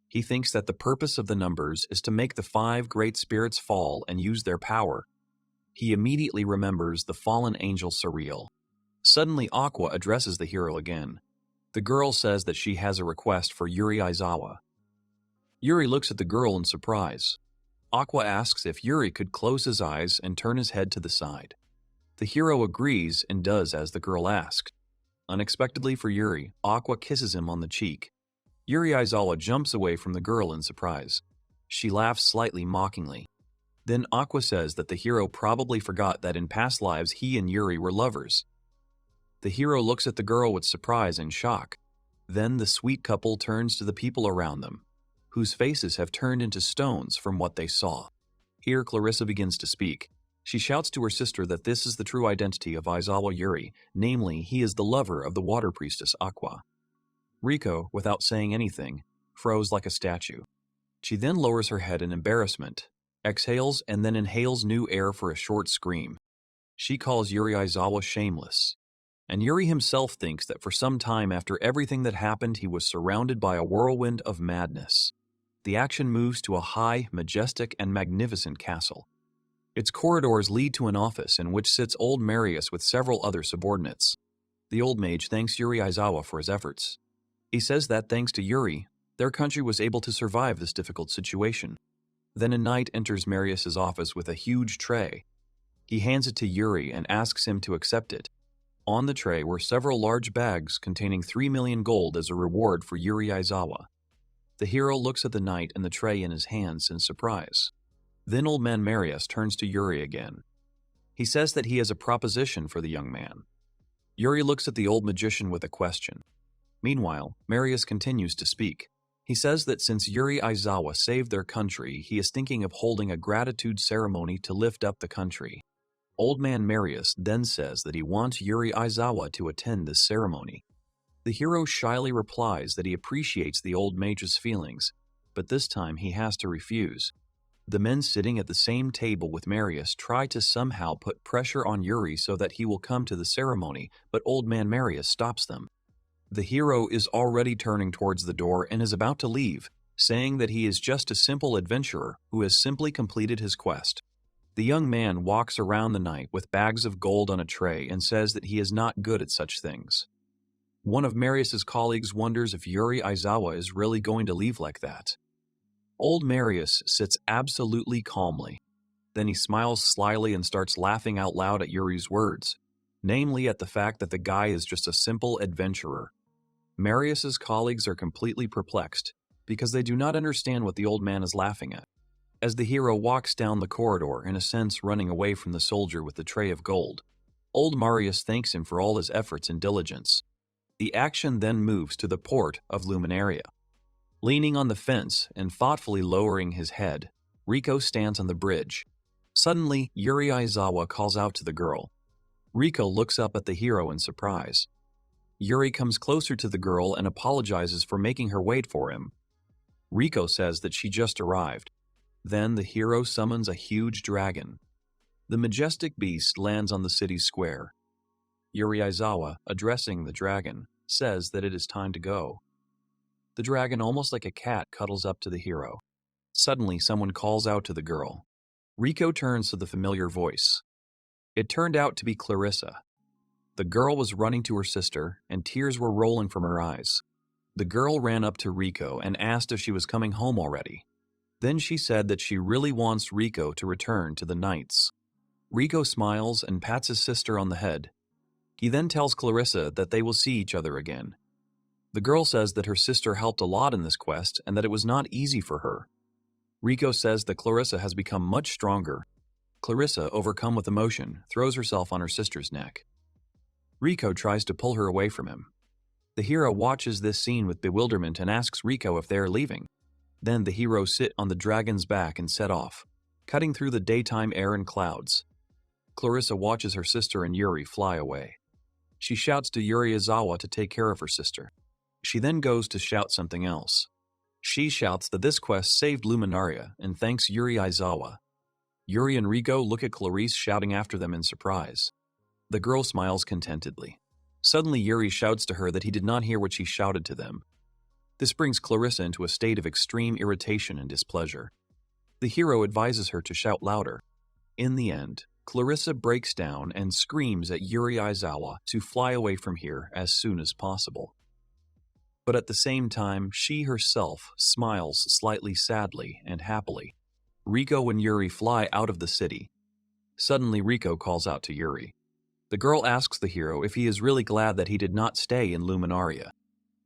He thinks that the purpose of the numbers is to make the 5 great spirits fall and use their power. He immediately remembers the fallen angel Surreal. Suddenly, Aqua addresses the hero again. The girl says that she has a request for Yuri Aizawa. Yuri looks at the girl in surprise. Aqua asks if Yuri could close his eyes and turn his head to the side. The hero agrees and does as the girl asked. Unexpectedly for Yuri, Aqua kisses him on the cheek. Yuri Aizawa jumps away from the girl in surprise. She laughs slightly mockingly. Then Aqua says that the hero probably forgot that in past lives he and Yuri were lovers. The hero looks at the girl with surprise and shock. Then the sweet couple turns to the people around them, whose faces have turned into stones from what they saw. Here Clarissa begins to speak. She shouts to her sister that this is the true identity of Aizawa Yuri, namely, he is the lover of the water priestess Aqua. Riko, without saying anything, froze like a statue. She then lowers her head in embarrassment, exhales, and then inhales new air for a short scream. She calls Yuri Aizawa shameless. And Yuri himself thinks that for some time after everything that happened, he was surrounded by a whirlwind of madness. The action moves to a high, majestic, and magnificent castle. Its corridors lead to an office in which sits old Marius with several other subordinates. The old mage thanks Yuri Aizawa for his efforts. He says that thanks to Yuri, their country was able to survive this difficult situation. Then a knight enters Marius's office with a huge tray. He hands it to Yuri and asks him to accept it. On the tray were several large bags containing 3 million gold as a reward for Yuri Aizawa. The hero looks at the knight and the tray in his hands in surprise. Then old man Marius turns to Yuri again. He says that he has a proposition for the young man. Yuri looks at the old magician with a question. Meanwhile, Marius continues to speak. He says that since Yuri Aizawa saved their country, he is thinking of holding a gratitude ceremony to lift up the country. Old man Marius then says that he wants Yuri Aizawa to attend this ceremony. The hero shyly replies that he appreciates the old mage's feelings, but this time he has to refuse. The men sitting at the same table with Marius try to somehow put pressure on Yuri so that he will come to the ceremony, but old man Marius stops them. The hero is already turning towards the door and is about to leave, saying that he is just a simple adventurer who has simply completed his quest. The young man walks around the night with bags of gold on a tray and says that he is not good at such things. One of Marius's colleagues wonders if Yuri Aizawa is really going to leave like that. Old Marius sits absolutely calmly. Then he smiles slyly and starts laughing out loud at Yuri's words, namely at the fact that the guy is just a simple adventurer. Marius's colleagues are completely perplexed because they do not understand what the old man is laughing at. As the hero walks down the corridor, in a sense running away from the soldier with the tray of gold, old Marius thanks him for all his efforts and diligence. The action then moves to the port of Luminaria. Leaning on the fence and thoughtfully lowering his head, Riko stands on the bridge. Suddenly, Yuri Aizawa calls out to the girl. Riko looks up at the hero in surprise. Yuri comes closer to the girl and apologizes for making her wait for him. Riko says that she just arrived. Then the hero summons a huge dragon. The majestic beast lands on the city square. Yuri Aizawa, addressing the dragon, says that it is time to go. The dragon, almost like a cat, cuddles up to the hero. Suddenly, someone calls out to the girl. Riko turns to the familiar voice. It turned out to be Clarissa. The girl was running to her sister, and tears were rolling from her eyes. The girl ran up to Riko and asked if she was coming home already. Then she said that she really wants Riko to return to the Knights. Riko smiles and pats his sister on the head. He then tells Clarissa that they will see each other again. The girl says that her sister helped a lot in this quest and that it was not easy for her. Riko says that Clarissa has become much stronger. Clarissa, overcome with emotion, throws herself on her sister's neck. Riko tries to pull her away from him. The hero watches this scene with bewilderment and asks Riko if they are leaving. Then the heroes sit on the dragon's back and set off, cutting through the daytime air and clouds. Clarissa watches her sister and Yuri fly away. She shouts to Yuri Aizawa to take care of her sister. She then goes to shout something else. She shouts that this quest saved Luminaria and thanks Yuri Aizawa. Yuri and Riko look at Clarice shouting after them in surprise. The girl smiles contentedly. Suddenly Yuri shouts to her that he did not hear what she shouted to them. This brings Clarissa into a state of extreme irritation and displeasure. The hero advises her to shout louder. In the end, Clarissa breaks down and screams at Yuri Aizawa to fly away from here as soon as possible. But at the same time, she herself smiles slightly sadly and happily. Riko and Yuri fly out of the city. Suddenly, Riko calls out to Yuri. The girl asks the hero if he is really glad that he did not stay in Luminaria.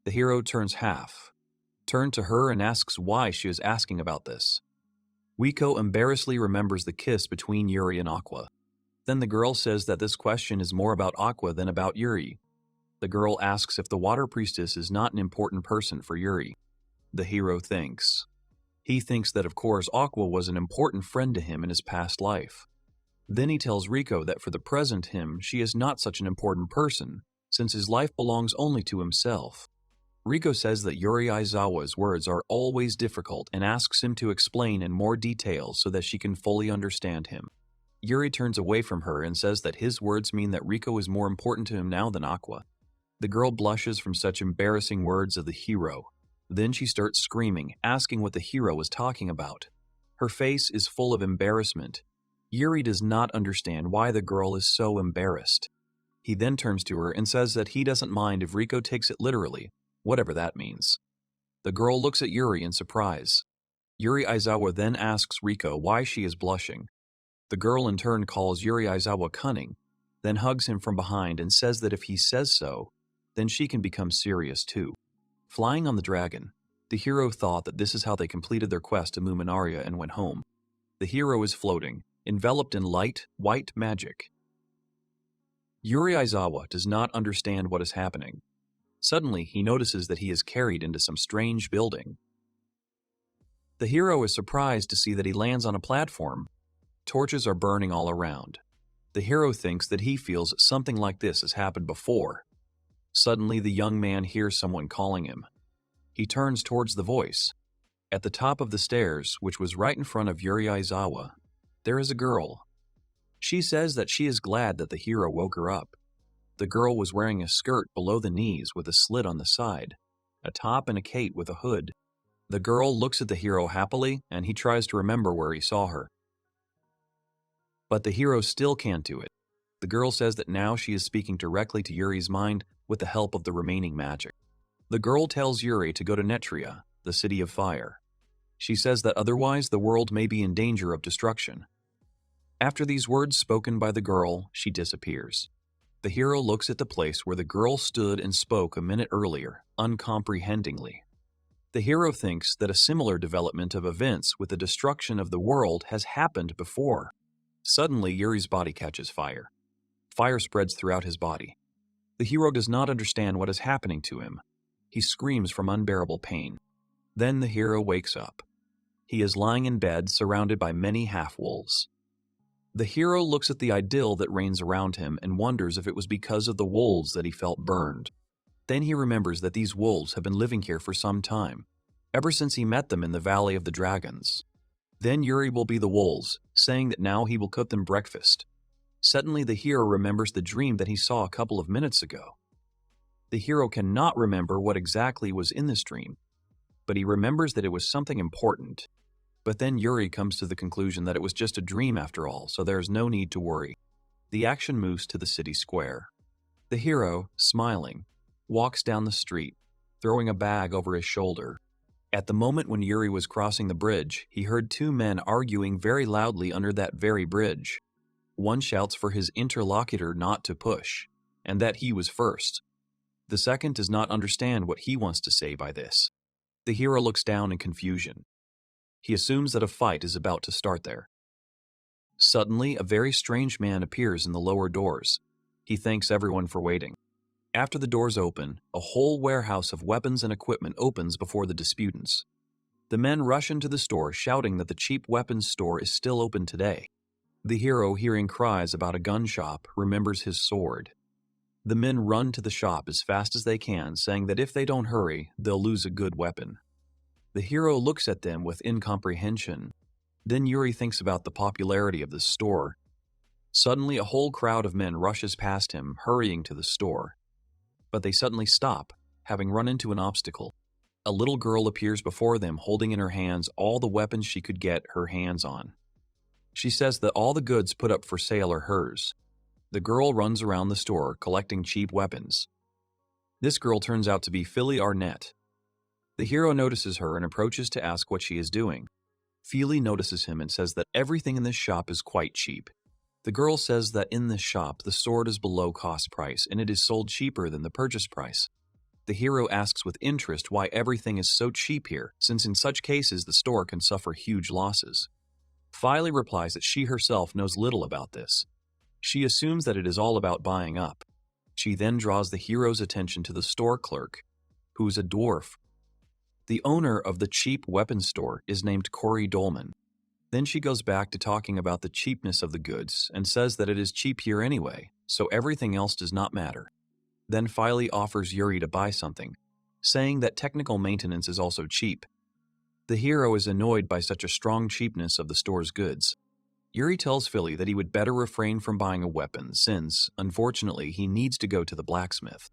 The hero turns to her and asks why she is asking about this. Riko embarrassedly remembers the kiss between Yuri and Aqua. Then the girl says that this question is more about Aqua than about Yuri. The girl asks if the water priestess is not an important person for Yuri. The hero thinks. He thinks that of course Aqua was an important friend to him in his past life. Then he tells Riko that for the present she is not such an important person, since his life belongs only to himself. Riko says that Yuri Aizawa's words are always difficult and asks him to explain in more detail so that she can fully understand him. Yuri turns away from her and says that his words mean that Riko is more important to him now than Aqua. The girl blushes from such embarrassing words of the hero. Then she starts screaming, asking what the hero was talking about. Her face is full of embarrassment. Yuri does not understand why the girl is so embarrassed. He then turns to her and says that he doesn't mind if Riko takes it literally, whatever that means. The girl looks at Yuri in surprise. Yuri Aizawa then asks Riko why she is blushing. The girl in turn calls Yuri Aizawa cunning, then hugs him from behind and says that if he says so, then she can become serious too. Flying on the dragon, the hero thought that this is how they completed their quest to Luminaria and went home. The hero is floating, enveloped in light, white magic. Yuri Aizawa does not understand what is happening. Suddenly, he notices that he is carried into some strange building. The hero is surprised to see that he lands on a platform. Torches are burning all around. The hero thinks that he feels something like this has happened before. Suddenly, the young man hears someone calling him. He turns towards the voice. At the top of the stairs, which was right in front of Yuri Aizawa, there is a girl. She says that she is glad that the hero woke her up. The girl was wearing a skirt below the knees with a slit on the side, a top and a cape with a hood. The girl looks at the hero happily, and he tries to remember where he saw her. But the hero still can't do it. The girl says that now she is speaking directly to Yuri's mind with the help of the remaining magic. The girl tells Yuri to go to Netria, the city of fire. She says that otherwise the world may be in danger of destruction. After these words spoken by the girl, she disappears. The hero looks at the place where the girl stood and spoke a minute earlier, uncomprehendingly. The hero thinks that a similar development of events with the destruction of the world has happened before. Suddenly, Yuri's body catches fire. Fire spreads throughout his body. The hero does not understand what is happening to him. He screams from unbearable pain. Then the hero wakes up. He is lying in bed surrounded by many half-wolves. The hero looks at the idyll that reigns around him and wonders if it was because of the wolves that he felt burned. Then he remembers that these wolves have been living here for some time, ever since he met them in the Valley of the Dragons. Then Yuri will be the wolves, saying that now he will cook them breakfast. Suddenly the hero remembers the dream that he saw a couple of minutes ago. The hero cannot remember what exactly was in this dream, but he remembers that it was something important. But then Yuri comes to the conclusion that it was just a dream after all, so there is no need to worry. The action moves to the city square. The hero, smiling, walks down the street, throwing a bag over his shoulder. At the moment when Yuri was crossing the bridge, he heard two men arguing very loudly under that very bridge. One shouts for his interlocutor not to push, and that he was first. The second does not understand what he wants to say by this. The hero looks down in confusion. He assumes that a fight is about to start there. Suddenly, a very strange man appears in the lower doors. He thanks everyone for waiting. After the doors open, a whole warehouse of weapons and equipment opens before the disputants. The men rush into the store shouting that the cheap weapons store is still open today. The hero, hearing cries about a gun shop, remembers his sword. The men run to the shop as fast as they can, saying that if they don't hurry, they'll lose a good weapon. The hero looks at them with incomprehension. Then Yuri thinks about the popularity of the store. Suddenly, a whole crowd of men rushes past him, hurrying to the store. But they suddenly stop, having run into an obstacle. A little girl appears before them, holding in her hands all the weapons she could get her hands on. She says that all the goods put up for sale are hers. The girl runs around the store, collecting cheap weapons. This girl turns out to be Philly Arnett. The hero notices her and approaches to ask what she is doing. Philly notices him and says that everything in this shop is quite cheap. The girl says that in this shop, the sword is below cost price and it is sold cheaper than the purchase price. The hero asks with interest why everything is so cheap here, since in such cases the store can suffer huge losses. Philly replies that she herself knows little about this. She assumes that it is all about buying up. She then draws the hero's attention to the store clerk, who is a dwarf. The owner of the cheap weapons store is named Corey Dolman. Then she goes back to talking about the cheapness of the goods and says that it is cheap here anyway, so everything else does not matter. Then Philly offers Yuri to buy something, saying that technical maintenance is also cheap. The hero is annoyed by such a strong cheapness of the store's goods. Yuri tells Philly that he would better refrain from buying a weapon since, unfortunately, he needs to go to the blacksmith.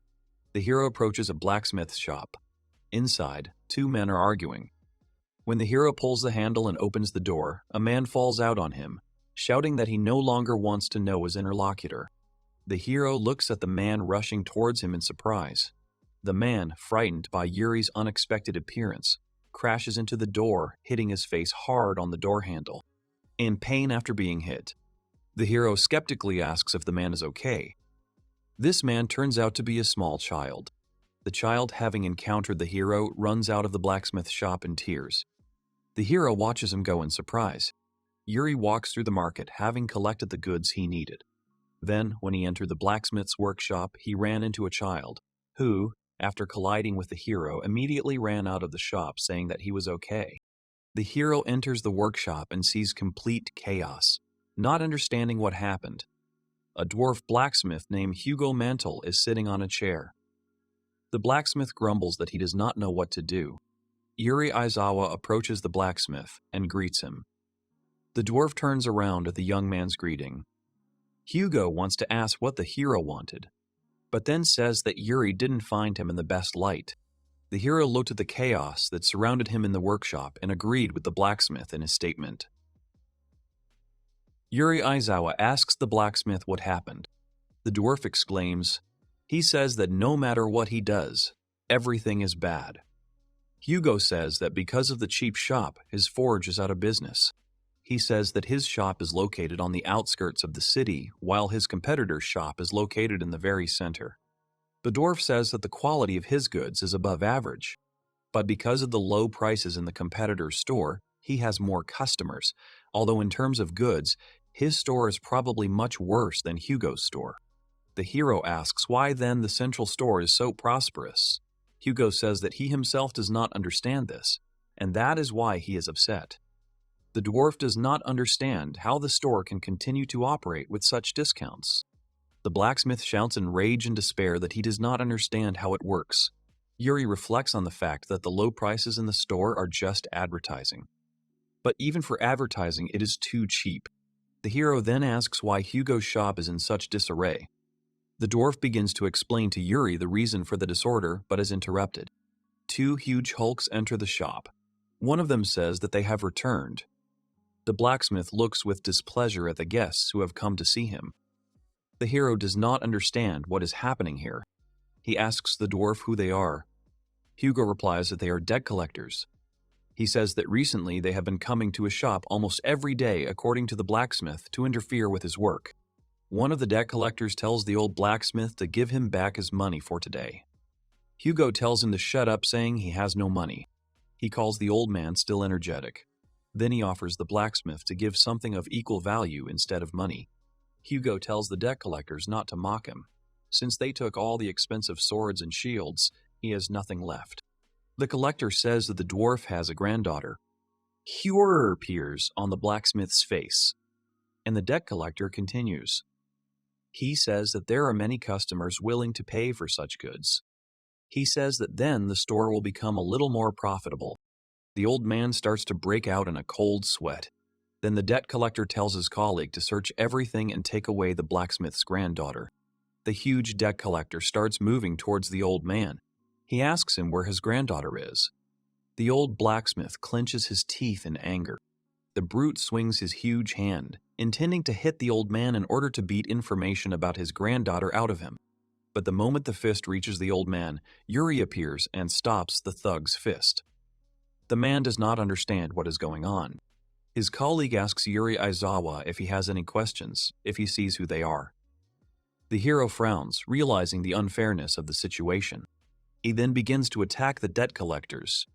The hero approaches a blacksmith shop. Inside, two men are arguing. When the hero pulls the handle and opens the door, a man falls out on him, shouting that he no longer wants to know his interlocutor. The hero looks at the man rushing towards him in surprise. The man, frightened by Yuri's unexpected appearance, crashes into the door, hitting his face hard on the door handle. In pain after being hit, the hero skeptically asks if the man is okay. This man turns out to be a small child. The child, having encountered the hero, runs out of the blacksmith shop in tears. The hero watches him go in surprise. Yuri walks through the market, having collected the goods he needed. Then, when he entered the blacksmith's workshop, he ran into a child, who, after colliding with the hero, immediately ran out of the shop, saying that he was okay. The hero enters the workshop and sees complete chaos, not understanding what happened. A dwarf blacksmith named Hugo Mantle is sitting on a chair. The blacksmith grumbles that he does not know what to do. Yuri Aizawa approaches the blacksmith and greets him. The dwarf turns around at the young man's greeting. Hugo wants to ask what the hero wanted, but then says that Yuri didn't find him in the best light. The hero looked at the chaos that surrounded him in the workshop and agreed with the blacksmith in his statement. Yuri Aizawa asks the blacksmith what happened. The dwarf exclaims, "He says that no matter what he does, everything is bad." Hugo says that because of the cheap shop, his forge is out of business. He says that his shop is located on the outskirts of the city, while his competitor's shop is located in the very center. The dwarf says that the quality of his goods is above average, but because of the low prices in the competitor's store, he has more customers, although in terms of goods, his store is probably much worse than Hugo's store. The hero asks why then the central store is so prosperous. Hugo says that he himself does not understand this. and that is why he is upset. The dwarf does not understand how the store can continue to operate with such discounts. The blacksmith shouts in rage and despair that he does not understand how it works. Yuri reflects on the fact that the low prices in the store are just advertising. But even for advertising, it is too cheap. The hero then asks why Hugo's shop is in such disarray. The dwarf begins to explain to Yuri the reason for the disorder, but is interrupted. Two huge hulks enter the shop. One of them says that they have returned. The blacksmith looks with displeasure at the guests who have come to see him. The hero does not understand what is happening here. He asks the dwarf who they are. Hugo replies that they are debt collectors. He says that recently they have been coming to his shop almost every day, according to the blacksmith, to interfere with his work. One of the debt collectors tells the old blacksmith to give him back his money for today. Hugo tells him to shut up, saying he has no money. He calls the old man still energetic. Then he offers the blacksmith to give something of equal value instead of money. Hugo tells the debt collectors not to mock him. Since they took all the expensive swords and shields, he has nothing left. The collector says that the dwarf has a granddaughter. Horror appears on the blacksmith's face, and the debt collector continues. He says that there are many customers willing to pay for such goods. He says that then the store will become a little more profitable. The old man starts to break out in a cold sweat. Then the debt collector tells his colleague to search everything and take away the blacksmith's granddaughter. The huge debt collector starts moving towards the old man. He asks him where his granddaughter is. The old blacksmith clenches his teeth in anger. The brute swings his huge hand, intending to hit the old man in order to beat information about his granddaughter out of him. But the moment the fist reaches the old man, Yuri appears and stops the thug's fist. The man does not understand what is going on. His colleague asks Yuri Aizawa if he has any questions, if he sees who they are. The hero frowns, realizing the unfairness of the situation. He then begins to attack the debt collectors.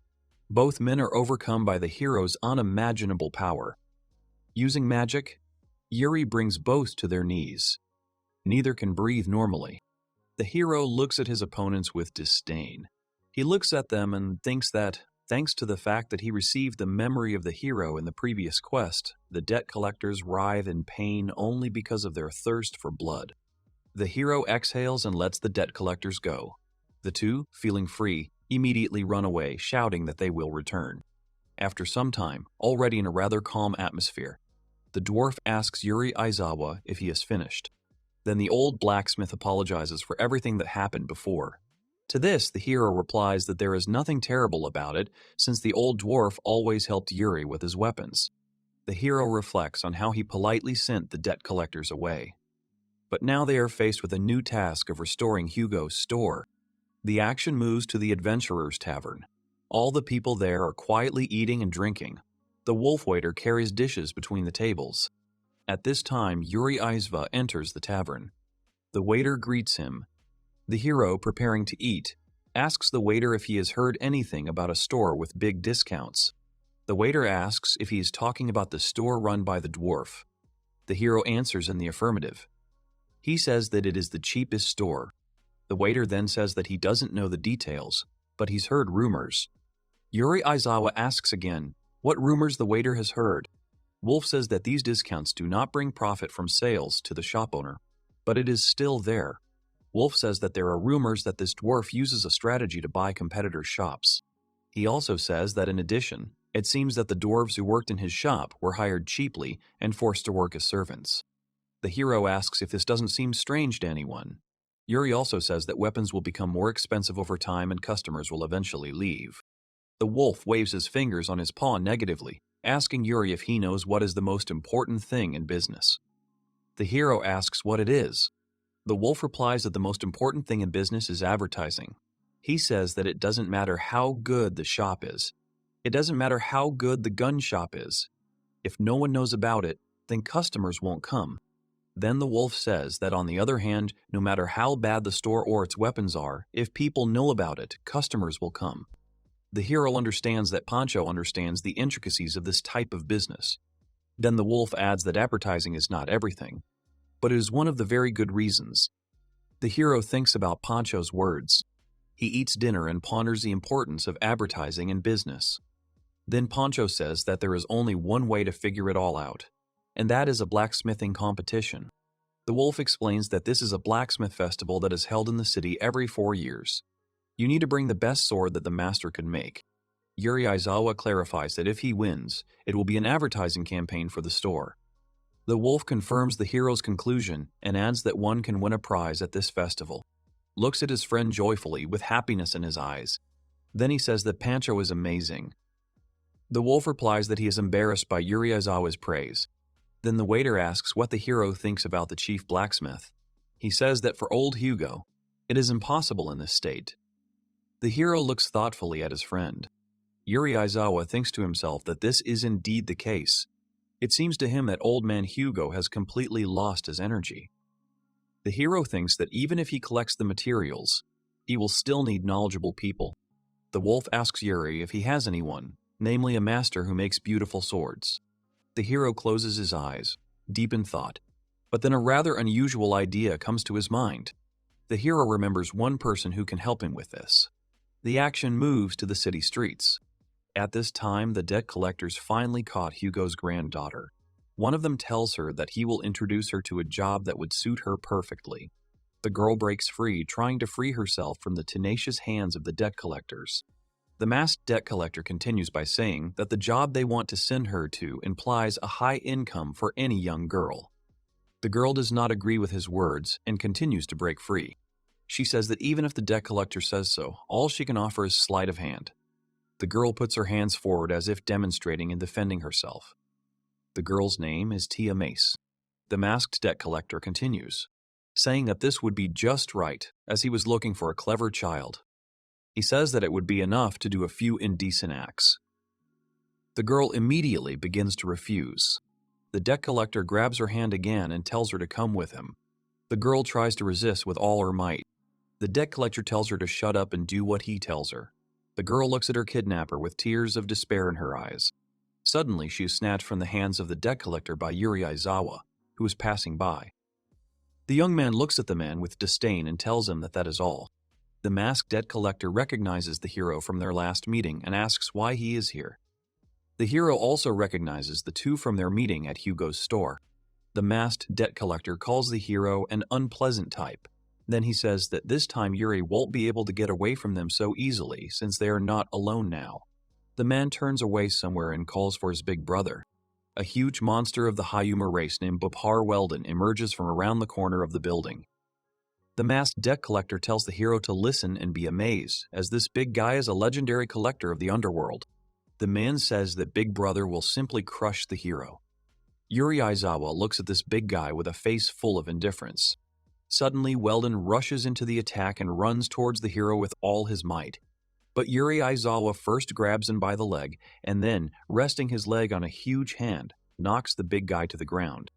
Both men are overcome by the hero's unimaginable power. Using magic, Yuri brings both to their knees. Neither can breathe normally. The hero looks at his opponents with disdain. He looks at them and thinks that, thanks to the fact that he received the memory of the hero in the previous quest, the debt collectors writhe in pain only because of their thirst for blood. The hero exhales and lets the debt collectors go. The two, feeling free, immediately run away, shouting that they will return. After some time, already in a rather calm atmosphere, the dwarf asks Yuri Aizawa if he is finished. Then the old blacksmith apologizes for everything that happened before. To this, the hero replies that there is nothing terrible about it, since the old dwarf always helped Yuri with his weapons. The hero reflects on how he politely sent the debt collectors away. But now they are faced with a new task of restoring Hugo's store. The action moves to the adventurer's tavern. All the people there are quietly eating and drinking. The wolf waiter carries dishes between the tables. At this time, Yuri Aizawa enters the tavern. The waiter greets him. The hero, preparing to eat, asks the waiter if he has heard anything about a store with big discounts. The waiter asks if he is talking about the store run by the dwarf. The hero answers in the affirmative. He says that it is the cheapest store. The waiter then says that he doesn't know the details, but he's heard rumors. Yuri Aizawa asks again what rumors the waiter has heard. Wolf says that these discounts do not bring profit from sales to the shop owner, but it is still there. Wolf says that there are rumors that this dwarf uses a strategy to buy competitors' shops. He also says that in addition, it seems that the dwarves who worked in his shop were hired cheaply and forced to work as servants. The hero asks if this doesn't seem strange to anyone. Yuri also says that weapons will become more expensive over time and customers will eventually leave. The wolf waves his fingers on his paw negatively, asking Yuri if he knows what is the most important thing in business. The hero asks what it is. The wolf replies that the most important thing in business is advertising. He says that it doesn't matter how good the shop is. It doesn't matter how good the gun shop is. If no one knows about it, then customers won't come. Then the wolf says that on the other hand, no matter how bad the store or its weapons are, if people know about it, customers will come. The hero understands that Pancho understands the intricacies of this type of business. Then the wolf adds that advertising is not everything, but it is one of the very good reasons. The hero thinks about Pancho's words. He eats dinner and ponders the importance of advertising in business. Then Poncho says that there is only one way to figure it all out, and that is a blacksmithing competition. The wolf explains that this is a blacksmith festival that is held in the city every 4 years. You need to bring the best sword that the master can make. Yuri Aizawa clarifies that if he wins, it will be an advertising campaign for the store. The wolf confirms the hero's conclusion and adds that one can win a prize at this festival. Looks at his friend joyfully with happiness in his eyes. Then he says that Pancho is amazing. The wolf replies that he is embarrassed by Yuri Aizawa's praise. Then the waiter asks what the hero thinks about the chief blacksmith. He says that for old Hugo, it is impossible in this state. The hero looks thoughtfully at his friend. Yuri Aizawa thinks to himself that this is indeed the case. It seems to him that old man Hugo has completely lost his energy. The hero thinks that even if he collects the materials, he will still need knowledgeable people. The wolf asks Yuri if he has anyone, namely a master who makes beautiful swords. The hero closes his eyes, deep in thought, but then a rather unusual idea comes to his mind. The hero remembers one person who can help him with this. The action moves to the city streets. At this time, the debt collectors finally caught Hugo's granddaughter. One of them tells her that he will introduce her to a job that would suit her perfectly. The girl breaks free, trying to free herself from the tenacious hands of the debt collectors. The masked debt collector continues by saying that the job they want to send her to implies a high income for any young girl. The girl does not agree with his words and continues to break free. She says that even if the debt collector says so, all she can offer is sleight of hand. The girl puts her hands forward as if demonstrating and defending herself. The girl's name is Tia Mace. The masked debt collector continues, saying that this would be just right, as he was looking for a clever child. He says that it would be enough to do a few indecent acts. The girl immediately begins to refuse. The debt collector grabs her hand again and tells her to come with him. The girl tries to resist with all her might. The debt collector tells her to shut up and do what he tells her. The girl looks at her kidnapper with tears of despair in her eyes. Suddenly, she is snatched from the hands of the debt collector by Yuri Aizawa, who is passing by. The young man looks at the man with disdain and tells him that that is all. The masked debt collector recognizes the hero from their last meeting and asks why he is here. The hero also recognizes the two from their meeting at Hugo's store. The masked debt collector calls the hero an unpleasant type. Then he says that this time Yuri won't be able to get away from them so easily since they are not alone now. The man turns away somewhere and calls for his big brother. A huge monster of the Hyumer race named Bopar Weldon emerges from around the corner of the building. The masked debt collector tells the hero to listen and be amazed, as this big guy is a legendary collector of the underworld. The man says that Big Brother will simply crush the hero. Yuri Aizawa looks at this big guy with a face full of indifference. Suddenly, Weldon rushes into the attack and runs towards the hero with all his might. But Yuri Aizawa first grabs him by the leg, and then, resting his leg on a huge hand, knocks the big guy to the ground.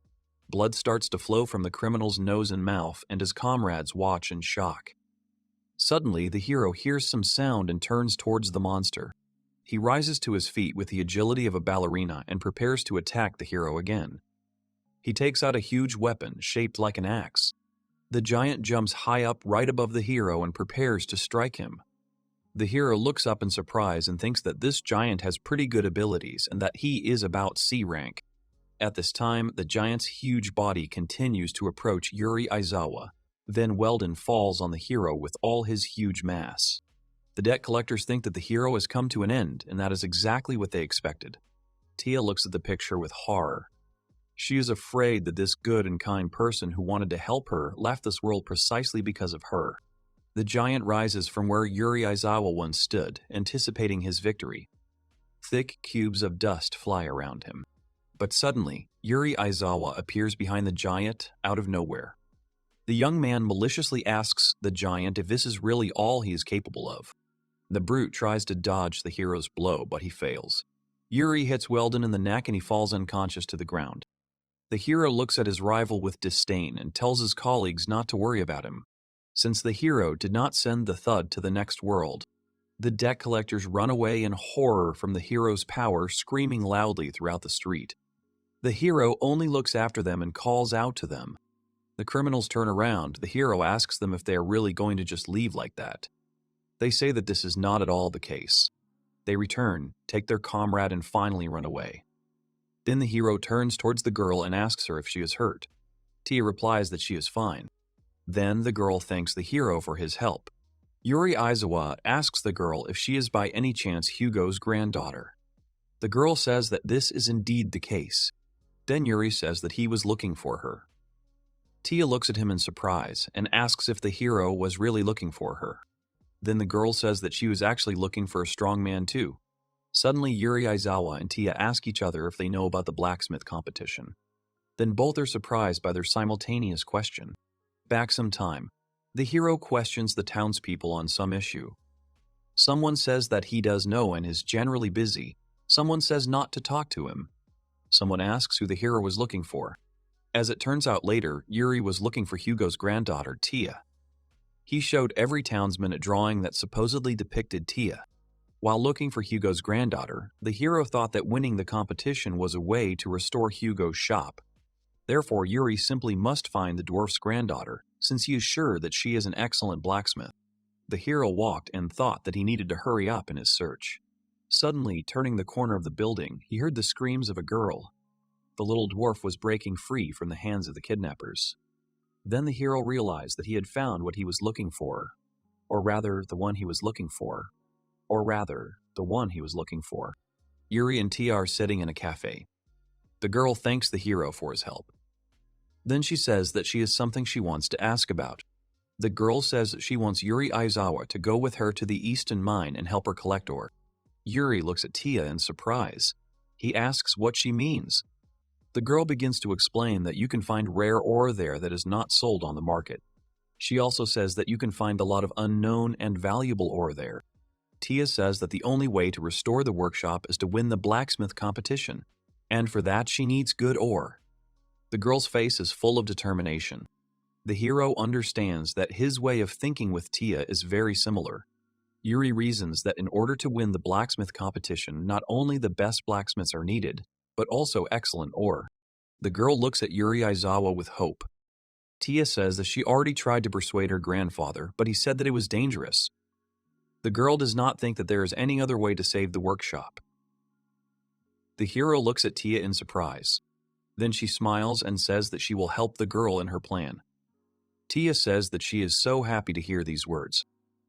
Blood starts to flow from the criminal's nose and mouth, and his comrades watch in shock. Suddenly, the hero hears some sound and turns towards the monster. He rises to his feet with the agility of a ballerina and prepares to attack the hero again. He takes out a huge weapon shaped like an axe. The giant jumps high up right above the hero and prepares to strike him. The hero looks up in surprise and thinks that this giant has pretty good abilities and that he is about C rank. At this time, the giant's huge body continues to approach Yuri Aizawa. Then Weldon falls on the hero with all his huge mass. The debt collectors think that the hero has come to an end, and that is exactly what they expected. Tia looks at the picture with horror. She is afraid that this good and kind person who wanted to help her left this world precisely because of her. The giant rises from where Yuri Aizawa once stood, anticipating his victory. Thick cubes of dust fly around him. But suddenly, Yuri Aizawa appears behind the giant out of nowhere. The young man maliciously asks the giant if this is really all he is capable of. The brute tries to dodge the hero's blow, but he fails. Yuri hits Weldon in the neck and he falls unconscious to the ground. The hero looks at his rival with disdain and tells his colleagues not to worry about him. Since the hero did not send the thud to the next world, the debt collectors run away in horror from the hero's power, screaming loudly throughout the street. The hero only looks after them and calls out to them. The criminals turn around. The hero asks them if they are really going to just leave like that. They say that this is not at all the case. They return, take their comrade, and finally run away. Then the hero turns towards the girl and asks her if she is hurt. Tia replies that she is fine. Then the girl thanks the hero for his help. Yuri Aizawa asks the girl if she is by any chance Hugo's granddaughter. The girl says that this is indeed the case. Then Yuri says that he was looking for her. Tia looks at him in surprise and asks if the hero was really looking for her. Then the girl says that she was actually looking for a strong man too. Suddenly Yuri Aizawa and Tia ask each other if they know about the blacksmith competition. Then both are surprised by their simultaneous question. Back some time, the hero questions the townspeople on some issue. Someone says that he does know and is generally busy. Someone says not to talk to him. Someone asks who the hero was looking for. As it turns out later, Yuri was looking for Hugo's granddaughter, Tia. He showed every townsman a drawing that supposedly depicted Tia. While looking for Hugo's granddaughter, the hero thought that winning the competition was a way to restore Hugo's shop. Therefore, Yuri simply must find the dwarf's granddaughter, since he is sure that she is an excellent blacksmith. The hero walked and thought that he needed to hurry up in his search. Suddenly, turning the corner of the building, he heard the screams of a girl. The little dwarf was breaking free from the hands of the kidnappers. Then the hero realized that he had found what he was looking for. Or rather, the one he was looking for. Yuri and Tia are sitting in a cafe. The girl thanks the hero for his help. Then she says that she has something she wants to ask about. The girl says she wants Yuri Aizawa to go with her to the Eastern mine and help her collect ore. Yuri looks at Tia in surprise. He asks what she means. The girl begins to explain that you can find rare ore there that is not sold on the market. She also says that you can find a lot of unknown and valuable ore there. Tia says that the only way to restore the workshop is to win the blacksmith competition, and for that she needs good ore. The girl's face is full of determination. The hero understands that his way of thinking with Tia is very similar. Yuri reasons that in order to win the blacksmith competition, not only the best blacksmiths are needed, but also excellent ore. The girl looks at Yuri Aizawa with hope. Tia says that she already tried to persuade her grandfather, but he said that it was dangerous. The girl does not think that there is any other way to save the workshop. The hero looks at Tia in surprise. Then she smiles and says that she will help the girl in her plan. Tia says that she is so happy to hear these words.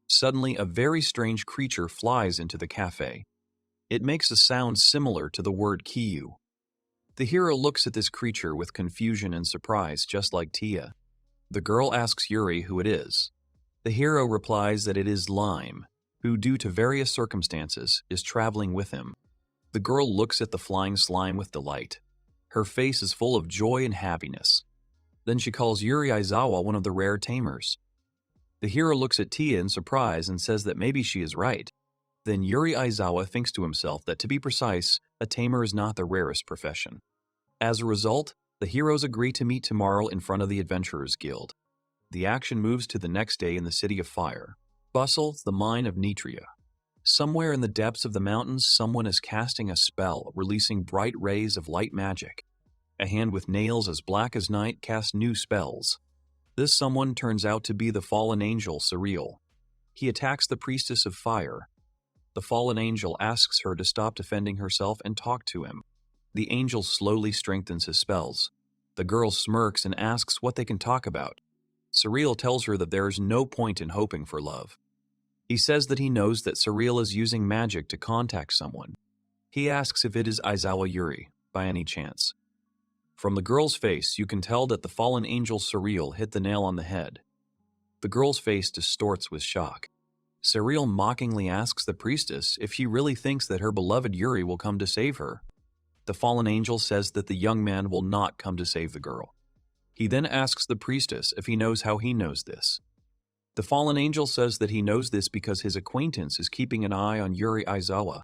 Suddenly, a very strange creature flies into the cafe. It makes a sound similar to the word Kiyu. The hero looks at this creature with confusion and surprise, just like Tia. The girl asks Yuri who it is. The hero replies that it is Lime, who, due to various circumstances, is traveling with him. The girl looks at the flying slime with delight. Her face is full of joy and happiness. Then she calls Yuri Aizawa one of the rare tamers. The hero looks at Tia in surprise and says that maybe she is right. Then Yuri Aizawa thinks to himself that, to be precise, a tamer is not the rarest profession. As a result, the heroes agree to meet tomorrow in front of the Adventurers Guild. The action moves to the next day in the City of Fire. Bustle, the mine of Nitria. Somewhere in the depths of the mountains, someone is casting a spell, releasing bright rays of light magic. A hand with nails as black as night casts new spells. This someone turns out to be the fallen angel Suru. He attacks the priestess of fire. The fallen angel asks her to stop defending herself and talk to him. The angel slowly strengthens his spells. The girl smirks and asks what they can talk about. Suru tells her that there is no point in hoping for love. He says that he knows that Suru is using magic to contact someone. He asks if it is Aizawa Yuri, by any chance. From the girl's face, you can tell that the fallen angel Suru hit the nail on the head. The girl's face distorts with shock. Suru mockingly asks the priestess if she really thinks that her beloved Yuri will come to save her. The fallen angel says that the young man will not come to save the girl. He then asks the priestess if he knows how he knows this. The fallen angel says that he knows this because his acquaintance is keeping an eye on Yuri Aizawa.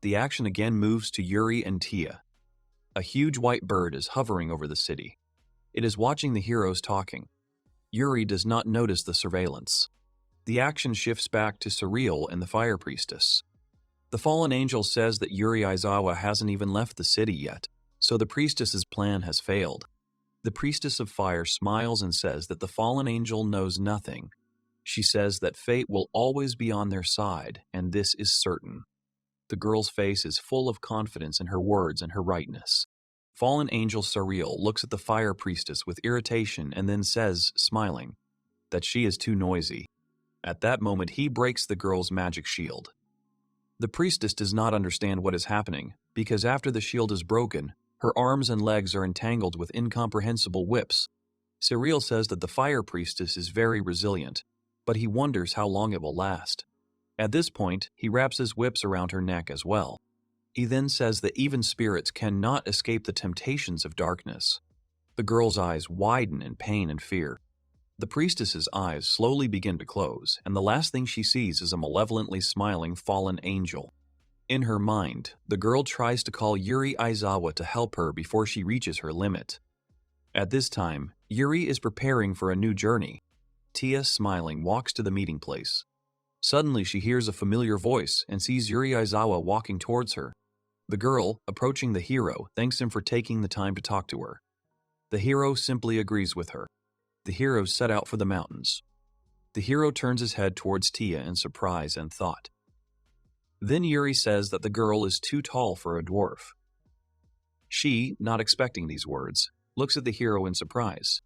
The action again moves to Yuri and Tia. A huge white bird is hovering over the city. It is watching the heroes talking. Yuri does not notice the surveillance. The action shifts back to Suru and the fire priestess. The fallen angel says that Yuri Aizawa hasn't even left the city yet, so the priestess's plan has failed. The priestess of fire smiles and says that the fallen angel knows nothing. She says that fate will always be on their side, and this is certain. The girl's face is full of confidence in her words and her rightness. Fallen angel Suriel looks at the fire priestess with irritation and then says, smiling, that she is too noisy. At that moment, he breaks the girl's magic shield. The priestess does not understand what is happening, because after the shield is broken, her arms and legs are entangled with incomprehensible whips. Suriel says that the fire priestess is very resilient, but he wonders how long it will last. At this point, he wraps his whips around her neck as well. He then says that even spirits cannot escape the temptations of darkness. The girl's eyes widen in pain and fear. The priestess's eyes slowly begin to close, and the last thing she sees is a malevolently smiling fallen angel. In her mind, the girl tries to call Yuri Aizawa to help her before she reaches her limit. At this time, Yuri is preparing for a new journey. Tia, smiling, walks to the meeting place. Suddenly, she hears a familiar voice and sees Yuri Aizawa walking towards her. The girl, approaching the hero, thanks him for taking the time to talk to her. The hero simply agrees with her. The heroes set out for the mountains. The hero turns his head towards Tia in surprise and thought. Then Yuri says that the girl is too tall for a dwarf. She, not expecting these words, looks at the hero in surprise.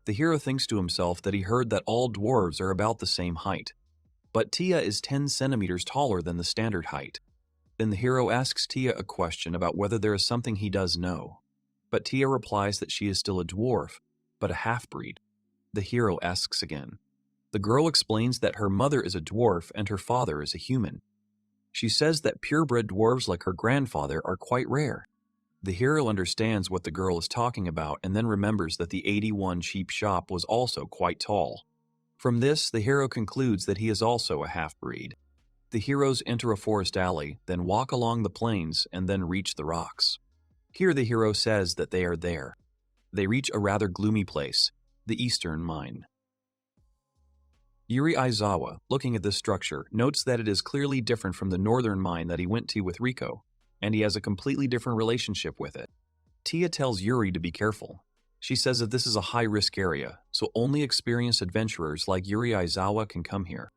The hero thinks to himself that he heard that all dwarves are about the same height. But Tia is 10 centimeters taller than the standard height. Then the hero asks Tia a question about whether there is something he does know. But Tia replies that she is still a dwarf, but a half-breed. The hero asks again. The girl explains that her mother is a dwarf and her father is a human. She says that purebred dwarves like her grandfather are quite rare. The hero understands what the girl is talking about and then remembers that the 81 sheep shop was also quite tall. From this, the hero concludes that he is also a half-breed. The heroes enter a forest alley, then walk along the plains, and then reach the rocks. Here the hero says that they are there. They reach a rather gloomy place, the Eastern Mine. Yuri Aizawa, looking at this structure, notes that it is clearly different from the northern mine that he went to with Riko, and he has a completely different relationship with it. Tia tells Yuri to be careful. She says that this is a high-risk area, so only experienced adventurers like Yuri Aizawa can come here.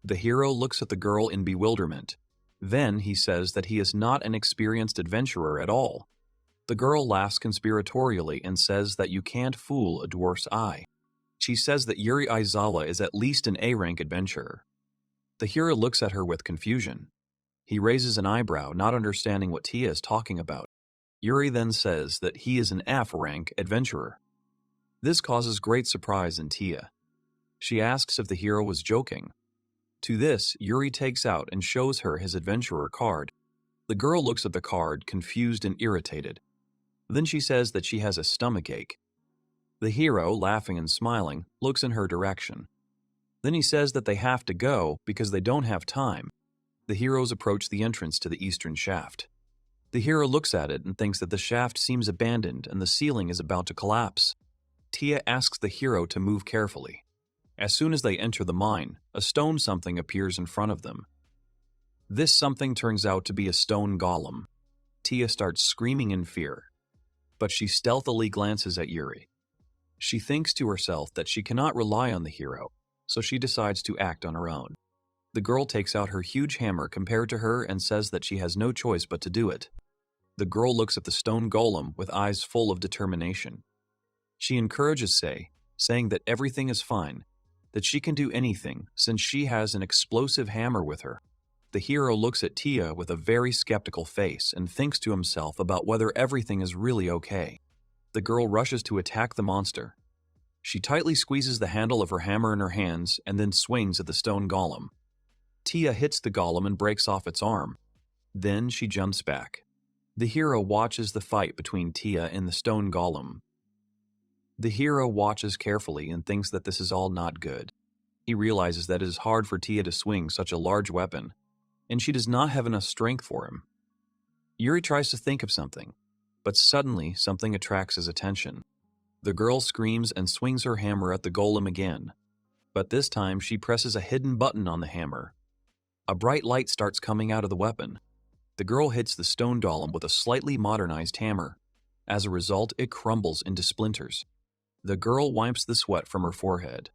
The hero looks at the girl in bewilderment. Then he says that he is not an experienced adventurer at all. The girl laughs conspiratorially and says that you can't fool a dwarf's eye. She says that Yuri Aizawa is at least an A-rank adventurer. The hero looks at her with confusion. He raises an eyebrow, not understanding what Tia is talking about. Yuri then says that he is an F-rank adventurer. This causes great surprise in Tia. She asks if the hero was joking. To this, Yuri takes out and shows her his adventurer card. The girl looks at the card, confused and irritated. Then she says that she has a stomachache. The hero, laughing and smiling, looks in her direction. Then he says that they have to go because they don't have time. The heroes approach the entrance to the eastern shaft. The hero looks at it and thinks that the shaft seems abandoned and the ceiling is about to collapse. Tia asks the hero to move carefully. As soon as they enter the mine, a stone something appears in front of them. This something turns out to be a stone golem. Tia starts screaming in fear, but she stealthily glances at Yuri. She thinks to herself that she cannot rely on the hero, so she decides to act on her own. The girl takes out her huge hammer compared to her and says that she has no choice but to do it. The girl looks at the stone golem with eyes full of determination. She encourages Sei, saying that everything is fine, that she can do anything since she has an explosive hammer with her. The hero looks at Tia with a very skeptical face and thinks to himself about whether everything is really okay. The girl rushes to attack the monster. She tightly squeezes the handle of her hammer in her hands and then swings at the stone golem. Tia hits the golem and breaks off its arm. Then she jumps back. The hero watches the fight between Tia and the stone golem. The hero watches carefully and thinks that this is all not good. He realizes that it is hard for Tia to swing such a large weapon, and she does not have enough strength for him. Yuri tries to think of something, but suddenly something attracts his attention. The girl screams and swings her hammer at the golem again, but this time she presses a hidden button on the hammer. A bright light starts coming out of the weapon. The girl hits the stone golem with a slightly modernized hammer. As a result, it crumbles into splinters. The girl wipes the sweat from her forehead.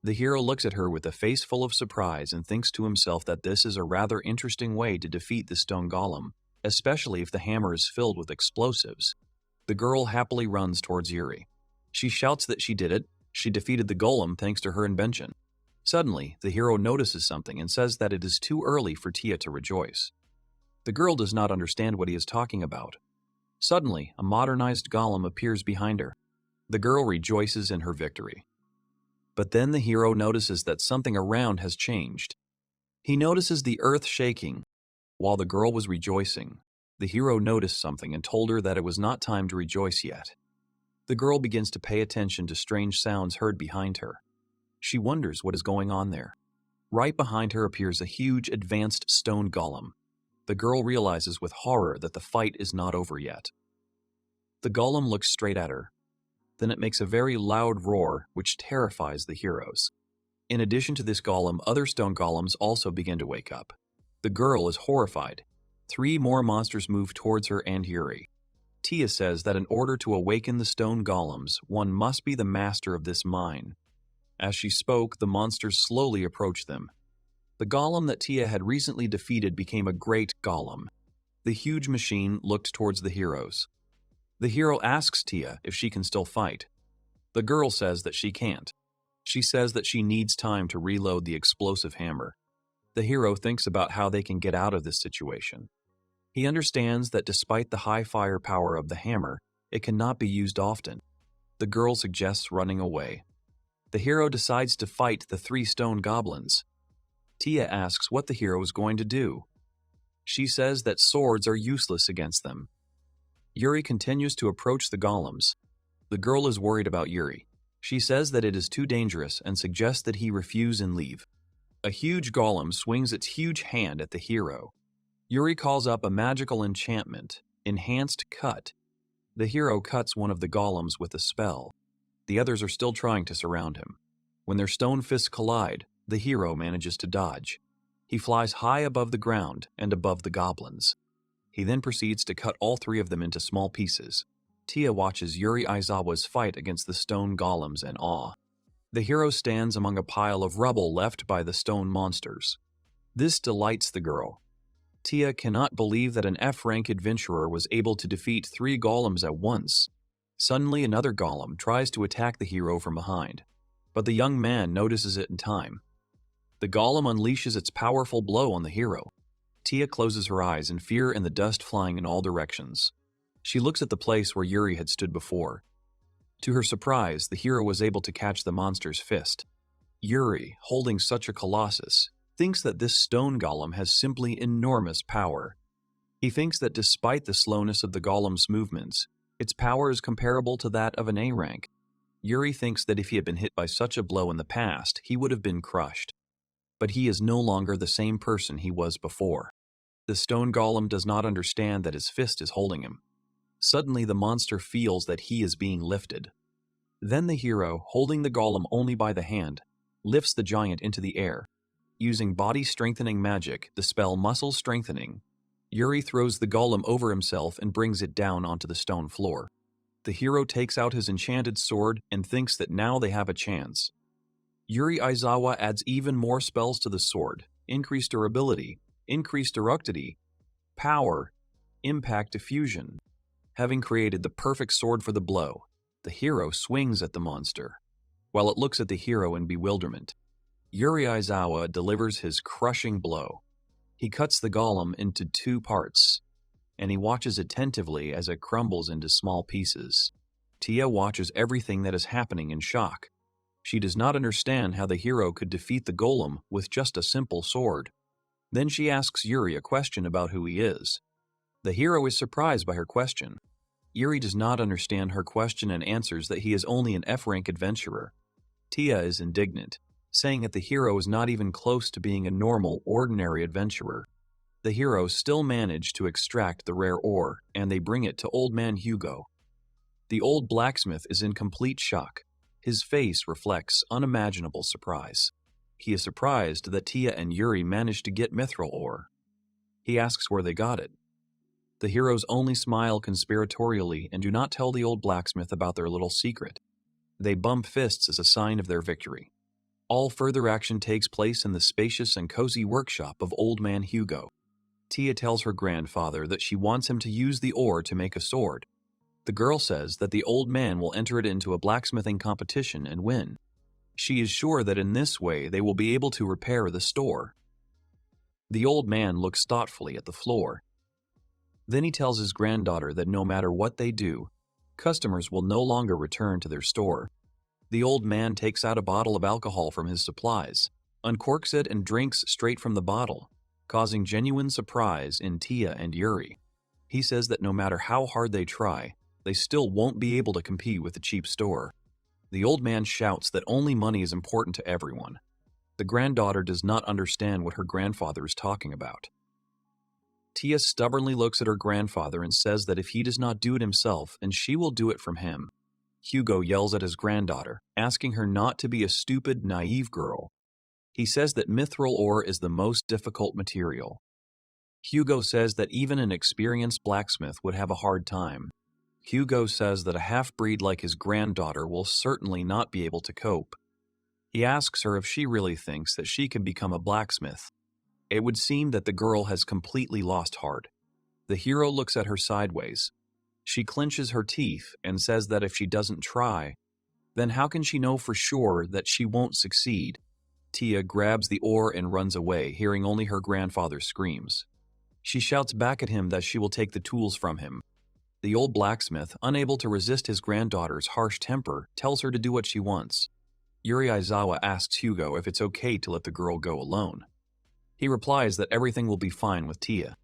The hero looks at her with a face full of surprise and thinks to himself that this is a rather interesting way to defeat the stone golem, especially if the hammer is filled with explosives. The girl happily runs towards Yuri. She shouts that she did it. She defeated the golem thanks to her invention. Suddenly, the hero notices something and says that it is too early for Tia to rejoice. The girl does not understand what he is talking about. Suddenly, a modernized golem appears behind her. The girl rejoices in her victory. But then the hero notices that something around has changed. He notices the earth shaking. While the girl was rejoicing, the hero noticed something and told her that it was not time to rejoice yet. The girl begins to pay attention to strange sounds heard behind her. She wonders what is going on there. Right behind her appears a huge, advanced stone golem. The girl realizes with horror that the fight is not over yet. The golem looks straight at her. Then it makes a very loud roar, which terrifies the heroes. In addition to this golem, other stone golems also begin to wake up. The girl is horrified. 3 more monsters move towards her and Yuri. Tia says that in order to awaken the stone golems, one must be the master of this mine. As she spoke, the monsters slowly approached them. The golem that Tia had recently defeated became a great golem. The huge machine looked towards the heroes. The hero asks Tia if she can still fight. The girl says that she can't. She says that she needs time to reload the explosive hammer. The hero thinks about how they can get out of this situation. He understands that despite the high firepower of the hammer, it cannot be used often. The girl suggests running away. The hero decides to fight the 3 stone goblins. Tia asks what the hero is going to do. She says that swords are useless against them. Yuri continues to approach the golems. The girl is worried about Yuri. She says that it is too dangerous and suggests that he refuse and leave. A huge golem swings its huge hand at the hero. Yuri calls up a magical enchantment, Enhanced Cut. The hero cuts one of the golems with a spell. The others are still trying to surround him. When their stone fists collide, the hero manages to dodge. He flies high above the ground and above the goblins. He then proceeds to cut all 3 of them into small pieces. Tia watches Yuri Aizawa's fight against the stone golems in awe. The hero stands among a pile of rubble left by the stone monsters. This delights the girl. Tia cannot believe that an F-rank adventurer was able to defeat 3 golems at once. Suddenly, another golem tries to attack the hero from behind, but the young man notices it in time. The golem unleashes its powerful blow on the hero. Tia closes her eyes in fear and the dust flying in all directions. She looks at the place where Yuri had stood before. To her surprise, the hero was able to catch the monster's fist. Yuri, holding such a colossus, thinks that this stone golem has simply enormous power. He thinks that despite the slowness of the golem's movements, its power is comparable to that of an A rank. Yuri thinks that if he had been hit by such a blow in the past, he would have been crushed. But he is no longer the same person he was before. The stone golem does not understand that his fist is holding him. Suddenly, the monster feels that he is being lifted. Then the hero, holding the golem only by the hand, lifts the giant into the air. Using body-strengthening magic, the spell Muscle Strengthening, Yuri throws the golem over himself and brings it down onto the stone floor. The hero takes out his enchanted sword and thinks that now they have a chance. Yuri Aizawa adds even more spells to the sword: increased durability, increased ductility, power, impact diffusion. Having created the perfect sword for the blow, the hero swings at the monster, while it looks at the hero in bewilderment. Yuri Aizawa delivers his crushing blow. He cuts the golem into 2 parts, and he watches attentively as it crumbles into small pieces. Tia watches everything that is happening in shock. She does not understand how the hero could defeat the golem with just a simple sword. Then she asks Yuri a question about who he is. The hero is surprised by her question. Yuri does not understand her question and answers that he is only an F-rank adventurer. Tia is indignant, saying that the hero is not even close to being a normal, ordinary adventurer. The heroes still manage to extract the rare ore, and they bring it to Old Man Hugo. The old blacksmith is in complete shock. His face reflects unimaginable surprise. He is surprised that Tia and Yuri managed to get mithril ore. He asks where they got it. The heroes only smile conspiratorially and do not tell the old blacksmith about their little secret. They bump fists as a sign of their victory. All further action takes place in the spacious and cozy workshop of Old Man Hugo. Tia tells her grandfather that she wants him to use the ore to make a sword. The girl says that the old man will enter it into a blacksmithing competition and win. She is sure that in this way they will be able to repair the store. The old man looks thoughtfully at the floor. Then he tells his granddaughter that no matter what they do, customers will no longer return to their store. The old man takes out a bottle of alcohol from his supplies, uncorks it and drinks straight from the bottle, causing genuine surprise in Tia and Yuri. He says that no matter how hard they try, they still won't be able to compete with the cheap store. The old man shouts that only money is important to everyone. The granddaughter does not understand what her grandfather is talking about. Tia stubbornly looks at her grandfather and says that if he does not do it himself, then she will do it from him. Hugo yells at his granddaughter, asking her not to be a stupid, naive girl. He says that mithril ore is the most difficult material. Hugo says that even an experienced blacksmith would have a hard time. Hugo says that a half-breed like his granddaughter will certainly not be able to cope. He asks her if she really thinks that she can become a blacksmith. It would seem that the girl has completely lost heart. The hero looks at her sideways. She clenches her teeth and says that if she doesn't try, then how can she know for sure that she won't succeed? Tia grabs the ore and runs away, hearing only her grandfather's screams. She shouts back at him that she will take the tools from him. The old blacksmith, unable to resist his granddaughter's harsh temper, tells her to do what she wants. Yuri Aizawa asks Hugo if it's okay to let the girl go alone. He replies that everything will be fine with Tia.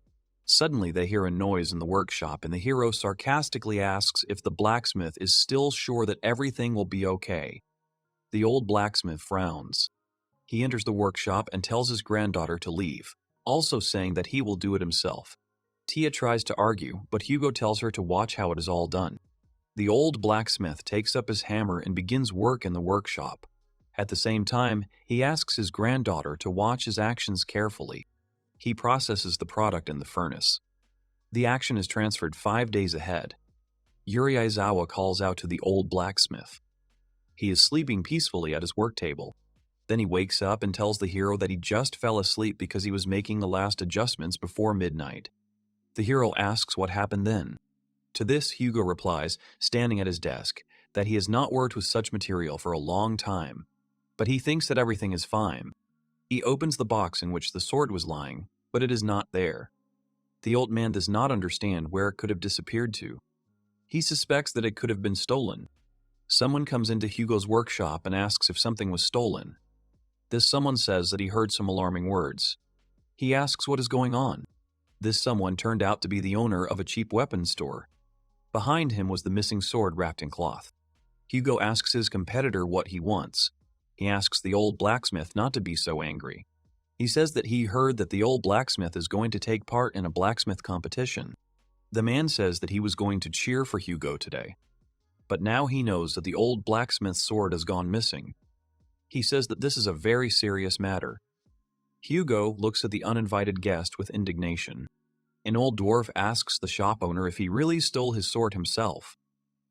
Suddenly they hear a noise in the workshop and the hero sarcastically asks if the blacksmith is still sure that everything will be okay. The old blacksmith frowns. He enters the workshop and tells his granddaughter to leave, also saying that he will do it himself. Tia tries to argue, but Hugo tells her to watch how it is all done. The old blacksmith takes up his hammer and begins work in the workshop. At the same time, he asks his granddaughter to watch his actions carefully. He processes the product in the furnace. The action is transferred 5 days ahead. Yuri Aizawa calls out to the old blacksmith. He is sleeping peacefully at his work table. Then he wakes up and tells the hero that he just fell asleep because he was making the last adjustments before midnight. The hero asks what happened then. To this, Hugo replies, standing at his desk, that he has not worked with such material for a long time, but he thinks that everything is fine. He opens the box in which the sword was lying, but it is not there. The old man does not understand where it could have disappeared to. He suspects that it could have been stolen. Someone comes into Hugo's workshop and asks if something was stolen. This someone says that he heard some alarming words. He asks what is going on. This someone turned out to be the owner of a cheap weapons store. Behind him was the missing sword wrapped in cloth. Hugo asks his competitor what he wants. He asks the old blacksmith not to be so angry. He says that he heard that the old blacksmith is going to take part in a blacksmith competition. The man says that he was going to cheer for Hugo today. But now he knows that the old blacksmith's sword has gone missing. He says that this is a very serious matter. Hugo looks at the uninvited guest with indignation. An old dwarf asks the shop owner if he really stole his sword himself.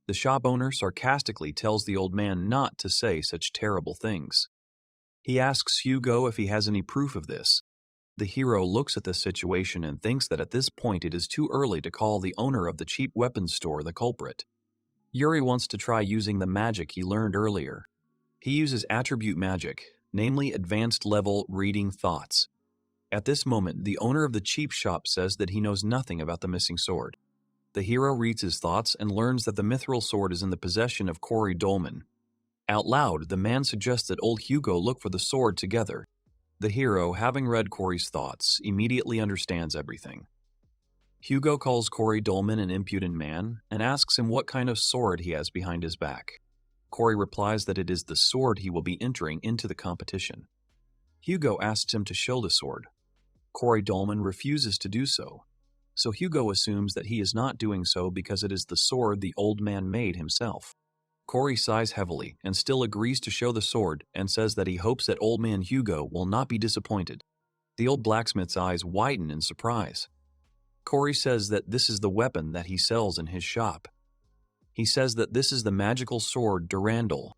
The shop owner sarcastically tells the old man not to say such terrible things. He asks Hugo if he has any proof of this. The hero looks at this situation and thinks that at this point it is too early to call the owner of the cheap weapons store the culprit. Yuri wants to try using the magic he learned earlier. He uses attribute magic, namely advanced level reading thoughts. At this moment, the owner of the cheap shop says that he knows nothing about the missing sword. The hero reads his thoughts and learns that the mithril sword is in the possession of Corey Dolman. Out loud, the man suggests that old Hugo look for the sword together. The hero, having read Corey's thoughts, immediately understands everything. Hugo calls Corey Dolman an impudent man and asks him what kind of sword he has behind his back. Corey replies that it is the sword he will be entering into the competition. Hugo asks him to show the sword. Corey Dolman refuses to do so. So Hugo assumes that he is not doing so because it is the sword the old man made himself. Corey sighs heavily and still agrees to show the sword and says that he hopes that old man Hugo will not be disappointed. The old blacksmith's eyes widen in surprise. Corey says that this is the weapon that he sells in his shop. He says that this is the magical sword Durandal.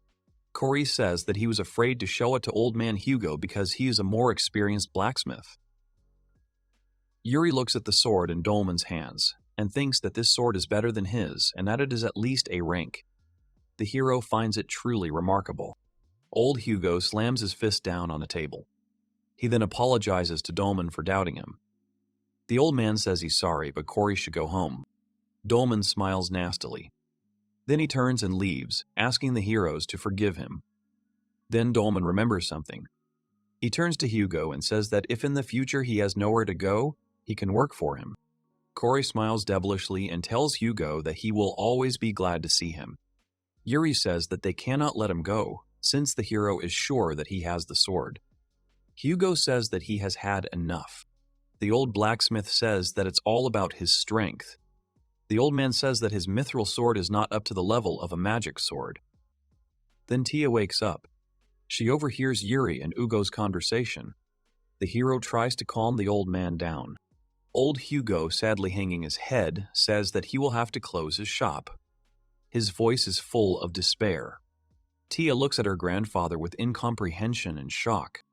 Corey says that he was afraid to show it to old man Hugo because he is a more experienced blacksmith. Yuri looks at the sword in Dolman's hands and thinks that this sword is better than his and that it is at least a rank. The hero finds it truly remarkable. Old Hugo slams his fist down on a table. He then apologizes to Dolman for doubting him. The old man says he's sorry, but Corey should go home. Dolman smiles nastily. Then he turns and leaves, asking the heroes to forgive him. Then Dolman remembers something. He turns to Hugo and says that if in the future he has nowhere to go, he can work for him. Corey smiles devilishly and tells Hugo that he will always be glad to see him. Yuri says that they cannot let him go, since the hero is sure that he has the sword. Hugo says that he has had enough. The old blacksmith says that it's all about his strength. The old man says that his mithril sword is not up to the level of a magic sword. Then Tia wakes up. She overhears Yuri and Ugo's conversation. The hero tries to calm the old man down. Old Hugo, sadly hanging his head, says that he will have to close his shop. His voice is full of despair. Tia looks at her grandfather with incomprehension and shock.